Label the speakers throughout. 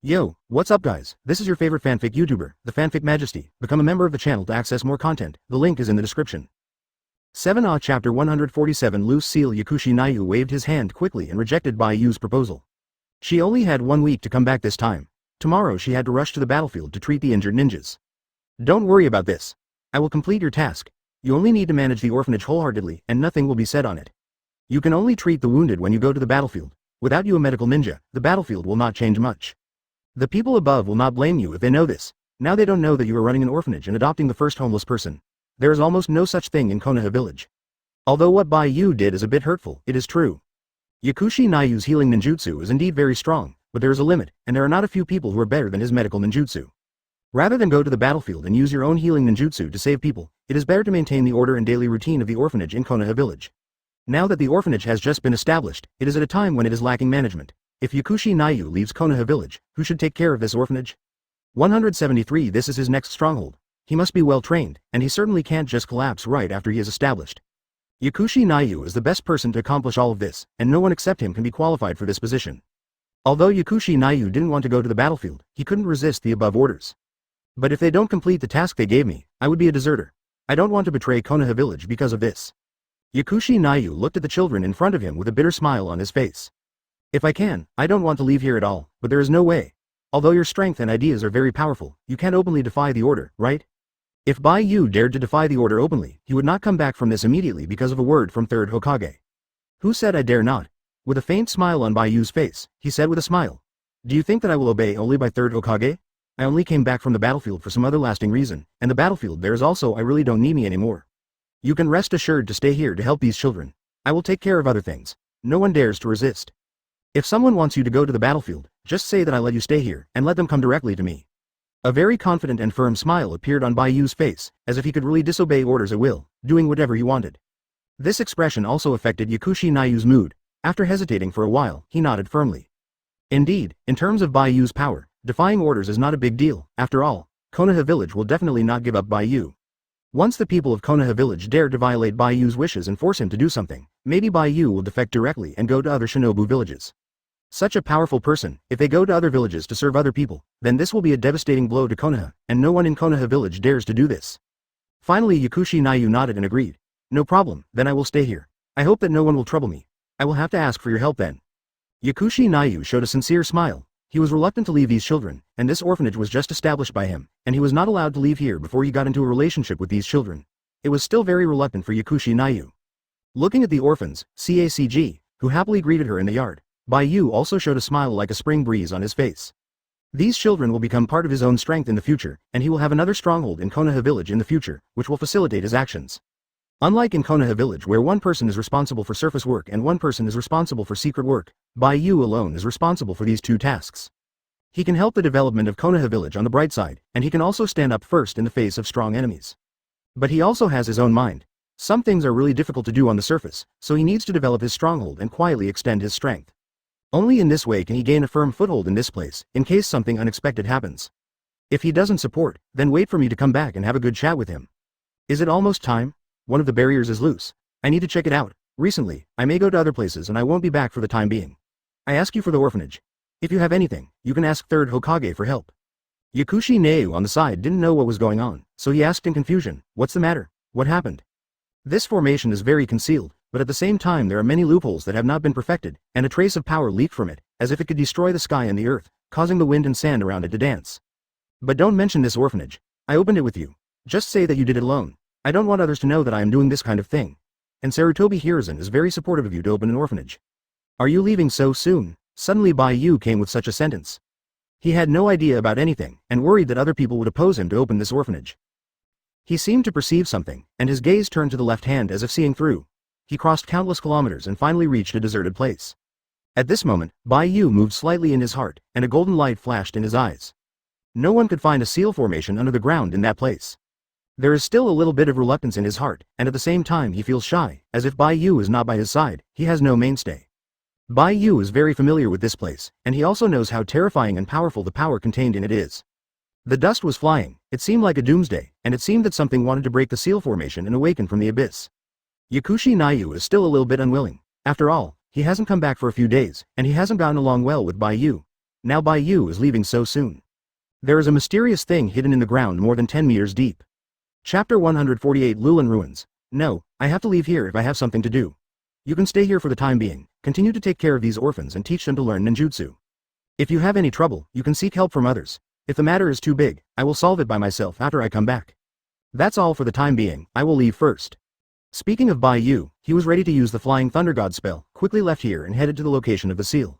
Speaker 1: Yo, what's up guys, this is your favorite fanfic YouTuber, the Fanfic Majesty. Become a member of the channel to access more content, the link is in the description. 7 Chapter 147 Loose Seal Yakushi Nayu waved his hand quickly and rejected Bai Yu's proposal. She only had 1 week to come back this time. Tomorrow she had to rush to the battlefield to treat the injured ninjas. Don't worry about this. I will complete your task. You only need to manage the orphanage wholeheartedly and nothing will be said on it. You can only treat the wounded when you go to the battlefield. Without you a medical ninja, the battlefield will not change much. The people above will not blame you if they know this. Now they don't know that you are running an orphanage and adopting the first homeless person. There is almost no such thing in Konoha village. Although what Bai Yu did is a bit hurtful, it is true. Yakushi Nayu's healing ninjutsu is indeed very strong, but there is a limit, and there are not a few people who are better than his medical ninjutsu. Rather than go to the battlefield and use your own healing ninjutsu to save people, it is better to maintain the order and daily routine of the orphanage in Konoha village. Now that the orphanage has just been established, it is at a time when it is lacking management. If Yakushi Nayu leaves Konoha village, who should take care of this orphanage? 173 This is his next stronghold. He must be well trained, and he certainly can't just collapse right after he is established. Yakushi Nayu is the best person to accomplish all of this, and no one except him can be qualified for this position. Although Yakushi Nayu didn't want to go to the battlefield, he couldn't resist the above orders. But if they don't complete the task they gave me, I would be a deserter. I don't want to betray Konoha village because of this. Yakushi Nayu looked at the children in front of him with a bitter smile on his face. If I can, I don't want to leave here at all, but there is no way. Although your strength and ideas are very powerful, you can't openly defy the order, right? If Bai Yu dared to defy the order openly, he would not come back from this immediately because of a word from third Hokage. Who said I dare not? With a faint smile on Bai Yu's face, he said with a smile. Do you think that I will obey only by third Hokage? I only came back from the battlefield for some other lasting reason, and the battlefield there is also I really don't need me anymore. You can rest assured to stay here to help these children. I will take care of other things. No one dares to resist. If someone wants you to go to the battlefield, just say that I let you stay here, and let them come directly to me. A very confident and firm smile appeared on Bai Yu's face, as if he could really disobey orders at will, doing whatever he wanted. This expression also affected Yakushi Nayu's mood. After hesitating for a while, he nodded firmly. Indeed, in terms of Bai Yu's power, defying orders is not a big deal. After all, Konoha village will definitely not give up Bai Yu. Once the people of Konoha village dare to violate Bai Yu's wishes and force him to do something, maybe Bai Yu will defect directly and go to other shinobu villages. Such a powerful person, if they go to other villages to serve other people, then this will be a devastating blow to Konoha, and no one in Konoha village dares to do this. Finally Yakushi Nayu nodded and agreed. No problem, then I will stay here. I hope that no one will trouble me. I will have to ask for your help then. Yakushi Nayu showed a sincere smile. He was reluctant to leave these children, and this orphanage was just established by him, and he was not allowed to leave here before he got into a relationship with these children. It was still very reluctant for Yakushi Nayu. Looking at the orphans, CACG, who happily greeted her in the yard, Bai Yu also showed a smile like a spring breeze on his face. These children will become part of his own strength in the future, and he will have another stronghold in Konoha village in the future, which will facilitate his actions. Unlike in Konoha village where one person is responsible for surface work and one person is responsible for secret work, Bai Yu alone is responsible for these two tasks. He can help the development of Konoha village on the bright side, and he can also stand up first in the face of strong enemies. But he also has his own mind. Some things are really difficult to do on the surface, so he needs to develop his stronghold and quietly extend his strength. Only in this way can he gain a firm foothold in this place, in case something unexpected happens. If he doesn't support, then wait for me to come back and have a good chat with him. Is it almost time? One of the barriers is loose. I need to check it out. Recently, I may go to other places and I won't be back for the time being. I ask you for the orphanage. If you have anything, you can ask third Hokage for help. Yakushi Nayu on the side didn't know what was going on, so he asked in confusion, what's the matter? What happened? This formation is very concealed, but at the same time there are many loopholes that have not been perfected, and a trace of power leaked from it, as if it could destroy the sky and the earth, causing the wind and sand around it to dance. But don't mention this orphanage. I opened it with you. Just say that you did it alone. I don't want others to know that I am doing this kind of thing. And Sarutobi Hiruzen is very supportive of you to open an orphanage. Are you leaving so soon? Suddenly Bai Yu came with such a sentence. He had no idea about anything, and worried that other people would oppose him to open this orphanage. He seemed to perceive something, and his gaze turned to the left hand as if seeing through. He crossed countless kilometers and finally reached a deserted place. At this moment, Bai Yu moved slightly in his heart, and a golden light flashed in his eyes. No one could find a seal formation under the ground in that place. There is still a little bit of reluctance in his heart, and at the same time he feels shy, as if Bai Yu is not by his side, he has no mainstay. Bai Yu is very familiar with this place, and he also knows how terrifying and powerful the power contained in it is. The dust was flying, it seemed like a doomsday, and it seemed that something wanted to break the seal formation and awaken from the abyss. Yakushi Nayu is still a little bit unwilling. After all, he hasn't come back for a few days, and he hasn't gotten along well with Bai Yu. Now Bai Yu is leaving so soon. There is a mysterious thing hidden in the ground more than 10 meters deep. Chapter 148 Lulin Ruins. No, I have to leave here if I have something to do. You can stay here for the time being, continue to take care of these orphans and teach them to learn ninjutsu. If you have any trouble, you can seek help from others. If the matter is too big, I will solve it by myself after I come back. That's all for the time being, I will leave first. Speaking of Bai Yu, he was ready to use the Flying Thunder God spell, quickly left here and headed to the location of the seal.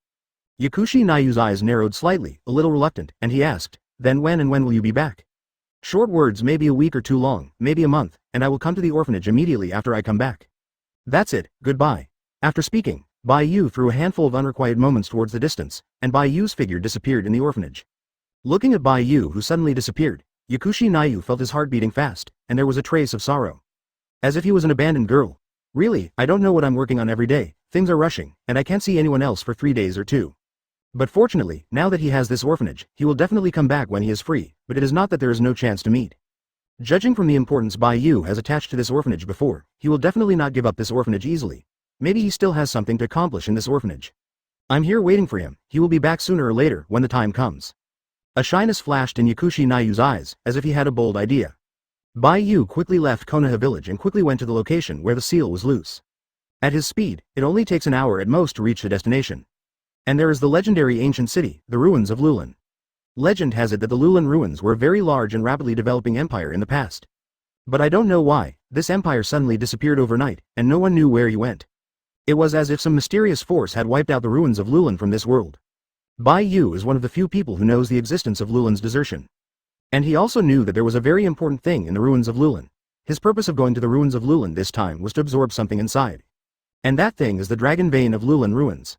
Speaker 1: Yakushi Nayu's eyes narrowed slightly, a little reluctant, and he asked, "Then when will you be back?" "Short words, maybe a week or two long, maybe a month, and I will come to the orphanage immediately after I come back. That's it, goodbye." After speaking, Bai Yu threw a handful of unrequited moments towards the distance, and Bai Yu's figure disappeared in the orphanage. Looking at Bai Yu who suddenly disappeared, Yakushi Nayu felt his heart beating fast, and there was a trace of sorrow. As if he was an abandoned girl. "Really, I don't know what I'm working on every day, things are rushing, and I can't see anyone else for 3 days or 2. But fortunately, now that he has this orphanage, he will definitely come back when he is free, but it is not that there is no chance to meet. Judging from the importance Bai Yu has attached to this orphanage before, he will definitely not give up this orphanage easily. Maybe he still has something to accomplish in this orphanage. I'm here waiting for him, he will be back sooner or later when the time comes." A shyness flashed in Yakushi Nayu's eyes, as if he had a bold idea. Bai Yu quickly left Konoha village and quickly went to the location where the seal was loose. At his speed, it only takes an hour at most to reach the destination. And there is the legendary ancient city, the ruins of Lulin. Legend has it that the Lulin ruins were a very large and rapidly developing empire in the past. But I don't know why, this empire suddenly disappeared overnight, and no one knew where he went. It was as if some mysterious force had wiped out the ruins of Lulin from this world. Bai Yu is one of the few people who knows the existence of Lulin's desertion. And he also knew that there was a very important thing in the ruins of Lulin. His purpose of going to the ruins of Lulin this time was to absorb something inside. And that thing is the dragon vein of Lulin ruins.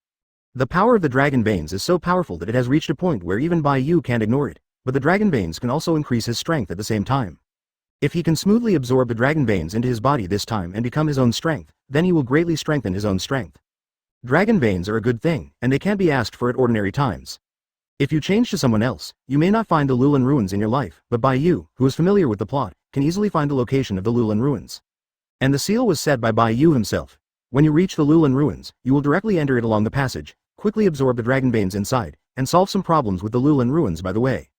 Speaker 1: The power of the dragon veins is so powerful that it has reached a point where even Bai Yu can't ignore it, but the dragon veins can also increase his strength at the same time. If he can smoothly absorb the dragon veins into his body this time and become his own strength, then he will greatly strengthen his own strength. Dragon veins are a good thing, and they can't be asked for at ordinary times. If you change to someone else, you may not find the Lulin ruins in your life, but Bai Yu, who is familiar with the plot, can easily find the location of the Lulin ruins. And the seal was set by Bai Yu himself. When you reach the Lulin ruins, you will directly enter it along the passage, quickly absorb the dragon veins inside, and solve some problems with the Lulin ruins by the way.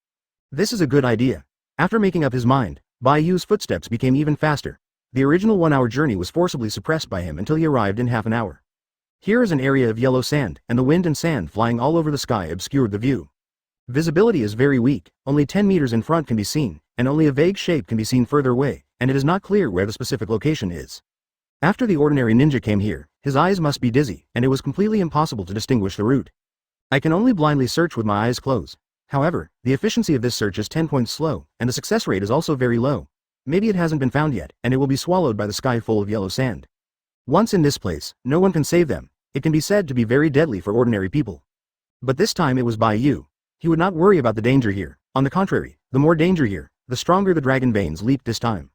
Speaker 1: This is a good idea. After making up his mind, Bai Yu's footsteps became even faster. The original 1-hour journey was forcibly suppressed by him until he arrived in half an hour. Here is an area of yellow sand, and the wind and sand flying all over the sky obscured the view. Visibility is very weak, only 10 meters in front can be seen, and only a vague shape can be seen further away, and it is not clear where the specific location is. After the ordinary ninja came here, his eyes must be dizzy, and it was completely impossible to distinguish the route. I can only blindly search with my eyes closed. However, the efficiency of this search is 10 points slow, and the success rate is also very low. Maybe it hasn't been found yet, and it will be swallowed by the sky full of yellow sand. Once in this place, no one can save them. It can be said to be very deadly for ordinary people. But this time it was Bai Yu. He would not worry about the danger here. On the contrary, the more danger here, the stronger the dragon veins leaped this time.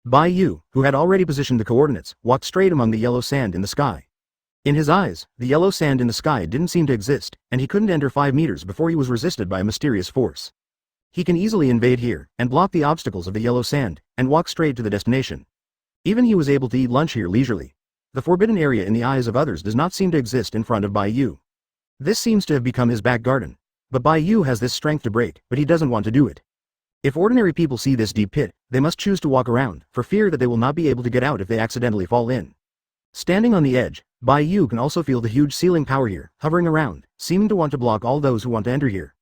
Speaker 1: Bai Yu, who had already positioned the coordinates, walked straight among the yellow sand in the sky. In his eyes, the yellow sand in the sky didn't seem to exist, and he couldn't enter 5 meters before he was resisted by a mysterious force. He can easily invade here, and block the obstacles of the yellow sand, and walk straight to the destination. Even he was able to eat lunch here leisurely. The forbidden area in the eyes of others does not seem to exist in front of Bai Yu. This seems to have become his back garden. But Bai Yu has this strength to break, but he doesn't want to do it. If ordinary people see this deep pit, they must choose to walk around, for fear that they will not be able to get out if they accidentally fall in. Standing on the edge, Bai Yu can also feel the huge ceiling power here, hovering around, seeming to want to block all those who want to enter here.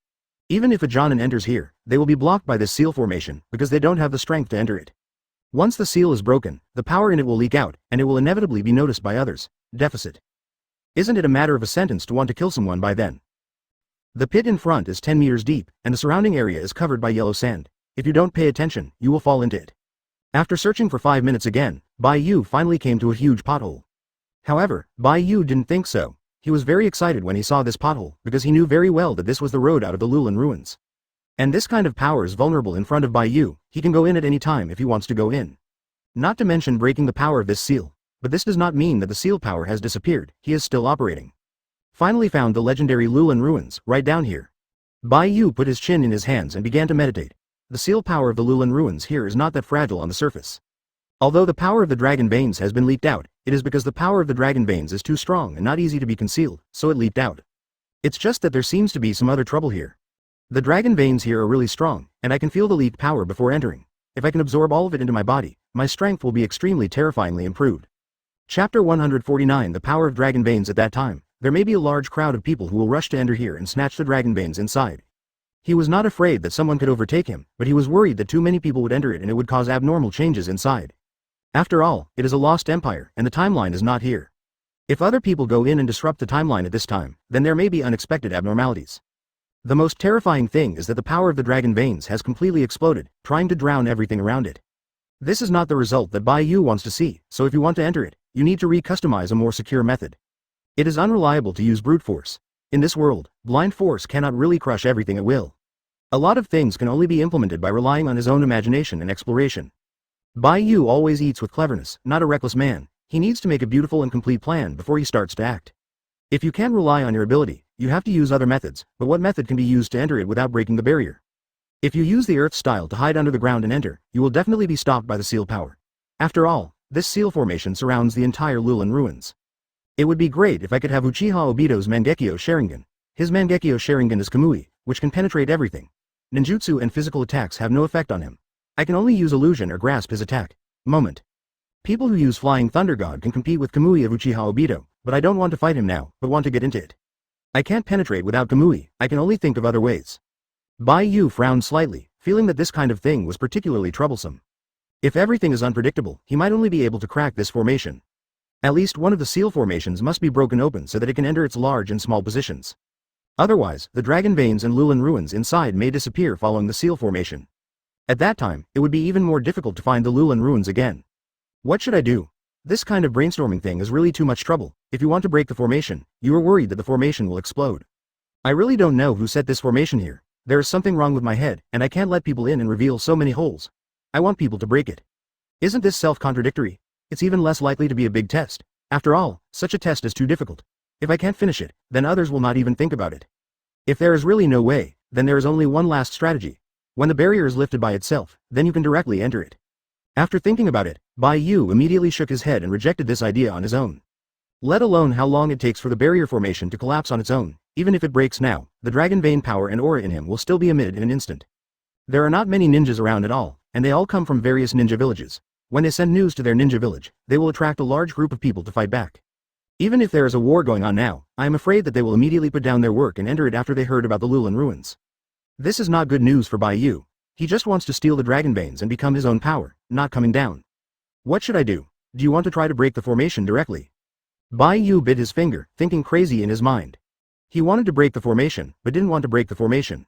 Speaker 1: Even if a Jonin enters here, they will be blocked by this seal formation, because they don't have the strength to enter it. Once the seal is broken, the power in it will leak out, and it will inevitably be noticed by others. Deficit. Isn't it a matter of a sentence to want to kill someone by then? The pit in front is 10 meters deep, and the surrounding area is covered by yellow sand. If you don't pay attention, you will fall into it. After searching for 5 minutes again, Bai Yu finally came to a huge pothole. However, Bai Yu didn't think so. He was very excited when he saw this pothole, because he knew very well that this was the road out of the Lulin ruins. And this kind of power is vulnerable in front of Bai Yu. He can go in at any time if he wants to go in. Not to mention breaking the power of this seal. But this does not mean that the seal power has disappeared, he is still operating. Finally found the legendary Lulin ruins, right down here. Bai Yu put his chin in his hands and began to meditate. The seal power of the Lulin ruins here is not that fragile on the surface. Although the power of the dragon veins has been leaked out, it is because the power of the dragon veins is too strong and not easy to be concealed, so it leaked out. It's just that there seems to be some other trouble here. The dragon veins here are really strong, and I can feel the leaked power before entering. If I can absorb all of it into my body, my strength will be extremely terrifyingly improved. Chapter 149 The Power of Dragon Veins. At that time, there may be a large crowd of people who will rush to enter here and snatch the dragon veins inside. He was not afraid that someone could overtake him, but he was worried that too many people would enter it and it would cause abnormal changes inside. After all, it is a lost empire, and the timeline is not here. If other people go in and disrupt the timeline at this time, then there may be unexpected abnormalities. The most terrifying thing is that the power of the dragon veins has completely exploded, trying to drown everything around it. This is not the result that Bai Yu wants to see, so if you want to enter it, you need to re-customize a more secure method. It is unreliable to use brute force. In this world, blind force cannot really crush everything at will. A lot of things can only be implemented by relying on his own imagination and exploration. Bai Yu always eats with cleverness, not a reckless man. He needs to make a beautiful and complete plan before he starts to act. If you can't rely on your ability, you have to use other methods, but what method can be used to enter it without breaking the barrier? If you use the earth style to hide under the ground and enter, you will definitely be stopped by the seal power. After all, this seal formation surrounds the entire Lulin ruins. It would be great if I could have Uchiha Obito's Mangekyo Sharingan. His Mangekyo Sharingan is Kamui, which can penetrate everything. Ninjutsu and physical attacks have no effect on him. I can only use illusion or grasp his attack. Moment. People who use Flying Thunder God can compete with Kamui of Uchiha Obito, but I don't want to fight him now, but want to get into it. I can't penetrate without Kamui, I can only think of other ways. Bai Yu frowned slightly, feeling that this kind of thing was particularly troublesome. If everything is unpredictable, he might only be able to crack this formation. At least one of the seal formations must be broken open so that it can enter its large and small positions. Otherwise, the dragon veins and Lulin ruins inside may disappear following the seal formation. At that time, it would be even more difficult to find the Lulin ruins again. What should I do? This kind of brainstorming thing is really too much trouble. If you want to break the formation, you are worried that the formation will explode. I really don't know who set this formation here. There is something wrong with my head, and I can't let people in and reveal so many holes. I want people to break it. Isn't this self-contradictory? It's even less likely to be a big test. After all, such a test is too difficult. If I can't finish it, then others will not even think about it. If there is really no way, then there is only one last strategy. When the barrier is lifted by itself, then you can directly enter it. After thinking about it, Bai Yu immediately shook his head and rejected this idea on his own. Let alone how long it takes for the barrier formation to collapse on its own, even if it breaks now, the dragon vein power and aura in him will still be emitted in an instant. There are not many ninjas around at all, and they all come from various ninja villages. When they send news to their ninja village, they will attract a large group of people to fight back. Even if there is a war going on now, I am afraid that they will immediately put down their work and enter it after they heard about the Lulin ruins. This is not good news for Bai Yu. He just wants to steal the dragon veins and become his own power, not coming down. What should I do? Do you want to try to break the formation directly? Bai Yu bit his finger, thinking crazy in his mind. He wanted to break the formation, but didn't want to break the formation.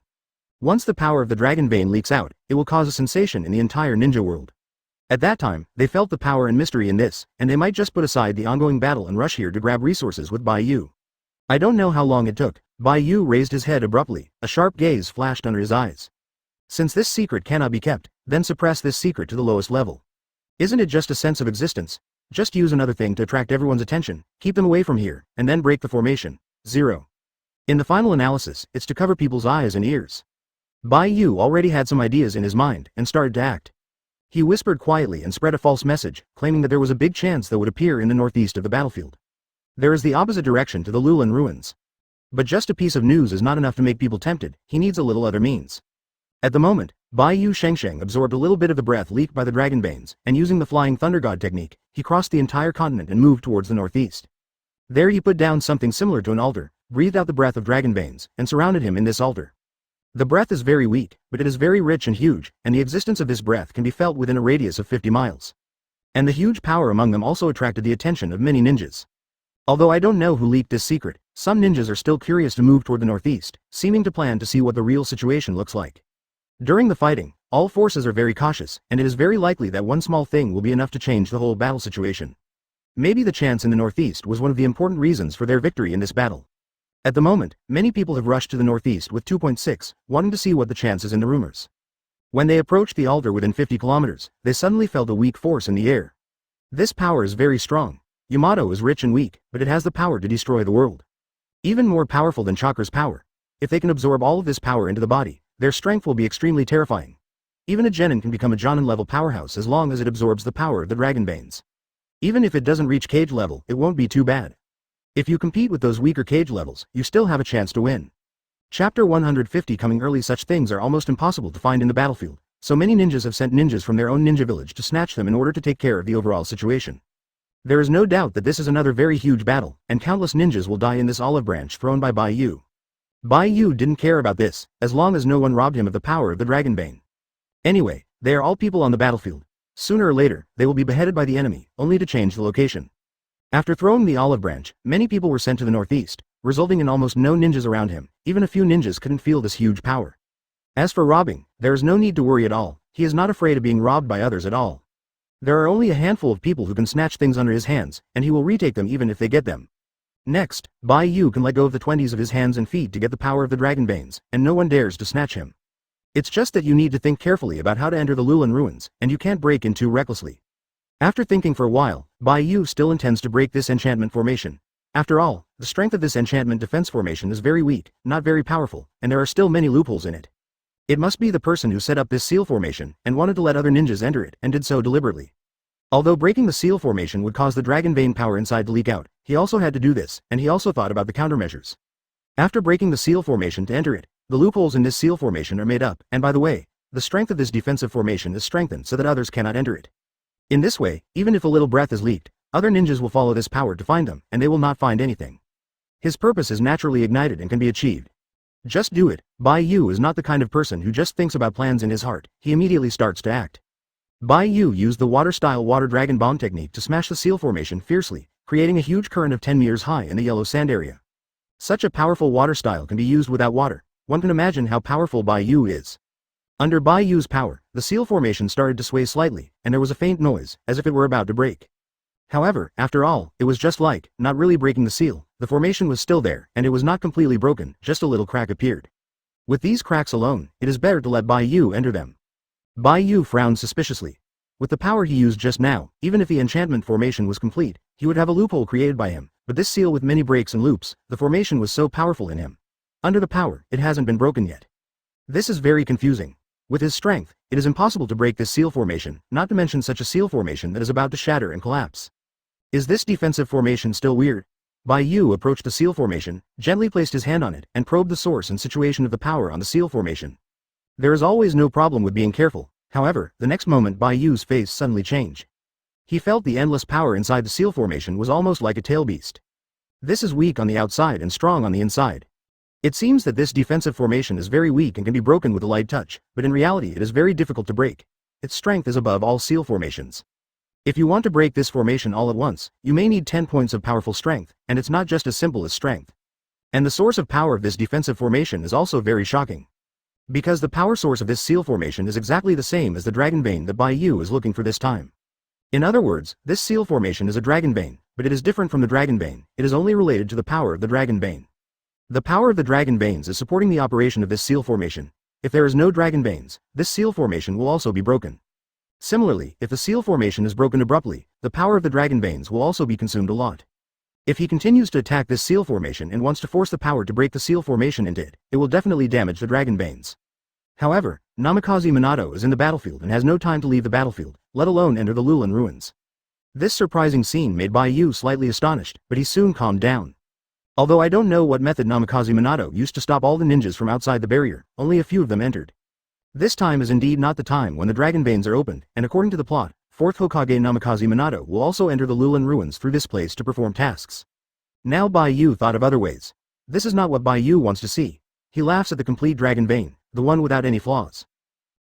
Speaker 1: Once the power of the dragon vein leaks out, it will cause a sensation in the entire ninja world. At that time, they felt the power and mystery in this, and they might just put aside the ongoing battle and rush here to grab resources with Bai Yu. I don't know how long it took. Bai Yu raised his head abruptly, a sharp gaze flashed under his eyes. Since this secret cannot be kept, then suppress this secret to the lowest level. Isn't it just a sense of existence? Just use another thing to attract everyone's attention, keep them away from here, and then break the formation. 0. In the final analysis, it's to cover people's eyes and ears. Bai Yu already had some ideas in his mind, and started to act. He whispered quietly and spread a false message, claiming that there was a big chance that would appear in the northeast of the battlefield. There is the opposite direction to the Lulin ruins. But just a piece of news is not enough to make people tempted, he needs a little other means. At the moment, Bai Yu Shengsheng absorbed a little bit of the breath leaked by the dragon veins, and using the Flying Thunder God technique, he crossed the entire continent and moved towards the northeast. There he put down something similar to an altar, breathed out the breath of dragon veins, and surrounded him in this altar. The breath is very weak, but it is very rich and huge, and the existence of this breath can be felt within a radius of 50 miles. And the huge power among them also attracted the attention of many ninjas. Although I don't know who leaked this secret, some ninjas are still curious to move toward the northeast, seeming to plan to see what the real situation looks like. During the fighting, all forces are very cautious, and it is very likely that one small thing will be enough to change the whole battle situation. Maybe the chance in the northeast was one of the important reasons for their victory in this battle. At the moment, many people have rushed to the northeast with 2.6, wanting to see what the chance is in the rumors. When they approached the altar within 50 kilometers, they suddenly felt a weak force in the air. This power is very strong. Yamato is rich and weak, but it has the power to destroy the world. Even more powerful than Chakra's power. If they can absorb all of this power into the body, their strength will be extremely terrifying. Even a genin can become a jonin-level powerhouse as long as it absorbs the power of the dragon veins. Even if it doesn't reach cage level, it won't be too bad. If you compete with those weaker cage levels, you still have a chance to win. Chapter 150 coming early. Such things are almost impossible to find in the battlefield, so many ninjas have sent ninjas from their own ninja village to snatch them in order to take care of the overall situation. There is no doubt that this is another very huge battle, and countless ninjas will die in this olive branch thrown by Bai Yu. Bai Yu didn't care about this, as long as no one robbed him of the power of the Dragonbane. Anyway, they are all people on the battlefield. Sooner or later, they will be beheaded by the enemy, only to change the location. After throwing the olive branch, many people were sent to the northeast, resulting in almost no ninjas around him. Even a few ninjas couldn't feel this huge power. As for robbing, there is no need to worry at all. He is not afraid of being robbed by others at all. There are only a handful of people who can snatch things under his hands, and he will retake them even if they get them. Next, Bai Yu can let go of the 20s of his hands and feet to get the power of the Dragonbanes, and no one dares to snatch him. It's just that you need to think carefully about how to enter the Lulan ruins, and you can't break in too recklessly. After thinking for a while, Bai Yu still intends to break this enchantment formation. After all, the strength of this enchantment defense formation is very weak, not very powerful, and there are still many loopholes in it. It must be the person who set up this seal formation and wanted to let other ninjas enter it and did so deliberately. Although breaking the seal formation would cause the Dragonbane power inside to leak out, he also had to do this, and he also thought about the countermeasures. After breaking the seal formation to enter it, the loopholes in this seal formation are made up, and by the way, the strength of this defensive formation is strengthened so that others cannot enter it. In this way, even if a little breath is leaked, other ninjas will follow this power to find them, and they will not find anything. His purpose is naturally ignited and can be achieved. Just do it. Bai Yu is not the kind of person who just thinks about plans in his heart, he immediately starts to act. Bai Yu used the water-style water dragon bomb technique to smash the seal formation fiercely, creating a huge current of 10 meters high in the yellow sand area. Such a powerful water style can be used without water. One can imagine how powerful Bai Yu is. Under Bai Yu's power, the seal formation started to sway slightly, and there was a faint noise, as if it were about to break. However, after all, it was just like, not really breaking the seal, the formation was still there, and it was not completely broken, just a little crack appeared. With these cracks alone, it is better to let Bai Yu enter them. Bai Yu frowned suspiciously. With the power he used just now, even if the enchantment formation was complete, he would have a loophole created by him, but this seal with many breaks and loops, the formation was so powerful in him. Under the power, it hasn't been broken yet. This is very confusing. With his strength, it is impossible to break this seal formation, not to mention such a seal formation that is about to shatter and collapse. Is this defensive formation still weird? Bai Yu approached the seal formation, gently placed his hand on it, and probed the source and situation of the power on the seal formation. There is always no problem with being careful. However, the next moment Bai Yu's face suddenly changed. He felt the endless power inside the seal formation was almost like a tail beast. This is weak on the outside and strong on the inside. It seems that this defensive formation is very weak and can be broken with a light touch, but in reality it is very difficult to break. Its strength is above all seal formations. If you want to break this formation all at once, you may need 10 points of powerful strength, and it's not just as simple as strength. And the source of power of this defensive formation is also very shocking. Because the power source of this seal formation is exactly the same as the Dragonbane that Bai Yu is looking for this time. In other words, this seal formation is a Dragonbane, but it is different from the Dragonbane, it is only related to the power of the Dragonbane. The power of the Dragonbanes is supporting the operation of this seal formation. If there is no Dragonbanes, this seal formation will also be broken. Similarly, if the seal formation is broken abruptly, the power of the Dragonbanes will also be consumed a lot. If he continues to attack this seal formation and wants to force the power to break the seal formation into it, it will definitely damage the Dragonbanes. However, Namikaze Minato is in the battlefield and has no time to leave the battlefield, let alone enter the Lulan ruins. This surprising scene made Bai Yu slightly astonished, but he soon calmed down. Although I don't know what method Namikaze Minato used to stop all the ninjas from outside the barrier, only a few of them entered. This time is indeed not the time when the Dragonbanes are opened, and according to the plot, 4th Hokage Namikaze Minato will also enter the Lulan ruins through this place to perform tasks. Now Bai Yu thought of other ways. This is not what Bai Yu wants to see. He laughs at the complete Dragonbane, the one without any flaws.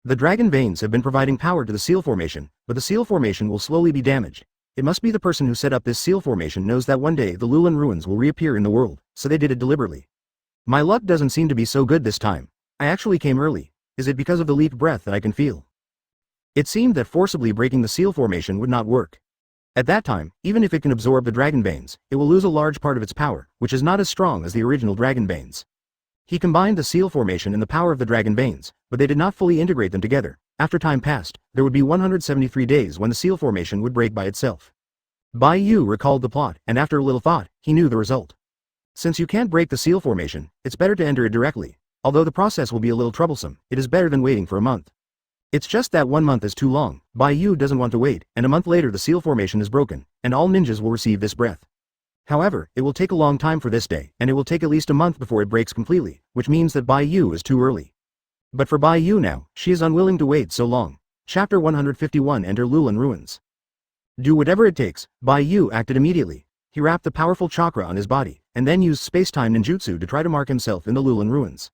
Speaker 1: The Dragonbanes have been providing power to the seal formation, but the seal formation will slowly be damaged. It must be the person who set up this seal formation knows that one day the Lulan ruins will reappear in the world, so they did it deliberately. My luck doesn't seem to be so good this time. I actually came early. Is it because of the leaked breath that I can feel? It seemed that forcibly breaking the seal formation would not work. At that time, even if it can absorb the Dragonbanes, it will lose a large part of its power, which is not as strong as the original Dragonbanes. He combined the seal formation and the power of the Dragonbanes, but they did not fully integrate them together. After time passed, there would be 173 days when the seal formation would break by itself. Bai Yu recalled the plot, and after a little thought, he knew the result. Since you can't break the seal formation, it's better to enter it directly. Although the process will be a little troublesome, it is better than waiting for a month. It's just that 1 month is too long. Bai Yu doesn't want to wait, and a month later the seal formation is broken, and all ninjas will receive this breath. However, it will take a long time for this day, and it will take at least a month before it breaks completely, which means that Bai Yu is too early. But for Bai Yu now, she is unwilling to wait so long. Chapter 151 Enter Lulin Ruins. Do whatever it takes, Bai Yu acted immediately. He wrapped the powerful chakra on his body, and then used space-time ninjutsu to try to mark himself in the Lulin Ruins.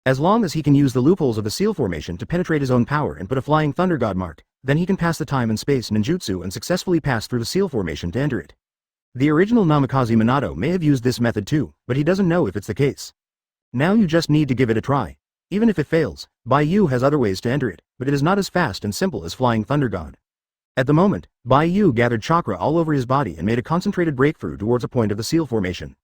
Speaker 1: As long as he can use the loopholes of the seal formation to penetrate his own power and put a flying thunder god mark, then he can pass the time and space ninjutsu and successfully pass through the seal formation to enter it. The original Namikaze Minato may have used this method too, but he doesn't know if it's the case. Now you just need to give it a try. Even if it fails, Bai Yu has other ways to enter it, but it is not as fast and simple as Flying Thunder God. At the moment, Bai Yu gathered chakra all over his body and made a concentrated breakthrough towards a point of the seal formation.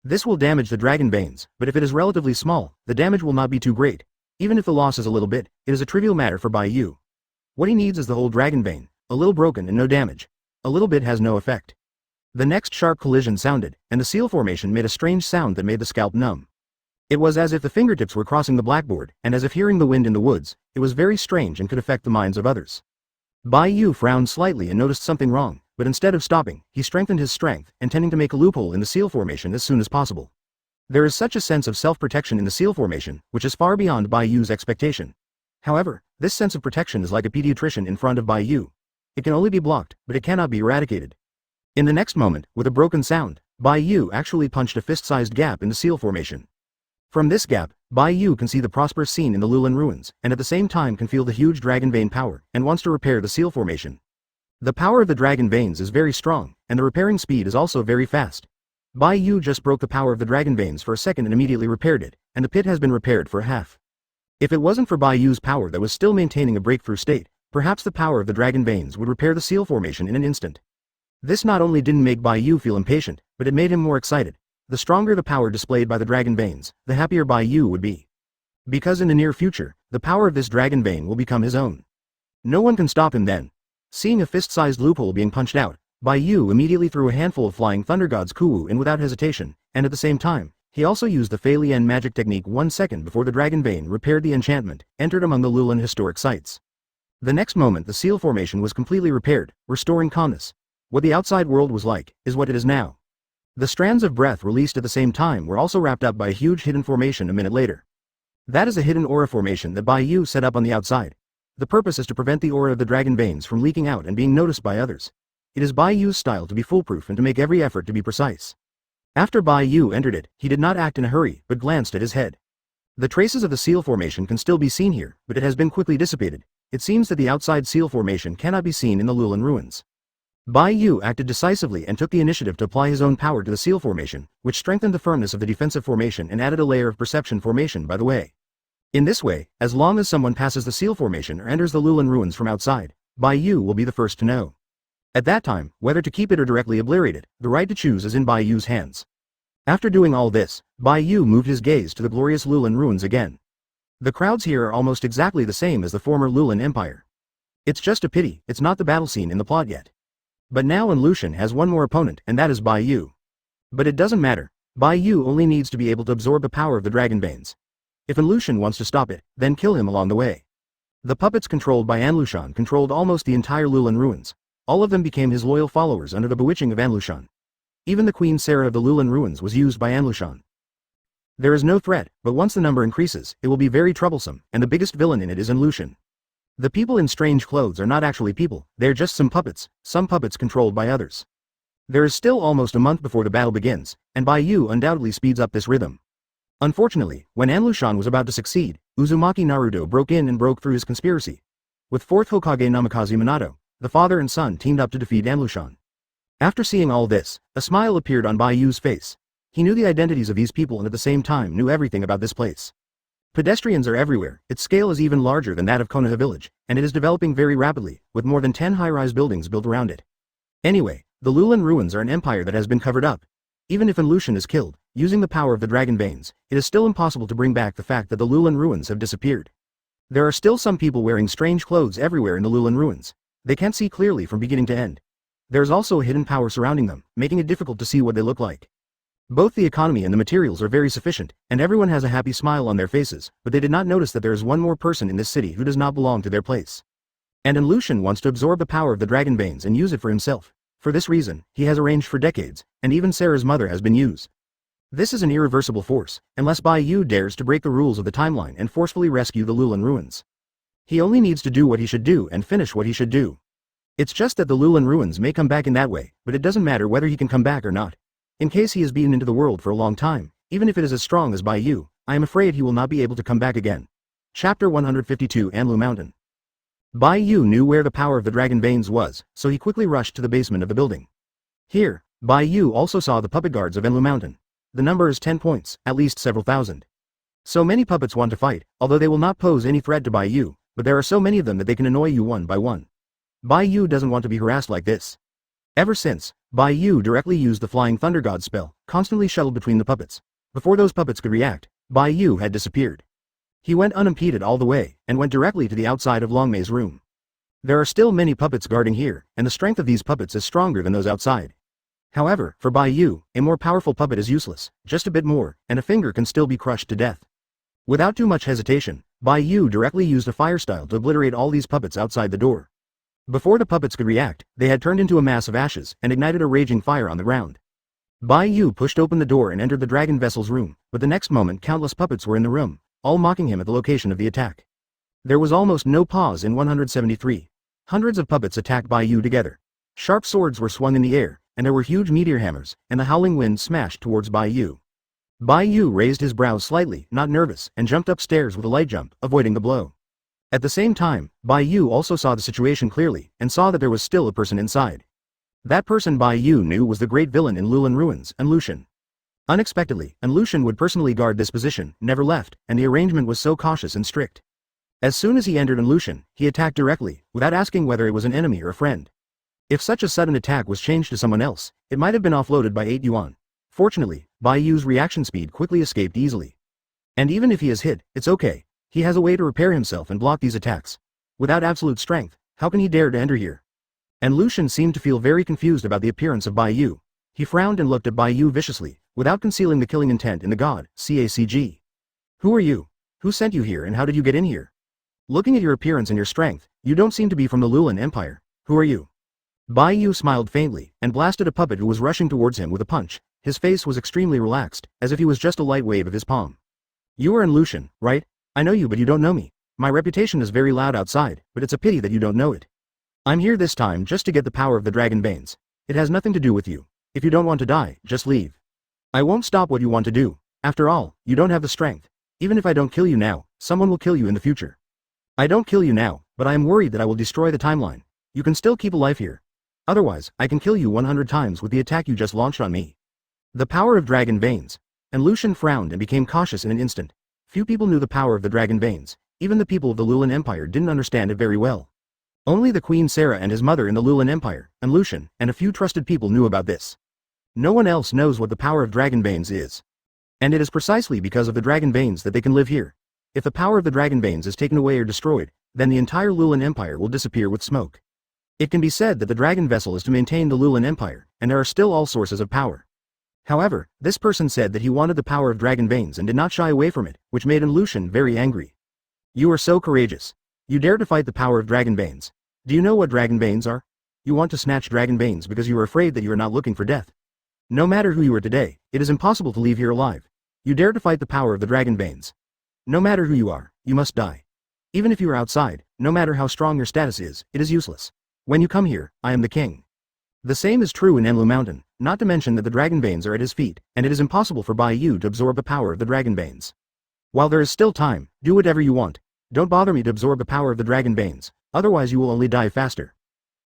Speaker 1: This will damage the dragon veins, but if it is relatively small, the damage will not be too great. Even if the loss is a little bit, it is a trivial matter for Bai Yu. What he needs is the whole dragon vein, a little broken and no damage. A little bit has no effect. The next sharp collision sounded, and the seal formation made a strange sound that made the scalp numb. It was as if the fingertips were crossing the blackboard, and as if hearing the wind in the woods. It was very strange and could affect the minds of others. Bai Yu frowned slightly and noticed something wrong, but instead of stopping, he strengthened his strength, intending to make a loophole in the seal formation as soon as possible. There is such a sense of self-protection in the seal formation, which is far beyond Bai Yu's expectation. However, this sense of protection is like a pediatrician in front of Bai Yu. It can only be blocked, but it cannot be eradicated. In the next moment, with a broken sound, Bai Yu actually punched a fist-sized gap in the seal formation. From this gap, Bai Yu can see the prosperous scene in the Lulin Ruins, and at the same time can feel the huge dragon vein power, and wants to repair the seal formation. The power of the dragon veins is very strong, and the repairing speed is also very fast. Bai Yu just broke the power of the dragon veins for a second and immediately repaired it, and the pit has been repaired for a half. If it wasn't for Bai Yu's power that was still maintaining a breakthrough state, perhaps the power of the dragon veins would repair the seal formation in an instant. This not only didn't make Bai Yu feel impatient, but it made him more excited. The stronger the power displayed by the dragon veins, the happier Bai Yu would be. Because in the near future, the power of this dragon vein will become his own. No one can stop him then. Seeing a fist-sized loophole being punched out, Bai Yu immediately threw a handful of Flying Thunder God's Kuwu in without hesitation, and at the same time, he also used the Fei Lian magic technique 1 second before the dragon vein repaired the enchantment, entered among the Lulin historic sites. The next moment the seal formation was completely repaired, restoring calmness. What the outside world was like, is what it is now. The strands of breath released at the same time were also wrapped up by a huge hidden formation a minute later. That is a hidden aura formation that Bai Yu set up on the outside. The purpose is to prevent the aura of the dragon veins from leaking out and being noticed by others. It is Bai Yu's style to be foolproof and to make every effort to be precise. After Bai Yu entered it, he did not act in a hurry, but glanced at his head. The traces of the seal formation can still be seen here, but it has been quickly dissipated. It seems that the outside seal formation cannot be seen in the Lulin Ruins. Bai Yu acted decisively and took the initiative to apply his own power to the seal formation, which strengthened the firmness of the defensive formation and added a layer of perception formation by the way. In this way, as long as someone passes the seal formation or enters the Lulin Ruins from outside, Bai Yu will be the first to know. At that time, whether to keep it or directly obliterate it, the right to choose is in Bai Yu's hands. After doing all this, Bai Yu moved his gaze to the glorious Lulin Ruins again. The crowds here are almost exactly the same as the former Lulin Empire. It's just a pity, it's not the battle scene in the plot yet. But now Lucian has one more opponent, and that is Bai Yu. But it doesn't matter. Bai Yu only needs to be able to absorb the power of the dragon veins. If Lucian wants to stop it, then kill him along the way. The puppets controlled by Lucian controlled almost the entire Lulin Ruins. All of them became his loyal followers under the bewitching of Lucian. Even the Queen Sarah of the Lulin Ruins was used by Lucian. There is no threat, but once the number increases, it will be very troublesome, and the biggest villain in it is Lucian. The people in strange clothes are not actually people, they are just some puppets controlled by others. There is still almost a month before the battle begins, and Bai Yu undoubtedly speeds up this rhythm. Unfortunately, when Lucian was about to succeed, Uzumaki Naruto broke in and broke through his conspiracy. With 4th Hokage Namikaze Minato, the father and son teamed up to defeat Lucian. After seeing all this, a smile appeared on Bai Yu's face. He knew the identities of these people and at the same time knew everything about this place. Pedestrians are everywhere, its scale is even larger than that of Konoha village, and it is developing very rapidly, with more than 10 high-rise buildings built around it. Anyway, the Lulin Ruins are an empire that has been covered up. Even if Lucian is killed, using the power of the dragon veins, it is still impossible to bring back the fact that the Lulin Ruins have disappeared. There are still some people wearing strange clothes everywhere in the Lulin Ruins. They can't see clearly from beginning to end. There is also a hidden power surrounding them, making it difficult to see what they look like. Both the economy and the materials are very sufficient, and everyone has a happy smile on their faces, but they did not notice that there is one more person in this city who does not belong to their place. And Lucian wants to absorb the power of the dragon veins and use it for himself. For this reason, he has arranged for decades, and even Sarah's mother has been used. This is an irreversible force, unless Bai Yu dares to break the rules of the timeline and forcefully rescue the Lulan ruins. He only needs to do what he should do and finish what he should do. It's just that the Lulan ruins may come back in that way, but it doesn't matter whether he can come back or not. In case he is beaten into the world for a long time, even if it is as strong as Bai Yu, I am afraid he will not be able to come back again. Chapter 152 Anlu Mountain. Bai Yu knew where the power of the dragon veins was, so he quickly rushed to the basement of the building. Here, Bai Yu also saw the puppet guards of Anlu Mountain. The number is 10 points, at least several thousand. So many puppets want to fight, although they will not pose any threat to Bai Yu, but there are so many of them that they can annoy you one by one. Bai Yu doesn't want to be harassed like this. Ever since, Bai Yu directly used the Flying Thunder God spell, constantly shuttled between the puppets. Before those puppets could react, Bai Yu had disappeared. He went unimpeded all the way, and went directly to the outside of Longmei's room. There are still many puppets guarding here, and the strength of these puppets is stronger than those outside. However, for Bai Yu, a more powerful puppet is useless, just a bit more, and a finger can still be crushed to death. Without too much hesitation, Bai Yu directly used a fire style to obliterate all these puppets outside the door. Before the puppets could react, they had turned into a mass of ashes and ignited a raging fire on the ground. Bai Yu pushed open the door and entered the dragon vessel's room, but the next moment countless puppets were in the room, all mocking him at the location of the attack. There was almost no pause in 173. Hundreds of puppets attacked Bai Yu together. Sharp swords were swung in the air, and there were huge meteor hammers, and the howling wind smashed towards Bai Yu. Bai Yu raised his brows slightly, not nervous, and jumped upstairs with a light jump, avoiding the blow. At the same time, Bai Yu also saw the situation clearly, and saw that there was still a person inside. That person Bai Yu knew was the great villain in Lulan Ruins, Lucian. Unexpectedly, Lucian would personally guard this position, never left, and the arrangement was so cautious and strict. As soon as he entered Lucian, he attacked directly, without asking whether it was an enemy or a friend. If such a sudden attack was changed to someone else, it might have been offloaded by 8 yuan. Fortunately, Bai Yu's reaction speed quickly escaped easily. And even if he is hit, it's okay. He has a way to repair himself and block these attacks. Without absolute strength, how can he dare to enter here? And Lucian seemed to feel very confused about the appearance of Bai Yu. He frowned and looked at Bai Yu viciously, without concealing the killing intent in the god, CACG. Who are you? Who sent you here and how did you get in here? Looking at your appearance and your strength, you don't seem to be from the Lulan Empire. Who are you? Bai Yu smiled faintly, and blasted a puppet who was rushing towards him with a punch. His face was extremely relaxed, as if he was just a light wave of his palm. You are Lucian, right? I know you but you don't know me. My reputation is very loud outside, but it's a pity that you don't know it. I'm here this time just to get the power of the dragon veins. It has nothing to do with you. If you don't want to die, just leave. I won't stop what you want to do. After all, you don't have the strength. Even if I don't kill you now, someone will kill you in the future. I don't kill you now, but I am worried that I will destroy the timeline. You can still keep alive here. Otherwise, I can kill you 100 times with the attack you just launched on me. The power of dragon veins. And Lucian frowned and became cautious in an instant. Few people knew the power of the dragon veins. Even the people of the Lulan Empire didn't understand it very well. Only the Queen Sarah and his mother in the Lulan Empire, and Lucian, and a few trusted people knew about this. No one else knows what the power of dragon veins is. And it is precisely because of the dragon veins that they can live here. If the power of the dragon veins is taken away or destroyed, then the entire Lulan Empire will disappear with smoke. It can be said that the dragon vessel is to maintain the Lulan Empire, and there are still all sources of power. However, this person said that he wanted the power of dragon veins and did not shy away from it, which made Lucian very angry. You are so courageous. You dare to fight the power of dragon veins. Do you know what dragon veins are? You want to snatch dragon veins because you are afraid that you are not looking for death. No matter who you are today, it is impossible to leave here alive. You dare to fight the power of the dragon veins. No matter who you are, you must die. Even if you are outside, no matter how strong your status is, it is useless. When you come here, I am the king. The same is true in Anlu Mountain, not to mention that the dragon veins are at his feet, and it is impossible for Bai Yu to absorb the power of the dragon veins. While there is still time, do whatever you want. Don't bother me to absorb the power of the dragon veins, otherwise you will only die faster.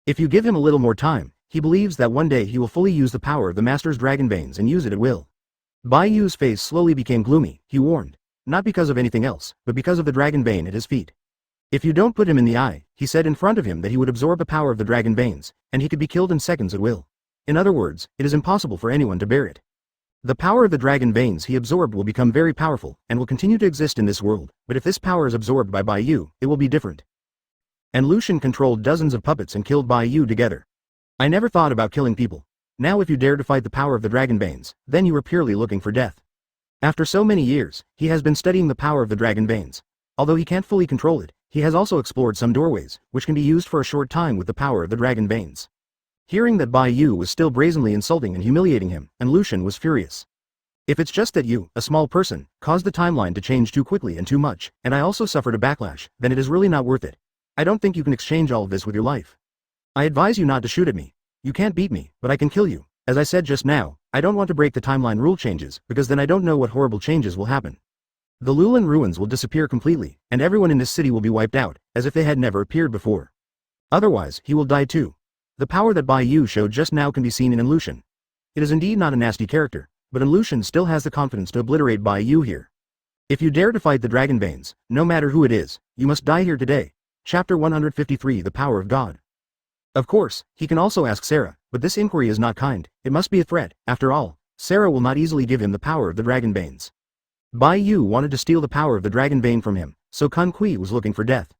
Speaker 1: If you give him a little more time, he believes that one day he will fully use the power of the master's dragon veins and use it at will. Bai Yu's face slowly became gloomy, he warned. Not because of anything else, but because of the dragon vein at his feet. If you don't put him in the eye, he said in front of him that he would absorb the power of the dragon veins, and he could be killed in seconds at will. In other words, it is impossible for anyone to bear it. The power of the dragon veins he absorbed will become very powerful, and will continue to exist in this world, but if this power is absorbed by Bai Yu, it will be different. And Lucian controlled dozens of puppets and killed Bai Yu together. I never thought about killing people. Now if you dare to fight the power of the dragon veins, then you are purely looking for death. After so many years, he has been studying the power of the dragon veins. Although he can't fully control it, he has also explored some doorways, which can be used for a short time with the power of the dragon veins. Hearing that Bai Yu was still brazenly insulting and humiliating him, and Lucian was furious. If it's just that you, a small person, caused the timeline to change too quickly and too much, and I also suffered a backlash, then it is really not worth it. I don't think you can exchange all of this with your life. I advise you not to shoot at me. You can't beat me, but I can kill you. As I said just now, I don't want to break the timeline rule changes, because then I don't know what horrible changes will happen. The Lulan ruins will disappear completely, and everyone in this city will be wiped out, as if they had never appeared before. Otherwise, he will die too. The power that Bai Yu showed just now can be seen in Lucian. It is indeed not a nasty character, but Lucian still has the confidence to obliterate Bai Yu here. If you dare to fight the Dragon Veins, no matter who it is, you must die here today. Chapter 153 The Power of God. Of course, he can also ask Sarah, but this inquiry is not kind, it must be a threat. After all, Sarah will not easily give him the power of the Dragon Veins. Bai Yu wanted to steal the power of the Dragon Vein from him, so Kun Kui was looking for death.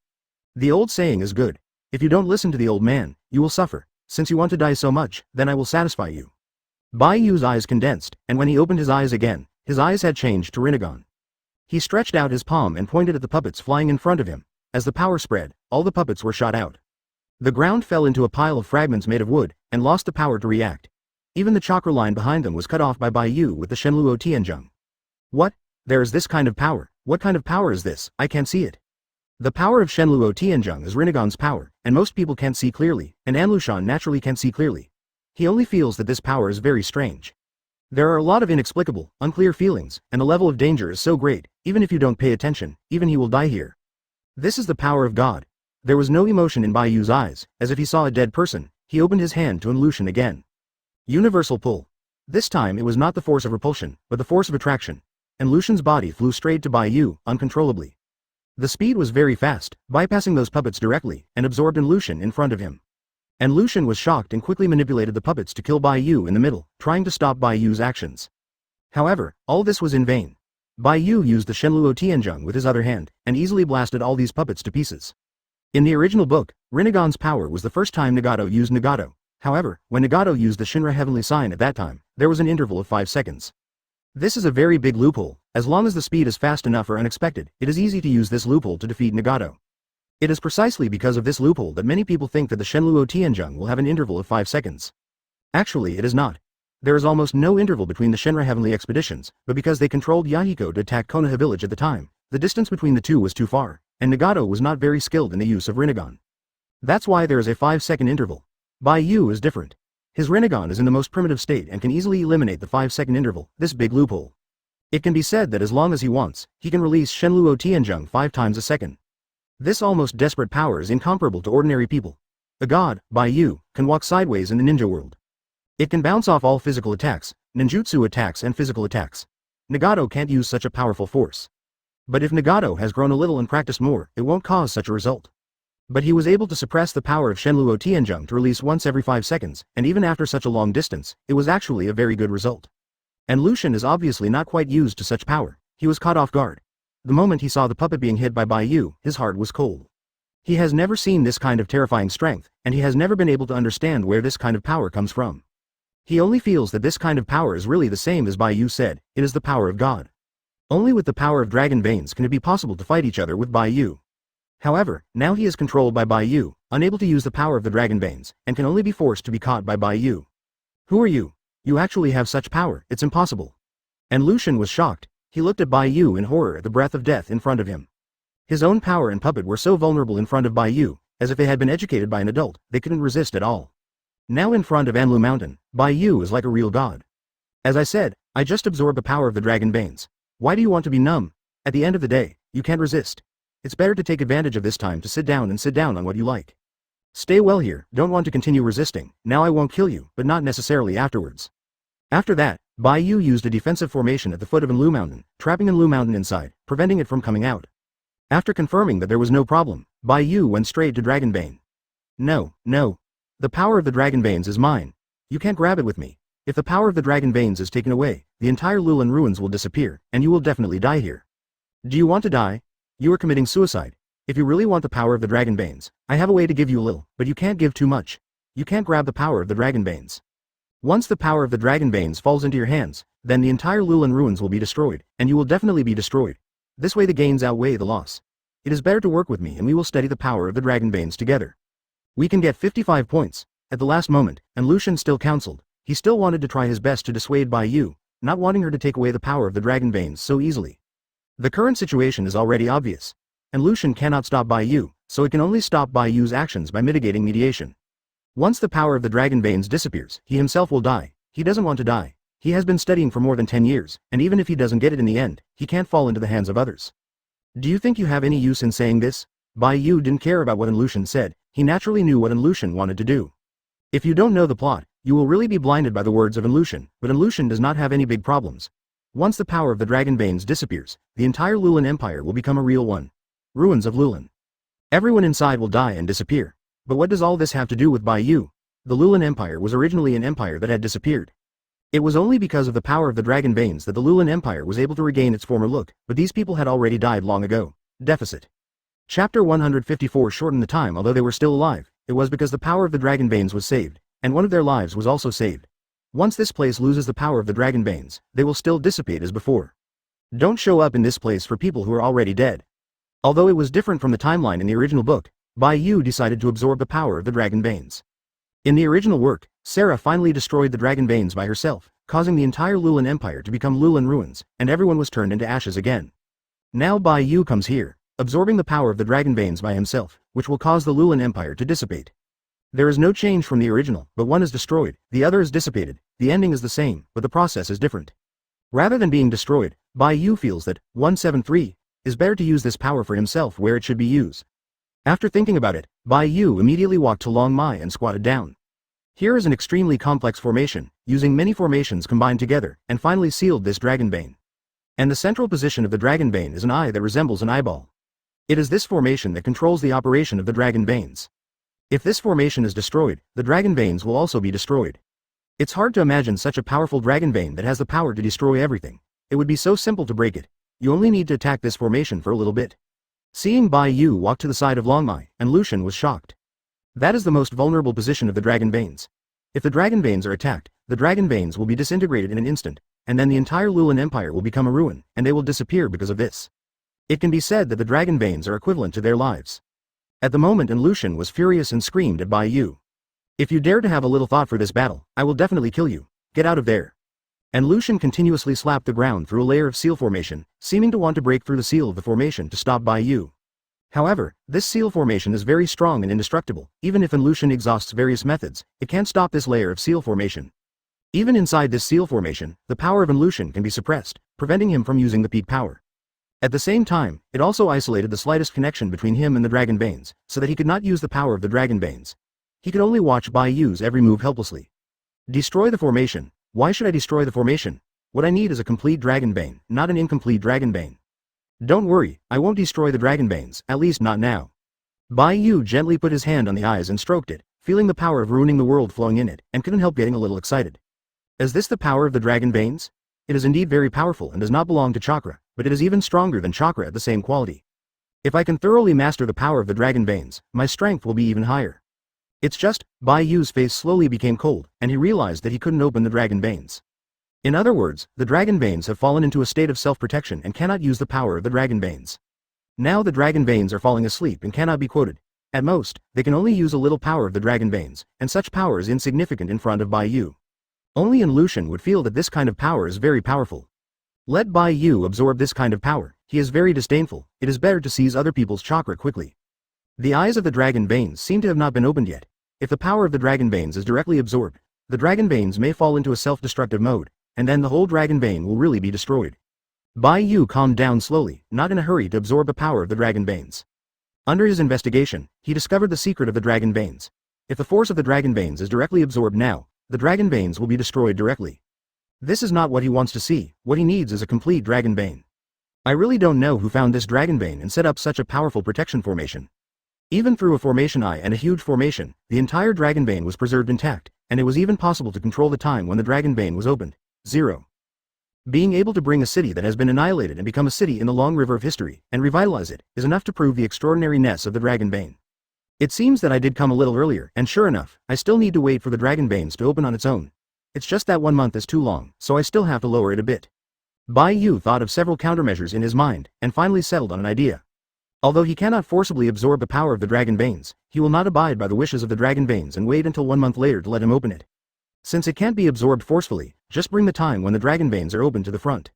Speaker 1: The old saying is good. If you don't listen to the old man, you will suffer. Since you want to die so much, then I will satisfy you. Bai Yu's eyes condensed, and when he opened his eyes again, his eyes had changed to Rinnegan. He stretched out his palm and pointed at the puppets flying in front of him. As the power spread, all the puppets were shot out. The ground fell into a pile of fragments made of wood, and lost the power to react. Even the chakra line behind them was cut off by Bai Yu with the Shenluo Tianzheng. What? There is this kind of power. What kind of power is this? I can't see it. The power of Shenluo Tianzheng is Rinnegan's power, and most people can't see clearly, and Anlushan naturally can't see clearly. He only feels that this power is very strange. There are a lot of inexplicable, unclear feelings, and the level of danger is so great, even if you don't pay attention, even he will die here. This is the power of God. There was no emotion in Bai Yu's eyes, as if he saw a dead person. He opened his hand to Lucian again. Universal pull. This time it was not the force of repulsion, but the force of attraction. And Lucian's body flew straight to Bai Yu, uncontrollably. The speed was very fast, bypassing those puppets directly, and absorbed Lucian in front of him. And Lucian was shocked and quickly manipulated the puppets to kill Bai Yu in the middle, trying to stop Bai Yu's actions. However, all this was in vain. Bai Yu used the Shenluo Tianzheng with his other hand, and easily blasted all these puppets to pieces. In the original book, Rinnegan's power was the first time Nagato used Nagato. However, when Nagato used the Shinra Heavenly Sign at that time, there was an interval of 5 seconds. This is a very big loophole. As long as the speed is fast enough or unexpected, it is easy to use this loophole to defeat Nagato. It is precisely because of this loophole that many people think that the Shenluo Tianzheng will have an interval of 5 seconds. Actually it is not. There is almost no interval between the Shinra Heavenly expeditions, but because they controlled Yahiko to attack Konoha village at the time, the distance between the two was too far, and Nagato was not very skilled in the use of Rinnegan. That's why there is a 5-second interval. Bai Yu is different. His Rinnegan is in the most primitive state and can easily eliminate the 5-second interval, this big loophole. It can be said that as long as he wants, he can release Shenluo Tianzheng 5 times a second. This almost desperate power is incomparable to ordinary people. A god, Bai Yu, can walk sideways in the ninja world. It can bounce off all physical attacks, ninjutsu attacks and physical attacks. Nagato can't use such a powerful force. But if Nagato has grown a little and practiced more, it won't cause such a result. But he was able to suppress the power of Shenluo Tianzheng to release once every 5 seconds, and even after such a long distance, it was actually a very good result. And Lucian is obviously not quite used to such power. He was caught off guard. The moment he saw the puppet being hit by Bai Yu, his heart was cold. He has never seen this kind of terrifying strength, and he has never been able to understand where this kind of power comes from. He only feels that this kind of power is really the same as Bai Yu said, it is the power of God. Only with the power of Dragon Veins can it be possible to fight each other with Bai Yu. However, now he is controlled by Bai Yu, unable to use the power of the Dragon Veins, and can only be forced to be caught by Bai Yu. Who are you? You actually have such power, it's impossible. And Lucian was shocked. He looked at Bai Yu in horror at the breath of death in front of him. His own power and puppet were so vulnerable in front of Bai Yu, as if they had been educated by an adult, they couldn't resist at all. Now in front of Anlu Mountain, Bai Yu is like a real god. As I said, I just absorbed the power of the Dragon Veins. Why do you want to be numb? At the end of the day, you can't resist. It's better to take advantage of this time to sit down on what you like. Stay well here, don't want to continue resisting, now I won't kill you, but not necessarily afterwards. After that, Bai Yu used a defensive formation at the foot of Anlu Mountain, trapping Anlu Mountain inside, preventing it from coming out. After confirming that there was no problem, Bai Yu went straight to Dragon Vein. No. The power of the Dragon Veins is mine. You can't grab it with me. If the power of the Dragon Veins is taken away, the entire Lulan ruins will disappear, and you will definitely die here. Do you want to die? You are committing suicide. If you really want the power of the Dragon Veins, I have a way to give you a little, but you can't give too much. You can't grab the power of the Dragon Veins. Once the power of the Dragon Veins falls into your hands, then the entire Lulan ruins will be destroyed, and you will definitely be destroyed. This way the gains outweigh the loss. It is better to work with me and we will study the power of the Dragon Veins together. We can get 55 points. at the last moment, and Lucian still counseled. He still wanted to try his best to dissuade Bai Yu, not wanting her to take away the power of the dragon veins so easily. The current situation is already obvious, and Lucian cannot stop Bai Yu, so it can only stop Bai Yu's actions by mitigating mediation. Once the power of the dragon veins disappears, he himself will die. He doesn't want to die. He has been studying for more than 10 years, and even if he doesn't get it in the end, he can't fall into the hands of others. Do you think you have any use in saying this? Bai Yu didn't care about what Lucian said. He naturally knew what Lucian wanted to do. If you don't know the plot, you will really be blinded by the words of Lucian, but Lucian does not have any big problems. Once the power of the dragon veins disappears, the entire Lulan Empire will become a real one. Ruins of Lulan. Everyone inside will die and disappear. But what does all this have to do with Bai Yu? The Lulan Empire was originally an empire that had disappeared. It was only because of the power of the dragon veins that the Lulan Empire was able to regain its former look, but these people had already died long ago. Deficit. Chapter 154 shortened the time although they were still alive. It was because the power of the dragon veins was saved, and one of their lives was also saved. Once this place loses the power of the dragon veins, they will still dissipate as before. Don't show up in this place for people who are already dead. Although it was different from the timeline in the original book, Bai Yu decided to absorb the power of the dragon veins. In the original work, Sarah finally destroyed the dragon veins by herself, causing the entire Lulan Empire to become Lulan ruins, and everyone was turned into ashes again. Now Bai Yu comes here, absorbing the power of the dragon veins by himself, which will cause the Lulan Empire to dissipate. There is no change from the original, but one is destroyed, the other is dissipated. The ending is the same, but the process is different. Rather than being destroyed, Bai Yu feels that 173 is better to use this power for himself where it should be used. After thinking about it, Bai Yu immediately walked to Long Mai and squatted down. Here is an extremely complex formation, using many formations combined together, and finally sealed this dragon vein. And the central position of the dragon vein is an eye that resembles an eyeball. It is this formation that controls the operation of the dragon veins. If this formation is destroyed, the dragon veins will also be destroyed. It's hard to imagine such a powerful dragon vein that has the power to destroy everything. It would be so simple to break it. You only need to attack this formation for a little bit. Seeing Bai Yu walk to the side of Long Mai, and Lucian was shocked. That is the most vulnerable position of the dragon veins. If the dragon veins are attacked, the dragon veins will be disintegrated in an instant, and then the entire Lulan Empire will become a ruin, and they will disappear because of this. It can be said that the dragon veins are equivalent to their lives. At the moment, Lucian was furious and screamed at Bai Yu. If you dare to have a little thought for this battle, I will definitely kill you. Get out of there. And Lucian continuously slapped the ground through a layer of seal formation, seeming to want to break through the seal of the formation to stop Bai Yu. However, this seal formation is very strong and indestructible. Even if Lucian exhausts various methods, it can't stop this layer of seal formation. Even inside this seal formation, the power of Lucian can be suppressed, preventing him from using the peak power. At the same time, it also isolated the slightest connection between him and the dragon veins, so that he could not use the power of the dragon veins. He could only watch Bai Yu's every move helplessly. Destroy the formation. Why should I destroy the formation? What I need is a complete dragon vein, not an incomplete dragon vein. Don't worry, I won't destroy the dragon veins, at least not now. Bai Yu gently put his hand on the eyes and stroked it, feeling the power of ruining the world flowing in it, and couldn't help getting a little excited. Is this the power of the dragon veins? It is indeed very powerful and does not belong to chakra, but it is even stronger than chakra at the same quality. If I can thoroughly master the power of the dragon veins, my strength will be even higher. It's just, Bai Yu's face slowly became cold, and he realized that he couldn't open the dragon veins. In other words, the dragon veins have fallen into a state of self-protection and cannot use the power of the dragon veins. Now the dragon veins are falling asleep and cannot be quoted. At most, they can only use a little power of the dragon veins, and such power is insignificant in front of Bai Yu. Only Lucian would feel that this kind of power is very powerful. Let Bai Yu absorb this kind of power. He is very disdainful. It is better to seize other people's chakra quickly. The eyes of the dragon veins seem to have not been opened yet. If the power of the dragon veins is directly absorbed, the dragon veins may fall into a self-destructive mode, and then the whole dragon vein will really be destroyed. Bai Yu calmed down slowly, not in a hurry to absorb the power of the dragon veins. Under his investigation, he discovered the secret of the dragon veins. If the force of the dragon veins is directly absorbed now, the dragon veins will be destroyed directly. This is not what he wants to see. What he needs is a complete dragon vein. I really don't know who found this dragon vein and set up such a powerful protection formation. Even through a formation eye and a huge formation, the entire dragon vein was preserved intact, and it was even possible to control the time when the dragon vein was opened. 0. Being able to bring a city that has been annihilated and become a city in the long river of history, and revitalize it, is enough to prove the extraordinariness of the dragon vein. It seems that I did come a little earlier, and sure enough, I still need to wait for the dragon veins to open on its own. It's just that 1 month is too long, so I still have to lower it a bit. Bai Yu thought of several countermeasures in his mind, and finally settled on an idea. Although he cannot forcibly absorb the power of the dragon veins, he will not abide by the wishes of the dragon veins and wait until 1 month later to let him open it. Since it can't be absorbed forcefully, just bring the time when the dragon veins are open to the front.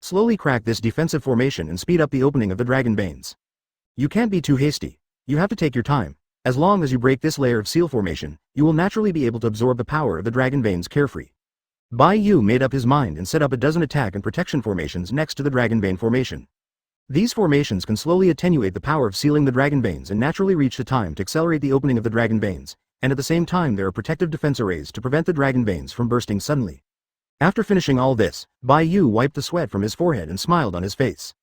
Speaker 1: Slowly crack this defensive formation and speed up the opening of the dragon veins. You can't be too hasty. You have to take your time. As long as you break this layer of seal formation, you will naturally be able to absorb the power of the dragon veins carefree. Bai Yu made up his mind and set up a dozen attack and protection formations next to the dragon vein formation. These formations can slowly attenuate the power of sealing the dragon veins and naturally reach the time to accelerate the opening of the dragon veins, and at the same time there are protective defense arrays to prevent the dragon veins from bursting suddenly. After finishing all this, Bai Yu wiped the sweat from his forehead and smiled on his face.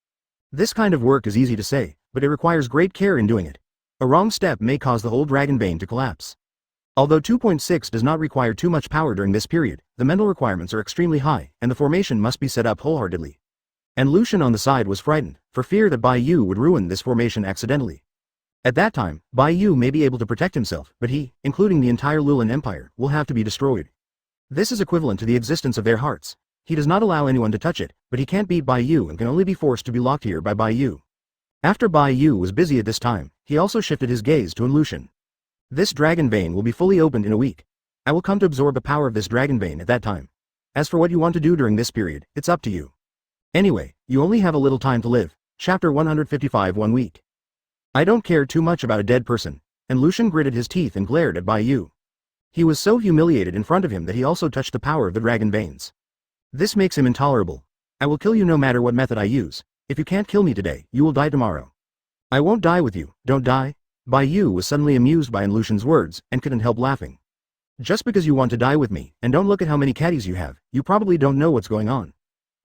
Speaker 1: This kind of work is easy to say, but it requires great care in doing it. A wrong step may cause the whole dragon vein to collapse. Although 2.6 does not require too much power during this period, the mental requirements are extremely high, and the formation must be set up wholeheartedly. And Lucian on the side was frightened, for fear that Bai Yu would ruin this formation accidentally. At that time, Bai Yu may be able to protect himself, but he, including the entire Lulin Empire, will have to be destroyed. This is equivalent to the existence of their hearts. He does not allow anyone to touch it, but he can't beat Bai Yu and can only be forced to be locked here by Bai Yu. After Bai Yu was busy at this time, he also shifted his gaze to Lucian. This dragon vein will be fully opened in a week. I will come to absorb the power of this dragon vein at that time. As for what you want to do during this period, it's up to you. Anyway, you only have a little time to live. Chapter 155 1 week. I don't care too much about a dead person, and Lucian gritted his teeth and glared at Bai Yu. He was so humiliated in front of him that he also touched the power of the dragon veins. This makes him intolerable. I will kill you no matter what method I use. If you can't kill me today, you will die tomorrow. I won't die with you, don't die. Bai Yu was suddenly amused by Lucian's words, and couldn't help laughing. Just because you want to die with me, and don't look at how many caddies you have, you probably don't know what's going on.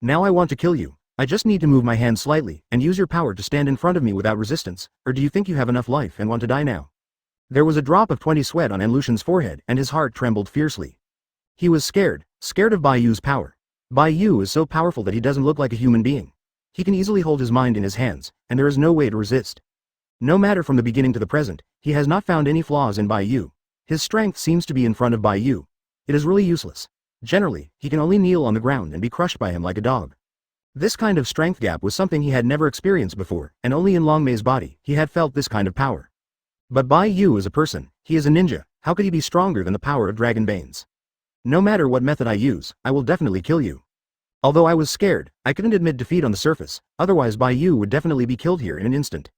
Speaker 1: Now I want to kill you. I just need to move my hand slightly, and use your power to stand in front of me without resistance, or do you think you have enough life and want to die now? There was a drop of 20 sweat on Lucian's forehead, and his heart trembled fiercely. He was scared of Bai Yu's power. Bai Yu is so powerful that he doesn't look like a human being. He can easily hold his mind in his hands, and there is no way to resist. No matter from the beginning to the present, he has not found any flaws in Bai Yu. His strength seems to be in front of Bai Yu. It is really useless. Generally, he can only kneel on the ground and be crushed by him like a dog. This kind of strength gap was something he had never experienced before, and only in Long Mei's body he had felt this kind of power. But Bai Yu is a person, he is a ninja, how could he be stronger than the power of dragon veins? No matter what method I use, I will definitely kill you. Although I was scared, I couldn't admit defeat on the surface, otherwise Bai Yu would definitely be killed here in an instant.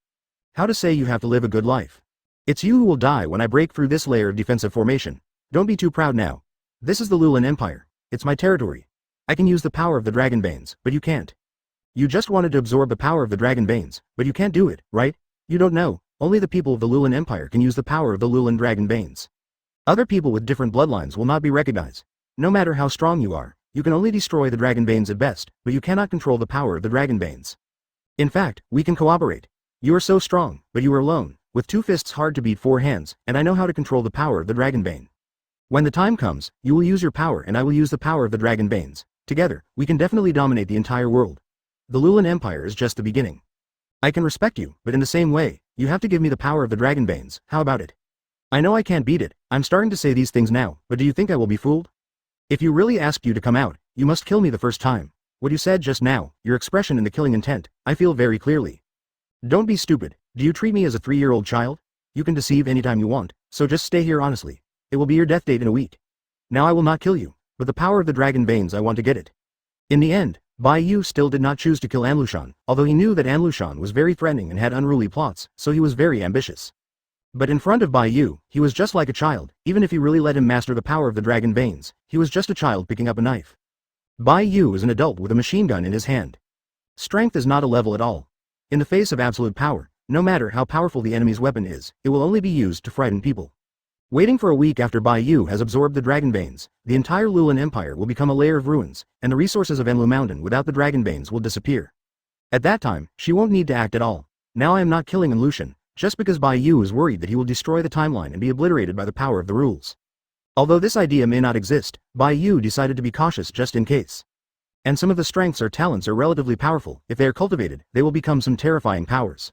Speaker 1: How to say you have to live a good life? It's you who will die when I break through this layer of defensive formation. Don't be too proud now. This is the Lulin Empire. It's my territory. I can use the power of the dragon veins, but you can't. You just wanted to absorb the power of the dragon veins, but you can't do it, right? You don't know. Only the people of the Lulin Empire can use the power of the Lulin dragon veins. Other people with different bloodlines will not be recognized. No matter how strong you are, you can only destroy the dragon veins at best, but you cannot control the power of the dragon veins. In fact, we can cooperate. You are so strong, but you are alone. With 2 fists hard to beat 4 hands, and I know how to control the power of the dragon vein. When the time comes, you will use your power and I will use the power of the dragon veins. Together, we can definitely dominate the entire world. The Lulin Empire is just the beginning. I can respect you, but in the same way, you have to give me the power of the dragon veins. How about it? I know I can't beat it. I'm starting to say these things now, but do you think I will be fooled? If you really asked you to come out, you must kill me the first time. What you said just now, your expression and the killing intent, I feel very clearly. Don't be stupid. Do you treat me as a 3-year-old child? You can deceive anytime you want, so just stay here honestly. It will be your death date in a week. Now I will not kill you, but the power of the dragon veins I want to get it. In the end, Bai Yu still did not choose to kill Lucian, although he knew that Lucian was very threatening and had unruly plots, so he was very ambitious. But in front of Bai Yu, he was just like a child. Even if he really let him master the power of the dragon veins, he was just a child picking up a knife. Bai Yu is an adult with a machine gun in his hand. Strength is not a level at all. In the face of absolute power, no matter how powerful the enemy's weapon is, it will only be used to frighten people. Waiting for a week after Bai Yu has absorbed the dragon veins, the entire Lulin Empire will become a layer of ruins, and the resources of Enlu Mountain without the dragon veins will disappear. At that time, she won't need to act at all. Now I am not killing Lucian, just because Bai Yu is worried that he will destroy the timeline and be obliterated by the power of the rules. Although this idea may not exist, Bai Yu decided to be cautious just in case. And some of the strengths or talents are relatively powerful. If they are cultivated, they will become some terrifying powers.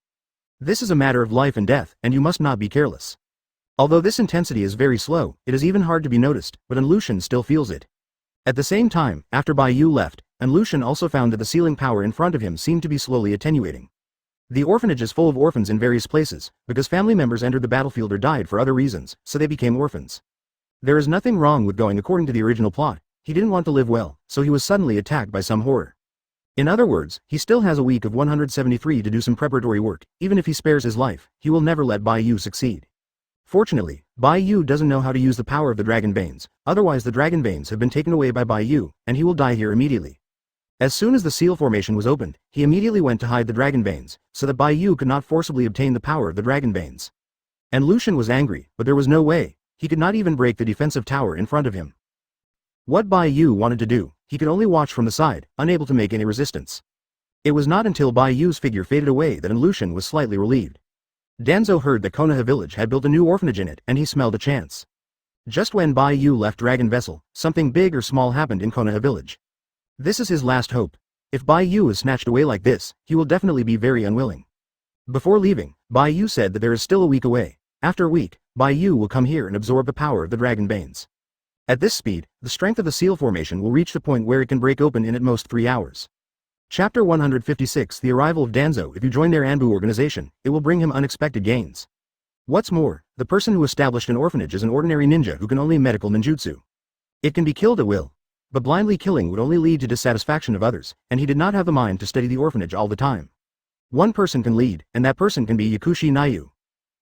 Speaker 1: This is a matter of life and death, and you must not be careless. Although this intensity is very slow, it is even hard to be noticed, but Lucian still feels it. At the same time, after Bai Yu left, Lucian also found that the sealing power in front of him seemed to be slowly attenuating. The orphanage is full of orphans in various places, because family members entered the battlefield or died for other reasons, so they became orphans. There is nothing wrong with going according to the original plot. He didn't want to live well, so he was suddenly attacked by some horror. In other words, he still has a week of 173 to do some preparatory work. Even if he spares his life, he will never let Bai Yu succeed. Fortunately, Bai Yu doesn't know how to use the power of the dragon veins, otherwise the dragon veins have been taken away by Bai Yu, and he will die here immediately. As soon as the seal formation was opened, he immediately went to hide the dragon veins, so that Bai Yu could not forcibly obtain the power of the dragon veins. And Lucian was angry, but there was no way. He could not even break the defensive tower in front of him. What Bai Yu wanted to do, he could only watch from the side, unable to make any resistance. It was not until Bai Yu's figure faded away that Lucian was slightly relieved. Danzo heard that Konoha village had built a new orphanage in it, and he smelled a chance. Just when Bai Yu left Dragon Vessel, something big or small happened in Konoha village. This is his last hope. If Bai Yu is snatched away like this, he will definitely be very unwilling. Before leaving, Bai Yu said that there is still a week away. After a week, Bai Yu will come here and absorb the power of the dragon veins. At this speed, the strength of the seal formation will reach the point where it can break open in at most 3 hours. Chapter 156 The arrival of Danzo. If you join their Anbu organization, it will bring him unexpected gains. What's more, the person who established an orphanage is an ordinary ninja who can only medical ninjutsu. It can be killed at will. But blindly killing would only lead to dissatisfaction of others, and he did not have the mind to steady the orphanage all the time. One person can lead, and that person can be Yakushi Nayu.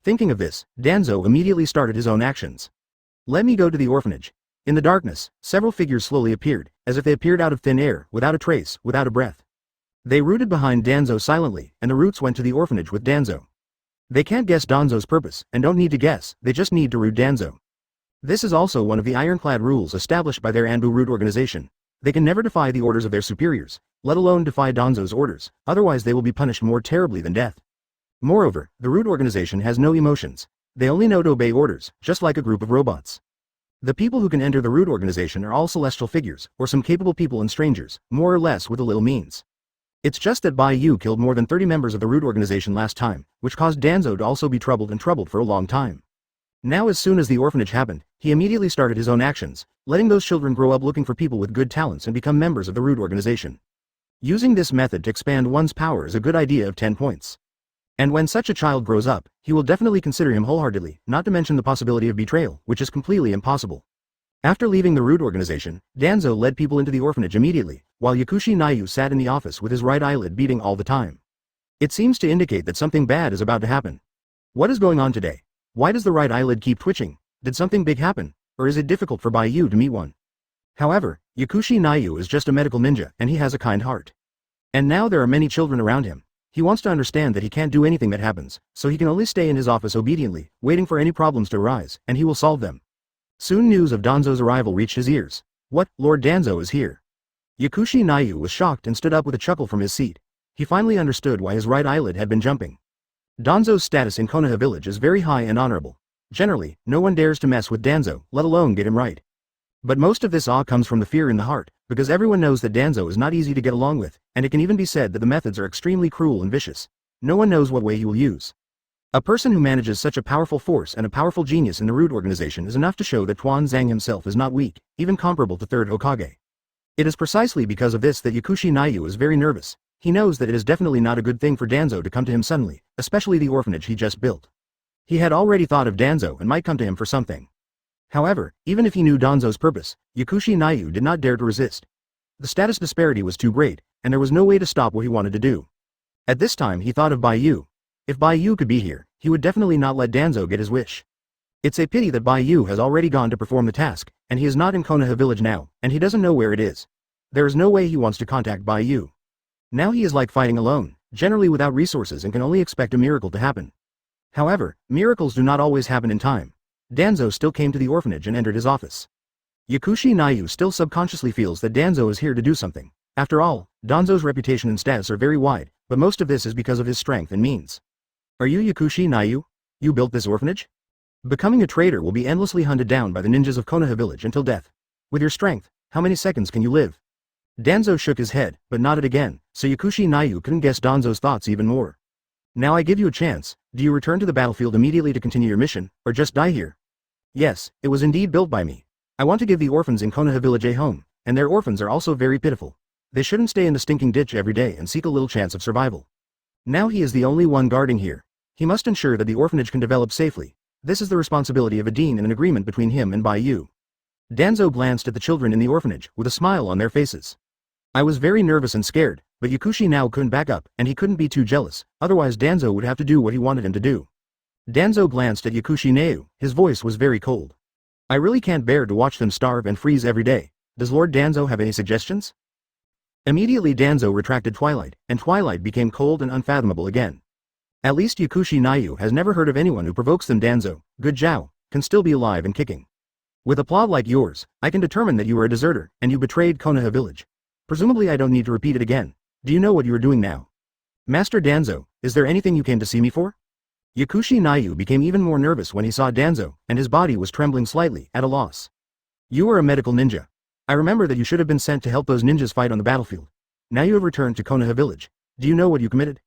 Speaker 1: Thinking of this, Danzo immediately started his own actions. Let me go to the orphanage. In the darkness, several figures slowly appeared, as if they appeared out of thin air, without a trace, without a breath. They rooted behind Danzo silently, and the roots went to the orphanage with Danzo. They can't guess Danzo's purpose, and don't need to guess, they just need to root Danzo. This is also one of the ironclad rules established by their Anbu root organization. They can never defy the orders of their superiors, let alone defy Danzo's orders, otherwise they will be punished more terribly than death. Moreover, the root organization has no emotions. They only know to obey orders, just like a group of robots. The people who can enter the root organization are all celestial figures, or some capable people and strangers, more or less with a little means. It's just that Bai Yu killed more than 30 members of the root organization last time, which caused Danzo to also be troubled for a long time. Now as soon as the orphanage happened, he immediately started his own actions, letting those children grow up looking for people with good talents and become members of the root organization. Using this method to expand one's power is a good idea of 10 points. And when such a child grows up, he will definitely consider him wholeheartedly, not to mention the possibility of betrayal, which is completely impossible. After leaving the root organization, Danzo led people into the orphanage immediately, while Yakushi Nayu sat in the office with his right eyelid beating all the time. It seems to indicate that something bad is about to happen. What is going on today? Why does the right eyelid keep twitching? Did something big happen? Or is it difficult for Bai Yu to meet one? However, Yakushi Nayu is just a medical ninja, and he has a kind heart. And now there are many children around him. He wants to understand that he can't do anything that happens, so he can only stay in his office obediently, waiting for any problems to arise, and he will solve them. Soon news of Danzo's arrival reached his ears. What, Lord Danzo is here? Yakushi Nayu was shocked and stood up with a chuckle from his seat. He finally understood why his right eyelid had been jumping. Danzo's status in Konoha village is very high and honorable. Generally, no one dares to mess with Danzo, let alone get him right. But most of this awe comes from the fear in the heart, because everyone knows that Danzo is not easy to get along with, and it can even be said that the methods are extremely cruel and vicious. No one knows what way he will use. A person who manages such a powerful force and a powerful genius in the root organization is enough to show that Tuan Zhang himself is not weak, even comparable to third Hokage. It is precisely because of this that Yakushi Nayu is very nervous. He knows that it is definitely not a good thing for Danzo to come to him suddenly, especially the orphanage he just built. He had already thought of Danzo and might come to him for something. However, even if he knew Danzo's purpose, Yakushi Nayu did not dare to resist. The status disparity was too great, and there was no way to stop what he wanted to do. At this time he thought of Bai Yu. If Bai Yu could be here, he would definitely not let Danzo get his wish. It's a pity that Bai Yu has already gone to perform the task, and he is not in Konoha village now, and he doesn't know where it is. There is no way he wants to contact Bai Yu. Now he is like fighting alone, generally without resources, and can only expect a miracle to happen. However, miracles do not always happen in time. Danzo still came to the orphanage and entered his office. Yakushi Nayu still subconsciously feels that Danzo is here to do something. After all, Danzo's reputation and status are very wide, but most of this is because of his strength and means. Are you Yakushi Nayu? You built this orphanage? Becoming a traitor will be endlessly hunted down by the ninjas of Konoha village until death. With your strength, how many seconds can you live? Danzo shook his head, but nodded again, so Yakushi Nayu couldn't guess Danzo's thoughts even more. Now I give you a chance. Do you return to the battlefield immediately to continue your mission, or just die here? Yes, it was indeed built by me. I want to give the orphans in Konoha village a home, and their orphans are also very pitiful. They shouldn't stay in the stinking ditch every day and seek a little chance of survival. Now he is the only one guarding here. He must ensure that the orphanage can develop safely. This is the responsibility of a dean and an agreement between him and Bai Yu. Danzo glanced at the children in the orphanage, with a smile on their faces. I was very nervous and scared, but Yakushi now couldn't back up, and he couldn't be too jealous, otherwise Danzo would have to do what he wanted him to do. Danzo glanced at Yakushi Neu, his voice was very cold. I really can't bear to watch them starve and freeze every day. Does Lord Danzo have any suggestions? Immediately Danzo retracted Twilight, and Twilight became cold and unfathomable again. At least Yakushi Neu has never heard of anyone who provokes them. Danzo, good Zhao, can still be alive and kicking. With a plot like yours, I can determine that you are a deserter, and you betrayed Konoha village. Presumably I don't need to repeat it again. Do you know what you are doing now? Master Danzo, is there anything you came to see me for? Yakushi Neu became even more nervous when he saw Danzo, and his body was trembling slightly, at a loss. You are a medical ninja. I remember that you should have been sent to help those ninjas fight on the battlefield. Now you have returned to Konoha village. Do you know what you committed?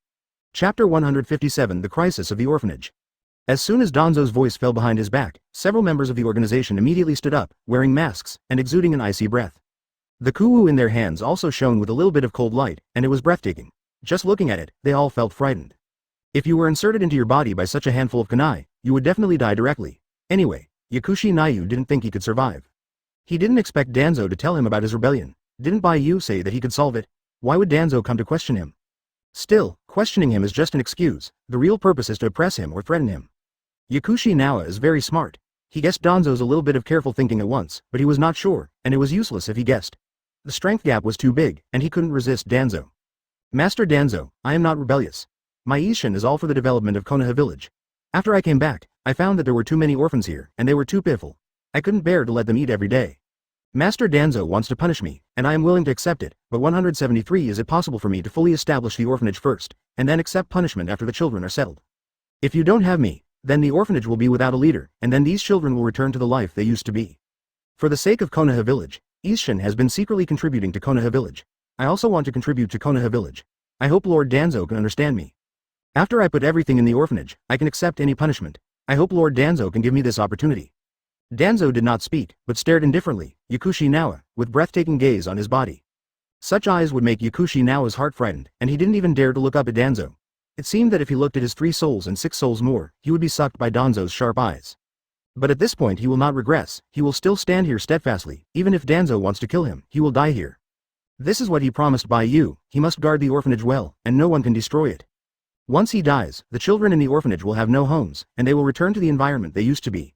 Speaker 1: Chapter 157 The Crisis of the Orphanage. As soon as Danzo's voice fell behind his back, several members of the organization immediately stood up, wearing masks, and exuding an icy breath. The kuwu in their hands also shone with a little bit of cold light, and it was breathtaking. Just looking at it, they all felt frightened. If you were inserted into your body by such a handful of kunai, you would definitely die directly. Anyway, Yakushi Neu didn't think he could survive. He didn't expect Danzo to tell him about his rebellion. Didn't Bai Yu say that he could solve it? Why would Danzo come to question him? Still, questioning him is just an excuse. The real purpose is to oppress him or threaten him. Yakushi Neu is very smart. He guessed Danzo's a little bit of careful thinking at once, but he was not sure, and it was useless if he guessed. The strength gap was too big, and he couldn't resist Danzo. Master Danzo, I am not rebellious. My Ishin is all for the development of Konoha village. After I came back, I found that there were too many orphans here, and they were too pitiful. I couldn't bear to let them eat every day. Master Danzo wants to punish me, and I am willing to accept it, but 173 is it possible for me to fully establish the orphanage first, and then accept punishment after the children are settled? If you don't have me, then the orphanage will be without a leader, and then these children will return to the life they used to be. For the sake of Konoha village, Ishin has been secretly contributing to Konoha village. I also want to contribute to Konoha village. I hope Lord Danzo can understand me. After I put everything in the orphanage, I can accept any punishment. I hope Lord Danzo can give me this opportunity. Danzo did not speak, but stared indifferently, Yakushi Neu, with breathtaking gaze on his body. Such eyes would make Yakushi Neu's heart frightened, and he didn't even dare to look up at Danzo. It seemed that if he looked at his 3 souls and 6 souls more, he would be sucked by Danzo's sharp eyes. But at this point he will not regress, he will still stand here steadfastly, even if Danzo wants to kill him, he will die here. This is what he promised Bai Yu, he must guard the orphanage well, and no one can destroy it. Once he dies, the children in the orphanage will have no homes, and they will return to the environment they used to be.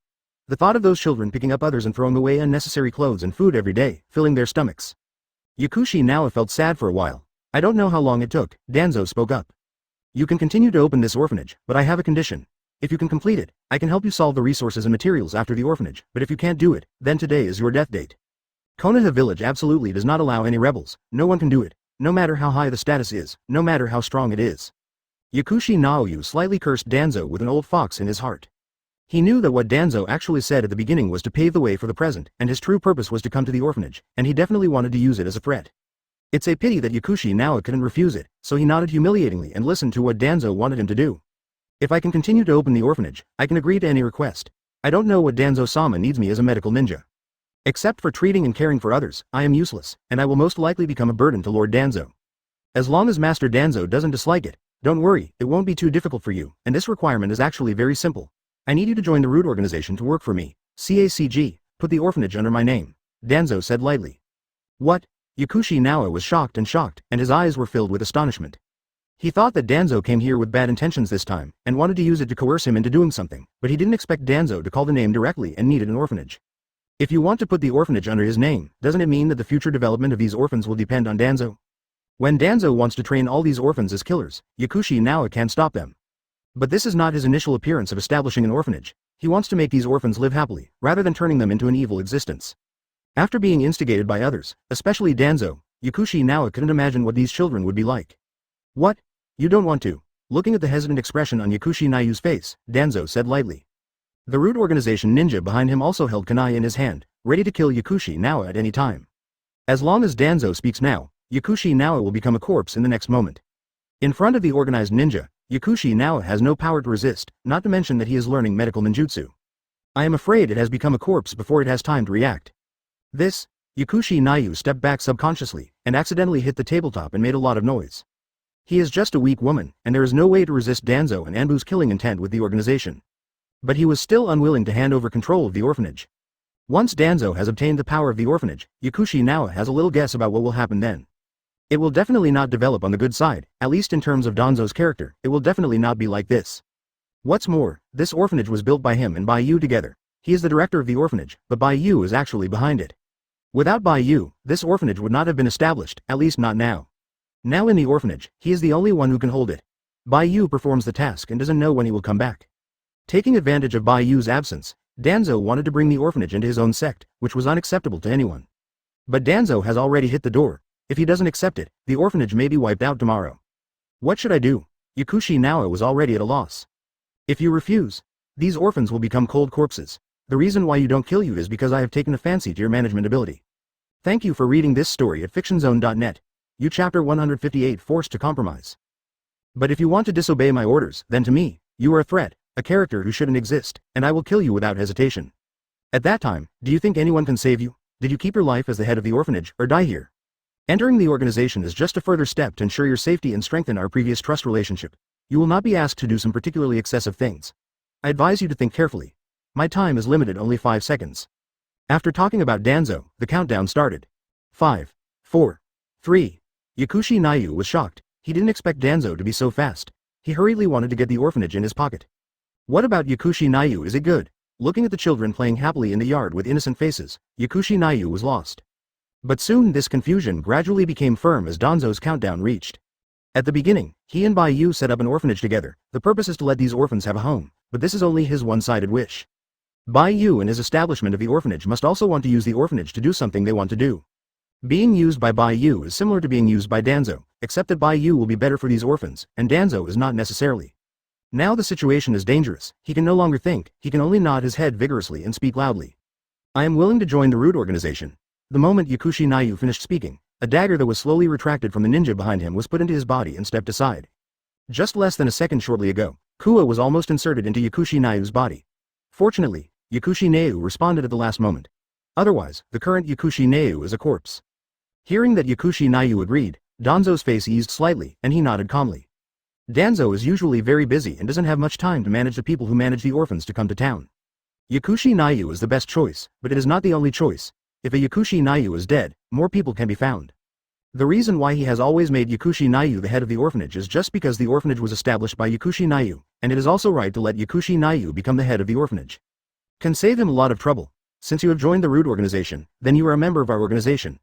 Speaker 1: The thought of those children picking up others and throwing away unnecessary clothes and food every day, filling their stomachs. Yakushi Neu felt sad for a while. I don't know how long it took, Danzo spoke up. You can continue to open this orphanage, but I have a condition. If you can complete it, I can help you solve the resources and materials after the orphanage, but if you can't do it, then today is your death date. Konoha village absolutely does not allow any rebels, no one can do it, no matter how high the status is, no matter how strong it is. Yakushi Neu slightly cursed Danzo with an old fox in his heart. He knew that what Danzo actually said at the beginning was to pave the way for the present, and his true purpose was to come to the orphanage, and he definitely wanted to use it as a threat. It's a pity that Yakushi Neu couldn't refuse it, so he nodded humiliatingly and listened to what Danzo wanted him to do. If I can continue to open the orphanage, I can agree to any request. I don't know what Danzo-sama needs me as a medical ninja. Except for treating and caring for others, I am useless, and I will most likely become a burden to Lord Danzo. As long as Master Danzo doesn't dislike it, don't worry, it won't be too difficult for you, and this requirement is actually very simple. I need you to join the root organization to work for me. CACG, put the orphanage under my name. Danzo said lightly. What? Yakushi Neu was shocked, and his eyes were filled with astonishment. He thought that Danzo came here with bad intentions this time, and wanted to use it to coerce him into doing something, but he didn't expect Danzo to call the name directly and needed an orphanage. If you want to put the orphanage under his name, doesn't it mean that the future development of these orphans will depend on Danzo? When Danzo wants to train all these orphans as killers, Yakushi Neu can't stop them. But this is not his initial appearance of establishing an orphanage. He wants to make these orphans live happily, rather than turning them into an evil existence. After being instigated by others, especially Danzo, Yakushi Neu couldn't imagine what these children would be like. What? You don't want to? Looking at the hesitant expression on Yakushi Neu's face, Danzo said lightly. The root organization ninja behind him also held kunai in his hand, ready to kill Yakushi Neu at any time. As long as Danzo speaks now, Yakushi Neu will become a corpse in the next moment. In front of the organized ninja, Yakushi Neu has no power to resist, not to mention that he is learning medical ninjutsu. I am afraid it has become a corpse before it has time to react. This, Yakushi Neu stepped back subconsciously, and accidentally hit the tabletop and made a lot of noise. He is just a weak woman, and there is no way to resist Danzo and Anbu's killing intent with the organization. But he was still unwilling to hand over control of the orphanage. Once Danzo has obtained the power of the orphanage, Yakushi Nawa has a little guess about what will happen then. It will definitely not develop on the good side, at least in terms of Danzo's character. It will definitely not be like this. What's more, this orphanage was built by him and Bai Yu together. He is the director of the orphanage, but Bai Yu is actually behind it. Without Bai Yu, this orphanage would not have been established, at least not now. Now in the orphanage, he is the only one who can hold it. Bai Yu performs the task and doesn't know when he will come back. Taking advantage of Bai Yu's absence, Danzo wanted to bring the orphanage into his own sect, which was unacceptable to anyone. But Danzo has already hit the door. If he doesn't accept it, the orphanage may be wiped out tomorrow. What should I do? Yakushi Nawa was already at a loss. If you refuse, these orphans will become cold corpses. The reason why you don't kill you is because I have taken a fancy to your management ability. Thank you for reading this story at fictionzone.net. You chapter 158 Forced to Compromise. But if you want to disobey my orders, then to me, you are a threat, a character who shouldn't exist, and I will kill you without hesitation. At that time, do you think anyone can save you? Did you keep your life as the head of the orphanage, or die here? Entering the organization is just a further step to ensure your safety and strengthen our previous trust relationship. You will not be asked to do some particularly excessive things. I advise you to think carefully. My time is limited, only 5 seconds. After talking about Danzo, the countdown started. 5, 4, 3. Yakushi Nayu was shocked. He didn't expect Danzo to be so fast. He hurriedly wanted to get the orphanage in his pocket. What about Yakushi Nayu? Is it good? Looking at the children playing happily in the yard with innocent faces, Yakushi Nayu was lost. But soon this confusion gradually became firm as Danzo's countdown reached. At the beginning, he and Bai Yu set up an orphanage together. The purpose is to let these orphans have a home, but this is only his one-sided wish. Bai Yu and his establishment of the orphanage must also want to use the orphanage to do something they want to do. Being used by Bai Yu is similar to being used by Danzo, except that Bai Yu will be better for these orphans, and Danzo is not necessarily. Now the situation is dangerous. He can no longer think, he can only nod his head vigorously and speak loudly. I am willing to join the root organization. The moment Yakushi Nayu finished speaking, a dagger that was slowly retracted from the ninja behind him was put into his body and stepped aside. Just less than a second shortly ago, Kua was almost inserted into Yakushi Nayu's body. Fortunately, Yakushi Nayu responded at the last moment. Otherwise, the current Yakushi Nayu is a corpse. Hearing that Yakushi Nayu agreed, Danzo's face eased slightly, and he nodded calmly. Danzo is usually very busy and doesn't have much time to manage the people who manage the orphans to come to town. Yakushi Nayu is the best choice, but it is not the only choice. If a Yakushi Nayu is dead, more people can be found. The reason why he has always made Yakushi Nayu the head of the orphanage is just because the orphanage was established by Yakushi Nayu, and it is also right to let Yakushi Nayu become the head of the orphanage. Can save him a lot of trouble. Since you have joined the root organization, then you are a member of our organization.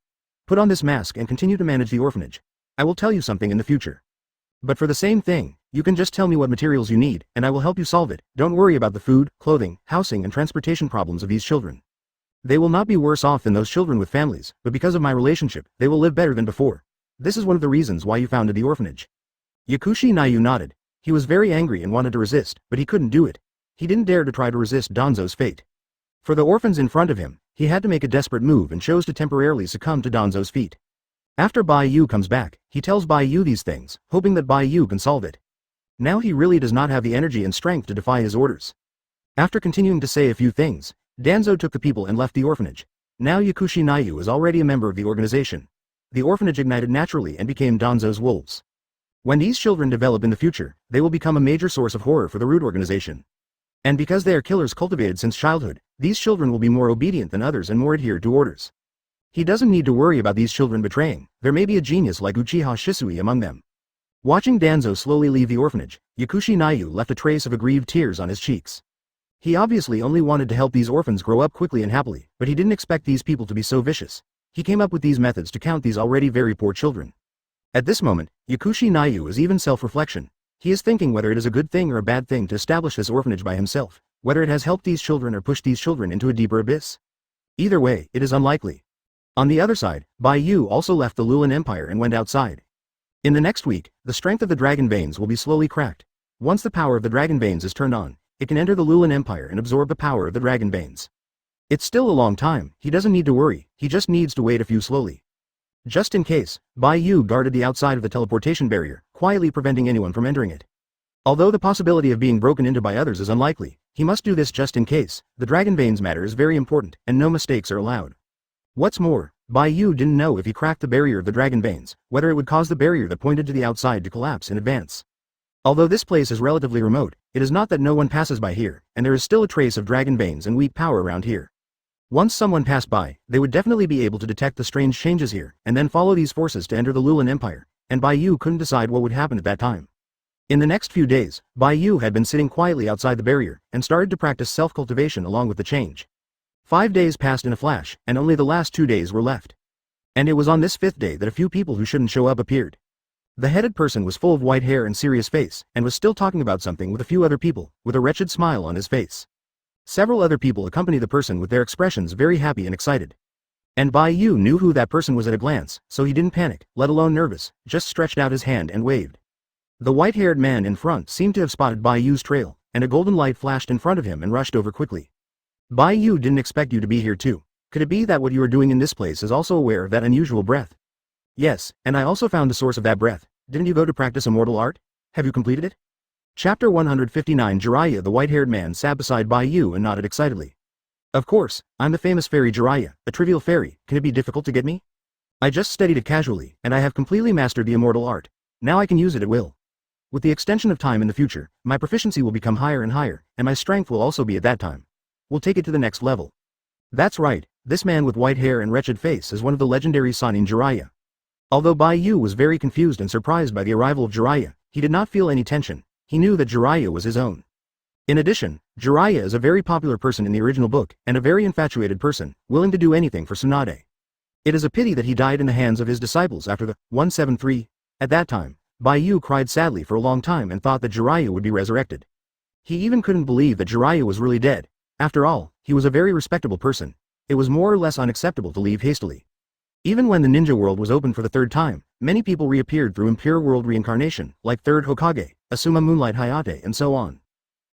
Speaker 1: Put on this mask and continue to manage the orphanage. I will tell you something in the future. But for the same thing, you can just tell me what materials you need, and I will help you solve it. Don't worry about the food, clothing, housing and transportation problems of these children. They will not be worse off than those children with families, but because of my relationship, they will live better than before. This is one of the reasons why you founded the orphanage. Yakushi Nayu nodded. He was very angry and wanted to resist, but he couldn't do it. He didn't dare to try to resist Danzo's fate. For the orphans in front of him, he had to make a desperate move and chose to temporarily succumb to Danzo's feet. After Bai Yu comes back, he tells Bai Yu these things, hoping that Bai Yu can solve it. Now he really does not have the energy and strength to defy his orders. After continuing to say a few things, Danzo took the people and left the orphanage. Now Yakushi Nayu is already a member of the organization. The orphanage ignited naturally and became Danzo's wolves. When these children develop in the future, they will become a major source of horror for the root organization. And because they are killers cultivated since childhood, these children will be more obedient than others and more adhere to orders. He doesn't need to worry about these children betraying. There may be a genius like Uchiha Shisui among them. Watching Danzo slowly leave the orphanage, Yakushi Nayu left a trace of aggrieved tears on his cheeks. He obviously only wanted to help these orphans grow up quickly and happily, but he didn't expect these people to be so vicious. He came up with these methods to count these already very poor children. At this moment, Yakushi Nayu is even self-reflection. He is thinking whether it is a good thing or a bad thing to establish this orphanage by himself, whether it has helped these children or pushed these children into a deeper abyss. Either way, it is unlikely. On the other side, Bai Yu also left the Lulan Empire and went outside. In the next week, the strength of the dragon veins will be slowly cracked. Once the power of the dragon veins is turned on, it can enter the Lulan Empire and absorb the power of the dragon veins. It's still a long time, he doesn't need to worry, he just needs to wait a few slowly. Just in case, Bai Yu guarded the outside of the teleportation barrier, quietly preventing anyone from entering it. Although the possibility of being broken into by others is unlikely, he must do this just in case. The dragon veins matter is very important, and no mistakes are allowed. What's more, Bai Yu didn't know if he cracked the barrier of the dragon veins, whether it would cause the barrier that pointed to the outside to collapse in advance. Although this place is relatively remote, it is not that no one passes by here, and there is still a trace of dragon veins and weak power around here. Once someone passed by, they would definitely be able to detect the strange changes here, and then follow these forces to enter the Lulan Empire, and Bai Yu couldn't decide what would happen at that time. In the next few days, Bai Yu had been sitting quietly outside the barrier, and started to practice self-cultivation along with the change. 5 days passed in a flash, and only the last 2 days were left. And it was on this 5th day that a few people who shouldn't show up appeared. The headed person was full of white hair and serious face, and was still talking about something with a few other people, with a wretched smile on his face. Several other people accompanied the person with their expressions very happy and excited. And Bai Yu knew who that person was at a glance, so he didn't panic, let alone nervous, just stretched out his hand and waved. The white-haired man in front seemed to have spotted Bai Yu's trail, and a golden light flashed in front of him and rushed over quickly. Bai Yu didn't expect you to be here too. Could it be that what you are doing in this place is also aware of that unusual breath? Yes, and I also found the source of that breath. Didn't you go to practice immortal art? Have you completed it? Chapter 159. Jiraiya. The white-haired man sat beside Bai Yu and nodded excitedly. Of course, I'm the famous fairy Jiraiya, a trivial fairy. Can it be difficult to get me? I just studied it casually, and I have completely mastered the immortal art. Now I can use it at will. With the extension of time in the future, my proficiency will become higher and higher, and my strength will also be at that time. We'll take it to the next level. That's right, this man with white hair and wretched face is one of the legendary Sannin Jiraiya. Although Bai Yu was very confused and surprised by the arrival of Jiraiya, he did not feel any tension. He knew that Jiraiya was his own. In addition, Jiraiya is a very popular person in the original book, and a very infatuated person, willing to do anything for Tsunade. It is a pity that he died in the hands of his disciples after the 173. At that time, Bai Yu cried sadly for a long time and thought that Jiraiya would be resurrected. He even couldn't believe that Jiraiya was really dead. After all, he was a very respectable person. It was more or less unacceptable to leave hastily. Even when the ninja world was opened for the 3rd time, many people reappeared through impure world reincarnation, like 3rd Hokage, Asuma Moonlight Hayate, and so on.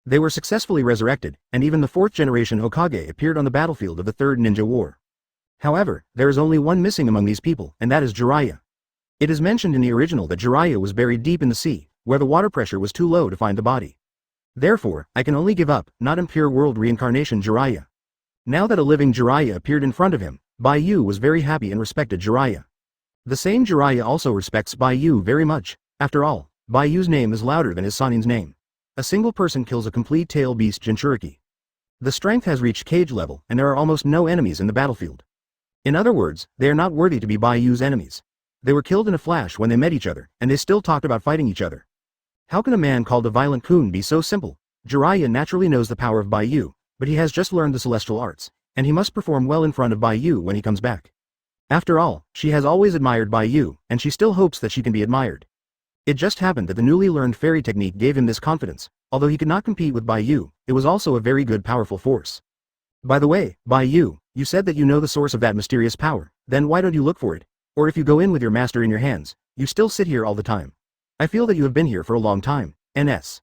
Speaker 1: They were successfully resurrected, and even the 4th generation Hokage appeared on the battlefield of the 3rd Ninja War. However, there is only one missing among these people, and that is Jiraiya. It is mentioned in the original that Jiraiya was buried deep in the sea, where the water pressure was too low to find the body. Therefore, I can only give up, not impure world reincarnation Jiraiya. Now that a living Jiraiya appeared in front of him, Bai Yu was very happy and respected Jiraiya. The same Jiraiya also respects Bai Yu very much. After all, Bai Yu's name is louder than his Sannin's name. A single person kills a complete tail beast Jinchuriki. The strength has reached cage level, and there are almost no enemies in the battlefield. In other words, they are not worthy to be Bai Yu's enemies. They were killed in a flash when they met each other, and they still talked about fighting each other. How can a man called a violent Kun be so simple? Jiraiya naturally knows the power of Bai Yu, but he has just learned the celestial arts, and he must perform well in front of Bai Yu when he comes back. After all, she has always admired Bai Yu, and she still hopes that she can be admired. It just happened that the newly learned fairy technique gave him this confidence. Although he could not compete with Bai Yu, it was also a very good powerful force. By the way, Bai Yu, you said that you know the source of that mysterious power, then why don't you look for it? Or if you go in with your master in your hands, you still sit here all the time. I feel that you have been here for a long time, NS.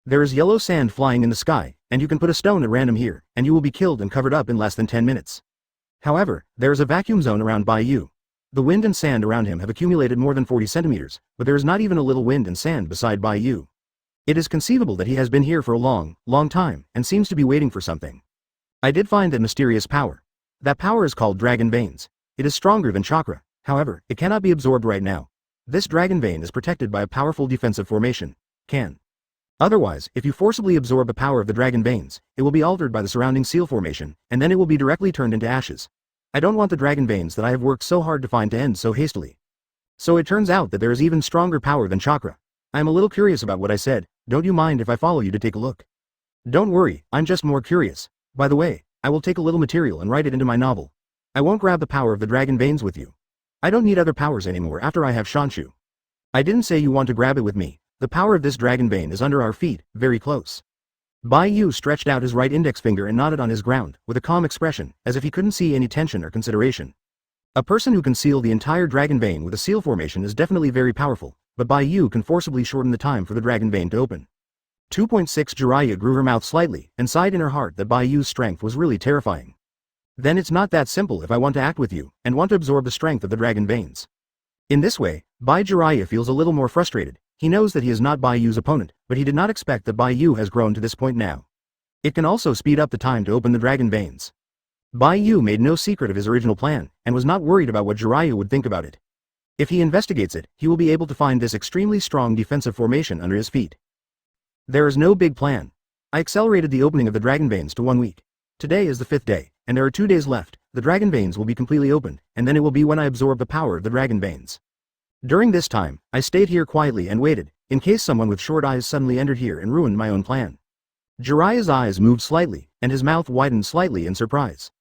Speaker 1: There is yellow sand flying in the sky, and you can put a stone at random here, and you will be killed and covered up in less than 10 minutes. However, there is a vacuum zone around Bai Yu. The wind and sand around him have accumulated more than 40 centimeters, but there is not even a little wind and sand beside Bai Yu. It is conceivable that he has been here for a long time, and seems to be waiting for something. I did find that mysterious power. That power is called Dragon Veins. It is stronger than chakra, however, it cannot be absorbed right now. This Dragon Vein is protected by a powerful defensive formation. Otherwise, if you forcibly absorb the power of the Dragon Veins, it will be altered by the surrounding seal formation, and then it will be directly turned into ashes. I don't want the Dragon Veins that I have worked so hard to find to end so hastily. So it turns out that there is even stronger power than chakra. I am a little curious about what I said. Don't you mind if I follow you to take a look? Don't worry, I'm just more curious. By the way, I will take a little material and write it into my novel. I won't grab the power of the Dragon Veins with you. I don't need other powers anymore after I have Shanshu. I didn't say you want to grab it with me. The power of this Dragon Vein is under our feet, very close. Bai Yu stretched out his right index finger and nodded on his ground, with a calm expression, as if he couldn't see any tension or consideration. A person who can seal the entire Dragon Vein with a seal formation is definitely very powerful, but Bai Yu can forcibly shorten the time for the Dragon Vein to open. 2.6 Jiraiya grew her mouth slightly, and sighed in her heart that Bai Yu's strength was really terrifying. Then it's not that simple if I want to act with you, and want to absorb the strength of the Dragon Veins. In this way, Bai Jiraiya feels a little more frustrated. He knows that he is not Bai Yu's opponent, but he did not expect that Bai Yu has grown to this point now. It can also speed up the time to open the Dragon Veins. Bai Yu made no secret of his original plan, and was not worried about what Jiraiya would think about it. If he investigates it, he will be able to find this extremely strong defensive formation under his feet. There is no big plan. I accelerated the opening of the dragon veins to 1 week. Today is the 5th day, and there are 2 days left. The dragon veins will be completely opened, and then it will be when I absorb the power of the dragon veins. During this time, I stayed here quietly and waited, in case someone with short eyes suddenly entered here and ruined my own plan. Jiraiya's eyes moved slightly, and his mouth widened slightly in surprise.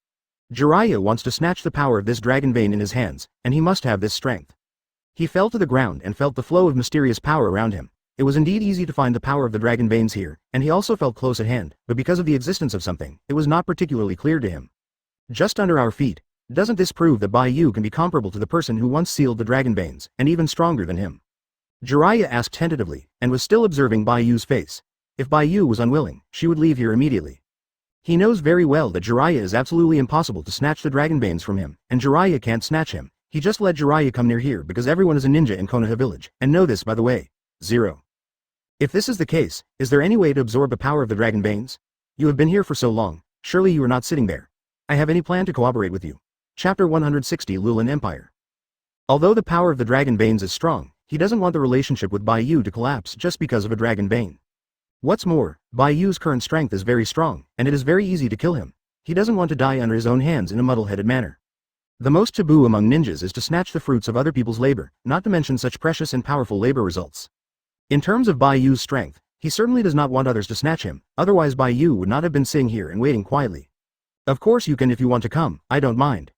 Speaker 1: Jiraiya wants to snatch the power of this dragon vein in his hands, and he must have this strength. He fell to the ground and felt the flow of mysterious power around him. It was indeed easy to find the power of the dragon veins here, and he also felt close at hand, but because of the existence of something, it was not particularly clear to him. Just under our feet. Doesn't this prove that Bai Yu can be comparable to the person who once sealed the dragon veins, and even stronger than him? Jiraiya asked tentatively, and was still observing Bai Yu's face. If Bai Yu was unwilling, she would leave here immediately. He knows very well that Jiraiya is absolutely impossible to snatch the dragon veins from him, and Jiraiya can't snatch him. He just let Jiraiya come near here because everyone is a ninja in Konoha village, and know this by the way. 0. If this is the case, is there any way to absorb the power of the dragon veins? You have been here for so long, surely you are not sitting there. I have any plan to cooperate with you. Chapter 160 Lulin Empire. Although the power of the dragon veins is strong, he doesn't want the relationship with Bai Yu to collapse just because of a dragon vein. What's more, Bai Yu's current strength is very strong, and it is very easy to kill him. He doesn't want to die under his own hands in a muddle-headed manner. The most taboo among ninjas is to snatch the fruits of other people's labor, not to mention such precious and powerful labor results. In terms of Bai Yu's strength, he certainly does not want others to snatch him, otherwise Bai Yu would not have been sitting here and waiting quietly. Of course you can if you want to come, I don't mind.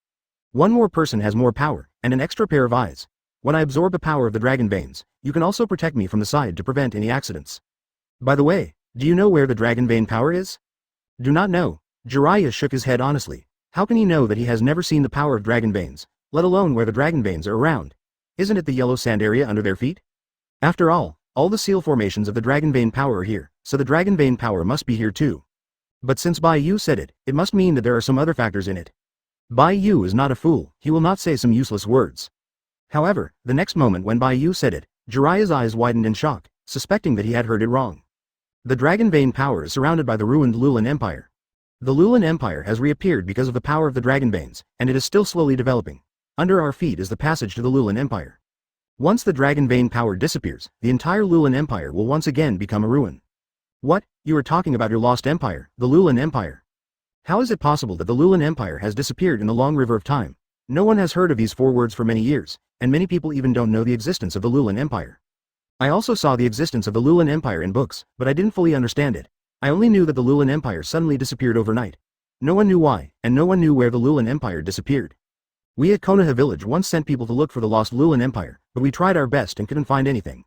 Speaker 1: One more person has more power, and an extra pair of eyes. When I absorb the power of the dragon veins, you can also protect me from the side to prevent any accidents. By the way, do you know where the dragon vein power is? Do not know. Jiraiya shook his head honestly. How can he know that he has never seen the power of dragon veins, let alone where the dragon veins are around? Isn't it the yellow sand area under their feet? After all the seal formations of the dragon vein power are here, so the dragon vein power must be here too. But since Bai Yu said it, it must mean that there are some other factors in it. Bai Yu is not a fool, he will not say some useless words. However, the next moment when Bai Yu said it, Jiraiya's eyes widened in shock, suspecting that he had heard it wrong. The dragon vein power is surrounded by the ruined Lulin Empire. The Lulin Empire has reappeared because of the power of the dragon veins, and it is still slowly developing. Under our feet is the passage to the Lulin Empire. Once the dragon vein power disappears, the entire Lulin Empire will once again become a ruin. What? You are talking about your lost empire, the Lulin Empire. How is it possible that the Lulin Empire has disappeared in the long river of time? No one has heard of these 4 words for many years, and many people even don't know the existence of the Lulin Empire. I also saw the existence of the Lulin Empire in books, but I didn't fully understand it. I only knew that the Lulin Empire suddenly disappeared overnight. No one knew why, and no one knew where the Lulin Empire disappeared. We at Konoha village once sent people to look for the lost Lulin Empire, but we tried our best and couldn't find anything.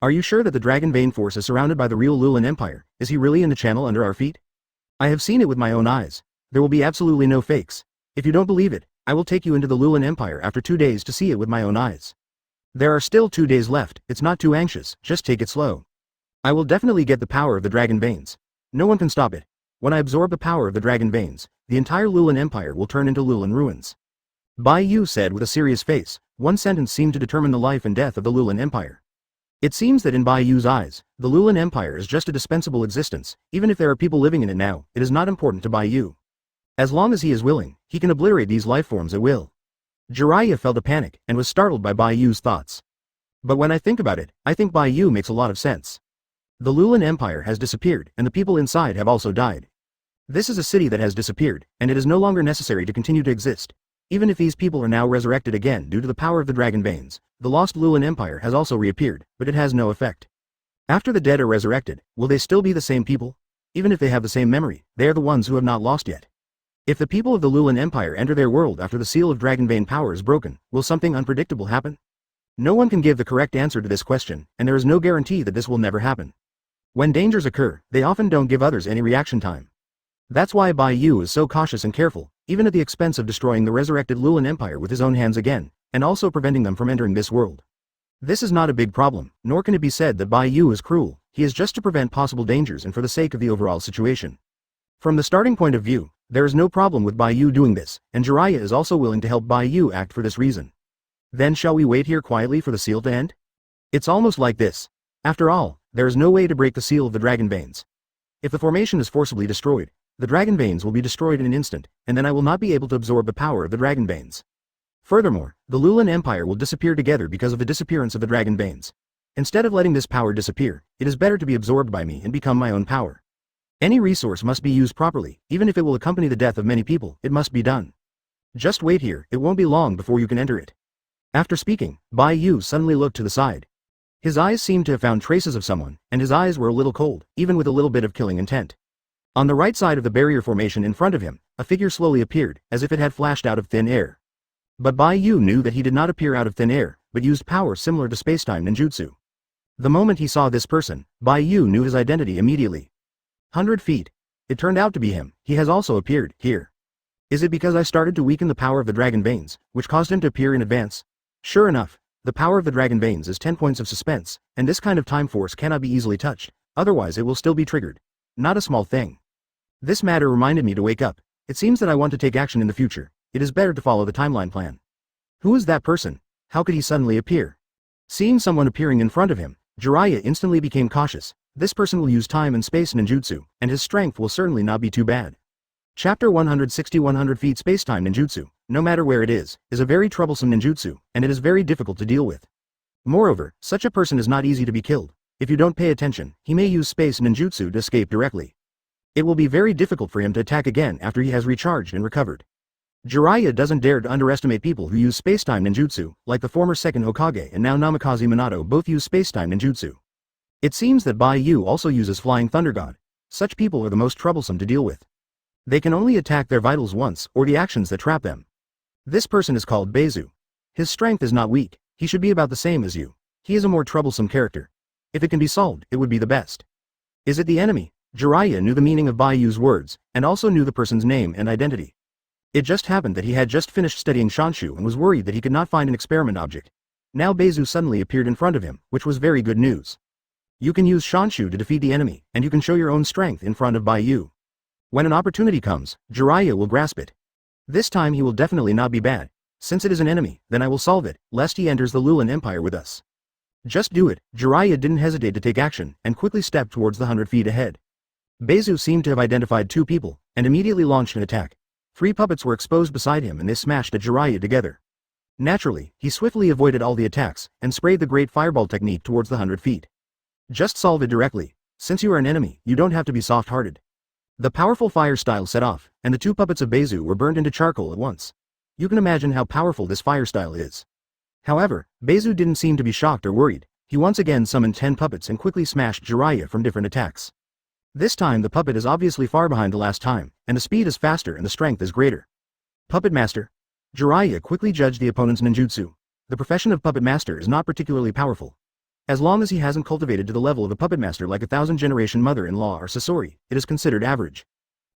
Speaker 1: Are you sure that the dragon vein force is surrounded by the real Lulin Empire? Is he really in the channel under our feet? I have seen it with my own eyes. There will be absolutely no fakes. If you don't believe it, I will take you into the Lulin Empire after 2 days to see it with my own eyes. There are still 2 days left, it's not too anxious, just take it slow. I will definitely get the power of the dragon veins. No one can stop it. When I absorb the power of the dragon veins, the entire Lulin Empire will turn into Lulin ruins. Bai Yu said with a serious face. One sentence seemed to determine the life and death of the Lulin Empire. It seems that in Bai Yu's eyes, the Lulin Empire is just a dispensable existence. Even if there are people living in it now, it is not important to Bai Yu. As long as he is willing, he can obliterate these life forms at will. Jiraiya felt a panic, and was startled by Bai Yu's thoughts. But when I think about it, I think Bai Yu makes a lot of sense. The Lulin Empire has disappeared, and the people inside have also died. This is a city that has disappeared, and it is no longer necessary to continue to exist. Even if these people are now resurrected again due to the power of the dragon veins, the lost Lulin Empire has also reappeared, but it has no effect. After the dead are resurrected, will they still be the same people? Even if they have the same memory, they are the ones who have not lost yet. If the people of the Lulin Empire enter their world after the seal of dragon vein power is broken, will something unpredictable happen? No one can give the correct answer to this question, and there is no guarantee that this will never happen. When dangers occur, they often don't give others any reaction time. That's why Bai Yu is so cautious and careful, even at the expense of destroying the resurrected Lulin Empire with his own hands again, and also preventing them from entering this world. This is not a big problem, nor can it be said that Bai Yu is cruel. He is just to prevent possible dangers and for the sake of the overall situation. From the starting point of view, there is no problem with Bai Yu doing this, and Jiraiya is also willing to help Bai Yu act for this reason. Then shall we wait here quietly for the seal to end? It's almost like this. After all, there is no way to break the seal of the dragon veins. If the formation is forcibly destroyed, the dragon veins will be destroyed in an instant, and then I will not be able to absorb the power of the dragon veins. Furthermore, the Lulan Empire will disappear together because of the disappearance of the dragon veins. Instead of letting this power disappear, it is better to be absorbed by me and become my own power. Any resource must be used properly, even if it will accompany the death of many people, it must be done. Just wait here, it won't be long before you can enter it. After speaking, Bai Yu suddenly looked to the side. His eyes seemed to have found traces of someone, and his eyes were a little cold, even with a little bit of killing intent. On the right side of the barrier formation in front of him, a figure slowly appeared, as if it had flashed out of thin air. But Bai Yu knew that he did not appear out of thin air, but used power similar to spacetime ninjutsu. The moment he saw this person, Bai Yu knew his identity immediately. 100 feet. It turned out to be him, he has also appeared, here. Is it because I started to weaken the power of the dragon veins, which caused him to appear in advance? Sure enough, the power of the dragon veins is 10 points of suspense, and this kind of time force cannot be easily touched, otherwise it will still be triggered. Not a small thing. This matter reminded me to wake up. It seems that I want to take action in the future. It is better to follow the timeline plan. Who is that person? How could he suddenly appear? Seeing someone appearing in front of him, Jiraiya instantly became cautious. This person will use time and space ninjutsu, and his strength will certainly not be too bad. Chapter 160 100 feet spacetime ninjutsu, no matter where it is a very troublesome ninjutsu, and it is very difficult to deal with. Moreover, such a person is not easy to be killed. If you don't pay attention, he may use space ninjutsu to escape directly. It will be very difficult for him to attack again after he has recharged and recovered. Jiraiya doesn't dare to underestimate people who use spacetime ninjutsu, like the former second Hokage and now Namikaze Minato both use spacetime ninjutsu. It seems that Bai Yu also uses Flying Thunder God. Such people are the most troublesome to deal with. They can only attack their vitals once, or the actions that trap them. This person is called Beizu. His strength is not weak, he should be about the same as you. He is a more troublesome character. If it can be solved, it would be the best. Is it the enemy? Jiraiya knew the meaning of Bai Yu's words, and also knew the person's name and identity. It just happened that he had just finished studying Shanshu and was worried that he could not find an experiment object. Now Beizu suddenly appeared in front of him, which was very good news. You can use Shanshu to defeat the enemy, and you can show your own strength in front of Bai Yu. When an opportunity comes, Jiraiya will grasp it. This time he will definitely not be bad. Since it is an enemy, then I will solve it, lest he enters the Lulan Empire with us. Just do it. Jiraiya didn't hesitate to take action, and quickly stepped towards the 100 feet ahead. Beizu seemed to have identified two people, and immediately launched an attack. 3 puppets were exposed beside him and they smashed at Jiraiya together. Naturally, he swiftly avoided all the attacks, and sprayed the great fireball technique towards the 100 feet. Just solve it directly. Since you are an enemy, you don't have to be soft-hearted. The powerful fire style set off, and the 2 puppets of Beizu were burned into charcoal at once. You can imagine how powerful this fire style is. However, Beizu didn't seem to be shocked or worried. He once again summoned 10 puppets and quickly smashed Jiraiya from different attacks. This time the puppet is obviously far behind the last time, and the speed is faster and the strength is greater. Puppet Master. Jiraiya quickly judged the opponent's ninjutsu. The profession of Puppet Master is not particularly powerful. As long as he hasn't cultivated to the level of a Puppet Master like a 1000-generation mother-in-law or Sasori, it is considered average.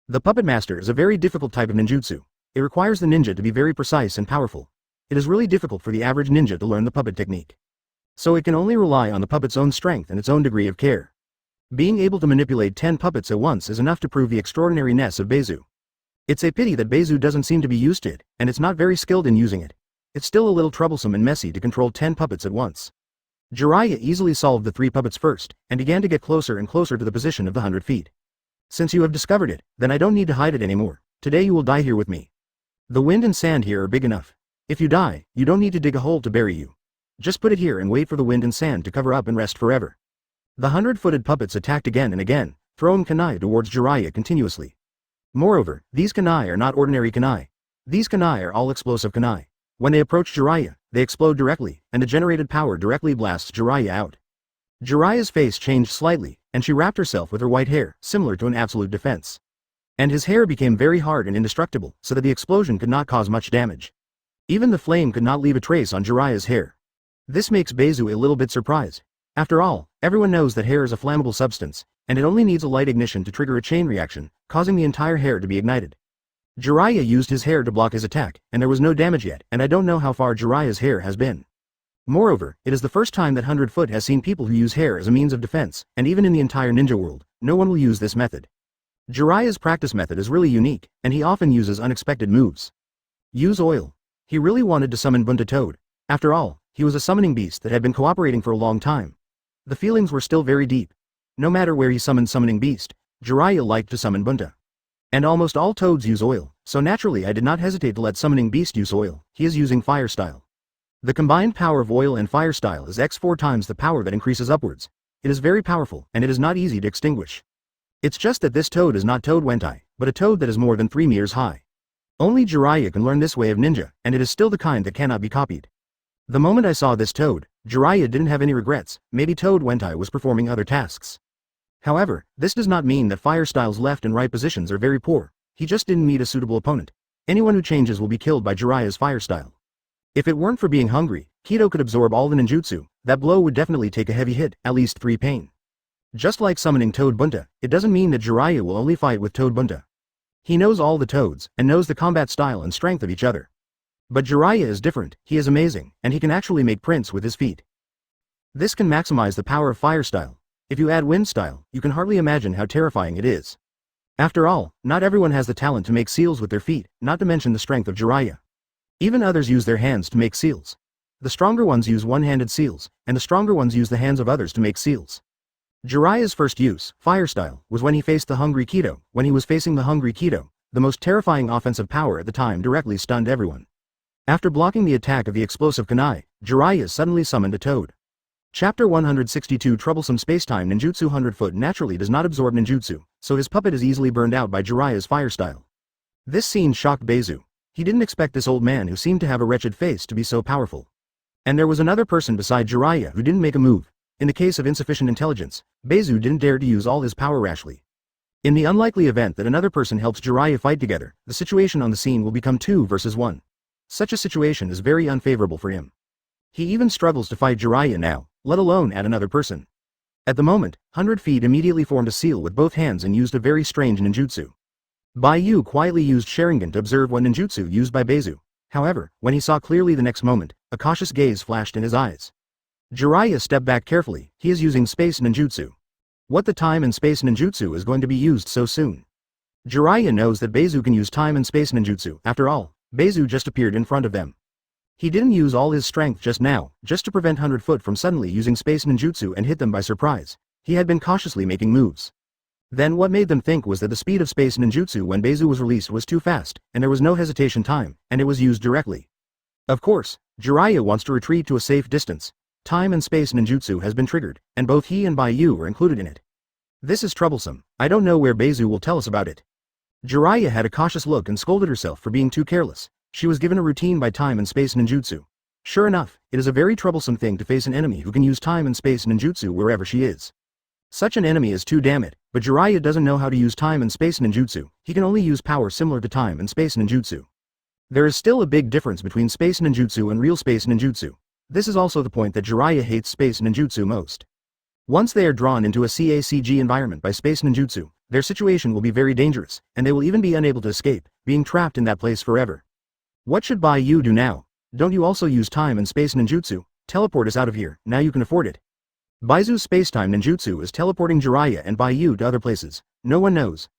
Speaker 1: The Puppet Master is a very difficult type of ninjutsu. It requires the ninja to be very precise and powerful. It is really difficult for the average ninja to learn the puppet technique. So it can only rely on the puppet's own strength and its own degree of care. Being able to manipulate 10 puppets at once is enough to prove the extraordinariness of Beizu. It's a pity that Beizu doesn't seem to be used to it, and it's not very skilled in using it. It's still a little troublesome and messy to control 10 puppets at once. Jiraiya easily solved the 3 puppets first, and began to get closer and closer to the position of the 100 feet. Since you have discovered it, then I don't need to hide it anymore. Today you will die here with me. The wind and sand here are big enough. If you die, you don't need to dig a hole to bury you. Just put it here and wait for the wind and sand to cover up and rest forever. The 100-footed puppets attacked again and again, throwing kunai towards Jiraiya continuously. Moreover, these kunai are not ordinary kunai. These kunai are all explosive kunai. When they approach Jiraiya, they explode directly, and the generated power directly blasts Jiraiya out. Jiraiya's face changed slightly, and she wrapped herself with her white hair, similar to an absolute defense. And his hair became very hard and indestructible, so that the explosion could not cause much damage. Even the flame could not leave a trace on Jiraiya's hair. This makes Beizu a little bit surprised. After all, everyone knows that hair is a flammable substance, and it only needs a light ignition to trigger a chain reaction, causing the entire hair to be ignited. Jiraiya used his hair to block his attack, and there was no damage yet, and I don't know how far Jiraiya's hair has been. Moreover, it is the first time that 100 Foot has seen people who use hair as a means of defense, and even in the entire ninja world, no one will use this method. Jiraiya's practice method is really unique, and he often uses unexpected moves. Use oil. He really wanted to summon Bunta Toad. After all, he was a summoning beast that had been cooperating for a long time. The feelings were still very deep. No matter where he summoned Summoning Beast, Jiraiya liked to summon Bunta. And almost all toads use oil, so naturally I did not hesitate to let summoning beast use oil. He is using fire style. The combined power of oil and fire style is x4 times the power that increases upwards. It is very powerful, and it is not easy to extinguish. It's just that this toad is not Toad Wentai, but a toad that is more than 3 meters high. Only Jiraiya can learn this way of ninja, and it is still the kind that cannot be copied. The moment I saw this toad, Jiraiya didn't have any regrets. Maybe Toad Wentai was performing other tasks. However, this does not mean that fire style's left and right positions are very poor. He just didn't meet a suitable opponent. Anyone who changes will be killed by Jiraiya's fire style. If it weren't for being hungry, Kido could absorb all the ninjutsu. That blow would definitely take a heavy hit, at least 3 pain. Just like summoning Toad Bunta, it doesn't mean that Jiraiya will only fight with Toad Bunta. He knows all the toads, and knows the combat style and strength of each other. But Jiraiya is different. He is amazing, and he can actually make prints with his feet. This can maximize the power of fire style. If you add wind style, you can hardly imagine how terrifying it is. After all, not everyone has the talent to make seals with their feet, not to mention the strength of Jiraiya. Even others use their hands to make seals. The stronger ones use one-handed seals, and the stronger ones use the hands of others to make seals. Jiraiya's first use, fire style, was when he faced the hungry Kido. When he was facing the hungry Kido, the most terrifying offensive power at the time directly stunned everyone. After blocking the attack of the explosive kunai, Jiraiya suddenly summoned a toad. Chapter 162 Troublesome Spacetime Ninjutsu 100-foot naturally does not absorb ninjutsu, so his puppet is easily burned out by Jiraiya's fire style. This scene shocked Bai Yu. He didn't expect this old man who seemed to have a wretched face to be so powerful. And there was another person beside Jiraiya who didn't make a move. In the case of insufficient intelligence, Bai Yu didn't dare to use all his power rashly. In the unlikely event that another person helps Jiraiya fight together, the situation on the scene will become 2 versus 1. Such a situation is very unfavorable for him. He even struggles to fight Jiraiya now, let alone add another person. At the moment, 100 Feet immediately formed a seal with both hands and used a very strange ninjutsu. Bai Yu quietly used Sharingan to observe what ninjutsu used by Bai Yu. However, when he saw clearly the next moment, a cautious gaze flashed in his eyes. Jiraiya stepped back carefully. He is using space ninjutsu. What the time and space ninjutsu is going to be used so soon? Jiraiya knows that Bai Yu can use time and space ninjutsu. After all, Bai Yu just appeared in front of them. He didn't use all his strength just now, just to prevent 100 Foot from suddenly using space ninjutsu and hit them by surprise. He had been cautiously making moves. Then what made them think was that the speed of space ninjutsu when Bai Yu was released was too fast, and there was no hesitation time, and it was used directly. Of course, Jiraiya wants to retreat to a safe distance. Time and space ninjutsu has been triggered, and both he and Bai Yu are included in it. This is troublesome. I don't know where Bai Yu will tell us about it. Jiraiya had a cautious look and scolded herself for being too careless. She was given a routine by time and space ninjutsu. Sure enough, it is a very troublesome thing to face an enemy who can use time and space ninjutsu wherever she is. Such an enemy is too damn it, but Jiraiya doesn't know how to use time and space ninjutsu. He can only use power similar to time and space ninjutsu. There is still a big difference between space ninjutsu and real space ninjutsu. This is also the point that Jiraiya hates space ninjutsu most. Once they are drawn into a CACG environment by space ninjutsu, their situation will be very dangerous, and they will even be unable to escape, being trapped in that place forever. What should Bai Yu do now? Don't you also use time and space ninjutsu? Teleport us out of here, now you can afford it. Bai Yu's spacetime ninjutsu is teleporting Jiraiya and Bai Yu to other places. No one knows.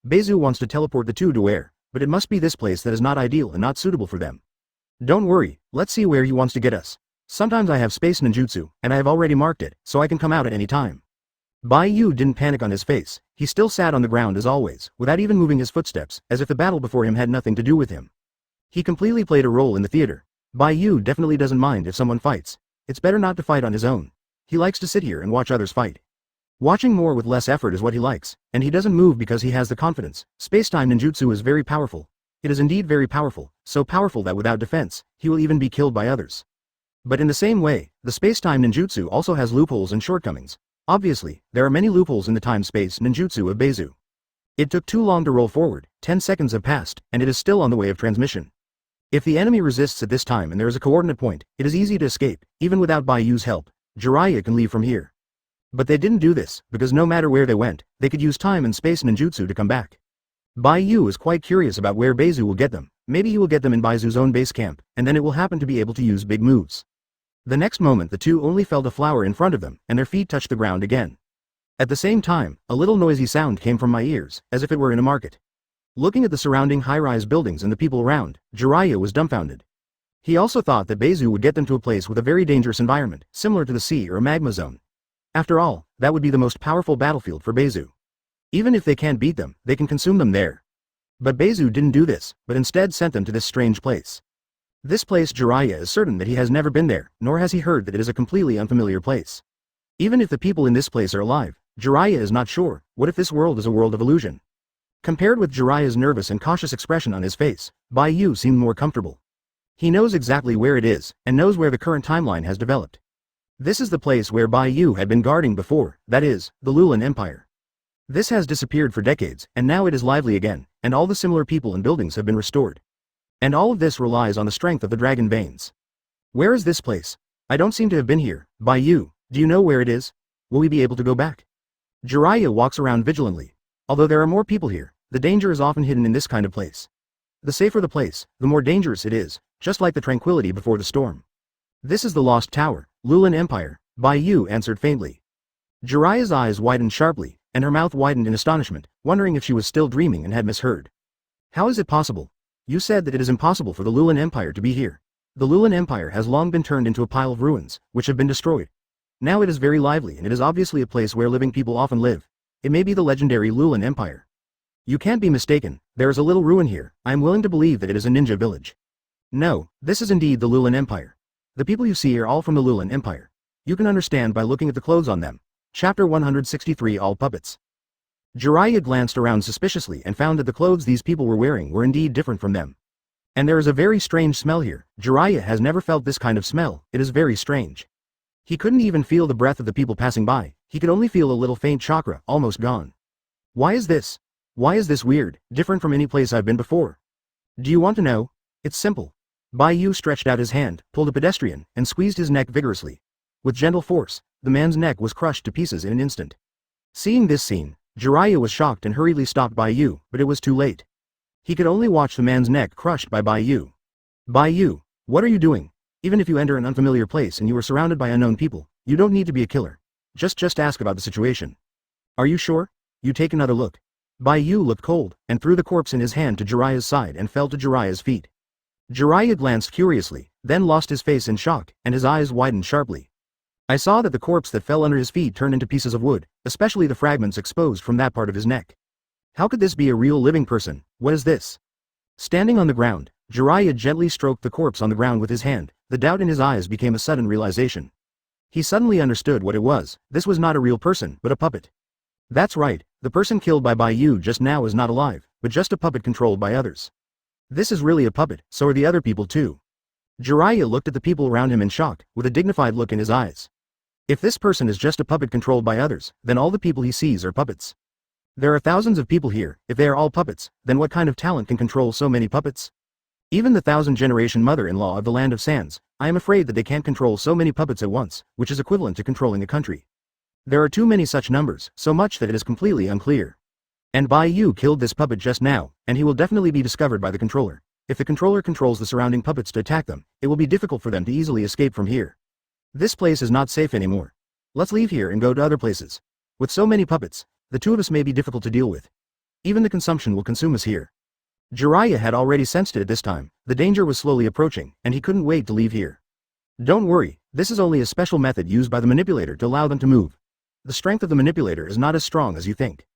Speaker 1: Bai Yu wants to teleport the two to where, but it must be this place that is not ideal and not suitable for them. Don't worry, let's see where he wants to get us. Sometimes I have space ninjutsu, and I have already marked it, so I can come out at any time. Bai Yu didn't panic on his face. He still sat on the ground as always, without even moving his footsteps, as if the battle before him had nothing to do with him. He completely played a role in the theater. Bai Yu definitely doesn't mind if someone fights. It's better not to fight on his own. He likes to sit here and watch others fight. Watching more with less effort is what he likes, and he doesn't move because he has the confidence. Spacetime ninjutsu is very powerful. It is indeed very powerful, so powerful that without defense, he will even be killed by others. But in the same way, the spacetime ninjutsu also has loopholes and shortcomings. Obviously, there are many loopholes in the time-space ninjutsu of Bai Yu. It took too long to roll forward, 10 seconds have passed, and it is still on the way of transmission. If the enemy resists at this time and there is a coordinate point, it is easy to escape, even without Bai Yu's help. Jiraiya can leave from here. But they didn't do this, because no matter where they went, they could use time and space ninjutsu to come back. Bai Yu is quite curious about where Bai Yu will get them. Maybe he will get them in Bai Yu's own base camp, and then it will happen to be able to use big moves. The next moment the two only felt a flower in front of them, and their feet touched the ground again. At the same time, a little noisy sound came from my ears, as if it were in a market. Looking at the surrounding high-rise buildings and the people around, Jiraiya was dumbfounded. He also thought that Bai Yu would get them to a place with a very dangerous environment, similar to the sea or a magma zone. After all, that would be the most powerful battlefield for Bai Yu. Even if they can't beat them, they can consume them there. But Beizu didn't do this, but instead sent them to this strange place. This place Jiraiya is certain that he has never been there, nor has he heard that it is a completely unfamiliar place. Even if the people in this place are alive, Jiraiya is not sure. What if this world is a world of illusion? Compared with Jiraiya's nervous and cautious expression on his face, Bai Yu seemed more comfortable. He knows exactly where it is, and knows where the current timeline has developed. This is the place where Bai Yu had been guarding before, that is, the Lulan Empire. This has disappeared for decades, and now it is lively again, and all the similar people and buildings have been restored. And all of this relies on the strength of the dragon veins. Where is this place? I don't seem to have been here. Bai Yu, do you know where it is? Will we be able to go back? Jiraiya walks around vigilantly. Although there are more people here, the danger is often hidden in this kind of place. The safer the place, the more dangerous it is, just like the tranquility before the storm. This is the Lost Tower, Lulan Empire, Bai Yu answered faintly. Jiraiya's eyes widened sharply, and her mouth widened in astonishment, wondering if she was still dreaming and had misheard. How is it possible? You said that it is impossible for the Lulan Empire to be here. The Lulan Empire has long been turned into a pile of ruins, which have been destroyed. Now it is very lively and it is obviously a place where living people often live. It may be the legendary Lulan Empire. You can't be mistaken, there is a little ruin here. I am willing to believe that it is a ninja village. No, this is indeed the Lulan Empire. The people you see are all from the Lulan Empire. You can understand by looking at the clothes on them. Chapter 163 All Puppets. Jiraiya glanced around suspiciously and found that the clothes these people were wearing were indeed different from them. And there is a very strange smell here. Jiraiya has never felt this kind of smell, it is very strange. He couldn't even feel the breath of the people passing by, he could only feel a little faint chakra, almost gone. Why is this? Why is this weird, different from any place I've been before? Do you want to know? It's simple. Bai Yu stretched out his hand, pulled a pedestrian, and squeezed his neck vigorously. With gentle force, the man's neck was crushed to pieces in an instant. Seeing this scene, Jiraiya was shocked and hurriedly stopped Bai Yu, but it was too late. He could only watch the man's neck crushed by Bai Yu. Bai Yu, what are you doing? Even if you enter an unfamiliar place and you are surrounded by unknown people, you don't need to be a killer. Just ask about the situation. Are you sure? You take another look. Bai Yu looked cold, and threw the corpse in his hand to Jiraiya's side and fell to Jiraiya's feet. Jiraiya glanced curiously, then lost his face in shock, and his eyes widened sharply. I saw that the corpse that fell under his feet turned into pieces of wood, especially the fragments exposed from that part of his neck. How could this be a real living person? What is this? Standing on the ground, Jiraiya gently stroked the corpse on the ground with his hand. The doubt in his eyes became a sudden realization. He suddenly understood what it was. This was not a real person, but a puppet. That's right, the person killed by Bai Yu just now is not alive, but just a puppet controlled by others. This is really a puppet, so are the other people too. Jiraiya looked at the people around him in shock, with a dignified look in his eyes. If this person is just a puppet controlled by others, then all the people he sees are puppets. There are thousands of people here. If they are all puppets, then what kind of talent can control so many puppets? Even the 1000-generation mother-in-law of the Land of Sands, I am afraid that they can't control so many puppets at once, which is equivalent to controlling a country. There are too many such numbers, so much that it is completely unclear. And Bai Yu killed this puppet just now, and he will definitely be discovered by the controller. If the controller controls the surrounding puppets to attack them, it will be difficult for them to easily escape from here. This place is not safe anymore. Let's leave here and go to other places. With so many puppets, the two of us may be difficult to deal with. Even the consumption will consume us here. Jiraiya had already sensed it at this time. The danger was slowly approaching, and he couldn't wait to leave here. Don't worry, this is only a special method used by the manipulator to allow them to move. The strength of the manipulator is not as strong as you think.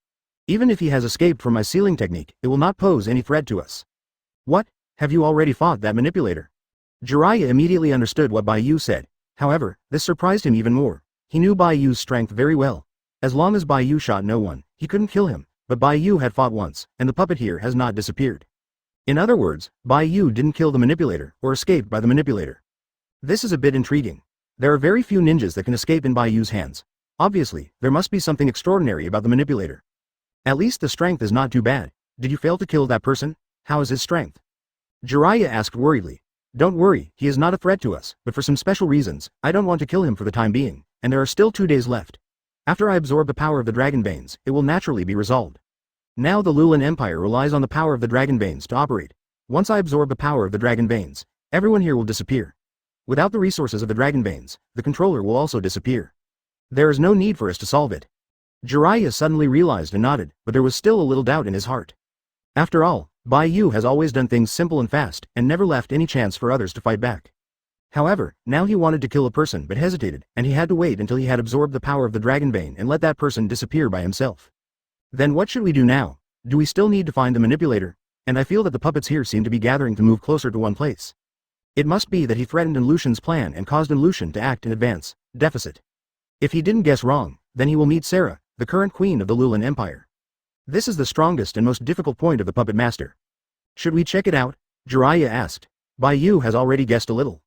Speaker 1: Even if he has escaped from my sealing technique, it will not pose any threat to us. What? Have you already fought that manipulator? Jiraiya immediately understood what Bai Yu said. However, this surprised him even more. He knew Bai Yu's strength very well. As long as Bai Yu shot no one, he couldn't kill him, but Bai Yu had fought once, and the puppet here has not disappeared. In other words, Bai Yu didn't kill the manipulator, or escaped by the manipulator. This is a bit intriguing. There are very few ninjas that can escape in Bai Yu's hands. Obviously, there must be something extraordinary about the manipulator. At least the strength is not too bad. Did you fail to kill that person? How is his strength? Jiraiya asked worriedly. Don't worry, he is not a threat to us, but for some special reasons, I don't want to kill him for the time being, and there are still 2 days left. After I absorb the power of the dragon veins, it will naturally be resolved. Now the Lulan Empire relies on the power of the dragon veins to operate. Once I absorb the power of the dragon veins, everyone here will disappear. Without the resources of the dragon veins, the controller will also disappear. There is no need for us to solve it. Jiraiya suddenly realized and nodded, but there was still a little doubt in his heart. After all, Bai Yu has always done things simple and fast, and never left any chance for others to fight back. However, now he wanted to kill a person but hesitated, and he had to wait until he had absorbed the power of the dragon vein and let that person disappear by himself. Then what should we do now? Do we still need to find the manipulator? and I feel that the puppets here seem to be gathering to move closer to one place. It must be that he threatened Lucian's plan and caused Lucian to act in advance. Deficit. If he didn't guess wrong, then he will meet Sarah, the current queen of the Lulan Empire. This is the strongest and most difficult point of the puppet master. Should we check it out? Jiraiya asked. Bai Yu has already guessed a little.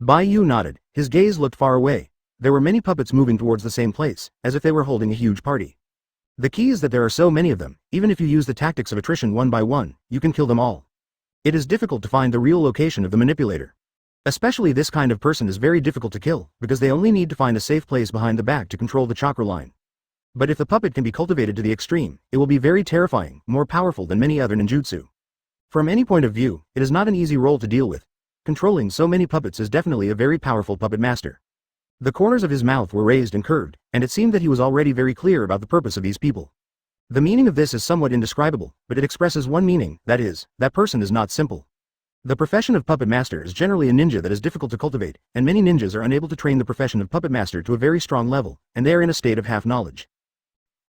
Speaker 1: Bai Yu nodded, his gaze looked far away. There were many puppets moving towards the same place, as if they were holding a huge party. The key is that there are so many of them, even if you use the tactics of attrition one by one, you can kill them all. It is difficult to find the real location of the manipulator. Especially this kind of person is very difficult to kill, because they only need to find a safe place behind the back to control the chakra line. But if the puppet can be cultivated to the extreme, it will be very terrifying, more powerful than many other ninjutsu. From any point of view, it is not an easy role to deal with. Controlling so many puppets is definitely a very powerful puppet master. The corners of his mouth were raised and curved, and it seemed that he was already very clear about the purpose of these people. The meaning of this is somewhat indescribable, but it expresses one meaning, that is, that person is not simple. The profession of puppet master is generally a ninja that is difficult to cultivate, and many ninjas are unable to train the profession of puppet master to a very strong level, and they are in a state of half-knowledge.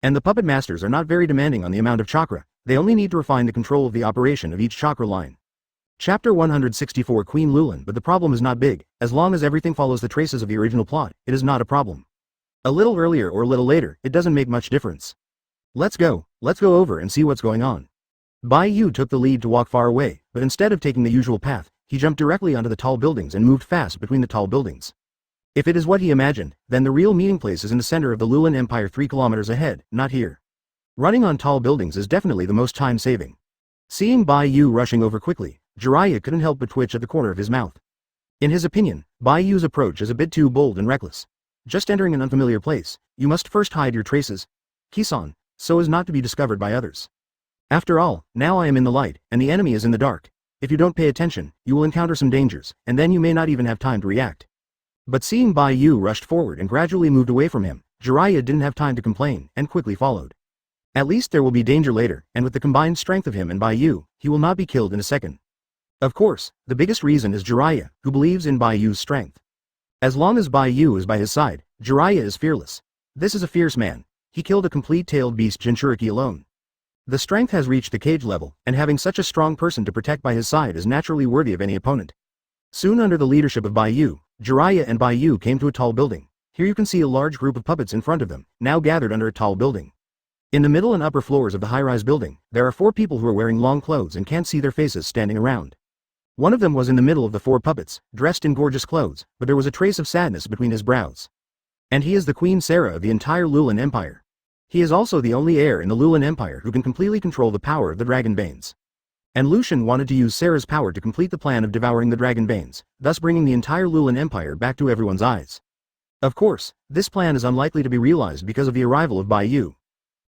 Speaker 1: And the puppet masters are not very demanding on the amount of chakra, they only need to refine the control of the operation of each chakra line. Chapter 164 Queen Lulan. But the problem is not big, as long as everything follows the traces of the original plot, it is not a problem. A little earlier or a little later, it doesn't make much difference. Let's go over and see what's going on. Bai Yu took the lead to walk far away, but instead of taking the usual path, he jumped directly onto the tall buildings and moved fast between the tall buildings. If it is what he imagined, then the real meeting place is in the center of the Lulan Empire 3 kilometers ahead, not here. Running on tall buildings is definitely the most time-saving. Seeing Bai Yu rushing over quickly, Jiraiya couldn't help but twitch at the corner of his mouth. In his opinion, Bai Yu's approach is a bit too bold and reckless. Just entering an unfamiliar place, you must first hide your traces, Kisan, so as not to be discovered by others. After all, now I am in the light, and the enemy is in the dark. If you don't pay attention, you will encounter some dangers, and then you may not even have time to react. But seeing Bai Yu rushed forward and gradually moved away from him, Jiraiya didn't have time to complain, and quickly followed. At least there will be danger later, and with the combined strength of him and Bai Yu, he will not be killed in a second. Of course, the biggest reason is Jiraiya, who believes in Bai Yu's strength. As long as Bai Yu is by his side, Jiraiya is fearless. This is a fierce man. He killed a complete-tailed beast Jinchuriki alone. The strength has reached the cage level, and having such a strong person to protect by his side is naturally worthy of any opponent. Soon under the leadership of Bai Yu, Jiraiya and Bai Yu came to a tall building. Here you can see a large group of puppets in front of them, now gathered under a tall building. In the middle and upper floors of the high-rise building, there are 4 people who are wearing long clothes and can't see their faces standing around. One of them was in the middle of the 4 puppets, dressed in gorgeous clothes, but there was a trace of sadness between his brows. And he is the Queen Sarah of the entire Lulan Empire. He is also the only heir in the Lulan Empire who can completely control the power of the dragon veins. And Lucian wanted to use Sarah's power to complete the plan of devouring the dragon veins, thus bringing the entire Lulan Empire back to everyone's eyes. Of course, this plan is unlikely to be realized because of the arrival of Bai Yu.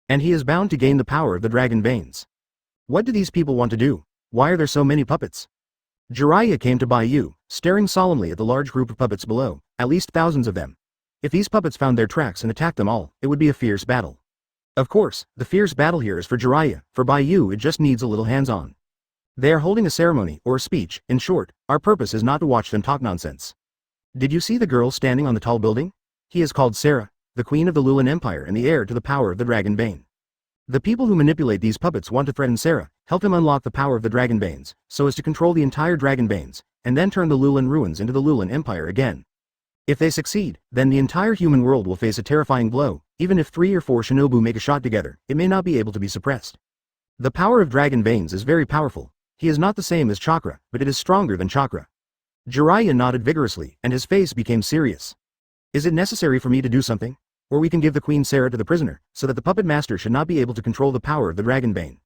Speaker 1: And he is bound to gain the power of the dragon veins. What do these people want to do? Why are there so many puppets? Jiraiya came to Bai Yu, staring solemnly at the large group of puppets below, at least thousands of them. If these puppets found their tracks and attacked them all, it would be a fierce battle. Of course, the fierce battle here is for Jiraiya, for Bai Yu it just needs a little hands-on. They are holding a ceremony, or a speech. In short, our purpose is not to watch them talk nonsense. Did you see the girl standing on the tall building? He is called Sarah, the queen of the Lulan Empire and the heir to the power of the dragon vein. The people who manipulate these puppets want to threaten Sarah, help him unlock the power of the dragon veins, so as to control the entire dragon veins, and then turn the Lulan ruins into the Lulan Empire again. If they succeed, then the entire human world will face a terrifying blow. Even if 3 or 4 shinobu make a shot together, it may not be able to be suppressed. The power of dragon veins is very powerful. He is not the same as chakra, but it is stronger than chakra. Jiraiya nodded vigorously, and his face became serious. Is it necessary for me to do something? Or we can give the Queen Sarah to the prisoner, so that the puppet master should not be able to control the power of the dragon vein.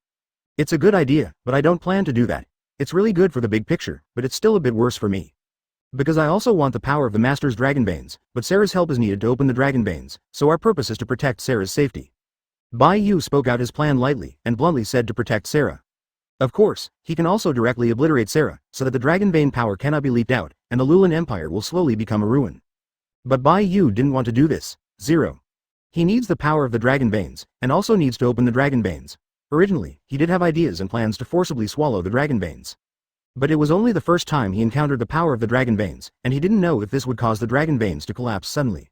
Speaker 1: It's a good idea, but I don't plan to do that. It's really good for the big picture, but it's still a bit worse for me. Because I also want the power of the master's dragon veins, but Sarah's help is needed to open the dragon veins, so our purpose is to protect Sarah's safety. Bai Yu spoke out his plan lightly, and bluntly said to protect Sarah. Of course, he can also directly obliterate Sarah, so that the dragon vein power cannot be leaked out, and the Lulan Empire will slowly become a ruin. But Bai Yu didn't want to do this. 0. He needs the power of the dragon veins, and also needs to open the dragon veins. Originally, he did have ideas and plans to forcibly swallow the dragon veins. But it was only the first time he encountered the power of the dragon veins, and he didn't know if this would cause the dragon veins to collapse suddenly.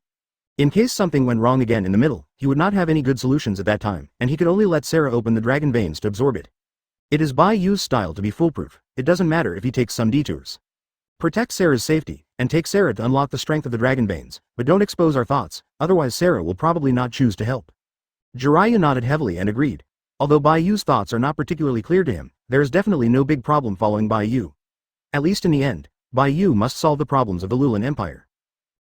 Speaker 1: In case something went wrong again in the middle, he would not have any good solutions at that time, and he could only let Sarah open the dragon veins to absorb it. It is Bai Yu's style to be foolproof. It doesn't matter if he takes some detours. Protect Sarah's safety, and take Sarah to unlock the strength of the Dragonbanes, but don't expose our thoughts, otherwise Sarah will probably not choose to help. Jiraiya nodded heavily and agreed. Although Bai Yu's thoughts are not particularly clear to him, there is definitely no big problem following Bai Yu. At least in the end, Bai Yu must solve the problems of the Lulan Empire.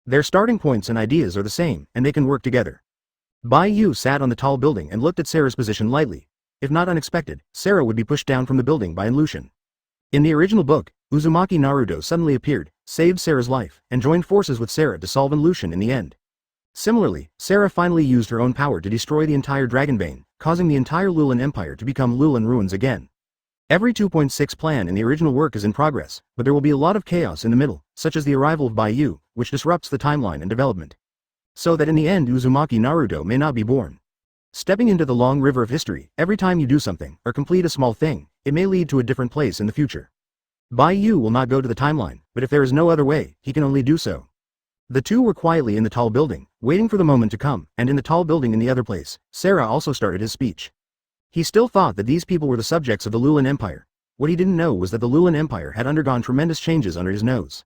Speaker 1: Their starting points and ideas are the same, and they can work together. Bai Yu sat on the tall building and looked at Sarah's position lightly. If not unexpected, Sarah would be pushed down from the building by Lucian. In the original book, Uzumaki Naruto suddenly appeared, saved Sarah's life, and joined forces with Sarah to solve Lucian in the end. Similarly, Sarah finally used her own power to destroy the entire Dragonbane, causing the entire Lulan Empire to become Lulan ruins again. Every 2.6 plan in the original work is in progress, but there will be a lot of chaos in the middle, such as the arrival of Bai Yu, which disrupts the timeline and development. So that in the end Uzumaki Naruto may not be born. Stepping into the long river of history, every time you do something, or complete a small thing, it may lead to a different place in the future. Bai Yu will not go to the timeline, but if there is no other way, he can only do so. The two were quietly in the tall building, waiting for the moment to come, and in the tall building in the other place, Sarah also started his speech. He still thought that these people were the subjects of the Lulan Empire. What he didn't know was that the Lulan Empire had undergone tremendous changes under his nose.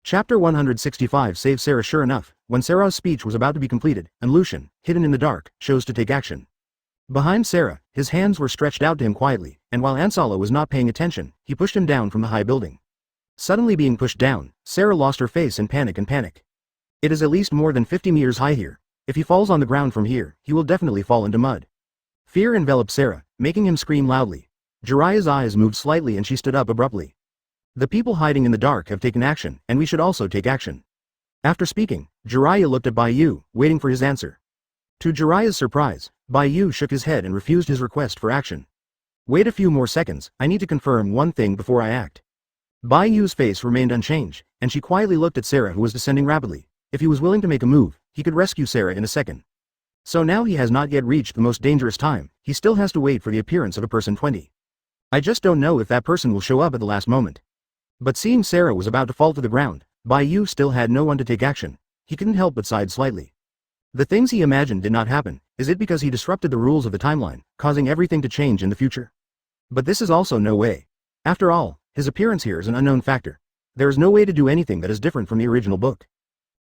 Speaker 1: Chapter 165 saved Sarah. Sure enough, when Sarah's speech was about to be completed, and Lucian, hidden in the dark, chose to take action. Behind Sarah, his hands were stretched out to him quietly, and while Ansala was not paying attention, he pushed him down from the high building. Suddenly being pushed down, Sarah lost her face in panic. It is at least more than 50 meters high here. If he falls on the ground from here, he will definitely fall into mud. Fear enveloped Sarah, making him scream loudly. Jiraiya's eyes moved slightly and she stood up abruptly. The people hiding in the dark have taken action, and we should also take action. After speaking, Jiraiya looked at Bai Yu, waiting for his answer. To Jiraiya's surprise, Bai Yu shook his head and refused his request for action. Wait a few more seconds, I need to confirm one thing before I act. Bai Yu's face remained unchanged, and she quietly looked at Sarah who was descending rapidly. If he was willing to make a move, he could rescue Sarah in a second. So now he has not yet reached the most dangerous time, he still has to wait for the appearance of a person 20. I just don't know if that person will show up at the last moment. But seeing Sarah was about to fall to the ground, Bai Yu still had no one to take action. He couldn't help but sighed slightly. The things he imagined did not happen. Is it because he disrupted the rules of the timeline, causing everything to change in the future? But this is also no way. After all, his appearance here is an unknown factor. There is no way to do anything that is different from the original book.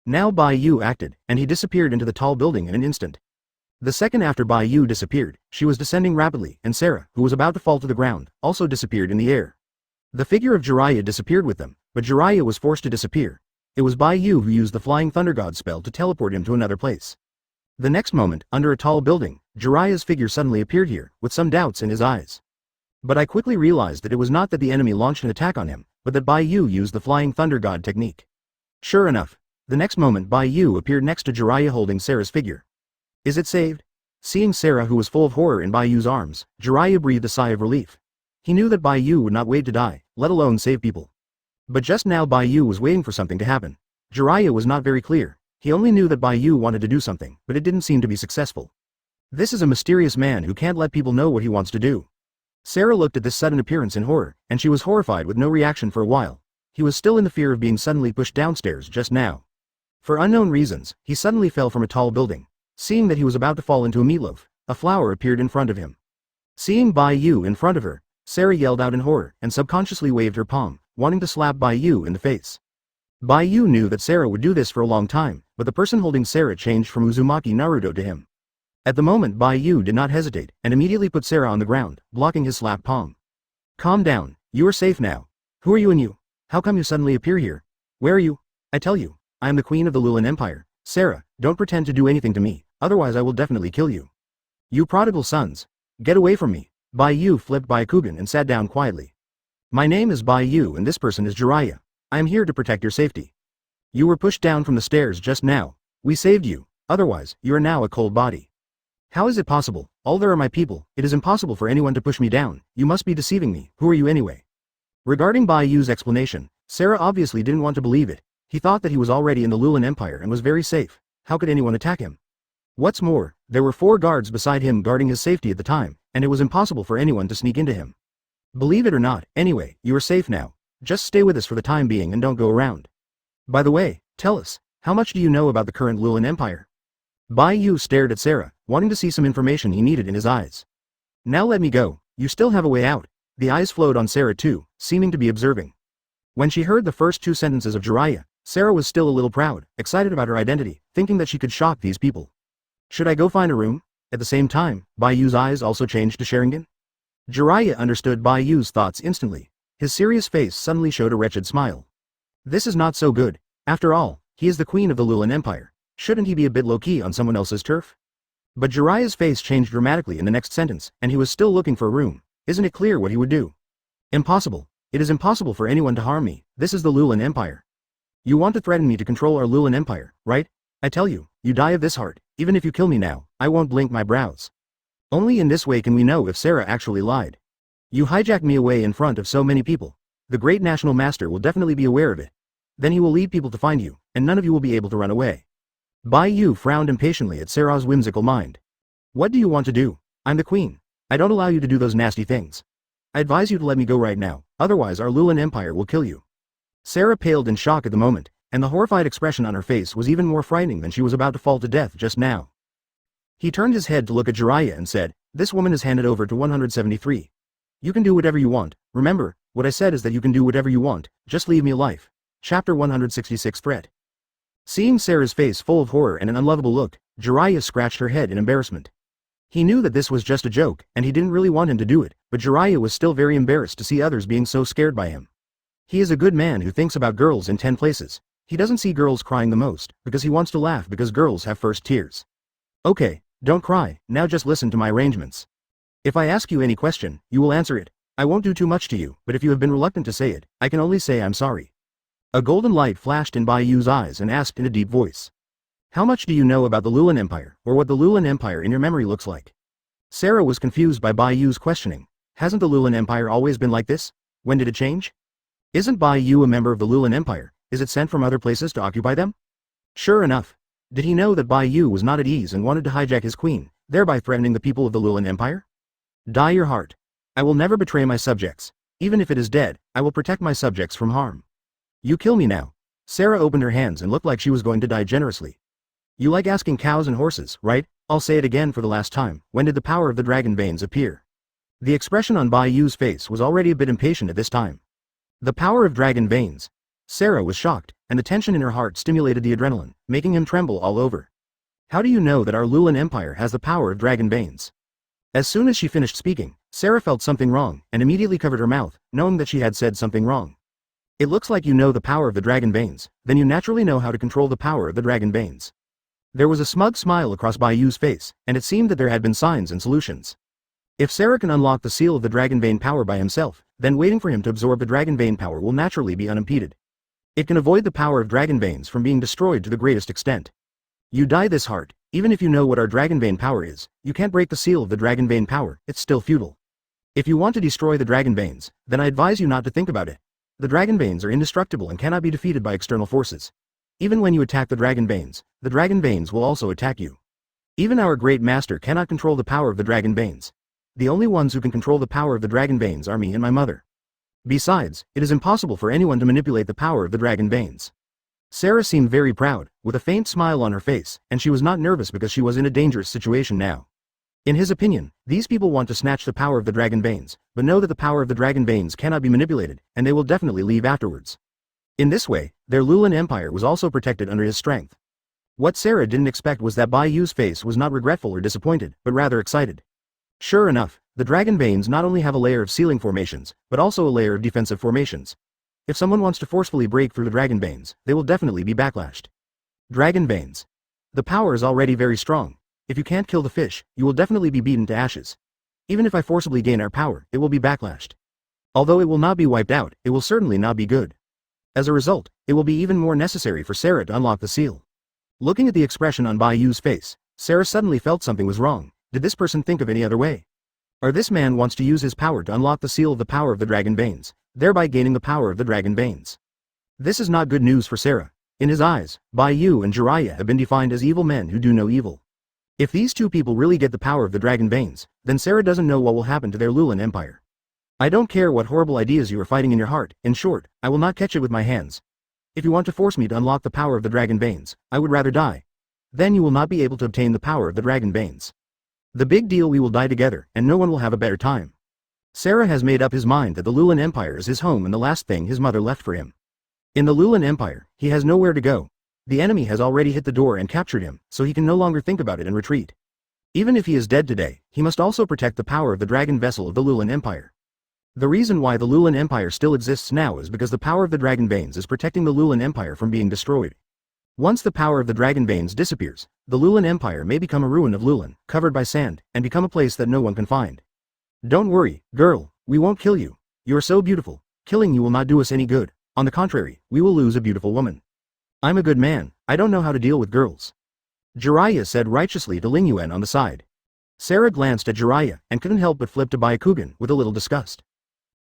Speaker 1: Now Bai Yu acted, and he disappeared into the tall building in an instant. The second after Bai Yu disappeared, she was descending rapidly, and Sarah, who was about to fall to the ground, also disappeared in the air. The figure of Jiraiya disappeared with them, but Jiraiya was forced to disappear. It was Bai Yu who used the Flying Thunder God spell to teleport him to another place. The next moment, under a tall building, Jiraiya's figure suddenly appeared here, with some doubts in his eyes. But I quickly realized that it was not that the enemy launched an attack on him, but that Bai Yu used the Flying Thunder God technique. Sure enough, the next moment Bai Yu appeared next to Jiraiya holding Sarah's figure. Is it saved? Seeing Sarah who was full of horror in Bai Yu's arms, Jiraiya breathed a sigh of relief. He knew that Bai Yu would not wait to die, let alone save people. But just now Bai Yu was waiting for something to happen. Jiraiya was not very clear. He only knew that Bai Yu wanted to do something, but it didn't seem to be successful. This is a mysterious man who can't let people know what he wants to do. Sarah looked at this sudden appearance in horror, and she was horrified with no reaction for a while. He was still in the fear of being suddenly pushed downstairs just now. For unknown reasons, he suddenly fell from a tall building. Seeing that he was about to fall into a meatloaf, a flower appeared in front of him. Seeing Bai Yu in front of her, Sarah yelled out in horror and subconsciously waved her palm, wanting to slap Bai Yu in the face. Bai Yu knew that Sarah would do this for a long time, but the person holding Sarah changed from Uzumaki Naruto to him. At the moment Bai Yu did not hesitate, and immediately put Sarah on the ground, blocking his slap palm. Calm down, you are safe now. Who are you and you? How come you suddenly appear here? Where are you? I tell you, I am the queen of the Lulan Empire. Sarah, don't pretend to do anything to me, otherwise I will definitely kill you. You prodigal sons. Get away from me. Bai Yu flipped Byakugan and sat down quietly. My name is Bai Yu and this person is Jiraiya. I am here to protect your safety. You were pushed down from the stairs just now. We saved you, otherwise, you are now a cold body. How is it possible? All there are my people, it is impossible for anyone to push me down. You must be deceiving me. Who are you anyway? Regarding Bai Yu's explanation, Sarah obviously didn't want to believe it. He thought that he was already in the Lulan Empire and was very safe. How could anyone attack him? What's more, there were 4 guards beside him guarding his safety at the time, and it was impossible for anyone to sneak into him. Believe it or not, anyway, you are safe now. Just stay with us for the time being and don't go around. By the way, tell us, how much do you know about the current Lulan Empire? Bai Yu stared at Sarah, wanting to see some information he needed in his eyes. Now let me go, you still have a way out. The eyes flowed on Sarah too, seeming to be observing. When she heard the first two sentences of Jiraiya, Sarah was still a little proud, excited about her identity, thinking that she could shock these people. Should I go find a room? At the same time, Bai Yu's eyes also changed to Sharingan. Jiraiya understood Bai Yu's thoughts instantly. His serious face suddenly showed a wretched smile. This is not so good. After all, he is the queen of the Lulan Empire. Shouldn't he be a bit low-key on someone else's turf? But Jiraiya's face changed dramatically in the next sentence, and he was still looking for a room. Isn't it clear what he would do? Impossible. It is impossible for anyone to harm me. This is the Lulan Empire. You want to threaten me to control our Lulan Empire, right? I tell you, you die of this heart. Even if you kill me now, I won't blink my brows. Only in this way can we know if Sarah actually lied. You hijacked me away in front of so many people. The great national master will definitely be aware of it. Then he will lead people to find you, and none of you will be able to run away. Bai Yu frowned impatiently at Sarah's whimsical mind. What do you want to do? I'm the queen. I don't allow you to do those nasty things. I advise you to let me go right now, otherwise our Lulan Empire will kill you. Sarah paled in shock at the moment, and the horrified expression on her face was even more frightening than she was about to fall to death just now. He turned his head to look at Jiraiya and said, "This woman is handed over to 173. You can do whatever you want. Remember, what I said is that you can do whatever you want, just leave me alive." Chapter 166 Threat. Seeing Sarah's face full of horror and an unlovable look, Jiraiya scratched her head in embarrassment. He knew that this was just a joke, and he didn't really want him to do it, but Jiraiya was still very embarrassed to see others being so scared by him. He is a good man who thinks about girls in 10 places. He doesn't see girls crying the most, because he wants to laugh because girls have first tears. Okay, don't cry, now just listen to my arrangements. If I ask you any question, you will answer it. I won't do too much to you, but if you have been reluctant to say it, I can only say I'm sorry. A golden light flashed in Bai Yu's eyes and asked in a deep voice. How much do you know about the Lulan Empire, or what the Lulan Empire in your memory looks like? Sarah was confused by Bai Yu's questioning. Hasn't the Lulan Empire always been like this? When did it change? Isn't Bai Yu a member of the Lulan Empire? Is it sent from other places to occupy them? Sure enough. Did he know that Bai Yu was not at ease and wanted to hijack his queen, thereby threatening the people of the Lulan Empire? Die your heart. I will never betray my subjects. Even if it is dead, I will protect my subjects from harm. You kill me now. Sarah opened her hands and looked like she was going to die generously. You like asking cows and horses, right? I'll say it again for the last time. When did the power of the dragon veins appear? The expression on Bai Yu's face was already a bit impatient at this time. The power of dragon veins. Sarah was shocked, and the tension in her heart stimulated the adrenaline, making him tremble all over. How do you know that our Lulan Empire has the power of dragon veins? As soon as she finished speaking, Sarah felt something wrong, and immediately covered her mouth, knowing that she had said something wrong. It looks like you know the power of the dragon veins, then you naturally know how to control the power of the dragon veins. There was a smug smile across Bai Yu's face, and it seemed that there had been signs and solutions. If Sarah can unlock the seal of the dragon vein power by himself, then waiting for him to absorb the dragon vein power will naturally be unimpeded. It can avoid the power of dragon veins from being destroyed to the greatest extent. You die this heart, even if you know what our dragon vein power is, you can't break the seal of the dragon vein power, it's still futile. If you want to destroy the dragon veins, then I advise you not to think about it. The dragon veins are indestructible and cannot be defeated by external forces. Even when you attack the dragon veins will also attack you. Even our great master cannot control the power of the dragon veins. The only ones who can control the power of the dragon veins are me and my mother. Besides, it is impossible for anyone to manipulate the power of the dragon veins. Sarah seemed very proud, with a faint smile on her face, and she was not nervous because she was in a dangerous situation now. In his opinion, these people want to snatch the power of the dragon veins, but know that the power of the dragon veins cannot be manipulated, and they will definitely leave afterwards. In this way, their Lulan Empire was also protected under his strength. What Sarah didn't expect was that Bai Yu's face was not regretful or disappointed, but rather excited. Sure enough, the dragon veins not only have a layer of sealing formations, but also a layer of defensive formations. If someone wants to forcefully break through the dragon veins, they will definitely be backlashed. Dragon veins. The power is already very strong. If you can't kill the fish, you will definitely be beaten to ashes. Even if I forcibly gain our power, it will be backlashed. Although it will not be wiped out, it will certainly not be good. As a result, it will be even more necessary for Sarah to unlock the seal. Looking at the expression on Bai Yu's face, Sarah suddenly felt something was wrong. Did this person think of any other way? Or this man wants to use his power to unlock the seal of the power of the dragon veins, thereby gaining the power of the dragon veins. This is not good news for Sarah. In his eyes, Bai Yu and Jiraiya have been defined as evil men who do no evil. If these two people really get the power of the dragon veins, then Sarah doesn't know what will happen to their Lulan Empire. I don't care what horrible ideas you are fighting in your heart, in short, I will not catch it with my hands. If you want to force me to unlock the power of the dragon veins, I would rather die. Then you will not be able to obtain the power of the dragon veins. The big deal, we will die together, and no one will have a better time. Sarah has made up his mind that the Lulan Empire is his home and the last thing his mother left for him. In the Lulan Empire, he has nowhere to go. The enemy has already hit the door and captured him, so he can no longer think about it and retreat. Even if he is dead today, he must also protect the power of the dragon vessel of the Lulan Empire. The reason why the Lulan Empire still exists now is because the power of the dragon veins is protecting the Lulan Empire from being destroyed. Once the power of the dragon veins disappears, the Lulan Empire may become a ruin of Lulan, covered by sand, and become a place that no one can find. Don't worry, girl, we won't kill you. You are so beautiful. Killing you will not do us any good. On the contrary, we will lose a beautiful woman. I'm a good man, I don't know how to deal with girls. Jiraiya said righteously to Ling Yuan on the side. Sarah glanced at Jiraiya and couldn't help but flip to Byakugan with a little disgust.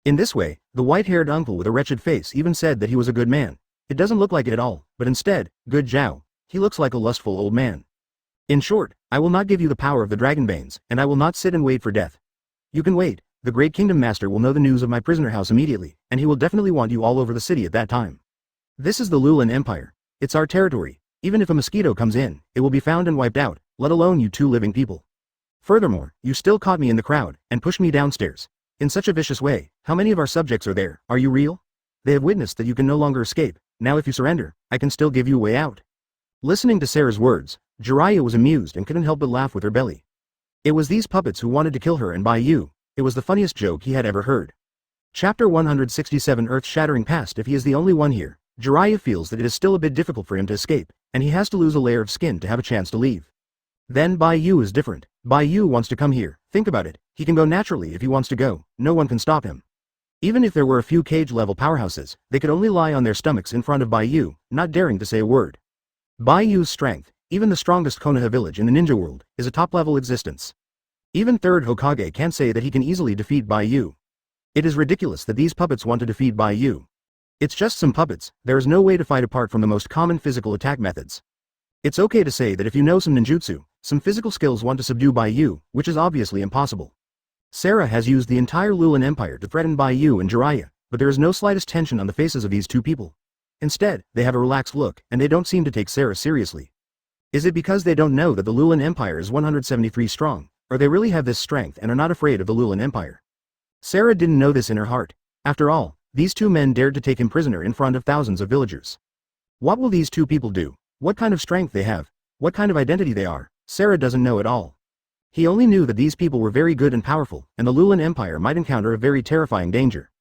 Speaker 1: In this way, the white-haired uncle with a wretched face even said that he was a good man. It doesn't look like it at all, but instead, good Zhao, he looks like a lustful old man. In short, I will not give you the power of the dragon veins, and I will not sit and wait for death. You can wait, the great kingdom master will know the news of my prisoner house immediately, and he will definitely want you all over the city at that time. This is the Lulan Empire. It's our territory. Even if a mosquito comes in, it will be found and wiped out, let alone you two living people. Furthermore, you still caught me in the crowd, and pushed me downstairs. In such a vicious way, how many of our subjects are there? Are you real? They have witnessed that you can no longer escape. Now if you surrender, I can still give you a way out. Listening to Sarah's words, Jiraiya was amused and couldn't help but laugh with her belly. It was these puppets who wanted to kill her and Bai Yu. It was the funniest joke he had ever heard. Chapter 167 Earth-shattering past. If he is the only one here, Jiraiya feels that it is still a bit difficult for him to escape, and he has to lose a layer of skin to have a chance to leave. Then Bai Yu is different. Bai Yu wants to come here, think about it, he can go naturally if he wants to go, no one can stop him. Even if there were a few cage-level powerhouses, they could only lie on their stomachs in front of Bai Yu, not daring to say a word. Bai Yu's strength, even the strongest Konoha village in the ninja world, is a top-level existence. Even third Hokage can't say that he can easily defeat Bai Yu. It is ridiculous that these puppets want to defeat Bai Yu. It's just some puppets, there is no way to fight apart from the most common physical attack methods. It's okay to say that if you know some ninjutsu, some physical skills want to subdue Bai Yu, which is obviously impossible. Sarah has used the entire Lulan Empire to threaten Bai Yu and Jiraiya, but there is no slightest tension on the faces of these two people. Instead, they have a relaxed look, and they don't seem to take Sarah seriously. Is it because they don't know that the Lulan Empire is 173 strong, or they really have this strength and are not afraid of the Lulan Empire? Sarah didn't know this in her heart. After all, these two men dared to take him prisoner in front of thousands of villagers. What will these two people do? What kind of strength they have? What kind of identity they are? Sarah doesn't know at all. He only knew that these people were very good and powerful, and the Lulan Empire might encounter a very terrifying danger.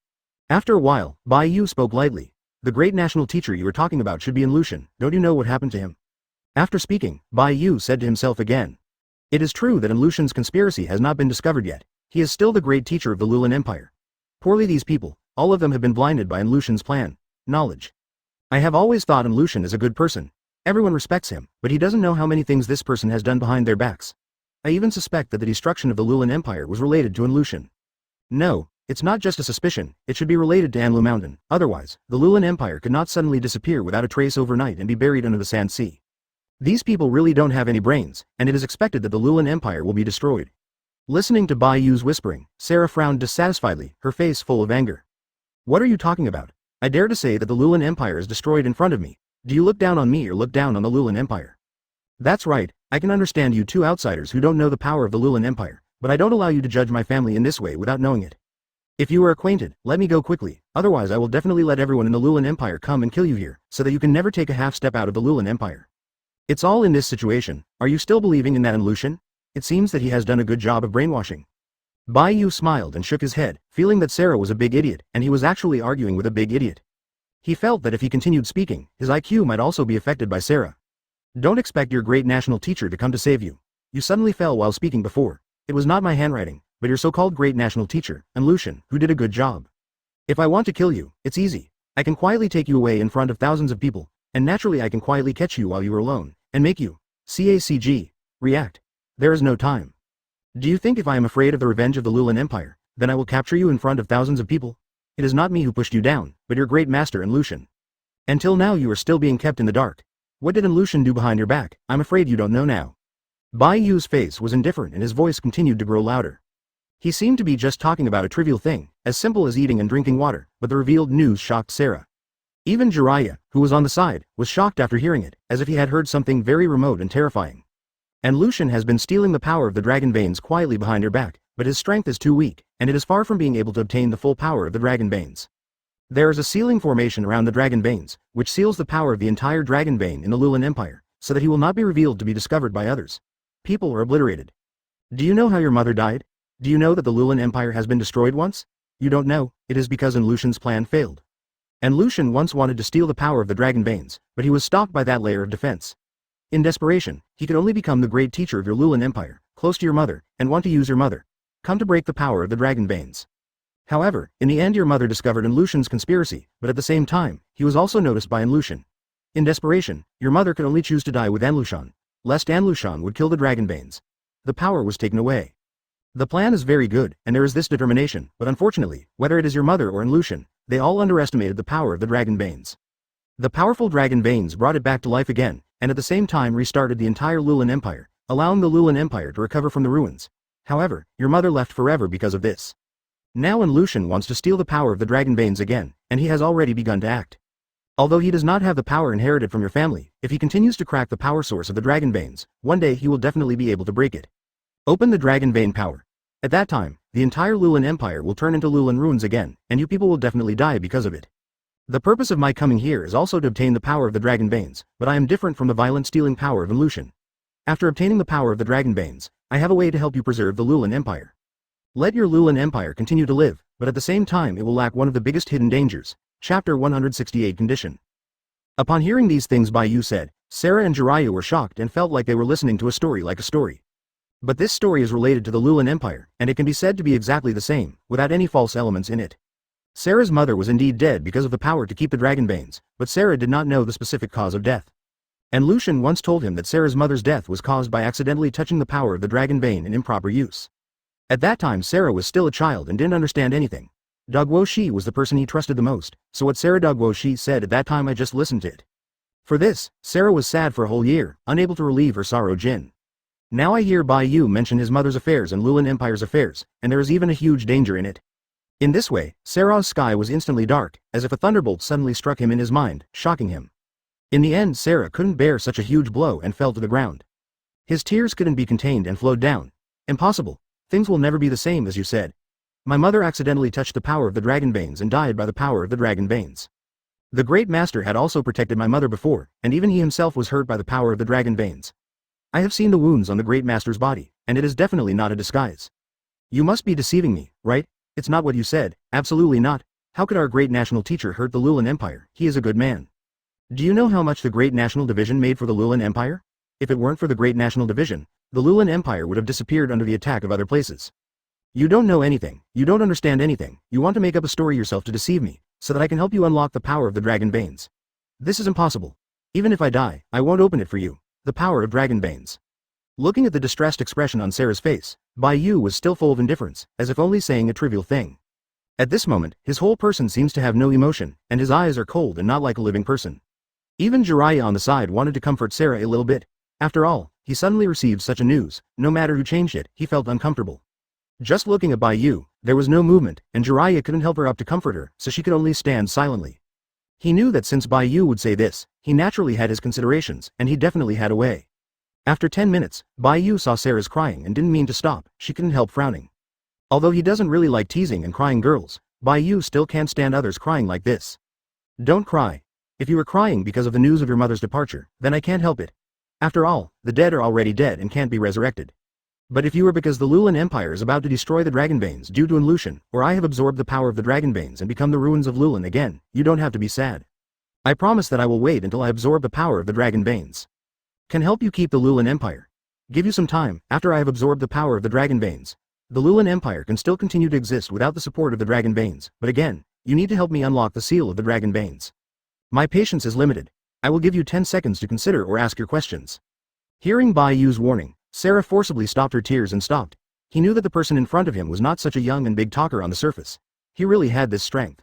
Speaker 1: After a while, Bai Yu spoke lightly. The great national teacher you were talking about should be in Lushan, don't you know what happened to him? After speaking, Bai Yu said to himself again. It is true that in Lushan's conspiracy has not been discovered yet. He is still the great teacher of the Lulan Empire. Poorly these people, all of them have been blinded by Lushan's plan, knowledge. I have always thought Lushan is a good person. Everyone respects him, but he doesn't know how many things this person has done behind their backs. I even suspect that the destruction of the Lulan Empire was related to Lushan. No, it's not just a suspicion, it should be related to Anlu Mountain, otherwise, the Lulan Empire could not suddenly disappear without a trace overnight and be buried under the Sand Sea. These people really don't have any brains, and it is expected that the Lulan Empire will be destroyed. Listening to Bai Yu's whispering, Sarah frowned dissatisfiedly, her face full of anger. What are you talking about? I dare to say that the Lulan Empire is destroyed in front of me. Do you look down on me or look down on the Lulan Empire? That's right, I can understand you two outsiders who don't know the power of the Lulan Empire, but I don't allow you to judge my family in this way without knowing it. If you are acquainted, let me go quickly, otherwise I will definitely let everyone in the Lulan Empire come and kill you here, so that you can never take a half step out of the Lulan Empire. It's all in this situation. Are you still believing in that in Lushan? It seems that he has done a good job of brainwashing. Bai Yu smiled and shook his head, feeling that Sarah was a big idiot, and he was actually arguing with a big idiot. He felt that if he continued speaking, his IQ might also be affected by Sarah. Don't expect your great national teacher to come to save you. You suddenly fell while speaking before. It was not my handwriting, but your so-called great national teacher, and Lushan, who did a good job. If I want to kill you, it's easy. I can quietly take you away in front of thousands of people, and naturally I can quietly catch you while you are alone, and make you, CACG, react. There is no time. Do you think if I am afraid of the revenge of the Lulan Empire, then I will capture you in front of thousands of people? It is not me who pushed you down, but your great master in Lushan. Until now you are still being kept in the dark. What did Lushan do behind your back? I'm afraid you don't know now. Bai Yu's face was indifferent and his voice continued to grow louder. He seemed to be just talking about a trivial thing, as simple as eating and drinking water, but the revealed news shocked Sarah. Even Jiraiya, who was on the side, was shocked after hearing it, as if he had heard something very remote and terrifying. And Lushan has been stealing the power of the dragon veins quietly behind her back, but his strength is too weak, and it is far from being able to obtain the full power of the Dragon Veins. There is a sealing formation around the Dragon Veins, which seals the power of the entire Dragon Vein in the Lulan Empire, so that he will not be revealed to be discovered by others. People are obliterated. Do you know how your mother died? Do you know that the Lulan Empire has been destroyed once? You don't know, it is because Lucian's plan failed. And Lucian once wanted to steal the power of the Dragon Veins, but he was stopped by that layer of defense. In desperation, he could only become the great teacher of your Lulan Empire, close to your mother, and want to use your mother. Come to break the power of the Dragon Veins. However, in the end your mother discovered Lucian's conspiracy, but at the same time, he was also noticed by Lucian. In desperation, your mother could only choose to die with Lucian, lest Lucian would kill the Dragon Veins. The power was taken away. The plan is very good, and there is this determination, but unfortunately, whether it is your mother or Lucian, they all underestimated the power of the Dragon Veins. The powerful Dragon Veins brought it back to life again, and at the same time restarted the entire Lulan Empire, allowing the Lulan Empire to recover from the ruins. However, your mother left forever because of this. Now Lucian wants to steal the power of the Dragon Veins again, and he has already begun to act. Although he does not have the power inherited from your family, if he continues to crack the power source of the Dragon Veins, one day he will definitely be able to break it. Open the Dragon Vein power. At that time, the entire Lulan Empire will turn into Lulan ruins again, and you people will definitely die because of it. The purpose of my coming here is also to obtain the power of the Dragon Veins, but I am different from the violent stealing power of Lucian. After obtaining the power of the Dragon Veins, I have a way to help you preserve the Lulan Empire. Let your Lulan Empire continue to live, but at the same time it will lack one of the biggest hidden dangers. Chapter 168 Condition. Upon hearing these things Bai Yu said, Sarah and Jiraiya were shocked and felt like they were listening to a story like a story. But this story is related to the Lulan Empire, and it can be said to be exactly the same, without any false elements in it. Sarah's mother was indeed dead because of the power to keep the Dragon Veins, but Sarah did not know the specific cause of death. And Lucian once told him that Sarah's mother's death was caused by accidentally touching the power of the Dragon Vein in improper use. At that time Sarah was still a child and didn't understand anything. Dogwo Shi was the person he trusted the most, so what Sarah Dogwo Shi said at that time I just listened to it. For this, Sarah was sad for a whole year, unable to relieve her sorrow Jin. Now I hear Bai Yu mention his mother's affairs and Lulan Empire's affairs, and there is even a huge danger in it. In this way, Sarah's sky was instantly dark, as if a thunderbolt suddenly struck him in his mind, shocking him. In the end Sarah couldn't bear such a huge blow and fell to the ground. His tears couldn't be contained and flowed down. Impossible. Things will never be the same as you said. My mother accidentally touched the power of the Dragon Veins and died by the power of the Dragon Veins. The Great Master had also protected my mother before, and even he himself was hurt by the power of the Dragon Veins. I have seen the wounds on the Great Master's body, and it is definitely not a disguise. You must be deceiving me, right? It's not what you said, absolutely not. How could our great national teacher hurt the Lulan Empire? He is a good man. Do you know how much the Great National Division made for the Lulan Empire? If it weren't for the Great National Division, the Lulan Empire would have disappeared under the attack of other places. You don't know anything, you don't understand anything, you want to make up a story yourself to deceive me, so that I can help you unlock the power of the Dragon Veins. This is impossible. Even if I die, I won't open it for you. The power of Dragon Veins. Looking at the distressed expression on Sarah's face, Bai Yu was still full of indifference, as if only saying a trivial thing. At this moment, his whole person seems to have no emotion, and his eyes are cold and not like a living person. Even Jiraiya on the side wanted to comfort Sarah a little bit. After all, he suddenly received such a news, no matter who changed it, he felt uncomfortable. Just looking at Bai Yu, there was no movement, and Jiraiya couldn't help her up to comfort her, so she could only stand silently. He knew that since Bai Yu would say this, he naturally had his considerations, and he definitely had a way. After 10 minutes, Bai Yu saw Sarah's crying and didn't mean to stop, she couldn't help frowning. Although he doesn't really like teasing and crying girls, Bai Yu still can't stand others crying like this. Don't cry. If you were crying because of the news of your mother's departure, then I can't help it. After all, the dead are already dead and can't be resurrected. But if you were because the Lulan Empire is about to destroy the Dragon Veins due to Lucian, or I have absorbed the power of the Dragon Veins and become the ruins of Lulan again, you don't have to be sad. I promise that I will wait until I absorb the power of the Dragon Veins. Can help you keep the Lulan Empire. Give you some time, after I have absorbed the power of the Dragon Veins. The Lulan Empire can still continue to exist without the support of the Dragon Veins, but again, you need to help me unlock the seal of the Dragon Veins. My patience is limited. I will give you 10 seconds to consider or ask your questions. Hearing Bai Yu's warning, Sarah forcibly stopped her tears and stopped. He knew that the person in front of him was not such a young and big talker on the surface. He really had this strength.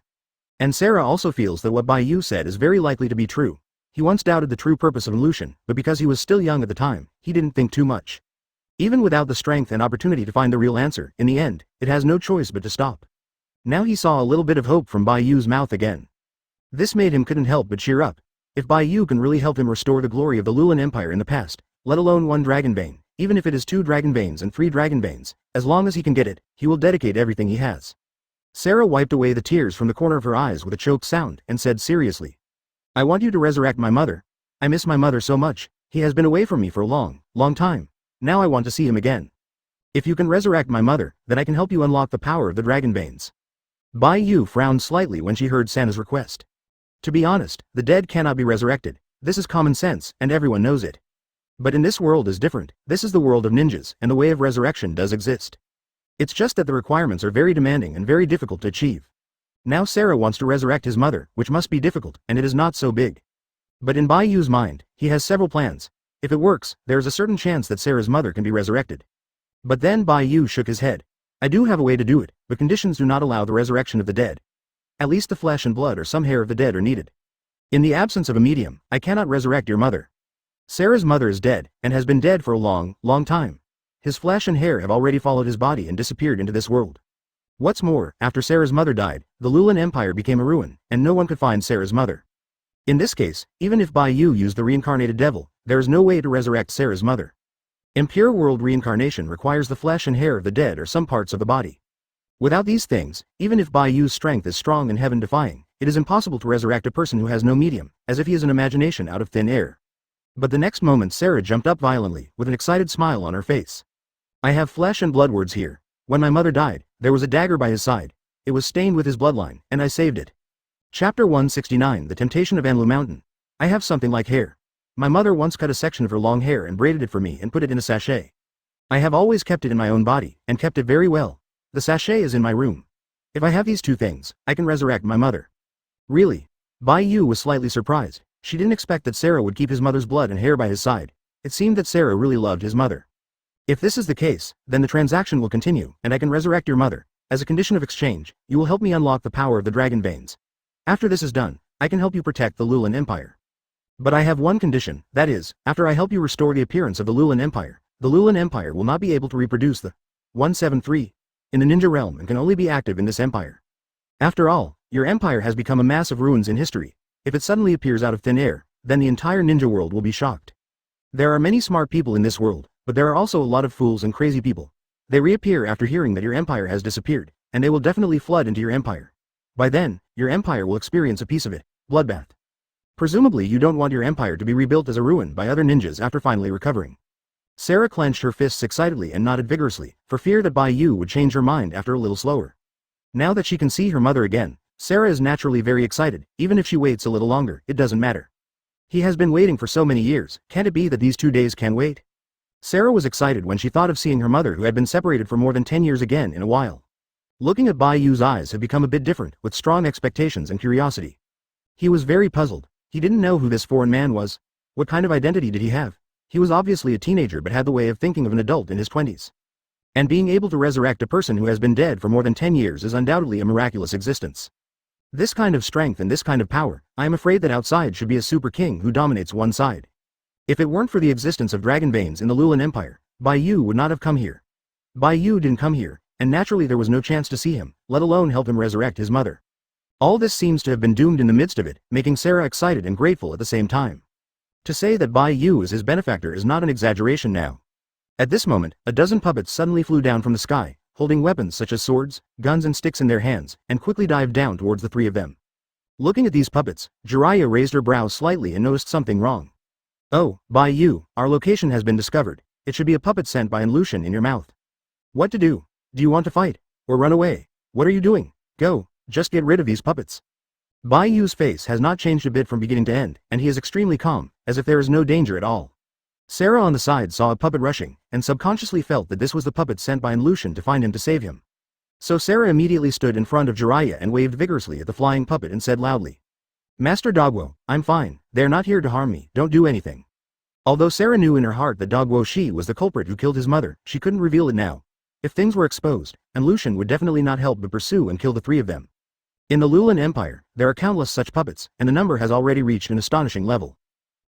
Speaker 1: And Sarah also feels that what Bai Yu said is very likely to be true. He once doubted the true purpose of Lucian, but because he was still young at the time, he didn't think too much. Even without the strength and opportunity to find the real answer, in the end, it has no choice but to stop. Now he saw a little bit of hope from Bai Yu's mouth again. This made him couldn't help but cheer up. If Bai Yu can really help him restore the glory of the Lulan Empire in the past, let alone one Dragon Vein, even if it is 2 dragon veins and 3 dragon veins, as long as he can get it, he will dedicate everything he has. Sarah wiped away the tears from the corner of her eyes with a choked sound and said seriously. I want you to resurrect my mother. I miss my mother so much, he has been away from me for a long, long time. Now I want to see him again. If you can resurrect my mother, then I can help you unlock the power of the dragon veins. Bai Yu frowned slightly when she heard Sana's request. To be honest, the dead cannot be resurrected. This is common sense, and everyone knows it. But in this world is different. This is the world of ninjas, and the way of resurrection does exist. It's just that the requirements are very demanding and very difficult to achieve. Now Sarah wants to resurrect his mother, which must be difficult, and it is not so big. But in Bai Yu's mind, he has several plans. If it works, there is a certain chance that Sarah's mother can be resurrected. But then Bai Yu shook his head. I do have a way to do it, but conditions do not allow the resurrection of the dead. At least the flesh and blood or some hair of the dead are needed. In the absence of a medium, I cannot resurrect your mother. Sarah's mother is dead, and has been dead for a long, long time. His flesh and hair have already followed his body and disappeared into this world. What's more, after Sarah's mother died, the Lulan Empire became a ruin, and no one could find Sarah's mother. In this case, even if Bai Yu used the reincarnated devil, there is no way to resurrect Sarah's mother. Impure world reincarnation requires the flesh and hair of the dead or some parts of the body. Without these things, even if Bai Yu's strength is strong and heaven-defying, it is impossible to resurrect a person who has no medium, as if he is an imagination out of thin air. But the next moment Sarah jumped up violently, with an excited smile on her face. I have flesh and blood words here. When my mother died, there was a dagger by his side. It was stained with his bloodline, and I saved it. Chapter 169 The Temptation of Anlu Mountain. I have something like hair. My mother once cut a section of her long hair and braided it for me and put it in a sachet. I have always kept it in my own body, and kept it very well. The sachet is in my room. If I have these 2 things, I can resurrect my mother. Really? Bai Yu was slightly surprised. She didn't expect that Sarah would keep his mother's blood and hair by his side. It seemed that Sarah really loved his mother. If this is the case, then the transaction will continue, and I can resurrect your mother. As a condition of exchange, you will help me unlock the power of the dragon veins. After this is done, I can help you protect the Lulan Empire. But I have one condition, that is, after I help you restore the appearance of the Lulan Empire will not be able to reproduce the 173 in the ninja realm and can only be active in this empire. After all, your empire has become a mass of ruins in history. If it suddenly appears out of thin air, then the entire ninja world will be shocked. There are many smart people in this world, but there are also a lot of fools and crazy people. They reappear after hearing that your empire has disappeared, and they will definitely flood into your empire. By then, your empire will experience a piece of it, bloodbath. Presumably you don't want your empire to be rebuilt as a ruin by other ninjas after finally recovering. Sarah clenched her fists excitedly and nodded vigorously, for fear that Bai Yu would change her mind after a little slower. Now that she can see her mother again, Sarah is naturally very excited. Even if she waits a little longer, it doesn't matter. He has been waiting for so many years, can't it be that these 2 days can wait? Sarah was excited when she thought of seeing her mother who had been separated for more than 10 years again in a while. Looking at Bai Yu's eyes had become a bit different, with strong expectations and curiosity. He was very puzzled. He didn't know who this foreign man was. What kind of identity did he have? He was obviously a teenager but had the way of thinking of an adult in his 20s. And being able to resurrect a person who has been dead for more than 10 years is undoubtedly a miraculous existence. This kind of strength and this kind of power, I am afraid that outside should be a super king who dominates one side. If it weren't for the existence of dragon veins in the Lulan Empire, Bai Yu would not have come here. Bai Yu didn't come here, and naturally there was no chance to see him, let alone help him resurrect his mother. All this seems to have been doomed in the midst of it, making Sarah excited and grateful at the same time. To say that Bai Yu is his benefactor is not an exaggeration now. At this moment, a dozen puppets suddenly flew down from the sky, holding weapons such as swords, guns and sticks in their hands, and quickly dived down towards the 3 of them. Looking at these puppets, Jiraiya raised her brows slightly and noticed something wrong. Oh, Bai Yu, our location has been discovered. It should be a puppet sent by Lucian in your mouth. What to do? Do you want to fight? Or run away? What are you doing? Go, just get rid of these puppets. Bai Yu's face has not changed a bit from beginning to end, and he is extremely calm, as if there is no danger at all. Sarah on the side saw a puppet rushing, and subconsciously felt that this was the puppet sent by Lucian to find him to save him. So Sarah immediately stood in front of Jiraiya and waved vigorously at the flying puppet and said loudly, Master Dogwo, I'm fine, they are not here to harm me, don't do anything. Although Sarah knew in her heart that Dogwo Shi was the culprit who killed his mother, she couldn't reveal it now. If things were exposed, and Lucian would definitely not help but pursue and kill the 3 of them. In the Lulan Empire, there are countless such puppets, and the number has already reached an astonishing level.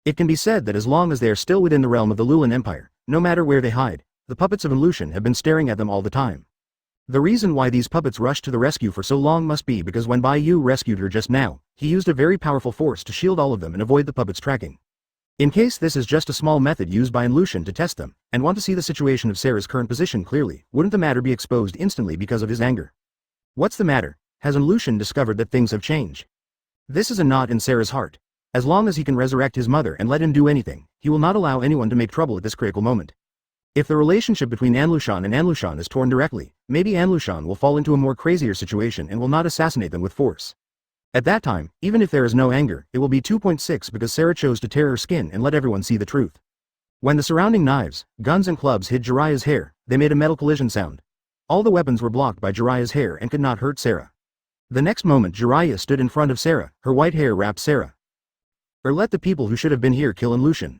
Speaker 1: It can be said that as long as they are still within the realm of the Lulan Empire, no matter where they hide, the puppets of Lucian have been staring at them all the time. The reason why these puppets rushed to the rescue for so long must be because when Bai Yu rescued her just now, he used a very powerful force to shield all of them and avoid the puppets' tracking. In case this is just a small method used by Lushan to test them, and want to see the situation of Sarah's current position clearly, wouldn't the matter be exposed instantly because of his anger? What's the matter? Has Lushan discovered that things have changed? This is a knot in Sarah's heart. As long as he can resurrect his mother and let him do anything, he will not allow anyone to make trouble at this critical moment. If the relationship between Anlushan and Anlushan is torn directly, maybe Anlushan will fall into a more crazier situation and will not assassinate them with force. At that time, even if there is no anger, it will be 2.6 because Sarah chose to tear her skin and let everyone see the truth. When the surrounding knives, guns and clubs hit Jiraiya's hair, they made a metal collision sound. All the weapons were blocked by Jiraiya's hair and could not hurt Sarah. The next moment Jiraiya stood in front of Sarah, her white hair wrapped Sarah. Let the people who should have been here kill Lushan.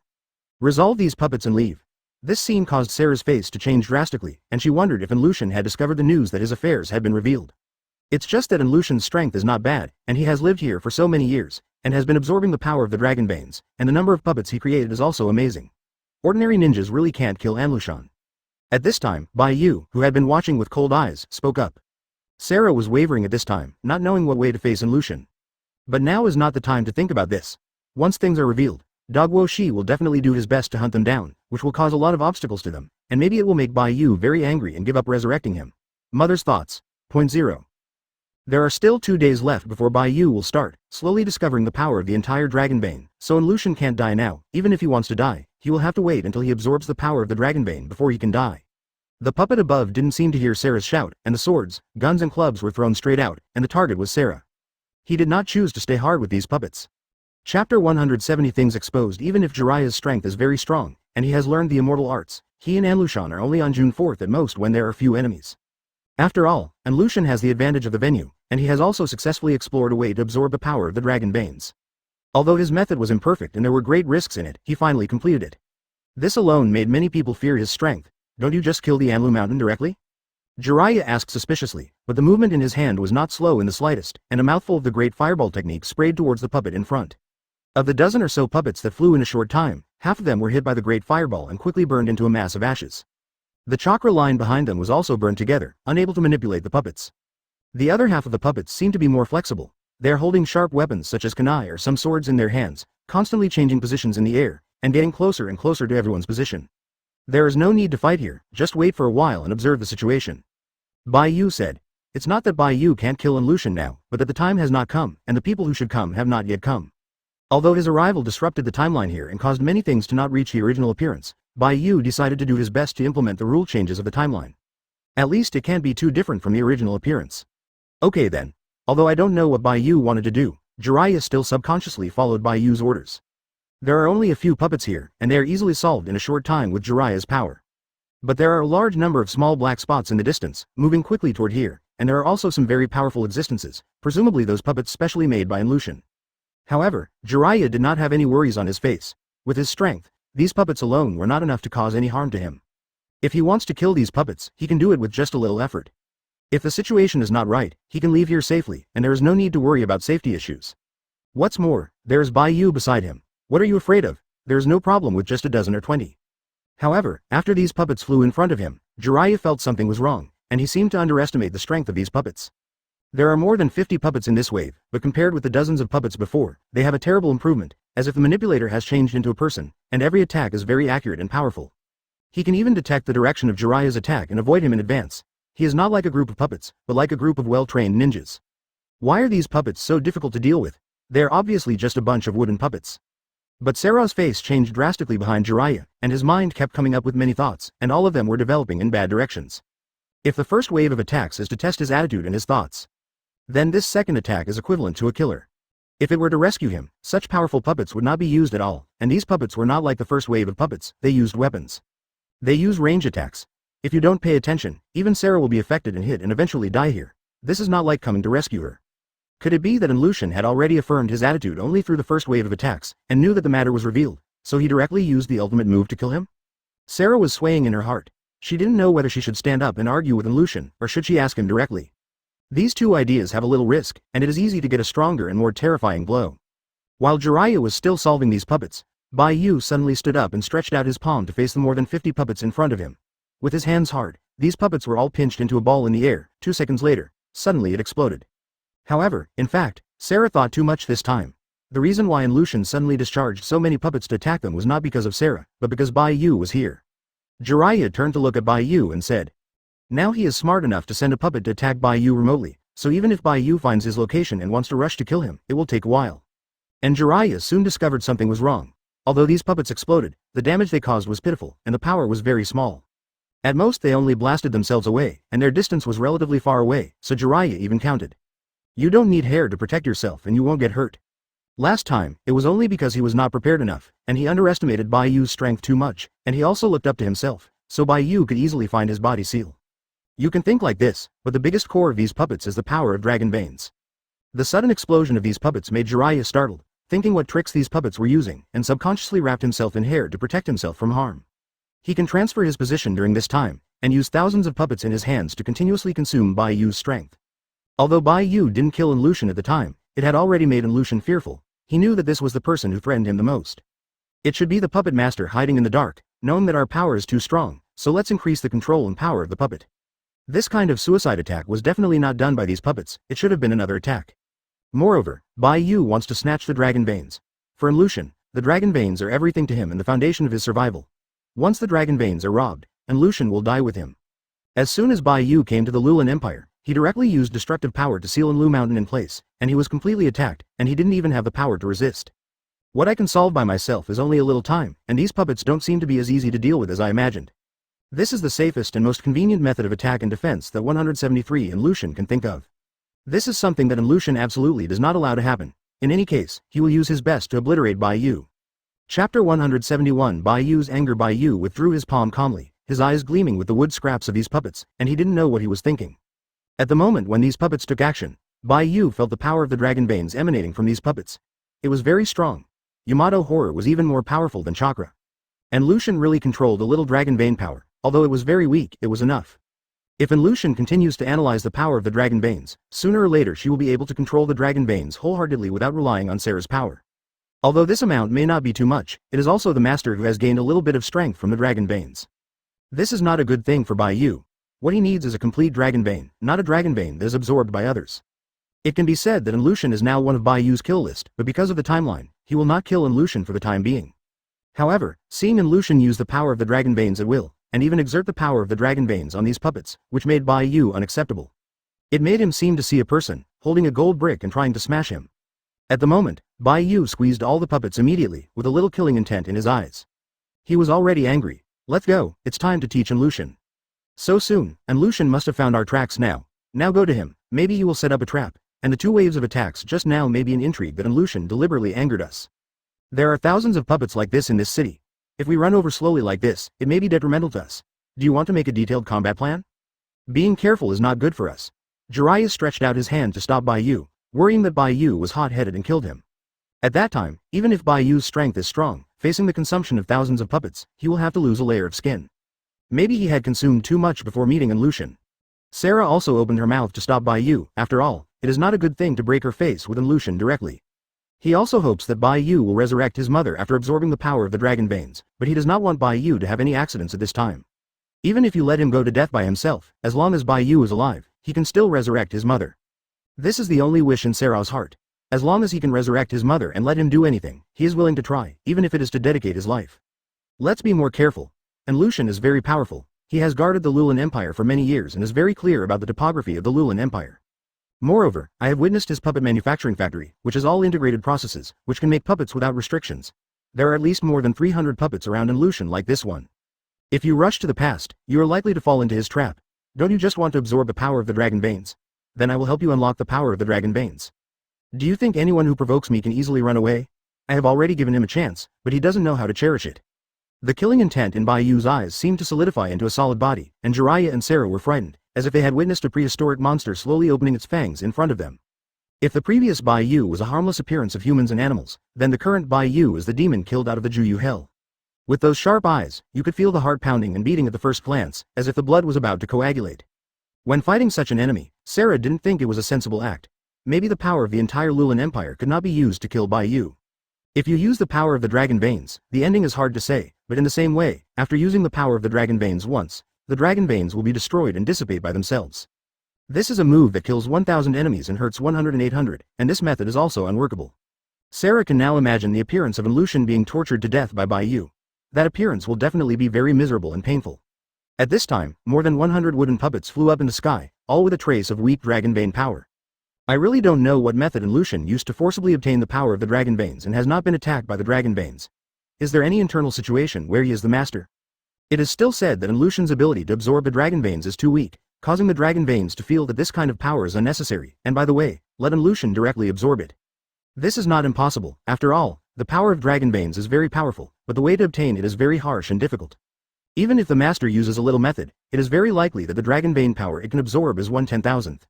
Speaker 1: Resolve these puppets and leave. This scene caused Sarah's face to change drastically, and she wondered if Lushan had discovered the news that his affairs had been revealed. It's just that Lushan's strength is not bad, and he has lived here for so many years, and has been absorbing the power of the dragon veins, and the number of puppets he created is also amazing. Ordinary ninjas really can't kill Lushan. At this time, Bai Yu, who had been watching with cold eyes, spoke up. Sarah was wavering at this time, not knowing what way to face Lushan. But now is not the time to think about this. Once things are revealed, Dogwo Shi will definitely do his best to hunt them down, which will cause a lot of obstacles to them, and maybe it will make Bai Yu very angry and give up resurrecting him. Mother's thoughts. Point 0. There are still 2 days left before Bai Yu will start, slowly discovering the power of the entire dragon vein, so Lushan can't die now. Even if he wants to die, he will have to wait until he absorbs the power of the dragon vein before he can die. The puppet above didn't seem to hear Sarah's shout, and the swords, guns and clubs were thrown straight out, and the target was Sarah. He did not choose to stay hard with these puppets. Chapter 170 Things exposed. Even if Jiraiya's strength is very strong, and he has learned the immortal arts, he and Lushan are only on June 4th at most when there are few enemies. After all, Lushan has the advantage of the venue, and he has also successfully explored a way to absorb the power of the dragon veins. Although his method was imperfect and there were great risks in it, he finally completed it. This alone made many people fear his strength. Don't you just kill the Anlu mountain directly? Jiraiya asked suspiciously, but the movement in his hand was not slow in the slightest, and a mouthful of the great fireball technique sprayed towards the puppet in front. Of the dozen or so puppets that flew in a short time, half of them were hit by the great fireball and quickly burned into a mass of ashes. The chakra line behind them was also burned together, unable to manipulate the puppets. The other half of the puppets seemed to be more flexible. They are holding sharp weapons such as kunai or some swords in their hands, constantly changing positions in the air, and getting closer and closer to everyone's position. There is no need to fight here, just wait for a while and observe the situation. Bai Yu said. It's not that Bai Yu can't kill Lushan now, but that the time has not come, and the people who should come have not yet come. Although his arrival disrupted the timeline here and caused many things to not reach the original appearance, Bai Yu decided to do his best to implement the rule changes of the timeline. At least it can't be too different from the original appearance. Okay then. Although I don't know what Bai Yu wanted to do, Jiraiya still subconsciously followed Bai Yu's orders. There are only a few puppets here, and they are easily solved in a short time with Jiraiya's power. But there are a large number of small black spots in the distance, moving quickly toward here, and there are also some very powerful existences, presumably those puppets specially made by Lushan. However, Jiraiya did not have any worries on his face. With his strength, these puppets alone were not enough to cause any harm to him. If he wants to kill these puppets, he can do it with just a little effort. If the situation is not right, he can leave here safely, and there is no need to worry about safety issues. What's more, there is Bai Yu beside him. What are you afraid of? There is no problem with just a dozen or 20. However, after these puppets flew in front of him, Jiraiya felt something was wrong, and he seemed to underestimate the strength of these puppets. There are more than 50 puppets in this wave, but compared with the dozens of puppets before, they have a terrible improvement, as if the manipulator has changed into a person, and every attack is very accurate and powerful. He can even detect the direction of Jiraiya's attack and avoid him in advance. He is not like a group of puppets, but like a group of well-trained ninjas. Why are these puppets so difficult to deal with? They are obviously just a bunch of wooden puppets. But Sarah's face changed drastically behind Jiraiya, and his mind kept coming up with many thoughts, and all of them were developing in bad directions. If the first wave of attacks is to test his attitude and his thoughts, then this second attack is equivalent to a killer. If it were to rescue him, such powerful puppets would not be used at all, and these puppets were not like the first wave of puppets, they used weapons. They use range attacks. If you don't pay attention, even Sarah will be affected and hit and eventually die here. This is not like coming to rescue her. Could it be that Lushan had already affirmed his attitude only through the first wave of attacks, and knew that the matter was revealed, so he directly used the ultimate move to kill him? Sarah was swaying in her heart. She didn't know whether she should stand up and argue with Lushan, or should she ask him directly. These two ideas have a little risk, and it is easy to get a stronger and more terrifying blow. While Jiraiya was still solving these puppets, Bai Yu suddenly stood up and stretched out his palm to face the more than 50 puppets in front of him. With his hands hard, these puppets were all pinched into a ball in the air. 2 seconds later, suddenly it exploded. However, in fact, Sarah thought too much this time. The reason why Lushan suddenly discharged so many puppets to attack them was not because of Sarah, but because Bai Yu was here. Jiraiya turned to look at Bai Yu and said, "Now he is smart enough to send a puppet to attack Bai Yu remotely, so even if Bai Yu finds his location and wants to rush to kill him, it will take a while." And Jiraiya soon discovered something was wrong. Although these puppets exploded, the damage they caused was pitiful, and the power was very small. At most they only blasted themselves away, and their distance was relatively far away, so Jiraiya even counted. "You don't need hair to protect yourself and you won't get hurt." Last time, it was only because he was not prepared enough, and he underestimated Bai Yu's strength too much, and he also looked up to himself, so Bai Yu could easily find his body seal. You can think like this, but the biggest core of these puppets is the power of dragon veins. The sudden explosion of these puppets made Jiraiya startled, thinking what tricks these puppets were using, and subconsciously wrapped himself in hair to protect himself from harm. He can transfer his position during this time, and use thousands of puppets in his hands to continuously consume Bai Yu's strength. Although Bai Yu didn't kill Lushan at the time, it had already made Lushan fearful. He knew that this was the person who threatened him the most. It should be the puppet master hiding in the dark, knowing that our power is too strong, so let's increase the control and power of the puppet. This kind of suicide attack was definitely not done by these puppets, it should have been another attack. Moreover, Bai Yu wants to snatch the dragon veins. For Lushan, the dragon veins are everything to him and the foundation of his survival. Once the dragon veins are robbed, Lushan will die with him. As soon as Bai Yu came to the Lulan Empire, he directly used destructive power to seal Lu Mountain in place, and he was completely attacked, and he didn't even have the power to resist. What I can solve by myself is only a little time, and these puppets don't seem to be as easy to deal with as I imagined. This is the safest and most convenient method of attack and defense that 173 and Lushan can think of. This is something that Lushan absolutely does not allow to happen. In any case, he will use his best to obliterate Bai Yu. Chapter 171 Bai Yu's anger. Bai Yu withdrew his palm calmly, his eyes gleaming with the wood scraps of these puppets, and he didn't know what he was thinking. At the moment when these puppets took action, Bai Yu felt the power of the dragon veins emanating from these puppets. It was very strong. Yamato horror was even more powerful than chakra. And Lushan really controlled a little dragon vein power, although it was very weak, it was enough. If Lushan continues to analyze the power of the dragon veins, sooner or later she will be able to control the dragon veins wholeheartedly without relying on Sarah's power. Although this amount may not be too much, it is also the master who has gained a little bit of strength from the dragon veins. This is not a good thing for Bai Yu. What he needs is a complete dragon vein, not a dragon vein that is absorbed by others. It can be said that Lushan is now one of Bai Yu's kill list, but because of the timeline, he will not kill Lushan for the time being. However, seeing Lushan use the power of the dragon veins at will, and even exert the power of the dragon veins on these puppets, which made Bai Yu unacceptable. It made him seem to see a person, holding a gold brick and trying to smash him. At the moment, Bai Yu squeezed all the puppets immediately, with a little killing intent in his eyes. He was already angry. Let's go, it's time to teach Lushan. So soon, Lushan must have found our tracks now. Now go to him, maybe he will set up a trap, and the two waves of attacks just now may be an intrigue that Lushan deliberately angered us. There are thousands of puppets like this in this city. If we run over slowly like this, it may be detrimental to us. Do you want to make a detailed combat plan? Being careful is not good for us. Jiraiya stretched out his hand to stop Bai Yu, worrying that Bai Yu was hot-headed and killed him. At that time, even if Bai Yu's strength is strong, facing the consumption of thousands of puppets, he will have to lose a layer of skin. Maybe he had consumed too much before meeting Lushan. Sarah also opened her mouth to stop Bai Yu. After all, it is not a good thing to break her face with Lushan directly. He also hopes that Bai Yu will resurrect his mother after absorbing the power of the dragon veins, but he does not want Bai Yu to have any accidents at this time. Even if you let him go to death by himself, as long as Bai Yu is alive, he can still resurrect his mother. This is the only wish in Sarah's heart. As long as he can resurrect his mother and let him do anything, he is willing to try, even if it is to dedicate his life. Let's be more careful. And Lushan is very powerful. He has guarded the Lulan Empire for many years and is very clear about the topography of the Lulan Empire. Moreover, I have witnessed his puppet manufacturing factory, which is all integrated processes, which can make puppets without restrictions. There are at least more than 300 puppets around in Lushan like this one. If you rush to the past, you are likely to fall into his trap. Don't you just want to absorb the power of the dragon veins? Then I will help you unlock the power of the dragon veins. Do you think anyone who provokes me can easily run away? I have already given him a chance, but he doesn't know how to cherish it. The killing intent in Bai Yu's eyes seemed to solidify into a solid body, and Jiraiya and Sarah were frightened, as if they had witnessed a prehistoric monster slowly opening its fangs in front of them. If the previous Bai Yu was a harmless appearance of humans and animals, then the current Bai Yu is the demon killed out of the Juyu hell. With those sharp eyes, you could feel the heart pounding and beating at the first glance, as if the blood was about to coagulate. When fighting such an enemy, Sarah didn't think it was a sensible act. Maybe the power of the entire Lulan Empire could not be used to kill Bai Yu. If you use the power of the dragon veins, the ending is hard to say, but in the same way, after using the power of the dragon veins once, the dragon veins will be destroyed and dissipate by themselves. This is a move that kills 1,000 enemies and hurts 100 and 800, and this method is also unworkable. Sarah can now imagine the appearance of Lushan being tortured to death by Bai Yu. That appearance will definitely be very miserable and painful. At this time, more than 100 wooden puppets flew up in the sky, all with a trace of weak dragon vein power. I really don't know what method Lushan used to forcibly obtain the power of the dragon veins and has not been attacked by the dragon veins. Is there any internal situation where he is the master? It is still said that Lushan's ability to absorb the dragon veins is too weak, causing the dragon veins to feel that this kind of power is unnecessary, and by the way, let Lushan directly absorb it. This is not impossible. After all, the power of dragon veins is very powerful, but the way to obtain it is very harsh and difficult. Even if the master uses a little method, it is very likely that the dragon vein power it can absorb is 1/10,000th.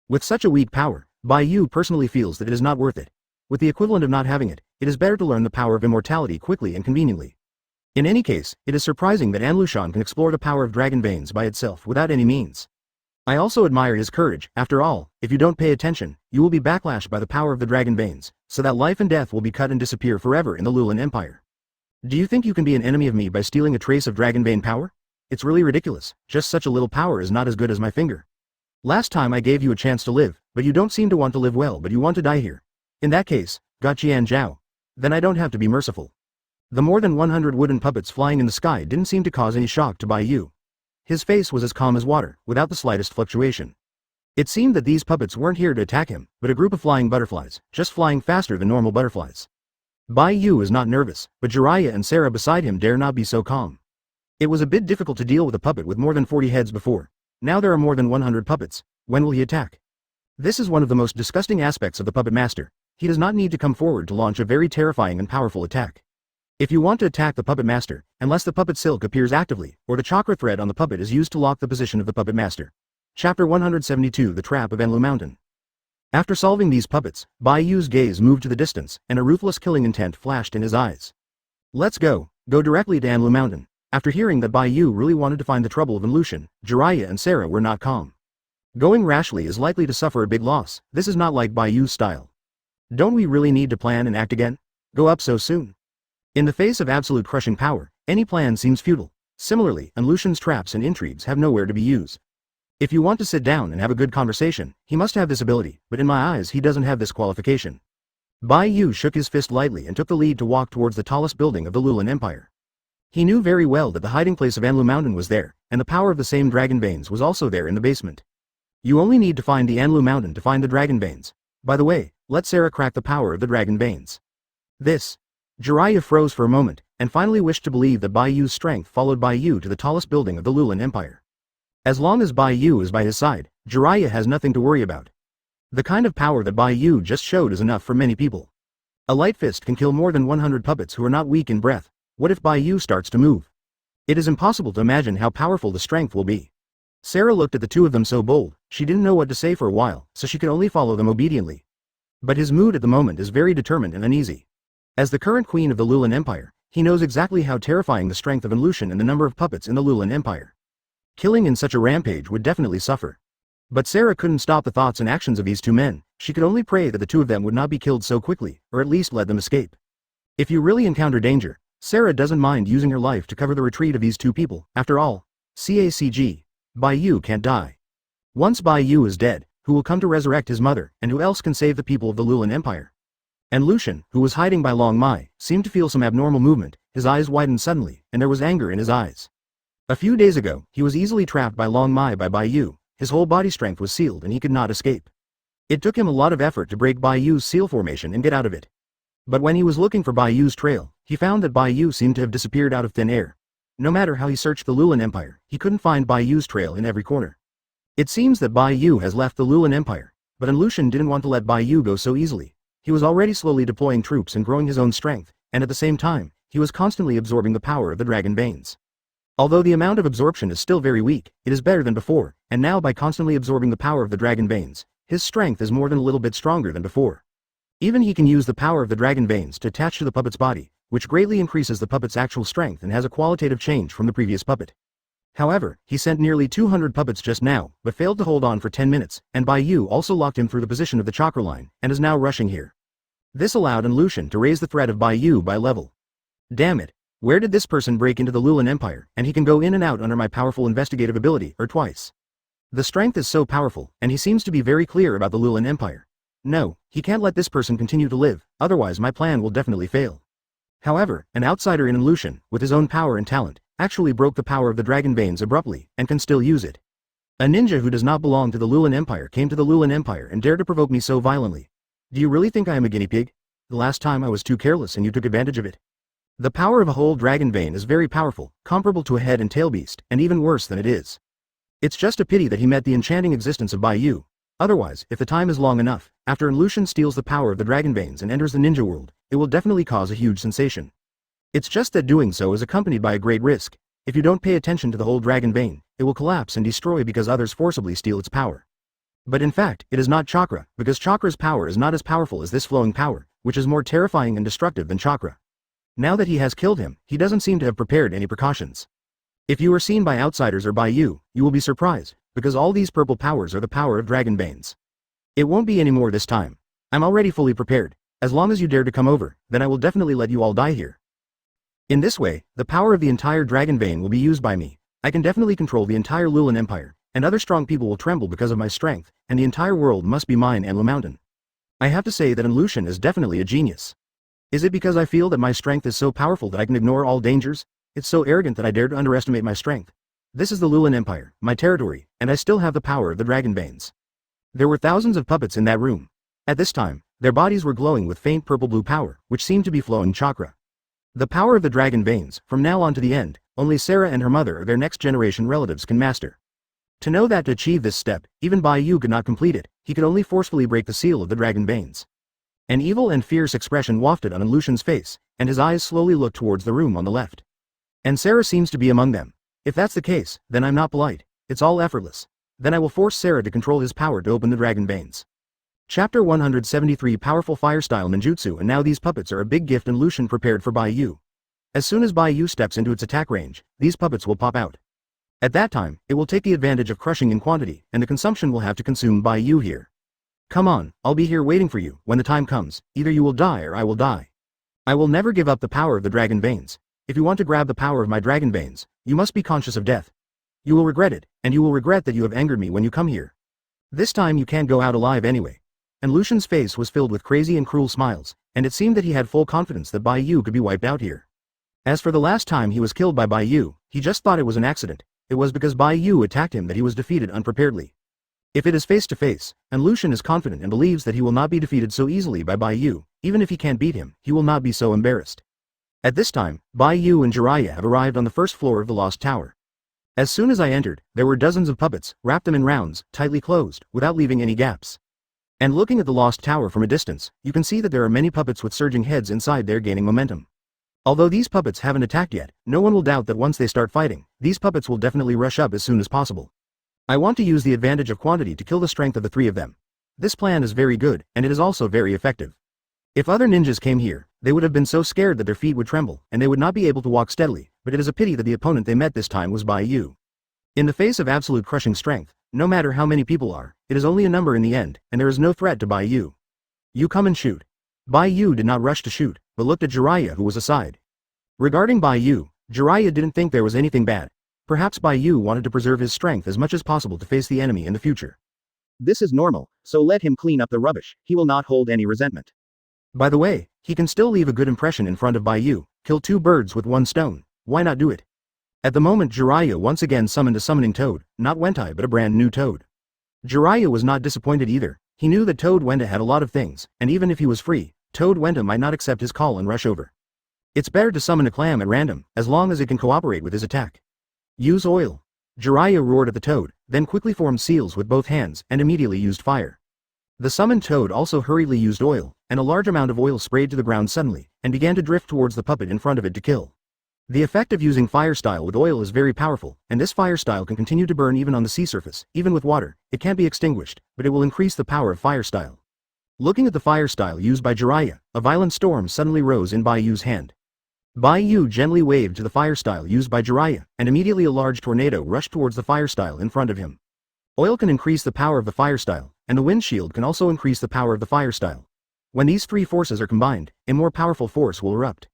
Speaker 1: With such a weak power, Bai Yu personally feels that it is not worth it. With the equivalent of not having it, it is better to learn the power of immortality quickly and conveniently. In any case, it is surprising that Lushan can explore the power of dragon veins by itself without any means. I also admire his courage. After all, if you don't pay attention, you will be backlashed by the power of the dragon veins, so that life and death will be cut and disappear forever in the Lulan Empire. Do you think you can be an enemy of me by stealing a trace of dragon vein power? It's really ridiculous. Just such a little power is not as good as my finger. Last time I gave you a chance to live, but you don't seem to want to live well, but you want to die here. In that case, Gaqian Zhao. Then I don't have to be merciful. The more than 100 wooden puppets flying in the sky didn't seem to cause any shock to Bai Yu. His face was as calm as water, without the slightest fluctuation. It seemed that these puppets weren't here to attack him, but a group of flying butterflies, just flying faster than normal butterflies. Bai Yu is not nervous, but Jiraiya and Sarah beside him dare not be so calm. It was a bit difficult to deal with a puppet with more than 40 heads before. Now there are more than 100 puppets. When will he attack? This is one of the most disgusting aspects of the puppet master. He does not need to come forward to launch a very terrifying and powerful attack. If you want to attack the puppet master, unless the puppet silk appears actively, or the chakra thread on the puppet is used to lock the position of the puppet master. Chapter 172 The Trap of Enlu Mountain. After solving these puppets, Bai Yu's gaze moved to the distance, and a ruthless killing intent flashed in his eyes. Let's go directly to Enlu Mountain. After hearing that Bai Yu really wanted to find the trouble of Lushan, Jiraiya and Sarah were not calm. Going rashly is likely to suffer a big loss. This is not like Bai Yu's style. Don't we really need to plan and act again? Go up so soon? In the face of absolute crushing power, any plan seems futile. Similarly, Lushan's traps and intrigues have nowhere to be used. If you want to sit down and have a good conversation, he must have this ability, but in my eyes he doesn't have this qualification. Bai Yu shook his fist lightly and took the lead to walk towards the tallest building of the Lulan Empire. He knew very well that the hiding place of Enlu Mountain was there, and the power of the same dragon veins was also there in the basement. You only need to find the Enlu Mountain to find the dragon veins. By the way, let Sarah crack the power of the dragon veins. This. Jiraiya froze for a moment, and finally wished to believe that Bai Yu's strength followed Bai Yu to the tallest building of the Lulan Empire. As long as Bai Yu is by his side, Jiraiya has nothing to worry about. The kind of power that Bai Yu just showed is enough for many people. A light fist can kill more than 100 puppets who are not weak in breath. What if Bai Yu starts to move? It is impossible to imagine how powerful the strength will be. Sarah looked at the two of them so bold, she didn't know what to say for a while, so she could only follow them obediently. But his mood at the moment is very determined and uneasy. As the current queen of the Lulan Empire, he knows exactly how terrifying the strength of Lushan and the number of puppets in the Lulan Empire. Killing in such a rampage would definitely suffer. But Sarah couldn't stop the thoughts and actions of these two men. She could only pray that the two of them would not be killed so quickly, or at least let them escape. If you really encounter danger, Sarah doesn't mind using her life to cover the retreat of these two people. After all, CACG, Bai Yu can't die. Once Bai Yu is dead, who will come to resurrect his mother, and who else can save the people of the Lulan Empire? And Lushan, who was hiding by Long Mai, seemed to feel some abnormal movement. His eyes widened suddenly, and there was anger in his eyes. A few days ago, he was easily trapped by Long Mai by Bai Yu. His whole body strength was sealed and he could not escape. It took him a lot of effort to break Bai Yu's seal formation and get out of it. But when he was looking for Bai Yu's trail, he found that Bai Yu seemed to have disappeared out of thin air. No matter how he searched the Lulan Empire, he couldn't find Bai Yu's trail in every corner. It seems that Bai Yu has left the Lulan Empire, but Lushan didn't want to let Bai Yu go so easily. He was already slowly deploying troops and growing his own strength, and at the same time, he was constantly absorbing the power of the dragon veins. Although the amount of absorption is still very weak, it is better than before, and now by constantly absorbing the power of the dragon veins, his strength is more than a little bit stronger than before. Even he can use the power of the dragon veins to attach to the puppet's body, which greatly increases the puppet's actual strength and has a qualitative change from the previous puppet. However, he sent nearly 200 puppets just now, but failed to hold on for 10 minutes, and Bai Yu also locked him through the position of the chakra line, and is now rushing here. This allowed Lushan to raise the threat of Bai Yu by level. Damn it, where did this person break into the Lulan Empire, and he can go in and out under my powerful investigative ability, or twice. The strength is so powerful, and he seems to be very clear about the Lulan Empire. No, he can't let this person continue to live, otherwise my plan will definitely fail. However, an outsider in Illusion, with his own power and talent, actually broke the power of the dragon veins abruptly, and can still use it. A ninja who does not belong to the Lulan Empire came to the Lulan Empire and dared to provoke me so violently. Do you really think I am a guinea pig? The last time I was too careless and you took advantage of it. The power of a whole dragon vein is very powerful, comparable to a head and tail beast, and even worse than it is. It's just a pity that he met the enchanting existence of Bai Yu. Otherwise, if the time is long enough, after Illusion steals the power of the dragon veins and enters the ninja world, it will definitely cause a huge sensation. It's just that doing so is accompanied by a great risk. If you don't pay attention to the whole dragon vein, it will collapse and destroy because others forcibly steal its power. But in fact, it is not chakra, because chakra's power is not as powerful as this flowing power, which is more terrifying and destructive than chakra. Now that he has killed him, he doesn't seem to have prepared any precautions. If you are seen by outsiders or by you will be surprised, because all these purple powers are the power of dragon veins. It won't be any more this time. I'm already fully prepared. As long as you dare to come over, then I will definitely let you all die here. In this way, the power of the entire dragon vein will be used by me. I can definitely control the entire Lulan Empire, and other strong people will tremble because of my strength, and the entire world must be mine and La Mountain. I have to say that Illusion is definitely a genius. Is it because I feel that my strength is so powerful that I can ignore all dangers? It's so arrogant that I dare to underestimate my strength. This is the Lulan Empire, my territory, and I still have the power of the dragon veins. There were thousands of puppets in that room. At this time, their bodies were glowing with faint purple-blue power, which seemed to be flowing chakra. The power of the dragon veins, from now on to the end, only Sarah and her mother or their next-generation relatives can master. To know that to achieve this step, even Bai Yu could not complete it, he could only forcefully break the seal of the dragon veins. An evil and fierce expression wafted on Illusion's face, and his eyes slowly looked towards the room on the left. And Sarah seems to be among them. If that's the case, then I'm not polite. It's all effortless. Then I will force Sarah to control his power to open the dragon veins. Chapter 173 Powerful Fire-Style Ninjutsu. And now these puppets are a big gift and Illusion prepared for Bai Yu. As soon as Bai Yu steps into its attack range, these puppets will pop out. At that time, it will take the advantage of crushing in quantity, and the consumption will have to consume Bai Yu here. Come on, I'll be here waiting for you. When the time comes, either you will die or I will die. I will never give up the power of the dragon veins. If you want to grab the power of my dragon veins, you must be conscious of death. You will regret it, and you will regret that you have angered me when you come here. This time you can't go out alive anyway. And Lucian's face was filled with crazy and cruel smiles, and it seemed that he had full confidence that Bai Yu could be wiped out here. As for the last time he was killed by Bai Yu, he just thought it was an accident. It was because Bai Yu attacked him that he was defeated unpreparedly. If it is face to face, and Lucian is confident and believes that he will not be defeated so easily by Bai Yu, even if he can't beat him, he will not be so embarrassed. At this time, Bai Yu and Jiraiya have arrived on the first floor of the Lost Tower. As soon as I entered, there were dozens of puppets, wrapped them in rounds, tightly closed, without leaving any gaps. And looking at the Lost Tower from a distance, you can see that there are many puppets with surging heads inside there gaining momentum. Although these puppets haven't attacked yet, no one will doubt that once they start fighting, these puppets will definitely rush up as soon as possible. I want to use the advantage of quantity to kill the strength of the three of them. This plan is very good, and it is also very effective. If other ninjas came here, they would have been so scared that their feet would tremble, and they would not be able to walk steadily, but it is a pity that the opponent they met this time was Bai Yu. In the face of absolute crushing strength, no matter how many people are, it is only a number in the end, and there is no threat to Bai Yu. You come and shoot. Bai Yu did not rush to shoot, but looked at Jiraiya who was aside. Regarding Bai Yu, Jiraiya didn't think there was anything bad. Perhaps Bai Yu wanted to preserve his strength as much as possible to face the enemy in the future. This is normal, so let him clean up the rubbish, he will not hold any resentment. By the way, he can still leave a good impression in front of Bai Yu, kill two birds with one stone, why not do it? At the moment Jiraiya once again summoned a summoning toad, not Wentai but a brand new toad. Jiraiya was not disappointed either. He knew that Toad Wenda had a lot of things, and even if he was free, Toad Wenda might not accept his call and rush over. It's better to summon a clam at random, as long as it can cooperate with his attack. Use oil. Jiraiya roared at the toad, then quickly formed seals with both hands, and immediately used fire. The summoned toad also hurriedly used oil, and a large amount of oil sprayed to the ground suddenly, and began to drift towards the puppet in front of it to kill. The effect of using fire style with oil is very powerful, and this fire style can continue to burn even on the sea surface, even with water. It can't be extinguished, but it will increase the power of fire style. Looking at the fire style used by Jiraiya, a violent storm suddenly rose in Bai Yu's hand. Bai Yu gently waved to the fire style used by Jiraiya, and immediately a large tornado rushed towards the fire style in front of him. Oil can increase the power of the fire style, and the wind shield can also increase the power of the fire style. When these three forces are combined, a more powerful force will erupt.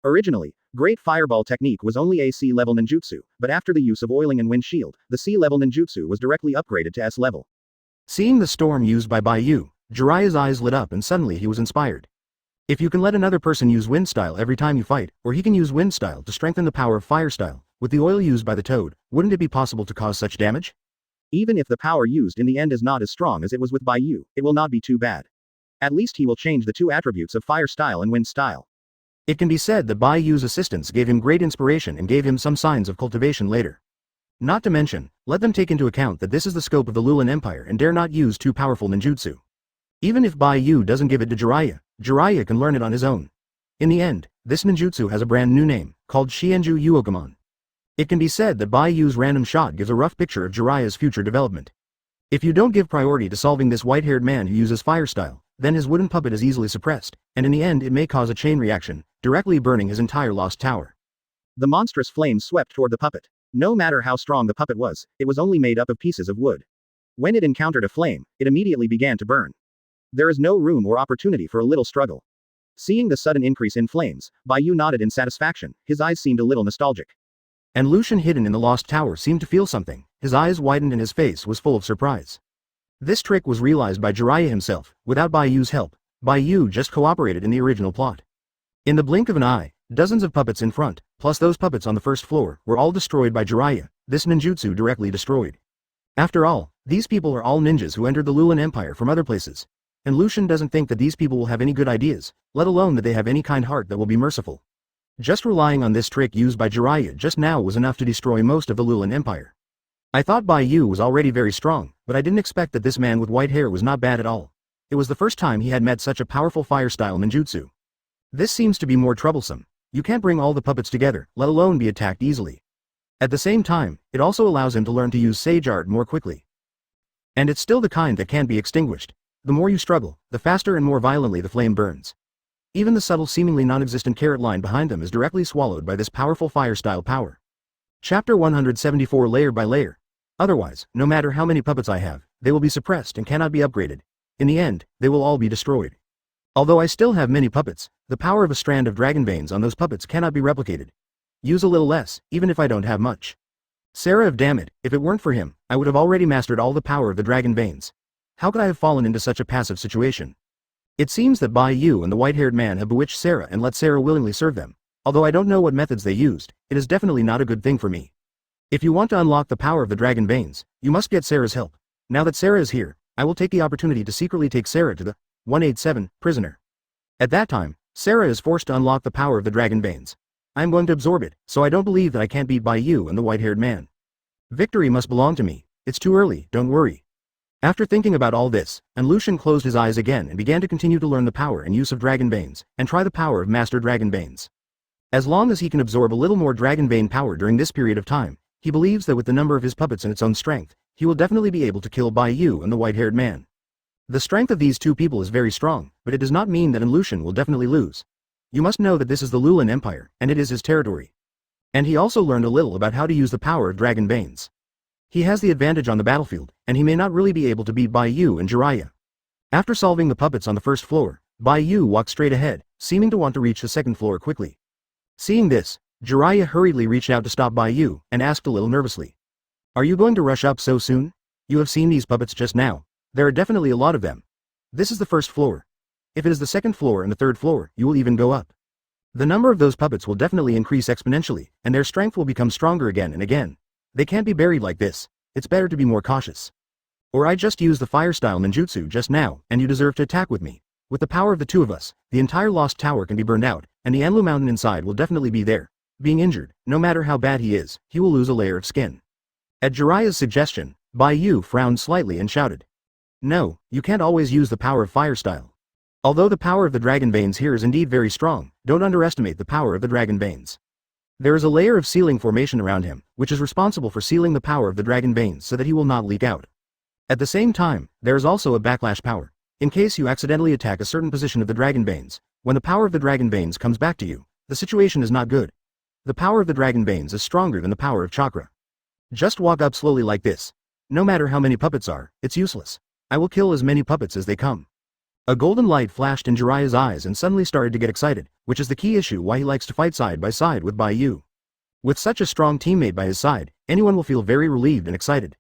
Speaker 1: Originally, Great Fireball technique was only a C-level ninjutsu, but after the use of oiling and wind shield, the C-level ninjutsu was directly upgraded to S-level. Seeing the storm used by Bai Yu, Jiraiya's eyes lit up and suddenly he was inspired. If you can let another person use wind style every time you fight, or he can use wind style to strengthen the power of fire style, with the oil used by the toad, wouldn't it be possible to cause such damage? Even if the power used in the end is not as strong as it was with Bai Yu, it will not be too bad. At least he will change the two attributes of fire style and wind style. It can be said that Bai Yu's assistance gave him great inspiration and gave him some signs of cultivation later. Not to mention, let them take into account that this is the scope of the Lulan Empire and dare not use too powerful ninjutsu. Even if Bai Yu doesn't give it to Jiraiya, Jiraiya can learn it on his own. In the end, this ninjutsu has a brand new name, called Shienju Uogamon. It can be said that Bai Yu's random shot gives a rough picture of Jiraiya's future development. If you don't give priority to solving this white-haired man who uses fire style, then his wooden puppet is easily suppressed, and in the end it may cause a chain reaction, directly burning his entire lost tower. The monstrous flames swept toward the puppet. No matter how strong the puppet was, it was only made up of pieces of wood. When it encountered a flame, it immediately began to burn. There is no room or opportunity for a little struggle. Seeing the sudden increase in flames, Bai Yu nodded in satisfaction, his eyes seemed a little nostalgic. And Lucian hidden in the lost tower seemed to feel something, his eyes widened and his face was full of surprise. This trick was realized by Jiraiya himself, without Bai Yu's help. Bai Yu just cooperated in the original plot. In the blink of an eye, dozens of puppets in front, plus those puppets on the first floor, were all destroyed by Jiraiya, this ninjutsu directly destroyed. After all, these people are all ninjas who entered the Lulan Empire from other places. And Lucian doesn't think that these people will have any good ideas, let alone that they have any kind heart that will be merciful. Just relying on this trick used by Jiraiya just now was enough to destroy most of the Lulan Empire. I thought Bai Yu was already very strong, but I didn't expect that this man with white hair was not bad at all. It was the first time he had met such a powerful fire-style ninjutsu. This seems to be more troublesome. You can't bring all the puppets together, let alone be attacked easily. At the same time, it also allows him to learn to use sage art more quickly. And it's still the kind that can't be extinguished. The more you struggle, the faster and more violently the flame burns. Even the subtle seemingly non-existent carrot line behind them is directly swallowed by this powerful fire-style power. Chapter 174 Layer by Layer. Otherwise, no matter how many puppets I have, they will be suppressed and cannot be upgraded. In the end, they will all be destroyed. Although I still have many puppets, the power of a strand of dragon veins on those puppets cannot be replicated. Use a little less, even if I don't have much. Seraph, damn it, if it weren't for him, I would have already mastered all the power of the dragon veins. How could I have fallen into such a passive situation? It seems that Bai Yu and the white-haired man have bewitched Sarah and let Sarah willingly serve them. Although I don't know what methods they used, it is definitely not a good thing for me. If you want to unlock the power of the dragon veins, you must get Sarah's help. Now that Sarah is here, I will take the opportunity to secretly take Sarah to the 187 prisoner. At that time, Sarah is forced to unlock the power of the dragon veins. I am going to absorb it, so I don't believe that I can't beat Bai Yu and the white-haired man. Victory must belong to me. It's too early, don't worry. After thinking about all this, Lucian closed his eyes again and began to continue to learn the power and use of dragon veins, and try the power of master dragon veins. As long as he can absorb a little more dragon vein power during this period of time, he believes that with the number of his puppets and its own strength, he will definitely be able to kill Bai Yu and the white-haired man. The strength of these two people is very strong, but it does not mean that Lucian will definitely lose. You must know that this is the Lulan Empire, and it is his territory. And he also learned a little about how to use the power of dragon veins. He has the advantage on the battlefield, and he may not really be able to beat Bai Yu and Jiraiya. After solving the puppets on the first floor, Bai Yu walked straight ahead, seeming to want to reach the second floor quickly. Seeing this, Jiraiya hurriedly reached out to stop Bai Yu, and asked a little nervously. Are you going to rush up so soon? You have seen these puppets just now. There are definitely a lot of them. This is the first floor. If it is the second floor and the third floor, you will even go up. The number of those puppets will definitely increase exponentially, and their strength will become stronger again and again. They can't be buried like this. It's better to be more cautious. Or I just used the fire-style ninjutsu just now, and you deserve to attack with me. With the power of the two of us, the entire lost tower can be burned out, and the Anlu mountain inside will definitely be there. Being injured, no matter how bad he is, he will lose a layer of skin. At Jiraiya's suggestion, Bai Yu frowned slightly and shouted. No, you can't always use the power of fire style. Although the power of the dragon veins here is indeed very strong, don't underestimate the power of the dragon veins. There is a layer of sealing formation around him, which is responsible for sealing the power of the dragon veins so that he will not leak out. At the same time, there is also a backlash power. In case you accidentally attack a certain position of the dragon veins, when the power of the dragon veins comes back to you, the situation is not good. The power of the dragon veins is stronger than the power of chakra. Just walk up slowly like this. No matter how many puppets are, it's useless. I will kill as many puppets as they come. A golden light flashed in Jiraiya's eyes and suddenly started to get excited, which is the key issue why he likes to fight side by side with Bai Yu. With such a strong teammate by his side, anyone will feel very relieved and excited.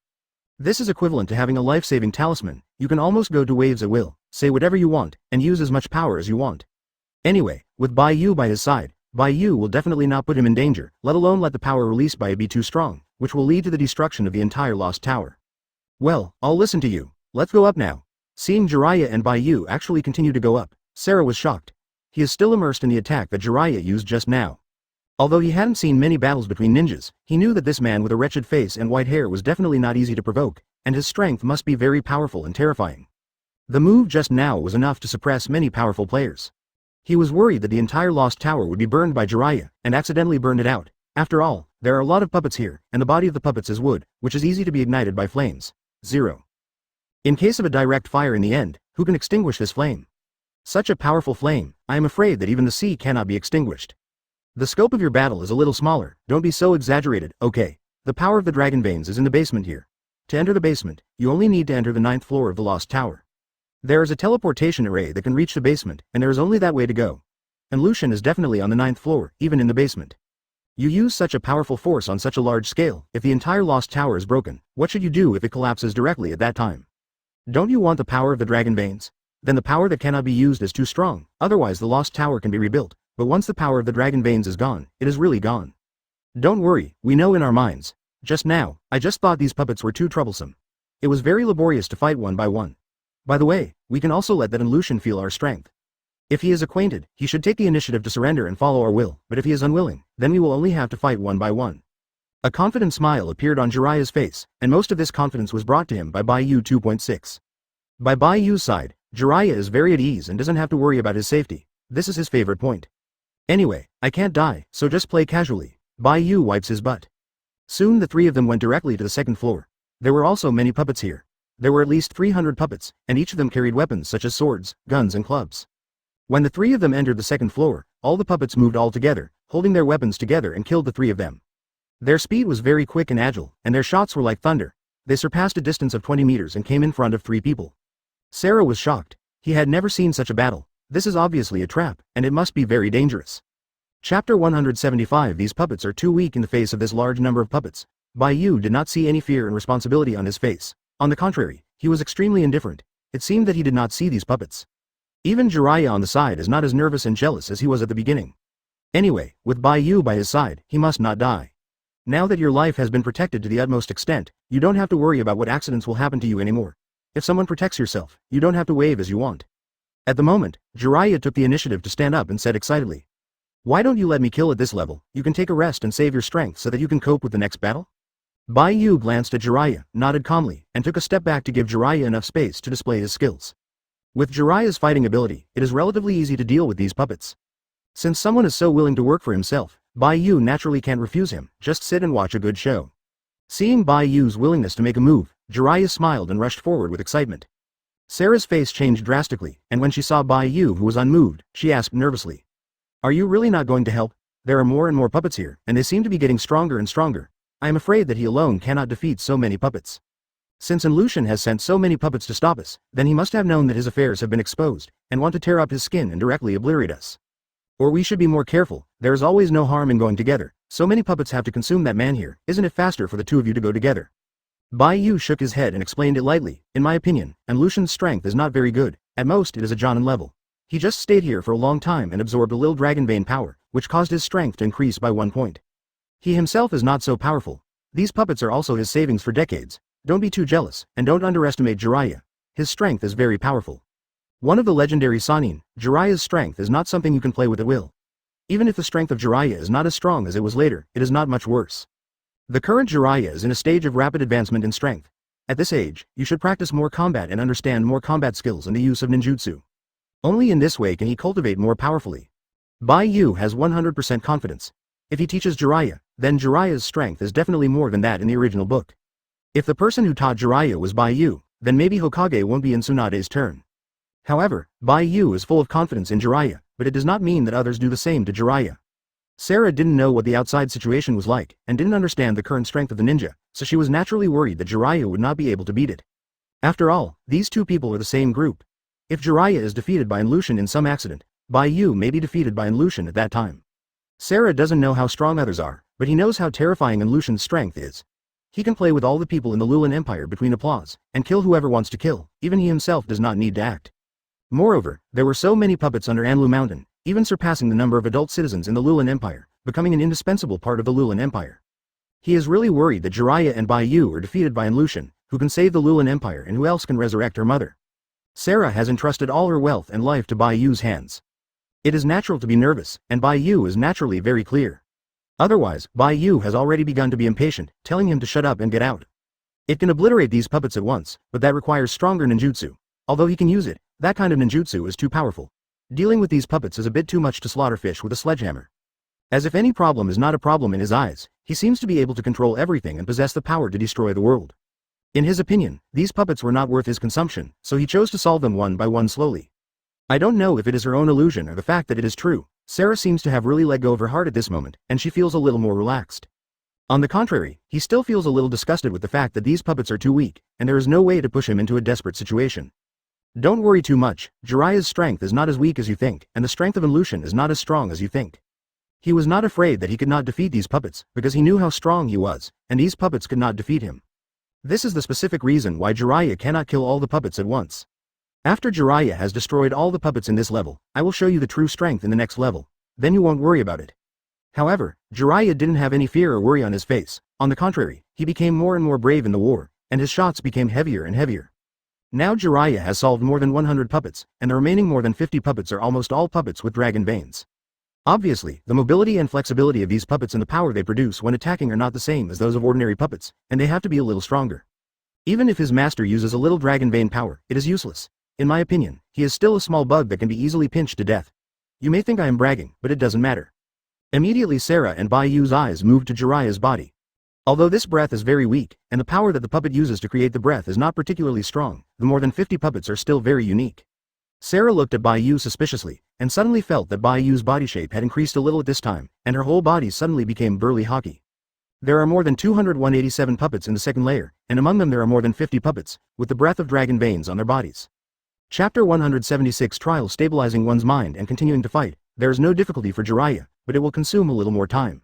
Speaker 1: This is equivalent to having a life-saving talisman. you can almost go to waves at will, say whatever you want, and use as much power as you want. Anyway, with Bai Yu by his side, Bai Yu will definitely not put him in danger, let alone let the power released by it be too strong, which will lead to the destruction of the entire Lost Tower. Well, I'll listen to you. Let's go up now. Seeing Jiraiya and Bai Yu actually continue to go up, Sarah was shocked. He is still immersed in the attack that Jiraiya used just now. Although he hadn't seen many battles between ninjas, he knew that this man with a wretched face and white hair was definitely not easy to provoke, and his strength must be very powerful and terrifying. The move just now was enough to suppress many powerful players. He was worried that the entire Lost Tower would be burned by Jiraiya, and accidentally burned it out. After all, there are a lot of puppets here, and the body of the puppets is wood, which is easy to be ignited by flames. 0. In case of a direct fire in the end, who can extinguish this flame? Such a powerful flame, I am afraid that even the sea cannot be extinguished. The scope of your battle is a little smaller, don't be so exaggerated, okay. The power of the dragon veins is in the basement here. To enter the basement, you only need to enter the 9th floor of the Lost Tower. There is a teleportation array that can reach the basement, and there is only that way to go. And Lucian is definitely on the 9th floor, even in the basement. You use such a powerful force on such a large scale, if the entire Lost Tower is broken, what should you do if it collapses directly at that time? Don't you want the power of the dragon veins? Then the power that cannot be used is too strong, otherwise the Lost Tower can be rebuilt. But once the power of the dragon veins is gone, it is really gone. Don't worry, we know in our minds. Just now, I just thought these puppets were too troublesome. It was very laborious to fight one by one. By the way, we can also let that Lucian feel our strength. If he is acquainted, he should take the initiative to surrender and follow our will, but if he is unwilling, then we will only have to fight one by one. A confident smile appeared on Jiraiya's face, and most of this confidence was brought to him by Bai Yu 2.6. By Bai Yu's side, Jiraiya is very at ease and doesn't have to worry about his safety. This is his favorite point. Anyway, I can't die, so just play casually. Bai Yu wipes his butt. Soon the three of them went directly to the 2nd floor. There were also many puppets here. There were at least 300 puppets, and each of them carried weapons such as swords, guns and clubs. When the three of them entered the 2nd floor, all the puppets moved all together, holding their weapons together and killed the three of them. Their speed was very quick and agile, and their shots were like thunder. They surpassed a distance of 20 meters and came in front of 3 people. Sarah was shocked. He had never seen such a battle. This is obviously a trap, and it must be very dangerous. Chapter 175. These puppets are too weak in the face of this large number of puppets. Bai Yu did not see any fear and responsibility on his face. On the contrary, he was extremely indifferent. It seemed that he did not see these puppets. Even Jiraiya on the side is not as nervous and jealous as he was at the beginning. Anyway, with Bai Yu by his side, he must not die. Now that your life has been protected to the utmost extent, you don't have to worry about what accidents will happen to you anymore. If someone protects yourself, you don't have to wave as you want. At the moment, Jiraiya took the initiative to stand up and said excitedly, "Why don't you let me kill at this level? You can take a rest and save your strength so that you can cope with the next battle?" Bai Yu glanced at Jiraiya, nodded calmly, and took a step back to give Jiraiya enough space to display his skills. With Jiraiya's fighting ability, it is relatively easy to deal with these puppets. Since someone is so willing to work for himself, Bai Yu naturally can't refuse him, just sit and watch a good show. Seeing Bai Yu's willingness to make a move, Jiraiya smiled and rushed forward with excitement. Sarah's face changed drastically, and when she saw Bai Yu who was unmoved, she asked nervously, "Are you really not going to help? There are more and more puppets here, and they seem to be getting stronger and stronger. I am afraid that he alone cannot defeat so many puppets. Since Lucian has sent so many puppets to stop us, then he must have known that his affairs have been exposed, and want to tear up his skin and directly obliterate us. Or we should be more careful, there is always no harm in going together. So many puppets have to consume that man here, isn't it faster for the two of you to go together?" Bai Yu shook his head and explained it lightly. "In my opinion, Lucian's strength is not very good, at most it is a Jonin level. He just stayed here for a long time and absorbed a little dragon vein power, which caused his strength to increase by 1 point. He himself is not so powerful. These puppets are also his savings for decades. Don't be too jealous, and don't underestimate Jiraiya. His strength is very powerful. One of the legendary Sannin, Jiraiya's strength is not something you can play with at will. Even if the strength of Jiraiya is not as strong as it was later, it is not much worse. The current Jiraiya is in a stage of rapid advancement in strength. At this age, you should practice more combat and understand more combat skills and the use of ninjutsu. Only in this way can he cultivate more powerfully. Bai Yu has 100% confidence. If he teaches Jiraiya, then Jiraiya's strength is definitely more than that in the original book. If the person who taught Jiraiya was Bai Yu, then maybe Hokage won't be in Tsunade's turn. However, Bai Yu is full of confidence in Jiraiya, but it does not mean that others do the same to Jiraiya. Sarah didn't know what the outside situation was like, and didn't understand the current strength of the ninja, so she was naturally worried that Jiraiya would not be able to beat it. After all, these two people are the same group. If Jiraiya is defeated by Lucian in some accident, Bai Yu may be defeated by Lucian at that time. Sarah doesn't know how strong others are, but he knows how terrifying Lucian's strength is. He can play with all the people in the Lulan Empire between applause, and kill whoever wants to kill, even he himself does not need to act. Moreover, there were so many puppets under Anlu Mountain, even surpassing the number of adult citizens in the Lulan Empire, becoming an indispensable part of the Lulan Empire. He is really worried that Jiraiya and Bai Yu are defeated by Lucian, who can save the Lulan Empire and who else can resurrect her mother. Sarah has entrusted all her wealth and life to Bai Yu's hands. It is natural to be nervous, and Bai Yu is naturally very clear. Otherwise, Bai Yu has already begun to be impatient, telling him to shut up and get out. It can obliterate these puppets at once, but that requires stronger ninjutsu. Although he can use it, that kind of ninjutsu is too powerful. Dealing with these puppets is a bit too much to slaughter fish with a sledgehammer. As if any problem is not a problem in his eyes, he seems to be able to control everything and possess the power to destroy the world. In his opinion, these puppets were not worth his consumption, so he chose to solve them one by one slowly. I don't know if it is her own illusion or the fact that it is true. Sarah seems to have really let go of her heart at this moment, and she feels a little more relaxed. On the contrary, he still feels a little disgusted with the fact that these puppets are too weak, and there is no way to push him into a desperate situation. Don't worry too much, Jiraiya's strength is not as weak as you think, and the strength of Lucian is not as strong as you think. He was not afraid that he could not defeat these puppets, because he knew how strong he was, and these puppets could not defeat him. This is the specific reason why Jiraiya cannot kill all the puppets at once. After Jiraiya has destroyed all the puppets in this level, I will show you the true strength in the next level. Then you won't worry about it. However, Jiraiya didn't have any fear or worry on his face. On the contrary, he became more and more brave in the war, and his shots became heavier and heavier. Now Jiraiya has solved more than 100 puppets, and the remaining more than 50 puppets are almost all puppets with dragon veins. Obviously, the mobility and flexibility of these puppets and the power they produce when attacking are not the same as those of ordinary puppets, and they have to be a little stronger. Even if his master uses a little dragon vein power, it is useless. In my opinion, he is still a small bug that can be easily pinched to death. You may think I am bragging, but it doesn't matter. Immediately Sarah and Bai Yu's eyes moved to Jiraiya's body. Although this breath is very weak, and the power that the puppet uses to create the breath is not particularly strong, the more than 50 puppets are still very unique. Sarah looked at Bai Yu suspiciously, and suddenly felt that Bai Yu's body shape had increased a little at this time, and her whole body suddenly became burly Haki. There are more than 287 puppets in the second layer, and among them there are more than 50 puppets, with the breath of dragon veins on their bodies. Chapter 176 Trial Stabilizing One's Mind and Continuing to Fight. There is no difficulty for Jiraiya, but it will consume a little more time.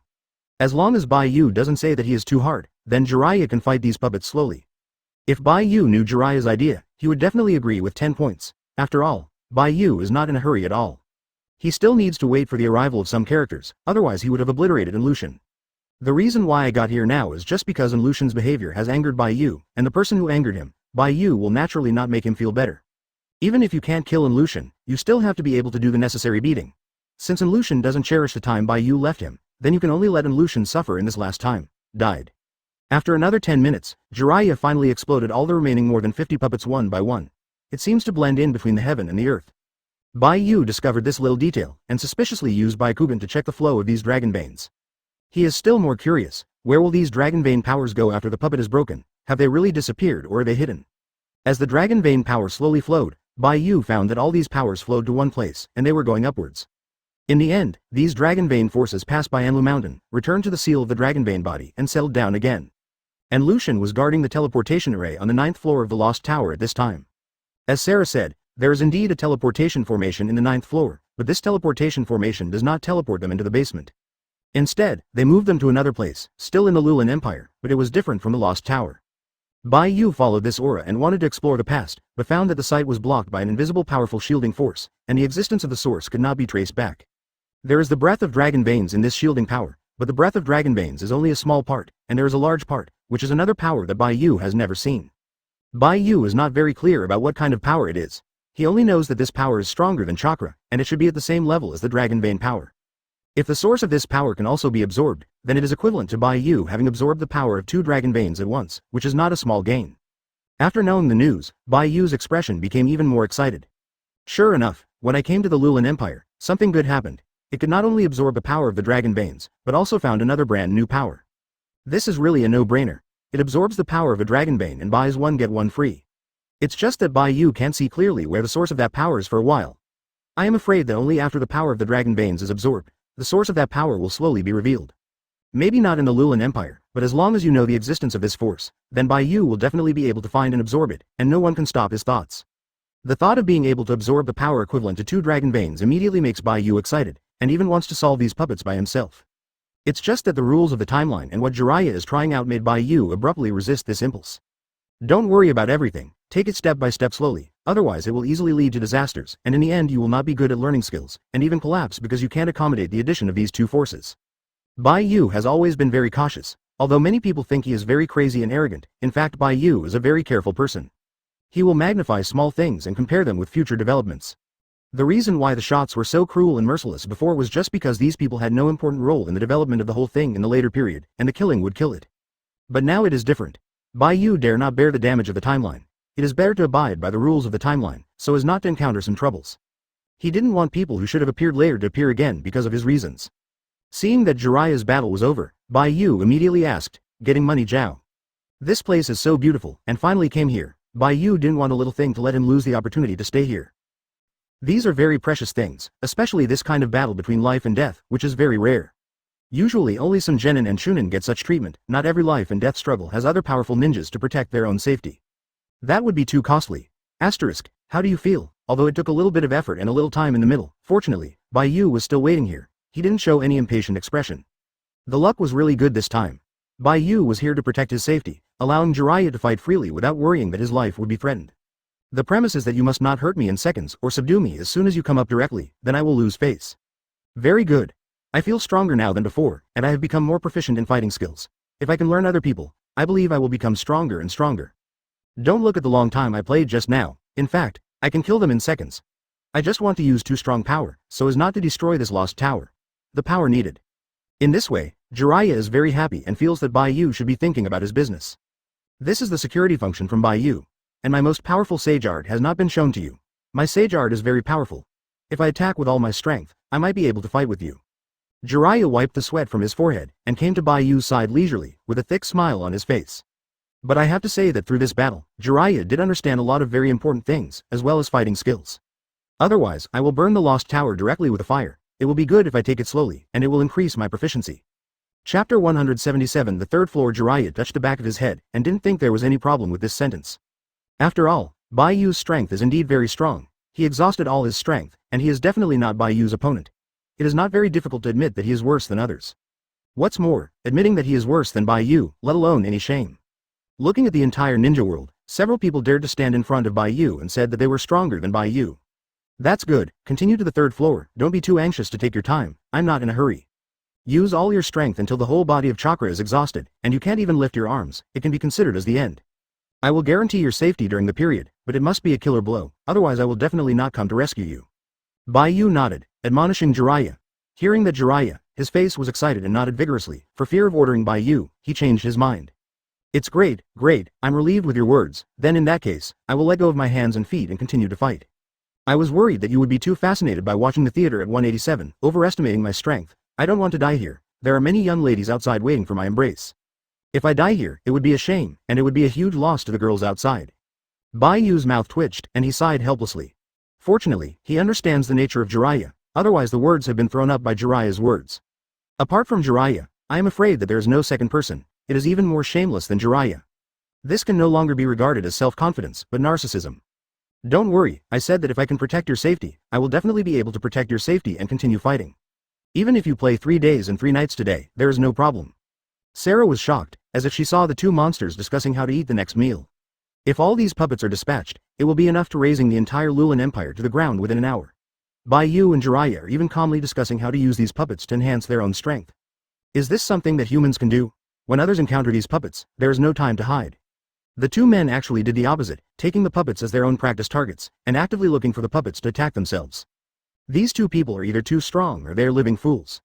Speaker 1: As long as Bai Yu doesn't say that he is too hard, then Jiraiya can fight these puppets slowly. If Bai Yu knew Jiraiya's idea, he would definitely agree with 10 points. After all, Bai Yu is not in a hurry at all. He still needs to wait for the arrival of some characters, otherwise he would have obliterated Lucian. The reason why I got here now is just because Lucian's behavior has angered Bai Yu, and the person who angered him, Bai Yu, will naturally not make him feel better. Even if you can't kill Lucian, you still have to be able to do the necessary beating. Since Lucian doesn't cherish the time Bai Yu left him, then you can only let Lucian suffer in this last time. Died. After another 10 minutes, Jiraiya finally exploded all the remaining more than 50 puppets one by one. It seems to blend in between the heaven and the earth. Bai Yu discovered this little detail, and suspiciously used Baikugan to check the flow of these dragon veins. He is still more curious, where will these dragon vein powers go after the puppet is broken? Have they really disappeared or are they hidden? As the dragon vein power slowly flowed, Bai Yu found that all these powers flowed to one place, and they were going upwards. In the end, these dragon vein forces passed by Anlu Mountain, returned to the seal of the dragon vein body, and settled down again. And Lucian was guarding the teleportation array on the 9th floor of the Lost Tower at this time. As Sarah said, there is indeed a teleportation formation in the 9th floor, but this teleportation formation does not teleport them into the basement. Instead, they moved them to another place, still in the Lulan Empire, but it was different from the Lost Tower. Bai Yu followed this aura and wanted to explore the past, but found that the site was blocked by an invisible powerful shielding force, and the existence of the source could not be traced back. There is the breath of dragon veins in this shielding power, but the breath of dragon veins is only a small part, and there is a large part, which is another power that Bai Yu has never seen. Bai Yu is not very clear about what kind of power it is. He only knows that this power is stronger than chakra, and it should be at the same level as the dragon vein power. If the source of this power can also be absorbed, then it is equivalent to Bai Yu having absorbed the power of 2 dragon veins at once, which is not a small gain. After knowing the news, Bai Yu's expression became even more excited. Sure enough, when I came to the Lulan Empire, something good happened. It could not only absorb the power of the dragon veins, but also found another brand new power. This is really a no-brainer. It absorbs the power of a dragon vein and buys one get one free. It's just that Bai Yu can't see clearly where the source of that power is for a while. I am afraid that only after the power of the dragon veins is absorbed, the source of that power will slowly be revealed. Maybe not in the Lulan Empire, but as long as you know the existence of this force, then Bai Yu will definitely be able to find and absorb it, and no one can stop his thoughts. The thought of being able to absorb the power equivalent to 2 dragon veins immediately makes Bai Yu excited, and even wants to solve these puppets by himself. It's just that the rules of the timeline and what Jiraiya is trying out made Bai Yu abruptly resist this impulse. Don't worry about everything, take it step by step slowly, otherwise it will easily lead to disasters, and in the end you will not be good at learning skills, and even collapse because you can't accommodate the addition of these two forces. Bai Yu has always been very cautious, although many people think he is very crazy and arrogant. In fact, Bai Yu is a very careful person. He will magnify small things and compare them with future developments. The reason why the shots were so cruel and merciless before was just because these people had no important role in the development of the whole thing in the later period, and the killing would kill it. But now it is different. Bai Yu dare not bear the damage of the timeline. It is better to abide by the rules of the timeline, so as not to encounter some troubles. He didn't want people who should have appeared later to appear again because of his reasons. Seeing that Jiraiya's battle was over, Bai Yu immediately asked, "Getting money, Zhao? This place is so beautiful," and finally came here. Bai Yu didn't want a little thing to let him lose the opportunity to stay here. These are very precious things, especially this kind of battle between life and death, which is very rare. Usually only some genin and chunin get such treatment. Not every life and death struggle has other powerful ninjas to protect their own safety. That would be too costly. Asterisk, how do you feel? Although it took a little bit of effort and a little time in the middle, fortunately, Bai Yu was still waiting here. He didn't show any impatient expression. The luck was really good this time. Bai Yu was here to protect his safety, allowing Jiraiya to fight freely without worrying that his life would be threatened. The premise is that you must not hurt me in seconds or subdue me as soon as you come up directly, then I will lose face. Very good. I feel stronger now than before, and I have become more proficient in fighting skills. If I can learn other people, I believe I will become stronger and stronger. Don't look at the long time I played just now. In fact, I can kill them in seconds. I just want to use too strong power, so as not to destroy this lost tower. The power needed. In this way, Jiraiya is very happy and feels that Bai Yu should be thinking about his business. This is the security function from Bai Yu. And my most powerful sage art has not been shown to you. My sage art is very powerful. If I attack with all my strength, I might be able to fight with you. Jiraiya wiped the sweat from his forehead and came to Bai Yu's side leisurely, with a thick smile on his face. But I have to say that through this battle, Jiraiya did understand a lot of very important things, as well as fighting skills. Otherwise, I will burn the lost tower directly with a fire. It will be good if I take it slowly, and it will increase my proficiency. Chapter 177. The third floor. Jiraiya touched the back of his head, and didn't think there was any problem with this sentence. After all, Bai Yu's strength is indeed very strong. He exhausted all his strength, and he is definitely not Bai Yu's opponent. It is not very difficult to admit that he is worse than others. What's more, admitting that he is worse than Bai Yu, let alone any shame. Looking at the entire ninja world, several people dared to stand in front of Bai Yu and said that they were stronger than Bai Yu. That's good, continue to the third floor, don't be too anxious to take your time, I'm not in a hurry. Use all your strength until the whole body of chakra is exhausted, and you can't even lift your arms, it can be considered as the end. I will guarantee your safety during the period, but it must be a killer blow, otherwise I will definitely not come to rescue you. Bai Yu nodded, admonishing Jiraiya. Hearing that Jiraiya, his face was excited and nodded vigorously. For fear of ordering Bai Yu, he changed his mind. It's great, great, I'm relieved with your words, then in that case, I will let go of my hands and feet and continue to fight. I was worried that you would be too fascinated by watching the theater at 187, overestimating my strength. I don't want to die here, there are many young ladies outside waiting for my embrace. If I die here, it would be a shame, and it would be a huge loss to the girls outside. Bai Yu's mouth twitched, and he sighed helplessly. Fortunately, he understands the nature of Jiraiya, otherwise the words have been thrown up by Jiraiya's words. Apart from Jiraiya, I am afraid that there is no second person. It is even more shameless than Jiraiya. This can no longer be regarded as self-confidence, but narcissism. Don't worry, I said that if I can protect your safety, I will definitely be able to protect your safety and continue fighting. Even if you play 3 days and 3 nights today, there is no problem. Sarah was shocked, as if she saw the two monsters discussing how to eat the next meal. If all these puppets are dispatched, it will be enough to razing the entire Lulan Empire to the ground within an hour. Bai Yu and Jiraiya are even calmly discussing how to use these puppets to enhance their own strength. Is this something that humans can do? When others encounter these puppets, there is no time to hide. The two men actually did the opposite, taking the puppets as their own practice targets, and actively looking for the puppets to attack themselves. These two people are either too strong or they are living fools.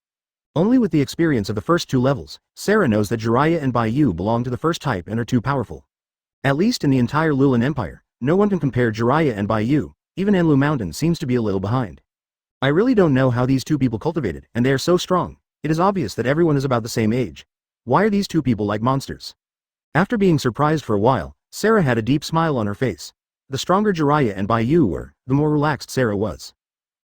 Speaker 1: Only with the experience of the first 2 levels, Sarah knows that Jiraiya and Bai Yu belong to the first type and are too powerful. At least in the entire Lulan Empire, no one can compare Jiraiya and Bai Yu, even Anlu Mountain seems to be a little behind. I really don't know how these two people cultivated, and they are so strong. It is obvious that everyone is about the same age. Why are these two people like monsters? After being surprised for a while, Sarah had a deep smile on her face. The stronger Jiraiya and Bai Yu were, the more relaxed Sarah was.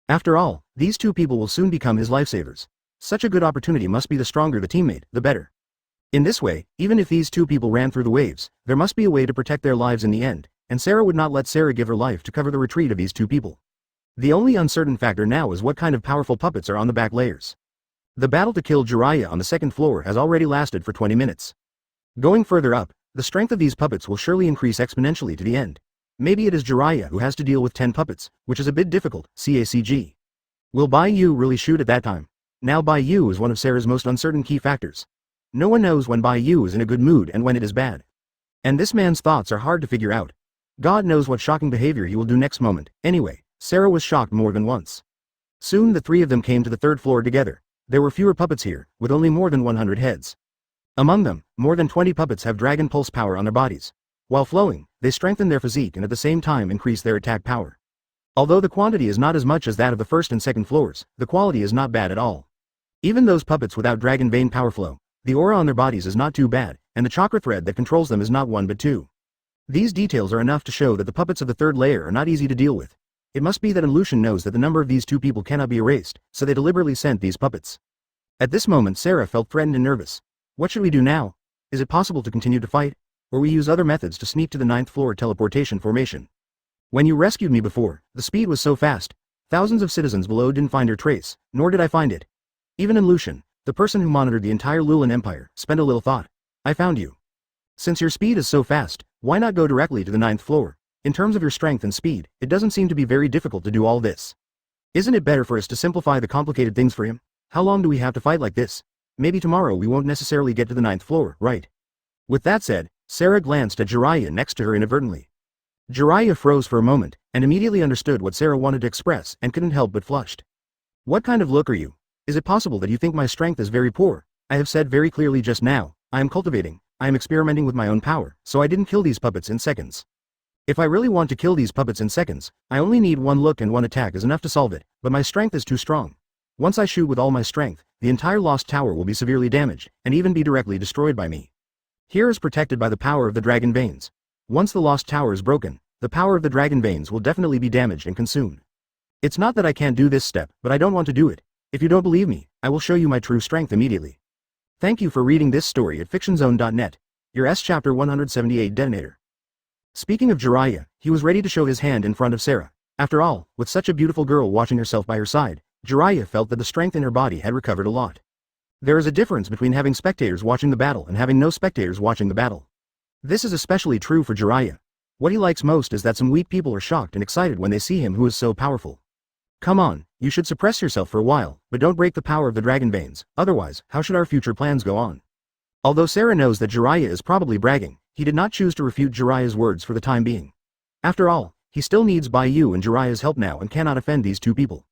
Speaker 1: After all, these two people will soon become his lifesavers. Such a good opportunity must be the stronger the teammate, the better. In this way, even if these two people ran through the waves, there must be a way to protect their lives in the end, and Sarah would not let Sarah give her life to cover the retreat of these two people. The only uncertain factor now is what kind of powerful puppets are on the back layers. The battle to kill Jiraiya on the second floor has already lasted for 20 minutes. Going further up, the strength of these puppets will surely increase exponentially to the end. Maybe it is Jiraiya who has to deal with 10 puppets, which is a bit difficult, CACG. Will Bai Yu really shoot at that time? Now Bai Yu is one of Sarah's most uncertain key factors. No one knows when Bai Yu is in a good mood and when it is bad. And this man's thoughts are hard to figure out. God knows what shocking behavior he will do next moment. Anyway, Sarah was shocked more than once. Soon the three of them came to the third floor together. There were fewer puppets here, with only more than 100 heads. Among them, more than 20 puppets have dragon pulse power on their bodies. While flowing, they strengthen their physique and at the same time increase their attack power. Although the quantity is not as much as that of the first and second floors, the quality is not bad at all. Even those puppets without dragon vein power flow, the aura on their bodies is not too bad, and the chakra thread that controls them is not one but two. These details are enough to show that the puppets of the third layer are not easy to deal with. It must be that Lucian knows that the number of these two people cannot be erased, so they deliberately sent these puppets. At this moment Sarah felt threatened and nervous. What should we do now? Is it possible to continue to fight? Or we use other methods to sneak to the 9th floor teleportation formation? When you rescued me before, the speed was so fast. Thousands of citizens below didn't find your trace, nor did I find it. Even Lucian, the person who monitored the entire Lulan Empire, spent a little thought. I found you. Since your speed is so fast, why not go directly to the 9th floor? In terms of your strength and speed, it doesn't seem to be very difficult to do all this. Isn't it better for us to simplify the complicated things for him? How long do we have to fight like this? Maybe tomorrow we won't necessarily get to the 9th floor, right? With that said, Sarah glanced at Jiraiya next to her inadvertently. Jiraiya froze for a moment, and immediately understood what Sarah wanted to express and couldn't help but flushed. What kind of look are you? Is it possible that you think my strength is very poor? I have said very clearly just now, I am cultivating, I am experimenting with my own power, so I didn't kill these puppets in seconds. If I really want to kill these puppets in seconds, I only need one look and one attack is enough to solve it, but my strength is too strong. Once I shoot with all my strength, the entire Lost Tower will be severely damaged, and even be directly destroyed by me. Here is protected by the power of the dragon veins. Once the Lost Tower is broken, the power of the dragon veins will definitely be damaged and consumed. It's not that I can't do this step, but I don't want to do it. If you don't believe me, I will show you my true strength immediately. Thank you for reading this story at fictionzone.net. Your S Chapter 178 Detonator. Speaking of Jiraiya, he was ready to show his hand in front of Sarah. After all, with such a beautiful girl watching herself by her side, Jiraiya felt that the strength in her body had recovered a lot. There is a difference between having spectators watching the battle and having no spectators watching the battle. This is especially true for Jiraiya. What he likes most is that some weak people are shocked and excited when they see him who is so powerful. Come on, you should suppress yourself for a while, but don't break the power of the dragon veins, otherwise, how should our future plans go on? Although Sarah knows that Jiraiya is probably bragging, he did not choose to refute Jiraiya's words for the time being. After all, he still needs Bai Yu and Jiraiya's help now and cannot offend these two people.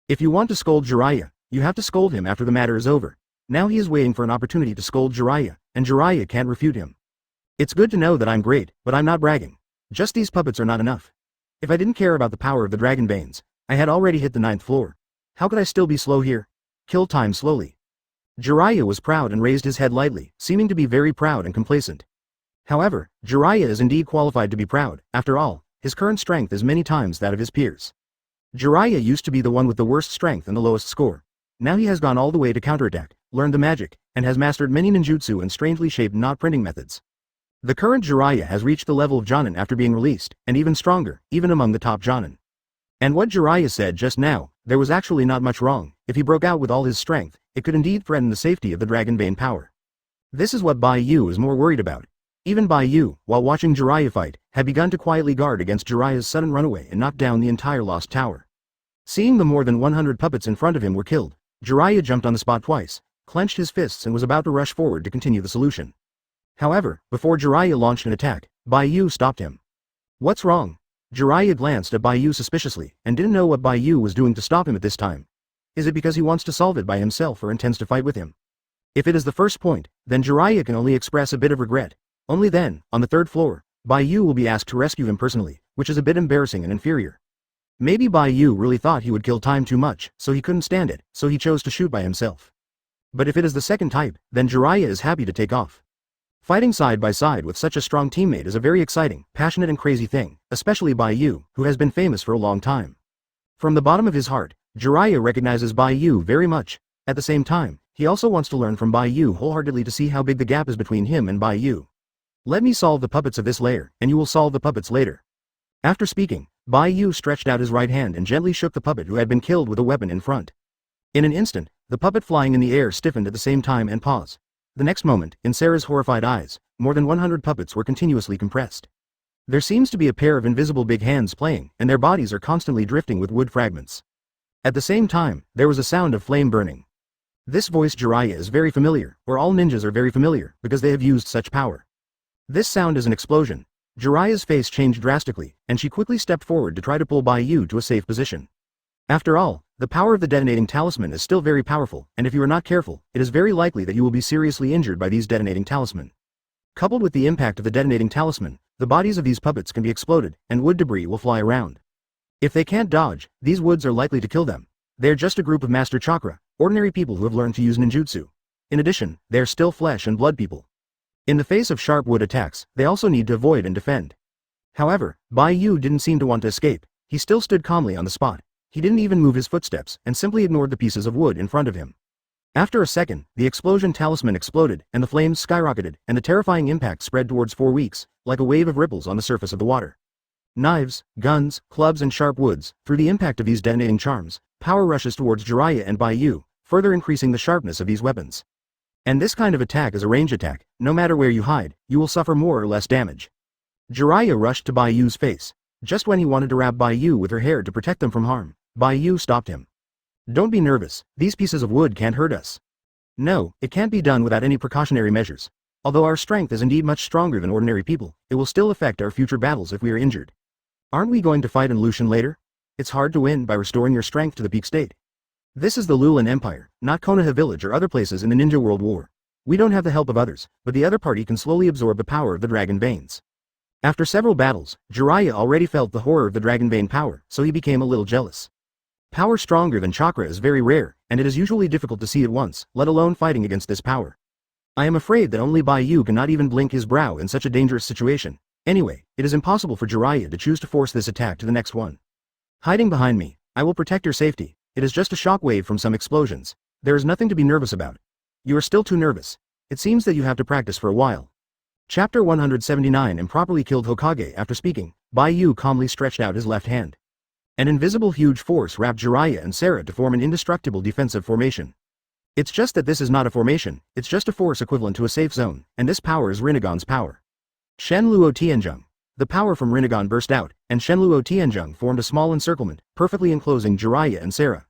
Speaker 1: If you want to scold Jiraiya, you have to scold him after the matter is over. Now he is waiting for an opportunity to scold Jiraiya, and Jiraiya can't refute him. It's good to know that I'm great, but I'm not bragging. Just these puppets are not enough. If I didn't care about the power of the dragon veins, I had already hit the 9th floor. How could I still be slow here? Kill time slowly. Jiraiya was proud and raised his head lightly, seeming to be very proud and complacent. However, Jiraiya is indeed qualified to be proud. After all, his current strength is many times that of his peers. Jiraiya used to be the one with the worst strength and the lowest score. Now he has gone all the way to counterattack, learned the magic, and has mastered many ninjutsu and strangely shaped knot printing methods. The current Jiraiya has reached the level of Jonin after being released, and even stronger, even among the top Jonin. And what Jiraiya said just now, there was actually not much wrong. If he broke out with all his strength, it could indeed threaten the safety of the dragon vein power. This is what Bai Yu is more worried about. Even Bai Yu, while watching Jiraiya fight, had begun to quietly guard against Jiraiya's sudden runaway and knock down the entire Lost Tower. Seeing the more than 100 puppets in front of him were killed, Jiraiya jumped on the spot twice, clenched his fists and was about to rush forward to continue the solution. However, before Jiraiya launched an attack, Bai Yu stopped him. What's wrong? Jiraiya glanced at Bai Yu suspiciously, and didn't know what Bai Yu was doing to stop him at this time. Is it because he wants to solve it by himself or intends to fight with him? If it is the first point, then Jiraiya can only express a bit of regret. Only then, on the 3rd floor, Bai Yu will be asked to rescue him personally, which is a bit embarrassing and inferior. Maybe Bai Yu really thought he would kill time too much, so he couldn't stand it, so he chose to shoot by himself. But if it is the second type, then Jiraiya is happy to take off. Fighting side by side with such a strong teammate is a very exciting, passionate and crazy thing, especially Bai Yu, who has been famous for a long time. From the bottom of his heart, Jiraiya recognizes Bai Yu very much. At the same time, he also wants to learn from Bai Yu wholeheartedly to see how big the gap is between him and Bai Yu. Let me solve the puppets of this layer, and you will solve the puppets later. After speaking, Bai Yu stretched out his right hand and gently shook the puppet who had been killed with a weapon in front. In an instant, The puppet flying in the air stiffened at the same time and paused. The next moment, in Sarah's horrified eyes, more than 100 puppets were continuously compressed. There seems to be a pair of invisible big hands playing, and their bodies are constantly drifting with wood fragments. At the same time, there was a sound of flame burning. This voice Jiraiya is very familiar, or all ninjas are very familiar, because they have used such power. This sound is an explosion. Jiraiya's face changed drastically, and she quickly stepped forward to try to pull Bai Yu to a safe position. After all, the power of the detonating talisman is still very powerful, and if you are not careful, it is very likely that you will be seriously injured by these detonating talisman. Coupled with the impact of the detonating talisman, the bodies of these puppets can be exploded, and wood debris will fly around. If they can't dodge, these woods are likely to kill them. They are just a group of master chakra, ordinary people who have learned to use ninjutsu. In addition, they are still flesh and blood people. In the face of sharp wood attacks, they also need to avoid and defend. However, Bai Yu didn't seem to want to escape. He still stood calmly on the spot. He didn't even move his footsteps, and simply ignored the pieces of wood in front of him. After a second, the explosion talisman exploded, and the flames skyrocketed, and the terrifying impact spread towards 4 weeks, like a wave of ripples on the surface of the water. Knives, guns, clubs and sharp woods, through the impact of these detonating charms, power rushes towards Jiraiya and Bai Yu, further increasing the sharpness of these weapons. And this kind of attack is a range attack. No matter where you hide, you will suffer more or less damage. Jiraiya rushed to Bai Yu's face. Just when he wanted to wrap Bai Yu with her hair to protect them from harm, Bai Yu stopped him. Don't be nervous, these pieces of wood can't hurt us. No, it can't be done without any precautionary measures. Although our strength is indeed much stronger than ordinary people, it will still affect our future battles if we are injured. Aren't we going to fight in Lushan later? It's hard to win by restoring your strength to the peak state. This is the Lulan Empire, not Konoha village or other places in the Ninja World War. We don't have the help of others, but the other party can slowly absorb the power of the dragon veins. After several battles, Jiraiya already felt the horror of the dragon vein power, so he became a little jealous. Power stronger than chakra is very rare, and it is usually difficult to see at once, let alone fighting against this power. I am afraid that only Bai Yu cannot even blink his brow in such a dangerous situation. Anyway, it is impossible for Jiraiya to choose to force this attack to the next one. Hiding behind me, I will protect your safety. It is just a shock wave from some explosions. There is nothing to be nervous about. You are still too nervous. It seems that you have to practice for a while. Chapter 179 Improperly killed Hokage. After speaking, Bai Yu calmly stretched out his left hand. An invisible huge force wrapped Jiraiya and Sarah to form an indestructible defensive formation. It's just that this is not a formation, it's just a force equivalent to a safe zone, and this power is Rinnegan's power. Shenluo Tianzheng. The power from Rinnegan burst out, and Shenluo Tianzheng formed a small encirclement, perfectly enclosing Jiraiya and Sarah.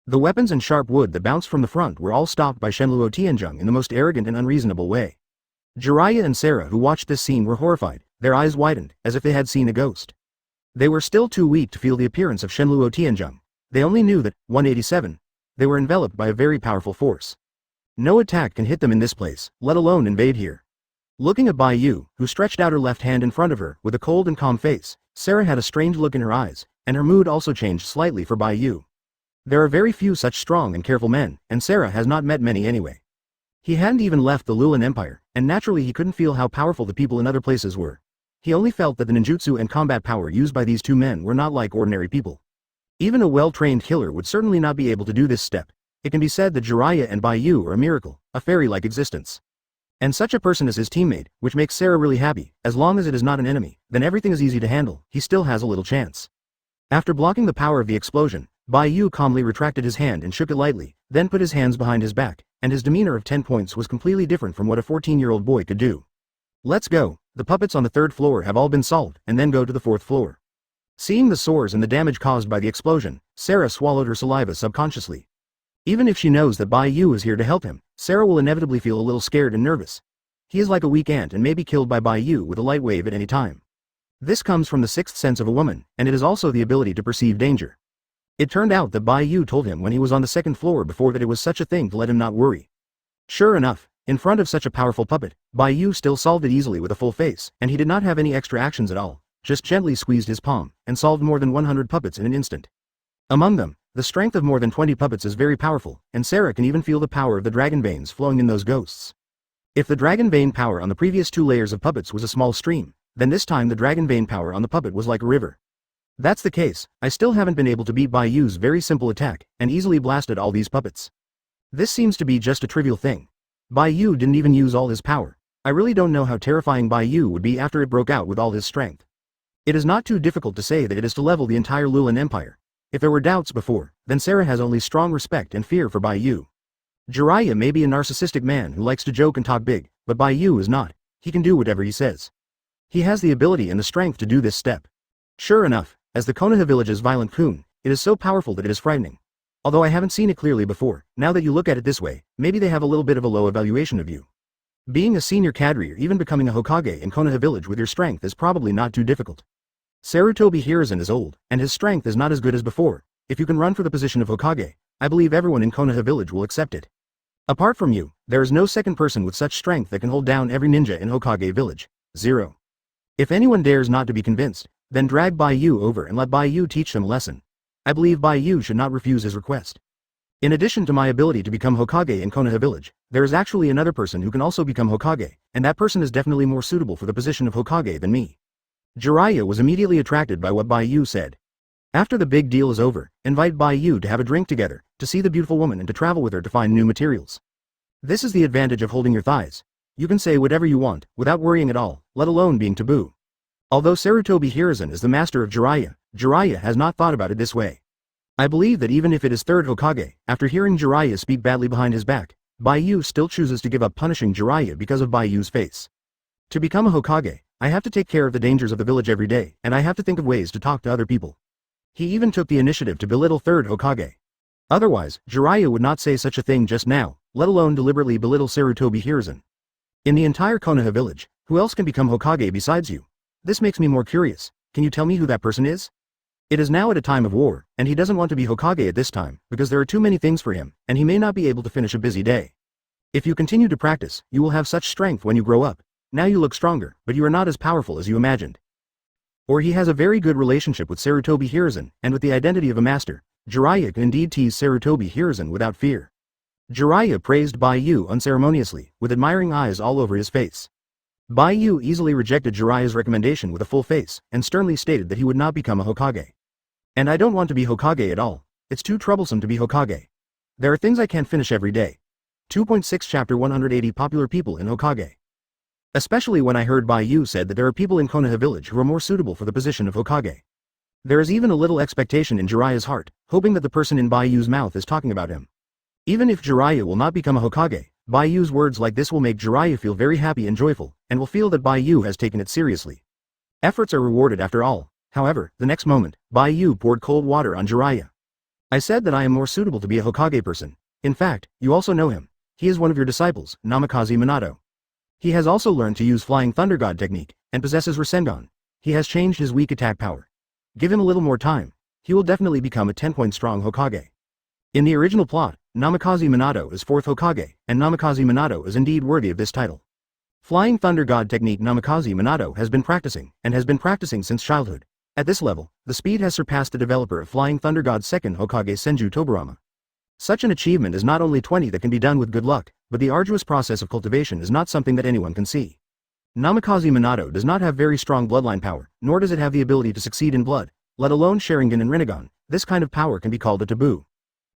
Speaker 1: The weapons and sharp wood that bounced from the front were all stopped by Shenluo Tianzheng in the most arrogant and unreasonable way. Jiraiya and Sarah who watched this scene were horrified, their eyes widened, as if they had seen a ghost. They were still too weak to feel the appearance of Shenluo Tianzheng. They only knew that, 187, they were enveloped by a very powerful force. No attack can hit them in this place, let alone invade here. Looking at Bai Yu, who stretched out her left hand in front of her with a cold and calm face, Sarah had a strange look in her eyes, and her mood also changed slightly for Bai Yu. There are very few such strong and careful men, and Sarah has not met many anyway. He hadn't even left the Lulan Empire, and naturally he couldn't feel how powerful the people in other places were. He only felt that the ninjutsu and combat power used by these two men were not like ordinary people. Even a well-trained killer would certainly not be able to do this step. It can be said that Jiraiya and Bai Yu are a miracle, a fairy-like existence. And such a person is his teammate, which makes Sarah really happy. As long as it is not an enemy, then everything is easy to handle, he still has a little chance. After blocking the power of the explosion, Bai Yu calmly retracted his hand and shook it lightly, then put his hands behind his back, and his demeanor of 10 points was completely different from what a 14-year-old boy could do. Let's go. The puppets on the 3rd floor have all been solved, and then go to the 4th floor. Seeing the sores and the damage caused by the explosion, Sarah swallowed her saliva subconsciously. Even if she knows that Bai Yu is here to help him, Sarah will inevitably feel a little scared and nervous. He is like a weak ant and may be killed by Bai Yu with a light wave at any time. This comes from the 6th sense of a woman, and it is also the ability to perceive danger. It turned out that Bai Yu told him when he was on the 2nd floor before that it was such a thing to let him not worry. Sure enough, in front of such a powerful puppet, Bai Yu still solved it easily with a full face, and he did not have any extra actions at all, just gently squeezed his palm, and solved more than 100 puppets in an instant. Among them, the strength of more than 20 puppets is very powerful, and Sarah can even feel the power of the dragon veins flowing in those ghosts. If the dragon vein power on the previous 2 layers of puppets was a small stream, then this time the dragon vein power on the puppet was like a river. That's the case, I still haven't been able to beat Bai Yu's very simple attack, and easily blasted all these puppets. This seems to be just a trivial thing. Bai Yu didn't even use all his power. I really don't know how terrifying Bai Yu would be after it broke out with all his strength. It is not too difficult to say that it is to level the entire Lulan Empire. If there were doubts before, then Sarah has only strong respect and fear for Bai Yu. Jiraiya may be a narcissistic man who likes to joke and talk big, but Bai Yu is not. He can do whatever he says. He has the ability and the strength to do this step. Sure enough, as the Konoha village's violent kun, it is so powerful that it is frightening. Although I haven't seen it clearly before, now that you look at it this way, maybe they have a little bit of a low evaluation of you. Being a senior cadre or even becoming a Hokage in Konoha village with your strength is probably not too difficult. Sarutobi Hiruzen is old, and his strength is not as good as before. If you can run for the position of Hokage, I believe everyone in Konoha village will accept it. Apart from you, there is no second person with such strength that can hold down every ninja in Hokage village. 0. If anyone dares not to be convinced, then drag Bai Yu over and let Bai Yu teach them a lesson. I believe Bai Yu should not refuse his request. In addition to my ability to become Hokage in Konoha village, there is actually another person who can also become Hokage, and that person is definitely more suitable for the position of Hokage than me. Jiraiya was immediately attracted by what Bai Yu said. After the big deal is over, invite Bai Yu to have a drink together, to see the beautiful woman and to travel with her to find new materials. This is the advantage of holding your thighs. You can say whatever you want, without worrying at all, let alone being taboo. Although Sarutobi Hiruzen is the master of Jiraiya, Jiraiya has not thought about it this way. I believe that even if it is third Hokage, after hearing Jiraiya speak badly behind his back, Bai Yu still chooses to give up punishing Jiraiya because of Bai Yu's face. To become a Hokage, I have to take care of the dangers of the village every day, and I have to think of ways to talk to other people. He even took the initiative to belittle third Hokage. Otherwise, Jiraiya would not say such a thing just now, let alone deliberately belittle Sarutobi Hiruzen. In the entire Konoha village, who else can become Hokage besides you? This makes me more curious. Can you tell me who that person is? It is now at a time of war, and he doesn't want to be Hokage at this time, because there are too many things for him, and he may not be able to finish a busy day. If you continue to practice, you will have such strength when you grow up. Now you look stronger, but you are not as powerful as you imagined. Or he has a very good relationship with Sarutobi Hiruzen, and with the identity of a master, Jiraiya can indeed tease Sarutobi Hiruzen without fear. Jiraiya praised Bai Yu unceremoniously, with admiring eyes all over his face. Bai Yu easily rejected Jiraiya's recommendation with a full face, and sternly stated that he would not become a Hokage. And I don't want to be Hokage at all. It's too troublesome to be Hokage. There are things I can't finish every day. 2.6 Chapter 180 Popular People in Hokage. Especially when I heard Bai Yu said that there are people in Konoha village who are more suitable for the position of Hokage. There is even a little expectation in Jiraiya's heart, hoping that the person in Bai Yu's mouth is talking about him. Even if Jiraiya will not become a Hokage, Bai Yu's words like this will make Jiraiya feel very happy and joyful, and will feel that Bai Yu has taken it seriously. Efforts are rewarded after all. However, the next moment, Bai Yu poured cold water on Jiraiya. I said that I am more suitable to be a Hokage person. In fact, you also know him. He is one of your disciples, Namikaze Minato. He has also learned to use Flying Thunder God technique, and possesses Rasengan. He has changed his weak attack power. Give him a little more time. He will definitely become a 10-point strong Hokage. In the original plot, Namikaze Minato is 4th Hokage, and Namikaze Minato is indeed worthy of this title. Flying Thunder God technique Namikaze Minato has been practicing since childhood. At this level, the speed has surpassed the developer of Flying Thunder God's 2nd Hokage Senju Tobirama. Such an achievement is not only 20 that can be done with good luck, but the arduous process of cultivation is not something that anyone can see. Namikaze Minato does not have very strong bloodline power, nor does it have the ability to succeed in blood, let alone Sharingan and Rinnegan. This kind of power can be called a taboo.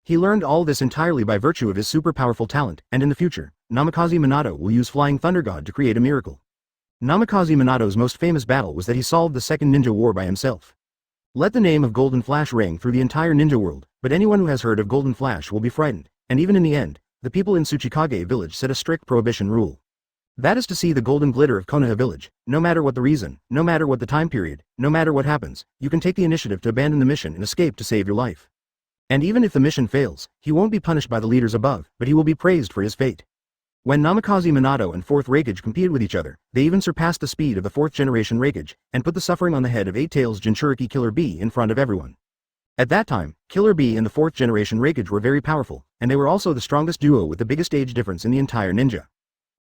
Speaker 1: He learned all this entirely by virtue of his super powerful talent, and in the future, Namikaze Minato will use Flying Thunder God to create a miracle. Namikaze Minato's most famous battle was that he solved the second ninja war by himself. Let the name of Golden Flash ring through the entire ninja world, but anyone who has heard of Golden Flash will be frightened, and even in the end, the people in Tsuchikage village set a strict prohibition rule. That is to see the golden glitter of Konoha village. No matter what the reason, no matter what the time period, no matter what happens, you can take the initiative to abandon the mission and escape to save your life. And even if the mission fails, he won't be punished by the leaders above, but he will be praised for his fate. When Namikaze Minato and 4th Raikage competed with each other, they even surpassed the speed of the 4th generation Raikage, and put the suffering on the head of 8 Tails Jinchuriki Killer Bee in front of everyone. At that time, Killer Bee and the 4th generation Raikage were very powerful, and they were also the strongest duo with the biggest age difference in the entire ninja.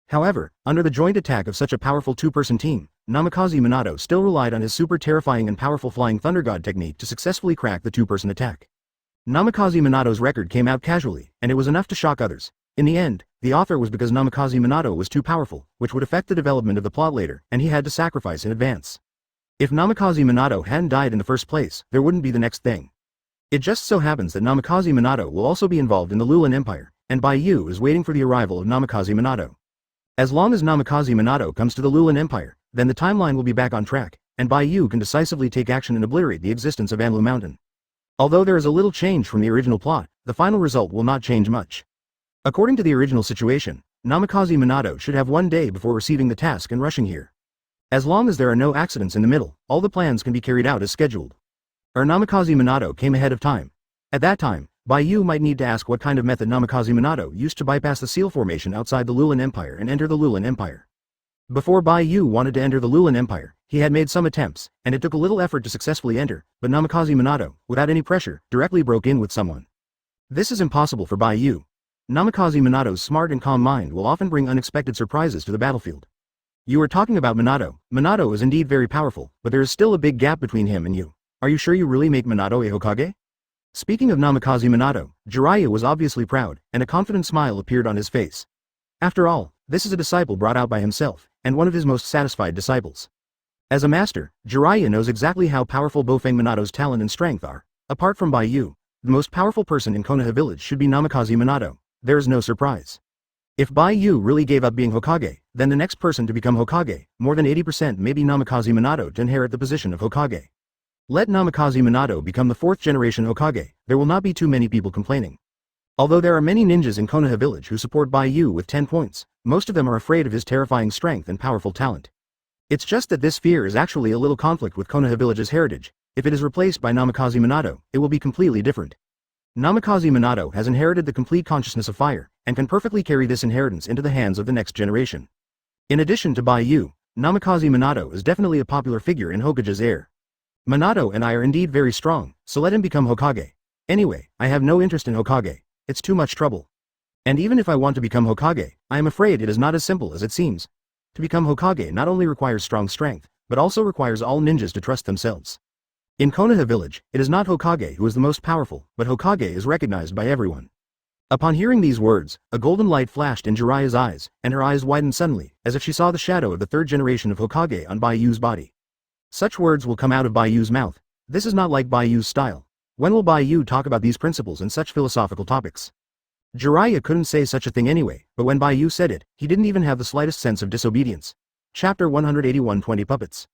Speaker 1: However, under the joint attack of such a powerful two-person team, Namikaze Minato still relied on his super terrifying and powerful Flying Thunder God technique to successfully crack the two-person attack. Namikaze Minato's record came out casually, and it was enough to shock others. In the end, the author was because Namikaze Minato was too powerful, which would affect the development of the plot later, and he had to sacrifice in advance. If Namikaze Minato hadn't died in the first place, there wouldn't be the next thing. It just so happens that Namikaze Minato will also be involved in the Lulan Empire, and Bai Yu is waiting for the arrival of Namikaze Minato. As long as Namikaze Minato comes to the Lulan Empire, then the timeline will be back on track, and Bai Yu can decisively take action and obliterate the existence of Anlu Mountain. Although there is a little change from the original plot, the final result will not change much. According to the original situation, Namikaze Minato should have 1 day before receiving the task and rushing here. As long as there are no accidents in the middle, all the plans can be carried out as scheduled. Namikaze Minato came ahead of time. At that time, Bai Yu might need to ask what kind of method Namikaze Minato used to bypass the seal formation outside the Lulan Empire and enter the Lulan Empire. Before Bai Yu wanted to enter the Lulan Empire, he had made some attempts, and it took a little effort to successfully enter, but Namikaze Minato, without any pressure, directly broke in with someone. This is impossible for Bai Yu. Namikaze Minato's smart and calm mind will often bring unexpected surprises to the battlefield. You are talking about Minato. Minato is indeed very powerful, but there is still a big gap between him and you. Are you sure you really make Minato a Hokage? Speaking of Namikaze Minato, Jiraiya was obviously proud, and a confident smile appeared on his face. After all, this is a disciple brought out by himself, and one of his most satisfied disciples. As a master, Jiraiya knows exactly how powerful Bofeng Minato's talent and strength are. Apart from Bai Yu, the most powerful person in Konoha village should be Namikaze Minato. There is no surprise. If Bai Yu really gave up being Hokage, then the next person to become Hokage, more than 80% may be Namikaze Minato to inherit the position of Hokage. Let Namikaze Minato become the 4th generation Hokage, there will not be too many people complaining. Although there are many ninjas in Konoha village who support Bai Yu with 10 points, most of them are afraid of his terrifying strength and powerful talent. It's just that this fear is actually a little conflict with Konoha village's heritage. If it is replaced by Namikaze Minato, it will be completely different. Namikaze Minato has inherited the complete consciousness of fire, and can perfectly carry this inheritance into the hands of the next generation. In addition to Bai Yu, Namikaze Minato is definitely a popular figure in Hokage's heir. Minato and I are indeed very strong, so let him become Hokage. Anyway, I have no interest in Hokage. It's too much trouble. And even if I want to become Hokage, I am afraid it is not as simple as it seems. To become Hokage not only requires strong strength, but also requires all ninjas to trust themselves. In Konoha village, it is not Hokage who is the most powerful, but Hokage is recognized by everyone. Upon hearing these words, a golden light flashed in Jiraiya's eyes, and her eyes widened suddenly, as if she saw the shadow of the 3rd generation of Hokage on Bai Yu's body. Such words will come out of Bai Yu's mouth. This is not like Bai Yu's style. When will Bai Yu talk about these principles and such philosophical topics? Jiraiya couldn't say such a thing anyway, but when Bai Yu said it, he didn't even have the slightest sense of disobedience. Chapter 181 20 Puppets.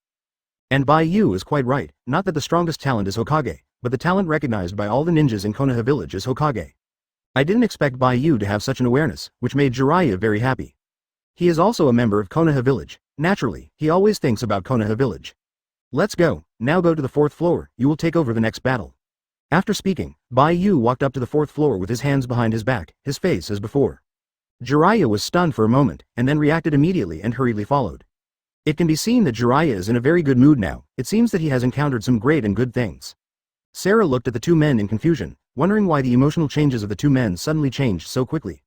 Speaker 1: And Bai Yu is quite right, not that the strongest talent is Hokage, but the talent recognized by all the ninjas in Konoha village is Hokage. I didn't expect Bai Yu to have such an awareness, which made Jiraiya very happy. He is also a member of Konoha village. Naturally, he always thinks about Konoha village. Let's go, now go to the 4th floor, you will take over the next battle. After speaking, Bai Yu walked up to the 4th floor with his hands behind his back, his face as before. Jiraiya was stunned for a moment, and then reacted immediately and hurriedly followed. It can be seen that Jiraiya is in a very good mood now. It seems that he has encountered some great and good things. Sarah looked at the two men in confusion, wondering why the emotional changes of the two men suddenly changed so quickly.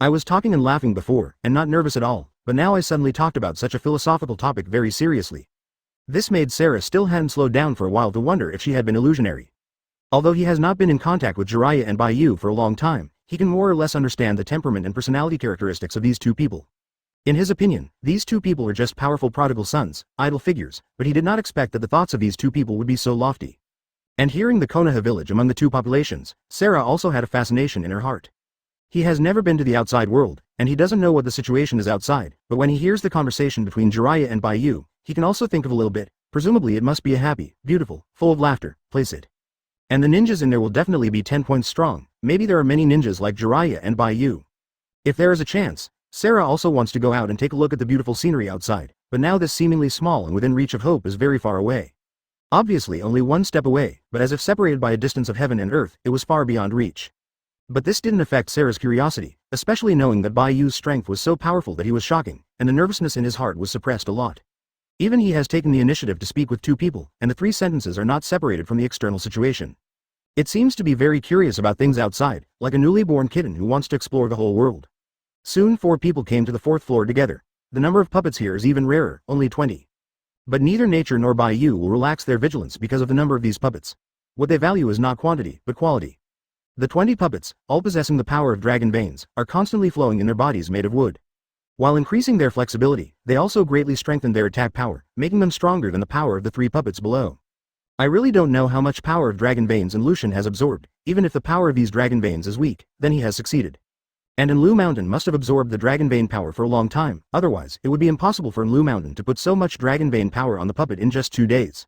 Speaker 1: I was talking and laughing before, and not nervous at all, but now I suddenly talked about such a philosophical topic very seriously. This made Sarah still hadn't slowed down for a while to wonder if she had been illusionary. Although he has not been in contact with Jiraiya and Bai Yu for a long time, he can more or less understand the temperament and personality characteristics of these two people. In his opinion, these two people are just powerful prodigal sons, idle figures, but he did not expect that the thoughts of these two people would be so lofty. And hearing the Konoha village among the two populations, Sarah also had a fascination in her heart. He has never been to the outside world, and he doesn't know what the situation is outside, but when he hears the conversation between Jiraiya and Bai Yu, he can also think of a little bit. Presumably it must be a happy, beautiful, full of laughter place it. And the ninjas in there will definitely be 10 points strong. Maybe there are many ninjas like Jiraiya and Bai Yu. If there is a chance, Sarah also wants to go out and take a look at the beautiful scenery outside, but now this seemingly small and within reach of hope is very far away. Obviously only one step away, but as if separated by a distance of heaven and earth, it was far beyond reach. But this didn't affect Sarah's curiosity, especially knowing that Bai Yu's strength was so powerful that he was shocking, and the nervousness in his heart was suppressed a lot. Even he has taken the initiative to speak with two people, and the 3 sentences are not separated from the external situation. It seems to be very curious about things outside, like a newly born kitten who wants to explore the whole world. Soon 4 people came to the 4th floor together. The number of puppets here is even rarer, only 20. But neither nature nor Bai Yu will relax their vigilance because of the number of these puppets. What they value is not quantity, but quality. The 20 puppets, all possessing the power of dragon veins, are constantly flowing in their bodies made of wood. While increasing their flexibility, they also greatly strengthen their attack power, making them stronger than the power of the 3 puppets below. I really don't know how much power of dragon veins Lucian has absorbed. Even if the power of these dragon veins is weak, then he has succeeded. And Lu Mountain must have absorbed the dragon vein power for a long time, otherwise it would be impossible for Lu Mountain to put so much dragon vein power on the puppet in just 2 days.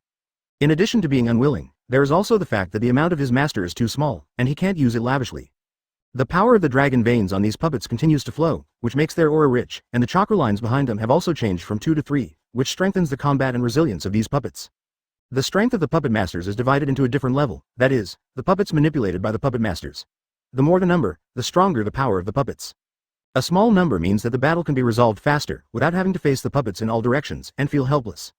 Speaker 1: In addition to being unwilling, there is also the fact that the amount of his master is too small, and he can't use it lavishly. The power of the dragon veins on these puppets continues to flow, which makes their aura rich, and the chakra lines behind them have also changed from 2 to 3, which strengthens the combat and resilience of these puppets. The strength of the puppet masters is divided into a different level, that is, the puppets manipulated by the puppet masters. The more the number, the stronger the power of the puppets. A small number means that the battle can be resolved faster, without having to face the puppets in all directions, and feel helpless.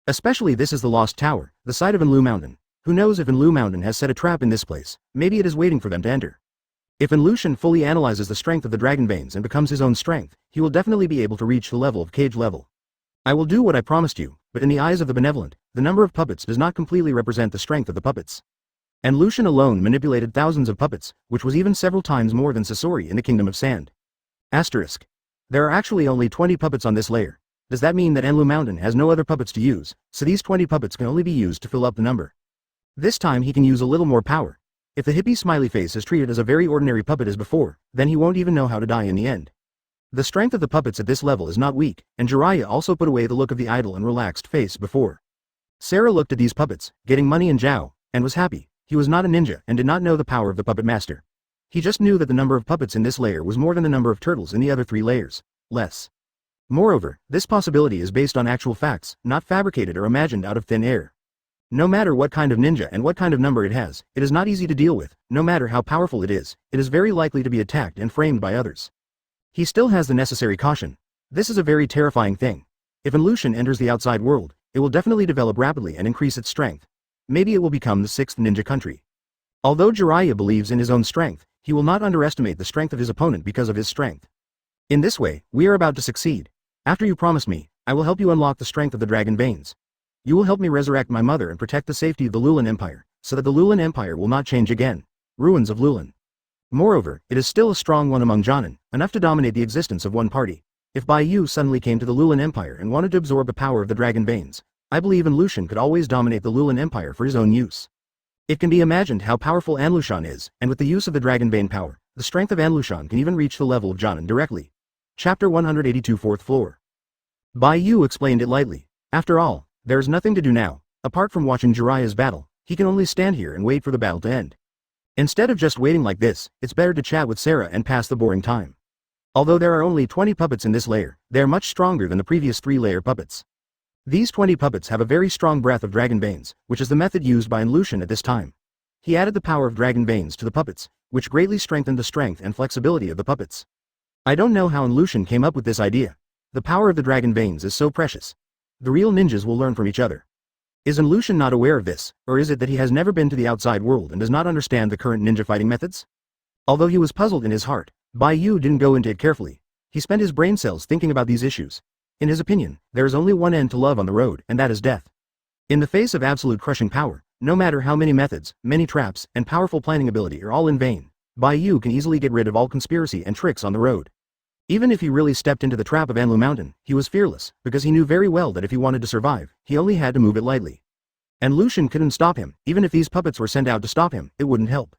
Speaker 1: Especially this is the Lost Tower, the site of Enlu Mountain. Who knows if Enlu Mountain has set a trap in this place, maybe it is waiting for them to enter. If Enlushan fully analyzes the strength of the dragon veins and becomes his own strength, he will definitely be able to reach the level of cage level. I will do what I promised you, but in the eyes of the benevolent, the number of puppets does not completely represent the strength of the puppets. Enlushan alone manipulated thousands of puppets, which was even several times more than Sasori in the Kingdom of Sand. Asterisk. There are actually only 20 puppets on this layer. Does that mean that Enlu Mountain has no other puppets to use, so these 20 puppets can only be used to fill up the number? This time he can use a little more power. If the hippie smiley face is treated as a very ordinary puppet as before, then he won't even know how to die in the end. The strength of the puppets at this level is not weak, and Jiraiya also put away the look of the idle and relaxed face before. Sarah looked at these puppets, getting money and Zhao, and was happy. He was not a ninja and did not know the power of the puppet master. He just knew that the number of puppets in this layer was more than the number of turtles in the other 3 layers. Less. Moreover, this possibility is based on actual facts, not fabricated or imagined out of thin air. No matter what kind of ninja and what kind of number it has, it is not easy to deal with. No matter how powerful it is very likely to be attacked and framed by others. He still has the necessary caution. This is a very terrifying thing. If Enlushan enters the outside world, it will definitely develop rapidly and increase its strength. Maybe it will become the 6th ninja country. Although Jiraiya believes in his own strength, he will not underestimate the strength of his opponent because of his strength. In this way, we are about to succeed. After you promise me, I will help you unlock the strength of the dragon veins. You will help me resurrect my mother and protect the safety of the Lulan Empire, so that the Lulan Empire will not change again. Ruins of Lulan. Moreover, it is still a strong one among Jonin, enough to dominate the existence of one party. If Bai Yu suddenly came to the Lulan Empire and wanted to absorb the power of the dragon veins, I believe Enlushan could always dominate the Lulan Empire for his own use. It can be imagined how powerful Enlushan is, and with the use of the dragon vein power, the strength of Enlushan can even reach the level of Jonin directly. Chapter 182 4th Floor. Bai Yu explained it lightly. After all, there is nothing to do now. Apart from watching Jiraiya's battle, he can only stand here and wait for the battle to end. Instead of just waiting like this, it's better to chat with Sarah and pass the boring time. Although there are only 20 puppets in this layer, they are much stronger than the previous 3-layer puppets. These 20 puppets have a very strong breath of dragon veins, which is the method used by Enlushan at this time. He added the power of dragon veins to the puppets, which greatly strengthened the strength and flexibility of the puppets. I don't know how Enlushan came up with this idea. The power of the dragon veins is so precious. The real ninjas will learn from each other. Is Enlushan not aware of this, or is it that he has never been to the outside world and does not understand the current ninja fighting methods? Although he was puzzled in his heart, Bai Yu didn't go into it carefully. He spent his brain cells thinking about these issues. In his opinion, there is only one end to love on the road, and that is death. In the face of absolute crushing power, no matter how many methods, many traps, and powerful planning ability are all in vain, Bai Yu can easily get rid of all conspiracy and tricks on the road. Even if he really stepped into the trap of Enlu Mountain, he was fearless, because he knew very well that if he wanted to survive, he only had to move it lightly. Enlushan couldn't stop him. Even if these puppets were sent out to stop him, it wouldn't help.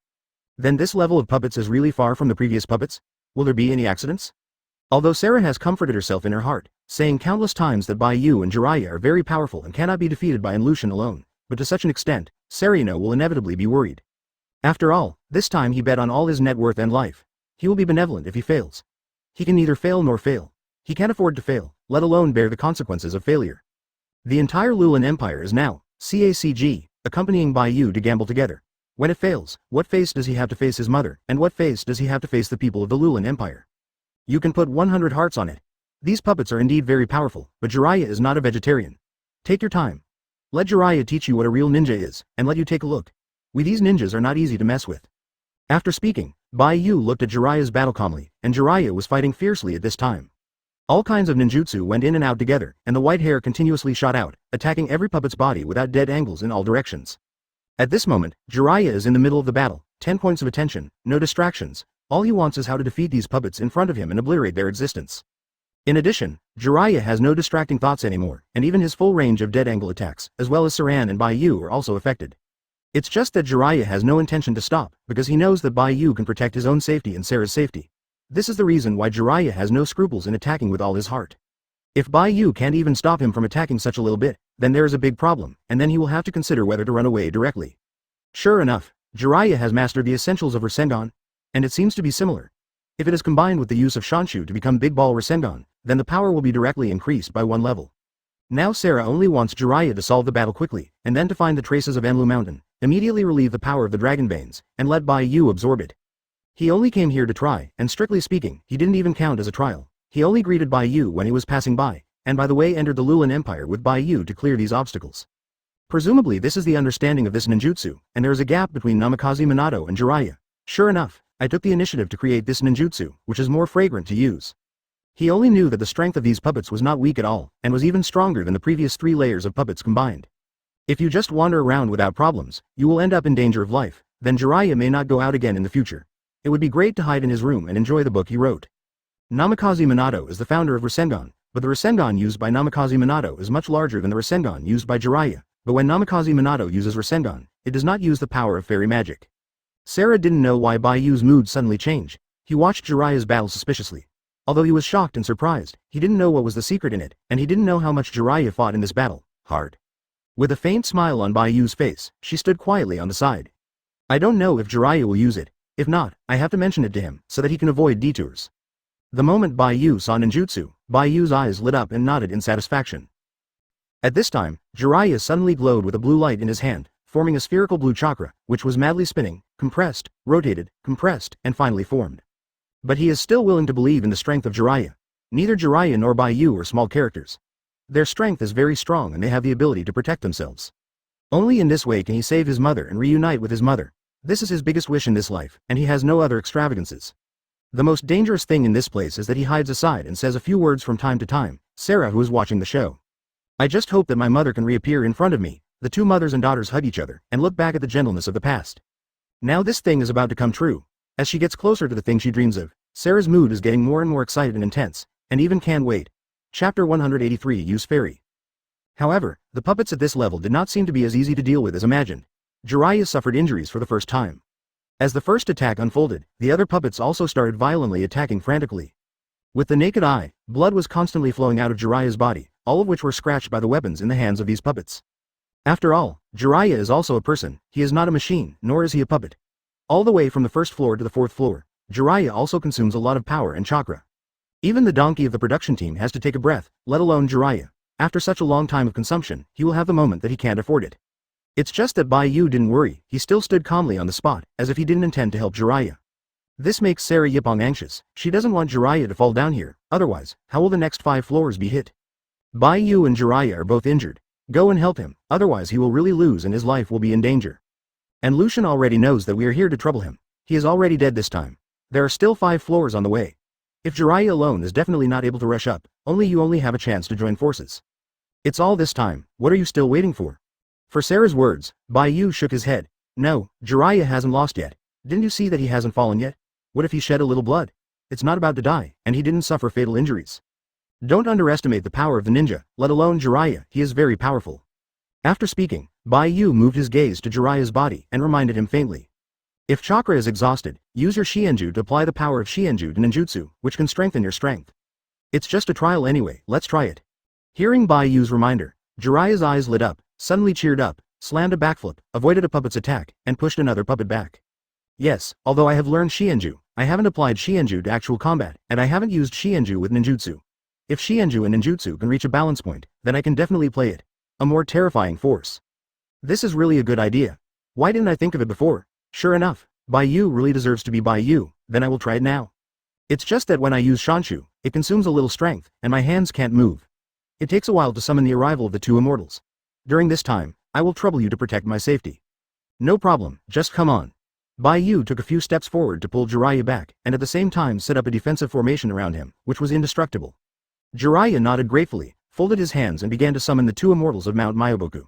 Speaker 1: Then this level of puppets is really far from the previous puppets? Will there be any accidents? Although Sarah has comforted herself in her heart, saying countless times that Bai Yu and Jiraiya are very powerful and cannot be defeated by Enlushan alone, but to such an extent, Sarino will inevitably be worried. After all, this time he bet on all his net worth and life. He will be benevolent if he fails. He can neither fail nor fail. He can't afford to fail, let alone bear the consequences of failure. The entire Lulan Empire is now CACG, accompanying Bai Yu to gamble together. When it fails, what face does he have to face his mother, and what face does he have to face the people of the Lulan Empire? You can put 100 hearts on it. These puppets are indeed very powerful, but Jiraiya is not a vegetarian. Take your time. Let Jiraiya teach you what a real ninja is, and let you take a look. These ninjas are not easy to mess with. After speaking, Bai Yu looked at Jiraiya's battle calmly, and Jiraiya was fighting fiercely at this time. All kinds of ninjutsu went in and out together, and the white hair continuously shot out, attacking every puppet's body without dead angles in all directions. At this moment, Jiraiya is in the middle of the battle, 10 points of attention, no distractions. All he wants is how to defeat these puppets in front of him and obliterate their existence. In addition, Jiraiya has no distracting thoughts anymore, and even his full range of dead angle attacks, as well as Saran and Bai Yu are also affected. It's just that Jiraiya has no intention to stop, because he knows that Bai Yu can protect his own safety and Sarah's safety. This is the reason why Jiraiya has no scruples in attacking with all his heart. If Bai Yu can't even stop him from attacking such a little bit, then there is a big problem, and then he will have to consider whether to run away directly. Sure enough, Jiraiya has mastered the essentials of Rasengan. and it seems to be similar. If it is combined with the use of Shanshu to become Big Ball Rasengan, then the power will be directly increased by 1 level. Now Sarah only wants Jiraiya to solve the battle quickly, and then to find the traces of Enlu Mountain, immediately relieve the power of the Dragon Veins, and let Bai Yu absorb it. He only came here to try, and strictly speaking, he didn't even count as a trial. He only greeted Bai Yu when he was passing by, and by the way entered the Lulan Empire with Bai Yu to clear these obstacles. Presumably this is the understanding of this ninjutsu, and there is a gap between Namikaze Minato and Jiraiya. Sure enough, I took the initiative to create this ninjutsu, which is more fragrant to use. He only knew that the strength of these puppets was not weak at all, and was even stronger than the previous 3 layers of puppets combined. If you just wander around without problems, you will end up in danger of life, then Jiraiya may not go out again in the future. It would be great to hide in his room and enjoy the book he wrote. Namikaze Minato is the founder of Rasengan, but the Rasengan used by Namikaze Minato is much larger than the Rasengan used by Jiraiya, but when Namikaze Minato uses Rasengan, it does not use the power of fairy magic. Sarah didn't know why Bai Yu's mood suddenly changed. He watched Jiraiya's battle suspiciously. Although he was shocked and surprised, he didn't know what was the secret in it, and he didn't know how much Jiraiya fought in this battle. Hard. With a faint smile on Bai Yu's face, she stood quietly on the side. I don't know if Jiraiya will use it. If not, I have to mention it to him, so that he can avoid detours. The moment Bai Yu saw ninjutsu, Bai Yu's eyes lit up and nodded in satisfaction. At this time, Jiraiya suddenly glowed with a blue light in his hand, forming a spherical blue chakra, which was madly spinning, compressed, rotated, compressed, and finally formed. But he is still willing to believe in the strength of Jiraiya. Neither Jiraiya nor Bai Yu are small characters. Their strength is very strong and they have the ability to protect themselves. Only in this way can he save his mother and reunite with his mother. This is his biggest wish in this life, and he has no other extravagances. The most dangerous thing in this place is that he hides aside and says a few words from time to time. Sarah, who is watching the show. I just hope that my mother can reappear in front of me. The 2 mothers and daughters hug each other and look back at the gentleness of the past. Now this thing is about to come true. As she gets closer to the thing she dreams of, Sarah's mood is getting more and more excited and intense, and even can't wait. Chapter 183 Use Fairy. However, the puppets at this level did not seem to be as easy to deal with as imagined. Jiraiya suffered injuries for the first time. As the first attack unfolded, the other puppets also started violently attacking frantically. With the naked eye, blood was constantly flowing out of Jiraiya's body, all of which were scratched by the weapons in the hands of these puppets. After all, Jiraiya is also a person, he is not a machine, nor is he a puppet. All the way from the 1st floor to the 4th floor, Jiraiya also consumes a lot of power and chakra. Even the donkey of the production team has to take a breath, let alone Jiraiya. After such a long time of consumption, he will have the moment that he can't afford it. It's just that Bai Yu didn't worry, he still stood calmly on the spot, as if he didn't intend to help Jiraiya. This makes Sarah Yippong anxious. She doesn't want Jiraiya to fall down here, otherwise, how will the next 5 floors be hit? Bai Yu and Jiraiya are both injured. Go and help him, otherwise he will really lose and his life will be in danger. And Lucian already knows that we are here to trouble him. He is already dead this time. There are still 5 floors on the way. If Jiraiya alone is definitely not able to rush up, you only have a chance to join forces. It's all this time, what are you still waiting for? For Sarah's words, Bai Yu shook his head. No, Jiraiya hasn't lost yet. Didn't you see that he hasn't fallen yet? What if he shed a little blood? It's not about to die, and he didn't suffer fatal injuries. Don't underestimate the power of the ninja, let alone Jiraiya, he is very powerful. After speaking, Bai Yu moved his gaze to Jiraiya's body and reminded him faintly. If chakra is exhausted, use your Shienju to apply the power of Shienju to ninjutsu, which can strengthen your strength. It's just a trial anyway, let's try it. Hearing Bai Yu's reminder, Jiraiya's eyes lit up, suddenly cheered up, slammed a backflip, avoided a puppet's attack, and pushed another puppet back. Yes, although I have learned Shienju, I haven't applied Shienju to actual combat, and I haven't used Shienju with ninjutsu. If Shienju and ninjutsu can reach a balance point, then I can definitely play it. A more terrifying force. This is really a good idea. Why didn't I think of it before? Sure enough, Bai Yu really deserves to be Bai Yu, then I will try it now. It's just that when I use Shanshu, it consumes a little strength, and my hands can't move. It takes a while to summon the arrival of the 2 immortals. During this time, I will trouble you to protect my safety. No problem, just come on. Bai Yu took a few steps forward to pull Jiraiya back, and at the same time set up a defensive formation around him, which was indestructible. Jiraiya nodded gratefully, folded his hands and began to summon the 2 immortals of Mount Myoboku.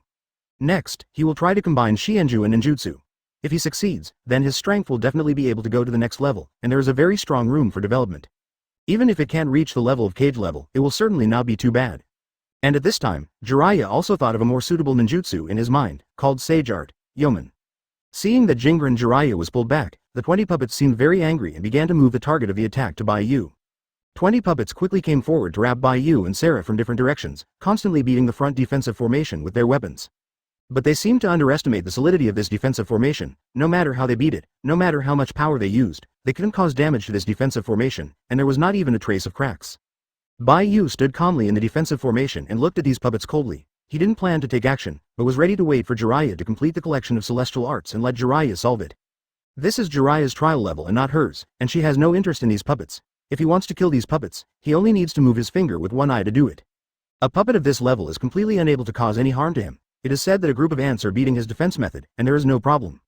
Speaker 1: Next, he will try to combine Shienju and ninjutsu. If he succeeds, then his strength will definitely be able to go to the next level, and there is a very strong room for development. Even if it can't reach the level of cage level, it will certainly not be too bad. And at this time, Jiraiya also thought of a more suitable ninjutsu in his mind, called Sage Art, Yomen. Seeing that Jingren Jiraiya was pulled back, the 20 puppets seemed very angry and began to move the target of the attack to Bai Yu. 20 puppets quickly came forward to wrap Bai Yu and Sarah from different directions, constantly beating the front defensive formation with their weapons. But they seemed to underestimate the solidity of this defensive formation. No matter how they beat it, no matter how much power they used, they couldn't cause damage to this defensive formation, and there was not even a trace of cracks. Bai Yu stood calmly in the defensive formation and looked at these puppets coldly. He didn't plan to take action, but was ready to wait for Jiraiya to complete the collection of celestial arts and let Jiraiya solve it. This is Jiraiya's trial level and not hers, and she has no interest in these puppets. If he wants to kill these puppets, he only needs to move his finger with one eye to do it. A puppet of this level is completely unable to cause any harm to him. It is said that a group of ants are beating his defense method, and there is no problem.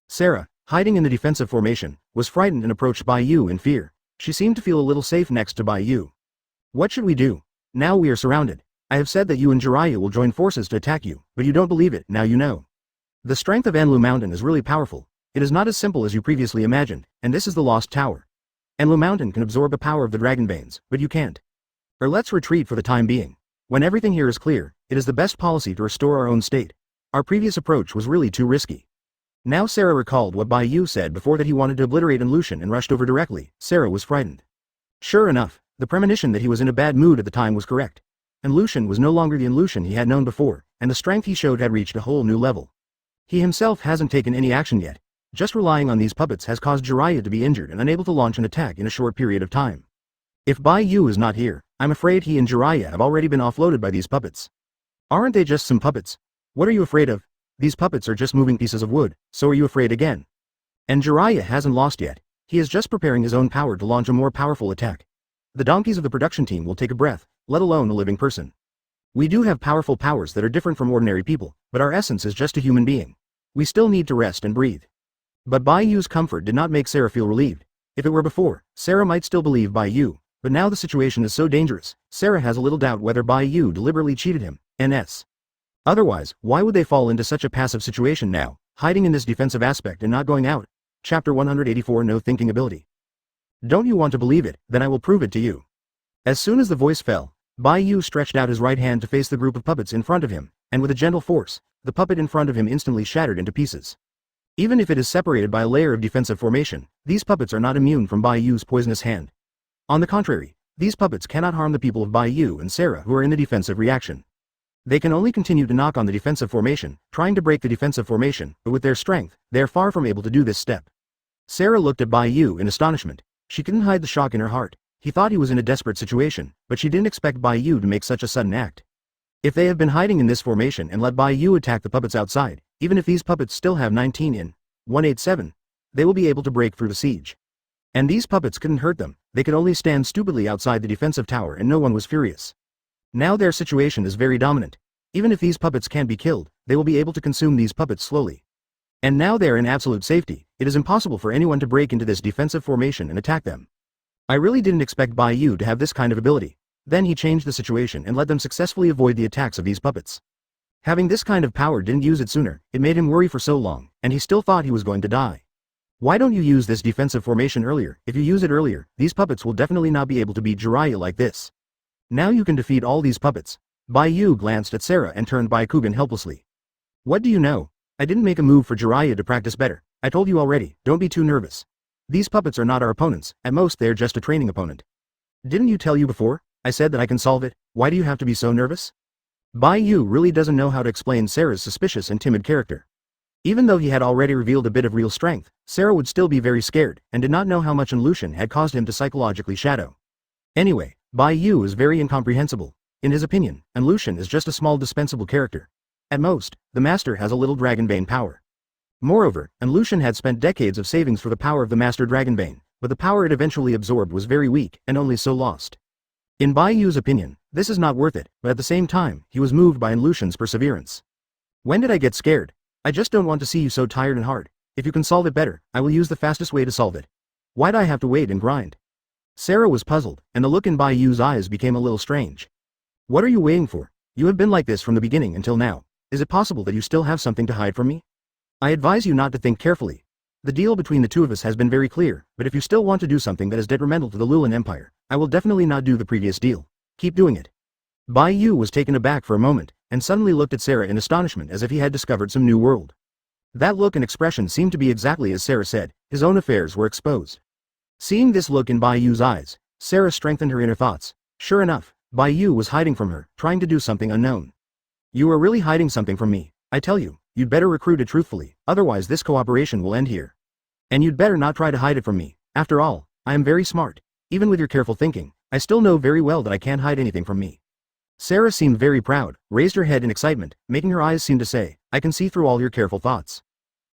Speaker 1: Sarah, hiding in the defensive formation, was frightened and approached Bai Yu in fear. She seemed to feel a little safe next to Bai Yu. What should we do? Now we are surrounded. I have said that you and Jiraiya will join forces to attack you, but you don't believe it, now you know. The strength of Enlu Mountain is really powerful. It is not as simple as you previously imagined, and this is the Lost Tower. Enlu Mountain can absorb the power of the Dragonbanes, but you can't. Let's retreat for the time being. When everything here is clear, it is the best policy to restore our own state. Our previous approach was really too risky. Now Sarah recalled what Bai Yu said before that he wanted to obliterate Enlushin and rushed over directly. Sarah was frightened. Sure enough, the premonition that he was in a bad mood at the time was correct. Enlushin was no longer the Enlushin he had known before, and the strength he showed had reached a whole new level. He himself hasn't taken any action yet. Just relying on these puppets has caused Jiraiya to be injured and unable to launch an attack in a short period of time. If Bai Yu is not here, I'm afraid he and Jiraiya have already been offloaded by these puppets. Aren't they just some puppets? What are you afraid of? These puppets are just moving pieces of wood, so are you afraid again? And Jiraiya hasn't lost yet. He is just preparing his own power to launch a more powerful attack. The donkeys of the production team will take a breath, let alone a living person. We do have powerful powers that are different from ordinary people, but our essence is just a human being. We still need to rest and breathe. But Bai Yu's comfort did not make Sarah feel relieved. If it were before, Sarah might still believe Bai Yu, but now the situation is so dangerous, Sarah has a little doubt whether Bai Yu deliberately cheated him, NS. Otherwise, why would they fall into such a passive situation now, hiding in this defensive aspect and not going out? Chapter 184 No Thinking Ability. Don't you want to believe it, then I will prove it to you. As soon as the voice fell, Bai Yu stretched out his right hand to face the group of puppets in front of him, and with a gentle force, the puppet in front of him instantly shattered into pieces. Even if it is separated by a layer of defensive formation, these puppets are not immune from Bai Yu's poisonous hand. On the contrary, these puppets cannot harm the people of Bai Yu and Sarah who are in the defensive reaction. They can only continue to knock on the defensive formation, trying to break the defensive formation, but with their strength, they are far from able to do this step. Sarah looked at Bai Yu in astonishment. She couldn't hide the shock in her heart. He thought he was in a desperate situation, but she didn't expect Bai Yu to make such a sudden act. If they have been hiding in this formation and let Bai Yu attack the puppets outside, even if these puppets still have 19 in 187, they will be able to break through the siege. And these puppets couldn't hurt them, they could only stand stupidly outside the defensive tower and no one was furious. Now their situation is very dominant. Even if these puppets can't be killed, they will be able to consume these puppets slowly. And now they are in absolute safety, it is impossible for anyone to break into this defensive formation and attack them. I really didn't expect Bai Yu to have this kind of ability. Then he changed the situation and let them successfully avoid the attacks of these puppets. Having this kind of power didn't use it sooner, it made him worry for so long, and he still thought he was going to die. Why don't you use this defensive formation earlier? If you use it earlier, these puppets will definitely not be able to beat Jiraiya like this. Now you can defeat all these puppets. Bai Yu glanced at Sarah and turned Byakugan helplessly. What do you know? I didn't make a move for Jiraiya to practice better. I told you already, don't be too nervous. These puppets are not our opponents, at most they're just a training opponent. Didn't you tell you before? I said that I can solve it, why do you have to be so nervous? Bai Yu really doesn't know how to explain Sarah's suspicious and timid character. Even though he had already revealed a bit of real strength, Sarah would still be very scared, and did not know how much Enlushin had caused him to psychologically shadow. Anyway, Bai Yu is very incomprehensible. In his opinion, Enlushin is just a small dispensable character. At most, the master has a little Dragonbane power. Moreover, Enlushin had spent decades of savings for the power of the Master Dragonbane, but the power it eventually absorbed was very weak, and only so lost. In Bai Yu's opinion, this is not worth it, but at the same time, he was moved by Enlushin's perseverance. When did I get scared? I just don't want to see you so tired and hard. If you can solve it better, I will use the fastest way to solve it. Why'd I have to wait and grind? Sarah was puzzled, and the look in Bai Yu's eyes became a little strange. What are you waiting for? You have been like this from the beginning until now. Is it possible that you still have something to hide from me? I advise you not to think carefully. The deal between the two of us has been very clear, but if you still want to do something that is detrimental to the Lulan Empire, I will definitely not do the previous deal. Keep doing it. Bai Yu was taken aback for a moment, and suddenly looked at Sarah in astonishment as if he had discovered some new world. That look and expression seemed to be exactly as Sarah said, his own affairs were exposed. Seeing this look in Bai Yu's eyes, Sarah strengthened her inner thoughts. Sure enough, Bai Yu was hiding from her, trying to do something unknown. You are really hiding something from me, I tell you. You'd better recruit it truthfully, otherwise this cooperation will end here. And you'd better not try to hide it from me. After all, I am very smart. Even with your careful thinking, I still know very well that I can't hide anything from me. Sarah seemed very proud, raised her head in excitement, making her eyes seem to say, I can see through all your careful thoughts.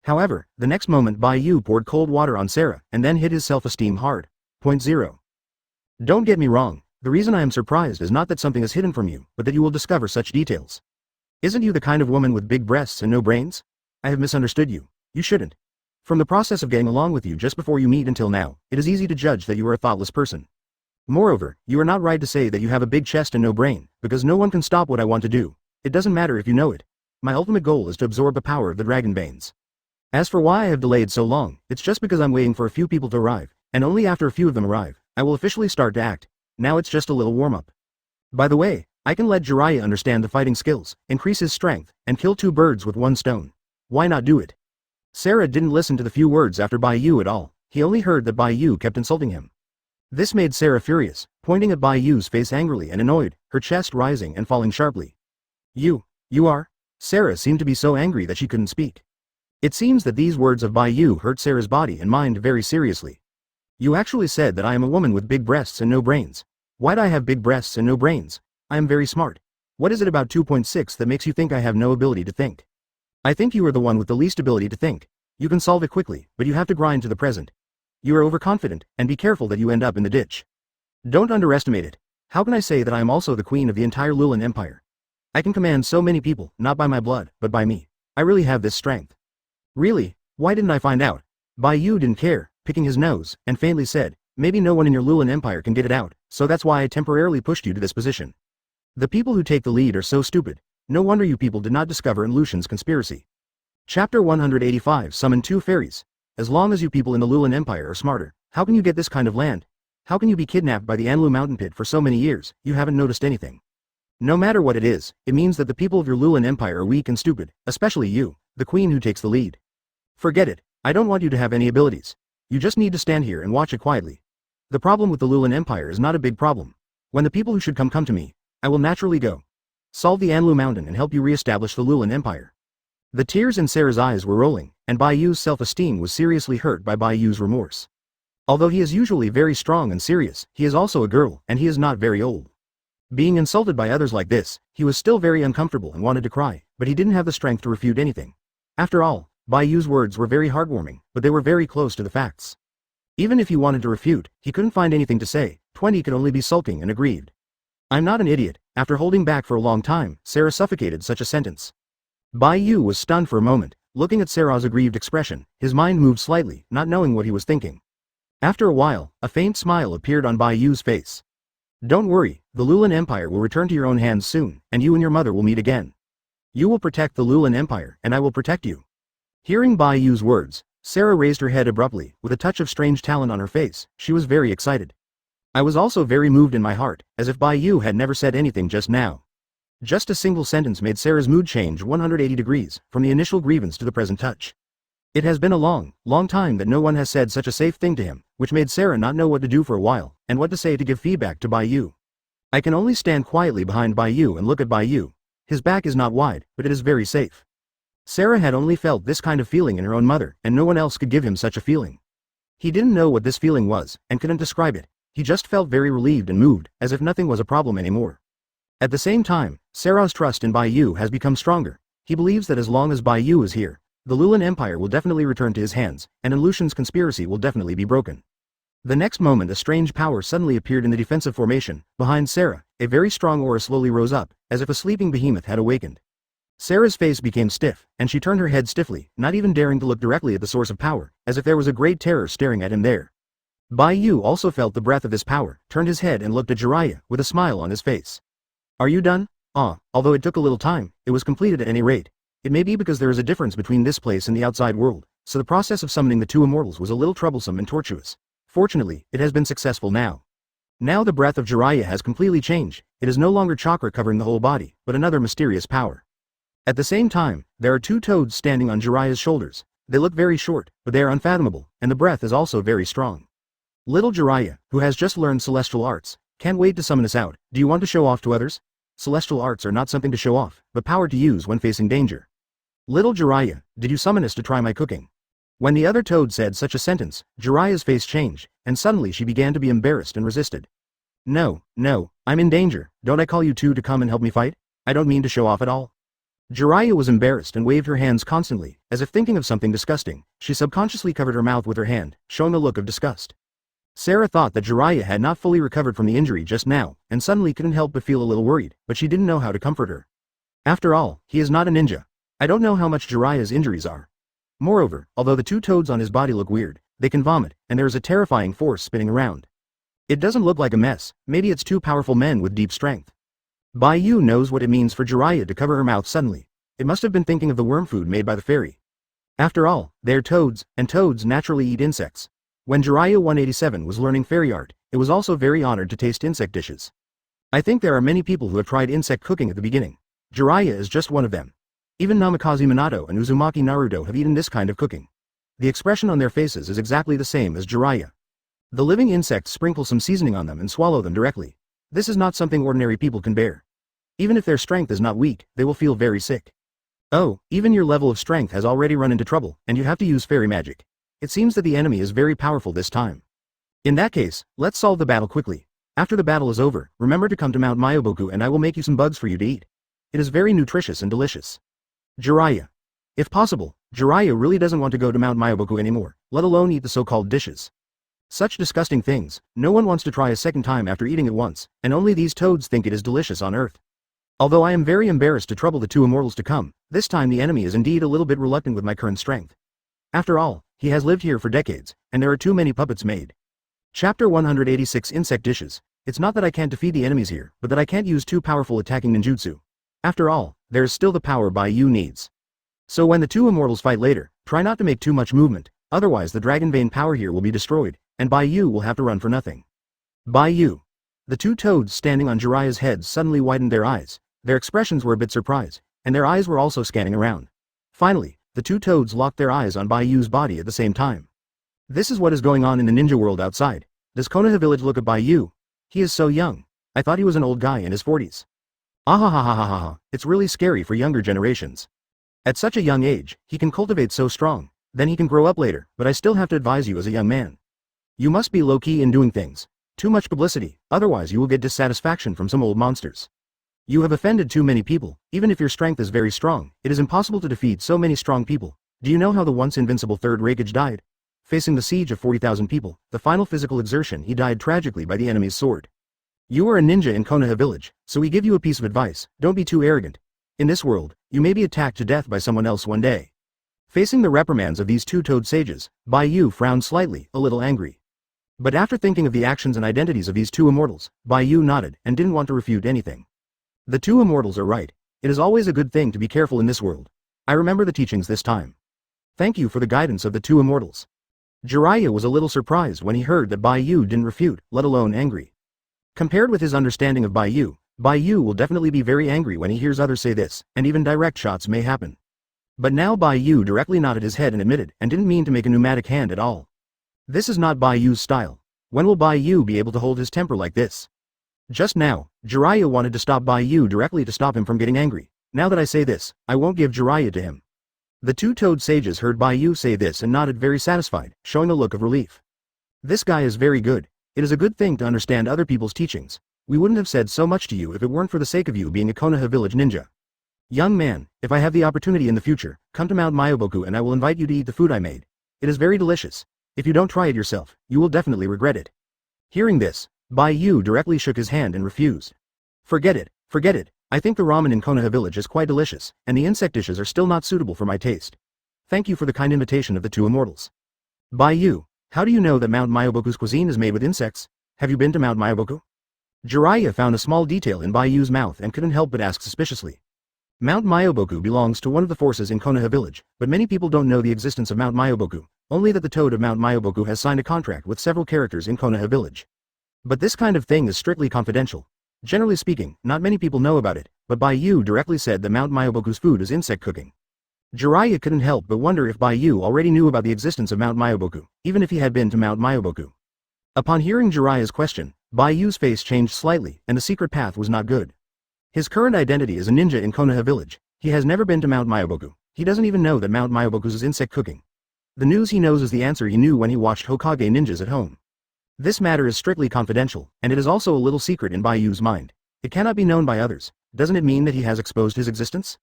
Speaker 1: However, the next moment Bai Yu poured cold water on Sarah and then hit his self-esteem hard. Point 0. Don't get me wrong, the reason I am surprised is not that something is hidden from you, but that you will discover such details. Isn't you the kind of woman with big breasts and no brains? I have misunderstood you. You shouldn't. From the process of getting along with you just before you meet until now, it is easy to judge that you are a thoughtless person. Moreover, you are not right to say that you have a big chest and no brain, because no one can stop what I want to do. It doesn't matter if you know it. My ultimate goal is to absorb the power of the dragon veins. As for why I have delayed so long, it's just because I'm waiting for a few people to arrive, and only after a few of them arrive, I will officially start to act. Now it's just a little warm-up. By the way, I can let Jiraiya understand the fighting skills, increase his strength, and kill 2 birds with 1 stone. Why not do it? Sarah didn't listen to the few words after Bai Yu at all, he only heard that Bai Yu kept insulting him. This made Sarah furious, pointing at Bai Yu's face angrily and annoyed, her chest rising and falling sharply. You are? Sarah seemed to be so angry that she couldn't speak. It seems that these words of Bai Yu hurt Sarah's body and mind very seriously. You actually said that I am a woman with big breasts and no brains. Why'd I have big breasts and no brains? I am very smart. What is it about 2.6 that makes you think I have no ability to think? I think you are the one with the least ability to think. You can solve it quickly, but you have to grind to the present. You are overconfident, and be careful that you end up in the ditch. Don't underestimate it. How can I say that I am also the queen of the entire Lulan Empire? I can command so many people, not by my blood, but by me. I really have this strength. Really? Why didn't I find out? Bai Yu didn't care, picking his nose, and faintly said, maybe no one in your Lulan Empire can get it out, so that's why I temporarily pushed you to this position. The people who take the lead are so stupid. No wonder you people did not discover in Lucian's conspiracy. Chapter 185 Summon 2 Fairies. As long as you people in the Lulan Empire are smarter, how can you get this kind of land? How can you be kidnapped by the Anlu mountain pit for so many years, you haven't noticed anything? No matter what it is, it means that the people of your Lulan Empire are weak and stupid, especially you, the queen who takes the lead. Forget it, I don't want you to have any abilities. You just need to stand here and watch it quietly. The problem with the Lulan Empire is not a big problem. When the people who should come to me, I will naturally go. Solve the Anlu mountain and help you re-establish the Lulan Empire. The tears in Sarah's eyes were rolling, and Bai Yu's self-esteem was seriously hurt by Bai Yu's remorse. Although he is usually very strong and serious, he is also a girl, and he is not very old. Being insulted by others like this, he was still very uncomfortable and wanted to cry, but he didn't have the strength to refute anything. After all, Bai Yu's words were very heartwarming, but they were very close to the facts. Even if he wanted to refute, he couldn't find anything to say. 20 could only be sulking and aggrieved. I'm not an idiot. After holding back for a long time, Sarah suffocated such a sentence. Bai Yu was stunned for a moment, looking at Sarah's aggrieved expression. His mind moved slightly, not knowing what he was thinking. After a while, a faint smile appeared on Bai Yu's face. Don't worry, the Lulan Empire will return to your own hands soon, and you and your mother will meet again. You will protect the Lulan Empire, and I will protect you. Hearing Bai Yu's words, Sarah raised her head abruptly, with a touch of strange talent on her face. She was very excited. I was also very moved in my heart, as if Bai Yu had never said anything just now. Just a single sentence made Sarah's mood change 180 degrees, from the initial grievance to the present touch. It has been a long time that no one has said such a safe thing to him, which made Sarah not know what to do for a while, and what to say to give feedback to Bai Yu. I can only stand quietly behind Bai Yu and look at Bai Yu. His back is not wide, but it is very safe. Sarah had only felt this kind of feeling in her own mother, and no one else could give him such a feeling. He didn't know what this feeling was, and couldn't describe it. He just felt very relieved and moved, as if nothing was a problem anymore. At the same time, Sarah's trust in Bai Yu has become stronger. He believes that as long as Bai Yu is here, the Lulan Empire will definitely return to his hands, and Lucian's conspiracy will definitely be broken. The next moment a strange power suddenly appeared in the defensive formation. Behind Sarah, a very strong aura slowly rose up, as if a sleeping behemoth had awakened. Sarah's face became stiff, and she turned her head stiffly, not even daring to look directly at the source of power, as if there was a great terror staring at him there. Bai Yu also felt the breath of this power, turned his head and looked at Jiraiya, with a smile on his face. Are you done? Although it took a little time, it was completed at any rate. It may be because there is a difference between this place and the outside world, so the process of summoning the 2 immortals was a little troublesome and tortuous. Fortunately, it has been successful now. Now the breath of Jiraiya has completely changed. It is no longer chakra covering the whole body, but another mysterious power. At the same time, there are 2 toads standing on Jiraiya's shoulders. They look very short, but they are unfathomable, and the breath is also very strong. Little Jiraiya, who has just learned celestial arts, can't wait to summon us out. Do you want to show off to others? Celestial arts are not something to show off, but power to use when facing danger. Little Jiraiya, did you summon us to try my cooking? When the other toad said such a sentence, Jiraiya's face changed, and suddenly she began to be embarrassed and resisted. No, I'm in danger, don't I call you two to come and help me fight? I don't mean to show off at all. Jiraiya was embarrassed and waved her hands constantly, as if thinking of something disgusting. She subconsciously covered her mouth with her hand, showing a look of disgust. Sarah thought that Jiraiya had not fully recovered from the injury just now, and suddenly couldn't help but feel a little worried, but she didn't know how to comfort her. After all, he is not a ninja. I don't know how much Jiraiya's injuries are. Moreover, although the two toads on his body look weird, they can vomit, and there is a terrifying force spinning around. It doesn't look like a mess, maybe it's two powerful men with deep strength. Bai Yu knows what it means for Jiraiya to cover her mouth suddenly. It must have been thinking of the worm food made by the fairy. After all, they're toads, and toads naturally eat insects. When Jiraiya 187 was learning fairy art, it was also very honored to taste insect dishes. I think there are many people who have tried insect cooking at the beginning. Jiraiya is just one of them. Even Namikaze Minato and Uzumaki Naruto have eaten this kind of cooking. The expression on their faces is exactly the same as Jiraiya. The living insects sprinkle some seasoning on them and swallow them directly. This is not something ordinary people can bear. Even if their strength is not weak, they will feel very sick. Oh, even your level of strength has already run into trouble, and you have to use fairy magic. It seems that the enemy is very powerful this time. In that case, let's solve the battle quickly. After the battle is over, remember to come to Mount Myoboku and I will make you some bugs for you to eat. It is very nutritious and delicious. Jiraiya. If possible, Jiraiya really doesn't want to go to Mount Myoboku anymore, let alone eat the so-called dishes. Such disgusting things, no one wants to try a second time after eating it once, and only these toads think it is delicious on earth. Although I am very embarrassed to trouble the two immortals to come, this time the enemy is indeed a little bit reluctant with my current strength. After all, he has lived here for decades, and there are too many puppets made. Chapter 186 Insect Dishes. It's not that I can't defeat the enemies here, but that I can't use too powerful attacking ninjutsu. After all, there is still the power Bai Yu needs. So when the two immortals fight later, try not to make too much movement, otherwise the dragon vein power here will be destroyed, and Bai Yu will have to run for nothing. Bai Yu. The two toads standing on Jiraiya's head suddenly widened their eyes, their expressions were a bit surprised, and their eyes were also scanning around. Finally, the two toads locked their eyes on Bai Yu's body at the same time. This is what is going on in the ninja world outside. Does Konoha village look at Bai Yu? He is so young. I thought he was an old guy in his 40s. Ahahahahaha, it's really scary for younger generations. At such a young age, he can cultivate so strong, then he can grow up later, but I still have to advise you as a young man. You must be low-key in doing things. Too much publicity, otherwise you will get dissatisfaction from some old monsters. You have offended too many people, even if your strength is very strong, it is impossible to defeat so many strong people. Do you know how the once invincible third Raikage died? Facing the siege of 40,000 people, the final physical exertion he died tragically by the enemy's sword. You are a ninja in Konoha village, so we give you a piece of advice, don't be too arrogant. In this world, you may be attacked to death by someone else one day. Facing the reprimands of these two toad sages, Bai Yu frowned slightly, a little angry. But after thinking of the actions and identities of these two immortals, Bai Yu nodded, and didn't want to refute anything. The two immortals are right. It is always a good thing to be careful in this world. I remember the teachings this time. Thank you for the guidance of the two immortals. Jiraiya was a little surprised when he heard that Bai Yu didn't refute, let alone angry. Compared with his understanding of Bai Yu will definitely be very angry when he hears others say this, and even direct shots may happen. But now Bai Yu directly nodded his head and admitted, and didn't mean to make a pneumatic hand at all. This is not Bai Yu's style. When will Bai Yu be able to hold his temper like this? Just now, Jiraiya wanted to stop Bai Yu directly to stop him from getting angry. Now that I say this, I won't give Jiraiya to him. The two toad sages heard Bai Yu say this and nodded very satisfied, showing a look of relief. This guy is very good. It is a good thing to understand other people's teachings. We wouldn't have said so much to you if it weren't for the sake of you being a Konoha village ninja. Young man, if I have the opportunity in the future, come to Mount Myoboku and I will invite you to eat the food I made. It is very delicious. If you don't try it yourself, you will definitely regret it. Hearing this, Bai Yu directly shook his hand and refused. Forget it. I think the ramen in Konoha village is quite delicious, and the insect dishes are still not suitable for my taste. Thank you for the kind invitation of the two immortals. Bai Yu, how do you know that Mount Myoboku's cuisine is made with insects? Have you been to Mount Myoboku? Jiraiya found a small detail in Bai Yu's mouth and couldn't help but ask suspiciously. Mount Myoboku belongs to one of the forces in Konoha village, but many people don't know the existence of Mount Myoboku, only that the toad of Mount Myoboku has signed a contract with several characters in Konoha village. But this kind of thing is strictly confidential. Generally speaking, not many people know about it, but Bai Yu directly said that Mount Myoboku's food is insect cooking. Jiraiya couldn't help but wonder if Bai Yu already knew about the existence of Mount Myoboku, even if he had been to Mount Myoboku. Upon hearing Jiraiya's question, Bai Yu's face changed slightly, and the secret path was not good. His current identity is a ninja in Konoha village. He has never been to Mount Myoboku. He doesn't even know that Mount Myoboku's is insect cooking. The news he knows is the answer he knew when he watched Hokage ninjas at home. This matter is strictly confidential, and it is also a little secret in Bai Yu's mind. It cannot be known by others. Doesn't it mean that he has exposed his existence?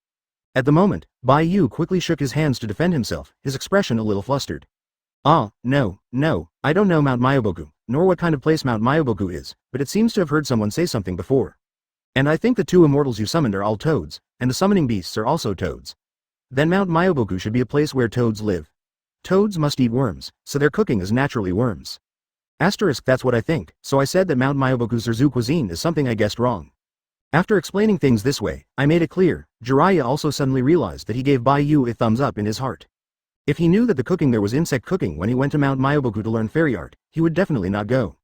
Speaker 1: At the moment, Bai Yu quickly shook his hands to defend himself, his expression a little flustered. No, I don't know Mount Myoboku, nor what kind of place Mount Myoboku is, but it seems to have heard someone say something before. And I think the two immortals you summoned are all toads, and the summoning beasts are also toads. Then Mount Myoboku should be a place where toads live. Toads must eat worms, so their cooking is naturally worms. That's what I think, so I said that Mount Myoboku's Urzu cuisine is something I guessed wrong. After explaining things this way, I made it clear. Jiraiya also suddenly realized that he gave Bai Yu a thumbs up in his heart. If he knew that the cooking there was insect cooking when he went to Mount Myoboku to learn fairy art, he would definitely not go.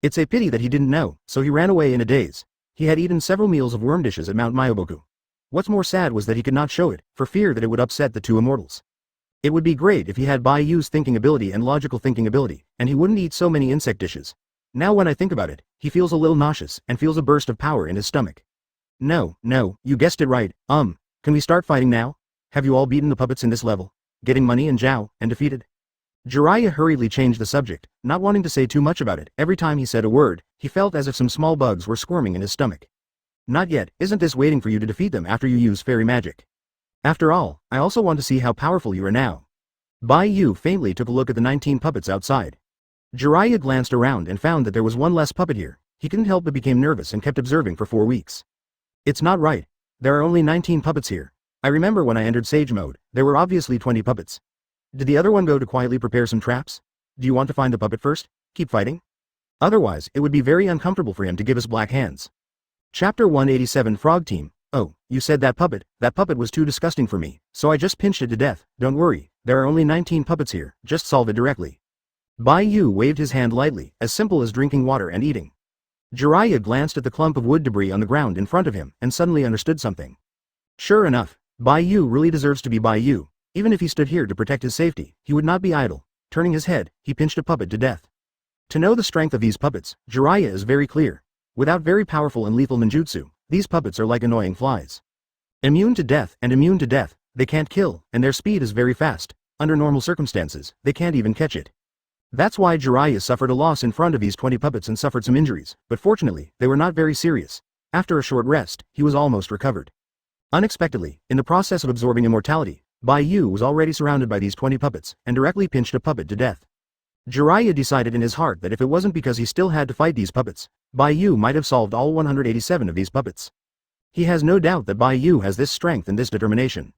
Speaker 1: It's a pity that he didn't know, so he ran away in a daze. He had eaten several meals of worm dishes at Mount Myoboku. What's more sad was that he could not show it, for fear that it would upset the two immortals. It would be great if he had Bai Yu's thinking ability and logical thinking ability, and he wouldn't eat so many insect dishes. Now when I think about it, he feels a little nauseous and feels a burst of power in his stomach. No, you guessed it right. Can we start fighting now? Have you all beaten the puppets in this level? Getting money and Zhao, and defeated? Jiraiya hurriedly changed the subject, not wanting to say too much about it. Every time he said a word, he felt as if some small bugs were squirming in his stomach. Not yet, isn't this waiting for you to defeat them after you use fairy magic? After all, I also want to see how powerful you are now. Bai Yu faintly took a look at the 19 puppets outside. Jiraiya glanced around and found that there was one less puppet here. He couldn't help but became nervous and kept observing for 4 weeks. It's not right. There are only 19 puppets here. I remember when I entered Sage mode, there were obviously 20 puppets. Did the other one go to quietly prepare some traps? Do you want to find the puppet first? Keep fighting? Otherwise, it would be very uncomfortable for him to give us black hands. Chapter 187 Frog Team. Oh, you said that puppet was too disgusting for me, so I just pinched it to death. Don't worry, there are only 19 puppets here, just solve it directly. Bai Yu waved his hand lightly, as simple as drinking water and eating. Jiraiya glanced at the clump of wood debris on the ground in front of him, and suddenly understood something. Sure enough, Bai Yu really deserves to be Bai Yu. Even if he stood here to protect his safety, he would not be idle. Turning his head, he pinched a puppet to death. To know the strength of these puppets, Jiraiya is very clear. Without very powerful and lethal ninjutsu, these puppets are like annoying flies. Immune to death, they can't kill, and their speed is very fast. Under normal circumstances, they can't even catch it. That's why Jiraiya suffered a loss in front of these 20 puppets and suffered some injuries, but fortunately, they were not very serious. After a short rest, he was almost recovered. Unexpectedly, in the process of absorbing immortality, Bai Yu was already surrounded by these 20 puppets, and directly pinched a puppet to death. Jiraiya decided in his heart that if it wasn't because he still had to fight these puppets, Bai Yu might have solved all 187 of these puppets. He has no doubt that Bai Yu has this strength and this determination.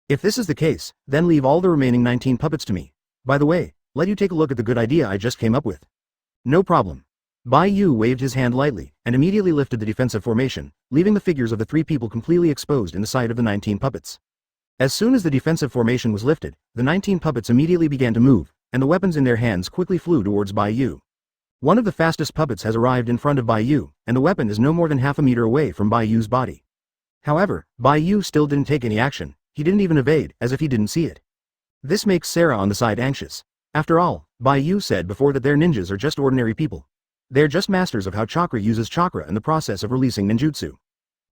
Speaker 1: If this is the case, then leave all the remaining 19 puppets to me. By the way, let you take a look at the good idea I just came up with. No problem. Bai Yu waved his hand lightly, and immediately lifted the defensive formation, leaving the figures of the 3 people completely exposed in the sight of the 19 puppets. As soon as the defensive formation was lifted, the 19 puppets immediately began to move, and the weapons in their hands quickly flew towards Bai Yu. One of the fastest puppets has arrived in front of Bai Yu, and the weapon is no more than half a meter away from Bai Yu's body. However, Bai Yu still didn't take any action. He didn't even evade, as if he didn't see it. This makes Sarah on the side anxious. After all, Bai Yu said before that their ninjas are just ordinary people. They're just masters of how chakra uses chakra in the process of releasing ninjutsu.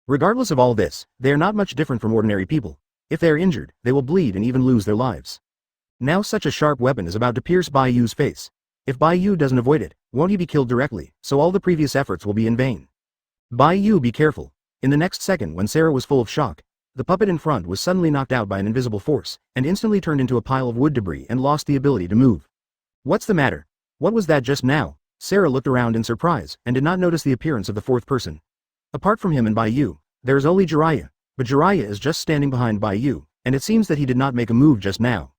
Speaker 1: Regardless of all this, they are not much different from ordinary people. If they are injured, they will bleed and even lose their lives. Now such a sharp weapon is about to pierce Bai Yu's face. If Bai Yu doesn't avoid it, won't he be killed directly, so all the previous efforts will be in vain. Bai Yu, be careful. In the next second, when Sarah was full of shock, the puppet in front was suddenly knocked out by an invisible force, and instantly turned into a pile of wood debris and lost the ability to move. What's the matter? What was that just now? Sarah looked around in surprise, and did not notice the appearance of the 4th person. Apart from him and Bai Yu, there is only Jiraiya, but Jiraiya is just standing behind Bai Yu, and it seems that he did not make a move just now.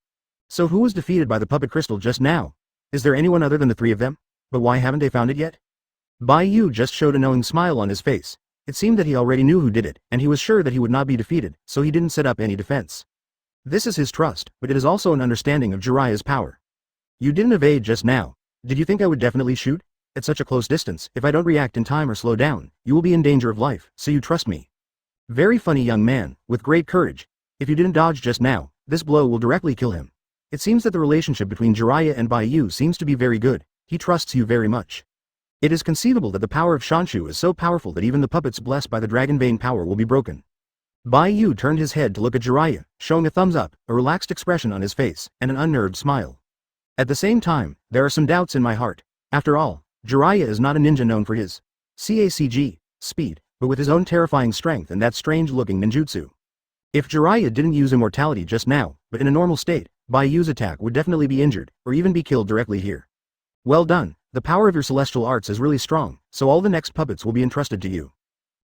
Speaker 1: So who was defeated by the puppet crystal just now? Is there anyone other than the 3 of them? But why haven't they found it yet? Bai Yu just showed a knowing smile on his face. It seemed that he already knew who did it, and he was sure that he would not be defeated, so he didn't set up any defense. This is his trust, but it is also an understanding of Jiraiya's power. You didn't evade just now. Did you think I would definitely shoot? At such a close distance, if I don't react in time or slow down, you will be in danger of life, so you trust me. Very funny young man, with great courage. If you didn't dodge just now, this blow will directly kill him. It seems that the relationship between Jiraiya and Bai Yu seems to be very good. He trusts you very much. It is conceivable that the power of Shanshu is so powerful that even the puppets blessed by the dragon vein power will be broken. Bai Yu turned his head to look at Jiraiya, showing a thumbs up, a relaxed expression on his face, and an unnerved smile. At the same time, there are some doubts in my heart. After all, Jiraiya is not a ninja known for his CACG, speed, but with his own terrifying strength and that strange-looking ninjutsu. If Jiraiya didn't use immortality just now, but in a normal state, Bai Yu's attack would definitely be injured, or even be killed directly here. Well done, the power of your celestial arts is really strong, so all the next puppets will be entrusted to you.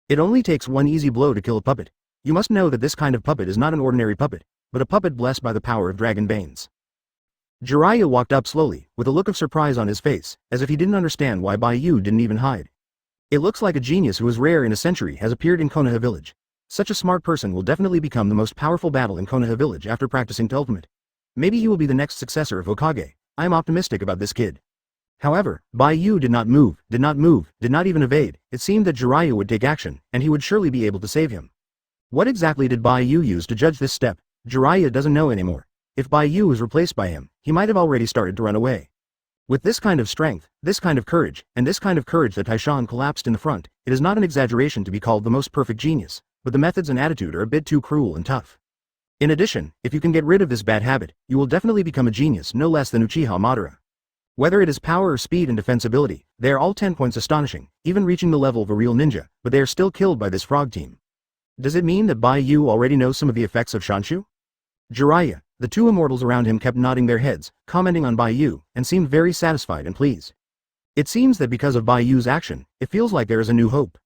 Speaker 1: It only takes one easy blow to kill a puppet. You must know that this kind of puppet is not an ordinary puppet, but a puppet blessed by the power of dragon veins. Jiraiya walked up slowly, with a look of surprise on his face, as if he didn't understand why Bai Yu didn't even hide. It looks like a genius who is rare in a century has appeared in Konoha village. Such a smart person will definitely become the most powerful battle in Konoha village after practicing to ultimate. Maybe he will be the next successor of Hokage. I am optimistic about this kid. However, Bai Yu did not move, did not even evade. It seemed that Jiraiya would take action, and he would surely be able to save him. What exactly did Bai Yu use to judge this step? Jiraiya doesn't know anymore. If Bai Yu was replaced by him, he might have already started to run away. With this kind of strength, this kind of courage, and this kind of courage that Taishan collapsed in the front, it is not an exaggeration to be called the most perfect genius, but the methods and attitude are a bit too cruel and tough. In addition, if you can get rid of this bad habit, you will definitely become a genius no less than Uchiha Madara. Whether it is power or speed and defensibility, they are all 10 points astonishing, even reaching the level of a real ninja, but they are still killed by this frog team. Does it mean that Bai Yu already knows some of the effects of Shanshu? Jiraiya, the two immortals around him kept nodding their heads, commenting on Bai Yu, and seemed very satisfied and pleased. It seems that because of Bai Yu's action, it feels like there is a new hope.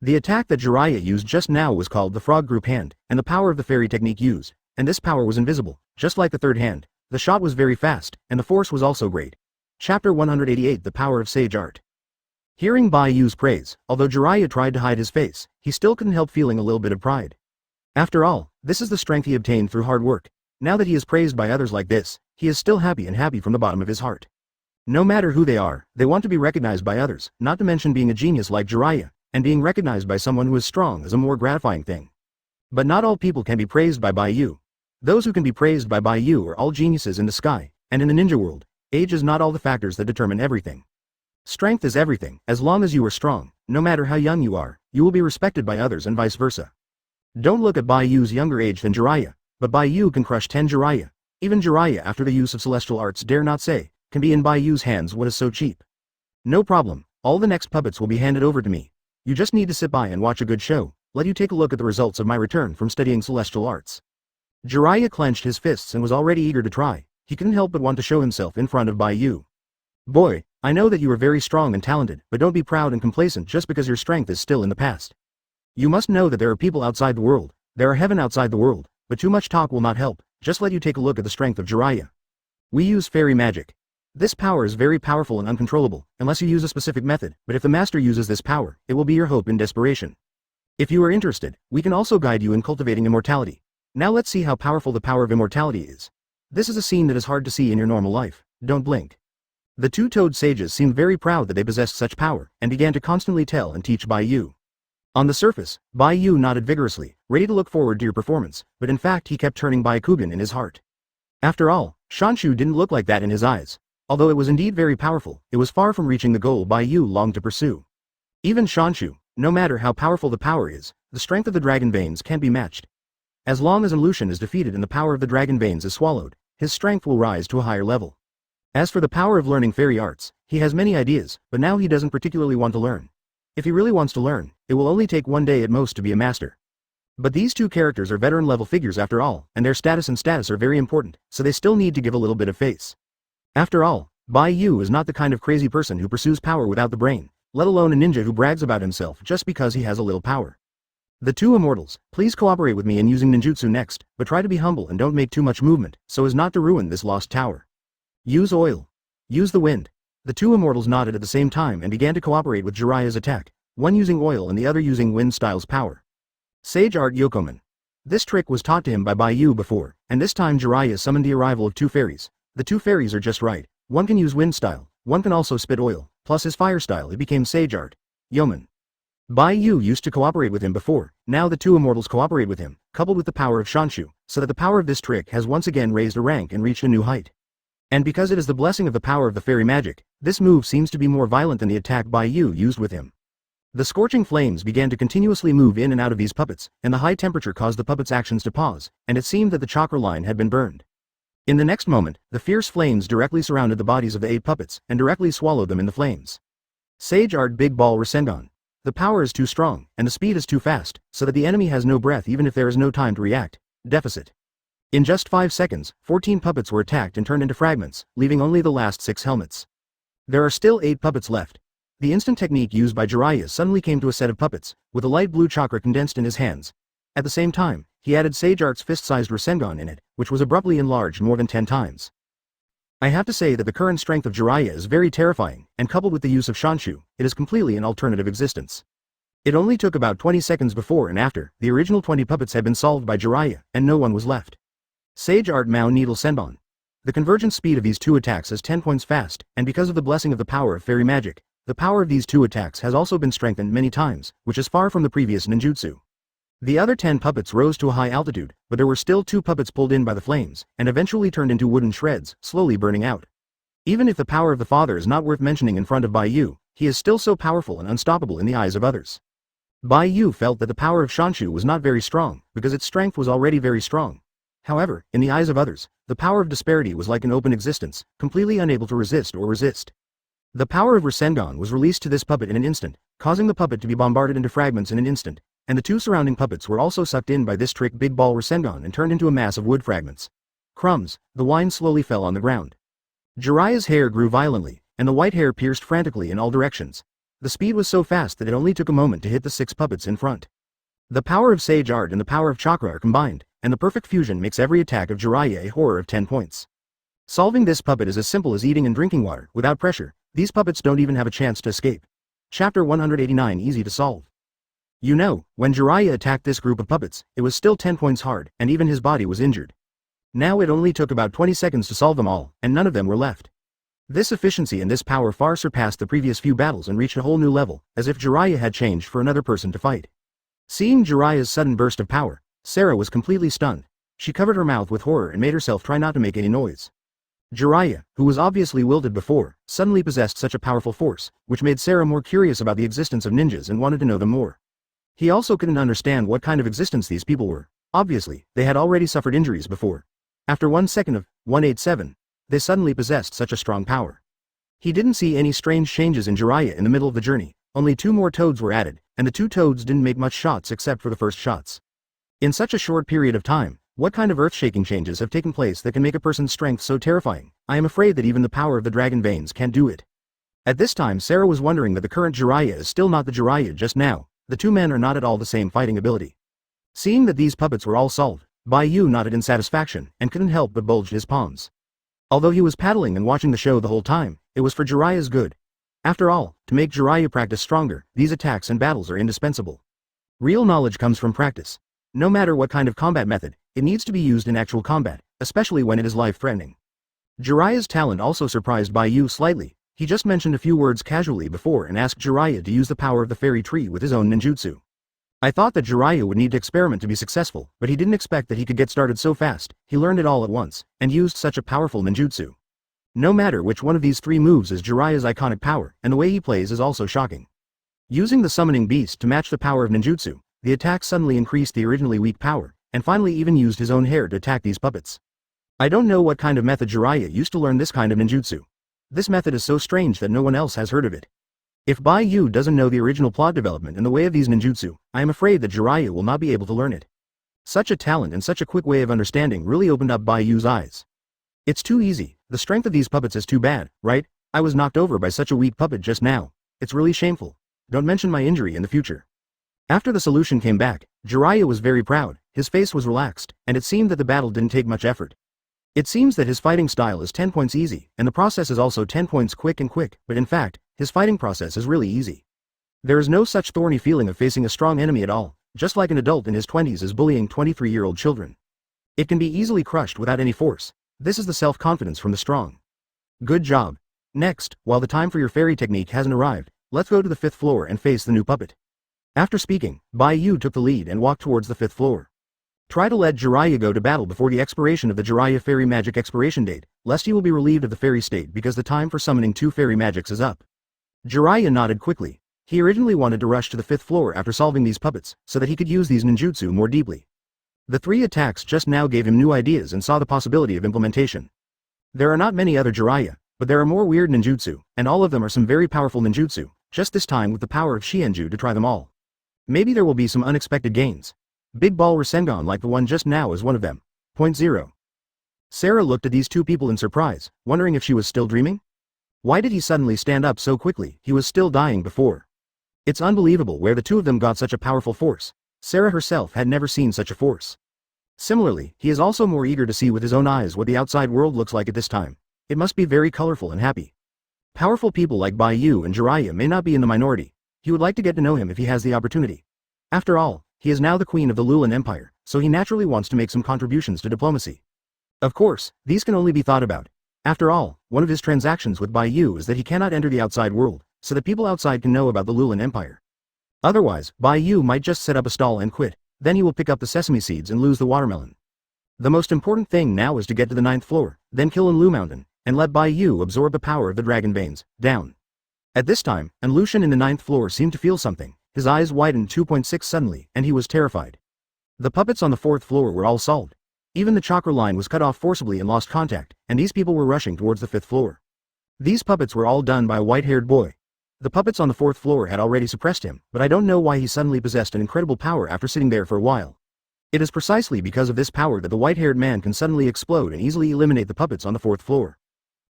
Speaker 1: The attack that Jiraiya used just now was called the Frog Group Hand, and the power of the fairy technique used, and this power was invisible, just like the third hand. The shot was very fast, and the force was also great. Chapter 188 The Power of Sage Art. Hearing Bai Yu's praise, although Jiraiya tried to hide his face, he still couldn't help feeling a little bit of pride. After all, this is the strength he obtained through hard work. Now that he is praised by others like this, he is still happy and happy from the bottom of his heart. No matter who they are, they want to be recognized by others, not to mention being a genius like Jiraiya, and being recognized by someone who is strong is a more gratifying thing. But not all people can be praised by Bai Yu. Those who can be praised by Bai Yu are all geniuses in the sky, and in the ninja world, age is not all the factors that determine everything. Strength is everything. As long as you are strong, no matter how young you are, you will be respected by others and vice versa. Don't look at Bai Yu's younger age than Jiraiya, but Bai Yu can crush 10 Jiraiya. Even Jiraiya after the use of celestial arts dare not say, can be in Bai Yu's hands what is so cheap. No problem, all the next puppets will be handed over to me. You just need to sit by and watch a good show, let you take a look at the results of my return from studying celestial arts. Jiraiya clenched his fists and was already eager to try. He couldn't help but want to show himself in front of Bai Yu. Boy, I know that you are very strong and talented, but don't be proud and complacent just because your strength is still in the past. You must know that there are people outside the world, there are heaven outside the world, but too much talk will not help, just let you take a look at the strength of Jiraiya. We use fairy magic. This power is very powerful and uncontrollable, unless you use a specific method, but if the master uses this power, it will be your hope in desperation. If you are interested, we can also guide you in cultivating immortality. Now let's see how powerful the power of immortality is. This is a scene that is hard to see in your normal life, don't blink. The two toad sages seemed very proud that they possessed such power, and began to constantly tell and teach Bai Yu. On the surface, Bai Yu nodded vigorously, ready to look forward to your performance, but in fact he kept turning Byakugan in his heart. After all, Shanshu didn't look like that in his eyes. Although it was indeed very powerful, it was far from reaching the goal Bai Yu longed to pursue. Even Shanshu, no matter how powerful the power is, the strength of the dragon veins can't be matched. As long as an Lucian is defeated and the power of the dragon veins is swallowed, his strength will rise to a higher level. As for the power of learning fairy arts, he has many ideas, but now he doesn't particularly want to learn. If he really wants to learn, it will only take one day at most to be a master. But these two characters are veteran level figures after all, and their status are very important, so they still need to give a little bit of face. After all, Bai Yu is not the kind of crazy person who pursues power without the brain, let alone a ninja who brags about himself just because he has a little power. The two immortals, please cooperate with me in using ninjutsu next, but try to be humble and don't make too much movement, so as not to ruin this lost tower. Use oil. Use the wind. The two immortals nodded at the same time and began to cooperate with Jiraiya's attack, one using oil and the other using wind style's power. Sage Art Yokomen. This trick was taught to him by Bai Yu before, and this time Jiraiya summoned the arrival of two fairies. The two fairies are just right, one can use wind style, one can also spit oil, plus his fire style it became Sage Art Yomen. Bai Yu used to cooperate with him before, now the two immortals cooperate with him, coupled with the power of Shanshu, so that the power of this trick has once again raised a rank and reached a new height. And because it is the blessing of the power of the fairy magic, this move seems to be more violent than the attack Bai Yu used with him. The scorching flames began to continuously move in and out of these puppets, and the high temperature caused the puppets' actions to pause, and it seemed that the chakra line had been burned. In the next moment, the fierce flames directly surrounded the bodies of the 8 puppets, and directly swallowed them in the flames. Sage Art Big Ball Rasengan. The power is too strong, and the speed is too fast, so that the enemy has no breath even if there is no time to react. Deficit. In just 5 seconds, 14 puppets were attacked and turned into fragments, leaving only the last 6 helmets. There are still 8 puppets left. The instant technique used by Jiraiya suddenly came to a set of puppets, with a light blue chakra condensed in his hands. At the same time, he added Sage Art's fist-sized Rasengan in it, which was abruptly enlarged more than 10 times. I have to say that the current strength of Jiraiya is very terrifying, and coupled with the use of Shanshu, it is completely an alternative existence. It only took about 20 seconds before and after, the original 20 puppets had been solved by Jiraiya, and no one was left. Sage Art Mao Needle Senbon. The convergent speed of these 2 attacks is 10 points fast, and because of the blessing of the power of fairy magic, the power of these 2 attacks has also been strengthened many times, which is far from the previous ninjutsu. The other 10 puppets rose to a high altitude, but there were still 2 puppets pulled in by the flames, and eventually turned into wooden shreds, slowly burning out. Even if the power of the father is not worth mentioning in front of Bai Yu, he is still so powerful and unstoppable in the eyes of others. Bai Yu felt that the power of Shanshu was not very strong, because its strength was already very strong. However, in the eyes of others, the power of disparity was like an open existence, completely unable to resist. The power of Rasengan was released to this puppet in an instant, causing the puppet to be bombarded into fragments in an instant, and the 2 surrounding puppets were also sucked in by this trick Big Ball Rasengan and turned into a mass of wood fragments. Crumbs, the wine slowly fell on the ground. Jiraiya's hair grew violently, and the white hair pierced frantically in all directions. The speed was so fast that it only took a moment to hit the 6 puppets in front. The power of Sage Art and the power of Chakra are combined, and the perfect fusion makes every attack of Jiraiya a horror of 10 points. Solving this puppet is as simple as eating and drinking water, without pressure. These puppets don't even have a chance to escape. Chapter 189 Easy to solve. You know, when Jiraiya attacked this group of puppets, it was still 10 points hard, and even his body was injured. Now it only took about 20 seconds to solve them all, and none of them were left. This efficiency and this power far surpassed the previous few battles and reached a whole new level, as if Jiraiya had changed for another person to fight. Seeing Jiraiya's sudden burst of power, Sarah was completely stunned. She covered her mouth with horror and made herself try not to make any noise. Jiraiya, who was obviously wilted before, suddenly possessed such a powerful force, which made Sarah more curious about the existence of ninjas and wanted to know them more. He also couldn't understand what kind of existence these people were. Obviously, they had already suffered injuries before. After 1 second of 187, they suddenly possessed such a strong power. He didn't see any strange changes in Jiraiya in the middle of the journey. Only 2 more toads were added, and the 2 toads didn't make much shots except for the first shots. In such a short period of time, what kind of earth-shaking changes have taken place that can make a person's strength so terrifying? I am afraid that even the power of the dragon veins can't do it. At this time Sarah was wondering that the current Jiraiya is still not the Jiraiya just now. The 2 men are not at all the same fighting ability. Seeing that these puppets were all solved, Bai Yu nodded in satisfaction, and couldn't help but bulge his palms. Although he was paddling and watching the show the whole time, it was for Jiraiya's good. After all, to make Jiraiya practice stronger, these attacks and battles are indispensable. Real knowledge comes from practice. No matter what kind of combat method, it needs to be used in actual combat, especially when it is life-threatening. Jiraiya's talent also surprised Bai Yu slightly. He just mentioned a few words casually before and asked Jiraiya to use the power of the fairy tree with his own ninjutsu. I thought that Jiraiya would need to experiment to be successful, but he didn't expect that he could get started so fast. He learned it all at once, and used such a powerful ninjutsu. No matter which one of these 3 moves is Jiraiya's iconic power, and the way he plays is also shocking. Using the summoning beast to match the power of ninjutsu, the attack suddenly increased the originally weak power, and finally even used his own hair to attack these puppets. I don't know what kind of method Jiraiya used to learn this kind of ninjutsu. This method is so strange that no one else has heard of it. If Bai Yu doesn't know the original plot development in the way of these ninjutsu, I am afraid that Jiraiya will not be able to learn it. Such a talent and such a quick way of understanding really opened up Bai Yu's eyes. It's too easy. The strength of these puppets is too bad, right? I was knocked over by such a weak puppet just now. It's really shameful. Don't mention my injury in the future. After the solution came back, Jiraiya was very proud, his face was relaxed, and it seemed that the battle didn't take much effort. It seems that his fighting style is 10 points easy, and the process is also 10 points quick, but in fact, his fighting process is really easy. There is no such thorny feeling of facing a strong enemy at all, just like an adult in his 20s is bullying 23-year-old children. It can be easily crushed without any force. This is the self-confidence from the strong. Good job. Next, while the time for your fairy technique hasn't arrived, let's go to the 5th floor and face the new puppet. After speaking, Bai Yu took the lead and walked towards the 5th floor. Try to let Jiraiya go to battle before the expiration of the Jiraiya fairy magic expiration date, lest he will be relieved of the fairy state because the time for summoning 2 fairy magics is up. Jiraiya nodded quickly. He originally wanted to rush to the 5th floor after solving these puppets, so that he could use these ninjutsu more deeply. The 3 attacks just now gave him new ideas and saw the possibility of implementation. There are not many other Jiraiya, but there are more weird ninjutsu, and all of them are some very powerful ninjutsu, just this time with the power of Shienju to try them all. Maybe there will be some unexpected gains. Big Ball Rasengan like the one just now is one of them. Point 0. Sarah looked at these 2 people in surprise, wondering if she was still dreaming? Why did he suddenly stand up so quickly? He was still dying before. It's unbelievable where the 2 of them got such a powerful force. Sarah herself had never seen such a force. Similarly, he is also more eager to see with his own eyes what the outside world looks like at this time. It must be very colorful and happy. Powerful people like Bai Yu and Jiraiya may not be in the minority. He would like to get to know him if he has the opportunity. After all, he is now the queen of the Lulan Empire, so he naturally wants to make some contributions to diplomacy. Of course, these can only be thought about. After all, one of his transactions with Bai Yu is that he cannot enter the outside world, so that people outside can know about the Lulan Empire. Otherwise, Bai Yu might just set up a stall and quit, then he will pick up the sesame seeds and lose the watermelon. The most important thing now is to get to the 9th floor, then kill Enlu Mountain, and let Bai Yu absorb the power of the dragon veins, down. At this time, Enlushan in the 9th floor seemed to feel something, his eyes widened 2.6 suddenly, and he was terrified. The puppets on the 4th floor were all solved. Even the chakra line was cut off forcibly and lost contact, and these people were rushing towards the 5th floor. These puppets were all done by a white-haired boy. The puppets on the 4th floor had already suppressed him, but I don't know why he suddenly possessed an incredible power after sitting there for a while. It is precisely because of this power that the white-haired man can suddenly explode and easily eliminate the puppets on the 4th floor.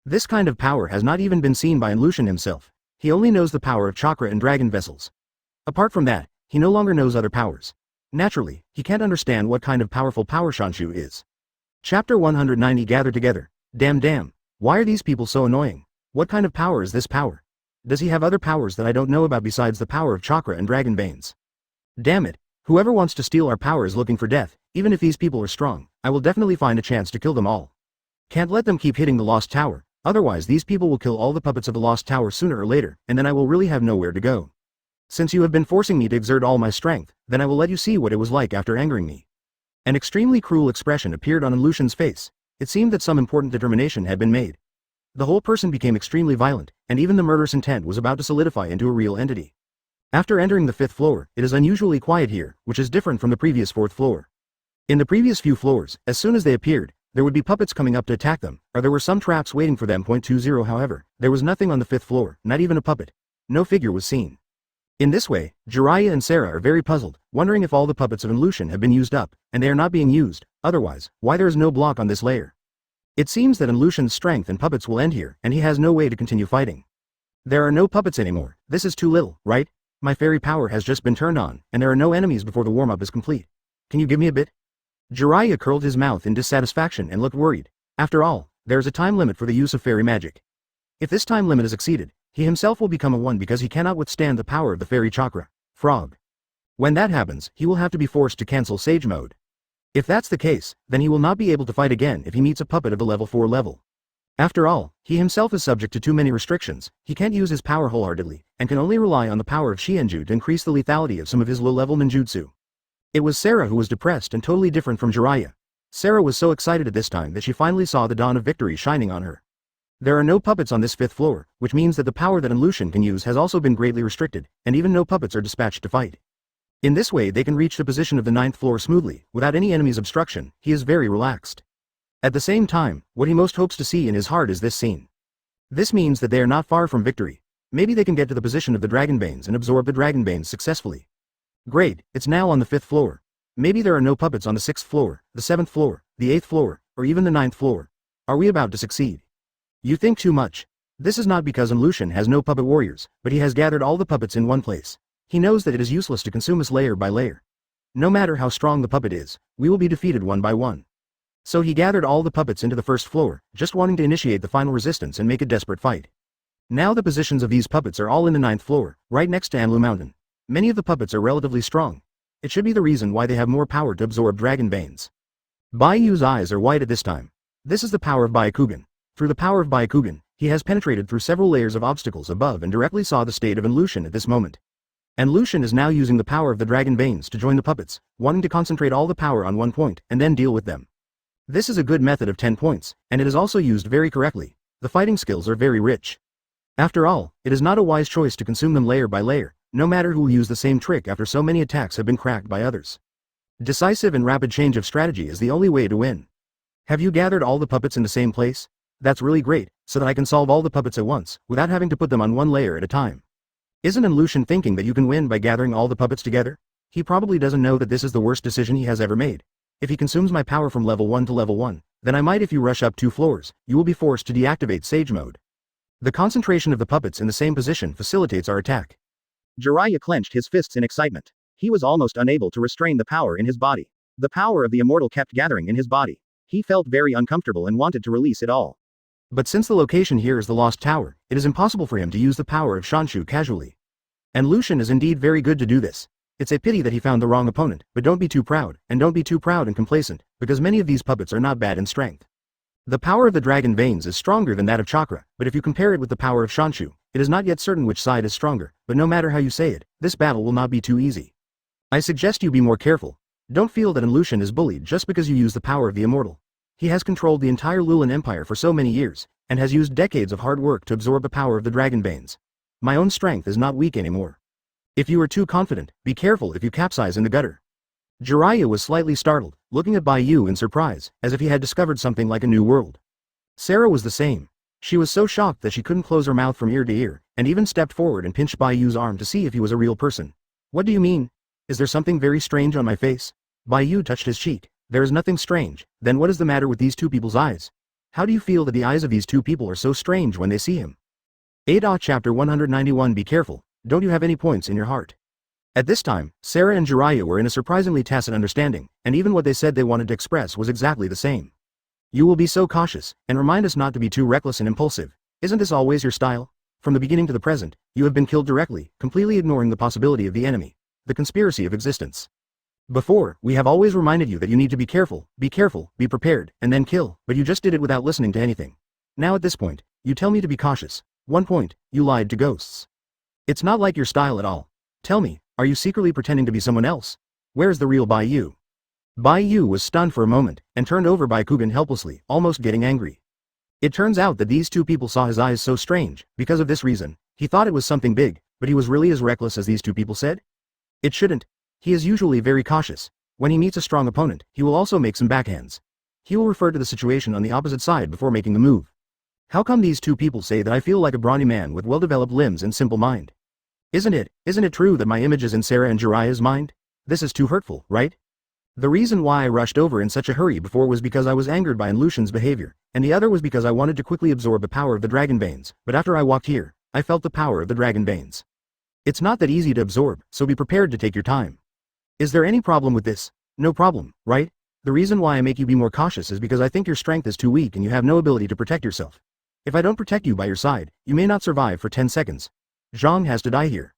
Speaker 1: This kind of power has not even been seen by Enlushan himself. He only knows the power of chakra and dragon vessels. Apart from that, he no longer knows other powers. Naturally, he can't understand what kind of powerful power Shanshu is. Chapter 190 Gather together. Damn, why are these people so annoying? What kind of power is this power? Does he have other powers that I don't know about besides the power of chakra and dragon veins? Damn it, whoever wants to steal our power is looking for death. Even if these people are strong, I will definitely find a chance to kill them all. Can't let them keep hitting the lost tower, otherwise these people will kill all the puppets of the lost tower sooner or later, and then I will really have nowhere to go. Since you have been forcing me to exert all my strength, then I will let you see what it was like after angering me. An extremely cruel expression appeared on Enlushan's face. It seemed that some important determination had been made. The whole person became extremely violent, and even the murderous intent was about to solidify into a real entity. After entering the 5th floor, it is unusually quiet here, which is different from the previous 4th floor. In the previous few floors, as soon as they appeared, there would be puppets coming up to attack them, or there were some traps waiting for them. 20 However, there was nothing on the 5th floor, not even a puppet. No figure was seen. In this way, Jiraiya and Sarah are very puzzled, wondering if all the puppets of Enlushan have been used up, and they are not being used. Otherwise, why there is no block on this layer? It seems that Enlushan's strength and puppets will end here, and he has no way to continue fighting. There are no puppets anymore. This is too little, right? My fairy power has just been turned on, and there are no enemies before the warm-up is complete. Can you give me a bit? Jiraiya curled his mouth in dissatisfaction and looked worried. After all, there is a time limit for the use of fairy magic. If this time limit is exceeded, he himself will become a 1 because he cannot withstand the power of the fairy chakra, frog. When that happens, he will have to be forced to cancel Sage Mode. If that's the case, then he will not be able to fight again if he meets a puppet of the level 4 level. After all, he himself is subject to too many restrictions. He can't use his power wholeheartedly, and can only rely on the power of Shienju to increase the lethality of some of his low-level ninjutsu. It was Sarah who was depressed and totally different from Jiraiya. Sarah was so excited at this time that she finally saw the dawn of victory shining on her. There are no puppets on this 5th floor, which means that the power that Enlushan can use has also been greatly restricted, and even no puppets are dispatched to fight. In this way they can reach the position of the 9th floor smoothly, without any enemy's obstruction. He is very relaxed. At the same time, what he most hopes to see in his heart is this scene. This means that they are not far from victory. Maybe they can get to the position of the dragon veins and absorb the dragon veins successfully. Great, it's now on the 5th floor. Maybe there are no puppets on the 6th floor, the 7th floor, the 8th floor, or even the 9th floor. Are we about to succeed? You think too much. This is not because Enlushan has no puppet warriors, but he has gathered all the puppets in one place. He knows that it is useless to consume us layer by layer. No matter how strong the puppet is, we will be defeated one by one. So he gathered all the puppets into the 1st floor, just wanting to initiate the final resistance and make a desperate fight. Now the positions of these puppets are all in the 9th floor, right next to Enlu Mountain. Many of the puppets are relatively strong. It should be the reason why they have more power to absorb dragon veins. Bai Yu's eyes are white at this time. This is the power of Byakugan. Through the power of Byakugan, he has penetrated through several layers of obstacles above and directly saw the state of Enlushan at this moment. Enlushan is now using the power of the dragon veins to join the puppets, wanting to concentrate all the power on one point and then deal with them. This is a good method of 10 points, and it is also used very correctly. The fighting skills are very rich. After all, it is not a wise choice to consume them layer by layer, no matter who will use the same trick after so many attacks have been cracked by others. Decisive and rapid change of strategy is the only way to win. Have you gathered all the puppets in the same place? That's really great, so that I can solve all the puppets at once, without having to put them on one layer at a time. Isn't Lucian thinking that you can win by gathering all the puppets together? He probably doesn't know that this is the worst decision he has ever made. If he consumes my power from level 1 to level 1, then I might. If you rush up 2 floors, you will be forced to deactivate Sage Mode. The concentration of the puppets in the same position facilitates our attack. Jiraiya clenched his fists in excitement. He was almost unable to restrain the power in his body. The power of the immortal kept gathering in his body. He felt very uncomfortable and wanted to release it all. But since the location here is the Lost Tower, it is impossible for him to use the power of Shanshu casually. And Lucian is indeed very good to do this. It's a pity that he found the wrong opponent, but don't be too proud, and don't be too proud and complacent, because many of these puppets are not bad in strength. The power of the dragon veins is stronger than that of chakra, but if you compare it with the power of Shanshu, it is not yet certain which side is stronger, but no matter how you say it, this battle will not be too easy. I suggest you be more careful. Don't feel that Lucian is bullied just because you use the power of the immortal. He has controlled the entire Lulan Empire for so many years, and has used decades of hard work to absorb the power of the dragon veins. My own strength is not weak anymore. If you are too confident, be careful if you capsize in the gutter. Jiraiya was slightly startled, looking at Bai Yu in surprise, as if he had discovered something like a new world. Sarah was the same. She was so shocked that she couldn't close her mouth from ear to ear, and even stepped forward and pinched Bai Yu's arm to see if he was a real person. What do you mean? Is there something very strange on my face? Bai Yu touched his cheek. There is nothing strange. Then what is the matter with these two people's eyes? How do you feel that the eyes of these two people are so strange when they see him? 8 Chapter 191 Be careful, don't you have any points in your heart? At this time, Sarah and Jiraiya were in a surprisingly tacit understanding, and even what they said they wanted to express was exactly the same. You will be so cautious, and remind us not to be too reckless and impulsive. Isn't this always your style? From the beginning to the present, you have been killed directly, completely ignoring the possibility of the enemy, the conspiracy of existence. Before, we have always reminded you that you need to be careful, be prepared, and then kill, but you just did it without listening to anything. Now at this point, you tell me to be cautious. One point, you lied to ghosts. It's not like your style at all. Tell me, are you secretly pretending to be someone else? Where's the real Bai Yu? Bai Yu was stunned for a moment, and turned over Bai Kugan helplessly, almost getting angry. It turns out that these two people saw his eyes so strange, because of this reason. He thought it was something big, but he was really as reckless as these two people said? It shouldn't. He is usually very cautious. When he meets a strong opponent, he will also make some backhands. He will refer to the situation on the opposite side before making the move. How come these two people say that I feel like a brawny man with well-developed limbs and simple mind? Isn't it true that my image is in Sarah and Jiraiya's mind? This is too hurtful, right? The reason why I rushed over in such a hurry before was because I was angered by Lucian's behavior, and the other was because I wanted to quickly absorb the power of the dragon veins, but after I walked here, I felt the power of the dragon veins. It's not that easy to absorb, so be prepared to take your time. Is there any problem with this? No problem, right? The reason why I make you be more cautious is because I think your strength is too weak and you have no ability to protect yourself. If I don't protect you by your side, you may not survive for 10 seconds. Zhang has to die here.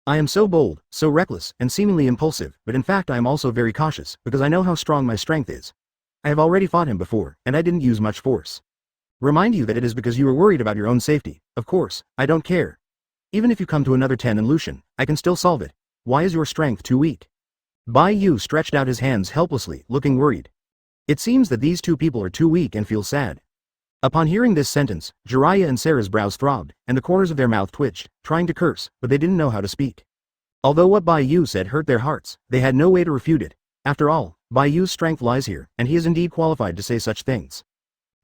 Speaker 1: I am so bold, so reckless, and seemingly impulsive, but in fact I am also very cautious, because I know how strong my strength is. I have already fought him before, and I didn't use much force. Remind you that it is because you are worried about your own safety. Of course, I don't care. Even if you come to another 10 and Lucian, I can still solve it. Why is your strength too weak? Bai Yu stretched out his hands helplessly, looking worried. It seems that these two people are too weak and feel sad. Upon hearing this sentence, Jiraiya and Sarah's brows throbbed, and the corners of their mouth twitched, trying to curse, but they didn't know how to speak. Although what Bai Yu said hurt their hearts, they had no way to refute it. After all, Bai Yu's strength lies here, and he is indeed qualified to say such things.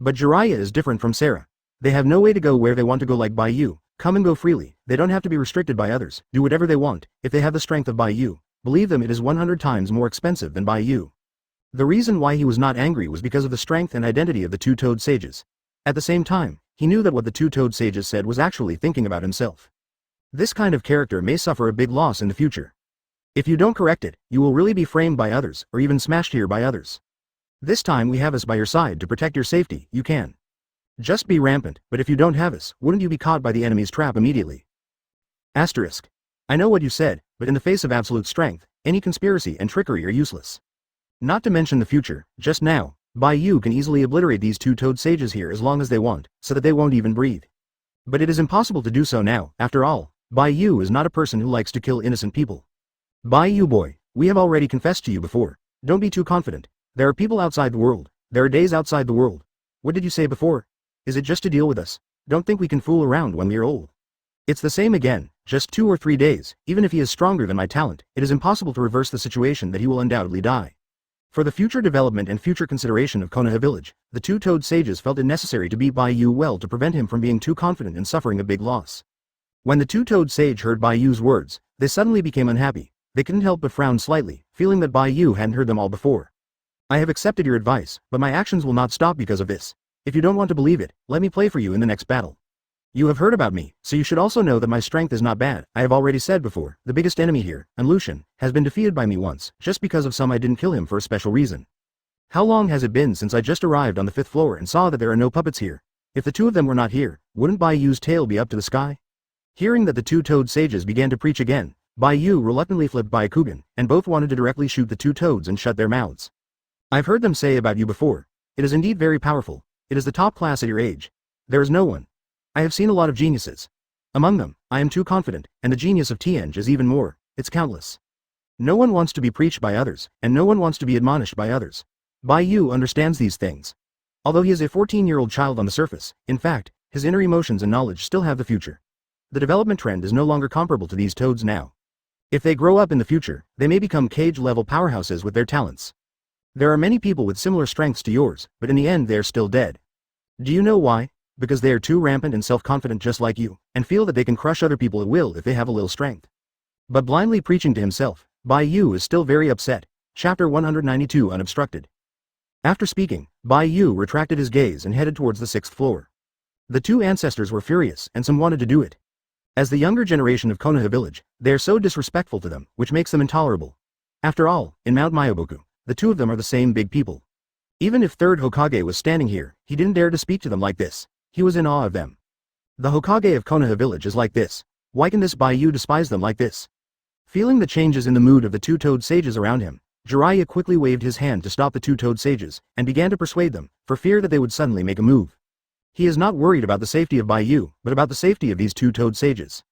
Speaker 1: But Jiraiya is different from Sarah. They have no way to go where they want to go like Bai Yu, come and go freely, they don't have to be restricted by others, do whatever they want. If they have the strength of Bai Yu, believe them, it is 100 times more expensive than Bai Yu. The reason why he was not angry was because of the strength and identity of the two-toed sages. At the same time, he knew that what the two-toed sages said was actually thinking about himself. This kind of character may suffer a big loss in the future. If you don't correct it, you will really be framed by others, or even smashed here by others. This time we have us by your side to protect your safety, you can. Just be rampant, but if you don't have us, wouldn't you be caught by the enemy's trap immediately? Asterisk. I know what you said, but in the face of absolute strength, any conspiracy and trickery are useless. Not to mention the future, just now, Bai Yu can easily obliterate these two-toed sages here as long as they want, so that they won't even breathe. But it is impossible to do so now. After all, Bai Yu is not a person who likes to kill innocent people. Bai Yu boy, we have already confessed to you before. Don't be too confident. There are people outside the world. There are days outside the world. What did you say before? Is it just to deal with us? Don't think we can fool around when we are old. It's the same again, just 2 or 3 days, even if he is stronger than my talent, it is impossible to reverse the situation that he will undoubtedly die. For the future development and future consideration of Konoha village, the two Toad sages felt it necessary to beat Bai Yu well to prevent him from being too confident and suffering a big loss. When the two Toad sage heard Bai Yu's words, they suddenly became unhappy. They couldn't help but frown slightly, feeling that Bai Yu hadn't heard them all before. I have accepted your advice, but my actions will not stop because of this. If you don't want to believe it, let me play for you in the next battle. You have heard about me, so you should also know that my strength is not bad. I have already said before, the biggest enemy here, Lucian, has been defeated by me once, just because of some I didn't kill him for a special reason. How long has it been since I just arrived on the 5th floor and saw that there are no puppets here? If the two of them were not here, wouldn't Bai Yu's tail be up to the sky? Hearing that the two Toad sages began to preach again, Bai Yu reluctantly flipped Byakugan, and both wanted to directly shoot the two toads and shut their mouths. I've heard them say about you before. It is indeed very powerful. It is the top class at your age. There is no one. I have seen a lot of geniuses. Among them, I am too confident, and the genius of Tianj is even more. It's countless. No one wants to be preached by others, and no one wants to be admonished by others. Bai Yu understands these things. Although he is a 14-year-old child on the surface, in fact, his inner emotions and knowledge still have the future. The development trend is no longer comparable to these toads now. If they grow up in the future, they may become cage-level powerhouses with their talents. There are many people with similar strengths to yours, but in the end they are still dead. Do you know why? Because they are too rampant and self-confident just like you, and feel that they can crush other people at will if they have a little strength. But blindly preaching to himself, Bai Yu is still very upset. Chapter 192 Unobstructed. After speaking, Bai Yu retracted his gaze and headed towards the 6th floor. The two ancestors were furious, and some wanted to do it. As the younger generation of Konoha village, they are so disrespectful to them, which makes them intolerable. After all, in Mount Myoboku, the two of them are the same big people. Even if 3rd Hokage was standing here, he didn't dare to speak to them like this. He was in awe of them. The Hokage of Konoha village is like this. Why can this Bai Yu despise them like this? Feeling the changes in the mood of the two Toad sages around him, Jiraiya quickly waved his hand to stop the two Toad sages, and began to persuade them, for fear that they would suddenly make a move. He is not worried about the safety of Bai Yu, but about the safety of these two Toad sages.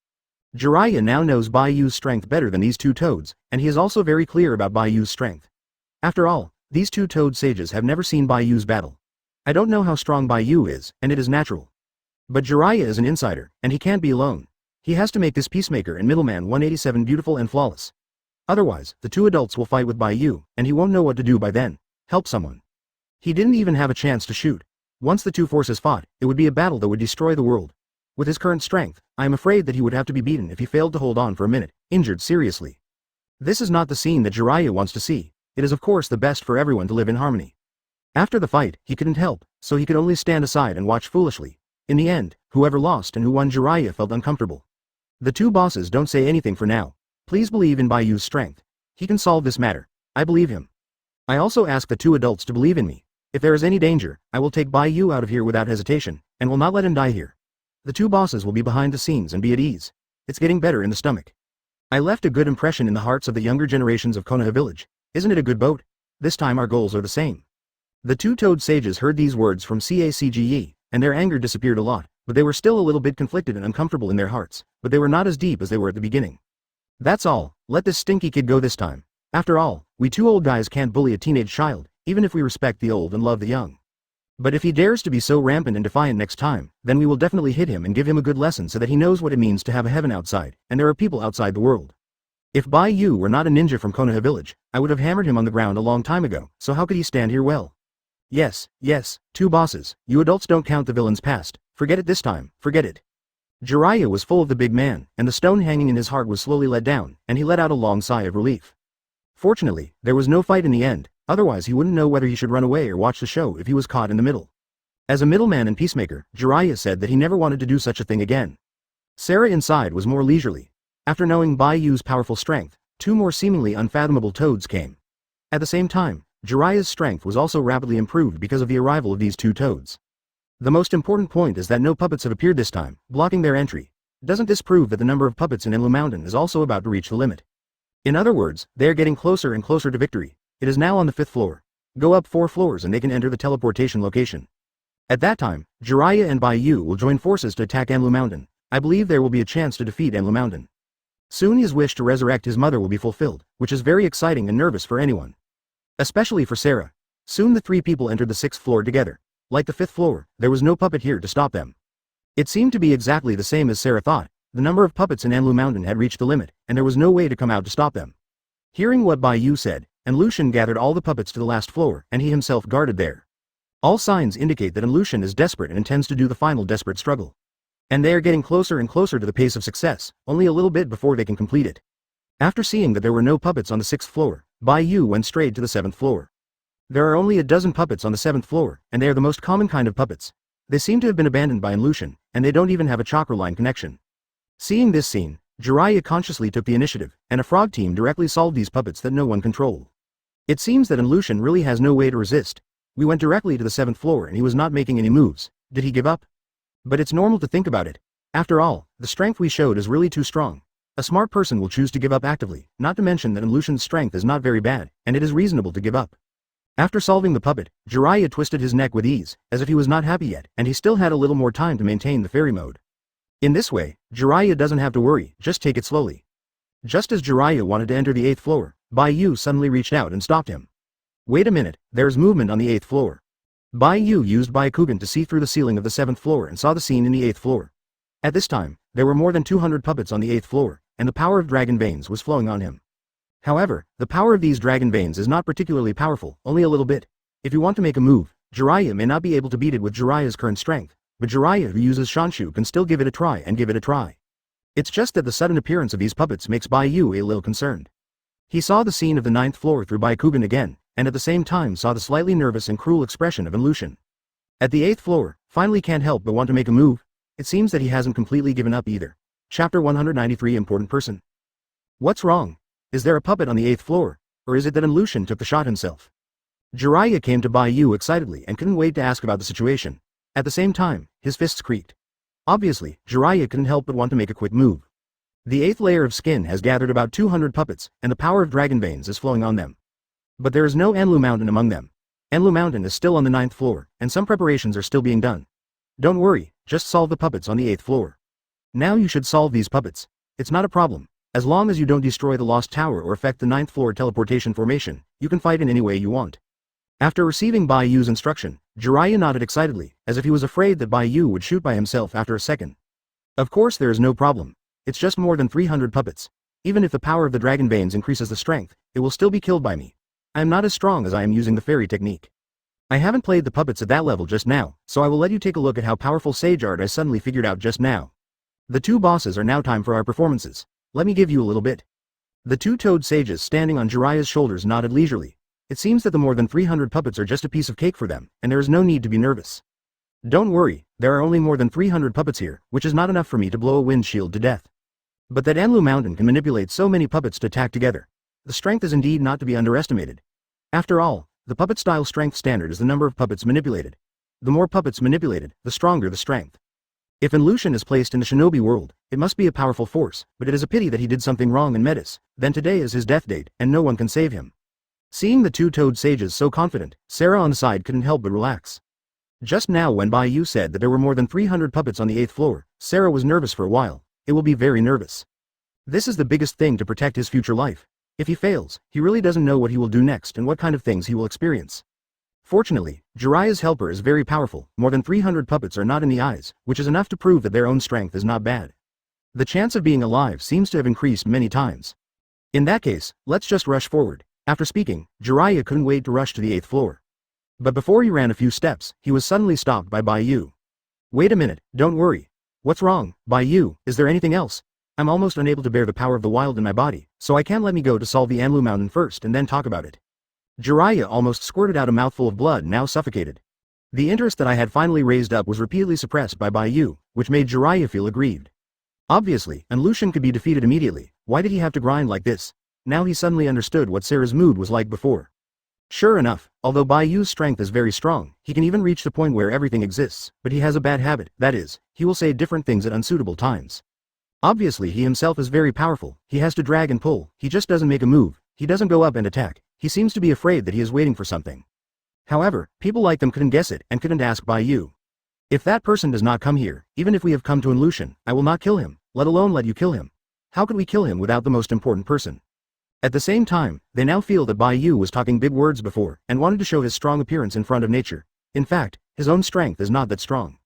Speaker 1: Jiraiya now knows Bai Yu's strength better than these two Toads, and he is also very clear about Bai Yu's strength. After all, these two Toad sages have never seen Bai Yu's battle. I don't know how strong Bai Yu is, and it is natural. But Jiraiya is an insider, and he can't be alone. He has to make this peacemaker and middleman 187 beautiful and flawless. Otherwise, the two adults will fight with Bai Yu, and he won't know what to do by then. Help someone. He didn't even have a chance to shoot. Once the two forces fought, it would be a battle that would destroy the world. With his current strength, I am afraid that he would have to be beaten if he failed to hold on for a minute, injured seriously. This is not the scene that Jiraiya wants to see. It is of course the best for everyone to live in harmony. After the fight, he couldn't help, so he could only stand aside and watch foolishly. In the end, whoever lost and who won, Jiraiya felt uncomfortable. The two bosses don't say anything for now. Please believe in Bai Yu's strength. He can solve this matter. I believe him. I also ask the two adults to believe in me. If there is any danger, I will take Bai Yu out of here without hesitation, and will not let him die here. The two bosses will be behind the scenes and be at ease. It's getting better in the stomach. I left a good impression in the hearts of the younger generations of Konoha village. Isn't it a good boat? This time our goals are the same. The two Toad sages heard these words from Cagye, and their anger disappeared a lot, but they were still a little bit conflicted and uncomfortable in their hearts, but they were not as deep as they were at the beginning. That's all, let this stinky kid go this time. After all, we two old guys can't bully a teenage child, even if we respect the old and love the young. But if he dares to be so rampant and defiant next time, then we will definitely hit him and give him a good lesson so that he knows what it means to have a heaven outside, and there are people outside the world. If Bai Yu were not a ninja from Konoha village, I would have hammered him on the ground a long time ago, so how could he stand here well? Yes, two bosses, you adults don't count the villain's past, forget it this time, forget it. Jiraiya was full of the big man, and the stone hanging in his heart was slowly let down, and he let out a long sigh of relief. Fortunately, there was no fight in the end, otherwise he wouldn't know whether he should run away or watch the show if he was caught in the middle. As a middleman and peacemaker, Jiraiya said that he never wanted to do such a thing again. Sarah inside was more leisurely. After knowing Bai Yu's powerful strength, two more seemingly unfathomable toads came. At the same time, Jiraiya's strength was also rapidly improved because of the arrival of these two toads. The most important point is that no puppets have appeared this time, blocking their entry. Doesn't this prove that the number of puppets in Enlu Mountain is also about to reach the limit? In other words, they are getting closer and closer to victory. It is now on the 5th floor. Go up 4 floors and they can enter the teleportation location. At that time, Jiraiya and Bai Yu will join forces to attack Enlu Mountain. I believe there will be a chance to defeat Enlu Mountain. Soon his wish to resurrect his mother will be fulfilled, which is very exciting and nervous for anyone. Especially for Sarah. Soon the three people entered the 6th floor together. Like the 5th floor, there was no puppet here to stop them. It seemed to be exactly the same as Sarah thought. The number of puppets in Anlu Mountain had reached the limit, and there was no way to come out to stop them. Hearing what Bai Yu said, and Lucian gathered all the puppets to the last floor, and he himself guarded there. All signs indicate that Lucian is desperate and intends to do the final desperate struggle. And they are getting closer and closer to the pace of success, only a little bit before they can complete it. After seeing that there were no puppets on the 6th floor, Bai Yu went straight to the 7th floor. There are only a dozen puppets on the 7th floor, and they are the most common kind of puppets. They seem to have been abandoned by Lucian, and they don't even have a chakra line connection. Seeing this scene, Jiraiya consciously took the initiative, and a frog team directly solved these puppets that no one controlled. It seems that Lucian really has no way to resist. We went directly to the 7th floor and he was not making any moves. Did he give up? But it's normal to think about it. After all, the strength we showed is really too strong. A smart person will choose to give up actively, not to mention that Lucian's strength is not very bad, and it is reasonable to give up. After solving the puppet, Jiraiya twisted his neck with ease, as if he was not happy yet, and he still had a little more time to maintain the fairy mode. In this way, Jiraiya doesn't have to worry, just take it slowly. Just as Jiraiya wanted to enter the 8th floor, Bai Yu suddenly reached out and stopped him. Wait a minute, there's movement on the 8th floor. Bai Yu used Byakugan to see through the ceiling of the 7th floor and saw the scene in the 8th floor. At this time, there were more than 200 puppets on the 8th floor, and the power of dragon veins was flowing on him. However, the power of these dragon veins is not particularly powerful, only a little bit. If you want to make a move, Jiraiya may not be able to beat it with Jiraiya's current strength, but Jiraiya who uses Shanshu can still give it a try and give it a try. It's just that the sudden appearance of these puppets makes Bai Yu a little concerned. He saw the scene of the 9th floor through Byakugan again, and at the same time saw the slightly nervous and cruel expression of Lucian. At the 8th floor, finally can't help but want to make a move. It seems that he hasn't completely given up either. Chapter 193 Important Person. What's wrong? Is there a puppet on the 8th floor, or is it that Lucian took the shot himself? Jiraiya came to Bai Yu excitedly and couldn't wait to ask about the situation. At the same time, his fists creaked. Obviously, Jiraiya couldn't help but want to make a quick move. The 8th layer of skin has gathered about 200 puppets, and the power of dragon veins is flowing on them. But there is no Anlu Mountain among them. Anlu Mountain is still on the 9th floor, and some preparations are still being done. Don't worry, just solve the puppets on the 8th floor. Now you should solve these puppets. It's not a problem. As long as you don't destroy the Lost Tower or affect the 9th floor teleportation formation, you can fight in any way you want. After receiving Bai Yu's instruction, Jiraiya nodded excitedly, as if he was afraid that Bai Yu would shoot by himself after a second. Of course there is no problem. It's just more than 300 puppets. Even if the power of the dragon veins increases the strength, it will still be killed by me. I am not as strong as I am using the fairy technique. I haven't played the puppets at that level just now, so I will let you take a look at how powerful sage art I suddenly figured out just now. The two bosses are now time for our performances. Let me give you a little bit. The two-toed sages standing on Jiraiya's shoulders nodded leisurely. It seems that the more than 300 puppets are just a piece of cake for them, and there is no need to be nervous. Don't worry, there are only more than 300 puppets here, which is not enough for me to blow a wind shield to death. But that Anlu Mountain can manipulate so many puppets to attack together. The strength is indeed not to be underestimated. After all, the puppet-style strength standard is the number of puppets manipulated. The more puppets manipulated, the stronger the strength. If Lucian is placed in the shinobi world, it must be a powerful force, but it is a pity that he did something wrong in Metis. Then today is his death date, and no one can save him. Seeing the two-toed sages so confident, Sarah on the side couldn't help but relax. Just now when Bai Yu said that there were more than 300 puppets on the 8th floor, Sarah was nervous for a while. It will be very nervous. This is the biggest thing to protect his future life. If he fails, he really doesn't know what he will do next and what kind of things he will experience. Fortunately, Jiraiya's helper is very powerful. More than 300 puppets are not in the eyes, which is enough to prove that their own strength is not bad. The chance of being alive seems to have increased many times. In that case, let's just rush forward. After speaking, Jiraiya couldn't wait to rush to the 8th floor. But before he ran a few steps, he was suddenly stopped by Bai Yu. Wait a minute, don't worry. What's wrong, Bai Yu? Is there anything else? I'm almost unable to bear the power of the wild in my body, so I can't let me go to solve the Anlu Mountain first and then talk about it. Jiraiya almost squirted out a mouthful of blood, now suffocated. The interest that I had finally raised up was repeatedly suppressed by Bai Yu, which made Jiraiya feel aggrieved. Obviously, Lucian could be defeated immediately. Why did he have to grind like this? Now he suddenly understood what Sarah's mood was like before. Sure enough, although Bai Yu's strength is very strong, he can even reach the point where everything exists, but he has a bad habit, that is, he will say different things at unsuitable times. Obviously he himself is very powerful, he has to drag and pull, he just doesn't make a move, he doesn't go up and attack, he seems to be afraid that he is waiting for something. However, people like them couldn't guess it and couldn't ask Bai Yu. If that person does not come here, even if we have come to Lucian, I will not kill him, let alone let you kill him. How could we kill him without the most important person? At the same time, they now feel that Bai Yu was talking big words before and wanted to show his strong appearance in front of nature. In fact, his own strength is not that strong.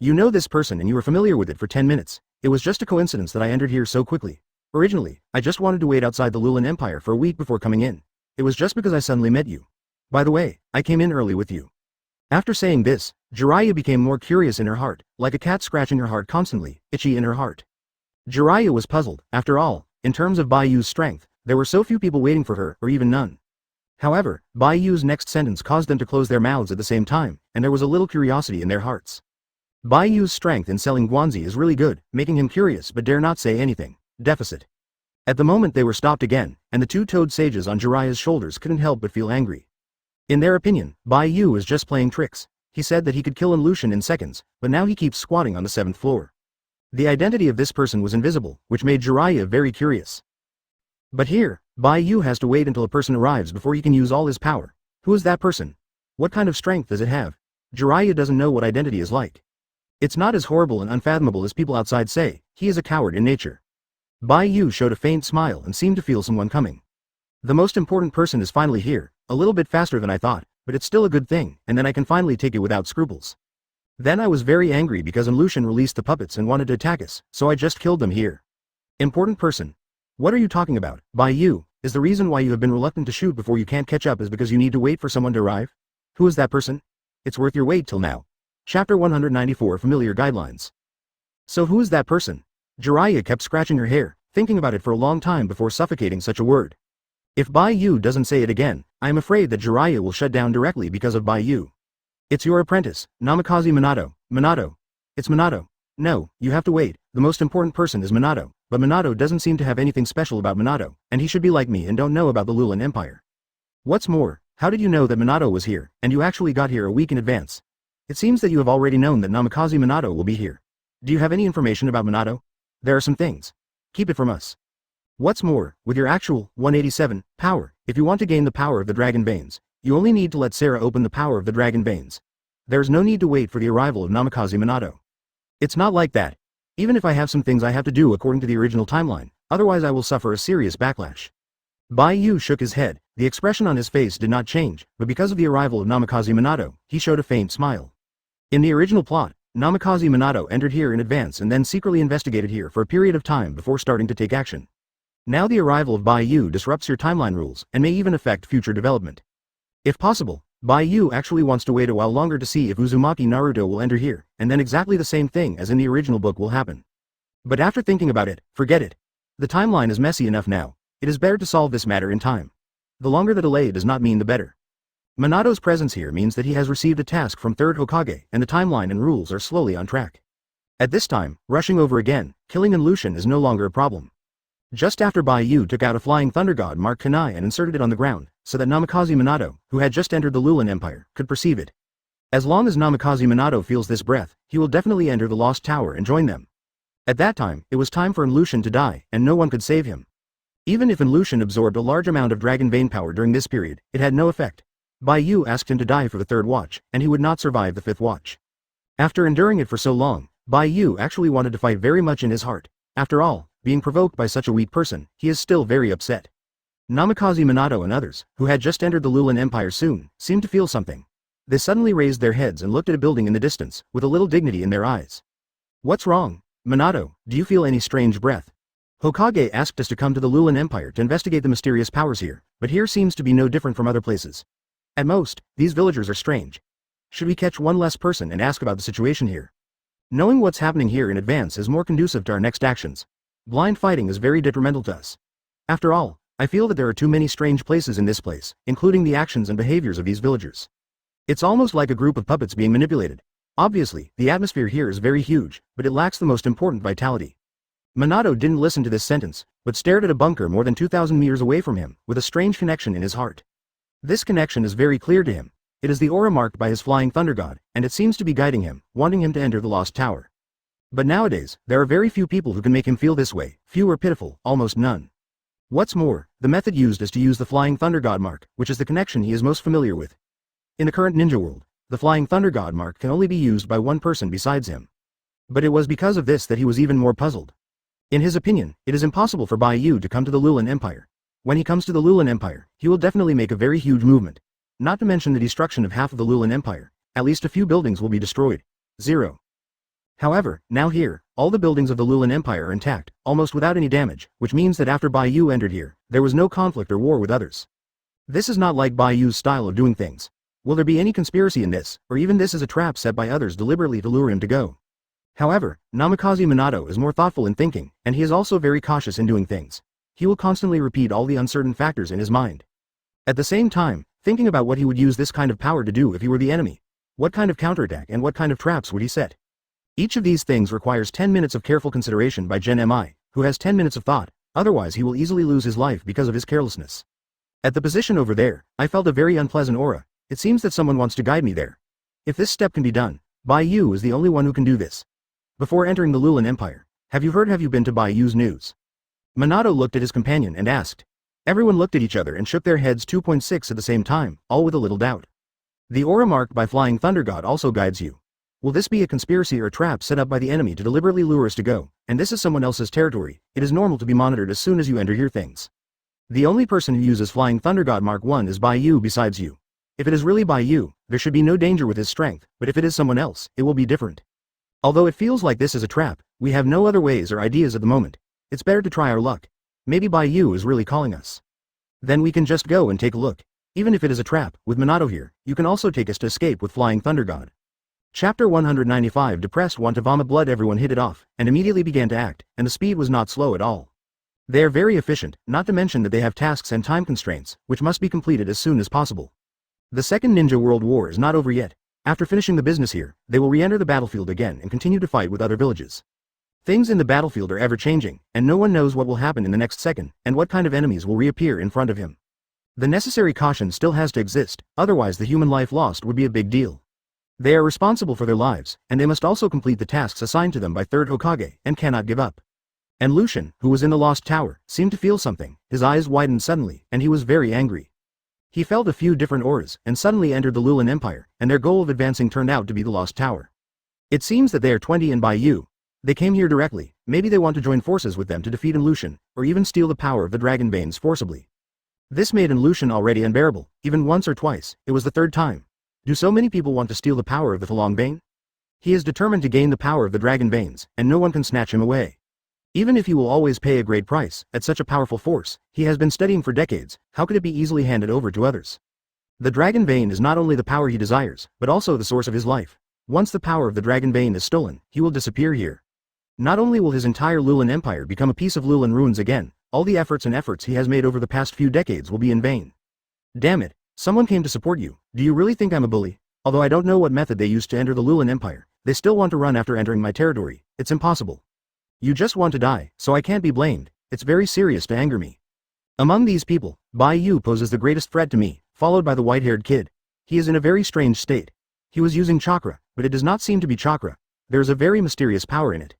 Speaker 1: You know this person and you are familiar with it for 10 minutes. It was just a coincidence that I entered here so quickly. Originally, I just wanted to wait outside the Lulan Empire for a week before coming in. It was just because I suddenly met you. By the way, I came in early with you. After saying this, Jiraiya became more curious in her heart, like a cat scratching her heart constantly, itchy in her heart. Jiraiya was puzzled. After all, in terms of Bai Yu's strength, there were so few people waiting for her, or even none. However, Bai Yu's next sentence caused them to close their mouths at the same time, and there was a little curiosity in their hearts. Bai Yu's strength in selling guanzi is really good, making him curious but dare not say anything. Deficit. At the moment they were stopped again, and the two-toed sages on Jiraiya's shoulders couldn't help but feel angry. In their opinion, Bai Yu was just playing tricks. He said that he could kill Lucian in seconds, but now he keeps squatting on the 7th floor. The identity of this person was invisible, which made Jiraiya very curious. But here, Bai Yu has to wait until a person arrives before he can use all his power. Who is that person? What kind of strength does it have? Jiraiya doesn't know what identity is like. It's not as horrible and unfathomable as people outside say. He is a coward in nature. Bai Yu showed a faint smile and seemed to feel someone coming. The most important person is finally here, a little bit faster than I thought, but it's still a good thing, and then I can finally take it without scruples. Then I was very angry because Lucian released the puppets and wanted to attack us, so I just killed them here. Important person. What are you talking about, Bai Yu? Is the reason why you have been reluctant to shoot before you can't catch up is because you need to wait for someone to arrive? Who is that person? It's worth your wait till now. Chapter 194 Familiar Guidelines. So who is that person? Jiraiya kept scratching her hair, thinking about it for a long time before suffocating such a word. If Bai Yu doesn't say it again, I am afraid that Jiraiya will shut down directly because of Bai Yu. It's your apprentice, Namikaze Minato. Minato. It's Minato. No, you have to wait. The most important person is Minato, but Minato doesn't seem to have anything special about Minato, and he should be like me and don't know about the Lulan Empire. What's more, how did you know that Minato was here, and you actually got here a week in advance? It seems that you have already known that Namikaze Minato will be here. Do you have any information about Minato? There are some things. Keep it from us. What's more, with your actual 187 power, if you want to gain the power of the dragon veins, you only need to let Sarah open the power of the dragon veins. There's no need to wait for the arrival of Namikaze Minato. It's not like that. Even if I have some things I have to do according to the original timeline, otherwise I will suffer a serious backlash. Bai Yu shook his head. The expression on his face did not change, but because of the arrival of Namikaze Minato, he showed a faint smile. In the original plot, Namikaze Minato entered here in advance and then secretly investigated here for a period of time before starting to take action. Now the arrival of Bai Yu disrupts your timeline rules and may even affect future development. If possible, Bai Yu actually wants to wait a while longer to see if Uzumaki Naruto will enter here, and then exactly the same thing as in the original book will happen. But after thinking about it, forget it. The timeline is messy enough now. It is better to solve this matter in time. The longer the delay does not mean the better. Minato's presence here means that he has received a task from 3rd Hokage and the timeline and rules are slowly on track. At this time, rushing over again, killing Lucian is no longer a problem. Just after Bai Yu took out a flying thunder god marked kunai and inserted it on the ground, so that Namikaze Minato, who had just entered the Lulan Empire, could perceive it. As long as Namikaze Minato feels this breath, he will definitely enter the Lost Tower and join them. At that time, it was time for Lucian to die, and no one could save him. Even if Lucian absorbed a large amount of dragon vein power during this period, it had no effect. Bai Yu asked him to die for the 3rd watch, and he would not survive the 5th watch. After enduring it for so long, Bai Yu actually wanted to fight very much in his heart. After all, being provoked by such a weak person, he is still very upset. Namikaze Minato and others, who had just entered the Lulan Empire soon, seemed to feel something. They suddenly raised their heads and looked at a building in the distance, with a little dignity in their eyes. What's wrong? Minato, do you feel any strange breath? Hokage asked us to come to the Lulan Empire to investigate the mysterious powers here, but here seems to be no different from other places. At most, these villagers are strange. Should we catch one less person and ask about the situation here? Knowing what's happening here in advance is more conducive to our next actions. Blind fighting is very detrimental to us. After all, I feel that there are too many strange places in this place, including the actions and behaviors of these villagers. It's almost like a group of puppets being manipulated. Obviously, the atmosphere here is very huge, but it lacks the most important vitality. Minato didn't listen to this sentence, but stared at a bunker more than 2,000 meters away from him, with a strange connection in his heart. This connection is very clear to him. It is the aura marked by his flying thunder god, and it seems to be guiding him, wanting him to enter the Lost Tower. But nowadays, there are very few people who can make him feel this way, few or pitiful, almost none. What's more, the method used is to use the flying thunder god mark, which is the connection he is most familiar with. In the current ninja world, the flying thunder god mark can only be used by one person besides him. But it was because of this that he was even more puzzled. In his opinion, it is impossible for Bai Yu to come to the Lulan Empire. When he comes to the Lulan Empire, he will definitely make a very huge movement. Not to mention the destruction of half of the Lulan Empire. At least a few buildings will be destroyed. 0. However, now here, all the buildings of the Lulin Empire are intact, almost without any damage, which means that after Bai Yu entered here, there was no conflict or war with others. This is not like Bai Yu's style of doing things. Will there be any conspiracy in this, or even this is a trap set by others deliberately to lure him to go? However, Namikaze Minato is more thoughtful in thinking, and he is also very cautious in doing things. He will constantly repeat all the uncertain factors in his mind. At the same time, thinking about what he would use this kind of power to do if he were the enemy. What kind of counterattack and what kind of traps would he set? Each of these things requires 10 minutes of careful consideration by Gen Mi, who has 10 minutes of thought, otherwise he will easily lose his life because of his carelessness. At the position over there, I felt a very unpleasant aura. It seems that someone wants to guide me there. If this step can be done, Bai Yu is the only one who can do this. Before entering the Lulin Empire, have you been to Bai Yu's news? Minato looked at his companion and asked. Everyone looked at each other and shook their heads 2.6 at the same time, all with a little doubt. The aura marked by Flying Thunder God also guides you. Will this be a conspiracy or trap set up by the enemy to deliberately lure us to go, and this is someone else's territory? It is normal to be monitored as soon as you enter here things. The only person who uses Flying Thunder God Mark 1 is Bai Yu besides you. If it is really Bai Yu, there should be no danger with his strength, but if it is someone else, it will be different. Although it feels like this is a trap, we have no other ways or ideas at the moment. It's better to try our luck. Maybe Bai Yu is really calling us. Then we can just go and take a look. Even if it is a trap, with Minato here, you can also take us to escape with Flying Thunder God. Chapter 195 Depressed want to vomit blood. Everyone hit it off, and immediately began to act, and the speed was not slow at all. They are very efficient, not to mention that they have tasks and time constraints, which must be completed as soon as possible. The Second Ninja World War is not over yet. After finishing the business here, they will re-enter the battlefield again and continue to fight with other villages. Things in the battlefield are ever-changing, and no one knows what will happen in the next second, and what kind of enemies will reappear in front of him. The necessary caution still has to exist, otherwise the human life lost would be a big deal. They are responsible for their lives, and they must also complete the tasks assigned to them by Third Hokage, and cannot give up. And Lucian, who was in the Lost Tower, seemed to feel something. His eyes widened suddenly, and he was very angry. He felt a few different auras, and suddenly entered the Lulin Empire, and their goal of advancing turned out to be the Lost Tower. It seems that they are 20 and Bai Yu. They came here directly. Maybe they want to join forces with them to defeat Lucian, or even steal the power of the Dragon Veins forcibly. This made Lucian already unbearable, even once or twice. It was the third time. Do so many people want to steal the power of the Thalong Vein? He is determined to gain the power of the Dragon Veins, and no one can snatch him away. Even if he will always pay a great price, at such a powerful force, he has been studying for decades, how could it be easily handed over to others? The Dragon Vein is not only the power he desires, but also the source of his life. Once the power of the Dragon Vein is stolen, he will disappear here. Not only will his entire Lulin Empire become a piece of Lulin ruins again, all the efforts he has made over the past few decades will be in vain. Damn it, someone came to support you. Do you really think I'm a bully? Although I don't know what method they used to enter the Lulin Empire, they still want to run after entering my territory. It's impossible. You just want to die, so I can't be blamed. It's very serious to anger me. Among these people, Bai Yu poses the greatest threat to me, followed by the white-haired kid. He is in a very strange state. He was using chakra, but it does not seem to be chakra. There is a very mysterious power in it.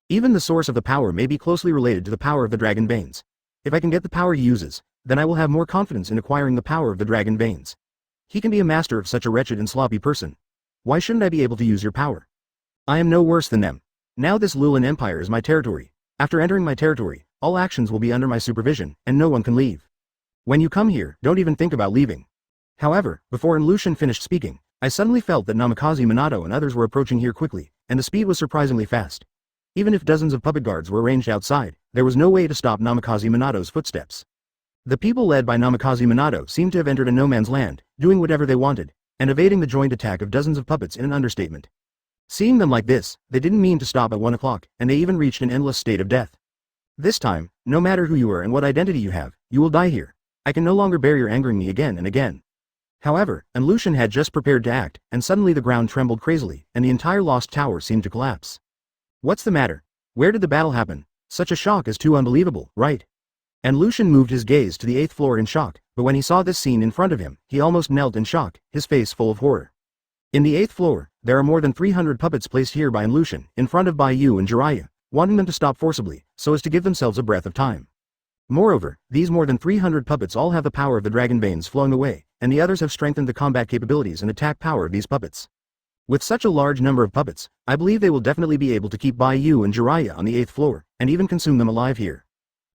Speaker 1: Even the source of the power may be closely related to the power of the Dragon Veins. If I can get the power he uses, then I will have more confidence in acquiring the power of the Dragon Veins. He can be a master of such a wretched and sloppy person. Why shouldn't I be able to use your power? I am no worse than them. Now this Lulin Empire is my territory. After entering my territory, all actions will be under my supervision, and no one can leave. When you come here, don't even think about leaving. However, before Lucian finished speaking, I suddenly felt that Namikaze Minato and others were approaching here quickly, and the speed was surprisingly fast. Even if dozens of puppet guards were arranged outside, there was no way to stop Namikaze Minato's footsteps. The people led by Namikaze Minato seemed to have entered a no-man's land, doing whatever they wanted, and evading the joint attack of dozens of puppets in an understatement. Seeing them like this, they didn't mean to stop at 1 o'clock, and they even reached an endless state of death. This time, no matter who you are and what identity you have, you will die here. I can no longer bear your angering me again and again. However, Lucian had just prepared to act, and suddenly the ground trembled crazily, and the entire Lost Tower seemed to collapse. What's the matter? Where did the battle happen? Such a shock is too unbelievable, right? Lucian moved his gaze to the 8th floor in shock, but when he saw this scene in front of him, he almost knelt in shock, his face full of horror. In the 8th floor, there are more than 300 puppets placed here by Lucian, in front of Bai Yu and Jiraiya, wanting them to stop forcibly, so as to give themselves a breath of time. Moreover, these more than 300 puppets all have the power of the Dragon Veins flowing away, and the others have strengthened the combat capabilities and attack power of these puppets. With such a large number of puppets, I believe they will definitely be able to keep Bai Yu and Jiraiya on the 8th floor, and even consume them alive here.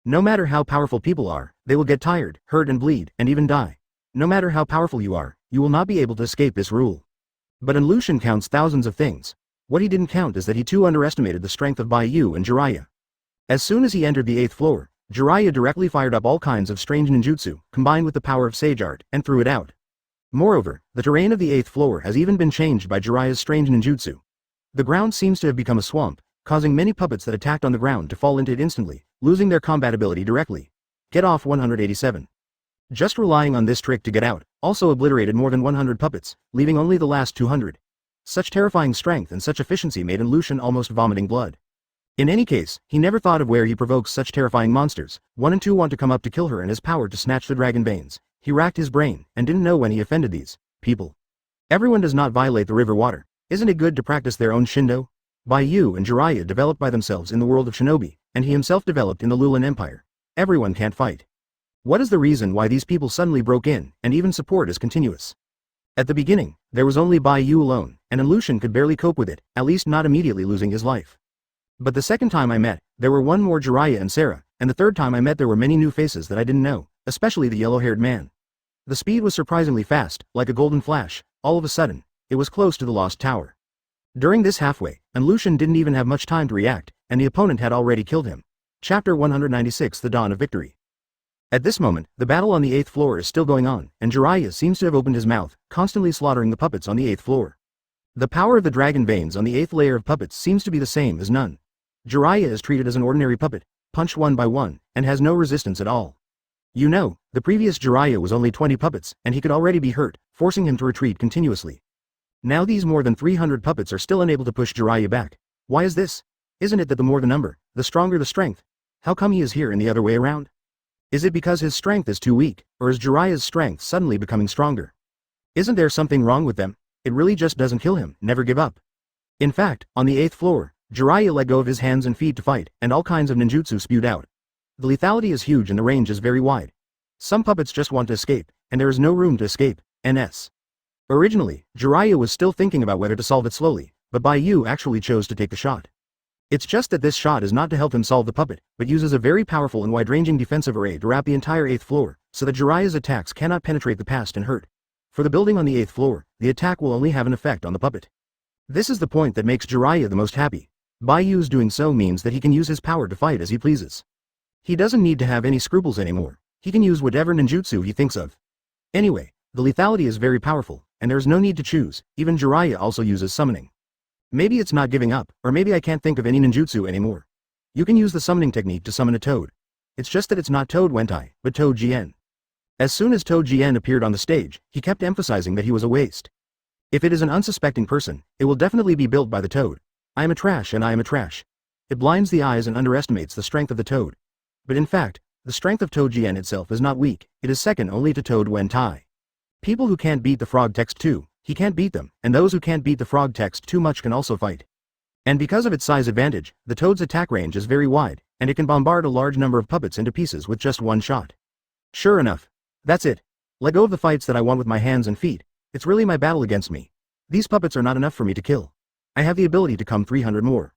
Speaker 1: No matter how powerful people are, they will get tired, hurt and bleed, and even die. No matter how powerful you are, you will not be able to escape this rule. But Lucian counts thousands of things. What he didn't count is that he too underestimated the strength of Bai Yu and Jiraiya. As soon as he entered the 8th floor, Jiraiya directly fired up all kinds of strange ninjutsu, combined with the power of sage art, and threw it out. Moreover, the terrain of the 8th floor has even been changed by Jiraiya's strange ninjutsu. The ground seems to have become a swamp, causing many puppets that attacked on the ground to fall into it instantly, losing their combat ability directly. Get off 187. Just relying on this trick to get out, also obliterated more than 100 puppets, leaving only the last 200. Such terrifying strength and such efficiency made Lucian almost vomiting blood. In any case, he never thought of where he provokes such terrifying monsters. 1 and 2 want to come up to kill her and his power to snatch the dragon veins. He racked his brain, and didn't know when he offended these people. Everyone does not violate the river water. Isn't it good to practice their own Shindo? Bai Yu and Jiraiya developed by themselves in the world of Shinobi, and he himself developed in the Lulan Empire. Everyone can't fight. What is the reason why these people suddenly broke in, and even support is continuous? At the beginning, there was only Bai Yu alone, and Lucian could barely cope with it, at least not immediately losing his life. But the second time I met, there were one more Jiraiya and Sarah, and the third time I met there were many new faces that I didn't know, especially the yellow-haired man. The speed was surprisingly fast, like a golden flash. All of a sudden, it was close to the lost tower. During this halfway, Lucian didn't even have much time to react, and the opponent had already killed him. Chapter 196 The Dawn of Victory. At this moment, the battle on the 8th floor is still going on, and Jiraiya seems to have opened his mouth, constantly slaughtering the puppets on the 8th floor. The power of the dragon veins on the 8th layer of puppets seems to be the same as none. Jiraiya is treated as an ordinary puppet, punched one by one, and has no resistance at all. You know, the previous Jiraiya was only 20 puppets, and he could already be hurt, forcing him to retreat continuously. Now these more than 300 puppets are still unable to push Jiraiya back. Why is this? Isn't it that the more the number, the stronger the strength? How come he is here and the other way around? Is it because his strength is too weak, or is Jiraiya's strength suddenly becoming stronger? Isn't there something wrong with them? It really just doesn't kill him, never give up. In fact, on the 8th floor, Jiraiya let go of his hands and feet to fight, and all kinds of ninjutsu spewed out. The lethality is huge and the range is very wide. Some puppets just want to escape, and there is no room to escape, NS. Originally, Jiraiya was still thinking about whether to solve it slowly, but Bai Yu actually chose to take the shot. It's just that this shot is not to help him solve the puppet, but uses a very powerful and wide-ranging defensive array to wrap the entire 8th floor, so that Jiraiya's attacks cannot penetrate the past and hurt. For the building on the 8th floor, the attack will only have an effect on the puppet. This is the point that makes Jiraiya the most happy. Bai Yu's doing so means that he can use his power to fight as he pleases. He doesn't need to have any scruples anymore. He can use whatever ninjutsu he thinks of. Anyway, the lethality is very powerful, and there's no need to choose. Even Jiraiya also uses summoning. Maybe it's not giving up, or maybe I can't think of any ninjutsu anymore. You can use the summoning technique to summon a toad. It's just that it's not Toad Wentai, but Toad Jien. As soon as Toad Jien appeared on the stage, he kept emphasizing that he was a waste. If it is an unsuspecting person, it will definitely be built by the toad. I am a trash and I am a trash. It blinds the eyes and underestimates the strength of the toad. But in fact, the strength of Toad Jien itself is not weak, it is second only to Toad Wentai. People who can't beat the frog text too, he can't beat them, and those who can't beat the frog text too much can also fight. And because of its size advantage, the toad's attack range is very wide, and it can bombard a large number of puppets into pieces with just one shot. Sure enough. That's it. Let go of the fights that I want with my hands and feet. It's really my battle against me. These puppets are not enough for me to kill. I have the ability to come 300 more.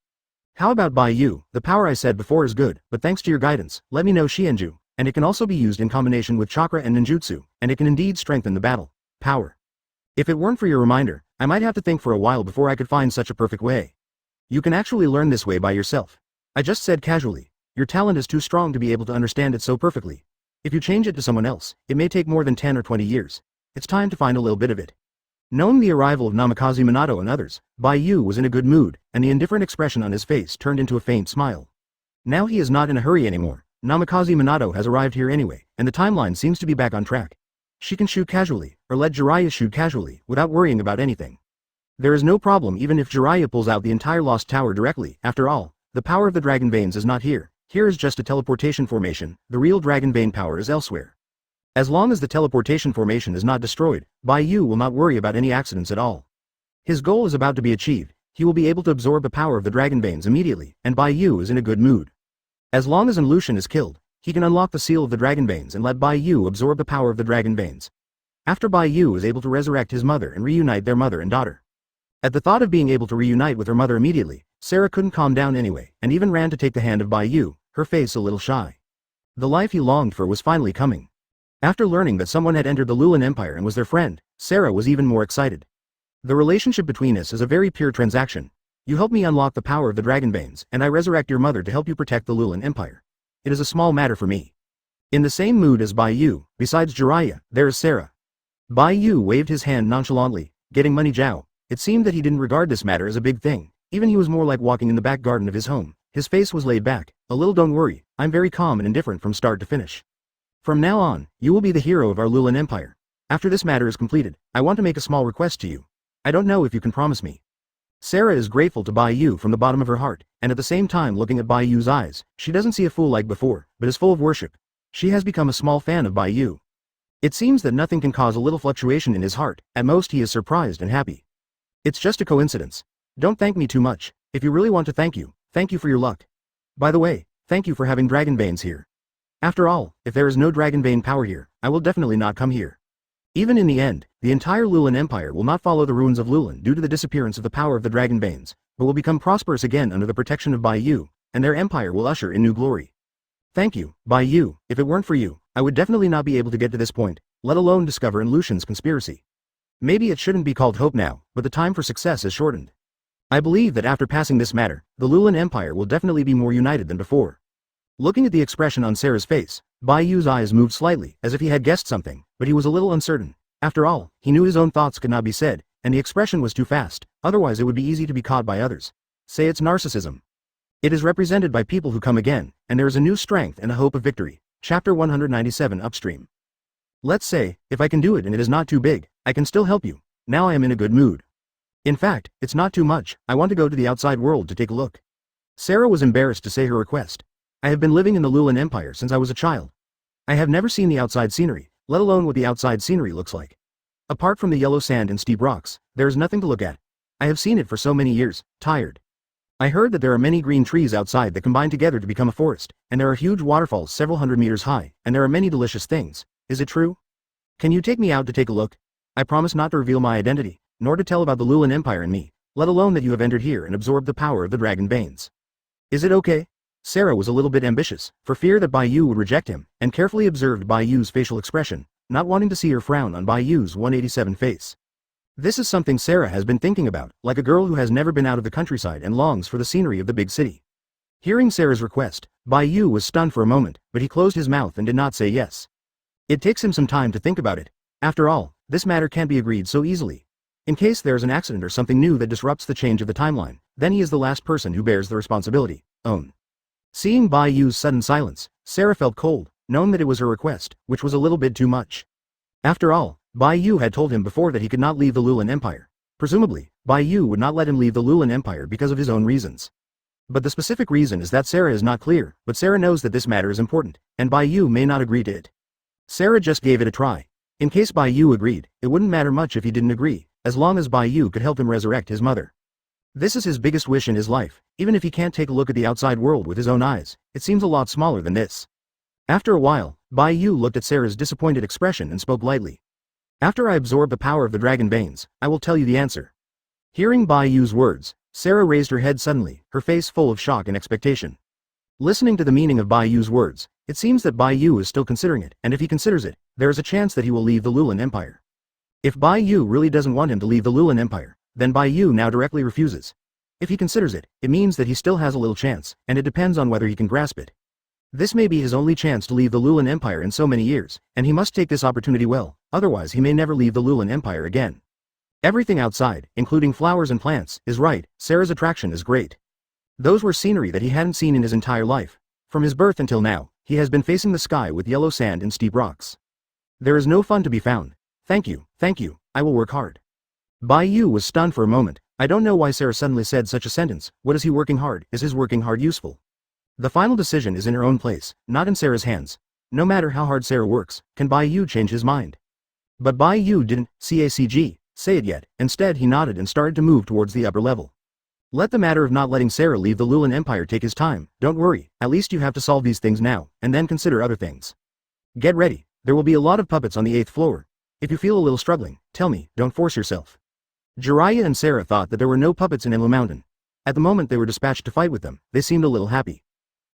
Speaker 1: How about Bai Yu? The power I said before is good, but thanks to your guidance, let me know Xianju, and it can also be used in combination with chakra and ninjutsu, and it can indeed strengthen the battle. Power. If it weren't for your reminder, I might have to think for a while before I could find such a perfect way. You can actually learn this way by yourself. I just said casually, your talent is too strong to be able to understand it so perfectly. If you change it to someone else, it may take more than 10 or 20 years. It's time to find a little bit of it. Knowing the arrival of Namikaze Minato and others, Bai Yu was in a good mood, and the indifferent expression on his face turned into a faint smile. Now he is not in a hurry anymore. Namikaze Minato has arrived here anyway, and the timeline seems to be back on track. She can shoot casually, or let Jiraiya shoot casually, without worrying about anything. There is no problem even if Jiraiya pulls out the entire Lost Tower directly. After all, the power of the Dragon Veins is not here. Here is just a teleportation formation, the real Dragon Vein power is elsewhere. As long as the teleportation formation is not destroyed, Bai Yu will not worry about any accidents at all. His goal is about to be achieved, he will be able to absorb the power of the Dragon Veins immediately, and Bai Yu is in a good mood. As long as Lucian is killed, he can unlock the seal of the Dragon Veins and let Bai Yu absorb the power of the Dragon Veins. After Bai Yu is able to resurrect his mother and reunite their mother and daughter. At the thought of being able to reunite with her mother immediately, Sarah couldn't calm down anyway, and even ran to take the hand of Bai Yu, her face a little shy. The life he longed for was finally coming. After learning that someone had entered the Lulan Empire and was their friend, Sarah was even more excited. The relationship between us is a very pure transaction. You help me unlock the power of the Dragon Veins, and I resurrect your mother to help you protect the Lulan Empire. It is a small matter for me. In the same mood as Bai Yu, besides Jiraiya, there is Sarah. Bai Yu waved his hand nonchalantly, getting money Zhao. It seemed that he didn't regard this matter as a big thing. Even he was more like walking in the back garden of his home. His face was laid back. A little don't worry, I'm very calm and indifferent from start to finish. From now on, you will be the hero of our Lulan Empire. After this matter is completed, I want to make a small request to you. I don't know if you can promise me. Sarah is grateful to Bai Yu from the bottom of her heart, and at the same time looking at Bai Yu's eyes, she doesn't see a fool like before, but is full of worship. She has become a small fan of Bai Yu. It seems that nothing can cause a little fluctuation in his heart, at most he is surprised and happy. It's just a coincidence. Don't thank me too much. If you really want to thank you for your luck. By the way, thank you for having Dragon Veins here. After all, if there is no Dragon Vein power here, I will definitely not come here. Even in the end, the entire Lulan Empire will not follow the ruins of Lulan due to the disappearance of the power of the Dragon Veins, but will become prosperous again under the protection of Bai Yu, and their empire will usher in new glory. Thank you, Bai Yu. If it weren't for you, I would definitely not be able to get to this point, let alone discover Lucian's conspiracy. Maybe it shouldn't be called hope now, but the time for success is shortened. I believe that after passing this matter, the Lulan Empire will definitely be more united than before. Looking at the expression on Sarah's face, Bai Yu's eyes moved slightly, as if he had guessed something, but he was a little uncertain. After all, he knew his own thoughts could not be said, and the expression was too fast, otherwise it would be easy to be caught by others. Say it's narcissism. It is represented by people who come again, and there is a new strength and a hope of victory. Chapter 197 Upstream. Let's say, if I can do it and it is not too big, I can still help you. Now I am in a good mood. In fact, it's not too much, I want to go to the outside world to take a look. Sarah was embarrassed to say her request. I have been living in the Lulan Empire since I was a child. I have never seen the outside scenery, let alone what the outside scenery looks like. Apart from the yellow sand and steep rocks, there is nothing to look at. I have seen it for so many years, tired. I heard that there are many green trees outside that combine together to become a forest, and there are huge waterfalls several hundred meters high, and there are many delicious things. Is it true? Can you take me out to take a look? I promise not to reveal my identity, nor to tell about the Lulan Empire and me, let alone that you have entered here and absorbed the power of the Dragon Veins. Is it okay? Sarah was a little bit ambitious, for fear that Bai Yu would reject him, and carefully observed Bai Yu's facial expression, not wanting to see her frown on Bai Yu's 187 face. This is something Sarah has been thinking about, like a girl who has never been out of the countryside and longs for the scenery of the big city. Hearing Sarah's request, Bai Yu was stunned for a moment, but he closed his mouth and did not say yes. It takes him some time to think about it. After all, this matter can't be agreed so easily. In case there is an accident or something new that disrupts the change of the timeline, then he is the last person who bears the responsibility. Seeing Bai Yu's sudden silence, Sarah felt cold, knowing that it was her request, which was a little bit too much. After all, Bai Yu had told him before that he could not leave the Lulan Empire. Presumably, Bai Yu would not let him leave the Lulan Empire because of his own reasons. But the specific reason is that Sarah is not clear, but Sarah knows that this matter is important, and Bai Yu may not agree to it. Sarah just gave it a try. In case Bai Yu agreed, it wouldn't matter much if he didn't agree, as long as Bai Yu could help him resurrect his mother. This is his biggest wish in his life, even if he can't take a look at the outside world with his own eyes, it seems a lot smaller than this. After a while, Bai Yu looked at Sarah's disappointed expression and spoke lightly. After I absorb the power of the Dragon Veins, I will tell you the answer. Hearing Bai Yu's words, Sarah raised her head suddenly, her face full of shock and expectation. Listening to the meaning of Bai Yu's words, it seems that Bai Yu is still considering it, and if he considers it, there is a chance that he will leave the Lulan Empire. If Bai Yu really doesn't want him to leave the Lulan Empire, then Bai Yu now directly refuses. If he considers it, it means that he still has a little chance, and it depends on whether he can grasp it. This may be his only chance to leave the Lulan Empire in so many years, and he must take this opportunity well, otherwise he may never leave the Lulan Empire again. Everything outside, including flowers and plants, is right. Sarah's attraction is great. Those were scenery that he hadn't seen in his entire life. From his birth until now, he has been facing the sky with yellow sand and steep rocks. There is no fun to be found. Thank you, I will work hard. Bai Yu was stunned for a moment. I don't know why Sarah suddenly said such a sentence. What is he working hard? Is his working hard useful? The final decision is in her own place, not in Sarah's hands. No matter how hard Sarah works, can Bai Yu change his mind? But Bai Yu didn't say it yet. Instead he nodded and started to move towards the upper level. Let the matter of not letting Sarah leave the Lulan Empire take his time. Don't worry, at least you have to solve these things now, and then consider other things. Get ready, there will be a lot of puppets on the 8th floor. If you feel a little struggling, tell me, don't force yourself. Jiraiya and Sarah thought that there were no puppets in Inland Mountain. At the moment they were dispatched to fight with them, they seemed a little happy.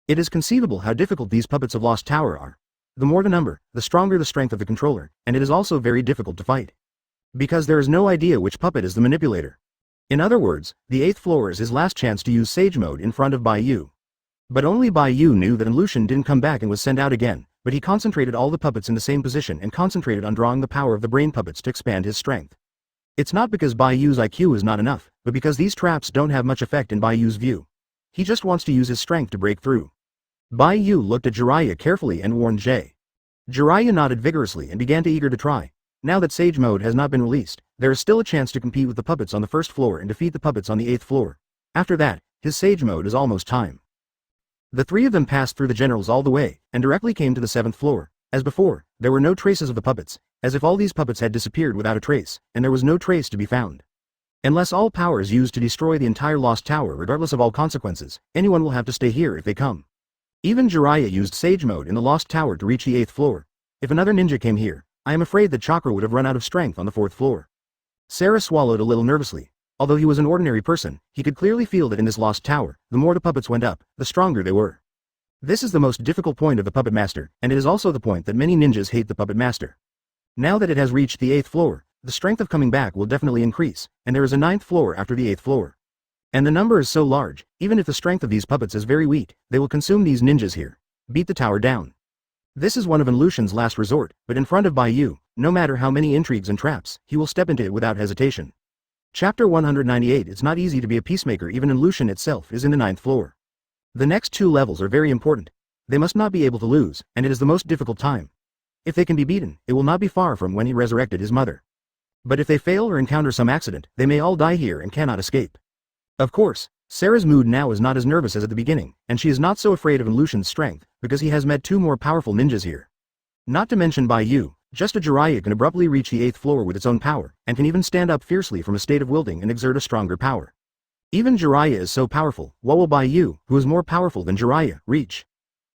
Speaker 1: It is conceivable how difficult these puppets of Lost Tower are. The more the number, the stronger the strength of the controller, and it is also very difficult to fight. Because there is no idea which puppet is the manipulator. In other words, the 8th floor is his last chance to use Sage Mode in front of Bai Yu. But only Bai Yu knew that Lucian didn't come back and was sent out again, but he concentrated all the puppets in the same position and concentrated on drawing the power of the brain puppets to expand his strength. It's not because Bai Yu's IQ is not enough, but because these traps don't have much effect in Bai Yu's view. He just wants to use his strength to break through. Bai Yu looked at Jiraiya carefully and warned Jay. Jiraiya nodded vigorously and began to eager to try. Now that Sage Mode has not been released, there is still a chance to compete with the puppets on the 1st floor and defeat the puppets on the 8th floor. After that, his Sage Mode is almost time. The three of them passed through the generals all the way, and directly came to the 7th floor. As before, there were no traces of the puppets, as if all these puppets had disappeared without a trace, and there was no trace to be found. Unless all power is used to destroy the entire Lost Tower regardless of all consequences, anyone will have to stay here if they come. Even Jiraiya used Sage Mode in the Lost Tower to reach the 8th floor. If another ninja came here, I am afraid that chakra would have run out of strength on the 4th floor. Sarah swallowed a little nervously. Although he was an ordinary person, he could clearly feel that in this Lost Tower, the more the puppets went up, the stronger they were. This is the most difficult point of the Puppet Master, and it is also the point that many ninjas hate the Puppet Master. Now that it has reached the 8th floor, the strength of coming back will definitely increase, and there is a 9th floor after the 8th floor. And the number is so large, even if the strength of these puppets is very weak, they will consume these ninjas here. Beat the tower down. This is one of Lucian's last resort, but in front of Bai Yu, no matter how many intrigues and traps, he will step into it without hesitation. Chapter 198. It's not easy to be a peacemaker even in Lucian itself is in the 9th floor. The next 2 levels are very important. They must not be able to lose, and it is the most difficult time. If they can be beaten, it will not be far from when he resurrected his mother. But if they fail or encounter some accident, they may all die here and cannot escape. Of course, Sarah's mood now is not as nervous as at the beginning, and she is not so afraid of Lucian's strength, because he has met 2 more powerful ninjas here. Not to mention Bai Yu, just a Jiraiya can abruptly reach the 8th floor with its own power, and can even stand up fiercely from a state of wilting and exert a stronger power. Even Jiraiya is so powerful, what will Bai Yu, who is more powerful than Jiraiya, reach?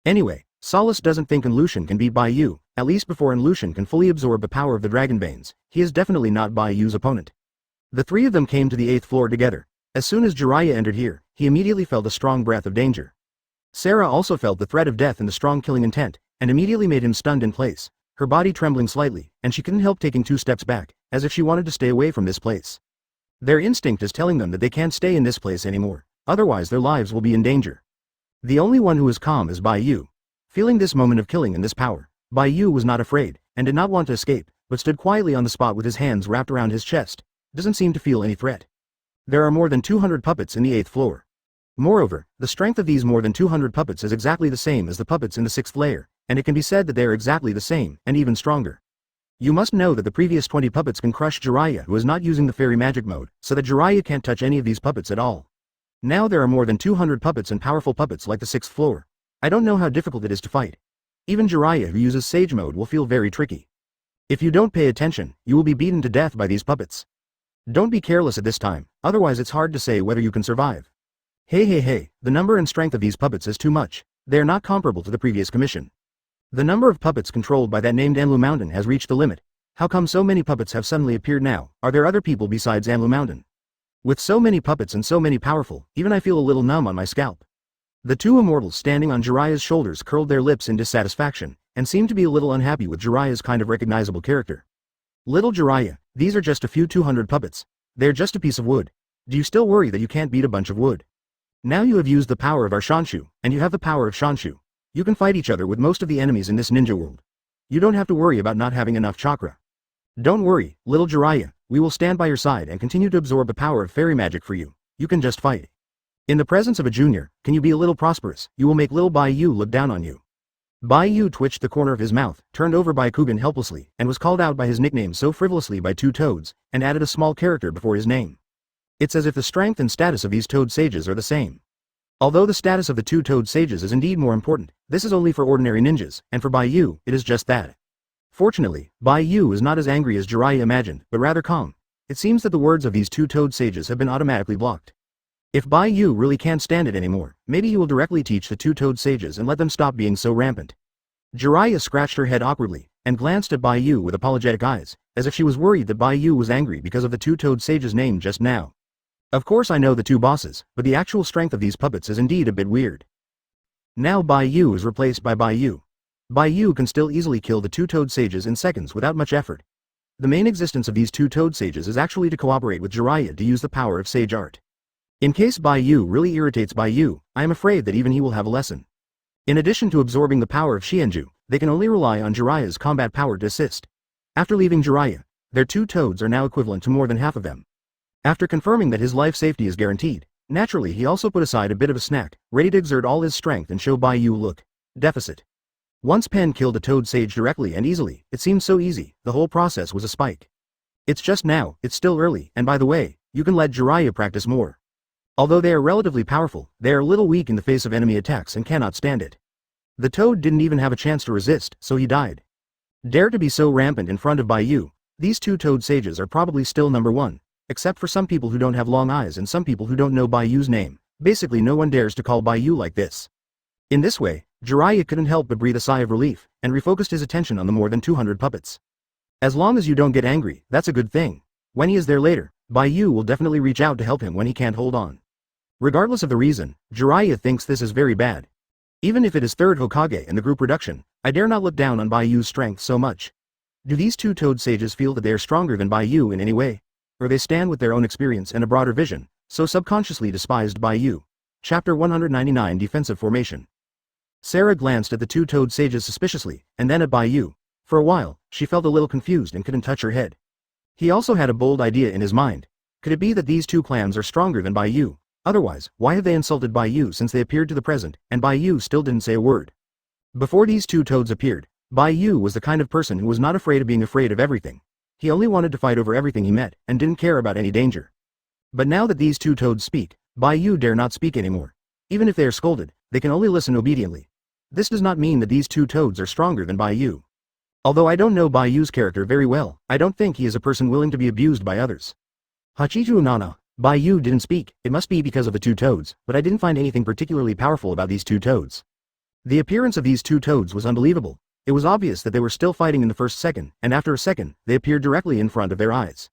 Speaker 1: Anyway, Solace doesn't think Lucian can beat Bai Yu, at least before Lucian can fully absorb the power of the Dragonbanes. He is definitely not Bai Yu's opponent. The 3 of them came to the 8th floor together. As soon as Jiraiya entered here, he immediately felt a strong breath of danger. Sarah also felt the threat of death and the strong killing intent, and immediately made him stunned in place, her body trembling slightly, and she couldn't help taking 2 steps back, as if she wanted to stay away from this place. Their instinct is telling them that they can't stay in this place anymore, otherwise their lives will be in danger. The only one who is calm is Bai Yu. Feeling this moment of killing and this power, Bai Yu was not afraid, and did not want to escape, but stood quietly on the spot with his hands wrapped around his chest. Doesn't seem to feel any threat. There are more than 200 puppets in the 8th floor. Moreover, the strength of these more than 200 puppets is exactly the same as the puppets in the 6th layer, and it can be said that they are exactly the same, and even stronger. You must know that the previous 20 puppets can crush Jiraiya, who is not using the fairy magic mode, so that Jiraiya can't touch any of these puppets at all. Now there are more than 200 puppets and powerful puppets like the 6th floor. I don't know how difficult it is to fight. Even Jiraiya who uses Sage Mode will feel very tricky. If you don't pay attention, you will be beaten to death by these puppets. Don't be careless at this time, otherwise it's hard to say whether you can survive. Hey, the number and strength of these puppets is too much. They are not comparable to the previous commission. The number of puppets controlled by that named Anlu Mountain has reached the limit. How come so many puppets have suddenly appeared now? Are there other people besides Anlu Mountain? With so many puppets and so many powerful, even I feel a little numb on my scalp. The 2 immortals standing on Jiraiya's shoulders curled their lips in dissatisfaction, and seemed to be a little unhappy with Jiraiya's kind of recognizable character. Little Jiraiya, these are just a few 200 puppets. They're just a piece of wood. Do you still worry that you can't beat a bunch of wood? Now you have used the power of our Shanshu, and you have the power of Shanshu. You can fight each other with most of the enemies in this ninja world. You don't have to worry about not having enough chakra. Don't worry, little Jiraiya, we will stand by your side and continue to absorb the power of fairy magic for you. You can just fight. In the presence of a junior, can you be a little prosperous? You will make little Bai Yu look down on you. Bai Yu twitched the corner of his mouth, turned over by Kugan helplessly, and was called out by his nickname so frivolously by 2 toads, and added a small character before his name. It's as if the strength and status of these toad sages are the same. Although the status of the 2 toad sages is indeed more important, this is only for ordinary ninjas, and for Bai Yu, it is just that. Fortunately, Bai Yu is not as angry as Jiraiya imagined, but rather calm. It seems that the words of these 2 toad sages have been automatically blocked. If Bai Yu really can't stand it anymore, maybe he will directly teach the 2 toad sages and let them stop being so rampant. Jiraiya scratched her head awkwardly, and glanced at Bai Yu with apologetic eyes, as if she was worried that Bai Yu was angry because of the 2 toad sages' name just now. Of course I know the 2 bosses, but the actual strength of these puppets is indeed a bit weird. Now Bai Yu is replaced by Bai Yu. Bai Yu can still easily kill the 2 toad sages in seconds without much effort. The main existence of these two toad sages is actually to cooperate with Jiraiya to use the power of sage art. In case Bai Yu really irritates Bai Yu, I am afraid that even he will have a lesson. In addition to absorbing the power of Xianju, they can only rely on Jiraiya's combat power to assist. After leaving Jiraiya, their two toads are now equivalent to more than half of them. After confirming that his life safety is guaranteed, naturally he also put aside a bit of a snack, ready to exert all his strength and show Bai Yu look. Deficit. Once Pen killed a toad sage directly and easily, it seemed so easy, the whole process was a spike. It's just now, it's still early, and by the way, you can let Jiraiya practice more. Although they are relatively powerful, they are a little weak in the face of enemy attacks and cannot stand it. The toad didn't even have a chance to resist, so he died. Dare to be so rampant in front of Bai Yu, these two toad sages are probably still number one, except for some people who don't have long eyes and some people who don't know Bai Yu's name. Basically no one dares to call Bai Yu like this. In this way, Jiraiya couldn't help but breathe a sigh of relief, and refocused his attention on the more than 200 puppets. As long as you don't get angry, that's a good thing. When he is there later, Bai Yu will definitely reach out to help him when he can't hold on. Regardless of the reason, Jiraiya thinks this is very bad. Even if it is third Hokage in the group reduction, I dare not look down on Bai Yu's strength so much. Do these two toad sages feel that they are stronger than Bai Yu in any way? Or they stand with their own experience and a broader vision, so subconsciously despised Bai Yu? Chapter 199 Defensive Formation. Sarah glanced at the two toad sages suspiciously, and then at Bai Yu. For a while, she felt a little confused and couldn't touch her head. He also had a bold idea in his mind. Could it be that these two clans are stronger than Bai Yu? Otherwise, why have they insulted Bai Yu since they appeared to the present, and Bai Yu still didn't say a word? Before these two toads appeared, Bai Yu was the kind of person who was not afraid of being afraid of everything. He only wanted to fight over everything he met, and didn't care about any danger. But now that these two toads speak, Bai Yu dare not speak anymore. Even if they are scolded, they can only listen obediently. This does not mean that these two toads are stronger than Bai Yu. Although I don't know Bai Yu's character very well, I don't think he is a person willing to be abused by others. Hachitu nana. Bai Yu didn't speak, it must be because of the two toads, but I didn't find anything particularly powerful about these two toads. The appearance of these two toads was unbelievable. It was obvious that they were still fighting in the first second, and after a second, they appeared directly in front of their eyes.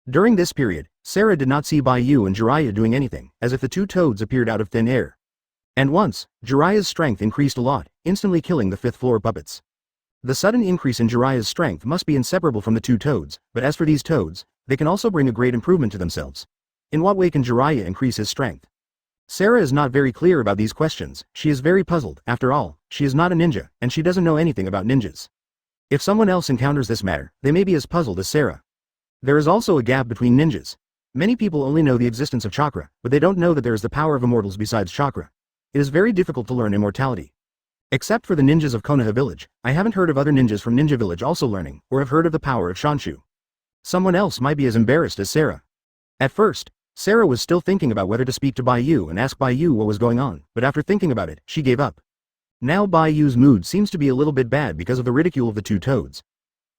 Speaker 1: During this period, Sarah did not see Bai Yu and Jiraiya doing anything, as if the two toads appeared out of thin air. And once, Jiraiya's strength increased a lot, instantly killing the fifth floor puppets. The sudden increase in Jiraiya's strength must be inseparable from the two toads, but as for these toads, they can also bring a great improvement to themselves. In what way can Jiraiya increase his strength? Sarah is not very clear about these questions. She is very puzzled. After all, she is not a ninja, and she doesn't know anything about ninjas. If someone else encounters this matter, they may be as puzzled as Sarah. There is also a gap between ninjas. Many people only know the existence of chakra, but they don't know that there is the power of immortals besides chakra. It is very difficult to learn immortality. Except for the ninjas of Konoha village, I haven't heard of other ninjas from Ninja Village also learning, or have heard of the power of Shanshu. Someone else might be as embarrassed as Sarah. At first, Sarah was still thinking about whether to speak to Bai Yu and ask Bai Yu what was going on, but after thinking about it, she gave up. Now Bai Yu's mood seems to be a little bit bad because of the ridicule of the two toads.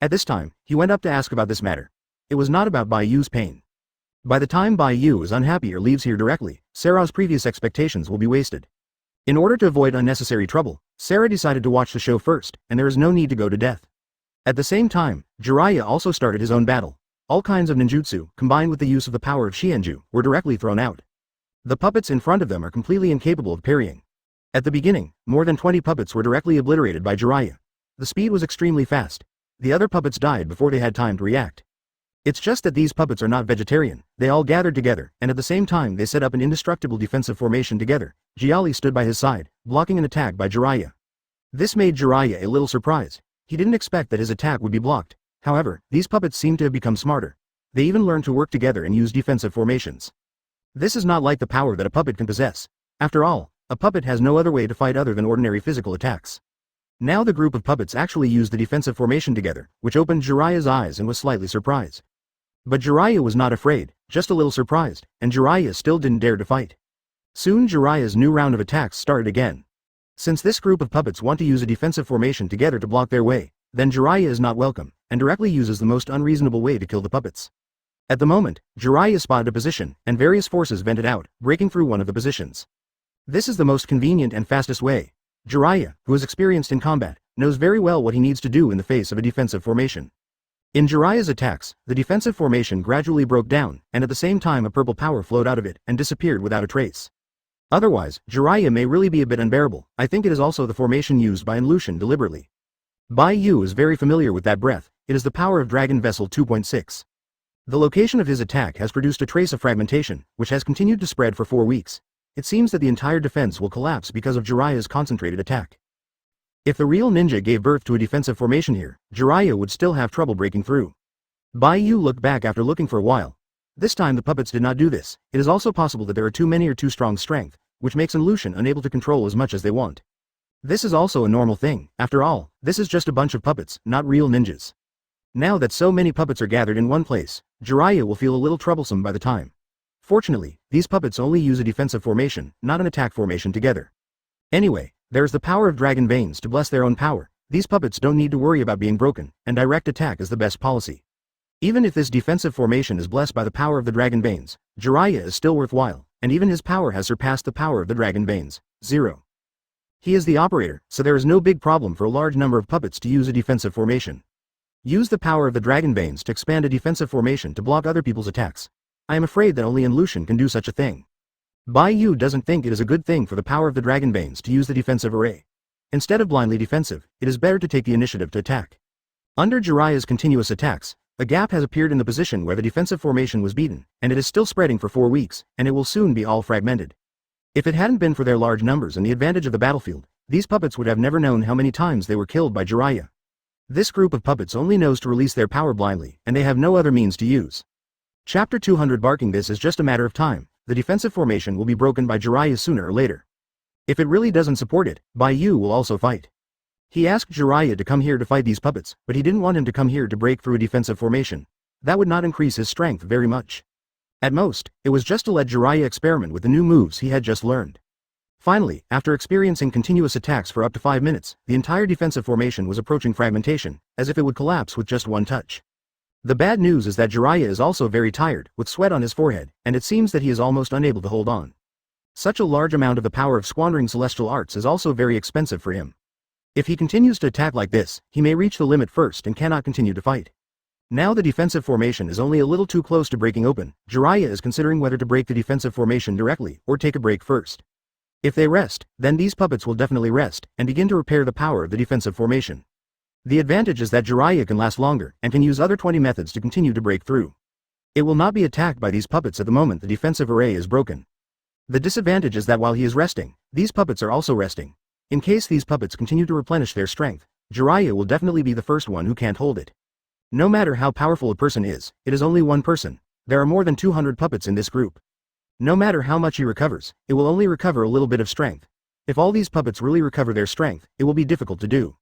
Speaker 1: At this time, he went up to ask about this matter. It was not about Bai Yu's pain. By the time Bai Yu is unhappy or leaves here directly, Sarah's previous expectations will be wasted. In order to avoid unnecessary trouble, Sarah decided to watch the show first, and there is no need to go to death. At the same time, Jiraiya also started his own battle. All kinds of ninjutsu, combined with the use of the power of Xianju, were directly thrown out. The puppets in front of them are completely incapable of parrying. At the beginning, more than 20 puppets were directly obliterated by Jiraiya. The speed was extremely fast. The other puppets died before they had time to react. It's just that these puppets are not vegetarian. They all gathered together, and at the same time they set up an indestructible defensive formation together. Jiali stood by his side, blocking an attack by Jiraiya. This made Jiraiya a little surprised. He didn't expect that his attack would be blocked. However, these puppets seem to have become smarter. They even learned to work together and use defensive formations. This is not like the power that a puppet can possess. After all, a puppet has no other way to fight other than ordinary physical attacks. Now the group of puppets actually used the defensive formation together, which opened Jiraiya's eyes and was slightly surprised. But Jiraiya was not afraid, just a little surprised, and Jiraiya still didn't dare to fight. Soon Jiraiya's new round of attacks started again. Since this group of puppets want to use a defensive formation together to block their way, then Jiraiya is not welcome, and directly uses the most unreasonable way to kill the puppets. At the moment, Jiraiya spotted a position, and various forces vented out, breaking through one of the positions. This is the most convenient and fastest way. Jiraiya, who is experienced in combat, knows very well what he needs to do in the face of a defensive formation. In Jiraiya's attacks, the defensive formation gradually broke down, and at the same time a purple power flowed out of it and disappeared without a trace. Otherwise, Jiraiya may really be a bit unbearable. I think it is also the formation used by Lucian deliberately. Bai Yu is very familiar with that breath. It is the power of Dragon Vessel 2.6. The location of his attack has produced a trace of fragmentation, which has continued to spread for 4 weeks. It seems that the entire defense will collapse because of Jiraiya's concentrated attack. If the real ninja gave birth to a defensive formation here, Jiraiya would still have trouble breaking through. Bai Yu looked back after looking for a while. This time the puppets did not do this. It is also possible that there are too many or too strong strength, which makes an Lucian unable to control as much as they want. This is also a normal thing. After all, this is just a bunch of puppets, not real ninjas. Now that so many puppets are gathered in one place, Jiraiya will feel a little troublesome by the time. Fortunately, these puppets only use a defensive formation, not an attack formation together. Anyway, there is the power of dragon veins to bless their own power. These puppets don't need to worry about being broken, and direct attack is the best policy. Even if this defensive formation is blessed by the power of the dragon veins, Jiraiya is still worthwhile, and even his power has surpassed the power of the dragon veins. 0. He is the operator, so there is no big problem for a large number of puppets to use a defensive formation. Use the power of the dragon veins to expand a defensive formation to block other people's attacks. I am afraid that only an Lucian can do such a thing. Bai Yu doesn't think it is a good thing for the power of the dragon veins to use the defensive array. Instead of blindly defensive, it is better to take the initiative to attack. Under Jiraiya's continuous attacks, a gap has appeared in the position where the defensive formation was beaten, and it is still spreading for 4 weeks, and it will soon be all fragmented. If it hadn't been for their large numbers and the advantage of the battlefield, these puppets would have never known how many times they were killed by Jiraiya. This group of puppets only knows to release their power blindly, and they have no other means to use. Chapter 200 Barking This is just a matter of time. The defensive formation will be broken by Jiraiya sooner or later. If it really doesn't support it, Bai Yu will also fight. He asked Jiraiya to come here to fight these puppets, but he didn't want him to come here to break through a defensive formation. That would not increase his strength very much. At most, it was just to let Jiraiya experiment with the new moves he had just learned. Finally, after experiencing continuous attacks for up to 5 minutes, the entire defensive formation was approaching fragmentation, as if it would collapse with just one touch. The bad news is that Jiraiya is also very tired, with sweat on his forehead, and it seems that he is almost unable to hold on. Such a large amount of the power of squandering celestial arts is also very expensive for him. If he continues to attack like this, he may reach the limit first and cannot continue to fight. Now the defensive formation is only a little too close to breaking open. Jiraiya is considering whether to break the defensive formation directly, or take a break first. If they rest, then these puppets will definitely rest, and begin to repair the power of the defensive formation. The advantage is that Jiraiya can last longer, and can use other 20 methods to continue to break through. It will not be attacked by these puppets at the moment the defensive array is broken. The disadvantage is that while he is resting, these puppets are also resting. In case these puppets continue to replenish their strength, Jiraiya will definitely be the first one who can't hold it. No matter how powerful a person is, it is only one person. There are more than 200 puppets in this group. No matter how much he recovers, it will only recover a little bit of strength. If all these puppets really recover their strength, it will be difficult to do.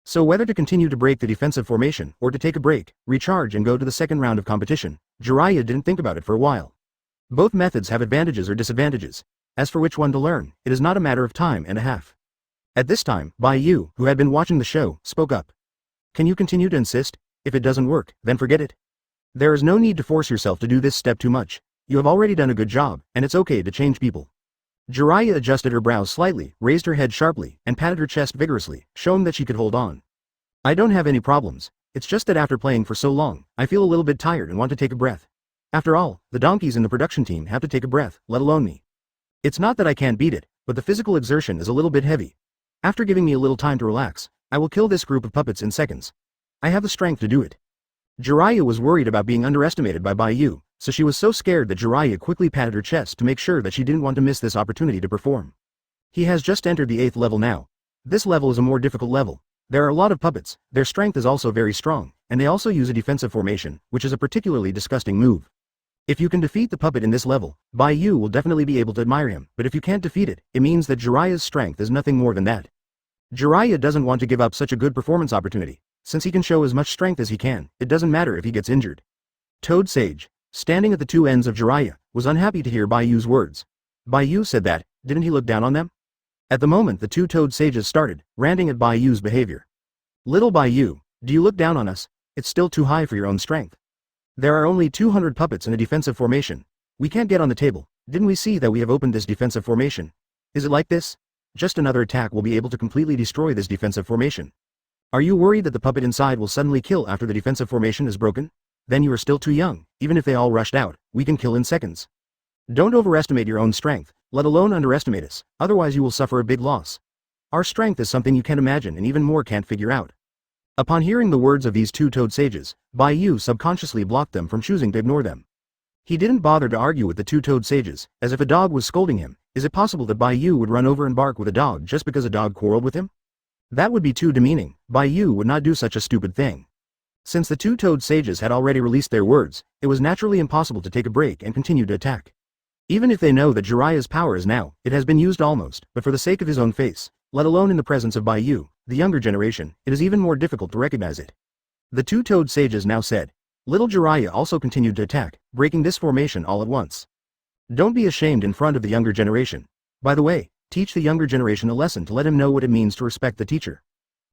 Speaker 1: So whether to continue to break the defensive formation, or to take a break, recharge and go to the second round of competition, Jiraiya didn't think about it for a while. Both methods have advantages or disadvantages. As for which one to learn, it is not a matter of time and a half. At this time, Bai Yu, who had been watching the show, spoke up. Can you continue to insist? If it doesn't work, then forget it. There is no need to force yourself to do this step too much. You have already done a good job, and it's okay to change people. Jiraiya adjusted her brows slightly, raised her head sharply, and patted her chest vigorously, showing that she could hold on. I don't have any problems. It's just that after playing for so long, I feel a little bit tired and want to take a breath. After all, the donkeys in the production team have to take a breath, let alone me. It's not that I can't beat it, but the physical exertion is a little bit heavy. After giving me a little time to relax, I will kill this group of puppets in seconds. I have the strength to do it. Jiraiya was worried about being underestimated by Bai Yu, so she was so scared that Jiraiya quickly patted her chest to make sure that she didn't want to miss this opportunity to perform. He has just entered the 8th level now. This level is a more difficult level. There are a lot of puppets, their strength is also very strong, and they also use a defensive formation, which is a particularly disgusting move. If you can defeat the puppet in this level, Bai Yu will definitely be able to admire him, but if you can't defeat it, it means that Jiraiya's strength is nothing more than that. Jiraiya doesn't want to give up such a good performance opportunity. Since he can show as much strength as he can, it doesn't matter if he gets injured. Toad Sage, standing at the two ends of Jiraiya, was unhappy to hear Bai Yu's words. Bai Yu said that, didn't he look down on them? At the moment the two Toad Sages started, ranting at Bai Yu's behavior. Little Bai Yu, do you look down on us? It's still too high for your own strength. There are only 200 puppets in a defensive formation. We can't get on the table. Didn't we see that we have opened this defensive formation? Is it like this? Just another attack will be able to completely destroy this defensive formation. Are you worried that the puppet inside will suddenly kill after the defensive formation is broken? Then you are still too young. Even if they all rushed out, we can kill in seconds. Don't overestimate your own strength, let alone underestimate us, otherwise you will suffer a big loss. Our strength is something you can't imagine and even more can't figure out. Upon hearing the words of these two-toed sages, Bai Yu subconsciously blocked them from choosing to ignore them. He didn't bother to argue with the two-toed sages, as if a dog was scolding him. Is it possible that Bai Yu would run over and bark with a dog just because a dog quarreled with him? That would be too demeaning. Bai Yu would not do such a stupid thing. Since the two-toed sages had already released their words, it was naturally impossible to take a break and continue to attack. Even if they know that Jiraiya's power is now, it has been used almost, but for the sake of his own face, let alone in the presence of Bai Yu, the younger generation, it is even more difficult to recognize it. The two-toed sages now said. Little Jiraiya also continued to attack, breaking this formation all at once. Don't be ashamed in front of the younger generation. By the way, teach the younger generation a lesson to let him know what it means to respect the teacher.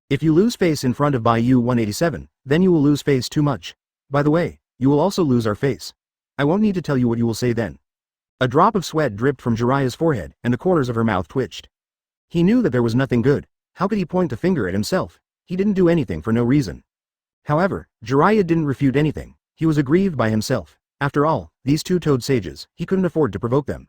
Speaker 1: If you lose face in front of Bai Yu 187, then you will lose face too much. By the way, you will also lose our face. I won't need to tell you what you will say then. A drop of sweat dripped from Jiraiya's forehead, and the corners of her mouth twitched. He knew that there was nothing good. How could he point the finger at himself? He didn't do anything for no reason. However, Jiraiya didn't refute anything. He was aggrieved by himself. After all, these two-toed sages, he couldn't afford to provoke them.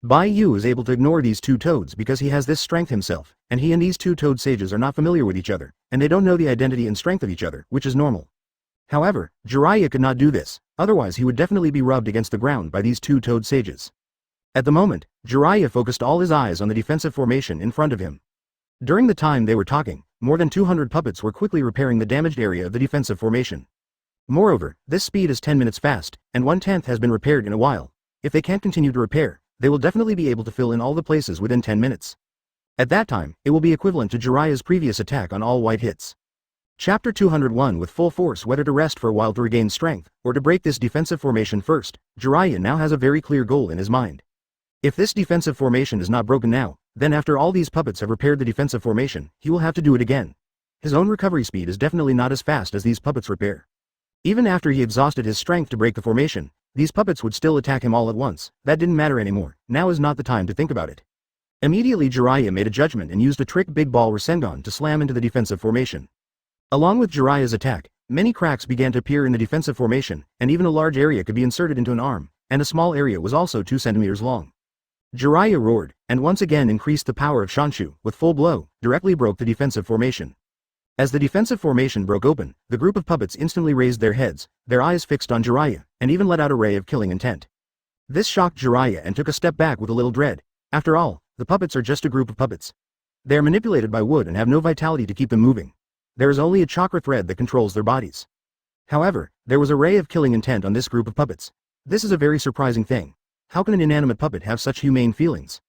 Speaker 1: Bai Yu is able to ignore these two toads because he has this strength himself, and he and these two-toed sages are not familiar with each other, and they don't know the identity and strength of each other, which is normal. However, Jiraiya could not do this, otherwise he would definitely be rubbed against the ground by these two-toed sages. At the moment, Jiraiya focused all his eyes on the defensive formation in front of him. During the time they were talking, more than 200 puppets were quickly repairing the damaged area of the defensive formation. Moreover, this speed is 10 minutes fast, and 1/10 has been repaired in a while. If they can't continue to repair, they will definitely be able to fill in all the places within 10 minutes. At that time, it will be equivalent to Jiraiya's previous attack on all white hits. Chapter 201 With full force, whether to rest for a while to regain strength, or to break this defensive formation first, Jiraiya now has a very clear goal in his mind. If this defensive formation is not broken now, then after all these puppets have repaired the defensive formation, he will have to do it again. His own recovery speed is definitely not as fast as these puppets repair. Even after he exhausted his strength to break the formation, these puppets would still attack him all at once. That didn't matter anymore. Now is not the time to think about it. Immediately Jiraiya made a judgment and used a trick Big Ball Rasengan to slam into the defensive formation. Along with Jiraiya's attack, many cracks began to appear in the defensive formation, and even a large area could be inserted into an arm, and a small area was also 2 centimeters long. Jiraiya roared, and once again increased the power of Shanshu, with full blow, directly broke the defensive formation. As the defensive formation broke open, the group of puppets instantly raised their heads, their eyes fixed on Jiraiya, and even let out a ray of killing intent. This shocked Jiraiya and took a step back with a little dread. After all, the puppets are just a group of puppets. They are manipulated by wood and have no vitality to keep them moving. There is only a chakra thread that controls their bodies. However, there was a ray of killing intent on this group of puppets. This is a very surprising thing. How can an inanimate puppet have such humane feelings?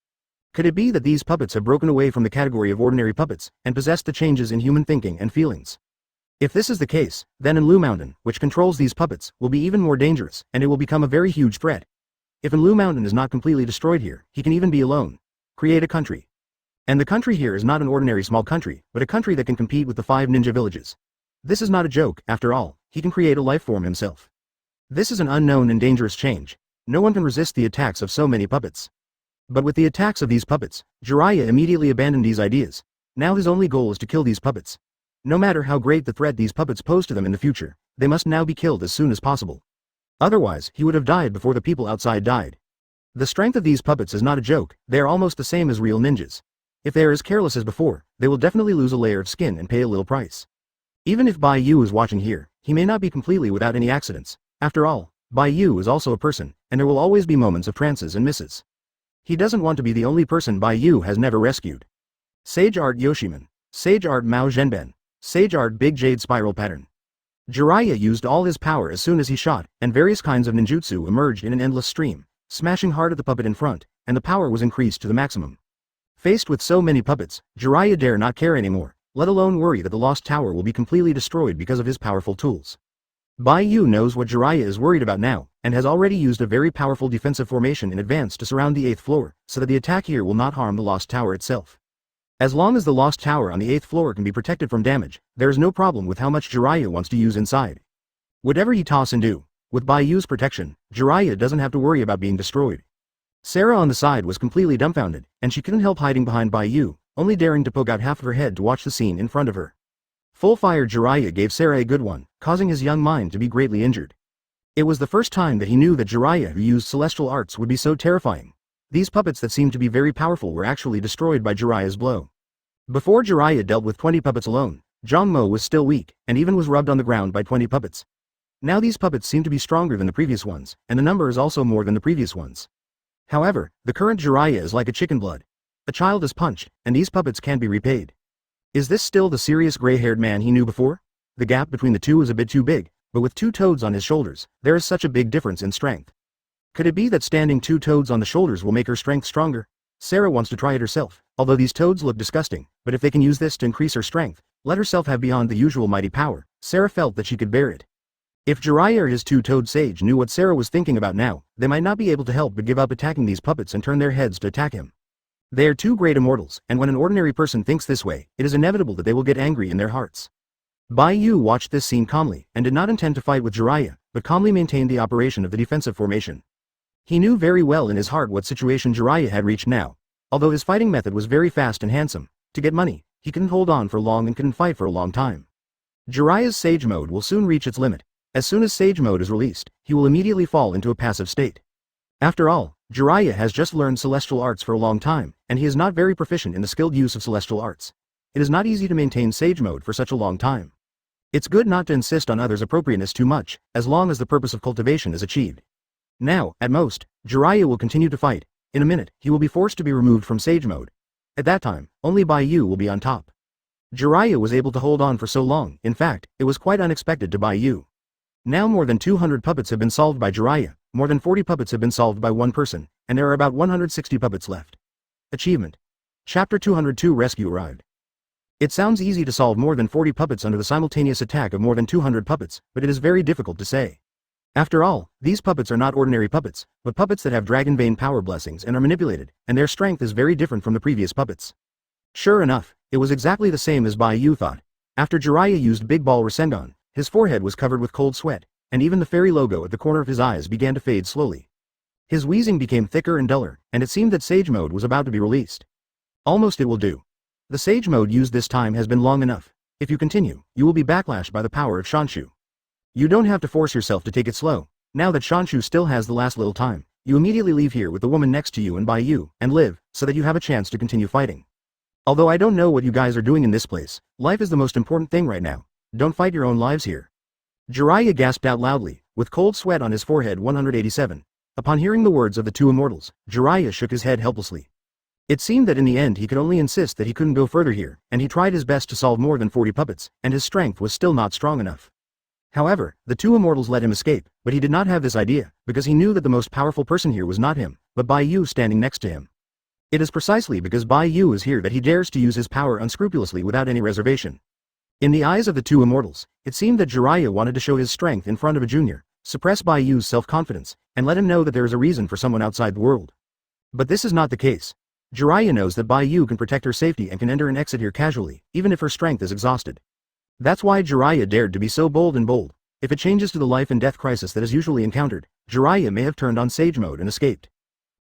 Speaker 1: Could it be that these puppets have broken away from the category of ordinary puppets, and possessed the changes in human thinking and feelings? If this is the case, then Enlu Mountain, which controls these puppets, will be even more dangerous, and it will become a very huge threat. If Enlu Mountain is not completely destroyed here, he can even be alone. Create a country. And the country here is not an ordinary small country, but a country that can compete with the 5 ninja villages. This is not a joke, after all, he can create a life form himself. This is an unknown and dangerous change. No one can resist the attacks of so many puppets. But with the attacks of these puppets, Jiraiya immediately abandoned these ideas. Now his only goal is to kill these puppets. No matter how great the threat these puppets pose to them in the future, they must now be killed as soon as possible. Otherwise, he would have died before the people outside died. The strength of these puppets is not a joke, they are almost the same as real ninjas. If they are as careless as before, they will definitely lose a layer of skin and pay a little price. Even if Bai Yu is watching here, he may not be completely without any accidents. After all, Bai Yu is also a person, and there will always be moments of trances and misses. He doesn't want to be the only person Bai Yu has never rescued. Sage Art Yoshiman. Sage Art Mao Zhenben. Sage Art Big Jade Spiral Pattern. Jiraiya used all his power as soon as he shot, and various kinds of ninjutsu emerged in an endless stream, smashing hard at the puppet in front, and the power was increased to the maximum. Faced with so many puppets, Jiraiya dare not care anymore, let alone worry that the lost tower will be completely destroyed because of his powerful tools. Bai Yu knows what Jiraiya is worried about now, and has already used a very powerful defensive formation in advance to surround the 8th floor, so that the attack here will not harm the lost tower itself. As long as the lost tower on the 8th floor can be protected from damage, there is no problem with how much Jiraiya wants to use inside. Whatever he toss and do, with Bai Yu's protection, Jiraiya doesn't have to worry about being destroyed. Sarah on the side was completely dumbfounded, and she couldn't help hiding behind Bai Yu, only daring to poke out half of her head to watch the scene in front of her. Full-fire Jiraiya gave Sarah a good one, causing his young mind to be greatly injured. It was the first time that he knew that Jiraiya who used celestial arts would be so terrifying. These puppets that seemed to be very powerful were actually destroyed by Jiraiya's blow. Before Jiraiya dealt with 20 puppets alone, Zhang was still weak, and even was rubbed on the ground by 20 puppets. Now these puppets seem to be stronger than the previous ones, and the number is also more than the previous ones. However, the current Jiraiya is like a chicken blood. A child is punched, and these puppets can't be repaid. Is this still the serious gray-haired man he knew before? The gap between the two is a bit too big, but with 2 toads on his shoulders, there is such a big difference in strength. Could it be that standing 2 toads on the shoulders will make her strength stronger? Sarah wants to try it herself, although these toads look disgusting, but if they can use this to increase her strength, let herself have beyond the usual mighty power, Sarah felt that she could bear it. If Jiraiya or his 2-toed sage knew what Sarah was thinking about now, they might not be able to help but give up attacking these puppets and turn their heads to attack him. They are 2 great immortals, and when an ordinary person thinks this way, it is inevitable that they will get angry in their hearts. Bai Yu watched this scene calmly, and did not intend to fight with Jiraiya, but calmly maintained the operation of the defensive formation. He knew very well in his heart what situation Jiraiya had reached now. Although his fighting method was very fast and handsome, to get money, he couldn't hold on for long and couldn't fight for a long time. Jiraiya's Sage Mode will soon reach its limit. As soon as Sage Mode is released, he will immediately fall into a passive state. After all, Jiraiya has just learned celestial arts for a long time, and he is not very proficient in the skilled use of celestial arts. It is not easy to maintain Sage Mode for such a long time. It's good not to insist on others' appropriateness too much, as long as the purpose of cultivation is achieved. Now, at most, Jiraiya will continue to fight. In a minute, he will be forced to be removed from Sage Mode. At that time, only Bai Yu will be on top. Jiraiya was able to hold on for so long, in fact, it was quite unexpected to Bai Yu. Now more than 200 puppets have been solved by Jiraiya, more than 40 puppets have been solved by one person, and there are about 160 puppets left. Achievement. Chapter 202 Rescue arrived. It sounds easy to solve more than 40 puppets under the simultaneous attack of more than 200 puppets, but it is very difficult to say. After all, these puppets are not ordinary puppets, but puppets that have Dragon Vein power blessings and are manipulated, and their strength is very different from the previous puppets. Sure enough, it was exactly the same as Bai Yu thought. After Jiraiya used Big Ball Rasengan, his forehead was covered with cold sweat, and even the fairy logo at the corner of his eyes began to fade slowly. His wheezing became thicker and duller, and it seemed that Sage Mode was about to be released. Almost it will do. The Sage Mode used this time has been long enough. If you continue, you will be backlashed by the power of Shanshu. You don't have to force yourself to take it slow. Now that Shanshu still has the last little time, you immediately leave here with the woman next to you and Bai Yu, and live, so that you have a chance to continue fighting. Although I don't know what you guys are doing in this place, life is the most important thing right now. Don't fight your own lives here. Jiraiya gasped out loudly, with cold sweat on his forehead 187. Upon hearing the words of the 2 immortals, Jiraiya shook his head helplessly. It seemed that in the end he could only insist that he couldn't go further here, and he tried his best to solve more than 40 puppets, and his strength was still not strong enough. However, the 2 immortals let him escape, but he did not have this idea, because he knew that the most powerful person here was not him, but Bai Yu standing next to him. It is precisely because Bai Yu is here that he dares to use his power unscrupulously without any reservation. In the eyes of the 2 immortals, it seemed that Jiraiya wanted to show his strength in front of a junior, suppress Bai Yu's self-confidence, and let him know that there is a reason for someone outside the world. But this is not the case. Jiraiya knows that Bai Yu can protect her safety and can enter and exit here casually, even if her strength is exhausted. That's why Jiraiya dared to be so bold and bold. If it changes to the life and death crisis that is usually encountered, Jiraiya may have turned on Sage Mode and escaped.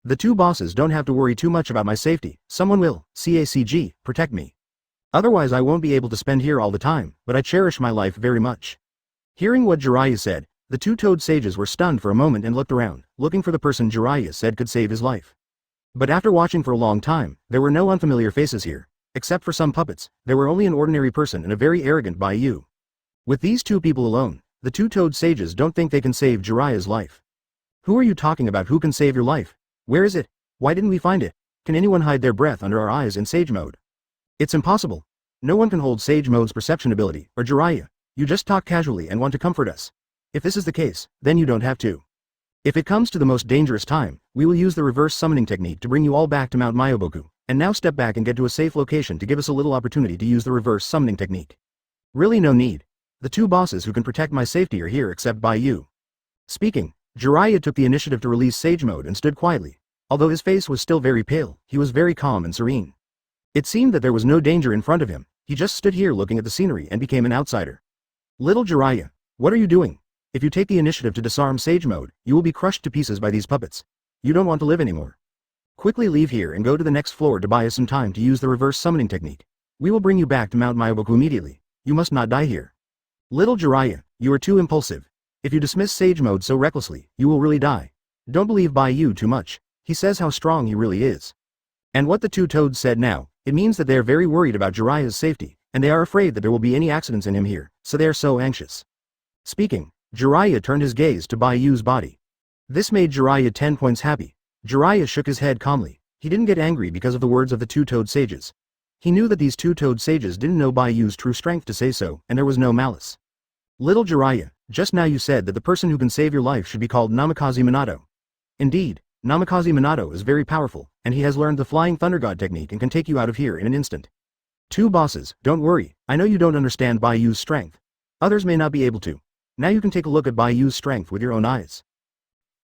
Speaker 1: The 2 bosses don't have to worry too much about my safety, someone will, CACG, protect me. Otherwise I won't be able to spend here all the time, but I cherish my life very much. Hearing what Jiraiya said, the 2-toed sages were stunned for a moment and looked around, looking for the person Jiraiya said could save his life. But after watching for a long time, there were no unfamiliar faces here. Except for some puppets, there were only an ordinary person and a very arrogant Bai Yu. With these 2 people alone, the 2-toed sages don't think they can save Jiraiya's life. Who are you talking about who can save your life? Where is it? Why didn't we find it? Can anyone hide their breath under our eyes in Sage Mode? It's impossible. No one can hold Sage Mode's perception ability, or Jiraiya. You just talk casually and want to comfort us. If this is the case, then you don't have to. If it comes to the most dangerous time, we will use the reverse summoning technique to bring you all back to Mount Myoboku, and now step back and get to a safe location to give us a little opportunity to use the reverse summoning technique. Really no need. The 2 bosses who can protect my safety are here except Bai Yu. Speaking, Jiraiya took the initiative to release Sage Mode and stood quietly. Although his face was still very pale, he was very calm and serene. It seemed that there was no danger in front of him, he just stood here looking at the scenery and became an outsider. Little Jiraiya, what are you doing? If you take the initiative to disarm Sage Mode, you will be crushed to pieces by these puppets. You don't want to live anymore. Quickly leave here and go to the next floor to buy us some time to use the reverse summoning technique. We will bring you back to Mount Myoboku immediately. You must not die here. Little Jiraiya, you are too impulsive. If you dismiss Sage Mode so recklessly, you will really die. Don't believe Bai Yu too much. He says how strong he really is. And what the two toads said now, it means that they are very worried about Jiraiya's safety, and they are afraid that there will be any accidents in him here, so they are so anxious. Speaking, Jiraiya turned his gaze to Bai Yu's body. This made Jiraiya 10 points happy. Jiraiya shook his head calmly. He didn't get angry because of the words of the two-toed sages. He knew that these two-toed sages didn't know Bai Yu's true strength to say so, and there was no malice. Little Jiraiya, just now you said that the person who can save your life should be called Namikaze Minato. Indeed, Namikaze Minato is very powerful, and he has learned the Flying Thunder God technique and can take you out of here in an instant. Two bosses, don't worry, I know you don't understand Bai Yu's strength. Others may not be able to. Now you can take a look at Bai Yu's strength with your own eyes.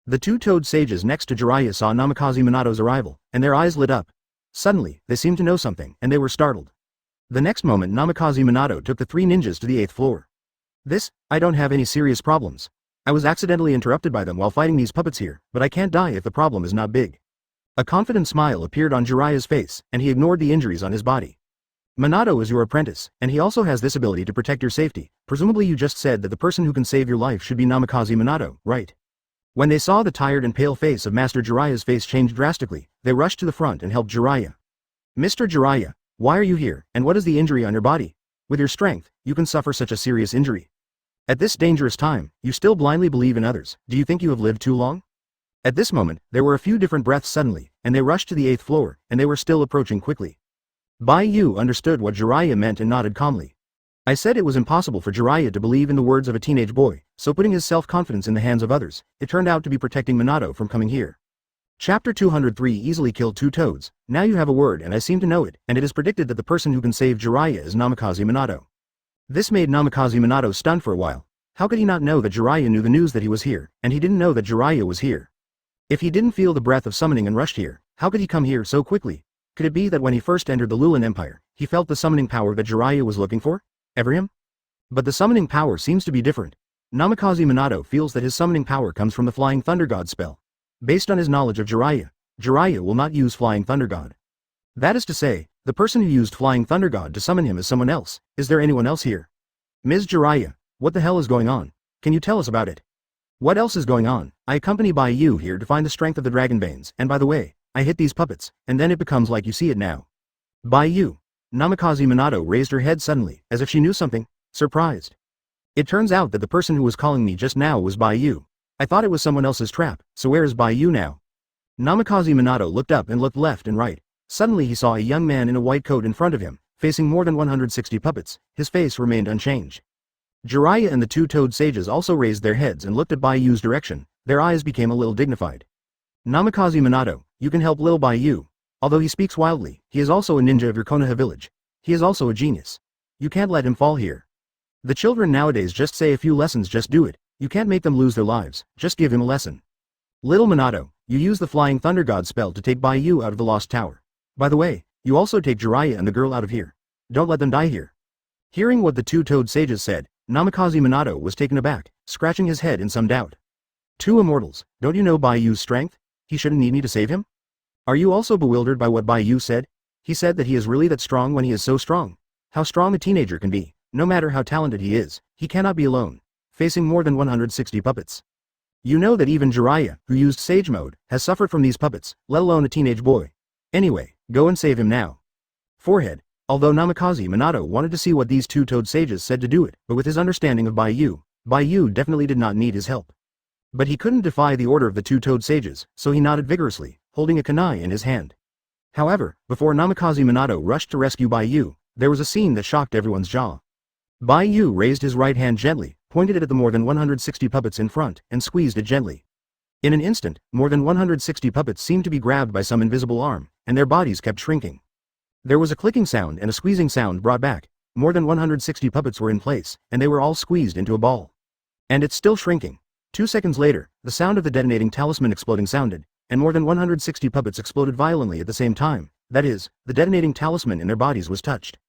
Speaker 1: The two-toed sages next to Jiraiya saw Namikaze Minato's arrival, and their eyes lit up. Suddenly, they seemed to know something, and they were startled. The next moment Namikaze Minato took the three ninjas to the 8th floor. I don't have any serious problems. I was accidentally interrupted by them while fighting these puppets here, but I can't die if the problem is not big. A confident smile appeared on Jiraiya's face, and he ignored the injuries on his body. Minato is your apprentice, and he also has this ability to protect your safety. Presumably you just said that the person who can save your life should be Namikaze Minato, right? When they saw the tired and pale face of Master Jiraiya's face change drastically, they rushed to the front and helped Jiraiya. Mr. Jiraiya, why are you here, and what is the injury on your body? With your strength, you can suffer such a serious injury. At this dangerous time, you still blindly believe in others. Do you think you have lived too long? At this moment, there were a few different breaths suddenly, and they rushed to the 8th floor, and they were still approaching quickly. Bai Yu understood what Jiraiya meant and nodded calmly. I said it was impossible for Jiraiya to believe in the words of a teenage boy, so putting his self-confidence in the hands of others, it turned out to be protecting Minato from coming here. Chapter 203 Easily killed two toads. Now you have a word and I seem to know it, and it is predicted that the person who can save Jiraiya is Namikaze Minato. This made Namikaze Minato stunned for a while. How could he not know that Jiraiya knew the news that he was here, and he didn't know that Jiraiya was here? If he didn't feel the breath of summoning and rushed here, how could he come here so quickly? Could it be that when he first entered the Lulan Empire, he felt the summoning power that Jiraiya was looking for? Ever him? But the summoning power seems to be different. Namikaze Minato feels that his summoning power comes from the Flying Thunder God spell. Based on his knowledge of Jiraiya, Jiraiya will not use Flying Thunder God. That is to say, the person who used Flying Thunder God to summon him is someone else. Is there anyone else here? Ms. Jiraiya, what the hell is going on? Can you tell us about it? What else is going on? I accompany Bai Yu here to find the strength of the dragon veins, and by the way, I hit these puppets, and then it becomes like you see it now. Bai Yu. Namikaze Minato raised her head suddenly, as if she knew something, surprised. It turns out that the person who was calling me just now was Bai Yu. I thought it was someone else's trap, so where is Bai Yu now? Namikaze Minato looked up and looked left and right. Suddenly he saw a young man in a white coat in front of him, facing more than 160 puppets. His face remained unchanged. Jiraiya and the two-toed sages also raised their heads and looked at Bai Yu's direction. Their eyes became a little dignified. Namikaze Minato, you can help Lil Bai Yu. Although he speaks wildly, he is also a ninja of your Konoha village. He is also a genius. You can't let him fall here. The children nowadays just say a few lessons, just do it. You can't make them lose their lives, just give him a lesson. Little Minato, you use the Flying Thunder God spell to take Bai Yu out of the Lost Tower. By the way, you also take Jiraiya and the girl out of here. Don't let them die here. Hearing what the two-toed sages said, Namikaze Minato was taken aback, scratching his head in some doubt. Two immortals, don't you know Bai Yu's strength? He shouldn't need me to save him? Are you also bewildered by what Bai Yu said? He said that he is really that strong when he is so strong. How strong a teenager can be, no matter how talented he is, he cannot be alone, facing more than 160 puppets. You know that even Jiraiya, who used Sage Mode, has suffered from these puppets, let alone a teenage boy. Anyway, go and save him now. Forehead. Although Namikaze Minato wanted to see what these two-toed sages said to do it, but with his understanding of Bai Yu definitely did not need his help. But he couldn't defy the order of the two-toed sages, so he nodded vigorously, holding a kunai in his hand. However, before Namikaze Minato rushed to rescue Bai Yu, there was a scene that shocked everyone's jaw. Bai Yu raised his right hand gently, pointed it at the more than 160 puppets in front, and squeezed it gently. In an instant, more than 160 puppets seemed to be grabbed by some invisible arm, and their bodies kept shrinking. There was a clicking sound and a squeezing sound brought back. More than 160 puppets were in place, and they were all squeezed into a ball. And it's still shrinking. 2 seconds later, the sound of the detonating talisman exploding sounded, and more than 160 puppets exploded violently at the same time. That is, the detonating talisman in their bodies was touched.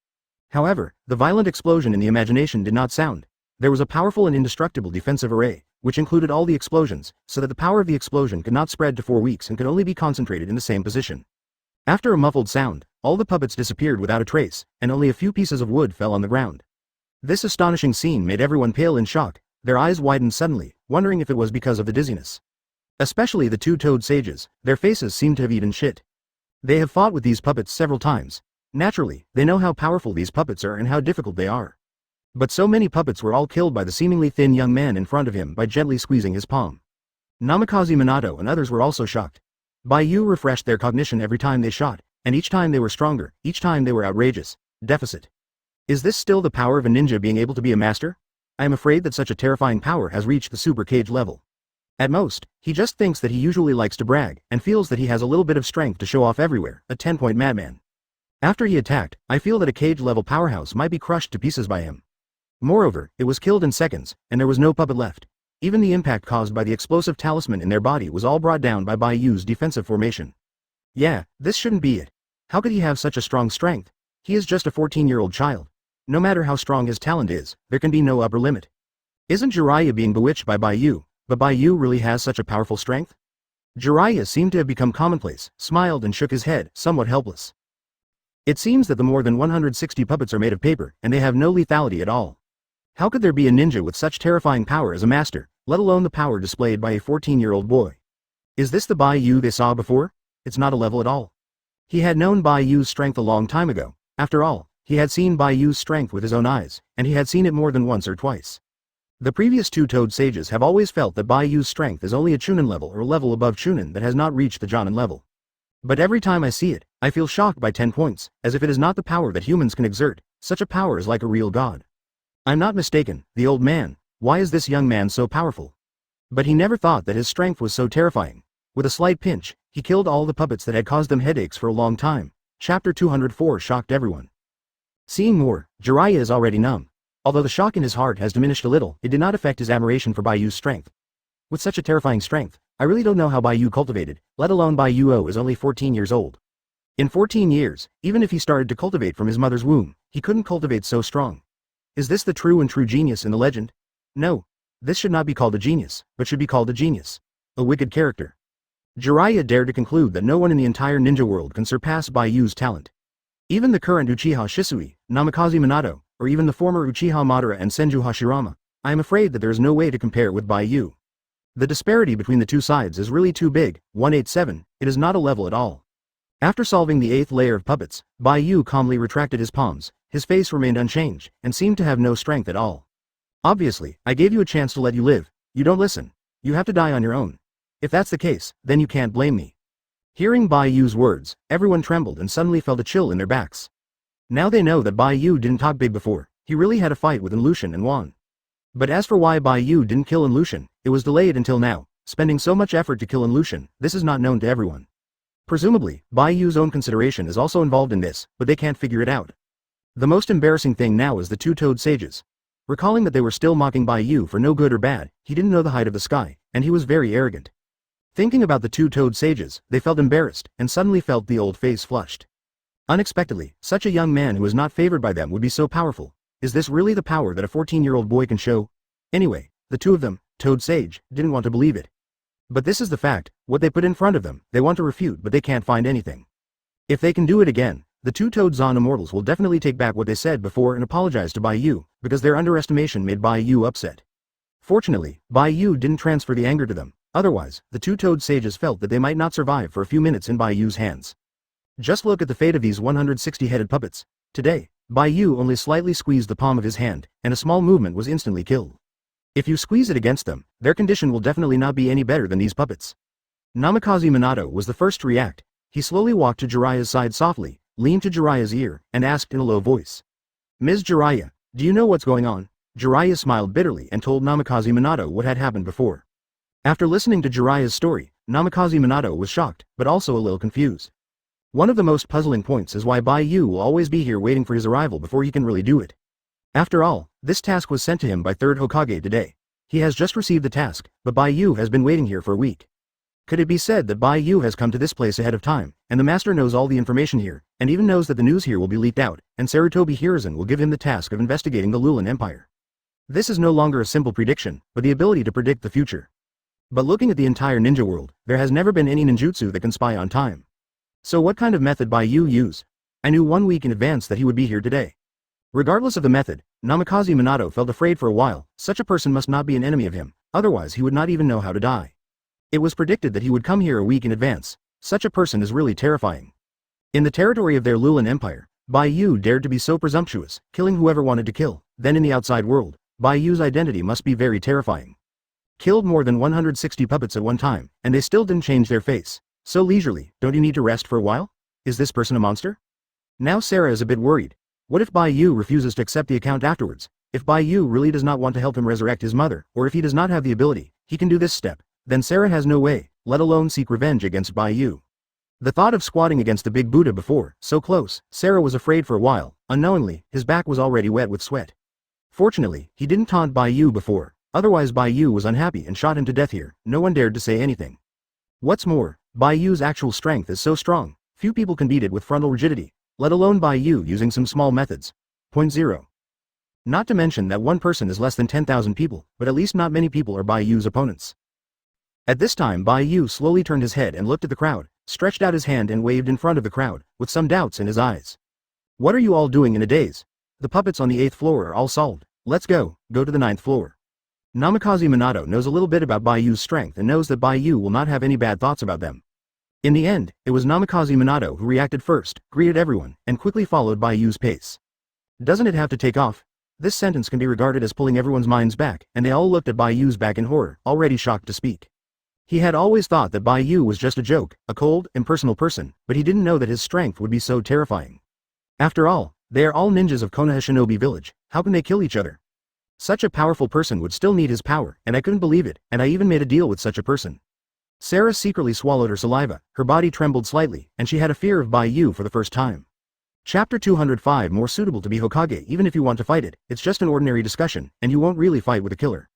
Speaker 1: However, the violent explosion in the imagination did not sound. There was a powerful and indestructible defensive array, which included all the explosions, so that the power of the explosion could not spread to 4 weeks and could only be concentrated in the same position. After a muffled sound, all the puppets disappeared without a trace, and only a few pieces of wood fell on the ground. This astonishing scene made everyone pale in shock. Their eyes widened suddenly, wondering if it was because of the dizziness. Especially the two-toed sages, their faces seemed to have eaten shit. They have fought with these puppets several times. Naturally, they know how powerful these puppets are and how difficult they are. But so many puppets were all killed by the seemingly thin young man in front of him by gently squeezing his palm. Namikaze Minato and others were also shocked. Bai Yu refreshed their cognition every time they shot, and each time they were stronger, each time they were outrageous. Deficit. Is this still the power of a ninja being able to be a master? I am afraid that such a terrifying power has reached the super cage level. At most, he just thinks that he usually likes to brag, and feels that he has a little bit of strength to show off everywhere, a 10-point madman. After he attacked, I feel that a cage-level powerhouse might be crushed to pieces by him. Moreover, it was killed in seconds, and there was no puppet left. Even the impact caused by the explosive talisman in their body was all brought down by Bai Yu's defensive formation. Yeah, this shouldn't be it. How could he have such a strong strength? He is just a 14-year-old child. No matter how strong his talent is, there can be no upper limit. Isn't Jiraiya being bewitched by Bai Yu, but Bai Yu really has such a powerful strength? Jiraiya seemed to have become commonplace, smiled and shook his head, somewhat helpless. It seems that the more than 160 puppets are made of paper, and they have no lethality at all. How could there be a ninja with such terrifying power as a master, let alone the power displayed by a 14-year-old boy? Is this the Bai Yu they saw before? It's not a level at all. He had known Bai Yu's strength a long time ago. After all, he had seen Bai Yu's strength with his own eyes, and he had seen it more than once or twice. The previous two Toad sages have always felt that Bai Yu's strength is only a Chunin level or a level above Chunin that has not reached the Jonin level. But every time I see it, I feel shocked by 10 points, as if it is not the power that humans can exert. Such a power is like a real god. I'm not mistaken, the old man. Why is this young man so powerful? But he never thought that his strength was so terrifying. With a slight pinch, he killed all the puppets that had caused them headaches for a long time. Chapter 204 shocked everyone. Seeing more, Jiraiya is already numb. Although the shock in his heart has diminished a little, it did not affect his admiration for Bai Yu's strength. With such a terrifying strength, I really don't know how Bai Yu cultivated, let alone Bai Yu is only 14 years old. In 14 years, even if he started to cultivate from his mother's womb, he couldn't cultivate so strong. Is this the true genius in the legend? No. This should not be called a genius, but should be called a genius. A wicked character. Jiraiya dared to conclude that no one in the entire ninja world can surpass Bai Yu's talent. Even the current Uchiha Shisui, Namikaze Minato, or even the former Uchiha Madara and Senju Hashirama, I am afraid that there is no way to compare with Bai Yu. The disparity between the two sides is really too big. 187, it is not a level at all. After solving the 8th layer of puppets, Bai Yu calmly retracted his palms, his face remained unchanged, and seemed to have no strength at all. Obviously, I gave you a chance to let you live. You don't listen. You have to die on your own. If that's the case, then you can't blame me. Hearing Bai Yu's words, everyone trembled and suddenly felt a chill in their backs. Now they know that Bai Yu didn't talk big before. He really had a fight with Lucian and won. But as for why Bai Yu didn't kill Lucian, it was delayed until now, spending so much effort to kill Lucian. This is not known to everyone. Presumably, Bai Yu's own consideration is also involved in this, but they can't figure it out. The most embarrassing thing now is the two Toad sages. Recalling that they were still mocking Bai Yu for no good or bad, he didn't know the height of the sky, and he was very arrogant. Thinking about the two Toad sages, they felt embarrassed, and suddenly felt the old face flushed. Unexpectedly, such a young man who was not favored by them would be so powerful. Is this really the power that a 14-year-old boy can show? Anyway, the two of them, Toad Sage, didn't want to believe it. But this is the fact, what they put in front of them, they want to refute but they can't find anything. If they can do it again, the two Toad Zon immortals will definitely take back what they said before and apologize to Bai Yu, because their underestimation made Bai Yu upset. Fortunately, Bai Yu didn't transfer the anger to them, otherwise, the two Toad Sages felt that they might not survive for a few minutes in Bai Yu's hands. Just look at the fate of these 160-headed puppets. Today, Bai Yu only slightly squeezed the palm of his hand, and a small movement was instantly killed. If you squeeze it against them, their condition will definitely not be any better than these puppets. Namikaze Minato was the first to react. He slowly walked to Jiraiya's side softly, leaned to Jiraiya's ear, and asked in a low voice. Ms. Jiraiya, do you know what's going on? Jiraiya smiled bitterly and told Namikaze Minato what had happened before. After listening to Jiraiya's story, Namikaze Minato was shocked, but also a little confused. One of the most puzzling points is why Bai Yu will always be here waiting for his arrival before he can really do it. After all, this task was sent to him by 3rd Hokage today. He has just received the task, but Bai Yu has been waiting here for a week. Could it be said that Bai Yu has come to this place ahead of time, and the master knows all the information here, and even knows that the news here will be leaked out, and Sarutobi Hiruzen will give him the task of investigating the Lulan Empire? This is no longer a simple prediction, but the ability to predict the future. But looking at the entire ninja world, there has never been any ninjutsu that can spy on time. So what kind of method Bai Yu use? I knew 1 week in advance that he would be here today. Regardless of the method, Namikaze Minato felt afraid for a while. Such a person must not be an enemy of him, otherwise he would not even know how to die. It was predicted that he would come here a week in advance. Such a person is really terrifying. In the territory of their Lulan Empire, Bai Yu dared to be so presumptuous, killing whoever wanted to kill. Then in the outside world, Bai Yu's identity must be very terrifying. Killed more than 160 puppets at one time, and they still didn't change their face. So leisurely, don't you need to rest for a while? Is this person a monster? Now Sarah is a bit worried. What if Bai Yu refuses to accept the account afterwards? If Bai Yu really does not want to help him resurrect his mother, or if he does not have the ability, he can do this step, then Sarah has no way, let alone seek revenge against Bai Yu. The thought of squatting against the big Buddha before, so close, Sarah was afraid for a while. Unknowingly, his back was already wet with sweat. Fortunately, he didn't taunt Bai Yu before, otherwise Bai Yu was unhappy and shot him to death here. No one dared to say anything. What's more, Bai Yu's actual strength is so strong, few people can beat it with frontal rigidity, let alone Bai Yu using some small methods. 0. Not to mention that one person is less than 10,000 people, but at least not many people are Bai Yu's opponents. At this time Bai Yu slowly turned his head and looked at the crowd, stretched out his hand and waved in front of the crowd, with some doubts in his eyes. What are you all doing in a daze? The puppets on the 8th floor are all solved. Let's go to the 9th floor. Namikaze Minato knows a little bit about Bai Yu's strength and knows that Bai Yu will not have any bad thoughts about them. In the end, it was Namikaze Minato who reacted first, greeted everyone, and quickly followed Bai Yu's pace. Doesn't it have to take off? This sentence can be regarded as pulling everyone's minds back, and they all looked at Bai Yu's back in horror, already shocked to speak. He had always thought that Bai Yu was just a joke, a cold, impersonal person, but he didn't know that his strength would be so terrifying. After all, they are all ninjas of Konoha Shinobi village, how can they kill each other? Such a powerful person would still need his power, and I couldn't believe it, and I even made a deal with such a person. Sarah secretly swallowed her saliva, her body trembled slightly, and she had a fear of Bai Yu for the first time. Chapter 205 More suitable to be Hokage. Even if you want to fight it, it's just an ordinary discussion, and you won't really fight with a killer.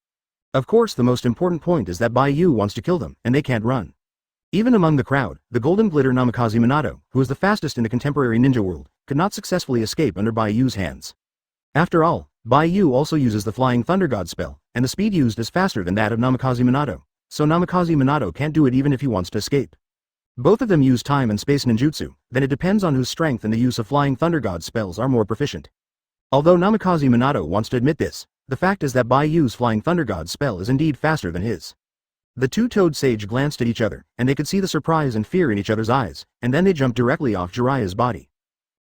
Speaker 1: Of course the most important point is that Bai Yu wants to kill them, and they can't run. Even among the crowd, the golden glitter Namikaze Minato, who is the fastest in the contemporary ninja world, could not successfully escape under Bai Yu's hands. After all, Bai Yu also uses the Flying Thunder God spell, and the speed used is faster than that of Namikaze Minato, so Namikaze Minato can't do it even if he wants to escape. Both of them use time and space ninjutsu, then it depends on whose strength and the use of Flying Thunder God spells are more proficient. Although Namikaze Minato wants to admit this, the fact is that Bai Yu's Flying Thunder God spell is indeed faster than his. The two-toed sage glanced at each other, and they could see the surprise and fear in each other's eyes, and then they jumped directly off Jiraiya's body.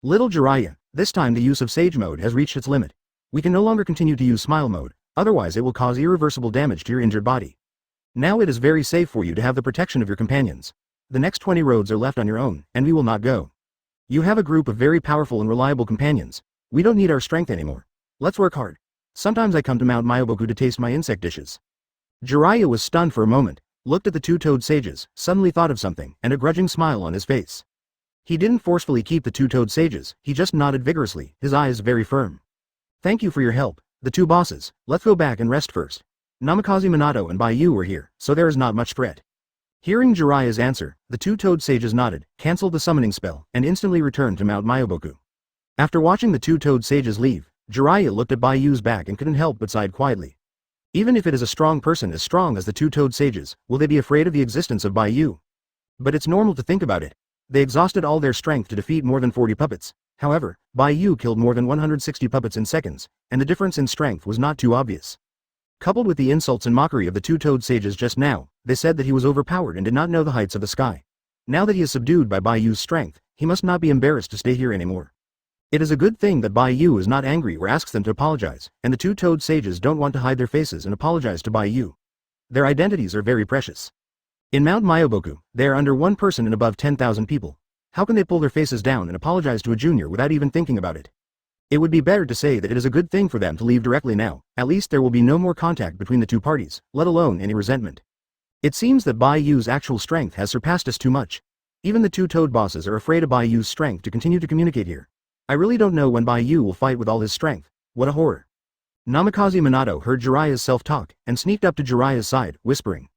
Speaker 1: Little Jiraiya, this time the use of Sage mode has reached its limit. We can no longer continue to use Smile mode, otherwise it will cause irreversible damage to your injured body. Now it is very safe for you to have the protection of your companions. The next 20 roads are left on your own, and we will not go. You have a group of very powerful and reliable companions. We don't need our strength anymore. Let's work hard. Sometimes I come to Mount Myoboku to taste my insect dishes. Jiraiya was stunned for a moment, looked at the two-toed sages, suddenly thought of something, and a grudging smile on his face. He didn't forcefully keep the two-toed sages, he just nodded vigorously, his eyes very firm. Thank you for your help, the two bosses. Let's go back and rest first. Namikaze Minato and Bai Yu were here, so there is not much threat. Hearing Jiraiya's answer, the two-toed sages nodded, cancelled the summoning spell, and instantly returned to Mount Myoboku. After watching the two-toed sages leave, Jiraiya looked at Bai Yu's back and couldn't help but sighed quietly. Even if it is a strong person as strong as the two-toed sages, will they be afraid of the existence of Bai Yu? But it's normal to think about it. They exhausted all their strength to defeat more than 40 puppets. However, Bai Yu killed more than 160 puppets in seconds, and the difference in strength was not too obvious. Coupled with the insults and mockery of the two-toed sages just now, they said that he was overpowered and did not know the heights of the sky. Now that he is subdued by Bai Yu's strength, he must not be embarrassed to stay here anymore. It is a good thing that Bai Yu is not angry or asks them to apologize, and the two-toed sages don't want to hide their faces and apologize to Bai Yu. Their identities are very precious. In Mount Myoboku, they are under one person and above 10,000 people. How can they pull their faces down and apologize to a junior without even thinking about it? It would be better to say that it is a good thing for them to leave directly now, at least there will be no more contact between the two parties, let alone any resentment. It seems that Bai Yu's actual strength has surpassed us too much. Even the two-toed bosses are afraid of Bai Yu's strength to continue to communicate here. I really don't know when Bai Yu will fight with all his strength. What a horror. Namikaze Minato heard Jiraiya's self-talk, and sneaked up to Jiraiya's side, whispering.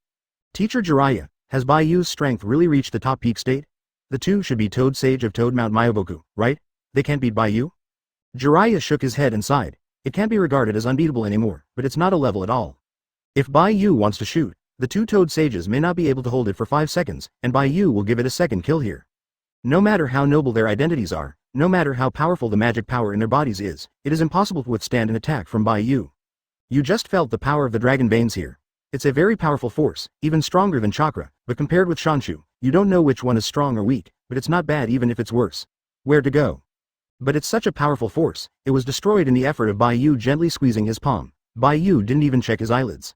Speaker 1: Teacher Jiraiya, has Bai Yu's strength really reached the top peak state? The two should be Toad Sage of Toad Mount Myoboku, right? They can't beat Bai Yu? Jiraiya shook his head and sighed. It can't be regarded as unbeatable anymore, but it's not a level at all. If Bai Yu wants to shoot, the two-toed sages may not be able to hold it for 5 seconds, and Bai Yu will give it a second kill here. No matter how noble their identities are, no matter how powerful the magic power in their bodies is, it is impossible to withstand an attack from Bai Yu. You just felt the power of the dragon veins here. It's a very powerful force, even stronger than chakra, but compared with Shanshu, you don't know which one is strong or weak, but it's not bad even if it's worse. Where to go? But it's such a powerful force, it was destroyed in the effort of Bai Yu gently squeezing his palm. Bai Yu didn't even check his eyelids.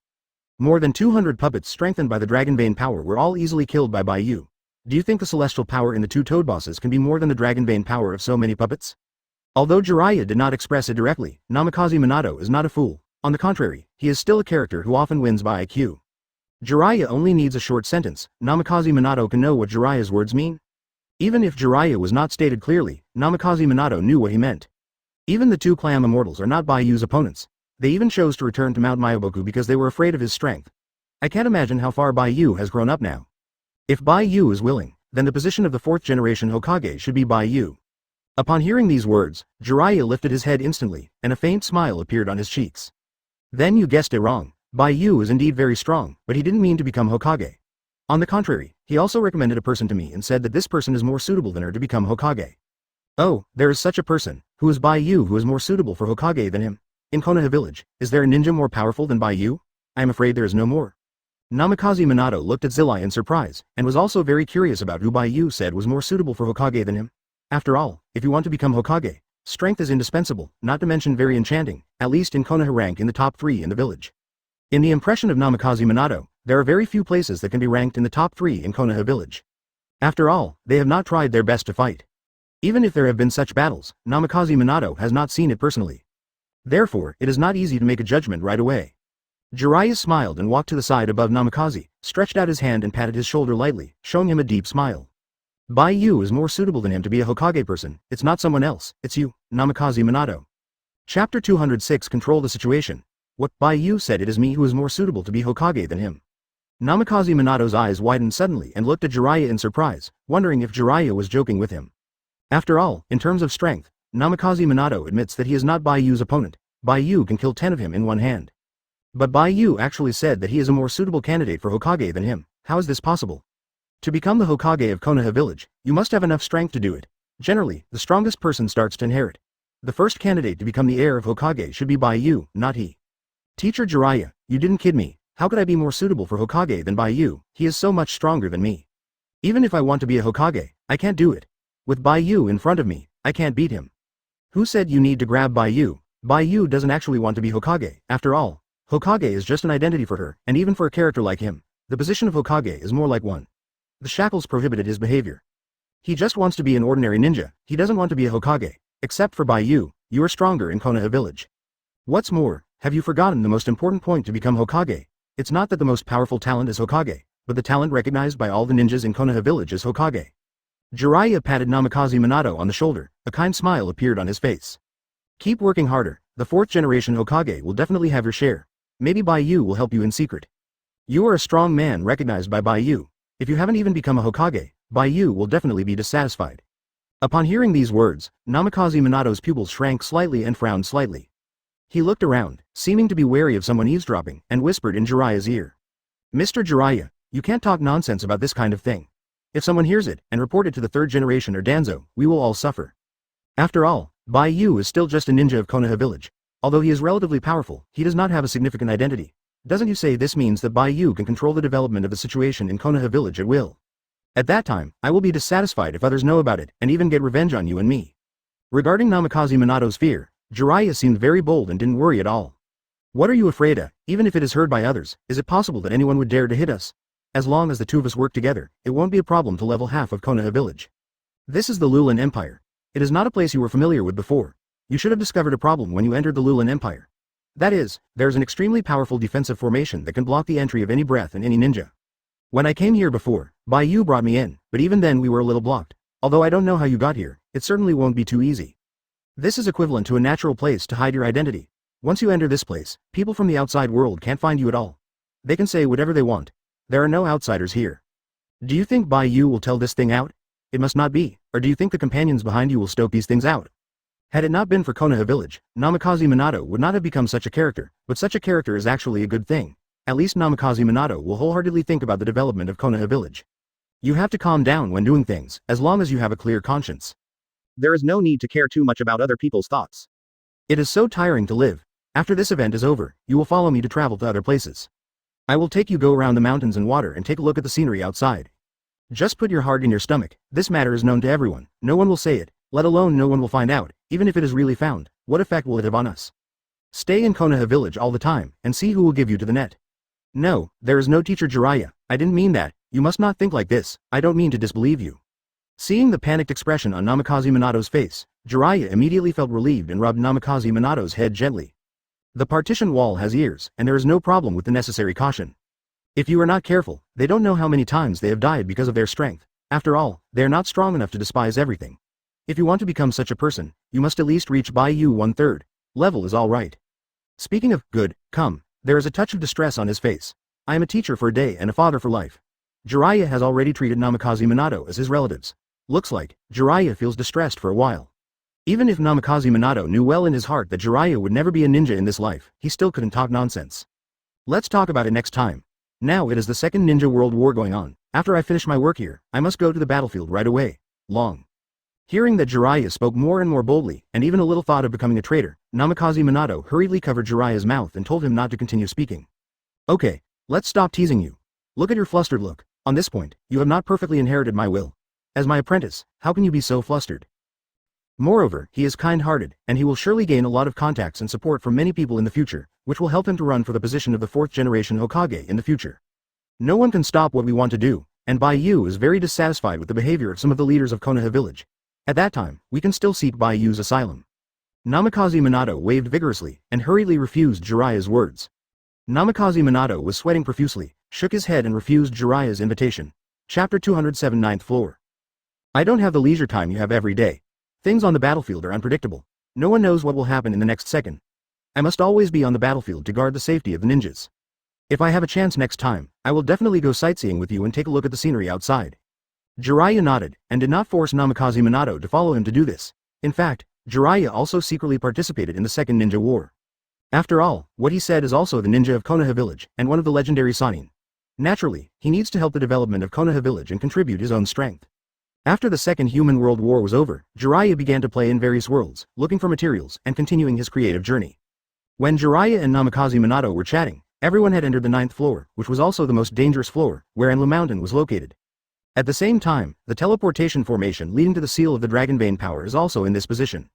Speaker 1: More than 200 puppets strengthened by the Dragonbane power were all easily killed by Bai Yu. Do you think the celestial power in the two toad bosses can be more than the Dragonbane power of so many puppets? Although Jiraiya did not express it directly, Namikaze Minato is not a fool. On the contrary, he is still a character who often wins by IQ. Jiraiya only needs a short sentence. Namikaze Minato can know what Jiraiya's words mean. Even if Jiraiya was not stated clearly, Namikaze Minato knew what he meant. Even the two clam immortals are not Bai Yu's opponents. They even chose to return to Mount Myoboku because they were afraid of his strength. I can't imagine how far Bai Yu has grown up now. If Bai Yu is willing, then the position of the fourth generation Hokage should be Bai Yu. Upon hearing these words, Jiraiya lifted his head instantly, and a faint smile appeared on his cheeks. Then you guessed it wrong. Bai Yu is indeed very strong, but he didn't mean to become Hokage. On the contrary, he also recommended a person to me and said that this person is more suitable than her to become Hokage. Oh, there is such a person. Who is Bai Yu who is more suitable for Hokage than him? In Konoha village, is there a ninja more powerful than Bai Yu? I am afraid there is no more. Namikaze Minato looked at Zillai in surprise, and was also very curious about who Bai Yu said was more suitable for Hokage than him. After all, if you want to become Hokage, strength is indispensable, not to mention very enchanting, at least in Konoha rank in the top 3 in the village. In the impression of Namikaze Minato, there are very few places that can be ranked in the top 3 in Konoha village. After all, they have not tried their best to fight. Even if there have been such battles, Namikaze Minato has not seen it personally. Therefore, it is not easy to make a judgment right away. Jiraiya smiled and walked to the side above Namikaze, stretched out his hand and patted his shoulder lightly, showing him a deep smile. Bai Yu is more suitable than him to be a Hokage person. It's not someone else, it's you, Namikaze Minato. Chapter 206 Control the situation. What? Bai Yu said it is me who is more suitable to be Hokage than him. Namikaze Minato's eyes widened suddenly and looked at Jiraiya in surprise, wondering if Jiraiya was joking with him. After all, in terms of strength, Namikaze Minato admits that he is not Bai Yu's opponent. Bai Yu can kill 10 of him in one hand. But Bai Yu actually said that he is a more suitable candidate for Hokage than him. How is this possible? To become the Hokage of Konoha village, you must have enough strength to do it. Generally, the strongest person starts to inherit. The first candidate to become the heir of Hokage should be Bai Yu, not he. Teacher Jiraiya, you didn't kid me. How could I be more suitable for Hokage than Bai Yu? He is so much stronger than me. Even if I want to be a Hokage, I can't do it. With Bai Yu in front of me, I can't beat him. Who said you need to grab Bai Yu? Bai Yu doesn't actually want to be Hokage. After all, Hokage is just an identity for her, and even for a character like him, the position of Hokage is more like one. The shackles prohibited his behavior. He just wants to be an ordinary ninja. He doesn't want to be a Hokage. Except for Bai Yu, you are stronger in Konoha village. What's more, have you forgotten the most important point to become Hokage? It's not that the most powerful talent is Hokage, but the talent recognized by all the ninjas in Konoha village is Hokage. Jiraiya patted Namikaze Minato on the shoulder, a kind smile appeared on his face. Keep working harder, the 4th generation Hokage will definitely have your share. Maybe Bai Yu will help you in secret. You are a strong man recognized by Bai Yu. If you haven't even become a Hokage, Bai Yu will definitely be dissatisfied. Upon hearing these words, Namikaze Minato's pupils shrank slightly and frowned slightly. He looked around, seeming to be wary of someone eavesdropping, and whispered in Jiraiya's ear. Mr. Jiraiya, you can't talk nonsense about this kind of thing. If someone hears it and report it to the 3rd generation or Danzo, we will all suffer. After all, Bai Yu is still just a ninja of Konoha village. Although he is relatively powerful, he does not have a significant identity. Doesn't you say this means that Bai Yu can control the development of the situation in Konoha village at will? At that time, I will be dissatisfied if others know about it and even get revenge on you and me. Regarding Namikaze Minato's fear, Jiraiya seemed very bold and didn't worry at all. What are you afraid of? Even if it is heard by others, is it possible that anyone would dare to hit us? As long as the two of us work together, it won't be a problem to level half of Konoha village. This is the Lulan Empire. It is not a place you were familiar with before. You should have discovered a problem when you entered the Lulan Empire. That is, there's an extremely powerful defensive formation that can block the entry of any breath and any ninja. When I came here before, Bai Yu brought me in, but even then we were a little blocked. Although I don't know how you got here, it certainly won't be too easy. This is equivalent to a natural place to hide your identity. Once you enter this place, people from the outside world can't find you at all. They can say whatever they want. There are no outsiders here. Do you think Bai Yu will tell this thing out? It must not be, or do you think the companions behind you will stoke these things out? Had it not been for Konoha village, Namikaze Minato would not have become such a character, but such a character is actually a good thing. At least Namikaze Minato will wholeheartedly think about the development of Konoha village. You have to calm down when doing things, as long as you have a clear conscience. There is no need to care too much about other people's thoughts. It is so tiring to live. After this event is over, you will follow me to travel to other places. I will take you go around the mountains and water and take a look at the scenery outside. Just put your heart in your stomach, this matter is known to everyone, no one will say it, let alone no one will find out, even if it is really found, what effect will it have on us? Stay in Konoha village all the time, and see who will give you to the net. No, there is no teacher Jiraiya, I didn't mean that, you must not think like this, I don't mean to disbelieve you. Seeing the panicked expression on Namikaze Minato's face, Jiraiya immediately felt relieved and rubbed Namikaze Minato's head gently. The partition wall has ears, and there is no problem with the necessary caution. If you are not careful, they don't know how many times they have died because of their strength. After all, they are not strong enough to despise everything. If you want to become such a person, you must at least reach Bai Yu 1/3. Level is all right. Speaking of good, come, there is a touch of distress on his face. I am a teacher for a day and a father for life. Jiraiya has already treated Namikaze Minato as his relatives. Looks like, Jiraiya feels distressed for a while. Even if Namikaze Minato knew well in his heart that Jiraiya would never be a ninja in this life, he still couldn't talk nonsense. Let's talk about it next time. Now it is the Second Ninja World War going on. After I finish my work here, I must go to the battlefield right away. Long. Hearing that Jiraiya spoke more and more boldly, and even a little thought of becoming a traitor, Namikaze Minato hurriedly covered Jiraiya's mouth and told him not to continue speaking. Okay, let's stop teasing you. Look at your flustered look. On this point, you have not perfectly inherited my will. As my apprentice, how can you be so flustered? Moreover, he is kind-hearted, and he will surely gain a lot of contacts and support from many people in the future, which will help him to run for the position of the 4th generation Hokage in the future. No one can stop what we want to do, and Bai Yu is very dissatisfied with the behavior of some of the leaders of Konoha village. At that time, we can still seek Bai Yu's asylum. Namikaze Minato waved vigorously, and hurriedly refused Jiraiya's words. Namikaze Minato was sweating profusely, shook his head and refused Jiraiya's invitation. Chapter 207 9th floor. I don't have the leisure time you have every day. Things on the battlefield are unpredictable. No one knows what will happen in the next second. I must always be on the battlefield to guard the safety of the ninjas. If I have a chance next time, I will definitely go sightseeing with you and take a look at the scenery outside. Jiraiya nodded, and did not force Namikaze Minato to follow him to do this. In fact, Jiraiya also secretly participated in the Second Ninja War. After all, what he said is also the ninja of Konoha village, and one of the legendary Sannin. Naturally, he needs to help the development of Konoha village and contribute his own strength. After the Second Human World War was over, Jiraiya began to play in various worlds, looking for materials and continuing his creative journey. When Jiraiya and Namikaze Minato were chatting, everyone had entered the 9th floor, which was also the most dangerous floor, where Enlu Mountain was located. At the same time, the teleportation formation leading to the seal of the Dragonbane power is also in this position.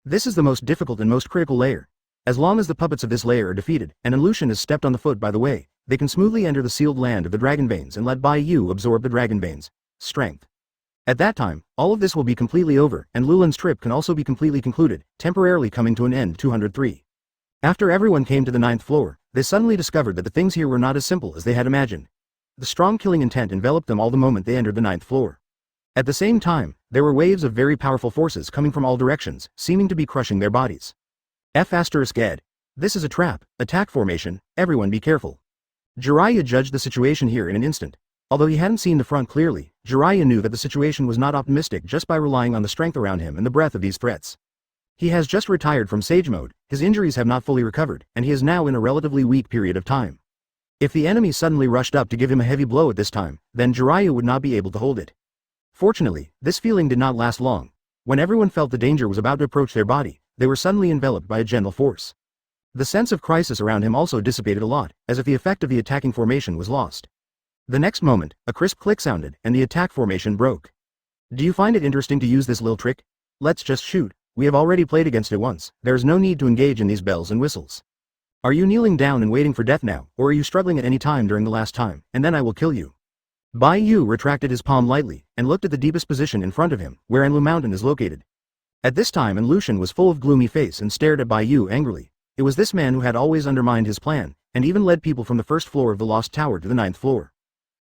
Speaker 1: This is the most difficult and most critical layer. As long as the puppets of this layer are defeated, and illusion is stepped on the foot by the way, they can smoothly enter the sealed land of the Dragonbanes and let Bai Yu absorb the Dragonbanes' strength. At that time, all of this will be completely over, and Lulin's trip can also be completely concluded, temporarily coming to an end. 203. After everyone came to the 9th floor, they suddenly discovered that the things here were not as simple as they had imagined. The strong killing intent enveloped them all the moment they entered the 9th floor. At the same time, there were waves of very powerful forces coming from all directions, seeming to be crushing their bodies. F***ed. This is a trap, attack formation, everyone be careful. Jiraiya judged the situation here in an instant. Although he hadn't seen the front clearly, Jiraiya knew that the situation was not optimistic just by relying on the strength around him and the breadth of these threats. He has just retired from Sage Mode, his injuries have not fully recovered, and he is now in a relatively weak period of time. If the enemy suddenly rushed up to give him a heavy blow at this time, then Jiraiya would not be able to hold it. Fortunately, this feeling did not last long. When everyone felt the danger was about to approach their body, they were suddenly enveloped by a gentle force. The sense of crisis around him also dissipated a lot, as if the effect of the attacking formation was lost. The next moment, a crisp click sounded, and the attack formation broke. Do you find it interesting to use this little trick? Let's just shoot. We have already played against it once, there is no need to engage in these bells and whistles. Are you kneeling down and waiting for death now, or are you struggling at any time during the last time, and then I will kill you? Bai Yu retracted his palm lightly, and looked at the deepest position in front of him, where Enlu Mountain is located. At this time Enlushan was full of gloomy face and stared at Bai Yu angrily. It was this man who had always undermined his plan, and even led people from the first floor of the Lost Tower to the 9th floor.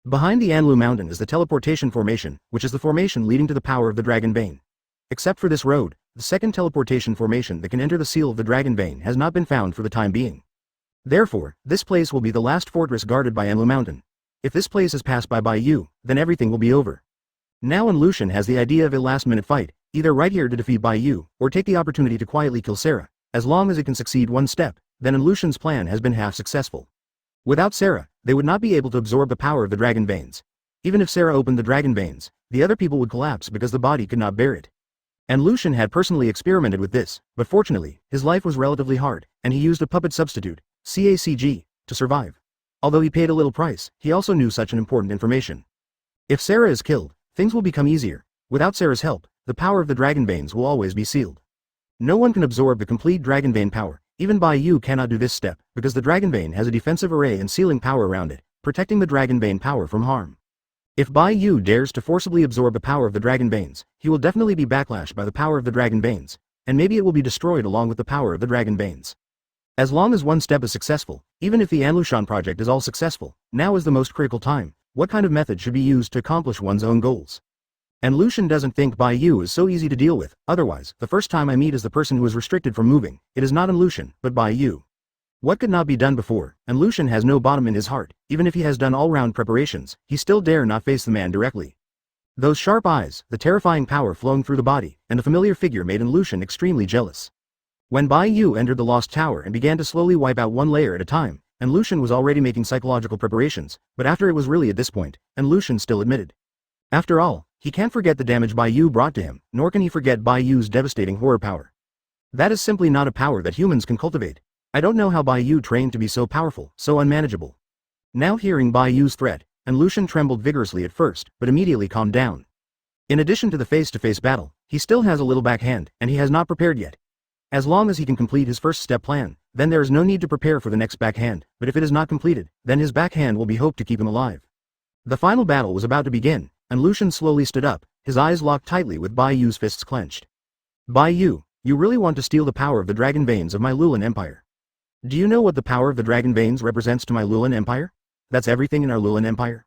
Speaker 1: Behind the Enlu Mountain is the teleportation formation, which is the formation leading to the power of the Dragonbane. Except for this road, the second teleportation formation that can enter the seal of the Dragonbane has not been found for the time being. Therefore, this place will be the last fortress guarded by Enlu Mountain. If this place is passed by Bai Yu, then everything will be over. Now Enlushan has the idea of a last-minute fight, either right here to defeat Bai Yu, or take the opportunity to quietly kill Sarah. As long as it can succeed one step, then Enlushan's plan has been half successful. Without Sarah, they would not be able to absorb the power of the Dragonbanes. Even if Sarah opened the Dragonbanes, the other people would collapse because the body could not bear it. Enlushan had personally experimented with this, but fortunately, his life was relatively hard, and he used a puppet substitute, CACG, to survive. Although he paid a little price, he also knew such an important information. If Sarah is killed, things will become easier. Without Sarah's help, the power of the Dragon Veins will always be sealed. No one can absorb the complete Dragon Vein power. Even Bai Yu cannot do this step, because the Dragon Vein has a defensive array and sealing power around it, protecting the Dragon Vein power from harm. If Bai Yu dares to forcibly absorb the power of the Dragon Veins, he will definitely be backlashed by the power of the Dragon Veins, and maybe it will be destroyed along with the power of the Dragon Veins. As long as one step is successful, even if the Anlushan project is all successful, now is the most critical time. What kind of method should be used to accomplish one's own goals? And Lucian doesn't think Bai Yu is so easy to deal with. Otherwise, the first time I meet is the person who is restricted from moving. It is not Lucian, but Bai Yu. What could not be done before? And Lucian has no bottom in his heart. Even if he has done all-round preparations, he still dare not face the man directly. Those sharp eyes, the terrifying power flowing through the body, and the familiar figure made Lucian extremely jealous. When Bai Yu entered the Lost Tower and began to slowly wipe out one layer at a time, and Lucian was already making psychological preparations, but after it was really at this point, and Lucian still admitted. After all, he can't forget the damage Bai Yu brought to him, nor can he forget Bai Yu's devastating horror power. That is simply not a power that humans can cultivate. I don't know how Bai Yu trained to be so powerful, so unmanageable. Now hearing Bai Yu's threat, and Lucian trembled vigorously at first, but immediately calmed down. In addition to the face-to-face battle, he still has a little backhand, and he has not prepared yet. As long as he can complete his first step plan, then there is no need to prepare for the next backhand, but if it is not completed, then his backhand will be hope to keep him alive. The final battle was about to begin, and Lucian slowly stood up, his eyes locked tightly with Bai Yu's fists clenched. Bai Yu, you really want to steal the power of the Dragon Veins of my Lulan Empire? Do you know what the power of the Dragon Veins represents to my Lulan Empire? That's everything in our Lulan Empire.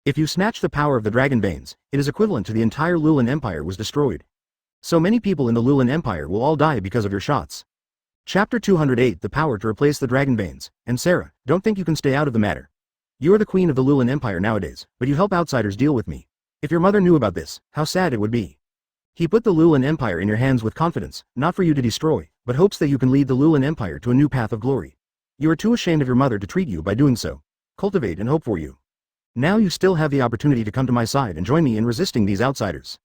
Speaker 1: If you snatch the power of the Dragon Veins, it is equivalent to the entire Lulan Empire was destroyed. So many people in the Lulan Empire will all die because of your shots. Chapter 208 The Power to Replace the Dragon Veins. And Sarah, don't think you can stay out of the matter. You are the queen of the Lulan Empire nowadays, but you help outsiders deal with me. If your mother knew about this, how sad it would be. He put the Lulan Empire in your hands with confidence, not for you to destroy, but hopes that you can lead the Lulan Empire to a new path of glory. You are too ashamed of your mother to treat you by doing so. Cultivate and hope for you. Now you still have the opportunity to come to my side and join me in resisting these outsiders.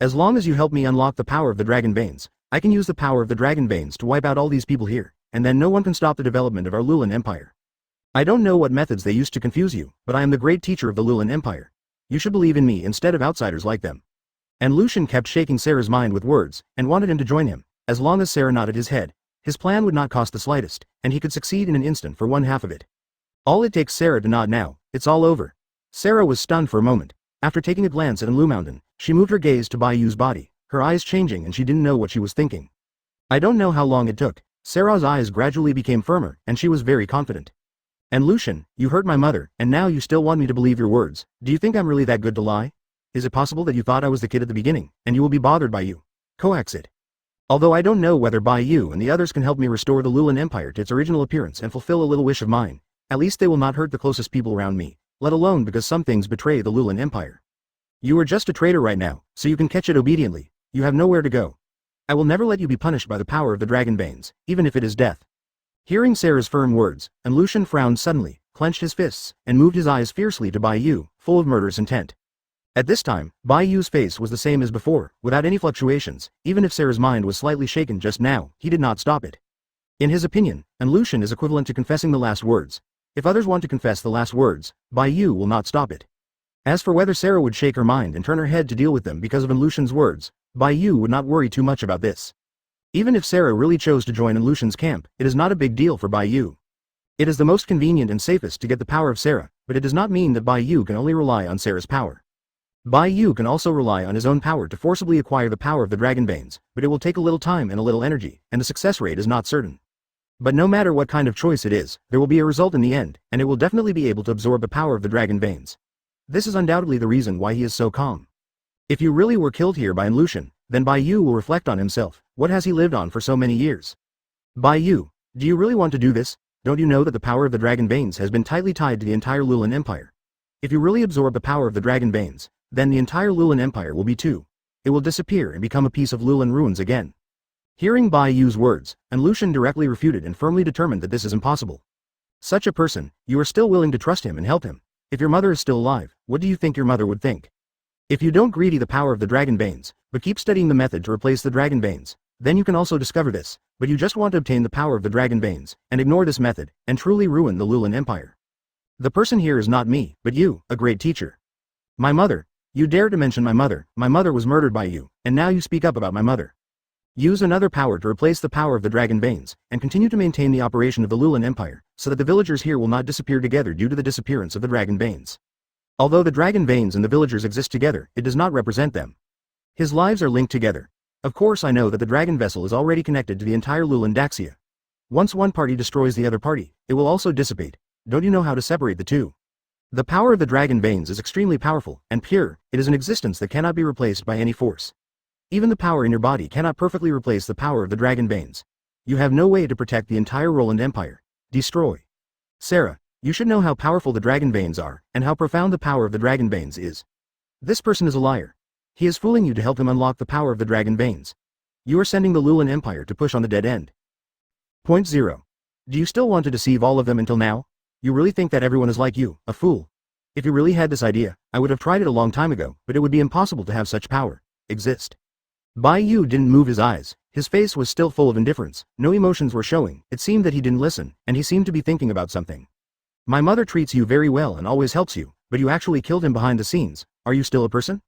Speaker 1: As long as you help me unlock the power of the Dragon Veins, I can use the power of the Dragon Veins to wipe out all these people here, and then no one can stop the development of our Lulan Empire. I don't know what methods they used to confuse you, but I am the great teacher of the Lulan Empire. You should believe in me instead of outsiders like them. And Lucian kept shaking Sarah's mind with words, and wanted him to join him. As long as Sarah nodded his head, his plan would not cost the slightest, and he could succeed in an instant for one half of it. All it takes Sarah to nod now, it's all over. Sarah was stunned for a moment. After taking a glance at Enlu Mountain, she moved her gaze to Bai Yu's body, her eyes changing and she didn't know what she was thinking. I don't know how long it took. Sarah's eyes gradually became firmer, and she was very confident. And Lucian, you hurt my mother, and now you still want me to believe your words. Do you think I'm really that good to lie? Is it possible that you thought I was the kid at the beginning, and you will be bothered by you? Coax it. Although I don't know whether Bai Yu and the others can help me restore the Lulan Empire to its original appearance and fulfill a little wish of mine, at least they will not hurt the closest people around me, let alone because some things betray the Lulan Empire. You are just a traitor right now, so you can catch it obediently. You have nowhere to go. I will never let you be punished by the power of the Dragon Veins, even if it is death. Hearing Sarah's firm words, and Lucian frowned suddenly, clenched his fists, and moved his eyes fiercely to Bai Yu, full of murderous intent. At this time, Bai Yu's face was the same as before, without any fluctuations. Even if Sarah's mind was slightly shaken just now, he did not stop it. In his opinion, and Lucian is equivalent to confessing the last words. If others want to confess the last words, Bai Yu will not stop it. As for whether Sarah would shake her mind and turn her head to deal with them because of Lucian's words, Bai Yu would not worry too much about this. Even if Sarah really chose to join Lucian's camp, it is not a big deal for Bai Yu. It is the most convenient and safest to get the power of Sarah, but it does not mean that Bai Yu can only rely on Sarah's power. Bai Yu can also rely on his own power to forcibly acquire the power of the Dragon Veins, but it will take a little time and a little energy, and the success rate is not certain. But no matter what kind of choice it is, there will be a result in the end, and it will definitely be able to absorb the power of the Dragon Veins. This is undoubtedly the reason why he is so calm. If you really were killed here by Lucian, then Bai Yu will reflect on himself. What has he lived on for so many years? Bai Yu, do you really want to do this? Don't you know that the power of the Dragon Veins has been tightly tied to the entire Lulan Empire? If you really absorb the power of the Dragon Veins, then the entire Lulan Empire will be too. It will disappear and become a piece of Lulan ruins again. Hearing Bai Yu's words, and Lucian directly refuted and firmly determined that this is impossible. Such a person, you are still willing to trust him and help him. If your mother is still alive, what do you think your mother would think? If you don't greedy the power of the Dragon Veins, but keep studying the method to replace the Dragon Veins, then you can also discover this, but you just want to obtain the power of the Dragon Veins, and ignore this method, and truly ruin the Lulan Empire. The person here is not me, but you, a great teacher. My mother. You dare to mention my mother. My mother was murdered by you, and now you speak up about my mother. Use another power to replace the power of the dragon veins, and continue to maintain the operation of the Lulan Empire, so that the villagers here will not disappear together due to the disappearance of the dragon veins. Although the dragon veins and the villagers exist together, it does not represent them. His lives are linked together. Of course I know that the dragon vessel is already connected to the entire Lulan Daxia. Once one party destroys the other party, it will also dissipate. Don't you know how to separate the two? The power of the dragon veins is extremely powerful and pure. It is an existence that cannot be replaced by any force. Even the power in your body cannot perfectly replace the power of the dragon veins. You have no way to protect the entire Roland Empire. Destroy. Sarah, you should know how powerful the dragon veins are, and how profound the power of the dragon veins is. This person is a liar. He is fooling you to help him unlock the power of the dragon veins. You are sending the Lulan Empire to push on the dead end. Point 0. Do you still want to deceive all of them until now? You really think that everyone is like you, a fool? If you really had this idea, I would have tried it a long time ago, but it would be impossible to have such power exist. Bai Yu didn't move his eyes. His face was still full of indifference. No emotions were showing. It seemed that he didn't listen, and he seemed to be thinking about something. My mother treats you very well and always helps you, but you actually killed him behind the scenes. Are you still a person?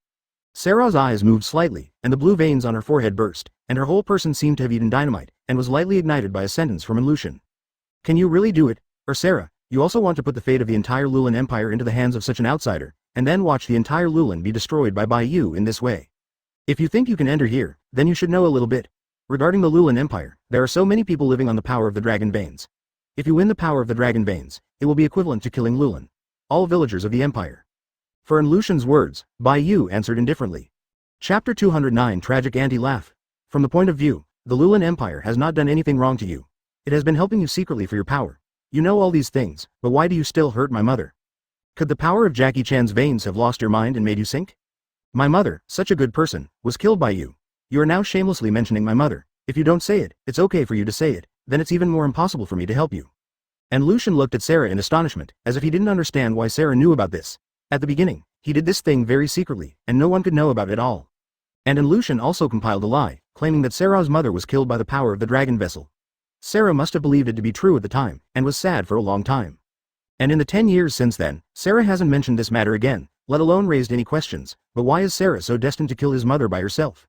Speaker 1: Sarah's eyes moved slightly, and the blue veins on her forehead burst, and her whole person seemed to have eaten dynamite, and was lightly ignited by a sentence from Lucian. Can you really do it? Or Sarah, you also want to put the fate of the entire Lulan Empire into the hands of such an outsider, and then watch the entire Lulan be destroyed by Bai Yu in this way? If you think you can enter here, then you should know a little bit. Regarding the Lulan Empire, there are so many people living on the power of the dragon veins. If you win the power of the dragon veins, it will be equivalent to killing Lulan. All villagers of the empire. For in Lucian's words, Bai Yu answered indifferently. Chapter 209 Tragic Anti-Laugh. From the point of view, the Lulan Empire has not done anything wrong to you. It has been helping you secretly for your power. You know all these things, but why do you still hurt my mother? Could the power of Jackie Chan's veins have lost your mind and made you sink? My mother, such a good person, was killed by you. You are now shamelessly mentioning my mother. If you don't say it, it's okay for you to say it, then it's even more impossible for me to help you. And Lucian looked at Sarah in astonishment, as if he didn't understand why Sarah knew about this. At the beginning, he did this thing very secretly, and no one could know about it at all. And Lucian also compiled a lie, claiming that Sarah's mother was killed by the power of the dragon vessel. Sarah must have believed it to be true at the time, and was sad for a long time. And in the 10 years since then, Sarah hasn't mentioned this matter again, let alone raised any questions. But why is Sarah so destined to kill his mother by herself?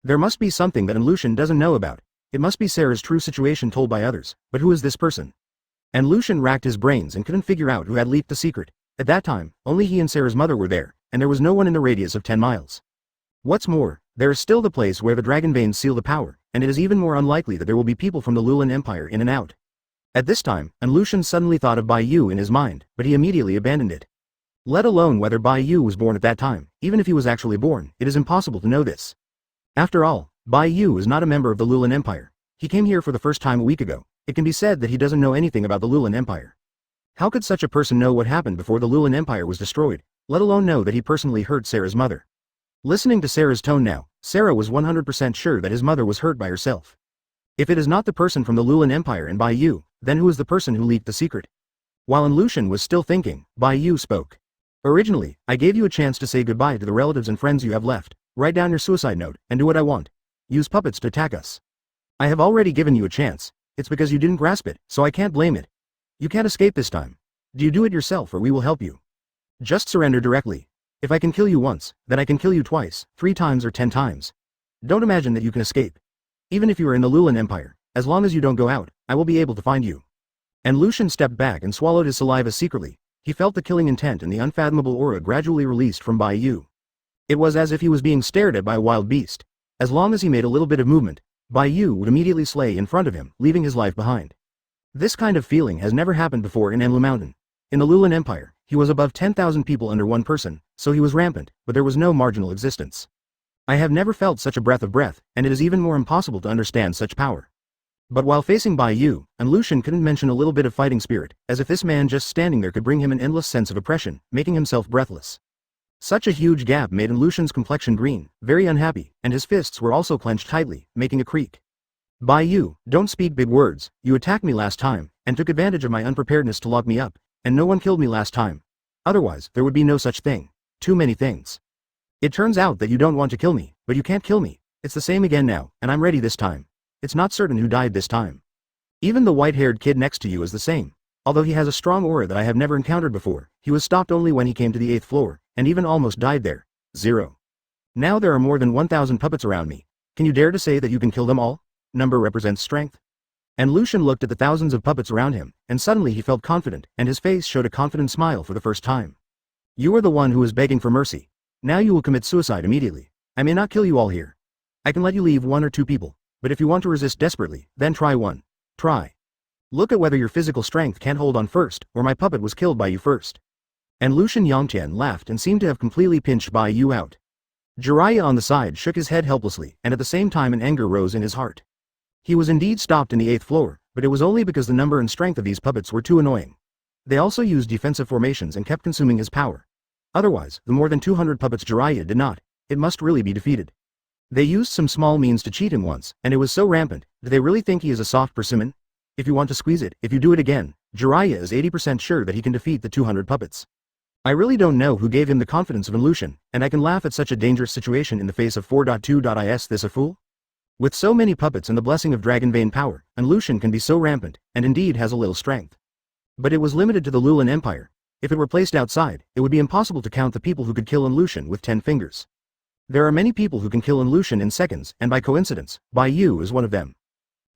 Speaker 1: There must be something that Lucian doesn't know about. It must be Sarah's true situation told by others, but who is this person? And Lucian racked his brains and couldn't figure out who had leaked the secret. At that time, only he and Sarah's mother were there, and there was no one in the radius of 10 miles. What's more, there is still the place where the dragon veins seal the power, and it is even more unlikely that there will be people from the Lulan Empire in and out. At this time, Lucian suddenly thought of Bai Yu in his mind, but he immediately abandoned it. Let alone whether Bai Yu was born at that time, even if he was actually born, it is impossible to know this. After all, Bai Yu is not a member of the Lulan Empire. He came here for the first time a week ago. It can be said that he doesn't know anything about the Lulan Empire. How could such a person know what happened before the Lulan Empire was destroyed, let alone know that he personally hurt Sarah's mother? Listening to Sarah's tone now, Sarah was 100% sure that his mother was hurt by herself. If it is not the person from the Lulan Empire and Bai Yu, then who is the person who leaked the secret? While Lucian was still thinking, Bai Yu spoke. Originally, I gave you a chance to say goodbye to the relatives and friends you have left. Write down your suicide note, and do what I want. Use puppets to attack us. I have already given you a chance. It's because you didn't grasp it, so I can't blame it. You can't escape this time. Do you do it yourself or we will help you? Just surrender directly. If I can kill you once, then I can kill you twice, 3 times or 10 times. Don't imagine that you can escape. Even if you are in the Lulan Empire, as long as you don't go out, I will be able to find you. And Lucian stepped back and swallowed his saliva secretly. He felt the killing intent and the unfathomable aura gradually released from Bai Yu. It was as if he was being stared at by a wild beast. As long as he made a little bit of movement, Bai Yu would immediately slay in front of him, leaving his life behind. This kind of feeling has never happened before in Enlu Mountain. In the Lulan Empire, he was above 10,000 people under one person, so he was rampant, but there was no marginal existence. I have never felt such a breath of breath, and it is even more impossible to understand such power. But while facing Bai Yu, Lucian couldn't mention a little bit of fighting spirit, as if this man just standing there could bring him an endless sense of oppression, making himself breathless. Such a huge gap made Lucian's complexion green, very unhappy, and his fists were also clenched tightly, making a creak. Bai Yu, don't speak big words. You attacked me last time, and took advantage of my unpreparedness to lock me up, and no one killed me last time. Otherwise, there would be no such thing. Too many things. It turns out that you don't want to kill me, but you can't kill me. It's the same again now, and I'm ready this time. It's not certain who died this time. Even the white-haired kid next to you is the same. Although he has a strong aura that I have never encountered before, he was stopped only when he came to the 8th floor, and even almost died there. 0. Now there are more than 1,000 puppets around me. Can you dare to say that you can kill them all? Number represents strength. And Lucian looked at the thousands of puppets around him, and suddenly he felt confident, and his face showed a confident smile for the first time. You are the one who is begging for mercy. Now you will commit suicide immediately. I may not kill you all here. I can let you leave 1 or 2 people, but if you want to resist desperately, then try one. Try. Look at whether your physical strength can't hold on first, or my puppet was killed by you first. And Lucian Yongtian laughed and seemed to have completely pinched Bai Yu out. Jiraiya on the side shook his head helplessly, and at the same time an anger rose in his heart. He was indeed stopped in the 8th floor, but it was only because the number and strength of these puppets were too annoying. They also used defensive formations and kept consuming his power. Otherwise, the more than 200 puppets Jiraiya did not. It must really be defeated. They used some small means to cheat him once, and it was so rampant. Do they really think he is a soft persimmon? If you want to squeeze it, if you do it again, Jiraiya is 80% sure that he can defeat the 200 puppets. I really don't know who gave him the confidence of Lucian, and I can laugh at such a dangerous situation in the face of 4.2. Is this a fool? With so many puppets and the blessing of Dragon Vein power, Lucian can be so rampant, and indeed has a little strength. But it was limited to the Lulan Empire. If it were placed outside, it would be impossible to count the people who could kill Lucian with 10 fingers. There are many people who can kill Lucian in seconds, and by coincidence, Bai Yu is one of them.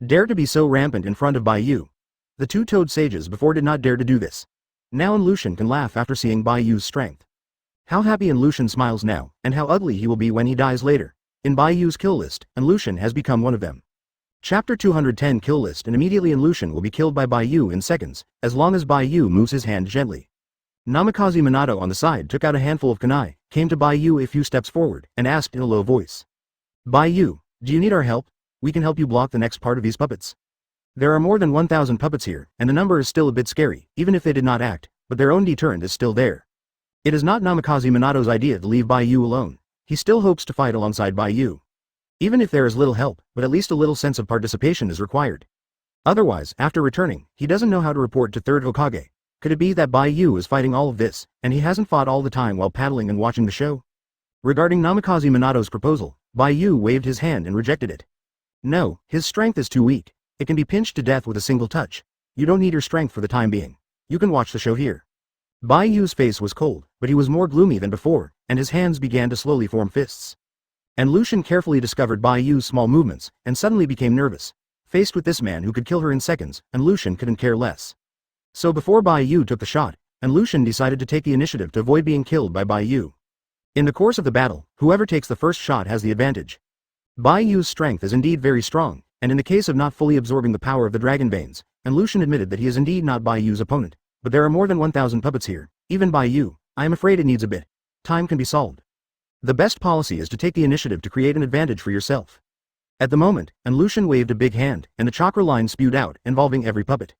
Speaker 1: Dare to be so rampant in front of Bai Yu. The 2 Toad Sages before did not dare to do this. Now Lucian can laugh after seeing Bai Yu's strength. How happy Lucian smiles now, and how ugly he will be when he dies later. In Bai Yu's kill list, Lucian has become one of them. Chapter 210 Kill list, and immediately Lucian will be killed by Bai Yu in seconds, as long as Bai Yu moves his hand gently. Namikaze Minato on the side took out a handful of kunai, came to Bai Yu a few steps forward, and asked in a low voice. Bai Yu, do you need our help? We can help you block the next part of these puppets. There are more than 1,000 puppets here, and the number is still a bit scary, even if they did not act, but their own deterrent is still there. It is not Namikaze Minato's idea to leave Bai Yu alone. He still hopes to fight alongside Bai Yu. Even if there is little help, but at least a little sense of participation is required. Otherwise, after returning, he doesn't know how to report to 3rd Hokage. Could it be that Bai Yu is fighting all of this, and he hasn't fought all the time while paddling and watching the show? Regarding Namikaze Minato's proposal, Bai Yu waved his hand and rejected it. No, his strength is too weak. It can be pinched to death with a single touch. You don't need your strength for the time being. You can watch the show here. Bai Yu's face was cold, but he was more gloomy than before, and his hands began to slowly form fists. And Lucian carefully discovered Bai Yu's small movements, and suddenly became nervous. Faced with this man who could kill her in seconds, and Lucian couldn't care less. So before Bai Yu took the shot, and Lucian decided to take the initiative to avoid being killed by Bai Yu. In the course of the battle, whoever takes the first shot has the advantage. Bai Yu's strength is indeed very strong, and in the case of not fully absorbing the power of the dragon veins, and Lucian admitted that he is indeed not Bai Yu's opponent, but there are more than 1,000 puppets here, even Bai Yu, I am afraid it needs a bit. Time can be solved. The best policy is to take the initiative to create an advantage for yourself. At the moment, and Lucian waved a big hand, and the chakra line spewed out, involving every puppet.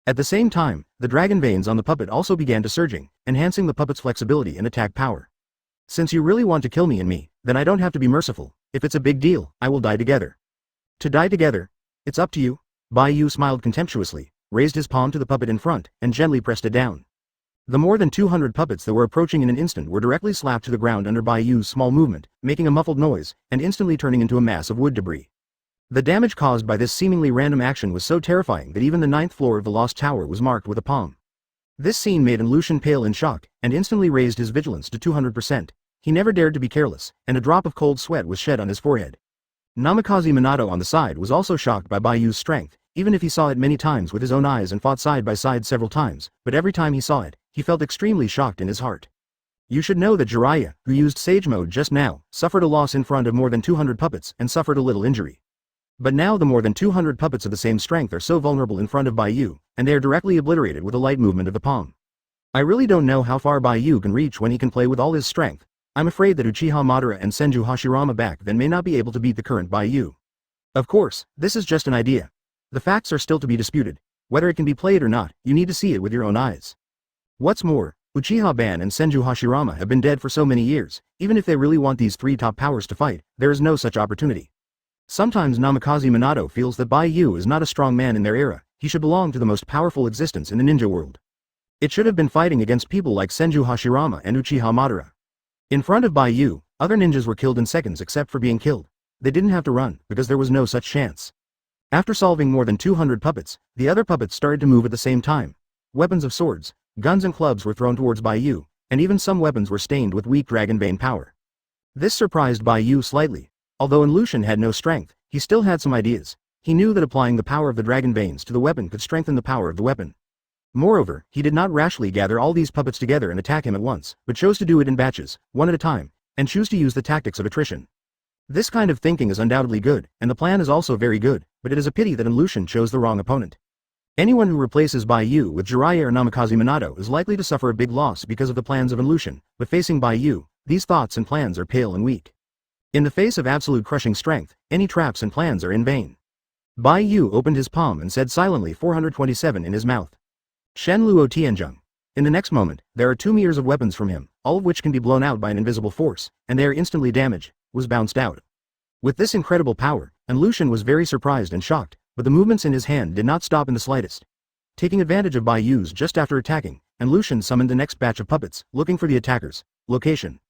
Speaker 1: At the same time, the dragon veins on the puppet also began to surging, enhancing the puppet's flexibility and attack power. Since you really want to kill me and me, then I don't have to be merciful. If it's a big deal, I will die together. To die together? It's up to you. Bai Yu smiled contemptuously, raised his palm to the puppet in front, and gently pressed it down. The more than 200 puppets that were approaching in an instant were directly slapped to the ground under Bai Yu's small movement, making a muffled noise, and instantly turning into a mass of wood debris. The damage caused by this seemingly random action was so terrifying that even the 9th floor of the Lost Tower was marked with a palm. This scene made Lucian pale in shock, and instantly raised his vigilance to 200%. He never dared to be careless, and a drop of cold sweat was shed on his forehead. Namikaze Minato on the side was also shocked by Bai Yu's strength, even if he saw it many times with his own eyes and fought side by side several times, but every time he saw it, he felt extremely shocked in his heart. You should know that Jiraiya, who used Sage Mode just now, suffered a loss in front of more than 200 puppets and suffered a little injury. But now the more than 200 puppets of the same strength are so vulnerable in front of Bai Yu, and they are directly obliterated with a light movement of the palm. I really don't know how far Bai Yu can reach when he can play with all his strength. I'm afraid that Uchiha Madara and Senju Hashirama back then may not be able to beat the current Bai Yu. Of course, this is just an idea. The facts are still to be disputed. Whether it can be played or not, you need to see it with your own eyes. What's more, Uchiha Ban and Senju Hashirama have been dead for so many years. Even if they really want these 3 top powers to fight, there is no such opportunity. Sometimes Namikaze Minato feels that Bai Yu is not a strong man in their era. He should belong to the most powerful existence in the ninja world. It should have been fighting against people like Senju Hashirama and Uchiha Madara. In front of Bai Yu, other ninjas were killed in seconds except for being killed. They didn't have to run, because there was no such chance. After solving more than 200 puppets, the other puppets started to move at the same time. Weapons of swords, guns and clubs were thrown towards Bai Yu, and even some weapons were stained with weak dragon vein power. This surprised Bai Yu slightly. Although Lucian had no strength, he still had some ideas. He knew that applying the power of the dragon veins to the weapon could strengthen the power of the weapon. Moreover, he did not rashly gather all these puppets together and attack him at once, but chose to do it in batches, one at a time, and choose to use the tactics of attrition. This kind of thinking is undoubtedly good, and the plan is also very good, but it is a pity that Lucian chose the wrong opponent. Anyone who replaces Bai Yu with Jiraiya or Namikaze Minato is likely to suffer a big loss because of the plans of Lucian, but facing Bai Yu, these thoughts and plans are pale and weak. In the face of absolute crushing strength, any traps and plans are in vain. Bai Yu opened his palm and said silently 427 in his mouth. Shen Luo Tianzheng. In the next moment, there are 2 meters of weapons from him, all of which can be blown out by an invisible force, and they are instantly damaged, was bounced out. With this incredible power, Lucian was very surprised and shocked, but the movements in his hand did not stop in the slightest. Taking advantage of Bai Yu's just after attacking, Lucian summoned the next batch of puppets, looking for the attacker's location.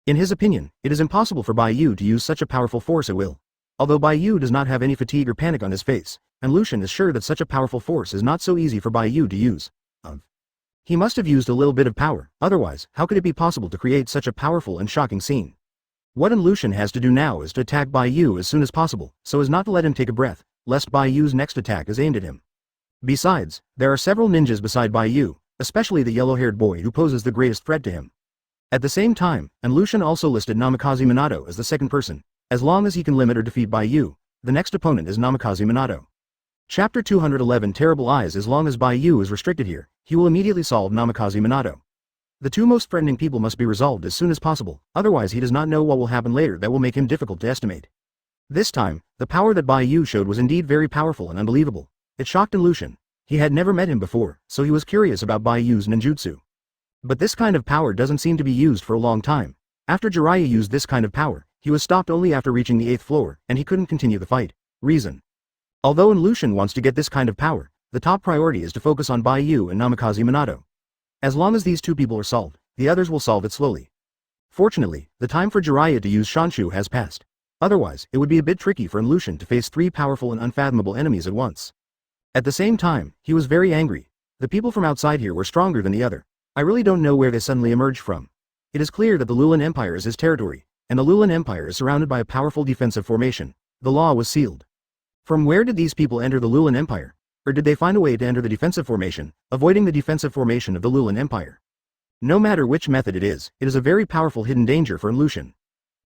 Speaker 1: In his opinion, it is impossible for Bai Yu to use such a powerful force at will. Although Bai Yu does not have any fatigue or panic on his face, Lucian is sure that such a powerful force is not so easy for Bai Yu to use. He must have used a little bit of power, otherwise, how could it be possible to create such a powerful and shocking scene? What Lucian has to do now is to attack Bai Yu as soon as possible, so as not to let him take a breath, lest Bai Yu's next attack is aimed at him. Besides, there are several ninjas beside Bai Yu, especially the yellow-haired boy who poses the greatest threat to him. At the same time, Lucian also listed Namikaze Minato as the second person. As long as he can limit or defeat Bai Yu, the next opponent is Namikaze Minato. Chapter 211 Terrible Eyes. As long as Bai Yu is restricted here, he will immediately solve Namikaze Minato. The 2 most threatening people must be resolved as soon as possible, otherwise he does not know what will happen later that will make him difficult to estimate. This time, the power that Bai Yu showed was indeed very powerful and unbelievable. It shocked Lucian. He had never met him before, so he was curious about Bai Yu's ninjutsu. But this kind of power doesn't seem to be used for a long time. After Jiraiya used this kind of power, he was stopped only after reaching the 8th floor, and he couldn't continue the fight. Reason. Although Lucian wants to get this kind of power, the top priority is to focus on Bai Yu and Namikaze Minato. As long as these 2 people are solved, the others will solve it slowly. Fortunately, the time for Jiraiya to use Shanshu has passed. Otherwise, it would be a bit tricky for Lucian to face 3 powerful and unfathomable enemies at once. At the same time, he was very angry. The people from outside here were stronger than the other. I really don't know where they suddenly emerged from. It is clear that the Lulan Empire is his territory, and the Lulan Empire is surrounded by a powerful defensive formation. The law was sealed. From where did these people enter the Lulan Empire? Or did they find a way to enter the defensive formation, avoiding the defensive formation of the Lulan Empire? No matter which method it is a very powerful hidden danger for Lucian.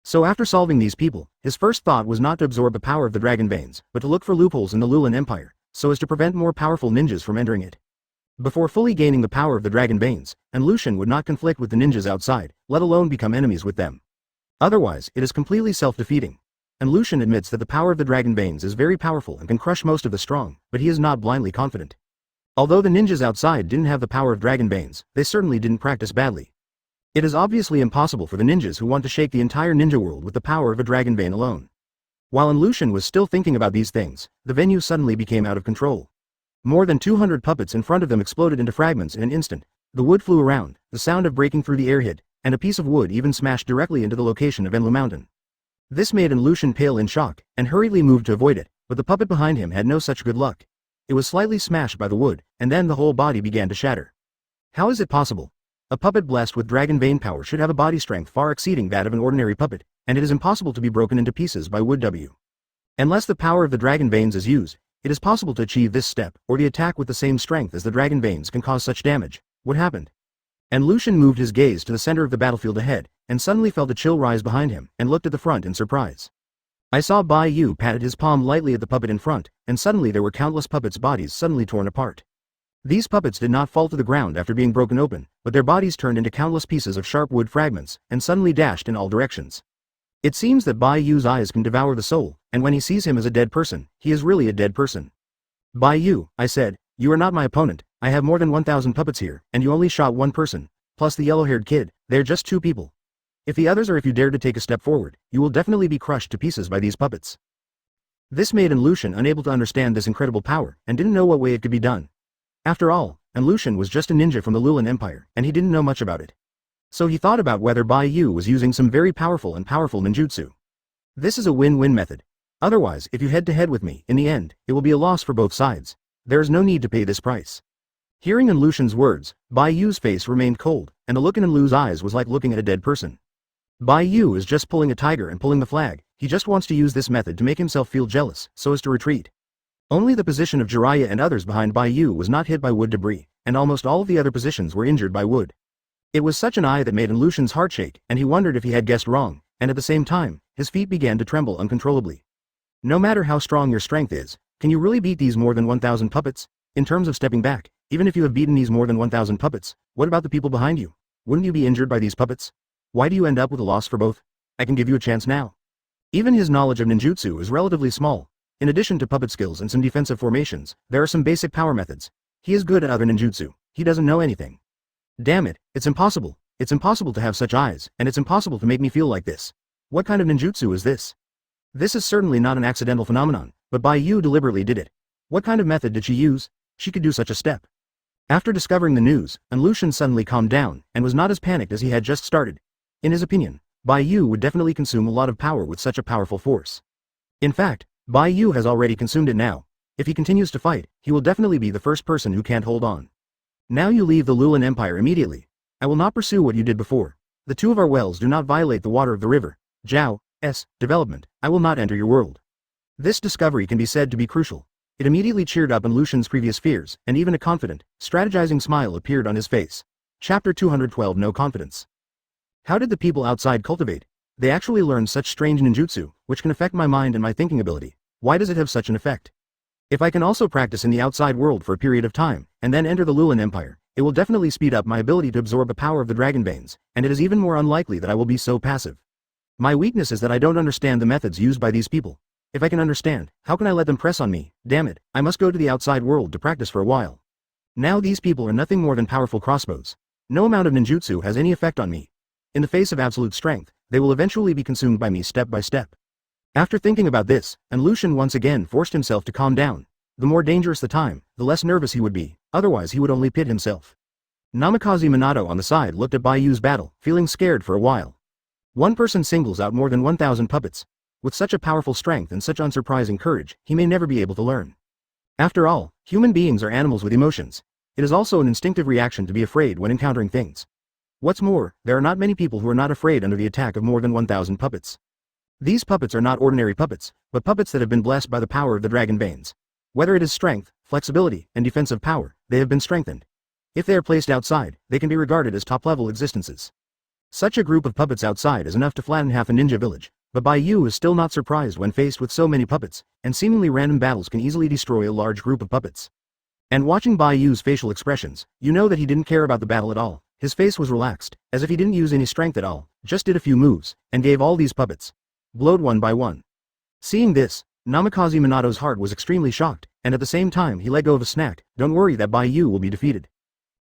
Speaker 1: So after solving these people, his first thought was not to absorb the power of the dragon veins, but to look for loopholes in the Lulan Empire, so as to prevent more powerful ninjas from entering it. Before fully gaining the power of the dragon veins, Lucian would not conflict with the ninjas outside, let alone become enemies with them. Otherwise, it is completely self-defeating. Lucian admits that the power of the dragon veins is very powerful and can crush most of the strong, but he is not blindly confident. Although the ninjas outside didn't have the power of dragon veins, they certainly didn't practice badly. It is obviously impossible for the ninjas who want to shake the entire ninja world with the power of a dragon vein alone. While Lucian was still thinking about these things, the venue suddenly became out of control. More than 200 puppets in front of them exploded into fragments in an instant. The wood flew around, the sound of breaking through the air hit, and a piece of wood even smashed directly into the location of Enlu Mountain. This made Lucian pale in shock, and hurriedly moved to avoid it, but the puppet behind him had no such good luck. It was slightly smashed by the wood, and then the whole body began to shatter. How is it possible? A puppet blessed with dragon vein power should have a body strength far exceeding that of an ordinary puppet, and it is impossible to be broken into pieces by wood W. Unless the power of the dragon veins is used, it is possible to achieve this step, or the attack with the same strength as the dragon veins can cause such damage. What happened? Lucian moved his gaze to the center of the battlefield ahead, and suddenly felt a chill rise behind him, and looked at the front in surprise. I saw Bai Yu patted his palm lightly at the puppet in front, and suddenly there were countless puppets' bodies suddenly torn apart. These puppets did not fall to the ground after being broken open, but their bodies turned into countless pieces of sharp wood fragments, and suddenly dashed in all directions. It seems that Bai Yu's eyes can devour the soul, and when he sees him as a dead person, he is really a dead person. Bai Yu, I said, you are not my opponent. I have more than 1,000 puppets here, and you only shot 1 person, plus the yellow-haired kid. They're just 2 people. If the others or if you dare to take a step forward, you will definitely be crushed to pieces by these puppets. This made Lucian unable to understand this incredible power, and didn't know what way it could be done. After all, Lucian was just a ninja from the Lulan Empire, and he didn't know much about it. So he thought about whether Bai Yu was using some very powerful ninjutsu. This is a win-win method. Otherwise, if you head-to-head with me, in the end, it will be a loss for both sides. There is no need to pay this price. Hearing Lucian's words, Bai Yu's face remained cold, and the look in Lu's eyes was like looking at a dead person. Bai Yu is just pulling a tiger and pulling the flag, he just wants to use this method to make himself feel jealous, so as to retreat. Only the position of Jiraiya and others behind Bai Yu was not hit by wood debris, and almost all of the other positions were injured by wood. It was such an eye that made Lucian's heart shake, and he wondered if he had guessed wrong, and at the same time, his feet began to tremble uncontrollably. No matter how strong your strength is, can you really beat these more than 1,000 puppets? In terms of stepping back, even if you have beaten these more than 1,000 puppets, what about the people behind you? Wouldn't you be injured by these puppets? Why do you end up with a loss for both? I can give you a chance now. Even his knowledge of ninjutsu is relatively small. In addition to puppet skills and some defensive formations, there are some basic power methods. He is good at other ninjutsu, he doesn't know anything. Damn it, it's impossible. It's impossible to have such eyes, and it's impossible to make me feel like this. What kind of ninjutsu is this? This is certainly not an accidental phenomenon, but Bai Yu deliberately did it. What kind of method did she use? She could do such a step. After discovering the news, Lucian suddenly calmed down, and was not as panicked as he had just started. In his opinion, Bai Yu would definitely consume a lot of power with such a powerful force. In fact, Bai Yu has already consumed it now. If he continues to fight, he will definitely be the first person who can't hold on. Now you leave the Lulan Empire immediately. I will not pursue what you did before. The two of our wells do not violate the water of the river. Zhao's development. I will not enter your world. This discovery can be said to be crucial. It immediately cheered up Lucian's previous fears, and even a confident, strategizing smile appeared on his face. Chapter 212 No Confidence. How did the people outside cultivate? They actually learned such strange ninjutsu, which can affect my mind and my thinking ability. Why does it have such an effect? If I can also practice in the outside world for a period of time, and then enter the Lulan Empire, it will definitely speed up my ability to absorb the power of the dragon veins, and it is even more unlikely that I will be so passive. My weakness is that I don't understand the methods used by these people. If I can understand, how can I let them press on me? Damn it, I must go to the outside world to practice for a while. Now these people are nothing more than powerful crossbows. No amount of ninjutsu has any effect on me. In the face of absolute strength, they will eventually be consumed by me step by step. After thinking about this, Lucian once again forced himself to calm down. The more dangerous the time, the less nervous he would be, otherwise he would only pit himself. Namikaze Minato on the side looked at Bai Yu's battle, feeling scared for a while. One person singles out more than 1,000 puppets. With such a powerful strength and such unsurprising courage, he may never be able to learn. After all, human beings are animals with emotions. It is also an instinctive reaction to be afraid when encountering things. What's more, there are not many people who are not afraid under the attack of more than 1,000 puppets. These puppets are not ordinary puppets, but puppets that have been blessed by the power of the dragon veins. Whether it is strength, flexibility, and defensive power, they have been strengthened. If they are placed outside, they can be regarded as top-level existences. Such a group of puppets outside is enough to flatten half a ninja village, but Bai Yu is still not surprised when faced with so many puppets, and seemingly random battles can easily destroy a large group of puppets. And watching Bai Yu's facial expressions, you know that he didn't care about the battle at all. His face was relaxed, as if he didn't use any strength at all, just did a few moves, and gave all these puppets. Blowed one by one. Seeing this, Namikaze Minato's heart was extremely shocked, and at the same time he let go of a snack. Don't worry that Bai Yu will be defeated.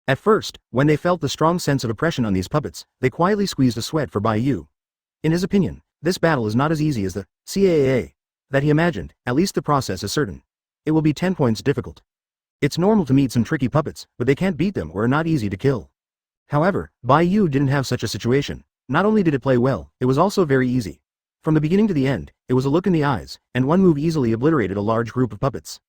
Speaker 1: At first, when they felt the strong sense of oppression on these puppets, they quietly squeezed a sweat for Bai Yu. In his opinion, this battle is not as easy as the CAA that he imagined, at least the process is certain. It will be 10 points difficult. It's normal to meet some tricky puppets, but they can't beat them or are not easy to kill. However, Bai Yu didn't have such a situation. Not only did it play well, it was also very easy. From the beginning to the end, it was a look in the eyes, and one move easily obliterated a large group of puppets.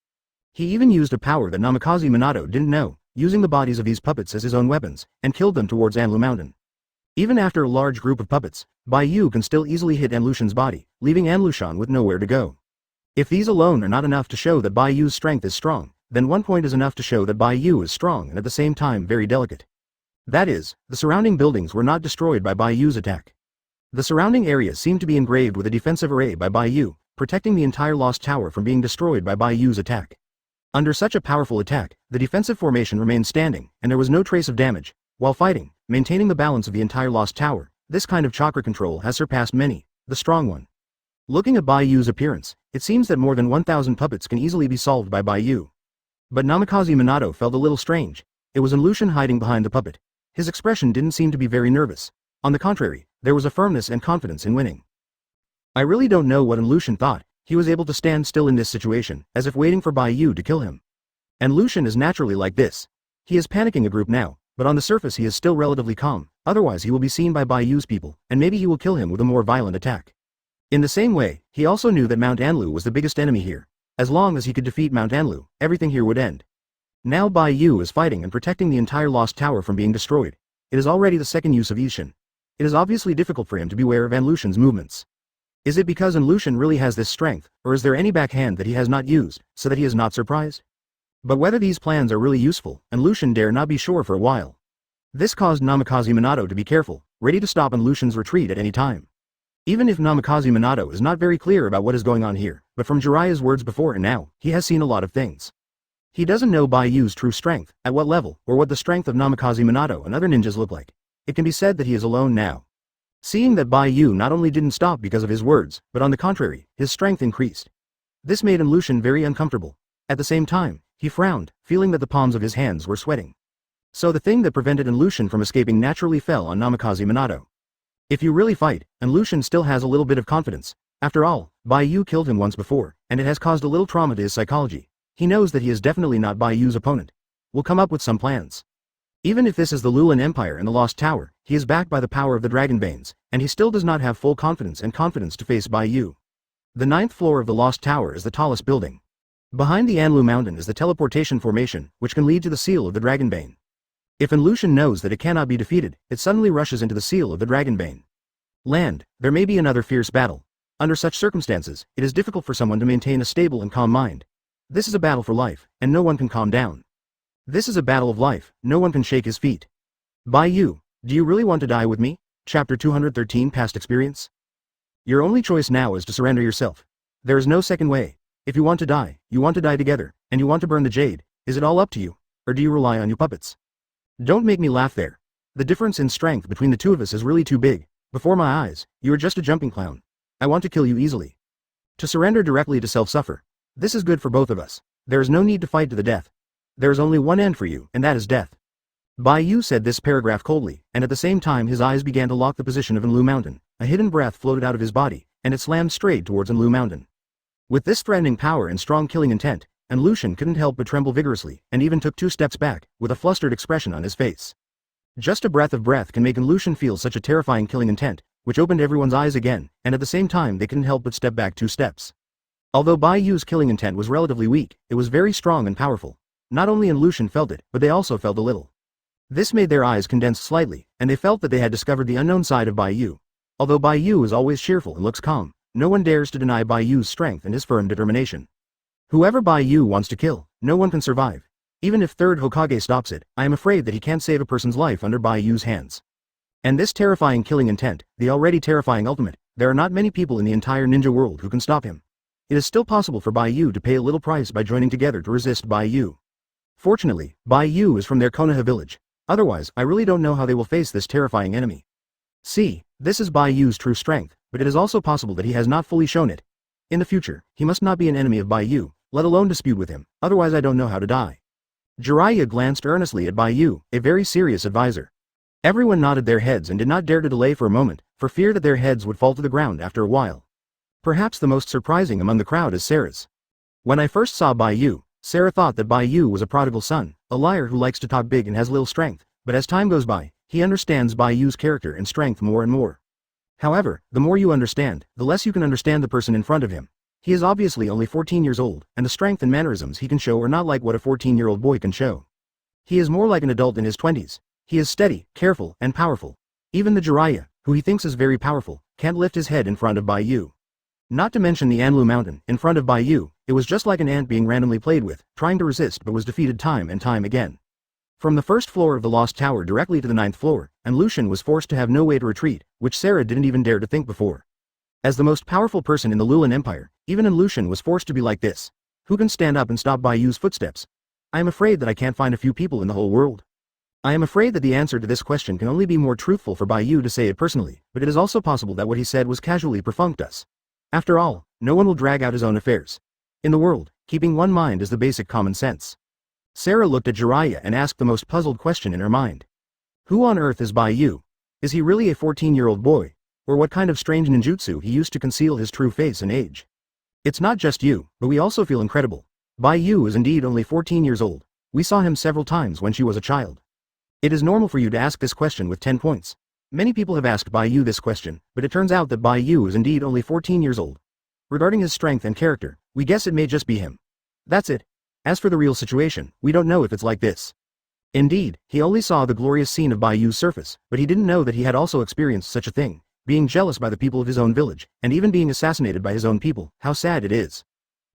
Speaker 1: He even used a power that Namikaze Minato didn't know, using the bodies of these puppets as his own weapons, and killed them towards Anlu Mountain. Even after a large group of puppets, Bai Yu can still easily hit Lucian's body, leaving Lucian with nowhere to go. If these alone are not enough to show that Bai Yu's strength is strong, then 1 point is enough to show that Bai Yu is strong and at the same time very delicate. That is, the surrounding buildings were not destroyed by Bai Yu's attack. The surrounding area seemed to be engraved with a defensive array by Bai Yu, protecting the entire lost tower from being destroyed by Bai Yu's attack. Under such a powerful attack, the defensive formation remained standing, and there was no trace of damage. While fighting, maintaining the balance of the entire lost tower, this kind of chakra control has surpassed many, the strong one. Looking at Bai Yu's appearance, it seems that more than 1,000 puppets can easily be solved by Bai Yu. But Namikaze Minato felt a little strange. It was Lucian hiding behind the puppet. His expression didn't seem to be very nervous. On the contrary, there was a firmness and confidence in winning. I really don't know what Lucian thought. He was able to stand still in this situation, as if waiting for Bai Yu to kill him. And Lucian is naturally like this. He is panicking a group now, but on the surface he is still relatively calm, otherwise he will be seen by Bai Yu's people, and maybe he will kill him with a more violent attack. In the same way, he also knew that Mount Anlu was the biggest enemy here. As long as he could defeat Mount Anlu, everything here would end. Now Bai Yu is fighting and protecting the entire lost tower from being destroyed. It is already the second use of Ishin. It is obviously difficult for him to be aware of An Lushan's movements. Is it because An Lushan really has this strength, or is there any backhand that he has not used, so that he is not surprised? But whether these plans are really useful, An Lushan dare not be sure for a while. This caused Namikaze Minato to be careful, ready to stop An Lushan's retreat at any time. Even if Namikaze Minato is not very clear about what is going on here, but from Jiraiya's words before and now, he has seen a lot of things. He doesn't know Bai Yu's true strength, at what level, or what the strength of Namikaze Minato and other ninjas look like. It can be said that he is alone now. Seeing that Bai Yu not only didn't stop because of his words, but on the contrary, his strength increased. This made An Lushan very uncomfortable. At the same time, he frowned, feeling that the palms of his hands were sweating. So the thing that prevented An Lushan from escaping naturally fell on Namikaze Minato. If you really fight, An Lushan still has a little bit of confidence. After all, Bai Yu killed him once before, and it has caused a little trauma to his psychology. He knows that he is definitely not Bai Yu's opponent. We'll come up with some plans. Even if this is the Lulan Empire and the Lost Tower, he is backed by the power of the Dragon Veins, and he still does not have full confidence to face Bai Yu. The 9th floor of the Lost Tower is the tallest building. Behind the Anlu Mountain is the teleportation formation, which can lead to the seal of the Dragon Vein. If An Lushan knows that it cannot be defeated, it suddenly rushes into the seal of the Dragon Vein. Land, there may be another fierce battle. Under such circumstances, it is difficult for someone to maintain a stable and calm mind. This is a battle for life, and no one can calm down. This is a battle of life, no one can shake his feet. Bai Yu, do you really want to die with me? Chapter 213 Past Experience. Your only choice now is to surrender yourself. There is no second way. If you want to die together, and you want to burn the jade, is it all up to you, or do you rely on your puppets? Don't make me laugh there. The difference in strength between the two of us is really too big. Before my eyes, you are just a jumping clown. I want to kill you easily. To surrender directly to self-suffer. This is good for both of us. There is no need to fight to the death. There is only one end for you, and that is death. Bai Yu said this paragraph coldly, and at the same time his eyes began to lock the position of Anlu Mountain. A hidden breath floated out of his body, and it slammed straight towards Anlu Mountain. With this threatening power and strong killing intent, An Lushan couldn't help but tremble vigorously, and even took 2 steps back, with a flustered expression on his face. Just a breath of breath can make An Lushan feel such a terrifying killing intent, which opened everyone's eyes again, and at the same time they couldn't help but step back 2 steps. Although Bai Yu's killing intent was relatively weak, it was very strong and powerful. Not only An Lushan felt it, but they also felt a little. This made their eyes condense slightly, and they felt that they had discovered the unknown side of Bai Yu. Although Bai Yu is always cheerful and looks calm, no one dares to deny Bai Yu's strength and his firm determination. Whoever Bai Yu wants to kill, no one can survive. Even if Third Hokage stops it, I am afraid that he can't save a person's life under Bai Yu's hands. And this terrifying killing intent, the already terrifying ultimate, there are not many people in the entire ninja world who can stop him. It is still possible for Bai Yu to pay a little price by joining together to resist Bai Yu. Fortunately, Bai Yu is from their Konoha village. Otherwise, I really don't know how they will face this terrifying enemy. See, this is Bai Yu's true strength, but it is also possible that he has not fully shown it. In the future, he must not be an enemy of Bai Yu, let alone dispute with him, otherwise I don't know how to die. Jiraiya glanced earnestly at Bai Yu, a very serious advisor. Everyone nodded their heads and did not dare to delay for a moment, for fear that their heads would fall to the ground after a while. Perhaps the most surprising among the crowd is Sarah's. When I first saw Bai Yu, Sarah thought that Bai Yu was a prodigal son, a liar who likes to talk big and has little strength, but as time goes by, he understands Bai Yu's character and strength more and more. However, the more you understand, the less you can understand the person in front of him. He is obviously only 14 years old, and the strength and mannerisms he can show are not like what a 14-year-old boy can show. He is more like an adult in his 20s. He is steady, careful, and powerful. Even the Jiraiya, who he thinks is very powerful, can't lift his head in front of Bai Yu. Not to mention the Anlu Mountain, in front of Bai Yu, it was just like an ant being randomly played with, trying to resist but was defeated time and time again. From the 1st floor of the Lost Tower directly to the 9th floor, An Lushan was forced to have no way to retreat, which Sarah didn't even dare to think before. As the most powerful person in the Lulan Empire, even An Lushan was forced to be like this. Who can stand up and stop Bai Yu's footsteps? I am afraid that I can't find a few people in the whole world. I am afraid that the answer to this question can only be more truthful for Bai Yu to say it personally, but it is also possible that what he said was casually perfunced us. After all, no one will drag out his own affairs. In the world, keeping one mind is the basic common sense. Sarah looked at Jiraiya and asked the most puzzled question in her mind. Who on earth is Bai Yu? Is he really a 14-year-old boy? Or what kind of strange ninjutsu he used to conceal his true face and age? It's not just you, but we also feel incredible. Bai Yu is indeed only 14 years old. We saw him several times when she was a child. It is normal for you to ask this question with 10 points. Many people have asked Bai Yu this question, but it turns out that Bai Yu is indeed only 14 years old. Regarding his strength and character, we guess it may just be him. That's it. As for the real situation, we don't know if it's like this. Indeed, he only saw the glorious scene of Bai Yu's surface, but he didn't know that he had also experienced such a thing, being jealous by the people of his own village, and even being assassinated by his own people. How sad it is.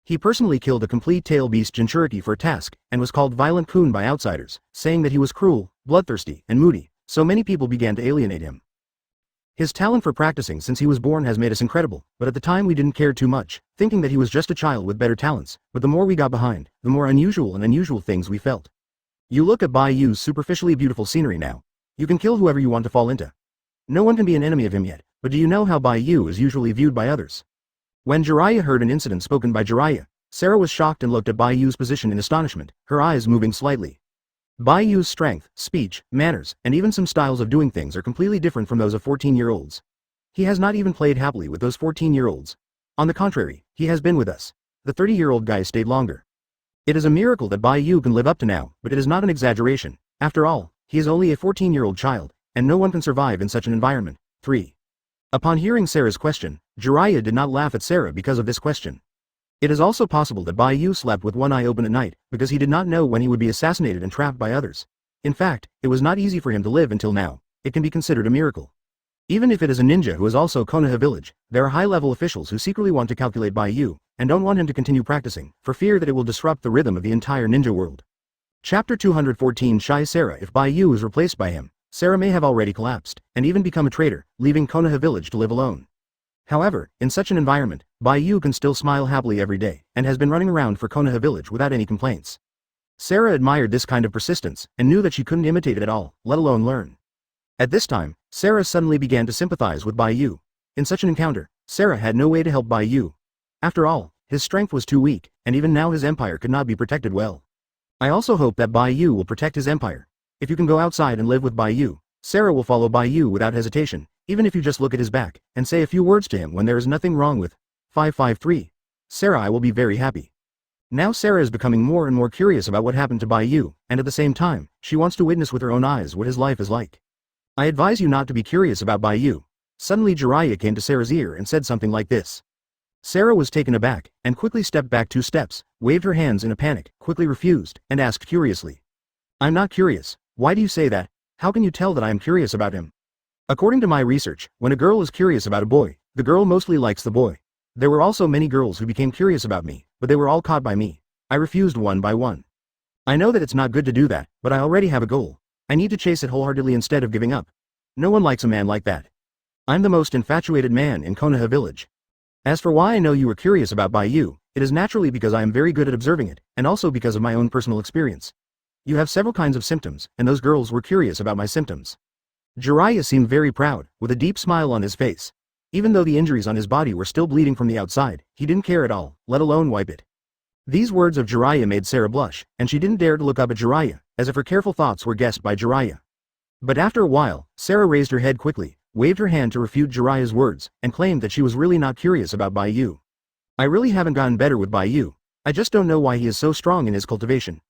Speaker 1: He personally killed a complete tail beast Jinchuriki for a task, and was called Violent Kun by outsiders, saying that he was cruel, bloodthirsty, and moody, so many people began to alienate him. His talent for practicing since he was born has made us incredible, but at the time we didn't care too much, thinking that he was just a child with better talents, but the more we got behind, the more unusual things we felt. You look at Bai Yu's superficially beautiful scenery now. You can kill whoever you want to fall into. No one can be an enemy of him yet, but do you know how Bai Yu is usually viewed by others? When Jiraiya heard an incident spoken by Jiraiya, Sarah was shocked and looked at Bai Yu's position in astonishment, her eyes moving slightly. Bai Yu's strength, speech, manners, and even some styles of doing things are completely different from those of 14-year-olds. He has not even played happily with those 14-year-olds. On the contrary, he has been with us. The 30-year-old guy stayed longer. It is a miracle that Bai Yu can live up to now, but it is not an exaggeration. After all, he is only a 14-year-old child, and no one can survive in such an environment. 3. Upon hearing Sarah's question, Jiraiya did not laugh at Sarah because of this question. It is also possible that Bai Yu slept with one eye open at night, because he did not know when he would be assassinated and trapped by others. In fact, it was not easy for him to live until now. It can be considered a miracle. Even if it is a ninja who is also Konoha village, there are high-level officials who secretly want to calculate Bai Yu, and don't want him to continue practicing, for fear that it will disrupt the rhythm of the entire ninja world. Chapter 214 Shy Sarah. If Bai Yu is replaced by him, Sarah may have already collapsed, and even become a traitor, leaving Konoha village to live alone. However, in such an environment, Bai Yu can still smile happily every day, and has been running around for Konoha village without any complaints. Sarah admired this kind of persistence, and knew that she couldn't imitate it at all, let alone learn. At this time, Sarah suddenly began to sympathize with Bai Yu. In such an encounter, Sarah had no way to help Bai Yu. After all, his strength was too weak, and even now his empire could not be protected well. I also hope that Bai Yu will protect his empire. If you can go outside and live with Bai Yu, Sarah will follow Bai Yu without hesitation, even if you just look at his back, and say a few words to him when there is nothing wrong with 553. Sarah, I will be very happy. Now Sarah is becoming more and more curious about what happened to Bai Yu, and at the same time, she wants to witness with her own eyes what his life is like. I advise you not to be curious about Bai Yu. Suddenly Jiraiya came to Sarah's ear and said something like this. Sarah was taken aback, and quickly stepped back 2 steps, waved her hands in a panic, quickly refused, and asked curiously. I'm not curious. Why do you say that? How can you tell that I am curious about him? According to my research, when a girl is curious about a boy, the girl mostly likes the boy. There were also many girls who became curious about me, but they were all caught by me. I refused one by one. I know that it's not good to do that, but I already have a goal. I need to chase it wholeheartedly instead of giving up. No one likes a man like that. I'm the most infatuated man in Konoha village. As for why I know you were curious about Bai Yu, it is naturally because I am very good at observing it, and also because of my own personal experience. You have several kinds of symptoms, and those girls were curious about my symptoms. Jiraiya seemed very proud, with a deep smile on his face. Even though the injuries on his body were still bleeding from the outside, he didn't care at all, let alone wipe it. These words of Jiraiya made Sarah blush, and she didn't dare to look up at Jiraiya, as if her careful thoughts were guessed by Jiraiya. But after a while, Sarah raised her head quickly, waved her hand to refute Jiraiya's words, and claimed that she was really not curious about Bai Yu. I really haven't gotten better with Bai Yu. I just don't know why he is so strong in his cultivation.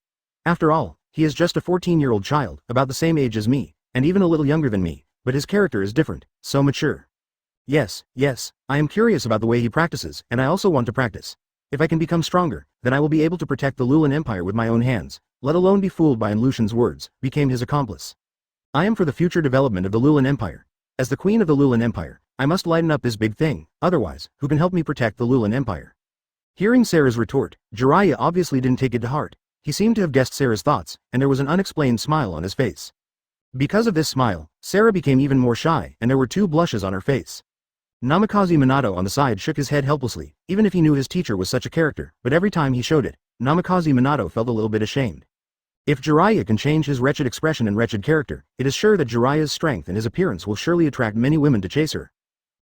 Speaker 1: After all, he is just a 14-year-old child, about the same age as me, and even a little younger than me, but his character is different, so mature. Yes, I am curious about the way he practices, and I also want to practice. If I can become stronger, then I will be able to protect the Lulan Empire with my own hands, let alone be fooled by Lucian's words, became his accomplice. I am for the future development of the Lulan Empire. As the queen of the Lulan Empire, I must lighten up this big thing, otherwise, who can help me protect the Lulan Empire? Hearing Sarah's retort, Jiraiya obviously didn't take it to heart. He seemed to have guessed Sarah's thoughts, and there was an unexplained smile on his face. Because of this smile, Sarah became even more shy, and there were 2 blushes on her face. Namikaze Minato on the side shook his head helplessly, even if he knew his teacher was such a character, but every time he showed it, Namikaze Minato felt a little bit ashamed. If Jiraiya can change his wretched expression and wretched character, it is sure that Jiraiya's strength and his appearance will surely attract many women to chase her.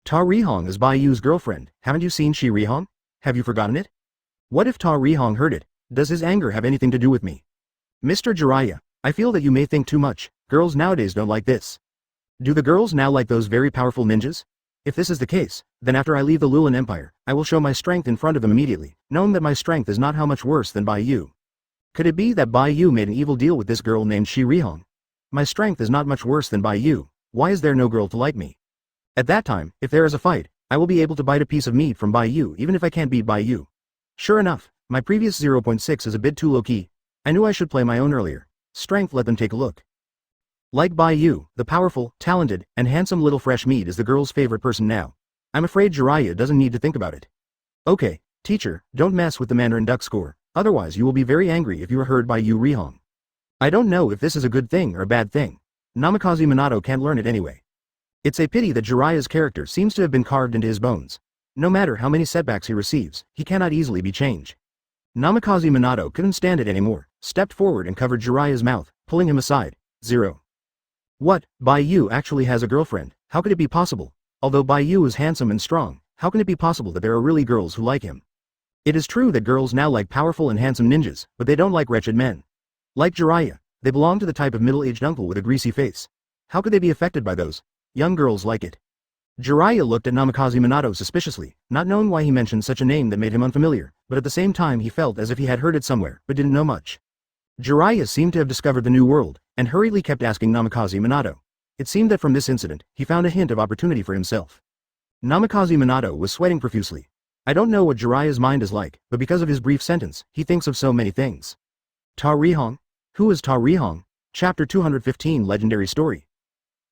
Speaker 1: Ta Rihong is Bai Yu's girlfriend. Haven't you seen Shi Rihong? Have you forgotten it? What if Ta Rihong heard it? Does his anger have anything to do with me? Mr. Jiraiya, I feel that you may think too much. Girls nowadays don't like this. Do the girls now like those very powerful ninjas? If this is the case, then after I leave the Lulan Empire, I will show my strength in front of them immediately, knowing that my strength is not how much worse than Bai Yu. Could it be that Bai Yu made an evil deal with this girl named Shi Rihong? My strength is not much worse than Bai Yu. Why is there no girl to like me? At that time, if there is a fight, I will be able to bite a piece of meat from Bai Yu even if I can't beat Bai Yu. Sure enough, my previous 0.6 is a bit too low-key. I knew I should play my own earlier. Strength let them take a look. Like Bai Yu, the powerful, talented, and handsome little fresh meat is the girl's favorite person now. I'm afraid Jiraiya doesn't need to think about it. Okay, teacher, don't mess with the Mandarin duck score, otherwise you will be very angry if you are heard by Yu Rihong. I don't know if this is a good thing or a bad thing. Namikaze Minato can't learn it anyway. It's a pity that Jiraiya's character seems to have been carved into his bones. No matter how many setbacks he receives, he cannot easily be changed. Namikaze Minato couldn't stand it anymore, stepped forward and covered Jiraiya's mouth, pulling him aside. 0. What, Bai Yu actually has a girlfriend? How could it be possible? Although Bai Yu is handsome and strong, how can it be possible that there are really girls who like him? It is true that girls now like powerful and handsome ninjas, but they don't like wretched men. Like Jiraiya, they belong to the type of middle-aged uncle with a greasy face. How could they be affected by those? Young girls like it. Jiraiya looked at Namikaze Minato suspiciously, not knowing why he mentioned such a name that made him unfamiliar, but at the same time he felt as if he had heard it somewhere, but didn't know much. Jiraiya seemed to have discovered the new world, and hurriedly kept asking Namikaze Minato. It seemed that from this incident, he found a hint of opportunity for himself. Namikaze Minato was sweating profusely. I don't know what Jiraiya's mind is like, but because of his brief sentence, he thinks of so many things. Ta Rihong? Who is Ta Rihong? Chapter 215 Legendary Story.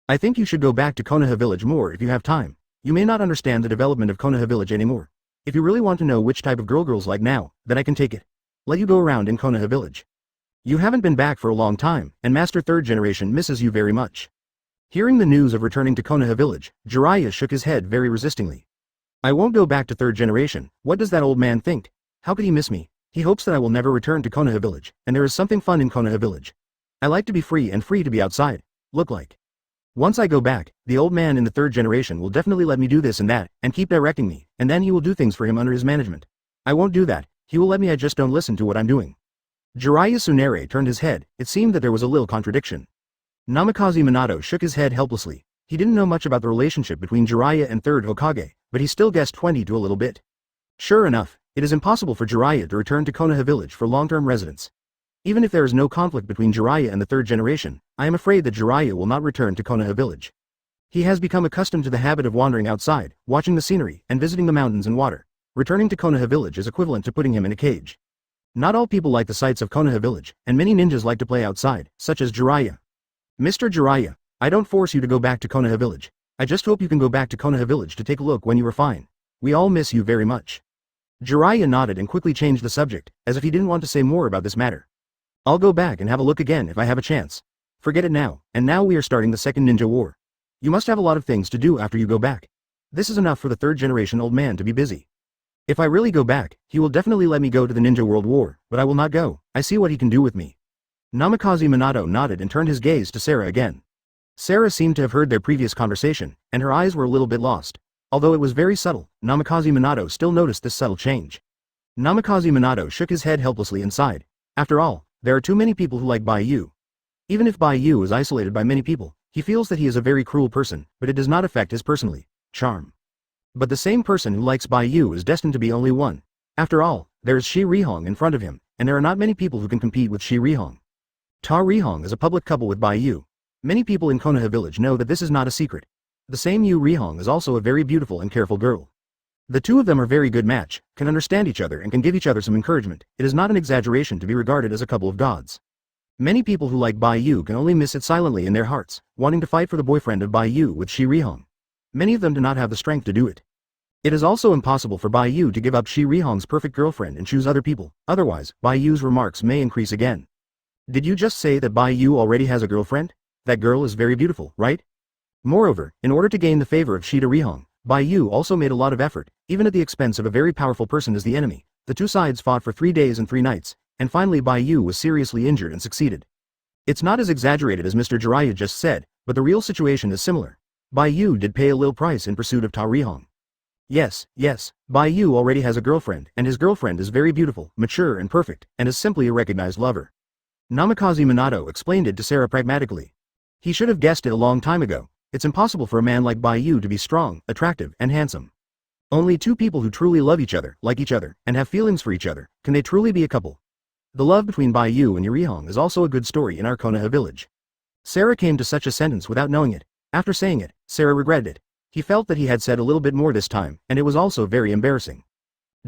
Speaker 1: I think you should go back to Konoha village more if you have time. You may not understand the development of Konoha village anymore. If you really want to know which type of girls like now, then I can take it. Let you go around in Konoha village. You haven't been back for a long time, and Master Third Generation misses you very much. Hearing the news of returning to Konoha village, Jiraiya shook his head very resistingly. I won't go back to Third Generation. What does that old man think? How could he miss me? He hopes that I will never return to Konoha village, and there is something fun in Konoha village. I like to be free and free to be outside. Look like. Once I go back, the old man in the Third Generation will definitely let me do this and that, and keep directing me, and then he will do things for him under his management. I won't do that. He will let me, I just don't listen to what I'm doing. Jiraiya Tsunere turned his head. It seemed that there was a little contradiction. Namikaze Minato shook his head helplessly. He didn't know much about the relationship between Jiraiya and Third Hokage, but he still guessed 20 to a little bit. Sure enough, it is impossible for Jiraiya to return to Konoha village for long-term residence. Even if there is no conflict between Jiraiya and the Third Generation, I am afraid that Jiraiya will not return to Konoha village. He has become accustomed to the habit of wandering outside, watching the scenery, and visiting the mountains and water. Returning to Konoha village is equivalent to putting him in a cage. Not all people like the sights of Konoha village, and many ninjas like to play outside, such as Jiraiya. Mr. Jiraiya, I don't force you to go back to Konoha village. I just hope you can go back to Konoha village to take a look when you are fine. We all miss you very much. Jiraiya nodded and quickly changed the subject, as if he didn't want to say more about this matter. I'll go back and have a look again if I have a chance. Forget it now, and now we are starting the second ninja war. You must have a lot of things to do after you go back. This is enough for the Third Generation old man to be busy. If I really go back, he will definitely let me go to the Ninja World War, but I will not go. I see what he can do with me. Namikaze Minato nodded and turned his gaze to Sarah again. Sarah seemed to have heard their previous conversation, and her eyes were a little bit lost. Although it was very subtle, Namikaze Minato still noticed this subtle change. Namikaze Minato shook his head helplessly and sighed. After all, there are too many people who like Bai Yu. Even if Bai Yu is isolated by many people, he feels that he is a very cruel person, but it does not affect his personality, charm. But the same person who likes Bai Yu is destined to be only one. After all, there is Qi Rihong in front of him, and there are not many people who can compete with Qi Rihong. Ta Rihong is a public couple with Bai Yu. Many people in Konoha village know that this is not a secret. The same Yu Rihong is also a very beautiful and careful girl. The two of them are very good match, can understand each other and can give each other some encouragement. It is not an exaggeration to be regarded as a couple of gods. Many people who like Bai Yu can only miss it silently in their hearts, wanting to fight for the boyfriend of Bai Yu with Qi Rihong. Many of them do not have the strength to do it. It is also impossible for Bai Yu to give up Qi Rihong's perfect girlfriend and choose other people, otherwise, Bai Yu's remarks may increase again. Did you just say that Bai Yu already has a girlfriend? That girl is very beautiful, right? Moreover, in order to gain the favor of Qi Rihong, Bai Yu also made a lot of effort, even at the expense of a very powerful person as the enemy. The two sides fought for 3 days and 3 nights, and finally Bai Yu was seriously injured and succeeded. It's not as exaggerated as Mr. Jiraiya just said, but the real situation is similar. Bai Yu did pay a little price in pursuit of Ta Rihong. Yes, Bai Yu already has a girlfriend, and his girlfriend is very beautiful, mature and perfect, and is simply a recognized lover. Namikaze Minato explained it to Sarah pragmatically. He should have guessed it a long time ago. It's impossible for a man like Bai Yu to be strong, attractive, and handsome. Only two people who truly love each other, like each other, and have feelings for each other, can they truly be a couple. The love between Bai Yu and Yu Rihong is also a good story in our Konoha village. Sarah came to such a sentence without knowing it. After saying it, Sarah regretted it. He felt that he had said a little bit more this time, and it was also very embarrassing.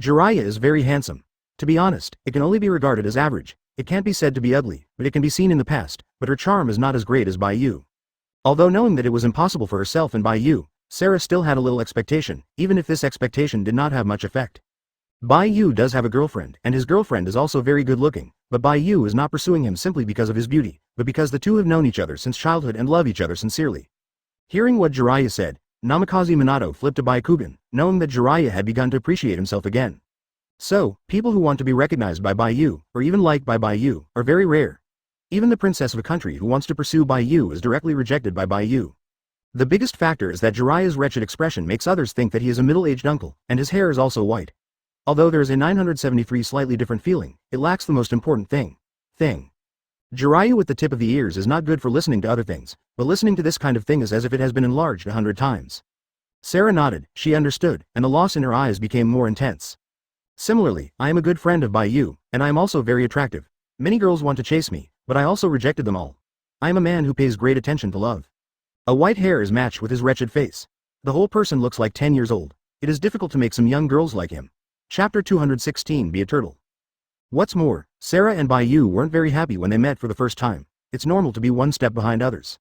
Speaker 1: Jiraiya is very handsome. To be honest, it can only be regarded as average. It can't be said to be ugly, but it can be seen in the past, but her charm is not as great as Bai Yu. Although knowing that it was impossible for herself and Bai Yu, Sarah still had a little expectation, even if this expectation did not have much effect. Bai Yu does have a girlfriend, and his girlfriend is also very good looking, but Bai Yu is not pursuing him simply because of his beauty, but because the two have known each other since childhood and love each other sincerely. Hearing what Jiraiya said, Namikaze Minato flipped to Byakugan, knowing that Jiraiya had begun to appreciate himself again. So, people who want to be recognized by Bai Yu, or even liked by Bai Yu, are very rare. Even the princess of a country who wants to pursue Bai Yu is directly rejected by Bai Yu. The biggest factor is that Jiraiya's wretched expression makes others think that he is a middle-aged uncle, and his hair is also white. Although there is a 973 slightly different feeling, it lacks the most important thing. Jiraiya with the tip of the ears is not good for listening to other things, but listening to this kind of thing is as if it has been enlarged 100 times. Sarah nodded, she understood, and the loss in her eyes became more intense. Similarly, I am a good friend of Bai Yu, and I am also very attractive. Many girls want to chase me, but I also rejected them all. I am a man who pays great attention to love. A white hair is matched with his wretched face. The whole person looks like 10 years old. It is difficult to make some young girls like him. Chapter 216 Be a Turtle. What's more, Sarah and Bai Yu weren't very happy when they met for the first time. It's normal to be one step behind others.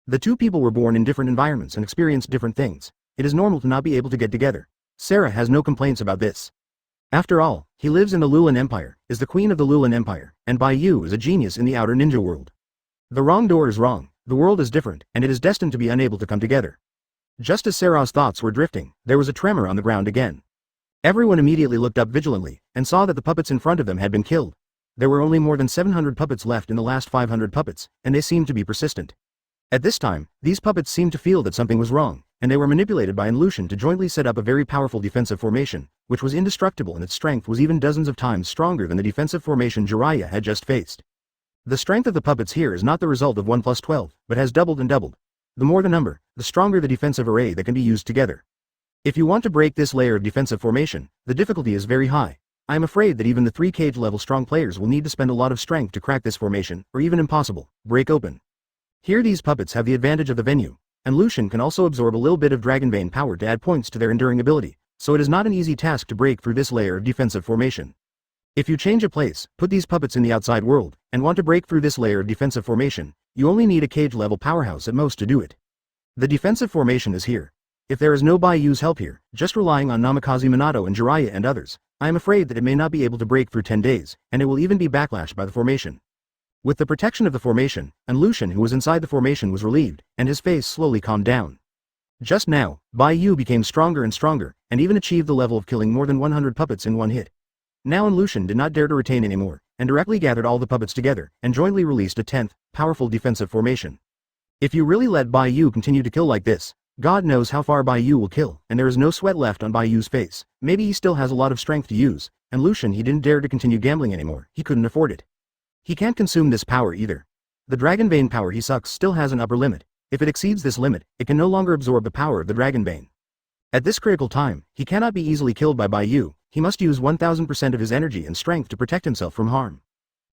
Speaker 1: The two people were born in different environments and experienced different things. It is normal to not be able to get together. Sarah has no complaints about this. After all, he lives in the Lulan Empire, is the queen of the Lulan Empire, and Bai Yu is a genius in the outer ninja world. The wrong door is wrong, the world is different, and it is destined to be unable to come together. Just as Sarah's thoughts were drifting, there was a tremor on the ground again. Everyone immediately looked up vigilantly, and saw that the puppets in front of them had been killed. There were only more than 700 puppets left in the last 500 puppets, and they seemed to be persistent. At this time, these puppets seemed to feel that something was wrong, and they were manipulated by Lucian to jointly set up a very powerful defensive formation, which was indestructible and its strength was even dozens of times stronger than the defensive formation Jiraiya had just faced. The strength of the puppets here is not the result of 1 plus 12, but has doubled and doubled. The more the number, the stronger the defensive array that can be used together. If you want to break this layer of defensive formation, the difficulty is very high. I am afraid that even the 3 cage level strong players will need to spend a lot of strength to crack this formation, or even impossible, break open. Here these puppets have the advantage of the venue, and Lucian can also absorb a little bit of Dragon Vein power to add points to their enduring ability, so it is not an easy task to break through this layer of defensive formation. If you change a place, put these puppets in the outside world, and want to break through this layer of defensive formation, you only need a cage level powerhouse at most to do it. The defensive formation is here. If there is no Bai Yu's help here, just relying on Namikaze Minato and Jiraiya and others, I am afraid that it may not be able to break through 10 days, and it will even be backlashed by the formation. With the protection of the formation, and Lucian who was inside the formation was relieved, and his face slowly calmed down. Just now, Bai Yu became stronger and stronger, and even achieved the level of killing more than 100 puppets in one hit. Now Lucian did not dare to retain anymore, and directly gathered all the puppets together, and jointly released a 10th, powerful defensive formation. If you really let Bai Yu continue to kill like this, God knows how far Bai Yu will kill, and there is no sweat left on Bai Yu's face. Maybe he still has a lot of strength to use, and Lucian he didn't dare to continue gambling anymore, he couldn't afford it. He can't consume this power either. The Dragon Vein power he sucks still has an upper limit. If it exceeds this limit, it can no longer absorb the power of the Dragon Vein. At this critical time, he cannot be easily killed by Bai Yu, he must use 1000% of his energy and strength to protect himself from harm.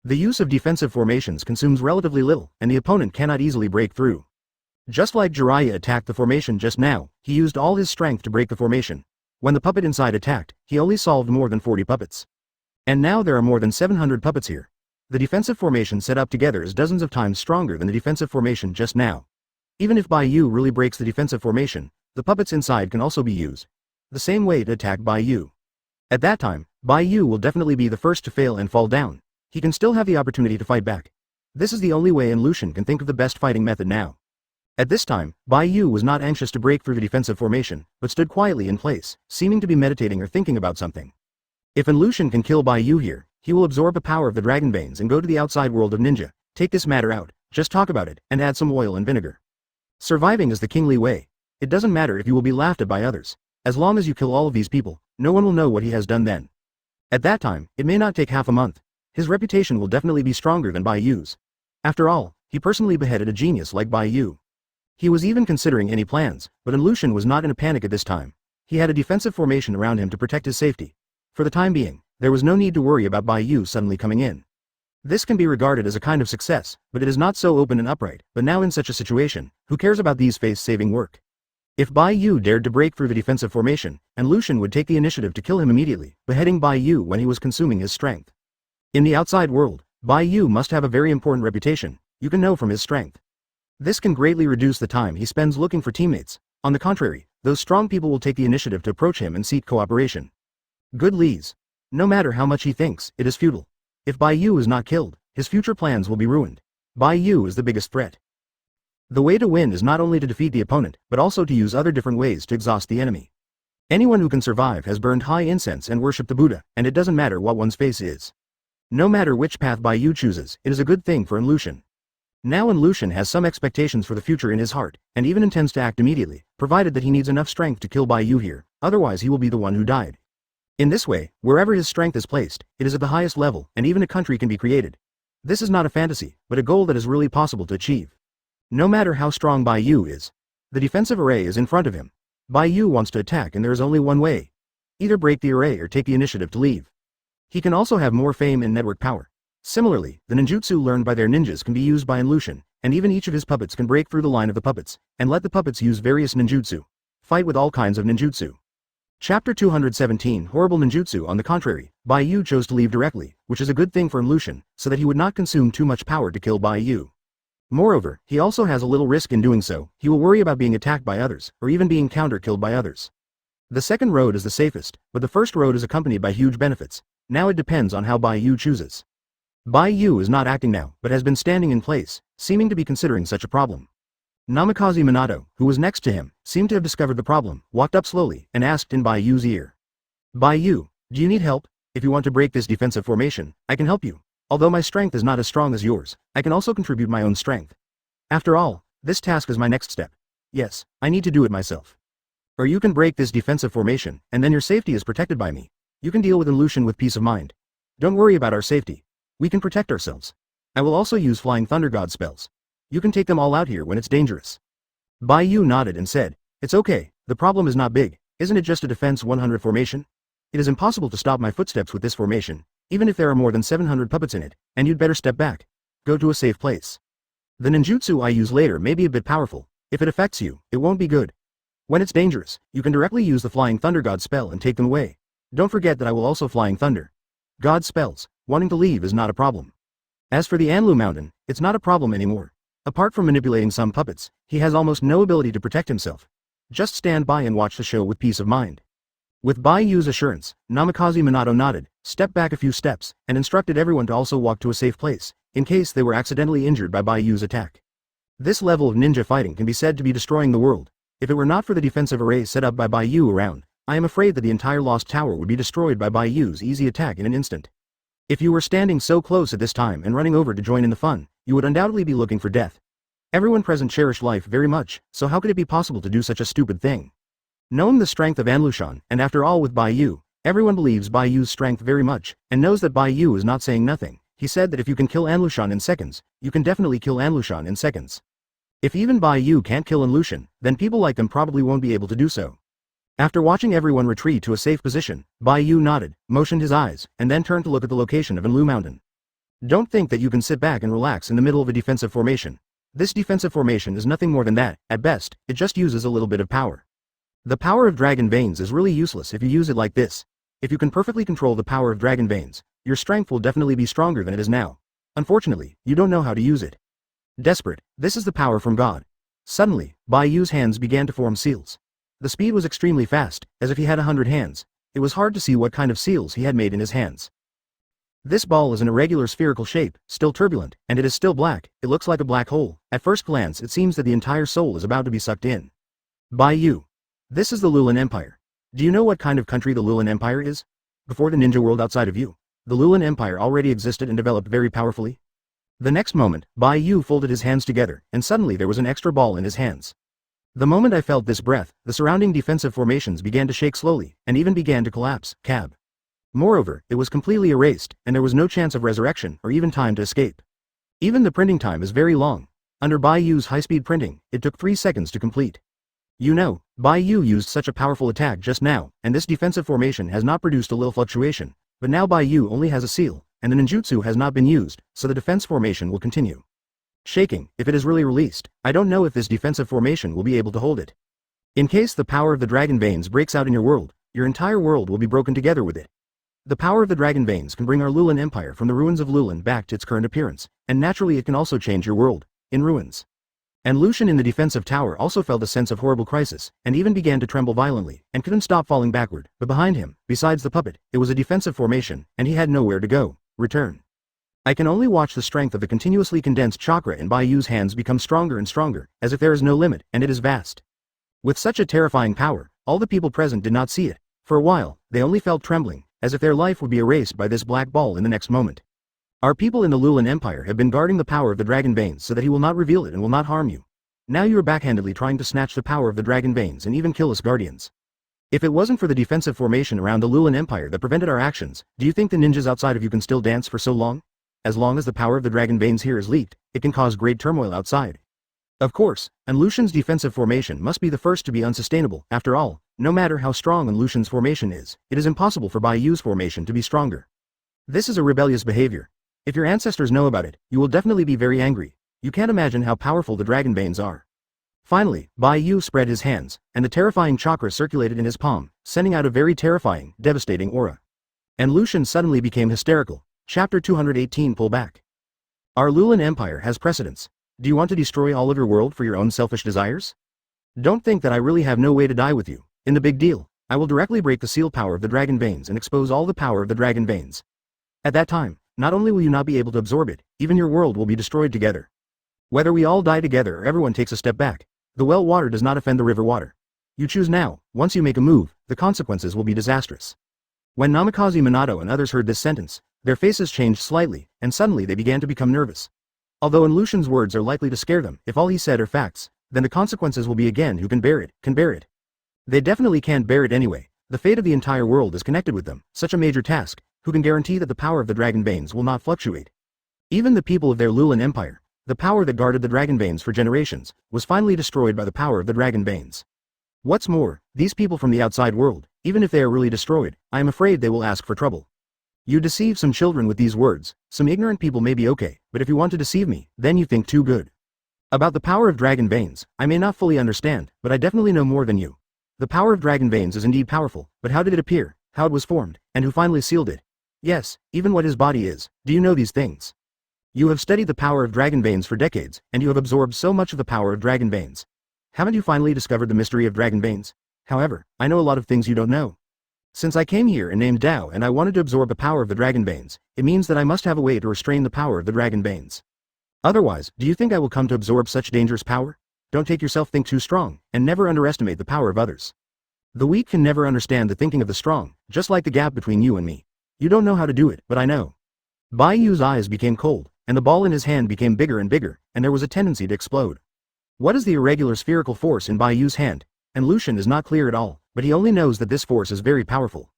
Speaker 1: The use of defensive formations consumes relatively little, and the opponent cannot easily break through. Just like Jiraiya attacked the formation just now, he used all his strength to break the formation. When the puppet inside attacked, he only solved more than 40 puppets. And now there are more than 700 puppets here. The defensive formation set up together is dozens of times stronger than the defensive formation just now. Even if Bai Yu really breaks the defensive formation, the puppets inside can also be used the same way to attack Bai Yu. At that time, Bai Yu will definitely be the first to fail and fall down. He can still have the opportunity to fight back. This is the only way, and Lucian can think of the best fighting method now. At this time, Bai Yu was not anxious to break through the defensive formation, but stood quietly in place, seeming to be meditating or thinking about something. If Lucian can kill Bai Yu here, he will absorb the power of the Dragon Veins and go to the outside world of ninja, take this matter out, just talk about it, and add some oil and vinegar. Surviving is the kingly way. It doesn't matter if you will be laughed at by others. As long as you kill all of these people, no one will know what he has done then. At that time, it may not take half a month. His reputation will definitely be stronger than Bai Yu's. After all, he personally beheaded a genius like Bai Yu. He was even considering any plans, but Lucian was not in a panic at this time. He had a defensive formation around him to protect his safety. For the time being, there was no need to worry about Bai Yu suddenly coming in. This can be regarded as a kind of success, but it is not so open and upright. But now in such a situation, who cares about these face-saving work? If Bai Yu dared to break through the defensive formation, and Lucian would take the initiative to kill him immediately, beheading Bai Yu when he was consuming his strength. In the outside world, Bai Yu must have a very important reputation, you can know from his strength. This can greatly reduce the time he spends looking for teammates. On the contrary, those strong people will take the initiative to approach him and seek cooperation. Good Lees. No matter how much he thinks, it is futile. If Bai Yu is not killed, his future plans will be ruined. Bai Yu is the biggest threat. The way to win is not only to defeat the opponent, but also to use other different ways to exhaust the enemy. Anyone who can survive has burned high incense and worshipped the Buddha, and it doesn't matter what one's face is. No matter which path Bai Yu chooses, it is a good thing for Lucian. Now Lucian has some expectations for the future in his heart, and even intends to act immediately, provided that he needs enough strength to kill Bai Yu here, otherwise he will be the one who died. In this way, wherever his strength is placed, it is at the highest level, and even a country can be created. This is not a fantasy, but a goal that is really possible to achieve. No matter how strong Bai Yu is, the defensive array is in front of him. Bai Yu wants to attack and there is only one way. Either break the array or take the initiative to leave. He can also have more fame and network power. Similarly, the ninjutsu learned by their ninjas can be used by Lucian, and even each of his puppets can break through the line of the puppets, and let the puppets use various ninjutsu. Fight with all kinds of ninjutsu. Chapter 217 Horrible Ninjutsu. On the contrary, Bai Yu chose to leave directly, which is a good thing for Lucian, so that he would not consume too much power to kill Bai Yu. Moreover, he also has a little risk in doing so. He will worry about being attacked by others, or even being counter-killed by others. The second road is the safest, but the first road is accompanied by huge benefits. Now it depends on how Bai Yu chooses. Bai Yu is not acting now, but has been standing in place, seeming to be considering such a problem. Namikaze Minato, who was next to him, seemed to have discovered the problem, walked up slowly, and asked in Bai Yu's ear. Bai Yu, do you need help? If you want to break this defensive formation, I can help you. Although my strength is not as strong as yours, I can also contribute my own strength. After all, this task is my next step. Yes, I need to do it myself. Or you can break this defensive formation, and then your safety is protected by me. You can deal with Lucian with peace of mind. Don't worry about our safety. We can protect ourselves. I will also use Flying Thunder God spells. You can take them all out here when it's dangerous. Bai Yu nodded and said, it's okay, the problem is not big, isn't it just a defense 100 formation? It is impossible to stop my footsteps with this formation, even if there are more than 700 puppets in it, and you'd better step back. Go to a safe place. The ninjutsu I use later may be a bit powerful. If it affects you, it won't be good. When it's dangerous, you can directly use the Flying Thunder God spell and take them away. Don't forget that I will also Flying Thunder God spells. Wanting to leave is not a problem. As for the Anlu Mountain, it's not a problem anymore. Apart from manipulating some puppets, he has almost no ability to protect himself. Just stand by and watch the show with peace of mind. With Bai Yu's assurance, Namikaze Minato nodded, stepped back a few steps, and instructed everyone to also walk to a safe place, in case they were accidentally injured by Bai Yu's attack. This level of ninja fighting can be said to be destroying the world. If it were not for the defensive array set up by Bai Yu around, I am afraid that the entire Lost Tower would be destroyed by Bai Yu's easy attack in an instant. If you were standing so close at this time and running over to join in the fun, you would undoubtedly be looking for death. Everyone present cherished life very much, so how could it be possible to do such a stupid thing? Knowing the strength of Lucian, and after all with Bai Yu, everyone believes Bai Yu's strength very much, and knows that Bai Yu is not saying nothing. He said that if you can kill Lucian in seconds, you can definitely kill Lucian in seconds. If even Bai Yu can't kill Lucian, then people like them probably won't be able to do so. After watching everyone retreat to a safe position, Bai Yu nodded, motioned his eyes, and then turned to look at the location of Anlu Mountain. Don't think that you can sit back and relax in the middle of a defensive formation. This defensive formation is nothing more than that. At best, it just uses a little bit of power. The power of dragon veins is really useless if you use it like this. If you can perfectly control the power of dragon veins, your strength will definitely be stronger than it is now. Unfortunately, you don't know how to use it. Desperate, this is the power from God. Suddenly, Bai Yu's hands began to form seals. The speed was extremely fast, as if he had 100 hands. It was hard to see what kind of seals he had made in his hands. This ball is an irregular spherical shape, still turbulent, and it is still black. It looks like a black hole. At first glance it seems that the entire soul is about to be sucked in. Bai Yu. This is the Lulan Empire. Do you know what kind of country the Lulan Empire is? Before the ninja world outside of you, the Lulan Empire already existed and developed very powerfully. The next moment, Bai Yu folded his hands together, and suddenly there was an extra ball in his hands. The moment I felt this breath, the surrounding defensive formations began to shake slowly, and even began to collapse. Cab. Moreover, it was completely erased, and there was no chance of resurrection, or even time to escape. Even the printing time is very long. Under Bai Yu's high-speed printing, it took 3 seconds to complete. You know, Bai Yu used such a powerful attack just now, and this defensive formation has not produced a little fluctuation, but now Bai Yu only has a seal, and the ninjutsu has not been used, so the defense formation will continue. Shaking, if it is really released, I don't know if this defensive formation will be able to hold it. In case the power of the dragon veins breaks out in your world, your entire world will be broken together with it. The power of the dragon veins can bring our Lulan Empire from the ruins of Lulan back to its current appearance, and naturally it can also change your world, in ruins. And Lucian in the defensive tower also felt a sense of horrible crisis, and even began to tremble violently, and couldn't stop falling backward, but behind him, besides the puppet, it was a defensive formation, and he had nowhere to go, return. I can only watch the strength of the continuously condensed chakra in Bai Yu's hands become stronger and stronger, as if there is no limit, and it is vast. With such a terrifying power, all the people present did not see it. For a while, they only felt trembling, as if their life would be erased by this black ball in the next moment. Our people in the Lulan Empire have been guarding the power of the dragon veins so that he will not reveal it and will not harm you. Now you are backhandedly trying to snatch the power of the dragon veins and even kill us guardians. If it wasn't for the defensive formation around the Lulan Empire that prevented our actions, do you think the ninjas outside of you can still dance for so long? As long as the power of the dragon veins here is leaked, it can cause great turmoil outside. Of course, and Lucian's defensive formation must be the first to be unsustainable. After all, no matter how strong an Lucian's formation is, it is impossible for Bai Yu's formation to be stronger. This is a rebellious behavior. If your ancestors know about it, you will definitely be very angry. You can't imagine how powerful the dragon veins are. Finally, Bai Yu spread his hands, and the terrifying chakra circulated in his palm, sending out a very terrifying, devastating aura. And Lucian suddenly became hysterical. Chapter 218 Pull back. Our Lulan Empire has precedence. Do you want to destroy all of your world for your own selfish desires? Don't think that I really have no way to die with you. In the big deal, I will directly break the seal power of the dragon veins and expose all the power of the dragon veins. At that time, not only will you not be able to absorb it, even your world will be destroyed together. Whether we all die together or everyone takes a step back, the well water does not offend the river water. You choose now. Once you make a move, the consequences will be disastrous. When Namikaze Minato and others heard this sentence, their faces changed slightly, and suddenly they began to become nervous. Although Lucian's words are likely to scare them, if all he said are facts, then the consequences will be again who can bear it. They definitely can't bear it anyway. The fate of the entire world is connected with them, such a major task. Who can guarantee that the power of the dragon veins will not fluctuate? Even the people of their Lulan Empire, the power that guarded the dragon veins for generations, was finally destroyed by the power of the dragon veins. What's more, these people from the outside world, even if they are really destroyed, I am afraid they will ask for trouble. You deceive some children with these words. Some ignorant people may be okay, but if you want to deceive me, then you think too good. About the power of dragon veins, I may not fully understand, but I definitely know more than you. The power of dragon veins is indeed powerful, but how did it appear, how it was formed, and who finally sealed it? Yes, even what his body is. Do you know these things? You have studied the power of dragon veins for decades, and you have absorbed so much of the power of dragon veins. Haven't you finally discovered the mystery of dragon veins? However, I know a lot of things you don't know. Since I came here and named Dao and I wanted to absorb the power of the dragon veins, it means that I must have a way to restrain the power of the dragon veins. Otherwise, do you think I will come to absorb such dangerous power? Don't take yourself think too strong, and never underestimate the power of others. The weak can never understand the thinking of the strong, just like the gap between you and me. You don't know how to do it, but I know. Bai Yu's eyes became cold, and the ball in his hand became bigger and bigger, and there was a tendency to explode. What is the irregular spherical force in Bai Yu's hand? And Lucian is not clear at all, but he only knows that this force is very powerful.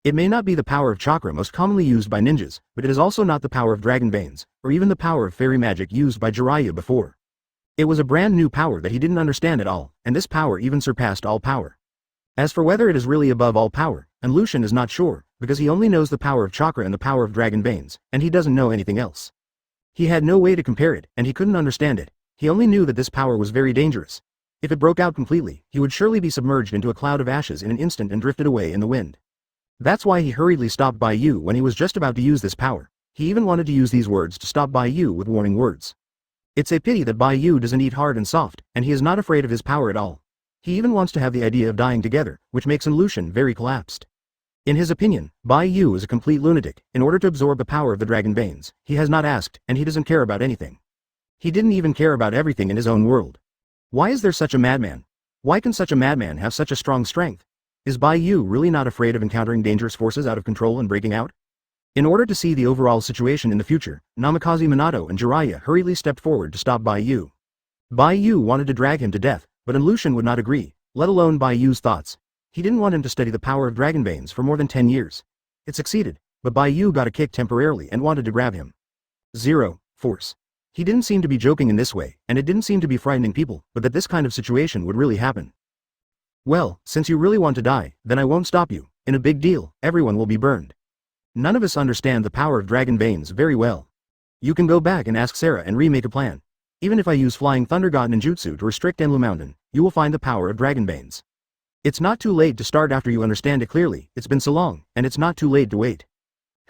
Speaker 1: It may not be the power of chakra most commonly used by ninjas, but it is also not the power of dragon veins, or even the power of fairy magic used by Jiraiya before. It was a brand new power that he didn't understand at all, and this power even surpassed all power. As for whether it is really above all power, and Lucian is not sure, because he only knows the power of chakra and the power of dragon veins, and he doesn't know anything else. He had no way to compare it, and he couldn't understand it. He only knew that this power was very dangerous. If it broke out completely, he would surely be submerged into a cloud of ashes in an instant and drifted away in the wind. That's why he hurriedly stopped Bai Yu when he was just about to use this power. He even wanted to use these words to stop Bai Yu with warning words. It's a pity that Bai Yu doesn't eat hard and soft, and he is not afraid of his power at all. He even wants to have the idea of dying together, which makes Lucian very collapsed. In his opinion, Bai Yu is a complete lunatic. In order to absorb the power of the dragon veins, he has not asked, and he doesn't care about anything. He didn't even care about everything in his own world. Why is there such a madman? Why can such a madman have such a strong strength? Is Bai Yu really not afraid of encountering dangerous forces out of control and breaking out? In order to see the overall situation in the future, Namikaze Minato and Jiraiya hurriedly stepped forward to stop Bai Yu. Bai Yu wanted to drag him to death, but Lucian would not agree, let alone Bai Yu's thoughts. He didn't want him to study the power of dragon veins for more than 10 years. It succeeded, but Bai Yu got a kick temporarily and wanted to grab him. Zero force. He didn't seem to be joking in this way, and it didn't seem to be frightening people, but that this kind of situation would really happen. Well, since you really want to die, then I won't stop you. In a big deal, everyone will be burned. None of us understand the power of dragon veins very well. You can go back and ask Sarah and remake a plan. Even if I use Flying Thunder God Ninjutsu to restrict Enlu Mountain, you will find the power of dragon veins. It's not too late to start after you understand it clearly. It's been so long, and it's not too late to wait.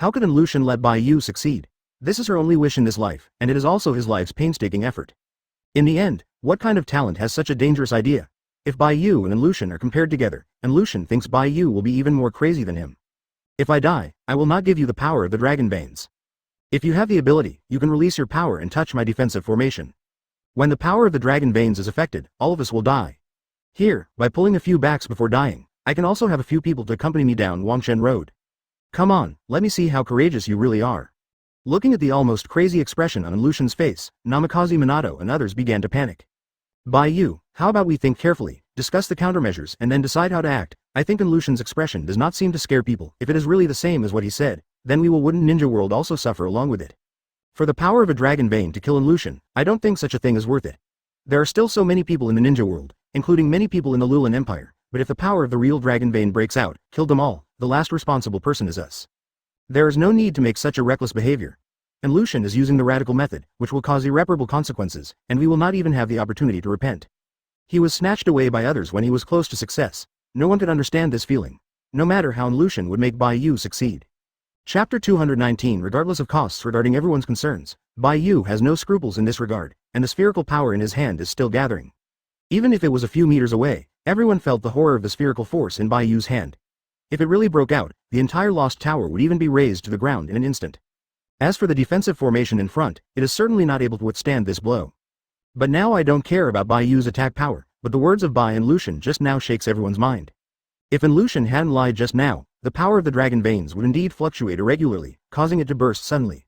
Speaker 1: How could Lucian let Bai Yu succeed? This is her only wish in this life, and it is also his life's painstaking effort. In the end, what kind of talent has such a dangerous idea? If Bai Yu and Lucian are compared together, and Lucian thinks Bai Yu will be even more crazy than him. If I die, I will not give you the power of the dragon veins. If you have the ability, you can release your power and touch my defensive formation. When the power of the dragon veins is affected, all of us will die. Here, by pulling a few backs before dying, I can also have a few people to accompany me down Wangshen Road. Come on, let me see how courageous you really are. Looking at the almost crazy expression on Lucian's face, Namikaze Minato and others began to panic. Bai Yu, how about we think carefully, discuss the countermeasures and then decide how to act? I think Lucian's expression does not seem to scare people. If it is really the same as what he said, then wouldn't Ninja World also suffer along with it? For the power of a dragon vein to kill Lucian, I don't think such a thing is worth it. There are still so many people in the Ninja World, including many people in the Lulan Empire, but if the power of the real dragon vein breaks out, kill them all, the last responsible person is us. There is no need to make such a reckless behavior. And Lucian is using the radical method, which will cause irreparable consequences, and we will not even have the opportunity to repent. He was snatched away by others when he was close to success. No one could understand this feeling. No matter how Lucian would make Bai Yu succeed. Chapter 219. Regardless of costs regarding everyone's concerns, Bai Yu has no scruples in this regard, and the spherical power in his hand is still gathering. Even if it was a few meters away, everyone felt the horror of the spherical force in Bai Yu's hand. If it really broke out, the entire lost tower would even be razed to the ground in an instant. As for the defensive formation in front, it is certainly not able to withstand this blow. But now I don't care about Bai Yu's attack power, but the words of Bai and Lucian just now shakes everyone's mind. If Lucian hadn't lied just now, the power of the dragon veins would indeed fluctuate irregularly, causing it to burst suddenly.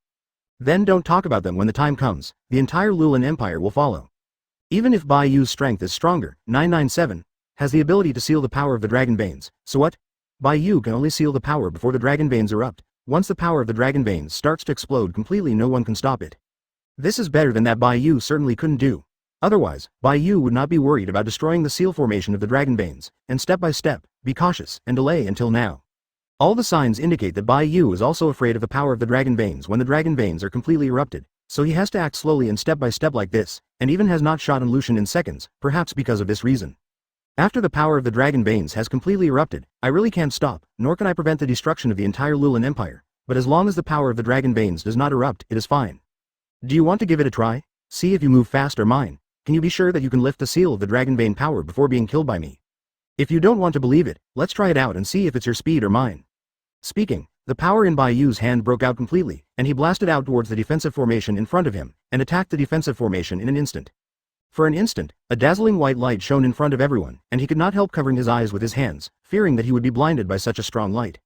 Speaker 1: Then don't talk about them when the time comes, the entire Lulan Empire will follow. Even if Bai Yu's strength is stronger, 997, has the ability to seal the power of the dragon veins, so what? Bai Yu can only seal the power before the dragon veins erupt. Once the power of the dragon veins starts to explode completely, no one can stop it. This is better than that Bai Yu certainly couldn't do. Otherwise, Bai Yu would not be worried about destroying the seal formation of the dragon veins, and step by step, be cautious and delay until now. All the signs indicate that Bai Yu is also afraid of the power of the dragon veins when the dragon veins are completely erupted, so he has to act slowly and step by step like this, and even has not shot Lucian in seconds, perhaps because of this reason. After the power of the dragon veins has completely erupted, I really can't stop, nor can I prevent the destruction of the entire Lulan Empire, but as long as the power of the dragon veins does not erupt, it is fine. Do you want to give it a try? See if you move fast or mine. Can you be sure that you can lift the seal of the dragon vein power before being killed by me? If you don't want to believe it, let's try it out and see if it's your speed or mine. Speaking, the power in Bai Yu's hand broke out completely, and he blasted out towards the defensive formation in front of him, and attacked the defensive formation in an instant. For an instant, a dazzling white light shone in front of everyone, and he could not help covering his eyes with his hands, fearing that he would be blinded by such a strong light.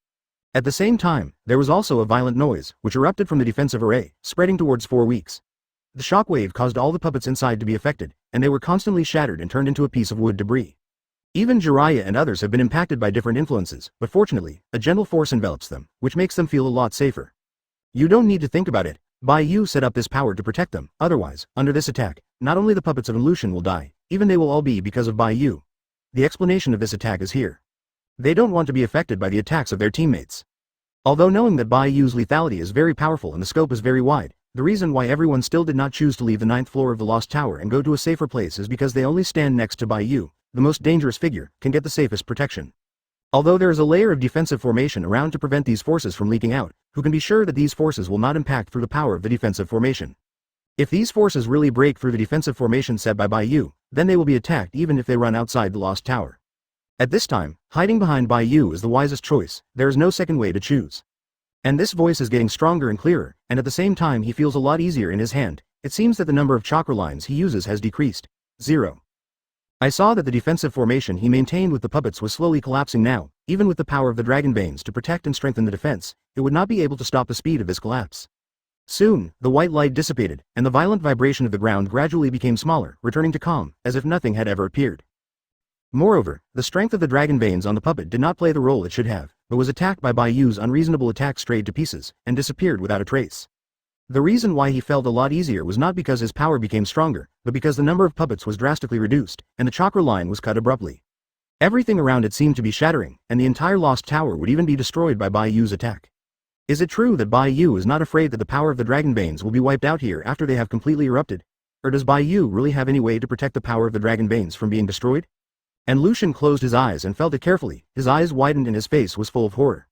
Speaker 1: At the same time, there was also a violent noise, which erupted from the defensive array, spreading towards 4 weeks. The shockwave caused all the puppets inside to be affected, and they were constantly shattered and turned into a piece of wood debris. Even Jiraiya and others have been impacted by different influences, but fortunately, a gentle force envelops them, which makes them feel a lot safer. You don't need to think about it. Bai Yu set up this power to protect them, otherwise, under this attack, not only the puppets of Lucian will die, even they will all be because of Bai Yu. The explanation of this attack is here. They don't want to be affected by the attacks of their teammates. Although knowing that Bai Yu's lethality is very powerful and the scope is very wide, the reason why everyone still did not choose to leave the 9th floor of the Lost Tower and go to a safer place is because they only stand next to Bai Yu, the most dangerous figure, can get the safest protection. Although there is a layer of defensive formation around to prevent these forces from leaking out, who can be sure that these forces will not impact through the power of the defensive formation. If these forces really break through the defensive formation set by Bai Yu, then they will be attacked even if they run outside the Lost Tower. At this time, hiding behind Bai Yu is the wisest choice, there is no second way to choose. And this voice is getting stronger and clearer, and at the same time he feels a lot easier in his hand. It seems that the number of chakra lines he uses has decreased. 0. I saw that the defensive formation he maintained with the puppets was slowly collapsing now, even with the power of the dragon veins to protect and strengthen the defense, it would not be able to stop the speed of this collapse. Soon, the white light dissipated, and the violent vibration of the ground gradually became smaller, returning to calm, as if nothing had ever appeared. Moreover, the strength of the dragon veins on the puppet did not play the role it should have, but was attacked by Bai Yu's unreasonable attack, strayed to pieces, and disappeared without a trace. The reason why he felt a lot easier was not because his power became stronger, but because the number of puppets was drastically reduced, and the chakra line was cut abruptly. Everything around it seemed to be shattering, and the entire Lost Tower would even be destroyed by Bai Yu's attack. Is it true that Bai Yu is not afraid that the power of the dragon veins will be wiped out here after they have completely erupted? Or does Bai Yu really have any way to protect the power of the dragon veins from being destroyed? And Lucian closed his eyes and felt it carefully, his eyes widened and his face was full of horror.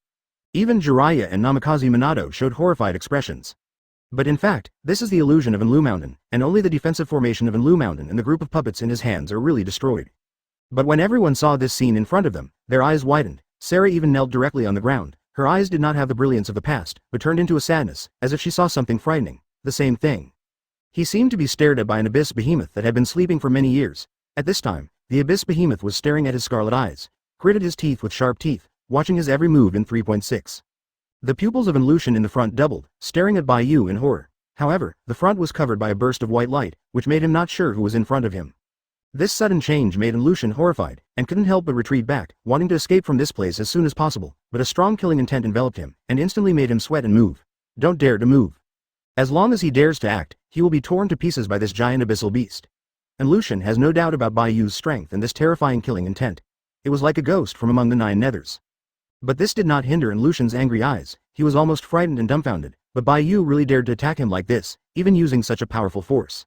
Speaker 1: Even Jiraiya and Namikaze Minato showed horrified expressions. But in fact, this is the illusion of Enlu Mountain, and only the defensive formation of Enlu Mountain and the group of puppets in his hands are really destroyed. But when everyone saw this scene in front of them, their eyes widened. Sarah even knelt directly on the ground. Her eyes did not have the brilliance of the past, but turned into a sadness, as if she saw something frightening. The same thing. He seemed to be stared at by an abyss behemoth that had been sleeping for many years. At this time, the abyss behemoth was staring at his scarlet eyes, gritted his teeth with sharp teeth, watching his every move in 3.6. The pupils of Enlushin in the front doubled, staring at Bai Yu in horror. However, the front was covered by a burst of white light, which made him not sure who was in front of him. This sudden change made Enlushin horrified, and couldn't help but retreat back, wanting to escape from this place as soon as possible, but a strong killing intent enveloped him, and instantly made him sweat and move. Don't dare to move. As long as he dares to act, he will be torn to pieces by this giant abyssal beast. Enlushin has no doubt about Bai Yu's strength and this terrifying killing intent. It was like a ghost from among the 9 nethers. But this did not hinder Enlushin's angry eyes. He was almost frightened and dumbfounded, but Bai Yu really dared to attack him like this, even using such a powerful force.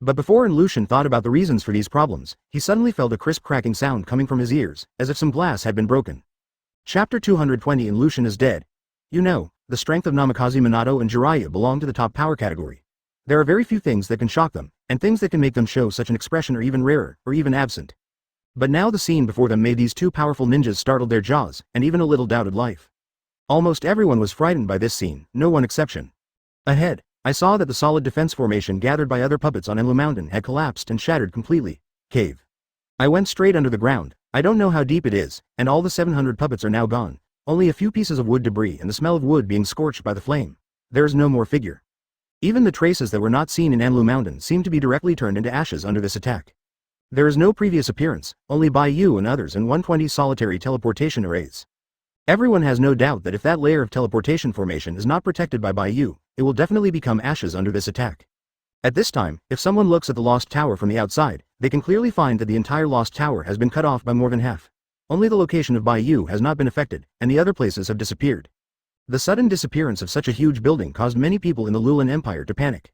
Speaker 1: But before Enlushin thought about the reasons for these problems, he suddenly felt a crisp cracking sound coming from his ears, as if some glass had been broken. Chapter 220 Enlushin is dead. You know, the strength of Namikaze Minato and Jiraiya belong to the top power category. There are very few things that can shock them, and things that can make them show such an expression are even rarer, or even absent. But now the scene before them made these two powerful ninjas startled their jaws, and even a little doubted life. Almost everyone was frightened by this scene, no one exception. Ahead, I saw that the solid defense formation gathered by other puppets on Enlu Mountain had collapsed and shattered completely. Cave. I went straight under the ground. I don't know how deep it is, and all the 700 puppets are now gone. Only a few pieces of wood debris and the smell of wood being scorched by the flame. There is no more figure. Even the traces that were not seen in Enlu Mountain seem to be directly turned into ashes under this attack. There is no previous appearance, only Bai Yu and others in 120 solitary teleportation arrays. Everyone has no doubt that if that layer of teleportation formation is not protected by Bai Yu, it will definitely become ashes under this attack. At this time, if someone looks at the Lost Tower from the outside, they can clearly find that the entire Lost Tower has been cut off by more than half. Only the location of Bai Yu has not been affected, and the other places have disappeared. The sudden disappearance of such a huge building caused many people in the Lulan Empire to panic.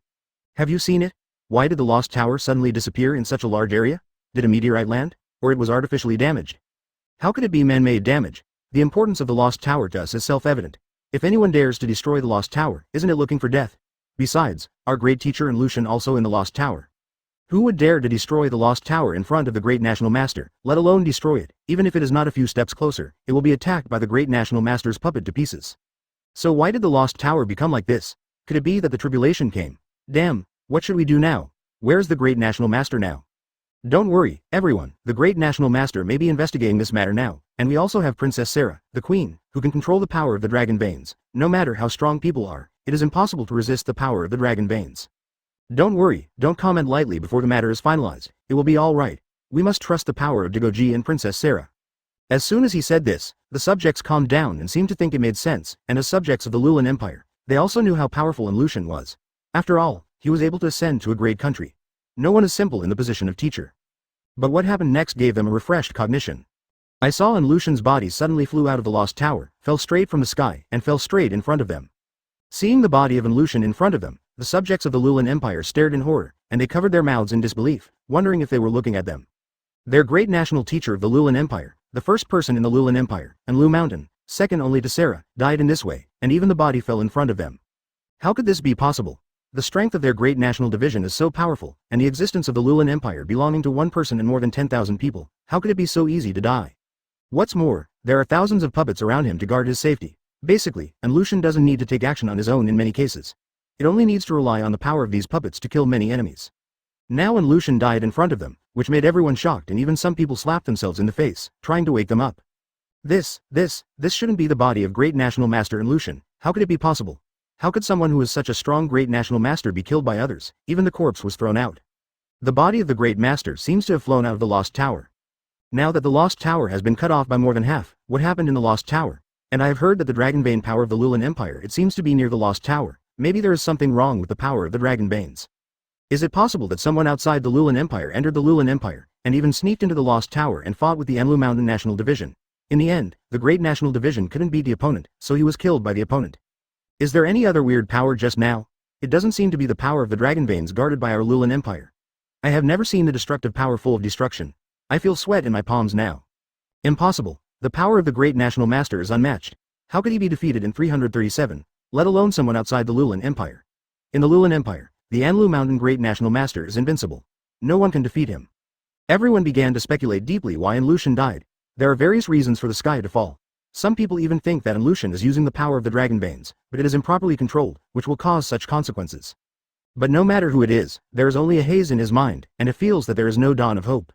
Speaker 1: Have you seen it? Why did the Lost Tower suddenly disappear in such a large area? Did a meteorite land? Or it was artificially damaged? How could it be man-made damage? The importance of the Lost Tower to us is self-evident. If anyone dares to destroy the Lost Tower, isn't it looking for death? Besides, our great teacher Enlushin also in the Lost Tower. Who would dare to destroy the Lost Tower in front of the great National Master, let alone destroy it? Even if it is not a few steps closer, it will be attacked by the great National Master's puppet to pieces. So why did the Lost Tower become like this? Could it be that the tribulation came? Damn, what should we do now? Where's the great National Master now? Don't worry, everyone, the great National Master may be investigating this matter now, and we also have Princess Sarah, the Queen, who can control the power of the dragon veins. No matter how strong people are, it is impossible to resist the power of the dragon veins. Don't worry, don't comment lightly before the matter is finalized. It will be all right. We must trust the power of Dagoji and Princess Sarah. As soon as he said this, the subjects calmed down and seemed to think it made sense, and as subjects of the Lulan Empire, they also knew how powerful Enlushin was. After all, he was able to ascend to a great country. No one is simple in the position of teacher. But what happened next gave them a refreshed cognition. I saw Enlushin's body suddenly flew out of the Lost Tower, fell straight from the sky, and fell straight in front of them. Seeing the body of Enlushin in front of them, the subjects of the Lulan Empire stared in horror, and they covered their mouths in disbelief, wondering if they were looking at them. Their great national teacher of the Lulan Empire, the first person in the Lulan Empire, Enlu Mountain, second only to Sarah, died in this way, and even the body fell in front of them. How could this be possible? The strength of their great national division is so powerful, and the existence of the Lulan Empire belonging to one person and more than 10,000 people, how could it be so easy to die? What's more, there are thousands of puppets around him to guard his safety. Basically, Enlushin doesn't need to take action on his own in many cases. It only needs to rely on the power of these puppets to kill many enemies. Now Enlushin died in front of them, which made everyone shocked, and even some people slapped themselves in the face, trying to wake them up. This shouldn't be the body of great national master Enlushin. How could it be possible? How could someone who is such a strong great national master be killed by others? Even the corpse was thrown out. The body of the great master seems to have flown out of the Lost Tower. Now that the Lost Tower has been cut off by more than half, what happened in the Lost Tower? And I have heard that the dragon bane power of the Lulan Empire, it seems to be near the Lost Tower. Maybe there is something wrong with the power of the dragon banes. Is it possible that someone outside the Lulan Empire entered the Lulan Empire, and even sneaked into the Lost Tower and fought with the Enlu Mountain National Division? In the end, the great national division couldn't beat the opponent, so he was killed by the opponent. Is there any other weird power just now? It doesn't seem to be the power of the dragon veins guarded by our Lulan Empire. I have never seen the destructive power full of destruction. I feel sweat in my palms now. Impossible. The power of the great national master is unmatched. How could he be defeated in 337, let alone someone outside the Lulan Empire? In the Lulan Empire, the Anlu Mountain Great National Master is invincible. No one can defeat him. Everyone began to speculate deeply why Anlushan died. There are various reasons for the sky to fall. Some people even think that Anlushan is using the power of the dragon veins, but it is improperly controlled, which will cause such consequences. But no matter who it is, there is only a haze in his mind, and it feels that there is no dawn of hope.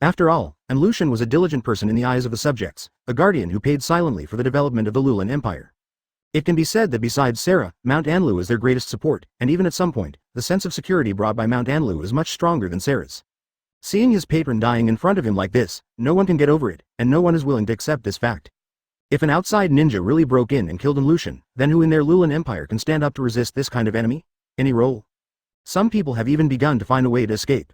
Speaker 1: After all, Anlushan was a diligent person in the eyes of the subjects, a guardian who paid silently for the development of the Lulan Empire. It can be said that besides Sarah, Mount Anlu is their greatest support, and even at some point, the sense of security brought by Mount Anlu is much stronger than Sarah's. Seeing his patron dying in front of him like this, no one can get over it, and no one is willing to accept this fact. If an outside ninja really broke in and killed Anlushan, then who in their Lulan Empire can stand up to resist this kind of enemy? Any role? Some people have even begun to find a way to escape.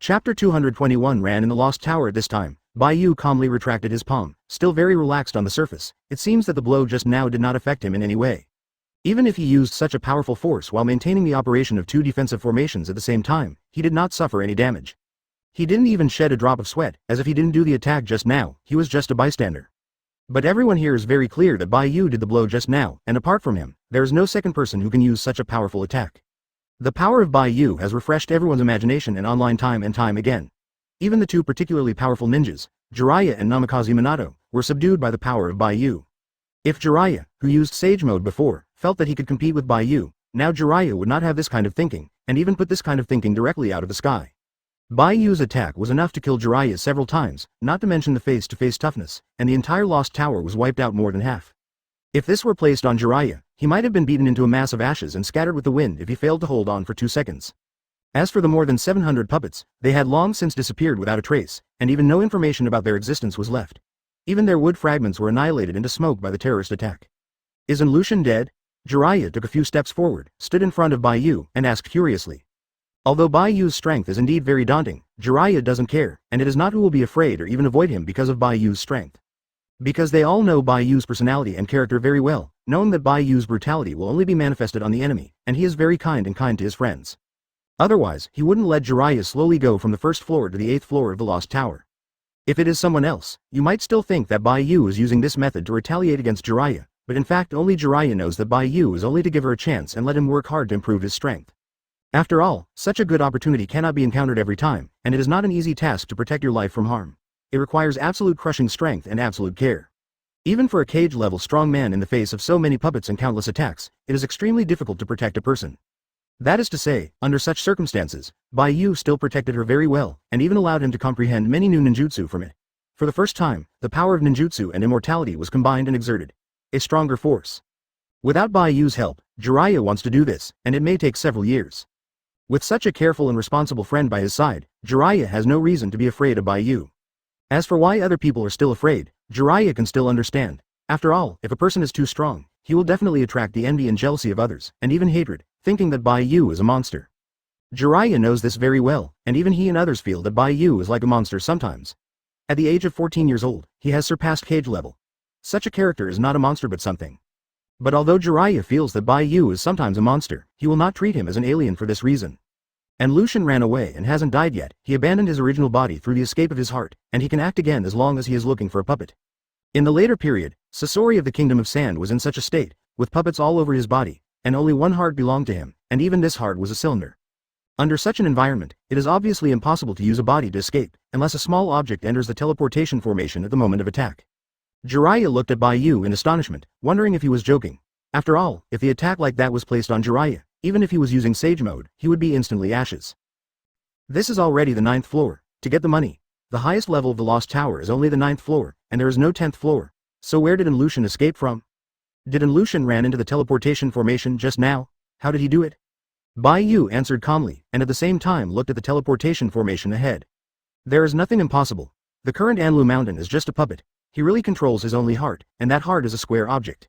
Speaker 1: Chapter 221 ran in the Lost Tower at this time. Bai Yu calmly retracted his palm, still very relaxed on the surface. It seems that the blow just now did not affect him in any way. Even if he used such a powerful force while maintaining the operation of two defensive formations at the same time, he did not suffer any damage. He didn't even shed a drop of sweat, as if he didn't do the attack just now, he was just a bystander. But everyone here is very clear that Bai Yu did the blow just now, and apart from him, there is no second person who can use such a powerful attack. The power of Bai Yu has refreshed everyone's imagination and online time and time again. Even the two particularly powerful ninjas, Jiraiya and Namikaze Minato, were subdued by the power of Bai Yu. If Jiraiya, who used Sage Mode before, felt that he could compete with Bai Yu, now Jiraiya would not have this kind of thinking, and even put this kind of thinking directly out of the sky. Bai Yu's attack was enough to kill Jiraiya several times, not to mention the face-to-face toughness, and the entire Lost Tower was wiped out more than half. If this were placed on Jiraiya, he might have been beaten into a mass of ashes and scattered with the wind if he failed to hold on for 2 seconds. As for the more than 700 puppets, they had long since disappeared without a trace, and even no information about their existence was left. Even their wood fragments were annihilated into smoke by the terrorist attack. Is Anlushan dead? Jiraiya took a few steps forward, stood in front of Bai Yu, and asked curiously. Although Bai Yu's strength is indeed very daunting, Jiraiya doesn't care, and it is not who will be afraid or even avoid him because of Bai Yu's strength. Because they all know Bai Yu's personality and character very well, knowing that Bai Yu's brutality will only be manifested on the enemy, and he is very kind to his friends. Otherwise, he wouldn't let Jiraiya slowly go from the 1st floor to the 8th floor of the Lost Tower. If it is someone else, you might still think that Bai Yu is using this method to retaliate against Jiraiya, but in fact only Jiraiya knows that Bai Yu is only to give her a chance and let him work hard to improve his strength. After all, such a good opportunity cannot be encountered every time, and it is not an easy task to protect your life from harm. It requires absolute crushing strength and absolute care. Even for a cage-level strong man in the face of so many puppets and countless attacks, it is extremely difficult to protect a person. That is to say, under such circumstances, Bai Yu still protected her very well, and even allowed him to comprehend many new ninjutsu from it. For the first time, the power of ninjutsu and immortality was combined and exerted. A stronger force. Without Bai Yu's help, Jiraiya wants to do this, and it may take several years. With such a careful and responsible friend by his side, Jiraiya has no reason to be afraid of Bai Yu. As for why other people are still afraid, Jiraiya can still understand. After all, if a person is too strong, he will definitely attract the envy and jealousy of others, and even hatred, thinking that Bai Yu is a monster. Jiraiya knows this very well, and even he and others feel that Bai Yu is like a monster sometimes. At the age of 14 years old, he has surpassed cage level. Such a character is not a monster but something. But although Jiraiya feels that Bai Yu is sometimes a monster, he will not treat him as an alien for this reason. Anlushan ran away and hasn't died yet. He abandoned his original body through the escape of his heart, and he can act again as long as he is looking for a puppet. In the later period, Sasori of the Kingdom of Sand was in such a state, with puppets all over his body, and only one heart belonged to him, and even this heart was a cylinder. Under such an environment, it is obviously impossible to use a body to escape, unless a small object enters the teleportation formation at the moment of attack. Jiraiya looked at Bai Yu in astonishment, wondering if he was joking. After all, if the attack like that was placed on Jiraiya, even if he was using Sage Mode, he would be instantly ashes. This is already the 9th floor. To get the money, the highest level of the Lost Tower is only the 9th floor, and there is no 10th floor. So where did Anlushan escape from? Did Anlushan ran into the teleportation formation just now? How did he do it? Bai Yu answered calmly, and at the same time looked at the teleportation formation ahead. There is nothing impossible. The current Anlu Mountain is just a puppet. He really controls his only heart, and that heart is a square object.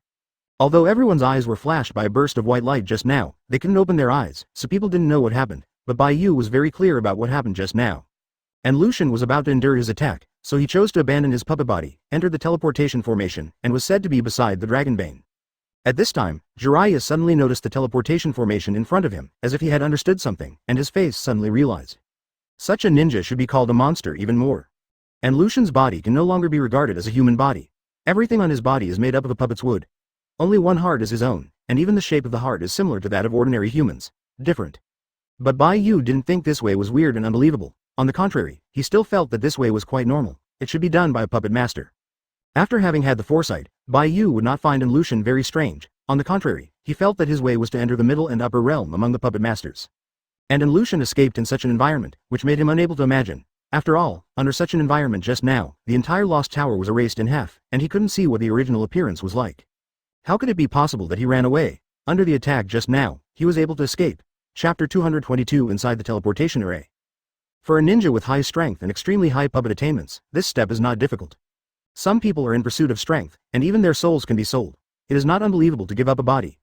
Speaker 1: Although everyone's eyes were flashed by a burst of white light just now, they couldn't open their eyes, so people didn't know what happened, but Bai Yu was very clear about what happened just now. Anlushan was about to endure his attack, so he chose to abandon his puppet body, entered the teleportation formation, and was said to be beside the Dragonbane. At this time, Jiraiya suddenly noticed the teleportation formation in front of him, as if he had understood something, and his face suddenly realized. Such a ninja should be called a monster even more. Anlushan's body can no longer be regarded as a human body. Everything on his body is made up of a puppet's wood. Only one heart is his own, and even the shape of the heart is similar to that of ordinary humans. Different. But Bai Yu didn't think this way was weird and unbelievable. On the contrary, he still felt that this way was quite normal. It should be done by a puppet master. After having had the foresight, Bai Yu would not find Lucian very strange. On the contrary, he felt that his way was to enter the middle and upper realm among the puppet masters. And Lucian escaped in such an environment, which made him unable to imagine. After all, under such an environment just now, the entire Lost Tower was erased in half, and he couldn't see what the original appearance was like. How could it be possible that he ran away? Under the attack just now, he was able to escape. Chapter 222 Inside the Teleportation Array. For a ninja with high strength and extremely high puppet attainments, this step is not difficult. Some people are in pursuit of strength, and even their souls can be sold. It is not unbelievable to give up a body.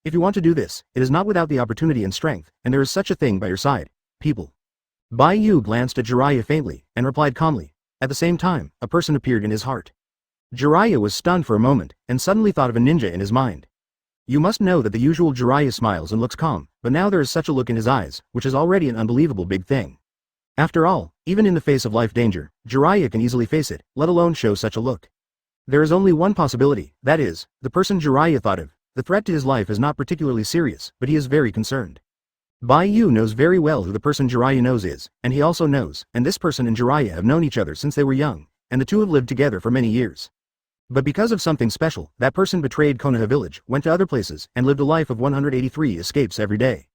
Speaker 1: If you want to do this, it is not without the opportunity and strength, and there is such a thing by your side, people. Bai Yu glanced at Jiraiya faintly, and replied calmly. At the same time, a person appeared in his heart. Jiraiya was stunned for a moment, and suddenly thought of a ninja in his mind. You must know that the usual Jiraiya smiles and looks calm, but now there is such a look in his eyes, which is already an unbelievable big thing. After all, even in the face of life danger, Jiraiya can easily face it, let alone show such a look. There is only one possibility, that is, the person Jiraiya thought of. The threat to his life is not particularly serious, but he is very concerned. Bai Yu knows very well who the person Jiraiya knows is, and he also knows, and this person and Jiraiya have known each other since they were young, and the two have lived together for many years. But because of something special, that person betrayed Konoha village, went to other places, and lived a life of 183 escapes every day.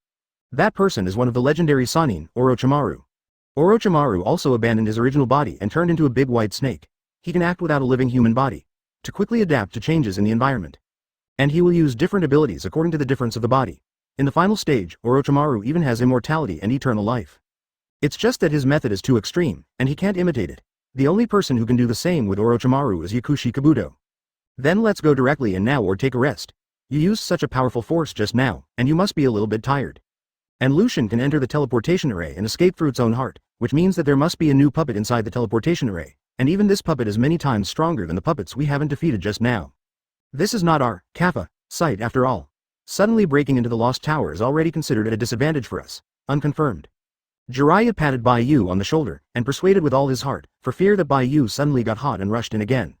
Speaker 1: That person is one of the legendary Sannin, Orochimaru. Orochimaru also abandoned his original body and turned into a big white snake. He can act without a living human body, to quickly adapt to changes in the environment. And he will use different abilities according to the difference of the body. In the final stage, Orochimaru even has immortality and eternal life. It's just that his method is too extreme, and he can't imitate it. The only person who can do the same with Orochimaru is Yakushi Kabuto. Then let's go directly and now or take a rest. You used such a powerful force just now, and you must be a little bit tired. And Lucian can enter the teleportation array and escape through its own heart, which means that there must be a new puppet inside the teleportation array, and even this puppet is many times stronger than the puppets we haven't defeated just now. This is not our kappa sight after all. Suddenly breaking into the Lost Tower is already considered at a disadvantage for us. Unconfirmed. Jiraiya patted Bai Yu on the shoulder, and persuaded with all his heart, for fear that Bai Yu suddenly got hot and rushed in again.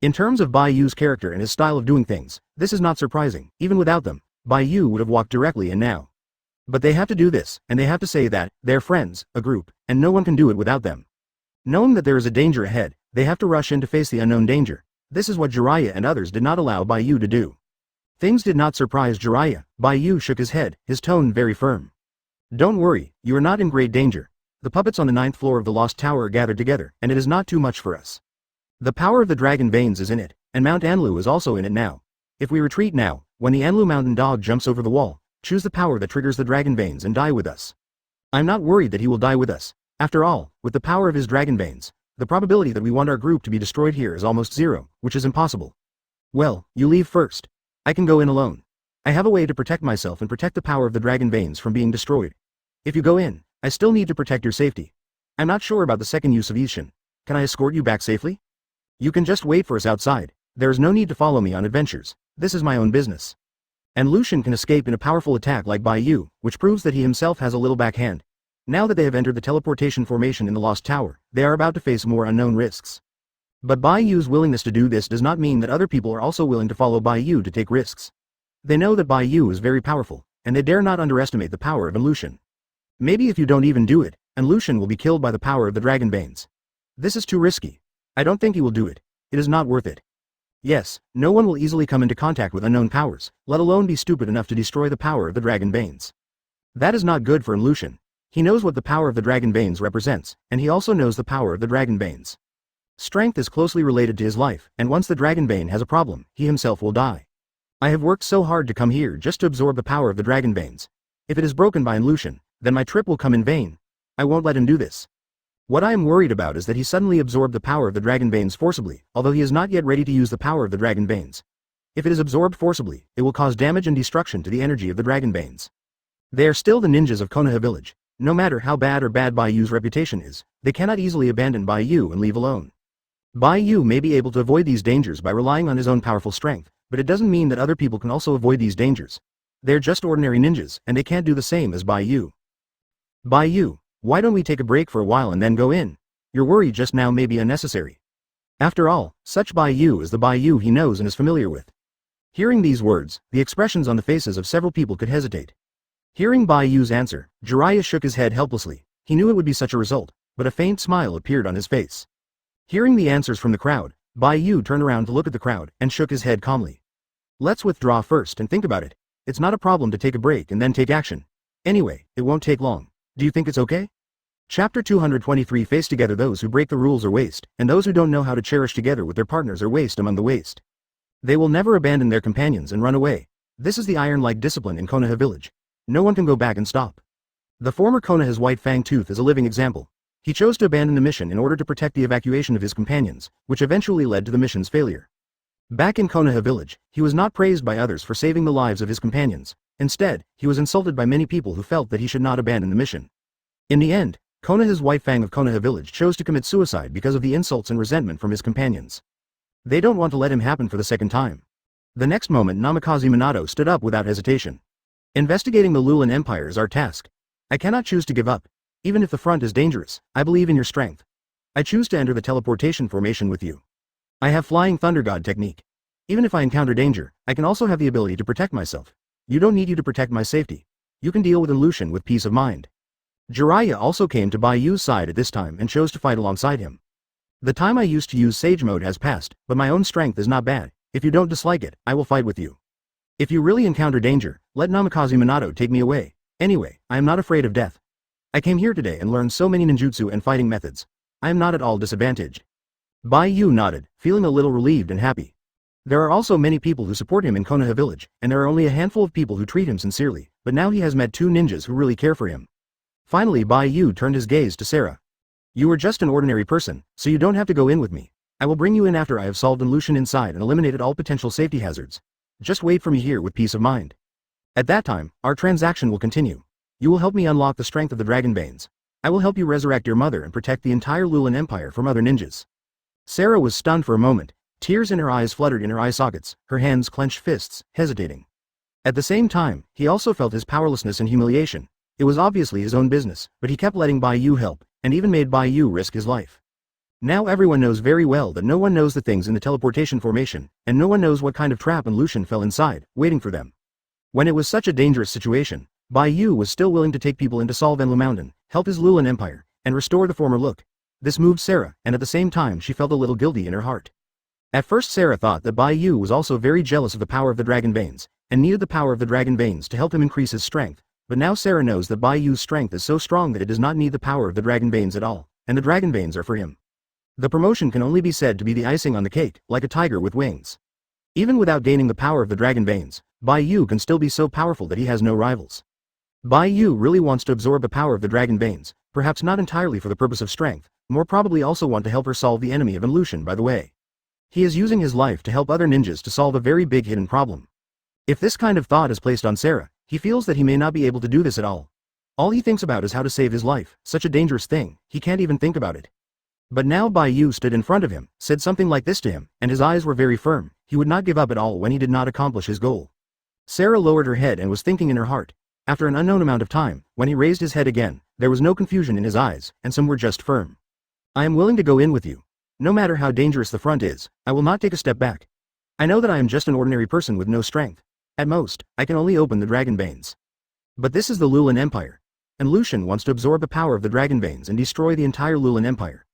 Speaker 1: In terms of Bai Yu's character and his style of doing things, this is not surprising. Even without them, Bai Yu would have walked directly in now. But they have to do this, and they have to say that they're friends, a group, and no one can do it without them. Knowing that there is a danger ahead, they have to rush in to face the unknown danger. This is what Jiraiya and others did not allow Bai Yu to do. Things did not surprise Jiraiya. Bai Yu shook his head, his tone very firm. Don't worry, you are not in great danger. The puppets on the 9th floor of the Lost Tower are gathered together, and it is not too much for us. The power of the dragon veins is in it, and Mount Anlu is also in it now. If we retreat now, when the Anlu mountain dog jumps over the wall, choose the power that triggers the dragon veins and die with us. I'm not worried that he will die with us. After all, with the power of his dragon veins, the probability that we want our group to be destroyed here is almost zero, which is impossible. Well, you leave first. I can go in alone. I have a way to protect myself and protect the power of the dragon veins from being destroyed. If you go in, I still need to protect your safety. I'm not sure about the second use of Ishin. Can I escort you back safely? You can just wait for us outside. There is no need to follow me on adventures. This is my own business. And Lucian can escape in a powerful attack like Bai Yu, which proves that he himself has a little backhand. Now that they have entered the teleportation formation in the Lost Tower, they are about to face more unknown risks. But Bai Yu's willingness to do this does not mean that other people are also willing to follow Bai Yu to take risks. They know that Bai Yu is very powerful, and they dare not underestimate the power of Lucian. Maybe if you don't even do it, Lucian will be killed by the power of the dragon veins. This is too risky. I don't think he will do it. It is not worth it. Yes, no one will easily come into contact with unknown powers, let alone be stupid enough to destroy the power of the dragon veins. That is not good for Lucian. He knows what the power of the dragon veins represents, and he also knows the power of the dragon veins. Strength is closely related to his life, and once the dragon vein has a problem, he himself will die. I have worked so hard to come here just to absorb the power of the dragon veins. If it is broken by Lucian, then my trip will come in vain. I won't let him do this. What I am worried about is that he suddenly absorbed the power of the dragon veins forcibly, although he is not yet ready to use the power of the dragon veins. If it is absorbed forcibly, it will cause damage and destruction to the energy of the dragon veins. They are still the ninjas of Konoha village. No matter how bad or bad Bai Yu's reputation is, they cannot easily abandon Bai Yu and leave alone. Bai Yu may be able to avoid these dangers by relying on his own powerful strength, but it doesn't mean that other people can also avoid these dangers. They're just ordinary ninjas, and they can't do the same as Bai Yu. Bai Yu, why don't we take a break for a while and then go in? Your worry just now may be unnecessary. After all, such Bai Yu is the Bai Yu he knows and is familiar with. Hearing these words, the expressions on the faces of several people could hesitate. Hearing Bai Yu's answer, Jiraiya shook his head helplessly. He knew it would be such a result, but a faint smile appeared on his face. Hearing the answers from the crowd, Bai Yu turned around to look at the crowd and shook his head calmly. Let's withdraw first and think about it. It's not a problem to take a break and then take action. Anyway, it won't take long. Do you think it's okay? Chapter 223 Face together those who break the rules are waste, and those who don't know how to cherish together with their partners are waste among the waste. They will never abandon their companions and run away. This is the iron-like discipline in Konoha village. No one can go back and stop. The former Konoha's White Fang Tooth is a living example. He chose to abandon the mission in order to protect the evacuation of his companions, which eventually led to the mission's failure. Back in Konoha village, he was not praised by others for saving the lives of his companions. Instead, he was insulted by many people who felt that he should not abandon the mission. In the end, Konoha's White Fang of Konoha village chose to commit suicide because of the insults and resentment from his companions. They don't want to let him happen for the second time. The next moment Namikaze Minato stood up without hesitation. Investigating the Lulan Empire is our task. I cannot choose to give up. Even if the front is dangerous, I believe in your strength. I choose to enter the teleportation formation with you. I have Flying Thunder God technique. Even if I encounter danger, I can also have the ability to protect myself. You don't need you to protect my safety. You can deal with illusion with peace of mind. Jiraiya also came to Bai Yu's side at this time and chose to fight alongside him. The time I used to use Sage Mode has passed, but my own strength is not bad. If you don't dislike it, I will fight with you. If you really encounter danger, let Namikaze Minato take me away. Anyway, I am not afraid of death. I came here today and learned so many ninjutsu and fighting methods. I am not at all disadvantaged. Bai Yu nodded, feeling a little relieved and happy. There are also many people who support him in Konoha village, and there are only a handful of people who treat him sincerely, but now he has met two ninjas who really care for him. Finally Bai Yu turned his gaze to Sarah. You are just an ordinary person, so you don't have to go in with me. I will bring you in after I have solved illusion inside and eliminated all potential safety hazards. Just wait for me here with peace of mind. At that time, our transaction will continue. You will help me unlock the strength of the Dragon Veins. I will help you resurrect your mother and protect the entire Lulan Empire from other ninjas. Sarah was stunned for a moment. Tears in her eyes fluttered in her eye sockets, her hands clenched fists, hesitating. At the same time, he also felt his powerlessness and humiliation. It was obviously his own business, but he kept letting Bai Yu help, and even made Bai Yu risk his life. Now everyone knows very well that no one knows the things in the teleportation formation, and no one knows what kind of trap and Lucian fell inside, waiting for them. When it was such a dangerous situation, Bai Yu was still willing to take people into solve Enlu Mountain, help his Lulan Empire, and restore the former look. This moved Sarah, and at the same time she felt a little guilty in her heart. At first Sarah thought that Bai Yu was also very jealous of the power of the Dragon Veins, and needed the power of the Dragon Veins to help him increase his strength, but now Sarah knows that Bai Yu's strength is so strong that it does not need the power of the Dragon Veins at all, and the Dragon Veins are for him. The promotion can only be said to be the icing on the cake, like a tiger with wings. Even without gaining the power of the Dragon Veins, Bai Yu can still be so powerful that he has no rivals. Bai Yu really wants to absorb the power of the Dragon Veins, perhaps not entirely for the purpose of strength, more probably also want to help her solve the enemy of illusion by the way. He is using his life to help other ninjas to solve a very big hidden problem. If this kind of thought is placed on Sarah, he feels that he may not be able to do this at all. All he thinks about is how to save his life, such a dangerous thing, he can't even think about it. But now Bai Yu stood in front of him, said something like this to him, and his eyes were very firm. He would not give up at all when he did not accomplish his goal. Sarah lowered her head and was thinking in her heart. After an unknown amount of time, when he raised his head again, there was no confusion in his eyes, and some were just firm. I am willing to go in with you. No matter how dangerous the front is, I will not take a step back. I know that I am just an ordinary person with no strength. At most, I can only open the Dragon Veins. But this is the Lulan Empire. And Lucian wants to absorb the power of the Dragon Veins and destroy the entire Lulan Empire.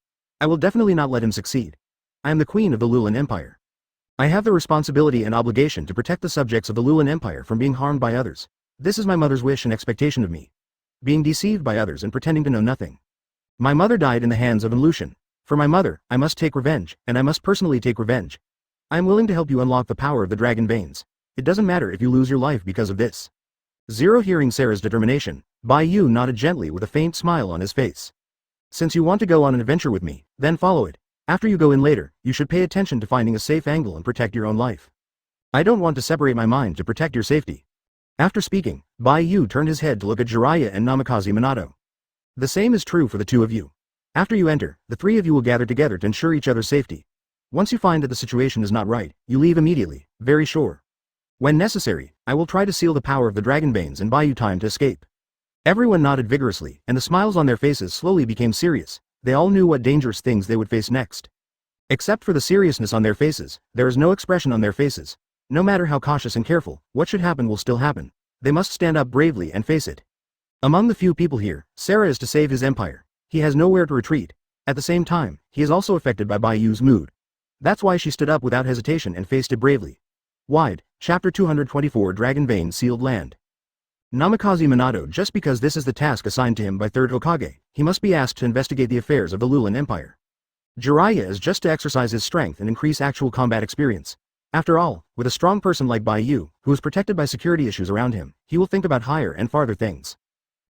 Speaker 1: I will definitely not let him succeed. I am the queen of the Lulan Empire. I have the responsibility and obligation to protect the subjects of the Lulan Empire from being harmed by others. This is my mother's wish and expectation of me. Being deceived by others and pretending to know nothing. My mother died in the hands of Lucian. For my mother, I must take revenge, and I must personally take revenge. I am willing to help you unlock the power of the Dragon Veins. It doesn't matter if you lose your life because of this. Zero hearing Sarah's determination, Bai Yu nodded gently with a faint smile on his face. Since you want to go on an adventure with me, then follow it. After you go in later, you should pay attention to finding a safe angle and protect your own life. I don't want to separate my mind to protect your safety. After speaking, Bai Yu turned his head to look at Jiraiya and Namikaze Minato. The same is true for the two of you. After you enter, the three of you will gather together to ensure each other's safety. Once you find that the situation is not right, you leave immediately, very sure. When necessary, I will try to seal the power of the Dragon Veins and buy you time to escape. Everyone nodded vigorously, and the smiles on their faces slowly became serious. They all knew what dangerous things they would face next. Except for the seriousness on their faces, there is no expression on their faces. No matter how cautious and careful, what should happen will still happen. They must stand up bravely and face it. Among the few people here, Sarah is to save his empire. He has nowhere to retreat. At the same time, he is also affected by Bai Yu's mood. That's why she stood up without hesitation and faced it bravely. Wide, Chapter 224 Dragon Vein Sealed Land. Namikaze Minato. Just because this is the task assigned to him by 3rd Hokage, he must be asked to investigate the affairs of the Lulan Empire. Jiraiya is just to exercise his strength and increase actual combat experience. After all, with a strong person like Bai Yu, who is protected by security issues around him, he will think about higher and farther things.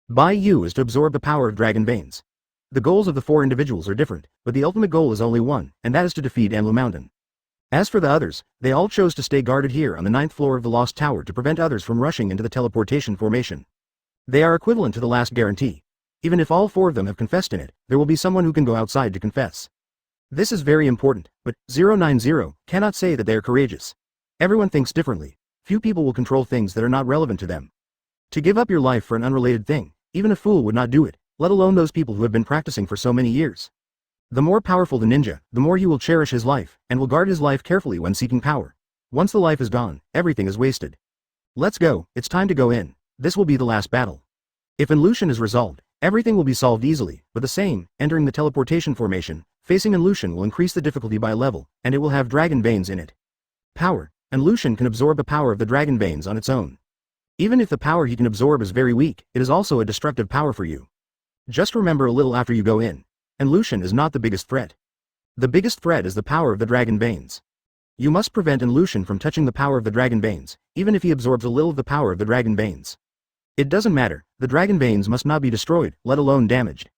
Speaker 1: Bai Yu is to absorb the power of Dragon Veins. The goals of the 4 individuals are different, but the ultimate goal is only one, and that is to defeat Anlu Mountain. As for the others, they all chose to stay guarded here on the 9th floor of the Lost Tower to prevent others from rushing into the teleportation formation. They are equivalent to the last guarantee. Even if all 4 of them have confessed in it, there will be someone who can go outside to confess. This is very important, but 090 cannot say that they are courageous. Everyone thinks differently. Few people will control things that are not relevant to them. To give up your life for an unrelated thing, even a fool would not do it, let alone those people who have been practicing for so many years. The more powerful the ninja, the more he will cherish his life, and will guard his life carefully when seeking power. Once the life is gone, everything is wasted. Let's go, it's time to go in. This will be the last battle. If illusion is resolved, everything will be solved easily, but the same, entering the teleportation formation, facing illusion will increase the difficulty by a level, and it will have dragon veins in it. Power. Illusion can absorb the power of the dragon veins on its own. Even if the power he can absorb is very weak, it is also a destructive power for you. Just remember a little after you go in. Illusion is not the biggest threat. The biggest threat is the power of the dragon veins. You must prevent Illusion from touching the power of the dragon veins, even if he absorbs a little of the power of the dragon veins. It doesn't matter, the dragon veins must not be destroyed, let alone damaged.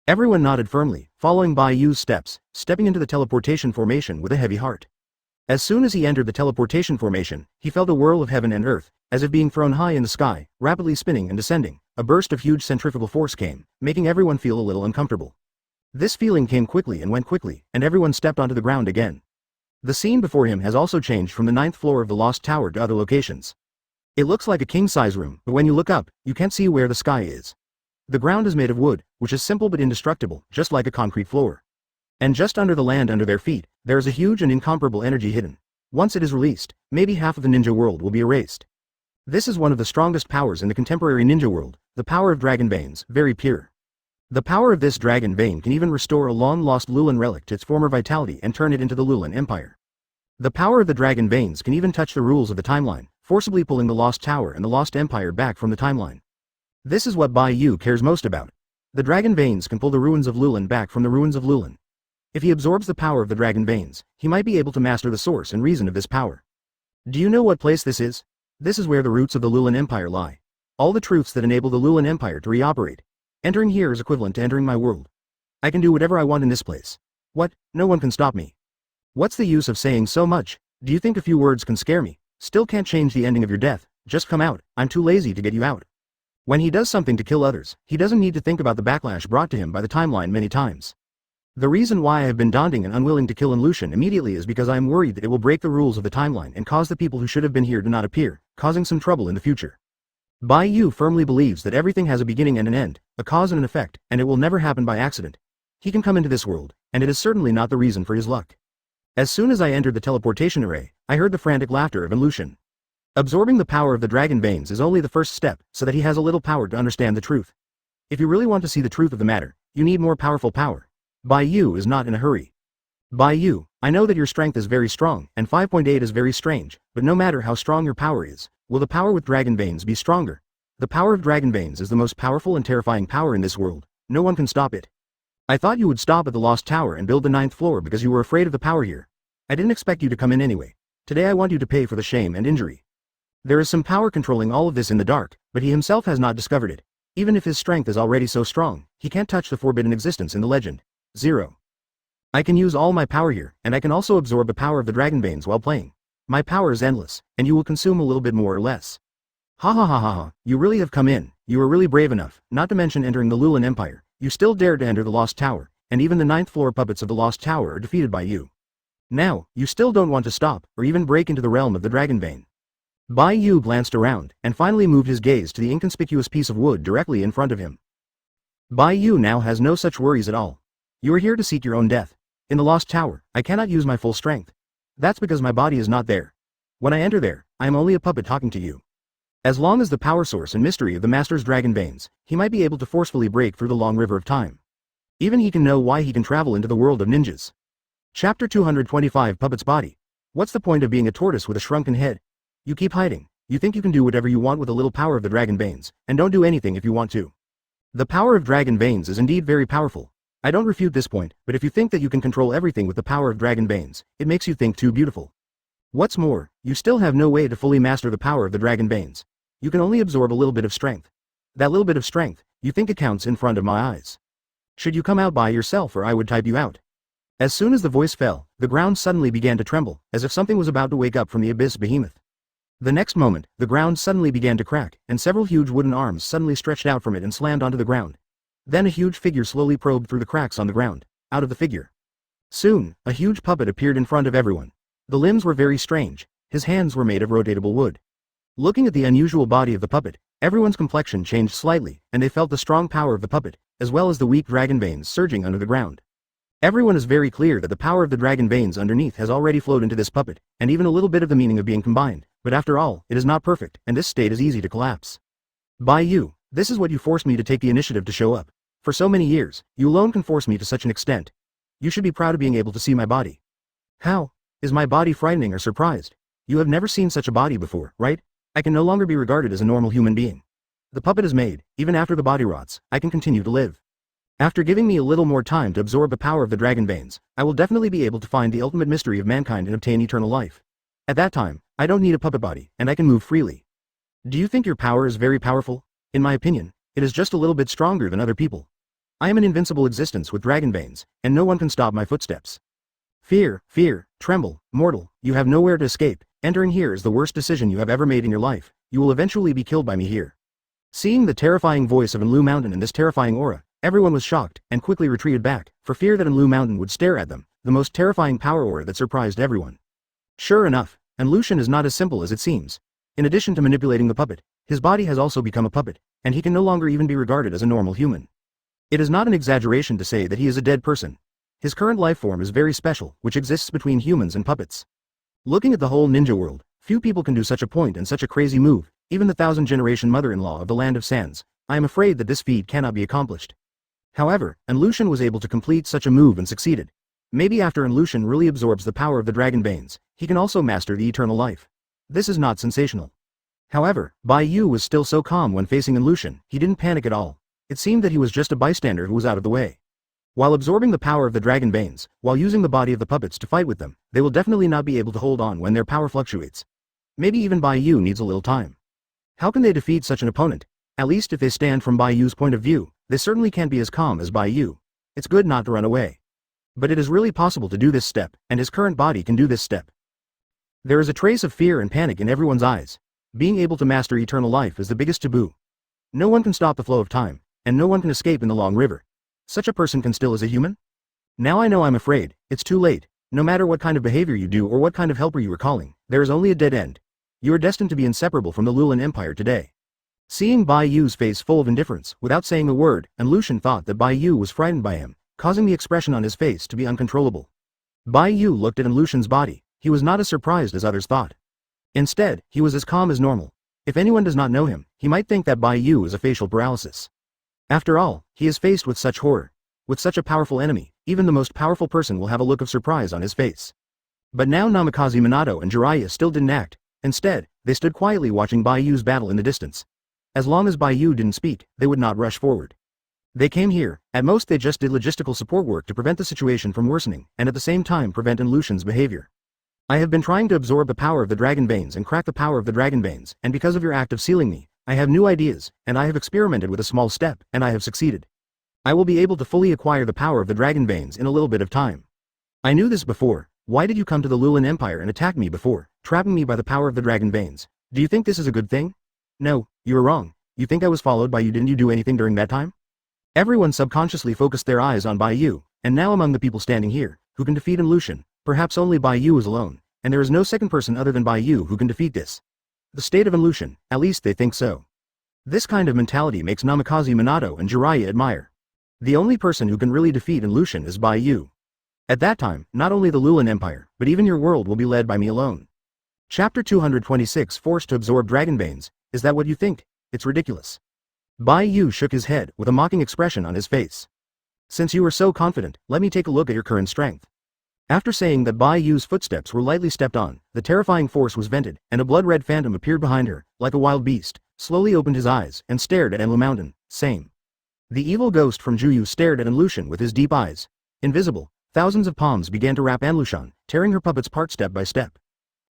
Speaker 1: Everyone nodded firmly, following Bai Yu's steps, stepping into the teleportation formation with a heavy heart. As soon as he entered the teleportation formation, he felt a whirl of heaven and earth, as if being thrown high in the sky, rapidly spinning and descending. A burst of huge centrifugal force came, making everyone feel a little uncomfortable. This feeling came quickly and went quickly, and everyone stepped onto the ground again. The scene before him has also changed from the 9th floor of the Lost Tower to other locations. It looks like a king-size room, but when you look up, you can't see where the sky is. The ground is made of wood, which is simple but indestructible, just like a concrete floor. And just under the land under their feet, there is a huge and incomparable energy hidden. Once it is released, maybe half of the ninja world will be erased. This is one of the strongest powers in the contemporary ninja world, the power of dragon veins, very pure. The power of this dragon vein can even restore a long-lost Lulan relic to its former vitality and turn it into the Lulan Empire. The power of the dragon veins can even touch the rules of the timeline, forcibly pulling the Lost Tower and the Lost Empire back from the timeline. This is what Bai Yu cares most about. The dragon veins can pull the ruins of Lulan back from the ruins of Lulan. If he absorbs the power of the dragon veins, he might be able to master the source and reason of this power. Do you know what place this is? This is where the roots of the Lulan Empire lie. All the truths that enable the Lulan Empire to reoperate. Entering here is equivalent to entering my world. I can do whatever I want in this place. What? No one can stop me. What's the use of saying so much? Do you think a few words can scare me? Still can't change the ending of your death. Just come out. I'm too lazy to get you out. When he does something to kill others, he doesn't need to think about the backlash brought to him by the timeline many times. The reason why I have been daunting and unwilling to kill Illusion immediately is because I am worried that it will break the rules of the timeline and cause the people who should have been here to not appear, causing some trouble in the future. Bai Yu firmly believes that everything has a beginning and an end, a cause and an effect, and it will never happen by accident. He can come into this world, and it is certainly not the reason for his luck. As soon as I entered the teleportation array, I heard the frantic laughter of Illusion. Absorbing the power of the dragon veins is only the first step, so that he has a little power to understand the truth. If you really want to see the truth of the matter, you need more powerful power. Bai Yu is not in a hurry. Bai Yu, I know that your strength is very strong, and 5.8 is very strange, but no matter how strong your power is, will the power with dragon veins be stronger? The power of dragon veins is the most powerful and terrifying power in this world. No one can stop it. I thought you would stop at the Lost Tower and build the 9th floor because you were afraid of the power here. I didn't expect you to come in anyway. Today I want you to pay for the shame and injury. There is some power controlling all of this in the dark, but he himself has not discovered it. Even if his strength is already so strong, he can't touch the forbidden existence in the legend. 0. I can use all my power here, and I can also absorb the power of the dragon veins while playing. My power is endless, and you will consume a little bit more or less. Ha ha ha ha ha, you really have come in, you are really brave enough, not to mention entering the Lulan Empire. You still dared to enter the Lost Tower, and even the 9th floor puppets of the Lost Tower are defeated by you. Now, you still don't want to stop, or even break into the realm of the dragon vein. Bai Yu glanced around, and finally moved his gaze to the inconspicuous piece of wood directly in front of him. Bai Yu now has no such worries at all. You are here to seek your own death. In the Lost Tower, I cannot use my full strength. That's because my body is not there. When I enter there, I am only a puppet talking to you. As long as the power source and mystery of the Master's dragon veins, he might be able to forcefully break through the long river of time. Even he can know why he can travel into the world of ninjas. Chapter 225 Puppet's Body. What's the point of being a tortoise with a shrunken head? You keep hiding. You think you can do whatever you want with a little power of the dragon veins, and don't do anything if you want to. The power of dragon veins is indeed very powerful. I don't refute this point, but if you think that you can control everything with the power of dragon veins, it makes you think too beautiful. What's more, you still have no way to fully master the power of the dragon veins. You can only absorb a little bit of strength. That little bit of strength, you think it counts in front of my eyes. Should you come out by yourself or I would type you out. As soon as the voice fell, the ground suddenly began to tremble, as if something was about to wake up from the abyss behemoth. The next moment, the ground suddenly began to crack, and several huge wooden arms suddenly stretched out from it and slammed onto the ground. Then a huge figure slowly probed through the cracks on the ground, out of the figure. Soon, a huge puppet appeared in front of everyone. The limbs were very strange, his hands were made of rotatable wood. Looking at the unusual body of the puppet, everyone's complexion changed slightly, and they felt the strong power of the puppet, as well as the weak dragon veins surging under the ground. Everyone is very clear that the power of the dragon veins underneath has already flowed into this puppet, and even a little bit of the meaning of being combined, but after all, it is not perfect, and this state is easy to collapse. Bai Yu, this is what you forced me to take the initiative to show up. For so many years, you alone can force me to such an extent. You should be proud of being able to see my body. How? Is my body frightening or surprised? You have never seen such a body before, right? I can no longer be regarded as a normal human being. The puppet is made, even after the body rots, I can continue to live. After giving me a little more time to absorb the power of the dragon veins, I will definitely be able to find the ultimate mystery of mankind and obtain eternal life. At that time, I don't need a puppet body, and I can move freely. Do you think your power is very powerful? In my opinion, it is just a little bit stronger than other people. I am an invincible existence with dragon veins, and no one can stop my footsteps. Fear, tremble, mortal, you have nowhere to escape. Entering here is the worst decision you have ever made in your life. You will eventually be killed by me here. Seeing the terrifying voice of Enlu Mountain and this terrifying aura, everyone was shocked, and quickly retreated back, for fear that Enlu Mountain would stare at them, the most terrifying power aura that surprised everyone. Sure enough, Enlushin is not as simple as it seems. In addition to manipulating the puppet, his body has also become a puppet, and he can no longer even be regarded as a normal human. It is not an exaggeration to say that he is a dead person. His current life form is very special, which exists between humans and puppets. Looking at the whole ninja world, few people can do such a point and such a crazy move, even the 1000-generation mother-in-law of the Land of Sands. I am afraid that this feat cannot be accomplished. However, Enlushin was able to complete such a move and succeeded. Maybe after Enlushin really absorbs the power of the dragon veins, he can also master the eternal life. This is not sensational. However, Bai Yu was still so calm when facing Enlushin, he didn't panic at all. It seemed that he was just a bystander who was out of the way. While absorbing the power of the dragon veins, while using the body of the puppets to fight with them, they will definitely not be able to hold on when their power fluctuates. Maybe even Bai Yu needs a little time. How can they defeat such an opponent? At least if they stand from Bai Yu's point of view, they certainly can't be as calm as Bai Yu. It's good not to run away. But it is really possible to do this step, and his current body can do this step. There is a trace of fear and panic in everyone's eyes. Being able to master eternal life is the biggest taboo. No one can stop the flow of time, and no one can escape in the long river. Such a person can still as a human? Now I know I'm afraid, it's too late. No matter what kind of behavior you do or what kind of helper you are calling, there is only a dead end. You are destined to be inseparable from the Lulan Empire today. Seeing Bai Yu's face full of indifference, without saying a word, Enlushin thought that Bai Yu was frightened by him, causing the expression on his face to be uncontrollable. Bai Yu looked at Enlushin's body. He was not as surprised as others thought. Instead, he was as calm as normal. If anyone does not know him, he might think that Bai Yu is a facial paralysis. After all, he is faced with such horror. With such a powerful enemy, even the most powerful person will have a look of surprise on his face. But now Namikaze Minato and Jiraiya still didn't act. Instead, they stood quietly watching Bai Yu's battle in the distance. As long as Bai Yu didn't speak, they would not rush forward. They came here, at most they just did logistical support work to prevent the situation from worsening, and at the same time prevent Enlushin's behavior. I have been trying to absorb the power of the dragon veins and crack the power of the dragon veins, and because of your act of sealing me, I have new ideas, and I have experimented with a small step, and I have succeeded. I will be able to fully acquire the power of the dragon veins in a little bit of time. I knew this before. Why did you come to the Lulan Empire and attack me before, trapping me by the power of the dragon veins? Do you think this is a good thing? No, you are wrong. You think I was followed by you? Didn't you do anything during that time? Everyone subconsciously focused their eyes on Bai Yu, and now among the people standing here, who can defeat Enlushin, perhaps only Bai Yu is alone, and there is no second person other than Bai Yu who can defeat this. The state of Enlushin, at least they think so. This kind of mentality makes Namikaze Minato and Jiraiya admire. The only person who can really defeat Enlushin is Bai Yu. At that time, not only the Lulan Empire, but even your world will be led by me alone. Chapter 226 Forced to absorb Dragonbanes, is that what you think? It's ridiculous. Bai Yu shook his head, with a mocking expression on his face. Since you are so confident, let me take a look at your current strength. After saying that Bai Yu's footsteps were lightly stepped on, the terrifying force was vented, and a blood-red phantom appeared behind her, like a wild beast, slowly opened his eyes, and stared at Enlu Mountain. Same. The evil ghost from Juyu stared at Enlushan with his deep eyes. Invisible, thousands of palms began to wrap Enlushan, tearing her puppets apart step by step.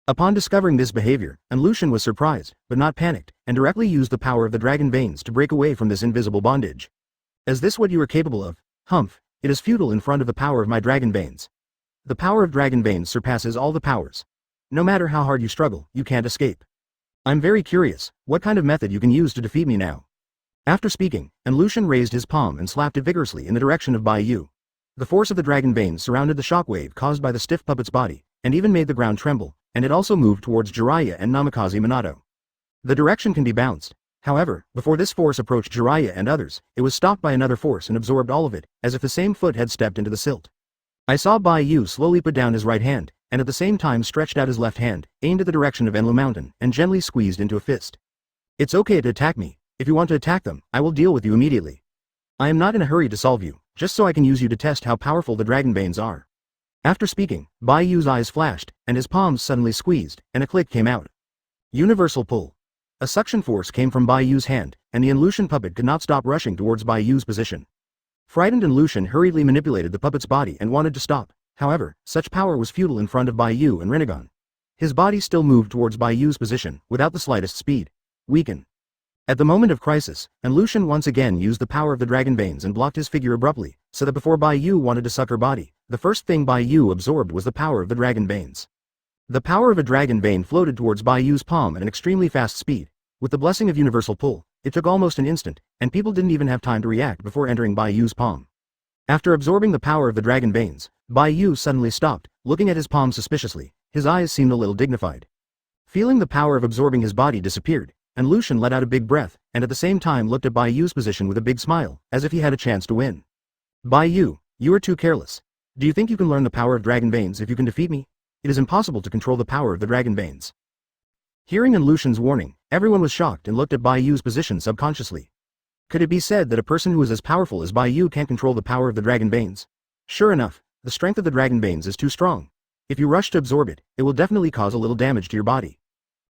Speaker 1: Upon discovering this behavior, Enlushan was surprised, but not panicked, and directly used the power of the dragon veins to break away from this invisible bondage. Is this what you are capable of? Humph, it is futile in front of the power of my dragon veins. The power of dragon veins surpasses all the powers. No matter how hard you struggle, you can't escape. I'm very curious, what kind of method you can use to defeat me now? After speaking, Enlushan raised his palm and slapped it vigorously in the direction of Bai Yu. The force of the dragon veins surrounded the shockwave caused by the stiff puppet's body, and even made the ground tremble, and it also moved towards Jiraiya and Namikaze Minato. The direction can be bounced. However, before this force approached Jiraiya and others, it was stopped by another force and absorbed all of it, as if the same foot had stepped into the silt. I saw Bai Yu slowly put down his right hand, and at the same time stretched out his left hand, aimed at the direction of Enlu Mountain, and gently squeezed into a fist. It's okay to attack me. If you want to attack them, I will deal with you immediately. I am not in a hurry to solve you, just so I can use you to test how powerful the dragon veins are. After speaking, Bai Yu's eyes flashed, and his palms suddenly squeezed, and a click came out. Universal pull. A suction force came from Bai Yu's hand, and the Enlushan puppet could not stop rushing towards Bai Yu's position. Frightened Enlushan hurriedly manipulated the puppet's body and wanted to stop. However, such power was futile in front of Bai Yu and Rinnegan. His body still moved towards Bai Yu's position, without the slightest speed. Weaken. At the moment of crisis, Enlushan once again used the power of the dragon veins and blocked his figure abruptly, so that before Bai Yu wanted to suck her body, the first thing Bai Yu absorbed was the power of the dragon veins. The power of a dragon vein floated towards Bai Yu's palm at an extremely fast speed. With the blessing of universal pull, it took almost an instant, and people didn't even have time to react before entering Bai Yu's palm. After absorbing the power of the dragon veins, Bai Yu suddenly stopped, looking at his palm suspiciously. His eyes seemed a little dignified. Feeling the power of absorbing his body disappeared, Enlushan let out a big breath, and at the same time looked at Bai Yu's position with a big smile, as if he had a chance to win. Bai Yu, you are too careless. Do you think you can learn the power of dragon veins if you can defeat me? It is impossible to control the power of the dragon veins. Hearing Enlushan's warning, everyone was shocked and looked at Bai Yu's position subconsciously. Could it be said that a person who is as powerful as Bai Yu can't control the power of the dragon veins? Sure enough, the strength of the dragon veins is too strong. If you rush to absorb it, it will definitely cause a little damage to your body.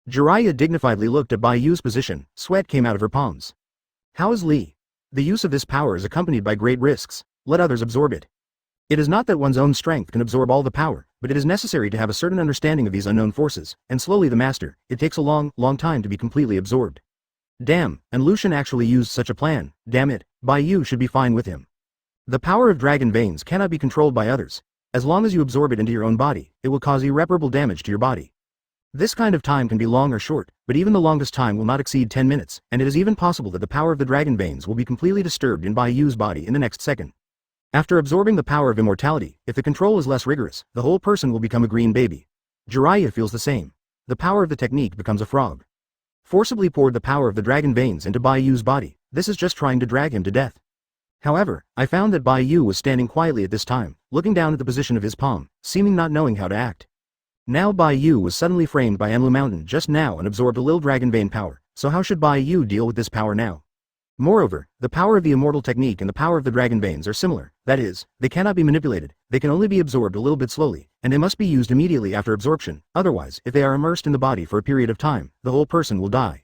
Speaker 1: Jiraiya dignifiedly looked at Bai Yu's position. Sweat came out of her palms. How is Li? The use of this power is accompanied by great risks. Let others absorb it. It is not that one's own strength can absorb all the power, but it is necessary to have a certain understanding of these unknown forces, and slowly the master. It takes a long time to be completely absorbed. Damn, Enlushan actually used such a plan. Damn it, Bai Yu should be fine with him. The power of dragon veins cannot be controlled by others. As long as you absorb it into your own body, it will cause irreparable damage to your body. This kind of time can be long or short, but even the longest time will not exceed 10 minutes, and it is even possible that the power of the dragon veins will be completely disturbed in Bai Yu's body in the next second. After absorbing the power of immortality, if the control is less rigorous, the whole person will become a green baby. Jiraiya feels the same. The power of the technique becomes a frog. Forcibly poured the power of the dragon veins into Bai Yu's body. This is just trying to drag him to death. However, I found that Bai Yu was standing quietly at this time, looking down at the position of his palm, seeming not knowing how to act. Now Bai Yu was suddenly framed by Enlu Mountain just now and absorbed a little dragon vein power, so how should Bai Yu deal with this power now? Moreover, the power of the immortal technique and the power of the dragon veins are similar, that is, they cannot be manipulated, they can only be absorbed a little bit slowly, and they must be used immediately after absorption. Otherwise, if they are immersed in the body for a period of time, the whole person will die.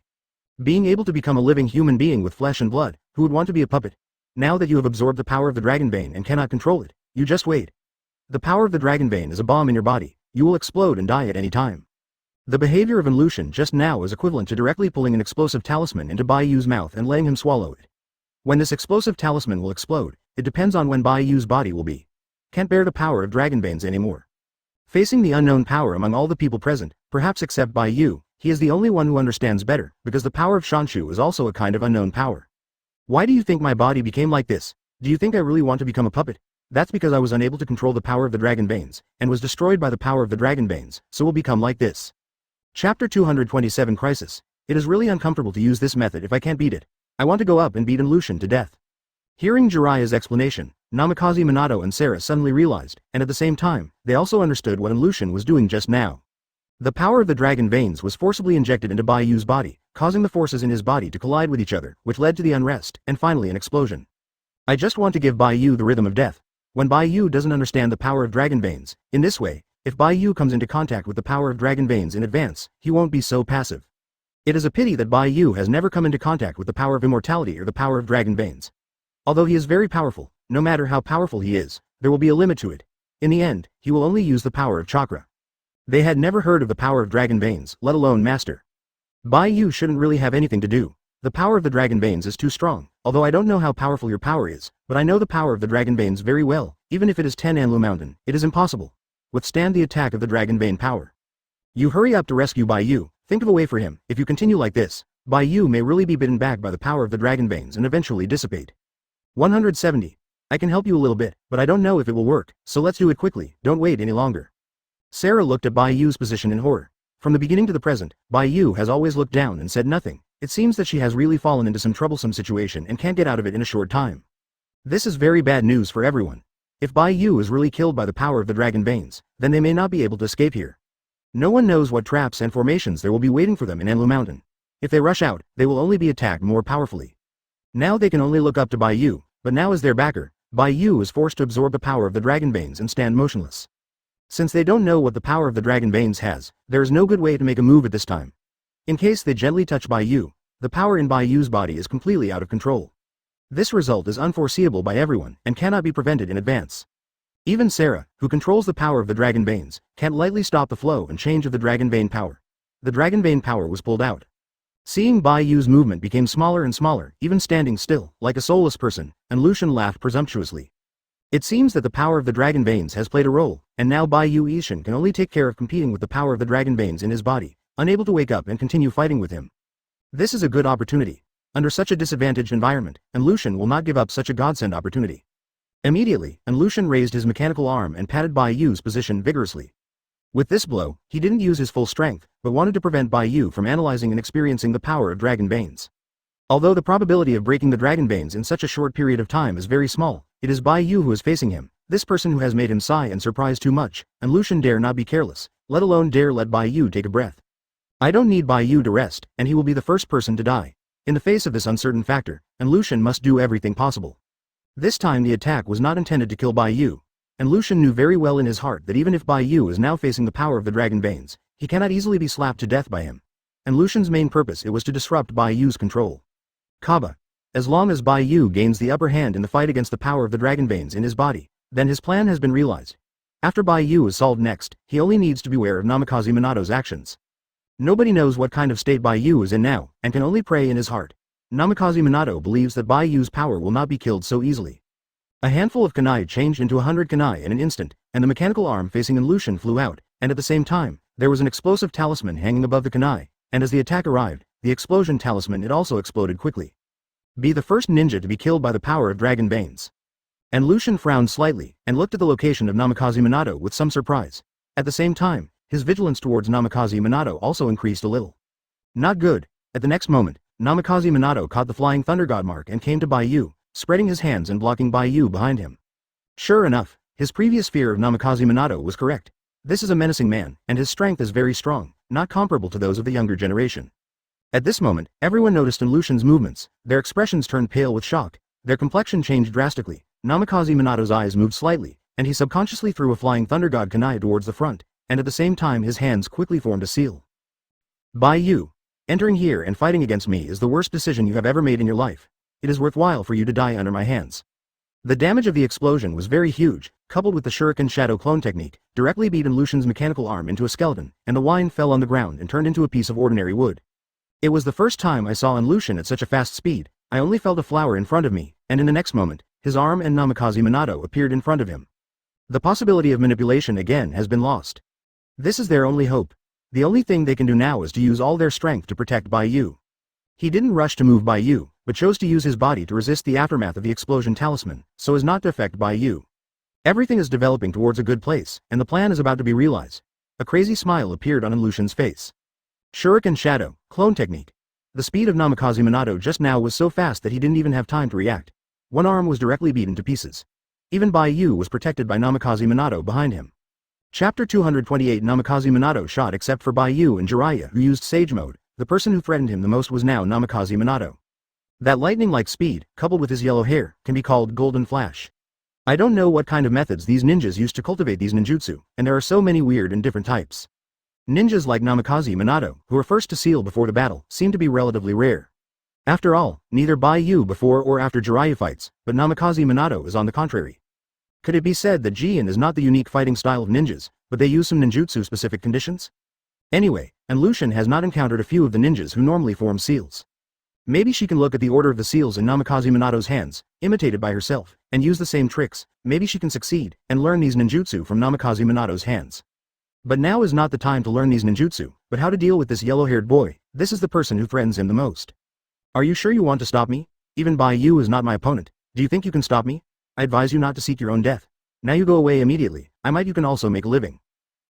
Speaker 1: Being able to become a living human being with flesh and blood, who would want to be a puppet? Now that you have absorbed the power of the dragon vein and cannot control it, you just wait. The power of the dragon vein is a bomb in your body, you will explode and die at any time. The behavior of Enlushan just now is equivalent to directly pulling an explosive talisman into Bai Yu's mouth and letting him swallow it. When this explosive talisman will explode, it depends on when Bai Yu's body will be. Can't bear the power of dragon veins anymore. Facing the unknown power among all the people present, perhaps except Bai Yu, he is the only one who understands better, because the power of Shanshu is also a kind of unknown power. Why do you think my body became like this? Do you think I really want to become a puppet? That's because I was unable to control the power of the dragon veins, and was destroyed by the power of the dragon veins, so will become like this. Chapter 227 Crisis. It is really uncomfortable to use this method if I can't beat it. I want to go up and beat Enlushan to death. Hearing Jiraiya's explanation, Namikaze Minato and Sarah suddenly realized, and at the same time, they also understood what Lushan was doing just now. The power of the dragon veins was forcibly injected into Bai Yu's body, causing the forces in his body to collide with each other, which led to the unrest, and finally an explosion. I just want to give Bai Yu the rhythm of death. When Bai Yu doesn't understand the power of dragon veins, in this way, if Bai Yu comes into contact with the power of dragon veins in advance, he won't be so passive. It is a pity that Bai Yu has never come into contact with the power of immortality or the power of dragon veins. Although he is very powerful, no matter how powerful he is, there will be a limit to it. In the end, he will only use the power of chakra. They had never heard of the power of dragon veins, let alone master. Bai Yu shouldn't really have anything to do. The power of the dragon veins is too strong, although I don't know how powerful your power is, but I know the power of the dragon veins very well, even if it is 10 Anlu Mountain, it is impossible. Withstand the attack of the dragon vein power. You hurry up to rescue Bai Yu, think of a way for him. If you continue like this, Bai Yu may really be bitten back by the power of the dragon veins and eventually dissipate. 170. I can help you a little bit, but I don't know if it will work, so let's do it quickly, don't wait any longer. Sarah looked at Bai Yu's position in horror. From the beginning to the present, Bai Yu has always looked down and said nothing. It seems that she has really fallen into some troublesome situation and can't get out of it in a short time. This is very bad news for everyone. If Bai Yu is really killed by the power of the dragon veins, then they may not be able to escape here. No one knows what traps and formations there will be waiting for them in Anlu Mountain. If they rush out, they will only be attacked more powerfully. Now they can only look up to Bai Yu, but now as their backer, Bai Yu is forced to absorb the power of the dragon veins and stand motionless. Since they don't know what the power of the dragon veins has, there is no good way to make a move at this time. In case they gently touch Bai Yu, the power in Bai Yu's body is completely out of control. This result is unforeseeable by everyone and cannot be prevented in advance. Even Sarah, who controls the power of the dragon veins, can't lightly stop the flow and change of the dragon vein power. The dragon vein power was pulled out. Seeing Bai Yu's movement became smaller and smaller, even standing still, like a soulless person, and Lushan laughed presumptuously. It seems that the power of the dragon veins has played a role, and now Bai Yu Ishin can only take care of competing with the power of the dragon veins in his body, unable to wake up and continue fighting with him. This is a good opportunity. Under such a disadvantaged environment, and Lushan will not give up such a godsend opportunity. Immediately, and Lushan raised his mechanical arm and patted Bai Yu's position vigorously. With this blow, he didn't use his full strength, but wanted to prevent Bai Yu from analyzing and experiencing the power of dragon veins. Although the probability of breaking the dragon veins in such a short period of time is very small, it is Bai Yu who is facing him, this person who has made him sigh and surprise too much, and Lushan dare not be careless, let alone dare let Bai Yu take a breath. I don't need Bai Yu to rest, and he will be the first person to die. In the face of this uncertain factor, and Lushan must do everything possible. This time the attack was not intended to kill Bai Yu, and Lushan knew very well in his heart that even if Bai Yu is now facing the power of the dragon veins, he cannot easily be slapped to death by him. And Lushan's main purpose it was to disrupt Bai Yu's control. Kaba. As long as Bai Yu gains the upper hand in the fight against the power of the dragon veins in his body, then his plan has been realized. After Bai Yu is solved next, he only needs to beware of Namikaze Minato's actions. Nobody knows what kind of state Bai Yu is in now, and can only pray in his heart. Namikaze Minato believes that Bai Yu's power will not be killed so easily. A handful of kunai changed into 100 kunai in an instant, and the mechanical arm facing Lushan flew out, and at the same time, there was an explosive talisman hanging above the kunai, and as the attack arrived, the explosion talisman it also exploded quickly. Be the first ninja to be killed by the power of dragon veins. And Lushan frowned slightly, and looked at the location of Namikaze Minato with some surprise. At the same time, his vigilance towards Namikaze Minato also increased a little. Not good. At the next moment, Namikaze Minato caught the flying thunder god mark and came to Bai Yu, spreading his hands and blocking Bai Yu behind him. Sure enough, his previous fear of Namikaze Minato was correct. This is a menacing man, and his strength is very strong, not comparable to those of the younger generation. At this moment, everyone noticed in Lushan's movements, their expressions turned pale with shock, their complexion changed drastically, Namikaze Minato's eyes moved slightly, and he subconsciously threw a flying thunder god kunai towards the front, and at the same time his hands quickly formed a seal. Bai Yu, entering here and fighting against me is the worst decision you have ever made in your life. It is worthwhile for you to die under my hands. The damage of the explosion was very huge, coupled with the shuriken shadow clone technique, directly beat Lushan's mechanical arm into a skeleton, and the wine fell on the ground and turned into a piece of ordinary wood. It was the first time I saw Lushan at such a fast speed. I only felt a flower in front of me, and in the next moment, his arm and Namikaze Minato appeared in front of him. The possibility of manipulation again has been lost. This is their only hope. The only thing they can do now is to use all their strength to protect Bai Yu. He didn't rush to move Bai Yu, but chose to use his body to resist the aftermath of the explosion talisman, so as not to affect Bai Yu. Everything is developing towards a good place, and the plan is about to be realized. A crazy smile appeared on Lushan's face. Shuriken shadow, clone technique. The speed of Namikaze Minato just now was so fast that he didn't even have time to react. One arm was directly beaten to pieces. Even Bai Yu was protected by Namikaze Minato behind him. Chapter 228 Namikaze Minato shot except for Bai Yu and Jiraiya who used Sage Mode. The person who threatened him the most was now Namikaze Minato. That lightning-like speed, coupled with his yellow hair, can be called Golden Flash. I don't know what kind of methods these ninjas used to cultivate these ninjutsu, and there are so many weird and different types. Ninjas like Namikaze Minato, who are first to seal before the battle, seem to be relatively rare. After all, neither Bai Yu before or after Jiraiya fights, but Namikaze Minato is on the contrary. Could it be said that Jian is not the unique fighting style of ninjas, but they use some ninjutsu-specific conditions? Anyway, and Lucian has not encountered a few of the ninjas who normally form seals. Maybe she can look at the order of the seals in Namikaze Minato's hands, imitated by herself, and use the same tricks. Maybe she can succeed, and learn these ninjutsu from Namikaze Minato's hands. But now is not the time to learn these ninjutsu, but how to deal with this yellow-haired boy. This is the person who threatens him the most. Are you sure you want to stop me? Even Bai Yu is not my opponent. Do you think you can stop me? I advise you not to seek your own death. Now you go away immediately. You can also make a living.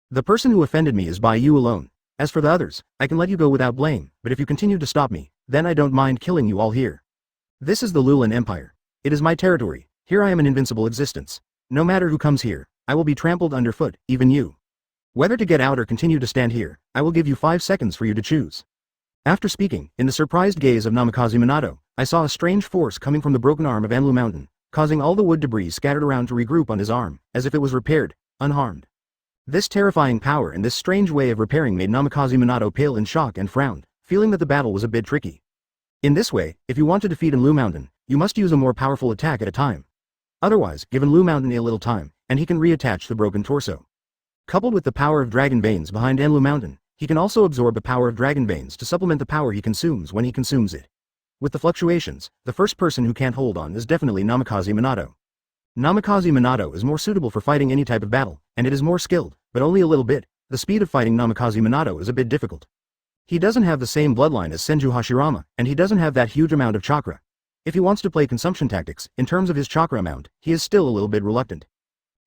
Speaker 1: The person who offended me is Bai Yu alone. As for the others, I can let you go without blame, but if you continue to stop me, then I don't mind killing you all here. This is the Lulan Empire. It is my territory. Here I am an invincible existence. No matter who comes here, I will be trampled underfoot, even you. Whether to get out or continue to stand here, I will give you 5 seconds for you to choose. After speaking, in the surprised gaze of Namikaze Minato, I saw a strange force coming from the broken arm of Anlu Mountain, causing all the wood debris scattered around to regroup on his arm, as if it was repaired, unharmed. This terrifying power and this strange way of repairing made Namikaze Minato pale in shock and frowned, feeling that the battle was a bit tricky. In this way, if you want to defeat Anlu Mountain, you must use a more powerful attack at a time. Otherwise, give Anlu Mountain a little time, and he can reattach the broken torso. Coupled with the power of dragon veins behind Anlu Mountain, he can also absorb the power of dragon veins to supplement the power he consumes when he consumes it. With the fluctuations, the first person who can't hold on is definitely Namikaze Minato. Namikaze Minato is more suitable for fighting any type of battle, and it is more skilled, but only a little bit. The speed of fighting Namikaze Minato is a bit difficult. He doesn't have the same bloodline as Senju Hashirama, and he doesn't have that huge amount of chakra. If he wants to play consumption tactics, in terms of his chakra amount, he is still a little bit reluctant.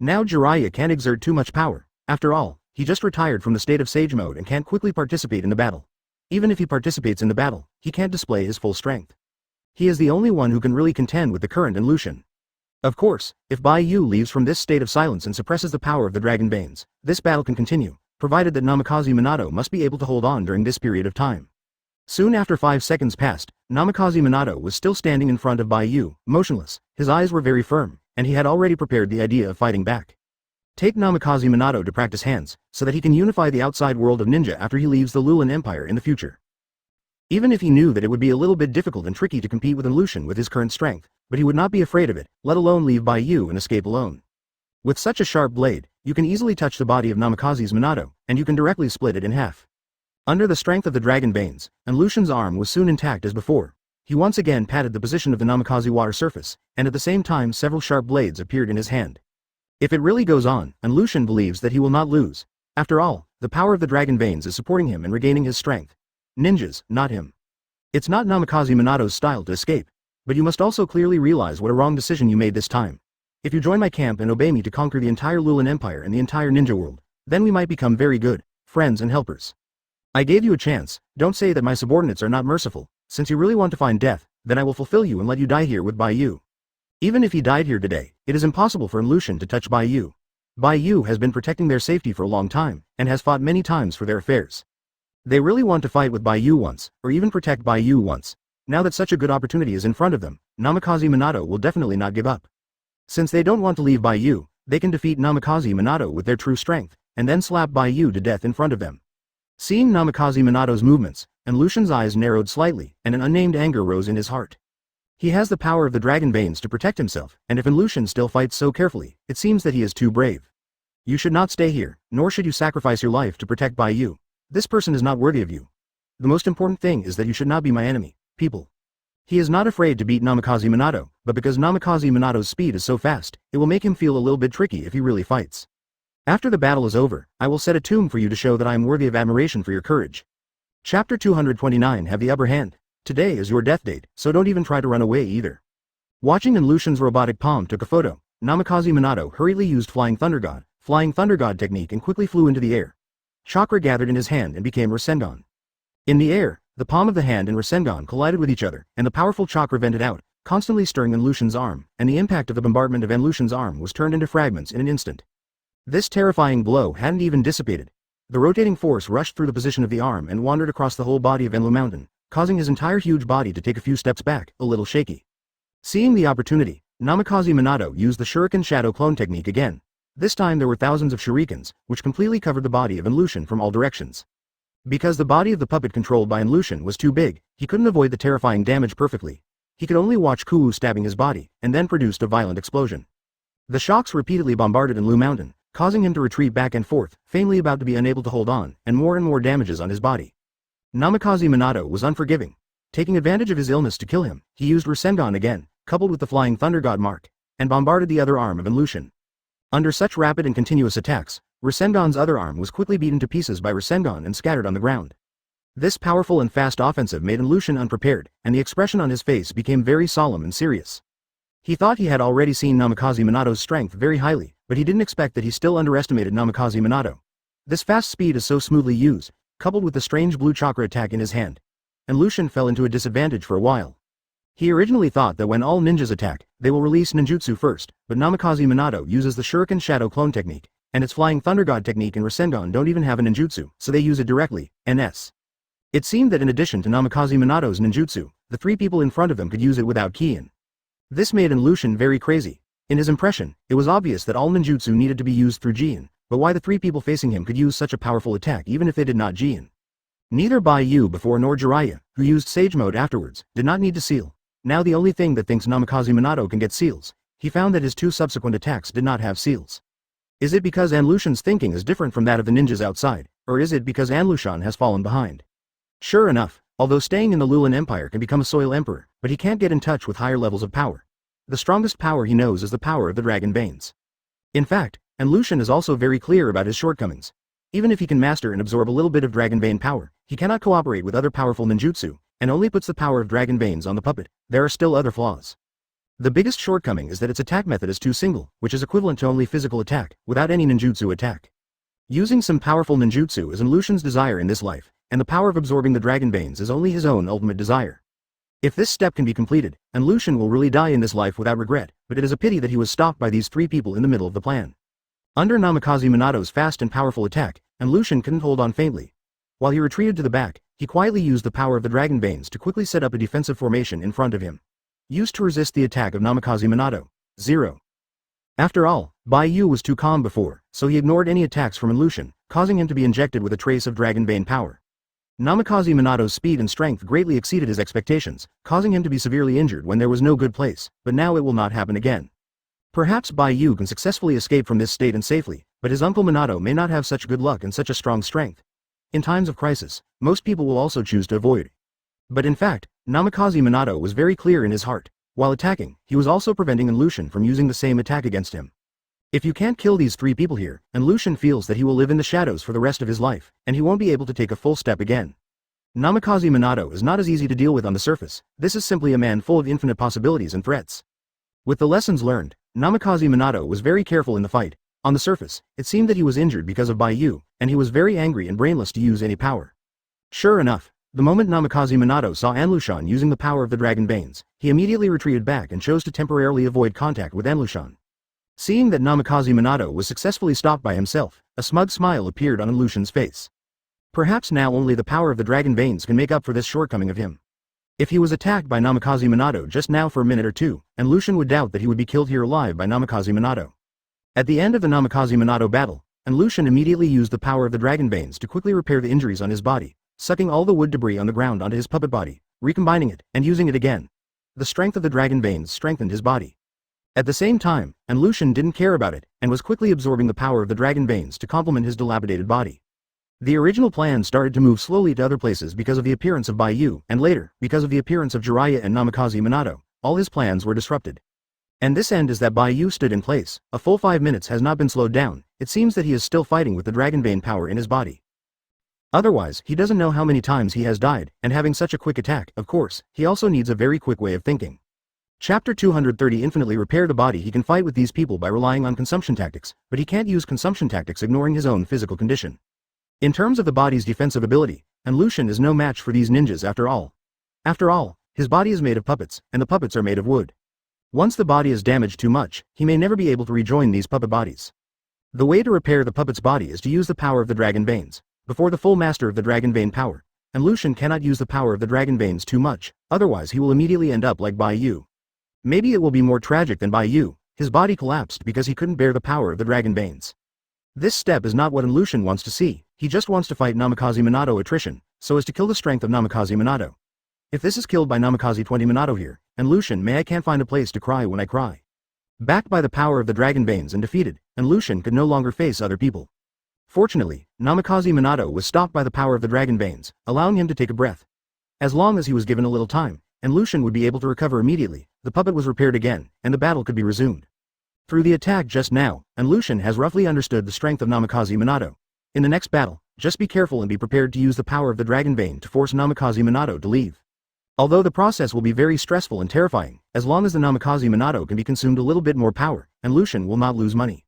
Speaker 1: Now Jiraiya can't exert too much power. After all, he just retired from the state of Sage Mode and can't quickly participate in the battle. Even if he participates in the battle, he can't display his full strength. He is the only one who can really contend with the current and Lucian. Of course, if Bai Yu leaves from this state of silence and suppresses the power of the dragon veins, this battle can continue, provided that Namikaze Minato must be able to hold on during this period of time. Soon after 5 seconds passed, Namikaze Minato was still standing in front of Bai Yu, motionless. His eyes were very firm, and he had already prepared the idea of fighting back. Take Namikaze Minato to practice hands, so that he can unify the outside world of ninja after he leaves the Lulan Empire in the future. Even if he knew that it would be a little bit difficult and tricky to compete with Lucian with his current strength, but he would not be afraid of it, let alone leave Bai Yu and escape alone. With such a sharp blade, you can easily touch the body of Namikaze Minato, and you can directly split it in half. Under the strength of the dragon veins, and Lucian's arm was soon intact as before. He once again patted the position of the Namikaze water surface, and at the same time several sharp blades appeared in his hand. If it really goes on, and Lucian believes that he will not lose. After all, the power of the dragon veins is supporting him and regaining his strength. Ninjas, not him. It's not Namikaze Minato's style to escape, but you must also clearly realize what a wrong decision you made this time. If you join my camp and obey me to conquer the entire Lulan Empire and the entire ninja world, then we might become very good friends and helpers. I gave you a chance. Don't say that my subordinates are not merciful. Since you really want to find death, then I will fulfill you and let you die here with Bai Yu. Even if he died here today, it is impossible for Lucian to touch Bai Yu. Bai Yu has been protecting their safety for a long time, and has fought many times for their affairs. They really want to fight with Bai Yu once, or even protect Bai Yu once. Now that such a good opportunity is in front of them, Namikaze Minato will definitely not give up. Since they don't want to leave Bai Yu, they can defeat Namikaze Minato with their true strength, and then slap Bai Yu to death in front of them. Seeing Namikaze Minato's movements, and Lucian's eyes narrowed slightly, and an unnamed anger rose in his heart. He has the power of the dragon veins to protect himself, and if Lucian still fights so carefully, it seems that he is too brave. You should not stay here, nor should you sacrifice your life to protect Bai Yu. This person is not worthy of you. The most important thing is that you should not be my enemy, people. He is not afraid to beat Namikaze Minato, but because Namikaze Minato's speed is so fast, it will make him feel a little bit tricky if he really fights. After the battle is over, I will set a tomb for you to show that I am worthy of admiration for your courage. Chapter 229 Have the upper hand. Today is your death date, so don't even try to run away either. Watching in Lucian's robotic palm took a photo, Namikaze Minato hurriedly used Flying Thunder God technique and quickly flew into the air. Chakra gathered in his hand and became Rasengan. In the air, the palm of the hand and Rasengan collided with each other, and the powerful chakra vented out, constantly stirring Enlushen's arm, and the impact of the bombardment of Enlushen's arm was turned into fragments in an instant. This terrifying blow hadn't even dissipated. The rotating force rushed through the position of the arm and wandered across the whole body of Enlu Mountain, causing his entire huge body to take a few steps back, a little shaky. Seeing the opportunity, Namikaze Minato used the Shuriken Shadow Clone technique again. This time there were thousands of shurikens, which completely covered the body of Enlushen from all directions. Because the body of the puppet controlled by Enlushen was too big, he couldn't avoid the terrifying damage perfectly. He could only watch Kuu stabbing his body, and then produced a violent explosion. The shocks repeatedly bombarded Enlu Mountain, causing him to retreat back and forth, faintly about to be unable to hold on, and more damages on his body. Namikaze Minato was unforgiving. Taking advantage of his illness to kill him, he used Rasengan again, coupled with the Flying Thunder God mark, and bombarded the other arm of Enlushen. Under such rapid and continuous attacks, Rasengan's other arm was quickly beaten to pieces by Rasengan and scattered on the ground. This powerful and fast offensive made Enlushen unprepared, and the expression on his face became very solemn and serious. He thought he had already seen Namikaze Minato's strength very highly, but he didn't expect that he still underestimated Namikaze Minato. This fast speed is so smoothly used, coupled with the strange blue chakra attack in his hand. Enlushen fell into a disadvantage for a while. He originally thought that when all ninjas attack, they will release ninjutsu first, but Namikaze Minato uses the Shuriken Shadow Clone technique, and its Flying Thunder God technique and Rasengan don't even have a ninjutsu, so they use it directly, NS. It seemed that in addition to Namikaze Minato's ninjutsu, the three people in front of them could use it without ki-in. This made Enlushen very crazy. In his impression, it was obvious that all ninjutsu needed to be used through Jin, but why the three people facing him could use such a powerful attack even if they did not Jin? Neither Bai Yu before nor Jiraiya, who used Sage Mode afterwards, did not need to seal. Now the only thing that thinks Namikaze Minato can get seals. He found that his two subsequent attacks did not have seals. Is it because Enlushen's thinking is different from that of the ninjas outside, or is it because Enlushen has fallen behind? Sure enough, although staying in the Lulan Empire can become a Soil Emperor, but he can't get in touch with higher levels of power. The strongest power he knows is the power of the Dragon Veins. In fact, Enlushen is also very clear about his shortcomings. Even if he can master and absorb a little bit of Dragon Vein power, he cannot cooperate with other powerful ninjutsu, and only puts the power of Dragon Veins on the puppet. There are still other flaws. The biggest shortcoming is that its attack method is too single, which is equivalent to only physical attack, without any ninjutsu attack. Using some powerful ninjutsu is Enlushen's desire in this life, and the power of absorbing the Dragon Veins is only his own ultimate desire. If this step can be completed, Enlushen will really die in this life without regret, but it is a pity that he was stopped by these three people in the middle of the plan. Under Namikaze Minato's fast and powerful attack, Enlushen couldn't hold on faintly. While he retreated to the back, he quietly used the power of the Dragon Veins to quickly set up a defensive formation in front of him. Used to resist the attack of Namikaze Minato. 0. After all, Bai Yu was too calm before, so he ignored any attacks from Enlushen, causing him to be injected with a trace of Dragon Vein power. Namikaze Minato's speed and strength greatly exceeded his expectations, causing him to be severely injured when there was no good place, but now it will not happen again. Perhaps Bai Yu can successfully escape from this state and safely, but his uncle Minato may not have such good luck and such a strong strength. In times of crisis, most people will also choose to avoid. But in fact, Namikaze Minato was very clear in his heart. While attacking, he was also preventing Enlushen from using the same attack against him. If you can't kill these three people here, Enlushen feels that he will live in the shadows for the rest of his life, and he won't be able to take a full step again. Namikaze Minato is not as easy to deal with on the surface. This is simply a man full of infinite possibilities and threats. With the lessons learned, Namikaze Minato was very careful in the fight. On the surface, it seemed that he was injured because of Bai Yu, and he was very angry and brainless to use any power. Sure enough, the moment Namikaze Minato saw Enlushen using the power of the Dragon Veins, he immediately retreated back and chose to temporarily avoid contact with Enlushen. Seeing that Namikaze Minato was successfully stopped by himself, a smug smile appeared on Enlushen's face. Perhaps now only the power of the Dragon Veins can make up for this shortcoming of him. If he was attacked by Namikaze Minato just now for a minute or two, Enlushen would doubt that he would be killed here alive by Namikaze Minato. At the end of the Namikaze Minato battle, Enlushen immediately used the power of the Dragon Veins to quickly repair the injuries on his body, sucking all the wood debris on the ground onto his puppet body, recombining it, and using it again. The strength of the Dragon Veins strengthened his body. At the same time, Enlushen didn't care about it, and was quickly absorbing the power of the Dragon Veins to complement his dilapidated body. The original plan started to move slowly to other places because of the appearance of Bai Yu, and later, because of the appearance of Jiraiya and Namikaze Minato, all his plans were disrupted. And this end is that Bai Yu stood in place. A full 5 minutes has not been slowed down. It seems that he is still fighting with the Dragon Vein power in his body. Otherwise, he doesn't know how many times he has died, and having such a quick attack, of course, he also needs a very quick way of thinking. Chapter 230 Infinitely repair the body. He can fight with these people by relying on consumption tactics, but he can't use consumption tactics ignoring his own physical condition. In terms of the body's defensive ability, Enlushen is no match for these ninjas after all. After all, His body is made of puppets, and the puppets are made of wood. Once the body is damaged too much, he may never be able to rejoin these puppet bodies. The way to repair the puppet's body is to use the power of the dragon veins, before the full master of the dragon vein power, and Lucian cannot use the power of the dragon veins too much, otherwise he will immediately end up like Bai Yu. Maybe it will be more tragic than Bai Yu. His body collapsed because he couldn't bear the power of the dragon veins. This step is not what Lucian wants to see. He just wants to fight Namikaze Minato attrition, so as to kill the strength of Namikaze Minato. If this is killed by Namikaze 20 Minato here, and Lucian I can't find a place to cry when I cry. Backed by the power of the dragon veins and defeated, and Lucian could no longer face other people. Fortunately, Namikaze Minato was stopped by the power of the dragon veins, allowing him to take a breath. As long as he was given a little time, and Lucian would be able to recover immediately, the puppet was repaired again, and the battle could be resumed. Through the attack just now, and Lucian has roughly understood the strength of Namikaze Minato. In the next battle, just be careful and be prepared to use the power of the dragon vein to force Namikaze Minato to leave. Although the process will be very stressful and terrifying, as long as the Namikaze Minato can be consumed a little bit more power, and Lucian will not lose money.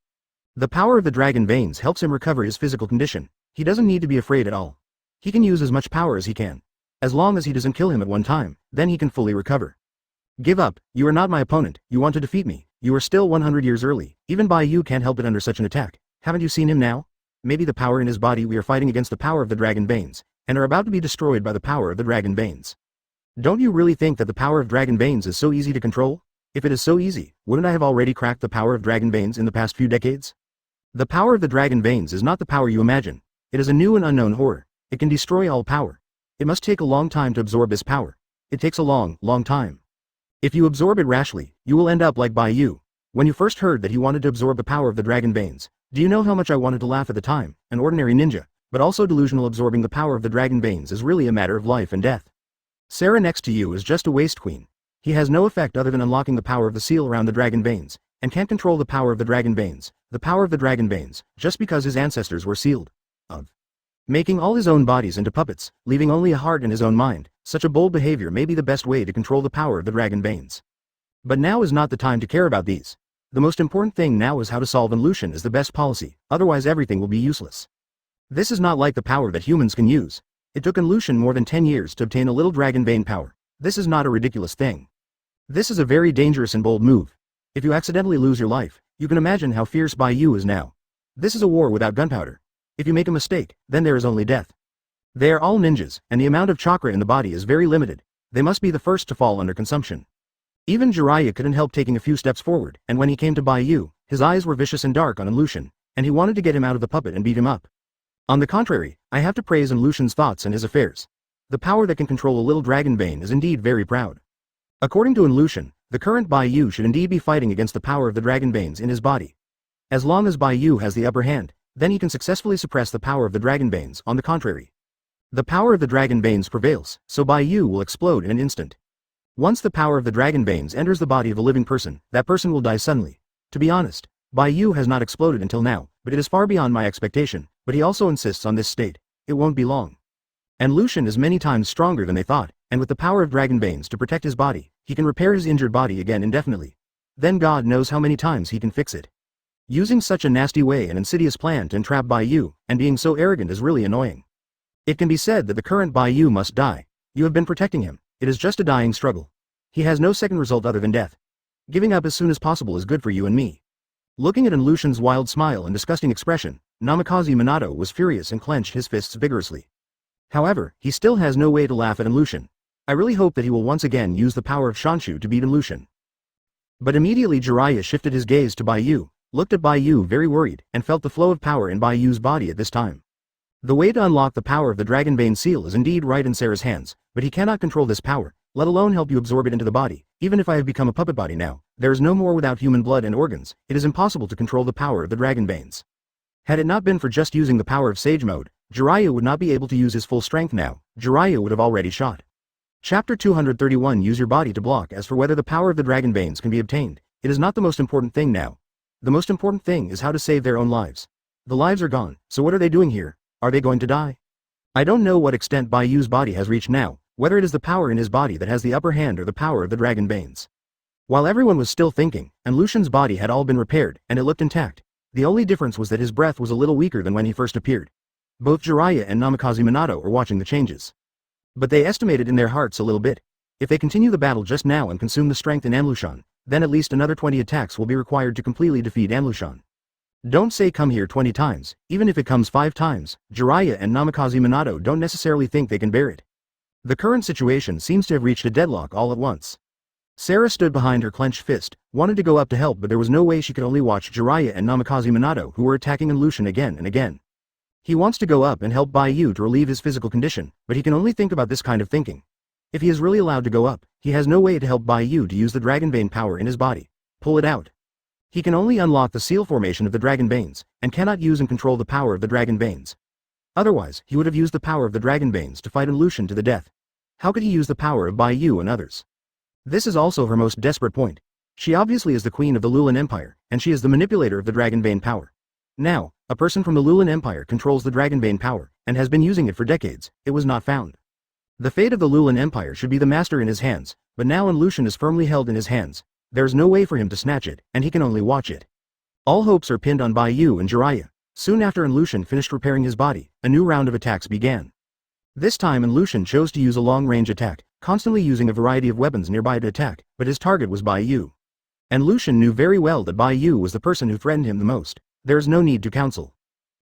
Speaker 1: The power of the dragon veins helps him recover his physical condition. He doesn't need to be afraid at all. He can use as much power as he can. As long as he doesn't kill him at one time, then he can fully recover. Give up, you are not my opponent, you want to defeat me, you are still 100 years early, even Bai Yu can't help it under such an attack. Haven't you seen him now? Maybe the power in his body we are fighting against the power of the dragon veins, and are about to be destroyed by the power of the dragon veins. Don't you really think that the power of dragon veins is so easy to control? If it is so easy, wouldn't I have already cracked the power of dragon veins in the past few decades? The power of the dragon veins is not the power you imagine. It is a new and unknown horror. It can destroy all power. It must take a long time to absorb this power. It takes a long time. If you absorb it rashly, you will end up like Bai Yu. When you first heard that he wanted to absorb the power of the dragon veins, do you know how much I wanted to laugh at the time? An ordinary ninja, but also delusional absorbing the power of the dragon veins is really a matter of life and death. Sarah next to you is just a waste queen. He has no effect other than unlocking the power of the seal around the dragon veins, and can't control the power of the dragon veins, just because his ancestors were sealed. Making all his own bodies into puppets, leaving only a heart in his own mind, such a bold behavior may be the best way to control the power of the dragon veins. But now is not the time to care about these. The most important thing now is how to solve, and Lucian is the best policy, otherwise everything will be useless. This is not like the power that humans can use. It took Lucian more than 10 years to obtain a little dragon vein power. This is not a ridiculous thing. This is a very dangerous and bold move. If you accidentally lose your life, you can imagine how fierce Bai Yu is now. This is a war without gunpowder. If you make a mistake, then there is only death. They are all ninjas, and the amount of chakra in the body is very limited. They must be the first to fall under consumption. Even Jiraiya couldn't help taking a few steps forward, and when he came to Bai Yu, his eyes were vicious and dark on Lucian, and he wanted to get him out of the puppet and beat him up. On the contrary, I have to praise Lucian's thoughts and his affairs. The power that can control a little dragon vein is indeed very proud. According to Lucian, the current Bai Yu should indeed be fighting against the power of the dragon veins in his body. As long as Bai Yu has the upper hand, then he can successfully suppress the power of the dragon veins. On the contrary, the power of the dragon veins prevails, so Bai Yu will explode in an instant. Once the power of the dragon veins enters the body of a living person, that person will die suddenly. To be honest, Bai Yu has not exploded until now, but it is far beyond my expectation, but he also insists on this state. It won't be long. And Lucian is many times stronger than they thought, and with the power of dragon veins to protect his body, he can repair his injured body again indefinitely. Then God knows how many times he can fix it. Using such a nasty way and insidious plan to entrap Bai Yu, and being so arrogant is really annoying. It can be said that the current Bai Yu must die. You have been protecting him. It is just a dying struggle. He has no second result other than death. Giving up as soon as possible is good for you and me. Looking at Lucian's wild smile and disgusting expression, Namikaze Minato was furious and clenched his fists vigorously. However, he still has no way to laugh at Lucian. I really hope that he will once again use the power of Shanshu to beat Lucian. But immediately Jiraiya shifted his gaze to Bai Yu, looked at Bai Yu very worried, and felt the flow of power in Bai Yu's body at this time. The way to unlock the power of the Dragon Vein Seal is indeed right in Sarah's hands, but he cannot control this power, let alone help you absorb it into the body. Even if I have become a puppet body now, there is no more without human blood and organs. It is impossible to control the power of the Dragon Veins. Had it not been for just using the power of Sage Mode, Jiraiya would not be able to use his full strength now. Jiraiya would have already shot. Chapter 231 Use your body to block. As for whether the power of the Dragon Veins can be obtained, it is not the most important thing now. The most important thing is how to save their own lives. The lives are gone, so what are they doing here? Are they going to die? I don't know what extent Bai Yu's body has reached now, whether it is the power in his body that has the upper hand or the power of the Dragon Veins. While everyone was still thinking, and Lucian's body had all been repaired, and it looked intact, the only difference was that his breath was a little weaker than when he first appeared. Both Jiraiya and Namikaze Minato were watching the changes. But they estimated in their hearts a little bit. If they continue the battle just now and consume the strength in Anlushan, then at least another 20 attacks will be required to completely defeat Anlushan. Don't say come here 20 times, even if it comes 5 times, Jiraiya and Namikaze Minato don't necessarily think they can bear it. The current situation seems to have reached a deadlock all at once. Sarah stood behind her clenched fist, wanted to go up to help, but there was no way. She could only watch Jiraiya and Namikaze Minato, who were attacking Anlushan again and again. He wants to go up and help Bai Yu to relieve his physical condition, but he can only think about this kind of thinking. If he is really allowed to go up, he has no way to help Bai Yu to use the dragon vein power in his body. Pull it out. He can only unlock the seal formation of the dragon veins, and cannot use and control the power of the dragon veins. Otherwise, he would have used the power of the dragon veins to fight Anlushan to the death. How could he use the power of Bai Yu and others? This is also her most desperate point. She obviously is the queen of the Lulan Empire, and she is the manipulator of the dragon vein power. Now, a person from the Lulan Empire controls the dragon vein power, and has been using it for decades. It was not found. The fate of the Lulan Empire should be the master in his hands, but now Anlushan is firmly held in his hands. There is no way for him to snatch it, and he can only watch it. All hopes are pinned on Bai Yu and Jiraiya. Soon after Anlushan finished repairing his body, a new round of attacks began. This time Anlushan chose to use a long-range attack, constantly using a variety of weapons nearby to attack, but his target was Bai Yu. Anlushan knew very well that Bai Yu was the person who threatened him the most. There is no need to counsel.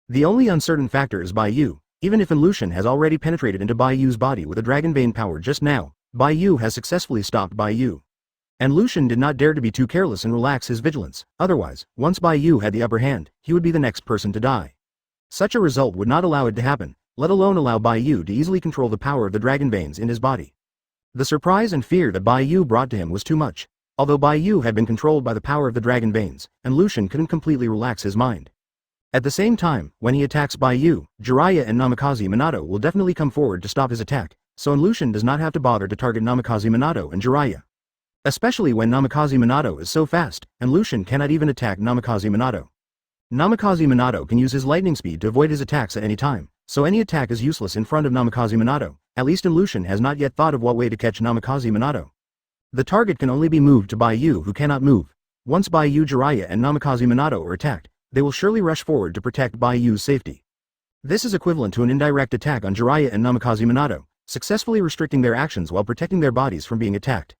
Speaker 1: The only uncertain factor is Bai Yu. Even if Anlushan has already penetrated into Bai Yu's body with a dragon vein power just now, Bai Yu has successfully stopped Bai Yu. Anlushan did not dare to be too careless and relax his vigilance, otherwise, once Bai Yu had the upper hand, he would be the next person to die. Such a result would not allow it to happen, let alone allow Bai Yu to easily control the power of the dragon veins in his body. The surprise and fear that Bai Yu brought to him was too much. Although Bai Yu had been controlled by the power of the dragon veins, Anlushan couldn't completely relax his mind. At the same time, when he attacks Bai Yu, Jiraiya and Namikaze Minato will definitely come forward to stop his attack, so Anlushan does not have to bother to target Namikaze Minato and Jiraiya. Especially when Namikaze Minato is so fast, Anlushan cannot even attack Namikaze Minato. Namikaze Minato can use his lightning speed to avoid his attacks at any time, so any attack is useless in front of Namikaze Minato. At least Anlushan has not yet thought of what way to catch Namikaze Minato. The target can only be moved to Bai Yu, who cannot move. Once Bai Yu, Jiraiya and Namikaze Minato are attacked, they will surely rush forward to protect Bai Yu's safety. This is equivalent to an indirect attack on Jiraiya and Namikaze Minato, successfully restricting their actions while protecting their bodies from being attacked.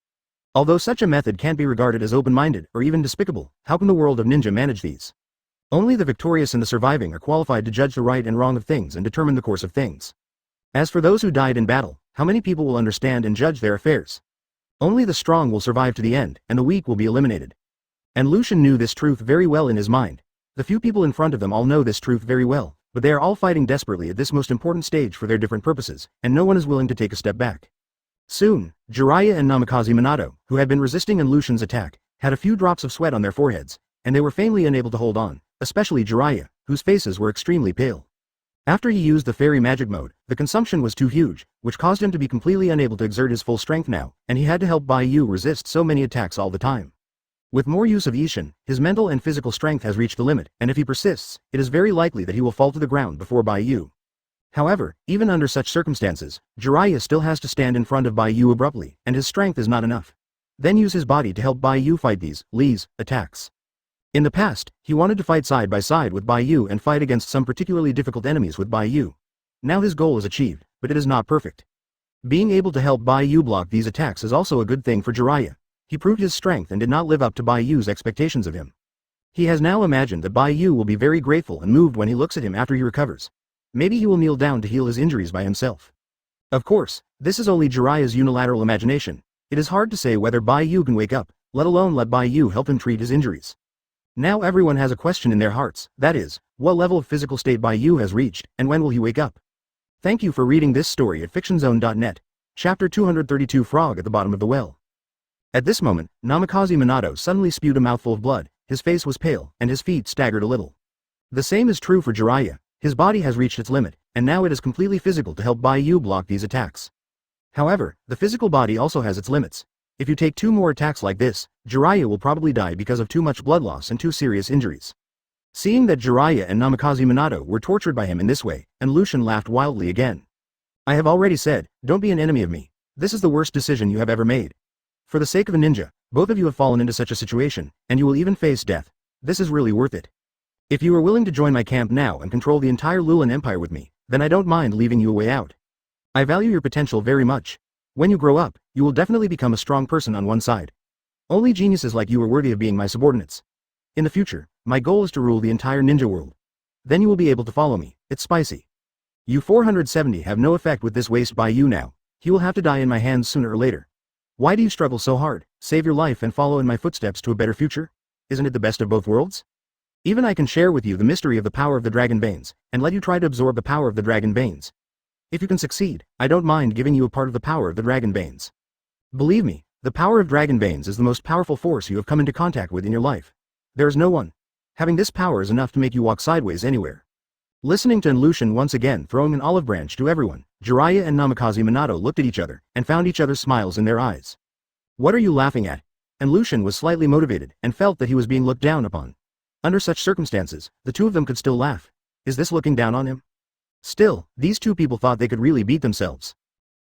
Speaker 1: Although such a method can't be regarded as open-minded or even despicable, how can the world of ninja manage these? Only the victorious and the surviving are qualified to judge the right and wrong of things and determine the course of things. As for those who died in battle, how many people will understand and judge their affairs? Only the strong will survive to the end, and the weak will be eliminated. Anlushan knew this truth very well in his mind. The few people in front of them all know this truth very well, but they are all fighting desperately at this most important stage for their different purposes, and no one is willing to take a step back. Soon, Jiraiya and Namikaze Minato, who had been resisting Anlushan's attack, had a few drops of sweat on their foreheads, and they were faintly unable to hold on, especially Jiraiya, whose faces were extremely pale. After he used the fairy magic mode, the consumption was too huge, which caused him to be completely unable to exert his full strength now, and he had to help Bai Yu resist so many attacks all the time. With more use of Ishin, his mental and physical strength has reached the limit, and if he persists, it is very likely that he will fall to the ground before Bai Yu. However, even under such circumstances, Jiraiya still has to stand in front of Bai Yu abruptly, and his strength is not enough. Then use his body to help Bai Yu fight these attacks. In the past, he wanted to fight side by side with Bai Yu and fight against some particularly difficult enemies with Bai Yu. Now his goal is achieved, but it is not perfect. Being able to help Bai Yu block these attacks is also a good thing for Jiraiya. He proved his strength and did not live up to Bai Yu's expectations of him. He has now imagined that Bai Yu will be very grateful and moved when he looks at him after he recovers. Maybe he will kneel down to heal his injuries by himself. Of course, this is only Jiraiya's unilateral imagination. It is hard to say whether Bai Yu can wake up, let alone let Bai Yu help him treat his injuries. Now everyone has a question in their hearts, that is, what level of physical state Bai Yu has reached, and when will he wake up? Thank you for reading this story at fictionzone.net. Chapter 232 Frog at the Bottom of the Well. At this moment, Namikaze Minato suddenly spewed a mouthful of blood, his face was pale, and his feet staggered a little. The same is true for Jiraiya. His body has reached its limit, and now it is completely physical to help Bai Yu block these attacks. However, the physical body also has its limits. If you take 2 more attacks like this, Jiraiya will probably die because of too much blood loss and 2 serious injuries. Seeing that Jiraiya and Namikaze Minato were tortured by him in this way, Anlushan laughed wildly again. I have already said, don't be an enemy of me. This is the worst decision you have ever made. For the sake of a ninja, both of you have fallen into such a situation, and you will even face death. This is really worth it. If you are willing to join my camp now and control the entire Lulan Empire with me, then I don't mind leaving you a way out. I value your potential very much. When you grow up, you will definitely become a strong person on one side. Only geniuses like you are worthy of being my subordinates. In the future, my goal is to rule the entire ninja world. Then you will be able to follow me. It's spicy. You 470 have no effect with this waste Bai Yu now. He will have to die in my hands sooner or later. Why do you struggle so hard? Save your life and follow in my footsteps to a better future? Isn't it the best of both worlds? Even I can share with you the mystery of the power of the dragon veins, and let you try to absorb the power of the dragon veins. If you can succeed, I don't mind giving you a part of the power of the dragon veins. Believe me, the power of dragon veins is the most powerful force you have come into contact with in your life. There is no one. Having this power is enough to make you walk sideways anywhere. Listening to Lucian once again throwing an olive branch to everyone, Jiraiya and Namikaze Minato looked at each other, and found each other's smiles in their eyes. What are you laughing at? And Lucian was slightly motivated, and felt that he was being looked down upon. Under such circumstances, the two of them could still laugh. Is this looking down on him? Still, these two people thought they could really beat themselves.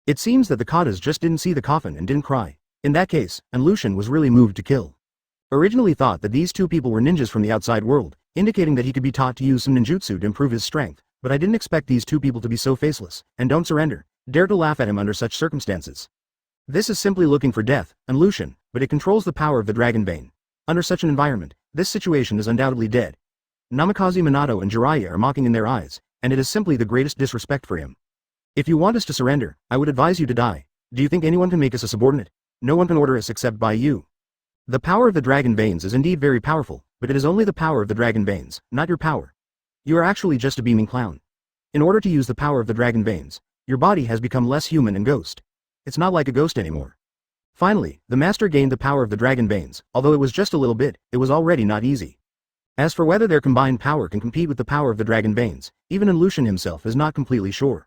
Speaker 1: It seems that the Katas just didn't see the coffin and didn't cry. In that case, and Lucian was really moved to kill. Originally thought that these two people were ninjas from the outside world, indicating that he could be taught to use some ninjutsu to improve his strength, but I didn't expect these two people to be so faceless, and don't surrender, dare to laugh at him under such circumstances. This is simply looking for death, and Lucian, but it controls the power of the dragon vein. Under such an environment, this situation is undoubtedly dead. Namikaze Minato and Jiraiya are mocking in their eyes, and it is simply the greatest disrespect for him. If you want us to surrender, I would advise you to die. Do you think anyone can make us a subordinate? No one can order us except Bai Yu. The power of the dragon veins is indeed very powerful, but it is only the power of the dragon veins, not your power. You are actually just a beaming clown. In order to use the power of the dragon veins, your body has become less human and ghost. It's not like a ghost anymore. Finally, the master gained the power of the dragon veins, although it was just a little bit, it was already not easy. As for whether their combined power can compete with the power of the dragon veins, even Lucian himself is not completely sure.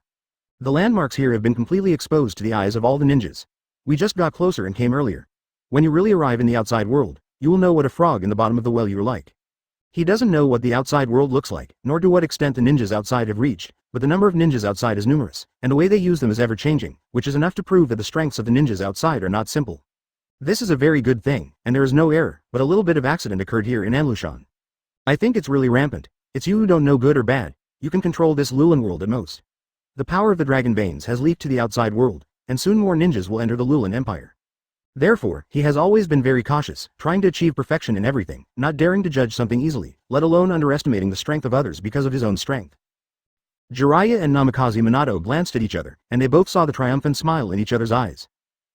Speaker 1: The landmarks here have been completely exposed to the eyes of all the ninjas. We just got closer and came earlier. When you really arrive in the outside world, you will know what a frog in the bottom of the well you're like. He doesn't know what the outside world looks like, nor to what extent the ninjas outside have reached, but the number of ninjas outside is numerous, and the way they use them is ever-changing, which is enough to prove that the strengths of the ninjas outside are not simple. This is a very good thing, and there is no error, but a little bit of accident occurred here in Anlushan. I think it's really rampant. It's you who don't know good or bad. You can control this Lulan world at most. The power of the dragon veins has leaked to the outside world, and soon more ninjas will enter the Lulan Empire. Therefore, he has always been very cautious, trying to achieve perfection in everything, not daring to judge something easily, let alone underestimating the strength of others because of his own strength. Jiraiya and Namikaze Minato glanced at each other, and they both saw the triumphant smile in each other's eyes.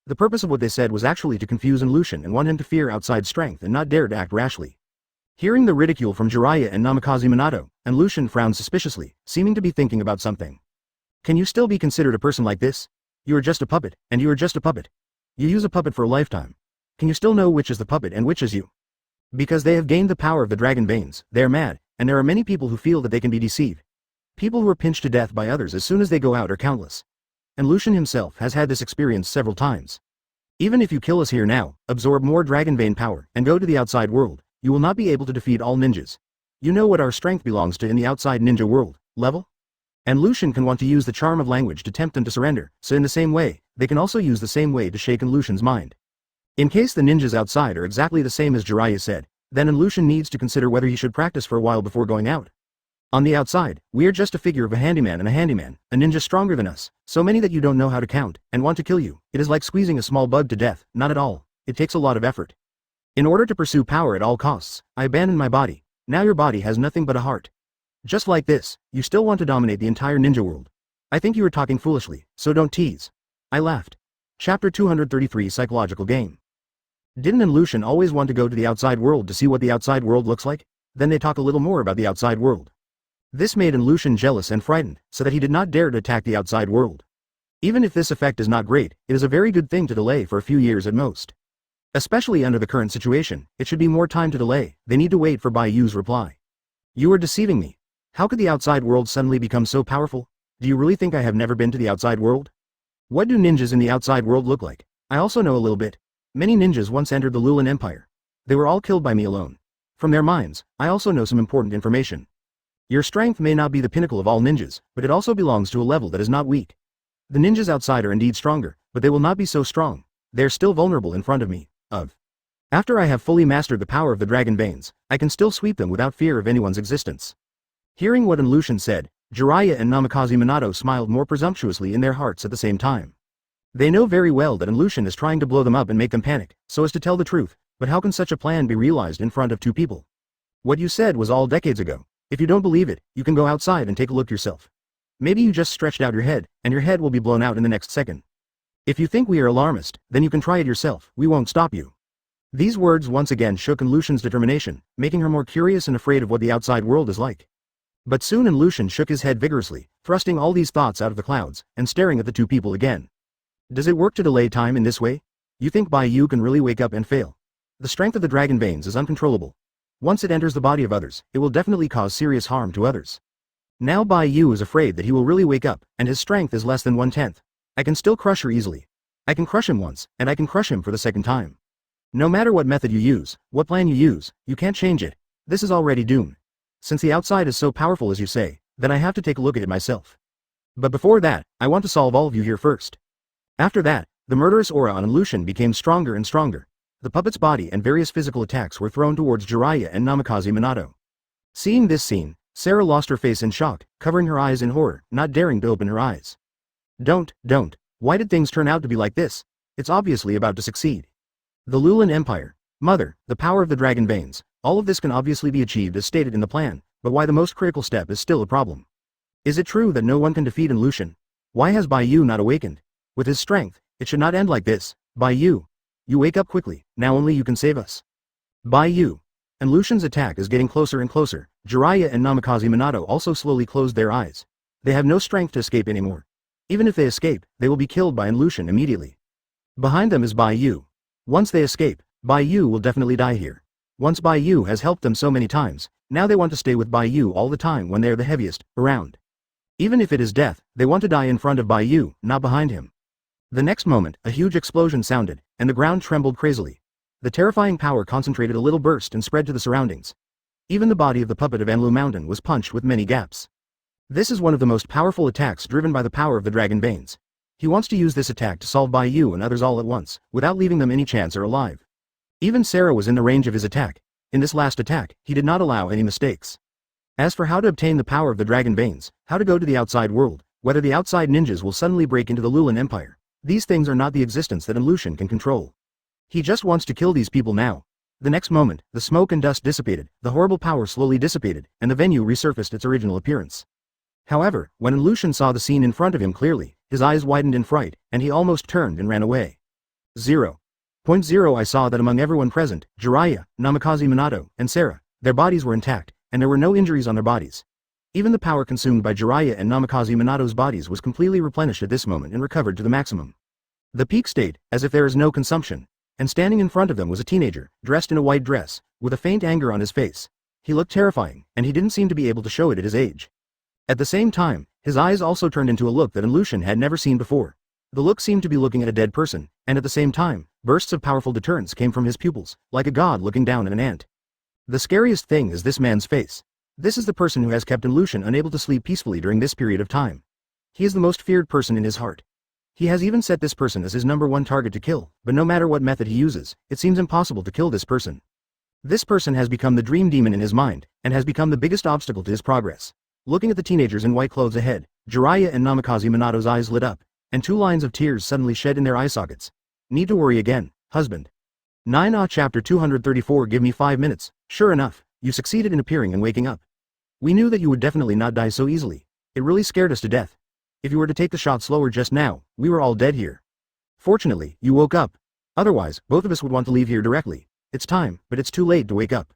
Speaker 1: The purpose of what they said was actually to confuse Lucian and want him to fear outside strength and not dare to act rashly. Hearing the ridicule from Jiraiya and Namikaze Minato, Lucian frowned suspiciously, seeming to be thinking about something. Can you still be considered a person like this? You are just a puppet, and you are just a puppet. You use a puppet for a lifetime. Can you still know which is the puppet and which is you? Because they have gained the power of the dragon veins, they are mad, and there are many people who feel that they can be deceived. People who are pinched to death by others as soon as they go out are countless. And Lucian himself has had this experience several times. Even if you kill us here now, absorb more dragon vein power, and go to the outside world, you will not be able to defeat all ninjas. You know what our strength belongs to in the outside ninja world, level? And Lucian can want to use the charm of language to tempt them to surrender, so in the same way, they can also use the same way to shake Lucian's mind. In case the ninjas outside are exactly the same as Jiraiya said, then Lucian needs to consider whether he should practice for a while before going out. On the outside, we are just a figure of a handyman and a ninja stronger than us, so many that you don't know how to count, and want to kill you. It is like squeezing a small bug to death, not at all. It takes a lot of effort. In order to pursue power at all costs, I abandoned my body. Now your body has nothing but a heart. Just like this, you still want to dominate the entire ninja world. I think you are talking foolishly, so don't tease. I laughed. Chapter 233 Psychological Game. Didn't Lucian always want to go to the outside world to see what the outside world looks like? Then they talk a little more about the outside world. This made Lucian jealous and frightened, so that he did not dare to attack the outside world. Even if this effect is not great, it is a very good thing to delay for a few years at most. Especially under the current situation, it should be more time to delay. They need to wait for Bai Yu's reply. You are deceiving me. How could the outside world suddenly become so powerful? Do you really think I have never been to the outside world? What do ninjas in the outside world look like? I also know a little bit. Many ninjas once entered the Lulan Empire. They were all killed by me alone. From their minds, I also know some important information. Your strength may not be the pinnacle of all ninjas, but it also belongs to a level that is not weak. The ninjas outside are indeed stronger, but they will not be so strong. They are still vulnerable in front of me. After I have fully mastered the power of the dragon veins, I can still sweep them without fear of anyone's existence. Hearing what Lucian said, Jiraiya and Namikaze Minato smiled more presumptuously in their hearts at the same time. They know very well that Lucian is trying to blow them up and make them panic, so as to tell the truth, but how can such a plan be realized in front of two people? What you said was all decades ago. If you don't believe it, you can go outside and take a look yourself. Maybe you just stretched out your head, and your head will be blown out in the next second. If you think we are alarmist, then you can try it yourself, we won't stop you. These words once again shook Lucian's determination, making her more curious and afraid of what the outside world is like. But soon Lucian shook his head vigorously, thrusting all these thoughts out of the clouds, and staring at the two people again. Does it work to delay time in this way? You think Bai Yu can really wake up and fail? The strength of the dragon veins is uncontrollable. Once it enters the body of others, it will definitely cause serious harm to others. Now Bai Yu is afraid that he will really wake up, and his strength is less than 1/10. I can still crush her easily. I can crush him once, and I can crush him for the second time. No matter what method you use, what plan you use, you can't change it. This is already doomed. Since the outside is so powerful as you say, then I have to take a look at it myself. But before that, I want to solve all of you here first. After that, the murderous aura on Lucian became stronger and stronger. The puppet's body and various physical attacks were thrown towards Jiraiya and Namikaze Minato. Seeing this scene, Sarah lost her face in shock, covering her eyes in horror, not daring to open her eyes. Don't. Why did things turn out to be like this? It's obviously about to succeed. The Lulan Empire. Mother, the power of the dragon veins. All of this can obviously be achieved as stated in the plan, but why the most critical step is still a problem? Is it true that no one can defeat Lucian? Why has Bai Yu not awakened? With his strength, it should not end like this. Bai Yu. You wake up quickly, now only you can save us. Bai Yu. And Lucian's attack is getting closer and closer. Jiraiya and Namikaze Minato also slowly closed their eyes. They have no strength to escape anymore. Even if they escape, they will be killed by Lucian immediately. Behind them is Bai Yu. Once they escape, Bai Yu will definitely die here. Once Bai Yu has helped them so many times, now they want to stay with Bai Yu all the time when they are the heaviest around. Even if it is death, they want to die in front of Bai Yu, not behind him. The next moment, a huge explosion sounded, and the ground trembled crazily. The terrifying power concentrated a little burst and spread to the surroundings. Even the body of the puppet of Anlu Mountain was punched with many gaps. This is one of the most powerful attacks driven by the power of the dragon veins. He wants to use this attack to solve Bai Yu and others all at once, without leaving them any chance or alive. Even Sarah was in the range of his attack. In this last attack, he did not allow any mistakes. As for how to obtain the power of the dragon veins, how to go to the outside world, whether the outside ninjas will suddenly break into the Lulan Empire, these things are not the existence that Lucian can control. He just wants to kill these people now. The next moment, the smoke and dust dissipated, the horrible power slowly dissipated, and the venue resurfaced its original appearance. However, when Lucian saw the scene in front of him clearly, his eyes widened in fright, and he almost turned and ran away. 0.0 I saw that among everyone present, Jiraiya, Namikaze Minato, and Sarah, their bodies were intact, and there were no injuries on their bodies. Even the power consumed by Jiraiya and Namikaze Minato's bodies was completely replenished at this moment and recovered to the maximum. The peak state, as if there is no consumption. And standing in front of them was a teenager, dressed in a white dress, with a faint anger on his face. He looked terrifying, and he didn't seem to be able to show it at his age. At the same time, his eyes also turned into a look that Lucian had never seen before. The look seemed to be looking at a dead person, and at the same time, bursts of powerful deterrence came from his pupils, like a god looking down at an ant. The scariest thing is this man's face. This is the person who has kept Lucian unable to sleep peacefully during this period of time. He is the most feared person in his heart. He has even set this person as his #1 target to kill, but no matter what method he uses, it seems impossible to kill this person. This person has become the dream demon in his mind, and has become the biggest obstacle to his progress. Looking at the teenagers in white clothes ahead, Jiraiya and Namikaze Minato's eyes lit up, and 2 lines of tears suddenly shed in their eye sockets. Need to worry again, husband. 9 Chapter 234 Give me 5 minutes, sure enough, you succeeded in appearing and waking up. We knew that you would definitely not die so easily. It really scared us to death. If you were to take the shot slower just now, we were all dead here. Fortunately, you woke up. Otherwise, both of us would want to leave here directly. It's time, but it's too late to wake up.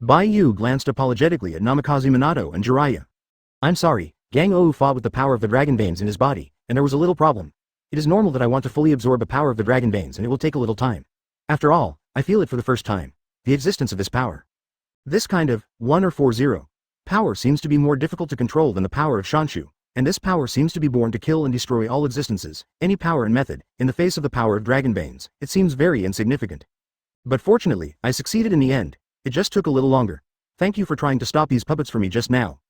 Speaker 1: Bai Yu glanced apologetically at Namikaze Minato and Jiraiya. I'm sorry, Gang Ou fought with the power of the dragon veins in his body, and there was a little problem. It is normal that I want to fully absorb the power of the dragon veins and it will take a little time. After all, I feel it for the first time. The existence of this power. This kind of 1 or 4-0 power seems to be more difficult to control than the power of Shanshu. And this power seems to be born to kill and destroy all existences, any power and method, in the face of the power of dragon veins. It seems very insignificant. But fortunately, I succeeded in the end. It just took a little longer. Thank you for trying to stop these puppets for me just now.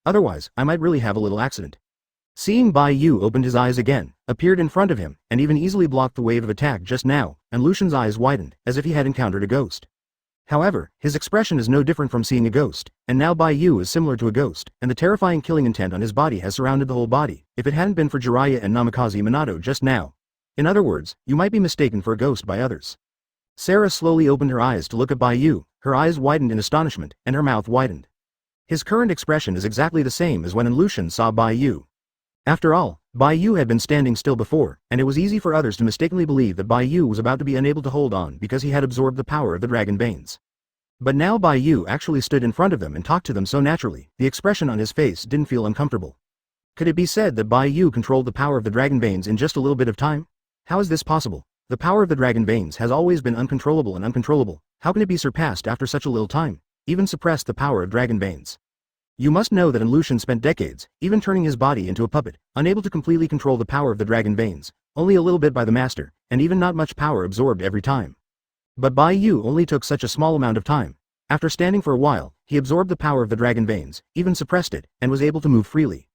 Speaker 1: Otherwise, I might really have a little accident. Seeing Bai Yu opened his eyes again, appeared in front of him, and even easily blocked the wave of attack just now, and Lucian's eyes widened, as if he had encountered a ghost. However, his expression is no different from seeing a ghost, and now Bai Yu is similar to a ghost, and the terrifying killing intent on his body has surrounded the whole body. If it hadn't been for Jiraiya and Namikaze Minato just now, In other words, you might be mistaken for a ghost by others. Sarah slowly opened her eyes to look at Bai Yu, her eyes widened in astonishment, and her mouth widened. His current expression is exactly the same as when Lucian saw Bai Yu. After all, Bai Yu had been standing still before, and it was easy for others to mistakenly believe that Bai Yu was about to be unable to hold on because he had absorbed the power of the dragon veins. But now Bai Yu actually stood in front of them and talked to them so naturally, the expression on his face didn't feel uncomfortable. Could it be said that Bai Yu controlled the power of the dragon veins in just a little bit of time? How is this possible? The power of the dragon veins has always been uncontrollable and uncontrollable. How can it be surpassed after such a little time? Even suppressed the power of dragon veins. You must know that Lucian spent decades, even turning his body into a puppet, unable to completely control the power of the dragon veins, only a little bit by the master, and even not much power absorbed every time. But Bai Yu only took such a small amount of time. After standing for a while, he absorbed the power of the dragon veins, even suppressed it, and was able to move freely.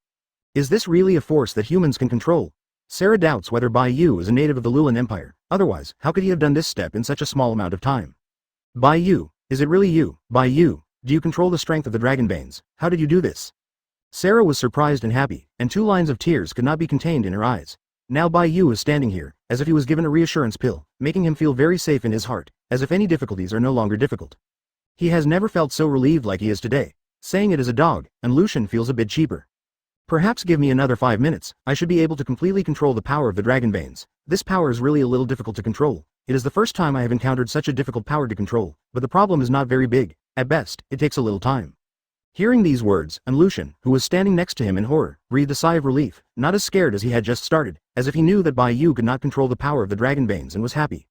Speaker 1: Is this really a force that humans can control? Sarah doubts whether Bai Yu is a native of the Lulan Empire, otherwise, how could he have done this step in such a small amount of time? Bai Yu, is it really you, Bai Yu? Do you control the strength of the dragon veins? How did you do this? Sarah was surprised and happy, and 2 lines of tears could not be contained in her eyes. Now Bai Yu is standing here, as if he was given a reassurance pill, making him feel very safe in his heart, as if any difficulties are no longer difficult. He has never felt so relieved like he is today. Saying it as a dog, and Lucian feels a bit cheaper. Perhaps give me another 5 minutes, I should be able to completely control the power of the dragon veins. This power is really a little difficult to control. It is the first time I have encountered such a difficult power to control, but the problem is not very big. At best, it takes a little time. Hearing these words, Lucian, who was standing next to him in horror, breathed a sigh of relief, not as scared as he had just started, as if he knew that Bai Yu could not control the power of the dragon veins and was happy.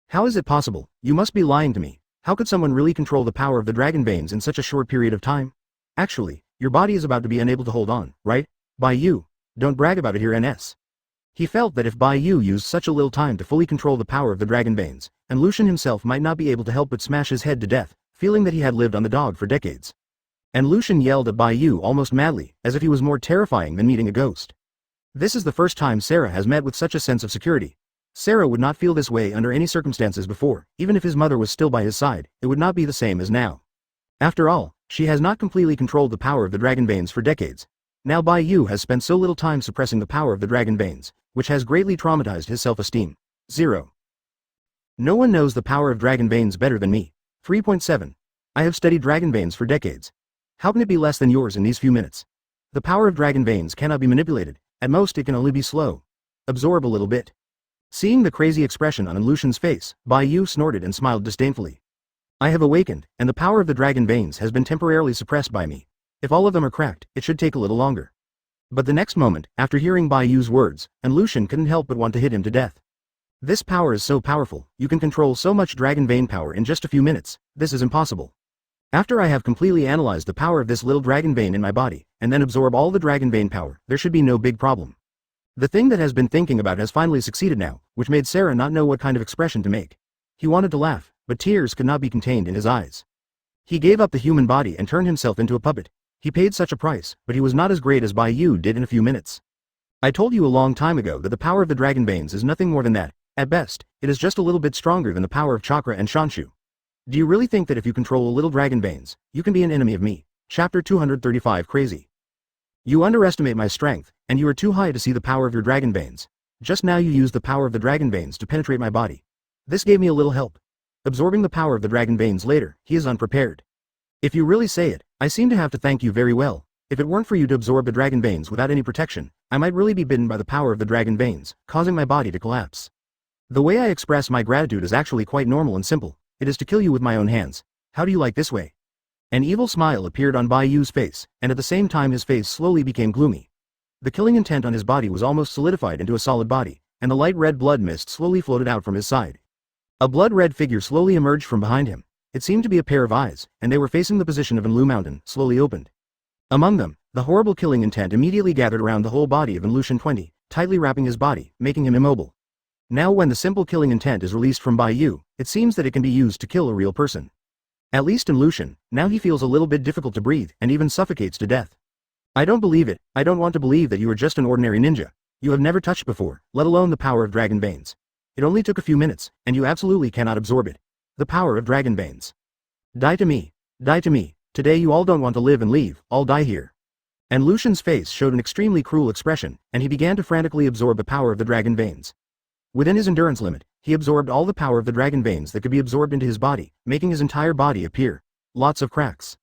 Speaker 1: How is it possible? You must be lying to me. How could someone really control the power of the dragon veins in such a short period of time? Actually, your body is about to be unable to hold on, right? Bai Yu, don't brag about it here NS. He felt that if Bai Yu used such a little time to fully control the power of the dragon veins, Lucian himself might not be able to help but smash his head to death, feeling that he had lived on the dog for decades. Lucian yelled at Bai Yu almost madly, as if he was more terrifying than meeting a ghost. This is the first time Sarah has met with such a sense of security. Sarah would not feel this way under any circumstances before, even if his mother was still by his side, it would not be the same as now. After all, she has not completely controlled the power of the dragon veins for decades. Now Bai Yu has spent so little time suppressing the power of the dragon veins, which has greatly traumatized his self-esteem. 0. No one knows the power of dragon veins better than me. 3.7. I have studied dragon veins for decades. How can it be less than yours in these few minutes? The power of dragon veins cannot be manipulated, at most it can only be slow. Absorb a little bit. Seeing the crazy expression on Lucian's face, Bai Yu snorted and smiled disdainfully. I have awakened, and the power of the dragon veins has been temporarily suppressed by me. If all of them are cracked, it should take a little longer. But the next moment, after hearing Bai Yu's words, Lucian couldn't help but want to hit him to death. This power is so powerful, you can control so much dragon vein power in just a few minutes, this is impossible. After I have completely analyzed the power of this little dragon vein in my body, and then absorb all the dragon vein power, there should be no big problem. The thing that has been thinking about has finally succeeded now, which made Sarah not know what kind of expression to make. He wanted to laugh, but tears could not be contained in his eyes. He gave up the human body and turned himself into a puppet. He paid such a price, but he was not as great as Bai Yu did in a few minutes. I told you a long time ago that the power of the dragon veins is nothing more than that. At best, it is just a little bit stronger than the power of chakra and shanshu. Do you really think that if you control a little dragon veins, you can be an enemy of me? Chapter 235 Crazy. You underestimate my strength, and you are too high to see the power of your dragon veins. Just now you used the power of the dragon veins to penetrate my body. This gave me a little help. Absorbing the power of the dragon veins later, he is unprepared. If you really say it, I seem to have to thank you very well. If it weren't for you to absorb the dragon veins without any protection, I might really be bitten by the power of the dragon veins, causing my body to collapse. The way I express my gratitude is actually quite normal and simple. It is to kill you with my own hands. How do you like this way? An evil smile appeared on Bai Yu's face, and at the same time his face slowly became gloomy. The killing intent on his body was almost solidified into a solid body, and the light red blood mist slowly floated out from his side. A blood-red figure slowly emerged from behind him. It seemed to be a pair of eyes, and they were facing the position of Enlu Mountain, slowly opened. Among them, the horrible killing intent immediately gathered around the whole body of Lucian 20, tightly wrapping his body, making him immobile. Now when the simple killing intent is released from Bai Yu, it seems that it can be used to kill a real person. At least in Lucian, now he feels a little bit difficult to breathe and even suffocates to death. I don't believe it, I don't want to believe that you are just an ordinary ninja. You have never touched before, let alone the power of dragon veins. It only took a few minutes, and you absolutely cannot absorb it. The power of dragon veins. Die to me. Die to me. Today you all don't want to live and leave, all die here. And Lucian's face showed an extremely cruel expression, and he began to frantically absorb the power of the dragon veins. Within his endurance limit, he absorbed all the power of the dragon veins that could be absorbed into his body, making his entire body appear lots of cracks.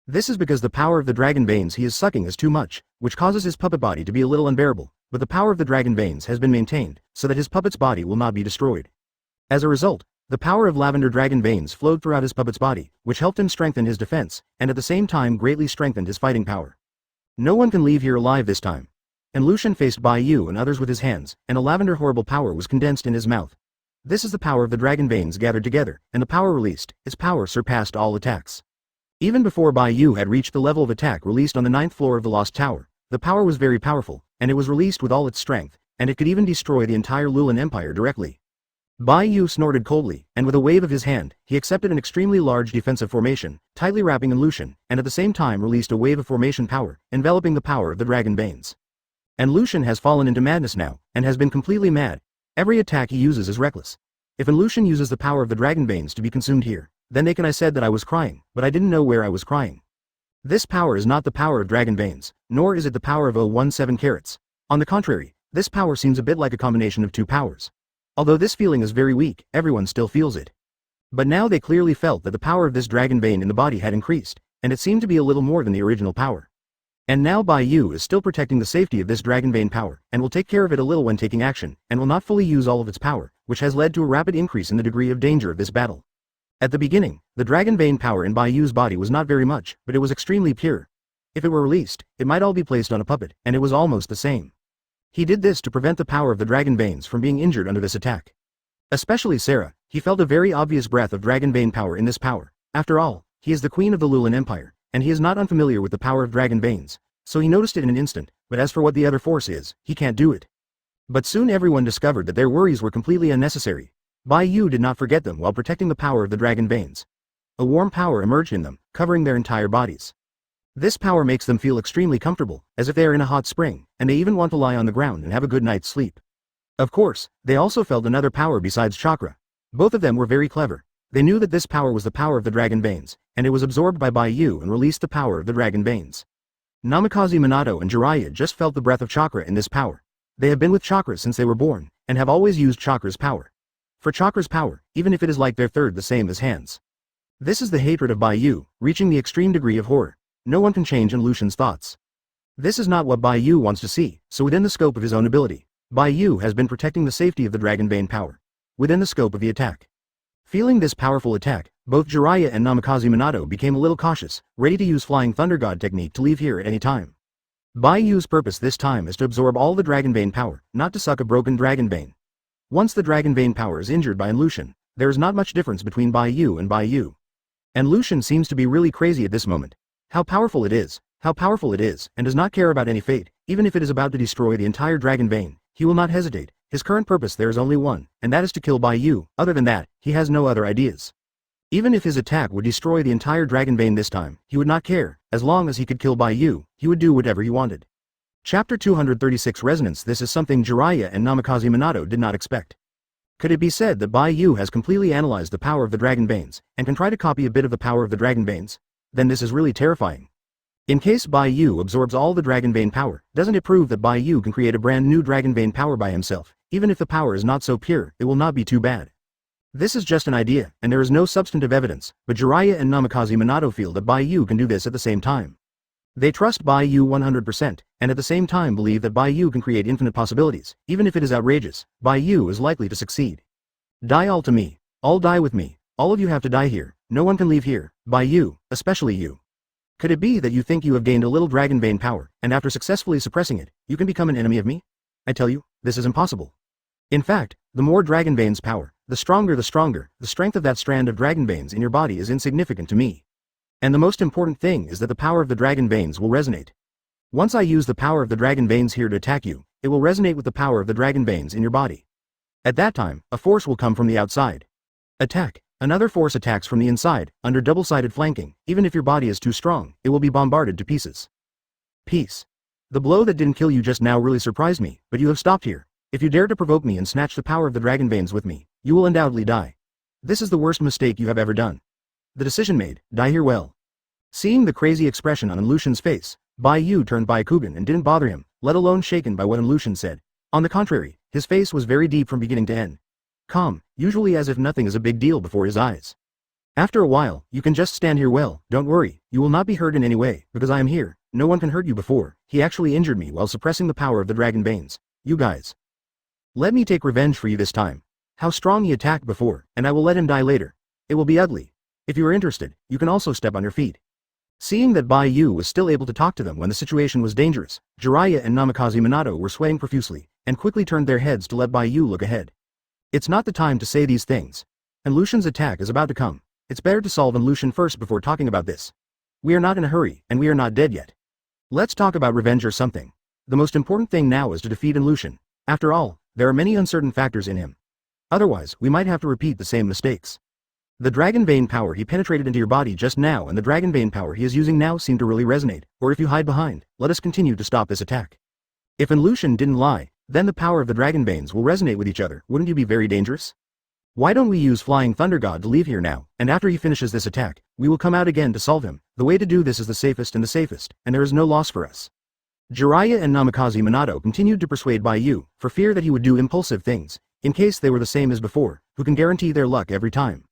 Speaker 1: This is because the power of the dragon veins he is sucking is too much, which causes his puppet body to be a little unbearable, but the power of the dragon veins has been maintained, so that his puppet's body will not be destroyed. As a result, the power of lavender dragon veins flowed throughout his puppet's body, which helped him strengthen his defense, and at the same time greatly strengthened his fighting power. No one can leave here alive this time. And Lucian faced Bai Yu and others with his hands, and a lavender horrible power was condensed in his mouth. This is the power of the dragon veins gathered together, and the power released, its power surpassed all attacks. Even before Bai Yu had reached the level of attack released on the 9th floor of the Lost Tower, the power was very powerful, and it was released with all its strength, and it could even destroy the entire Lulan Empire directly. Bai Yu snorted coldly, and with a wave of his hand, he accepted an extremely large defensive formation, tightly wrapping in Lucian, and at the same time released a wave of formation power, enveloping the power of the dragon veins. And Lucian has fallen into madness now, and has been completely mad. Every attack he uses is reckless. If Lucian uses the power of the dragon veins to be consumed here, then I said that I was crying, but I didn't know where I was crying. This power is not the power of dragon veins, nor is it the power of 017 carats. On the contrary, this power seems a bit like a combination of two powers. Although this feeling is very weak, everyone still feels it. But now they clearly felt that the power of this dragon vein in the body had increased, and it seemed to be a little more than the original power. And now Bai Yu is still protecting the safety of this dragon vein power, and will take care of it a little when taking action, and will not fully use all of its power, which has led to a rapid increase in the degree of danger of this battle. At the beginning, the dragon vein power in Bai Yu's body was not very much, but it was extremely pure. If it were released, it might all be placed on a puppet, and it was almost the same. He did this to prevent the power of the dragon veins from being injured under this attack. Especially Sarah, he felt a very obvious breath of dragon vein power in this power. After all, he is the queen of the Lulan Empire, and he is not unfamiliar with the power of dragon veins, so he noticed it in an instant, but as for what the other force is, he can't do it. But soon everyone discovered that their worries were completely unnecessary. Bai Yu did not forget them while protecting the power of the dragon veins. A warm power emerged in them, covering their entire bodies. This power makes them feel extremely comfortable, as if they are in a hot spring, and they even want to lie on the ground and have a good night's sleep. Of course, they also felt another power besides chakra. Both of them were very clever. They knew that this power was the power of the dragon veins, and it was absorbed by Bai Yu and released the power of the dragon veins. Namikaze Minato and Jiraiya just felt the breath of chakra in this power. They have been with chakra since they were born, and have always used chakra's power. For chakra's power, even if it is like their third the same as hands. This is the hatred of Bai Yu, reaching the extreme degree of horror. No one can change in Lucian's thoughts. This is not what Bai Yu wants to see, so within the scope of his own ability, Bai Yu has been protecting the safety of the dragon vein power. Within the scope of the attack. Feeling this powerful attack, both Jiraiya and Namikaze Minato became a little cautious, ready to use Flying Thunder God technique to leave here at any time. Bai Yu's purpose this time is to absorb all the dragon vein power, not to suck a broken dragon vein. Once the dragon vein power is injured by Lucian, there is not much difference between Bai Yu and Bai Yu. And Lucian seems to be really crazy at this moment. How powerful it is, and does not care about any fate, even if it is about to destroy the entire dragon vein, he will not hesitate. His current purpose there is only one, and that is to kill Bai Yu. Other than that, he has no other ideas. Even if his attack would destroy the entire dragon vein this time, he would not care. As long as he could kill Bai Yu, he would do whatever he wanted. Chapter 236 Resonance. This is something Jiraiya and Namikaze Minato did not expect. Could it be said that Bai Yu has completely analyzed the power of the dragon veins, and can try to copy a bit of the power of the dragon veins? Then this is really terrifying. In case Bai Yu absorbs all the dragon vein power, doesn't it prove that Bai Yu can create a brand new dragon vein power by himself? Even if the power is not so pure, it will not be too bad. This is just an idea, and there is no substantive evidence, but Jiraiya and Namikaze Minato feel that Bai Yu can do this at the same time. They trust Bai Yu 100%, and at the same time believe that Bai Yu can create infinite possibilities. Even if it is outrageous, Bai Yu is likely to succeed. Die all to me. All die with me. All of you have to die here. No one can leave here. Bai Yu, especially you. Could it be that you think you have gained a little dragon vein power, and after successfully suppressing it, you can become an enemy of me? I tell you, this is impossible. In fact, the more dragon veins power, the stronger, the strength of that strand of dragon veins in your body is insignificant to me. And the most important thing is that the power of the dragon veins will resonate. Once I use the power of the dragon veins here to attack you, it will resonate with the power of the dragon veins in your body. At that time, a force will come from the outside. Attack. Another force attacks from the inside, under double-sided flanking. Even if your body is too strong, it will be bombarded to pieces. Peace. The blow that didn't kill you just now really surprised me, but you have stopped here. If you dare to provoke me and snatch the power of the dragon veins with me, you will undoubtedly die. This is the worst mistake you have ever done. The decision made, die here well. Seeing the crazy expression on Lucian's face, Bai Yu turned Byakugan and didn't bother him, let alone shaken by what Lucian said. On the contrary, his face was very deep from beginning to end. Calm, usually as if nothing is a big deal before his eyes. After a while, you can just stand here well, don't worry, you will not be hurt in any way, because I am here, no one can hurt you before, he actually injured me while suppressing the power of the dragon veins, you guys. Let me take revenge for you this time. How strong he attacked before, and I will let him die later. It will be ugly. If you are interested, you can also step on your feet. Seeing that Bai Yu was still able to talk to them when the situation was dangerous, Jiraiya and Namikaze Minato were swaying profusely, and quickly turned their heads to let Bai Yu look ahead. It's not the time to say these things. And Lucian's attack is about to come. It's better to solve Lucian first before talking about this. We are not in a hurry, and we are not dead yet. Let's talk about revenge or something. The most important thing now is to defeat Lucian. After all, there are many uncertain factors in him. Otherwise, we might have to repeat the same mistakes. The dragon vein power he penetrated into your body just now and the dragon vein power he is using now seem to really resonate, or if you hide behind, let us continue to stop this attack. If Lucian didn't lie, then the power of the dragon veins will resonate with each other, wouldn't you be very dangerous? Why don't we use Flying Thunder God to leave here now, and after he finishes this attack, we will come out again to solve him. The way to do this is the safest, and there is no loss for us. Jiraiya and Namikaze Minato continued to persuade Bai Yu, for fear that he would do impulsive things, in case they were the same as before, who can guarantee their luck every time.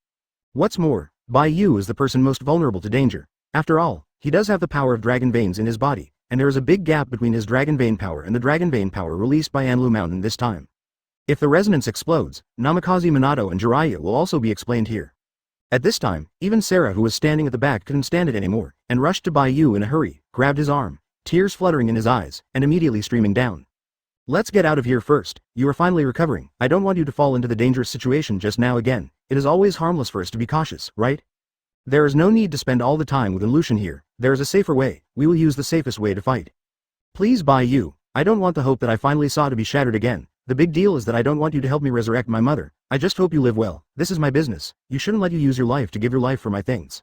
Speaker 1: What's more, Bai Yu is the person most vulnerable to danger. After all, he does have the power of dragon veins in his body, and there is a big gap between his dragon vein power and the dragon vein power released by Anlu Mountain this time. If the resonance explodes, Namikaze Minato and Jiraiya will also be explained here. At this time, even Sarah, who was standing at the back, couldn't stand it anymore, and rushed to Bai Yu in a hurry, grabbed his arm, tears fluttering in his eyes, and immediately streaming down. Let's get out of here first, you are finally recovering, I don't want you to fall into the dangerous situation just now again, it is always harmless for us to be cautious, right? There is no need to spend all the time with Lucian here, there is a safer way, we will use the safest way to fight. Please Bai Yu, I don't want the hope that I finally saw to be shattered again. The big deal is that I don't want you to help me resurrect my mother, I just hope you live well, this is my business, you shouldn't let you use your life to give your life for my things.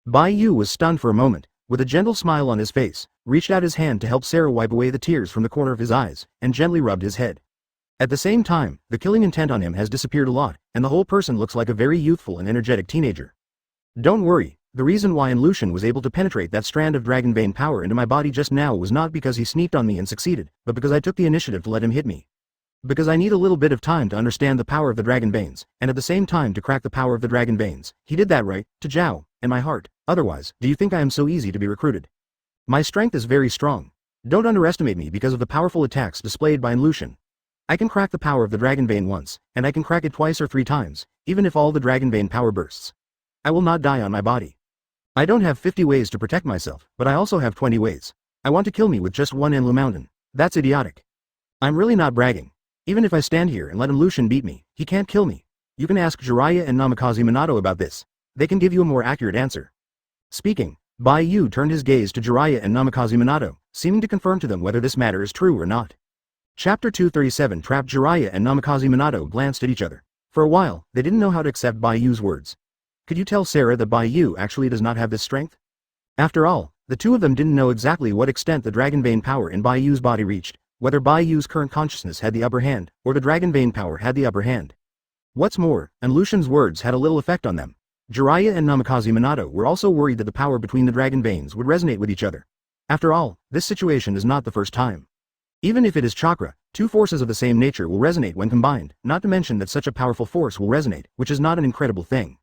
Speaker 1: Bai Yu was stunned for a moment, with a gentle smile on his face, reached out his hand to help Sarah wipe away the tears from the corner of his eyes, and gently rubbed his head. At the same time, the killing intent on him has disappeared a lot, and the whole person looks like a very youthful and energetic teenager. Don't worry, the reason why Lucian was able to penetrate that strand of dragon vein power into my body just now was not because he sneaked on me and succeeded, but because I took the initiative to let him hit me. Because I need a little bit of time to understand the power of the dragon veins, and at the same time to crack the power of the dragon veins. He did that right, to Zhao, and my heart. Otherwise, do you think I am so easy to be recruited? My strength is very strong. Don't underestimate me because of the powerful attacks displayed by Lucian. I can crack the power of the dragon vein once, and I can crack it twice or 3 times, even if all the dragon vein power bursts. I will not die on my body. I don't have 50 ways to protect myself, but I also have 20 ways. I want to kill me with just one Enlu Mountain. That's idiotic. I'm really not bragging. Even if I stand here and let Lucian beat me, he can't kill me. You can ask Jiraiya and Namikaze Minato about this. They can give you a more accurate answer. Speaking, Bai Yu turned his gaze to Jiraiya and Namikaze Minato, seeming to confirm to them whether this matter is true or not. Chapter 237 Trapped. Jiraiya and Namikaze Minato glanced at each other. For a while, they didn't know how to accept Bai Yu's words. Could you tell Sarah that Bai Yu actually does not have this strength? After all, the two of them didn't know exactly what extent the dragon vein power in Bai Yu's body reached, whether Bai Yu's current consciousness had the upper hand, or the dragon vein power had the upper hand. What's more, and Lucian's words had a little effect on them. Jiraiya and Namikaze Minato were also worried that the power between the dragon veins would resonate with each other. After all, this situation is not the first time. Even if it is chakra, 2 forces of the same nature will resonate when combined, not to mention that such a powerful force will resonate, which is not an incredible thing.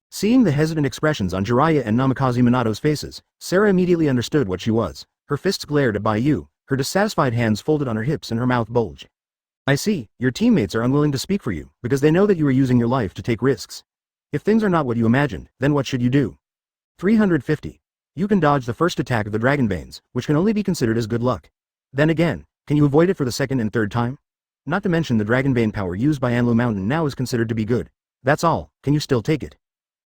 Speaker 1: Seeing the hesitant expressions on Jiraiya and Namikaze Minato's faces, Sarah immediately understood what she was. Her fists glared at Bai Yu, her dissatisfied hands folded on her hips and her mouth bulged. I see, your teammates are unwilling to speak for you, because they know that you are using your life to take risks. If things are not what you imagined, then what should you do? 350. You can dodge the first attack of the dragon veins, which can only be considered as good luck. Then again, can you avoid it for the second and third time? Not to mention the dragon vein power used by Anlu Mountain now is considered to be good. That's all, can you still take it?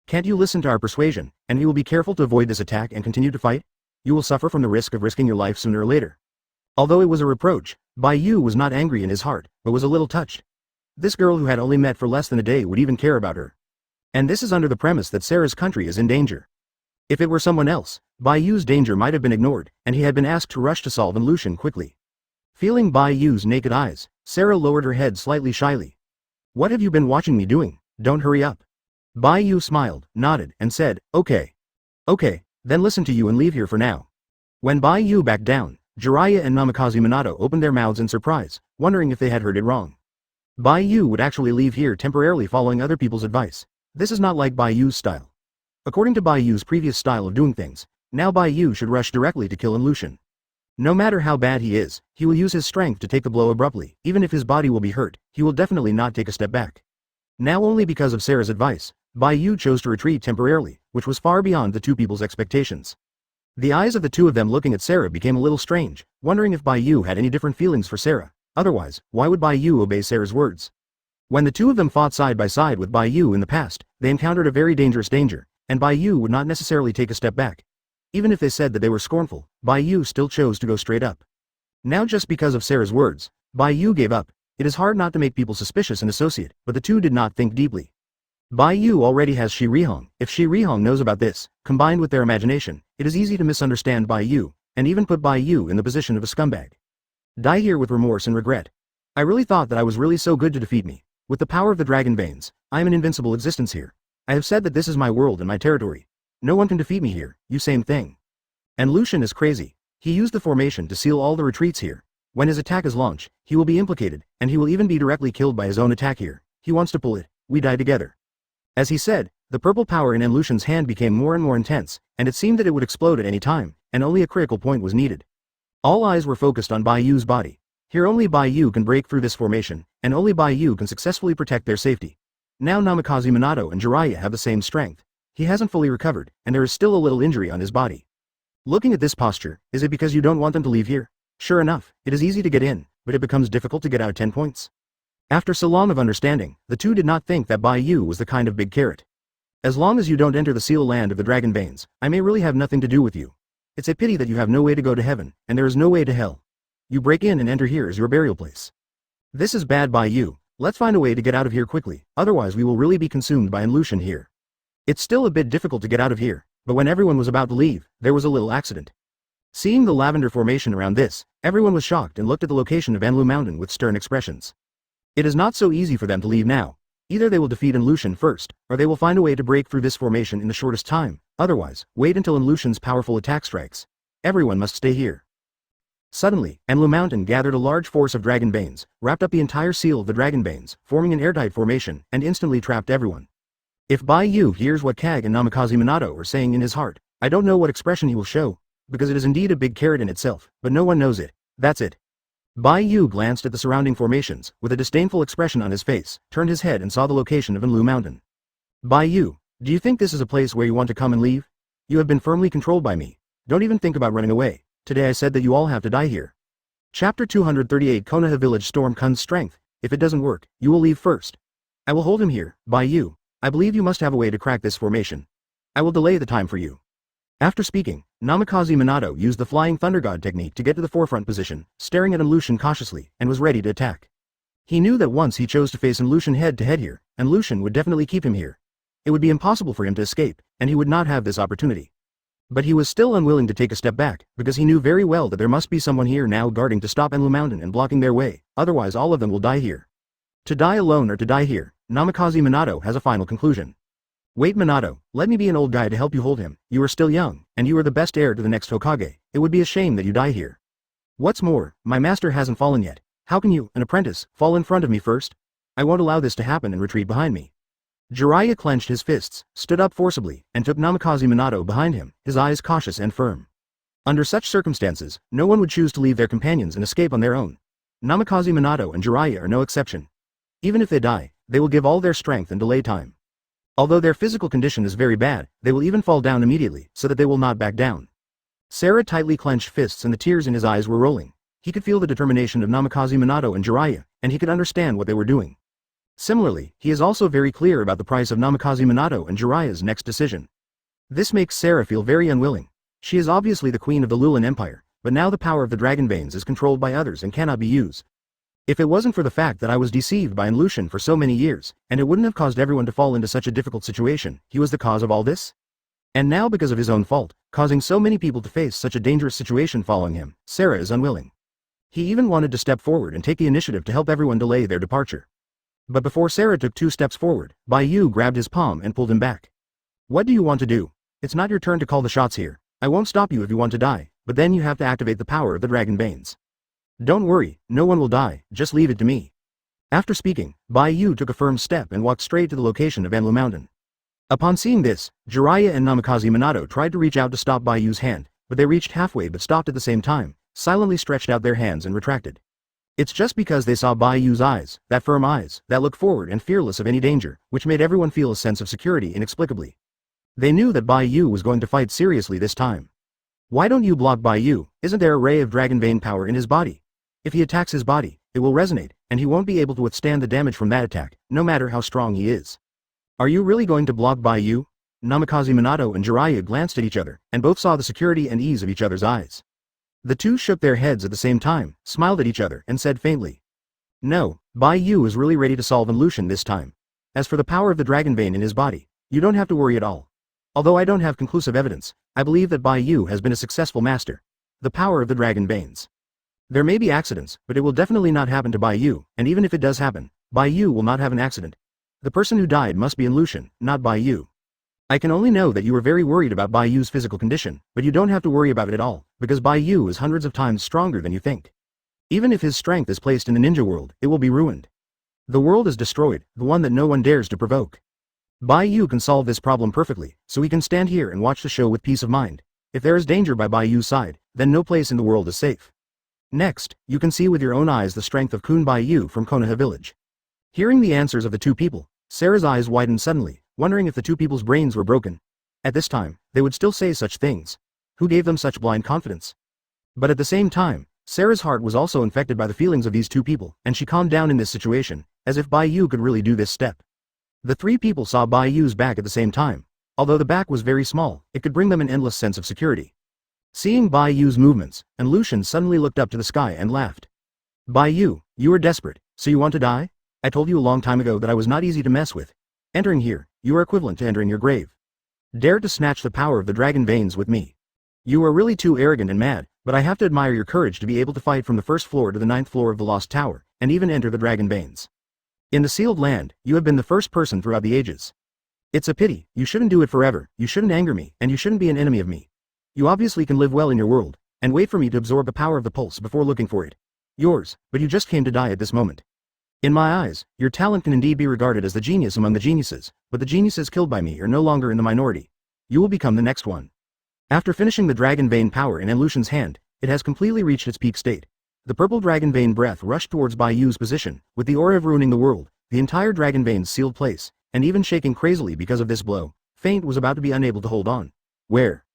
Speaker 1: Can't you listen to our persuasion, and you will be careful to avoid this attack and continue to fight? You will suffer from the risk of risking your life sooner or later. Although it was a reproach, Bai Yu was not angry in his heart, but was a little touched. This girl who had only met for less than a day would even care about her. And this is under the premise that Sarah's country is in danger. If it were someone else, Bai Yu's danger might have been ignored, and he had been asked to rush to solve Lucian quickly. Feeling Bai Yu's naked eyes, Sarah lowered her head slightly shyly. What have you been watching me doing? Don't hurry up. Bai Yu smiled, nodded, and said, okay. Okay, then listen to you and leave here for now. When Bai Yu backed down, Jiraiya and Namikaze Minato opened their mouths in surprise, wondering if they had heard it wrong. Bai Yu would actually leave here temporarily following other people's advice. This is not like Bai Yu's style. According to Bai Yu's previous style of doing things, now Bai Yu should rush directly to kill Lucian. No matter how bad he is, he will use his strength to take the blow abruptly. Even if his body will be hurt, he will definitely not take a step back. Now only because of Sarah's advice, Bai Yu chose to retreat temporarily, which was far beyond the two people's expectations. The eyes of the two of them looking at Sarah became a little strange, wondering if Bai Yu had any different feelings for Sarah. Otherwise, why would Bai Yu obey Sarah's words? When the two of them fought side by side with Bai Yu in the past, they encountered a very dangerous danger, and Bai Yu would not necessarily take a step back. Even if they said that they were scornful, Bai Yu still chose to go straight up. Now just because of Sarah's words, Bai Yu gave up. It is hard not to make people suspicious and associate, but the two did not think deeply. Bai Yu already has Qi Rihong. If Qi Rihong knows about this, combined with their imagination, it is easy to misunderstand Bai Yu, and even put Bai Yu in the position of a scumbag. Die here with remorse and regret. I really thought that I was really so good to defeat me. With the power of the dragon veins, I am an invincible existence here. I have said that this is my world and my territory. No one can defeat me here, you same thing. And Lucian is crazy. He used the formation to seal all the retreats here. When his attack is launched, he will be implicated, and he will even be directly killed by his own attack here. He wants to pull it. We die together. As he said, the purple power in Lucian's hand became more and more intense, and it seemed that it would explode at any time, and only a critical point was needed. All eyes were focused on Bai Yu's body. Here only Bai Yu can break through this formation, and only Bai Yu can successfully protect their safety. Now Namikaze Minato and Jiraiya have the same strength. He hasn't fully recovered, and there is still a little injury on his body. Looking at this posture, is it because you don't want them to leave here? Sure enough, it is easy to get in, but it becomes difficult to get out 10 points. After so long of understanding, the two did not think that Bai Yu was the kind of big carrot. As long as you don't enter the seal land of the dragon veins, I may really have nothing to do with you. It's a pity that you have no way to go to heaven, and there is no way to hell. You break in and enter here as your burial place. This is bad Bai Yu. Let's find a way to get out of here quickly, otherwise we will really be consumed by Lucian here. It's still a bit difficult to get out of here, but when everyone was about to leave, there was a little accident. Seeing the lavender formation around this, everyone was shocked and looked at the location of Anlu Mountain with stern expressions. It is not so easy for them to leave now. Either they will defeat Lucian first, or they will find a way to break through this formation in the shortest time. Otherwise, wait until Lucian's powerful attack strikes. Everyone must stay here. Suddenly, Anlu Mountain gathered a large force of dragon veins, wrapped up the entire seal of the dragon veins, forming an airtight formation, and instantly trapped everyone. If Bai Yu hears what Kage and Namikaze Minato are saying in his heart, I don't know what expression he will show, because it is indeed a big carrot in itself, but no one knows it. That's it. Bai Yu glanced at the surrounding formations, with a disdainful expression on his face, turned his head and saw the location of Anlu Mountain. Bai Yu, do you think this is a place where you want to come and leave? You have been firmly controlled by me. Don't even think about running away. Today I said that you all have to die here. Chapter 238 Konoha Village Storm Kun's strength. If it doesn't work, you will leave first. I will hold him here, Bai Yu. I believe you must have a way to crack this formation. I will delay the time for you. After speaking, Namikaze Minato used the Flying Thunder God technique to get to the forefront position, staring at Lucian cautiously, and was ready to attack. He knew that once he chose to face Lucian head to head here, Lucian would definitely keep him here. It would be impossible for him to escape, and he would not have this opportunity. But he was still unwilling to take a step back, because he knew very well that there must be someone here now guarding to stop Anlu Mountain and blocking their way, otherwise all of them will die here. To die alone or to die here, Namikaze Minato has a final conclusion. Wait Minato, let me be an old guy to help you hold him. You are still young, and you are the best heir to the next Hokage. It would be a shame that you die here. What's more, my master hasn't fallen yet. How can you, an apprentice, fall in front of me first? I won't allow this to happen and retreat behind me. Jiraiya clenched his fists, stood up forcibly, and took Namikaze Minato behind him, his eyes cautious and firm. Under such circumstances, no one would choose to leave their companions and escape on their own. Namikaze Minato and Jiraiya are no exception. Even if they die, they will give all their strength and delay time. Although their physical condition is very bad, they will even fall down immediately, so that they will not back down. Sarah tightly clenched fists and the tears in his eyes were rolling. He could feel the determination of Namikaze Minato and Jiraiya, and he could understand what they were doing. Similarly, he is also very clear about the price of Namikaze Minato and Jiraiya's next decision. This makes Sarah feel very unwilling. She is obviously the queen of the Lulan Empire, but now the power of the dragon veins is controlled by others and cannot be used. If it wasn't for the fact that I was deceived by Lucian for so many years, and it wouldn't have caused everyone to fall into such a difficult situation, he was the cause of all this? And now because of his own fault, causing so many people to face such a dangerous situation following him, Sarah is unwilling. He even wanted to step forward and take the initiative to help everyone delay their departure. But before Sarah took 2 steps forward, Bai Yu grabbed his palm and pulled him back. What do you want to do? It's not your turn to call the shots here. I won't stop you if you want to die. but then you have to activate the power of the dragon veins. Don't worry, no one will die, just leave it to me. After speaking, Bai Yu took a firm step and walked straight to the location of Enlu Mountain. Upon seeing this, Jiraiya and Namikaze Minato tried to reach out to stop Bai Yu's hand, but they reached halfway but stopped at the same time, silently stretched out their hands and retracted. It's just because they saw Bai Yu's eyes, that firm eyes, that look forward and fearless of any danger, which made everyone feel a sense of security inexplicably. They knew that Bai Yu was going to fight seriously this time. Why don't you block Bai Yu? Isn't there a ray of dragon vein power in his body? If he attacks his body, it will resonate, and he won't be able to withstand the damage from that attack, no matter how strong he is. Are you really going to block Bai Yu? Namikaze Minato and Jiraiya glanced at each other, and both saw the security and ease of each other's eyes. The two shook their heads at the same time, smiled at each other, and said faintly, "No, Bai Yu is really ready to solve Lucian this time. As for the power of the dragon vein in his body, you don't have to worry at all. Although I don't have conclusive evidence, I believe that Bai Yu has been a successful master. The power of the dragon veins. There may be accidents, but it will definitely not happen to Bai Yu, and even if it does happen, Bai Yu will not have an accident. The person who died must be Lucian, not Bai Yu. I can only know that you are very worried about Bai Yu's physical condition, but you don't have to worry about it at all, because Bai Yu is hundreds of times stronger than you think. Even if his strength is placed in the ninja world, it will be ruined. The world is destroyed, the one that no one dares to provoke. Bai Yu can solve this problem perfectly, so he can stand here and watch the show with peace of mind. If there is danger by Bai Yu's side, then no place in the world is safe. Next, you can see with your own eyes the strength of Kun Bai Yu from Konoha village." Hearing the answers of the two people, Sarah's eyes widened suddenly, wondering if the two people's brains were broken. At this time, they would still say such things. Who gave them such blind confidence? But at the same time, Sarah's heart was also infected by the feelings of these two people, and she calmed down in this situation, as if Bai Yu could really do this step. The three people saw Bai Yu's back at the same time. Although the back was very small, it could bring them an endless sense of security. Seeing Bai Yu's movements, and Lucian suddenly looked up to the sky and laughed. "Bai Yu, you are desperate, so you want to die? I told you a long time ago that I was not easy to mess with. Entering here, you are equivalent to entering your grave. Dare to snatch the power of the dragon veins with me. You are really too arrogant and mad, but I have to admire your courage to be able to fight from the first floor to the 9th floor of the Lost Tower, and even enter the dragon veins. In the sealed land, you have been the first person throughout the ages. It's a pity, you shouldn't do it forever, you shouldn't anger me, and you shouldn't be an enemy of me. You obviously can live well in your world, and wait for me to absorb the power of the pulse before looking for it. Yours, but you just came to die at this moment. In my eyes, your talent can indeed be regarded as the genius among the geniuses, but the geniuses killed by me are no longer in the minority. You will become the next one." After finishing the dragon vein power in Lucian's hand, it has completely reached its peak state. The purple dragon vein breath rushed towards Bai Yu's position, with the aura of ruining the world, the entire dragon veins sealed place, and even shaking crazily because of this blow. Feint was about to be unable to hold on. Where?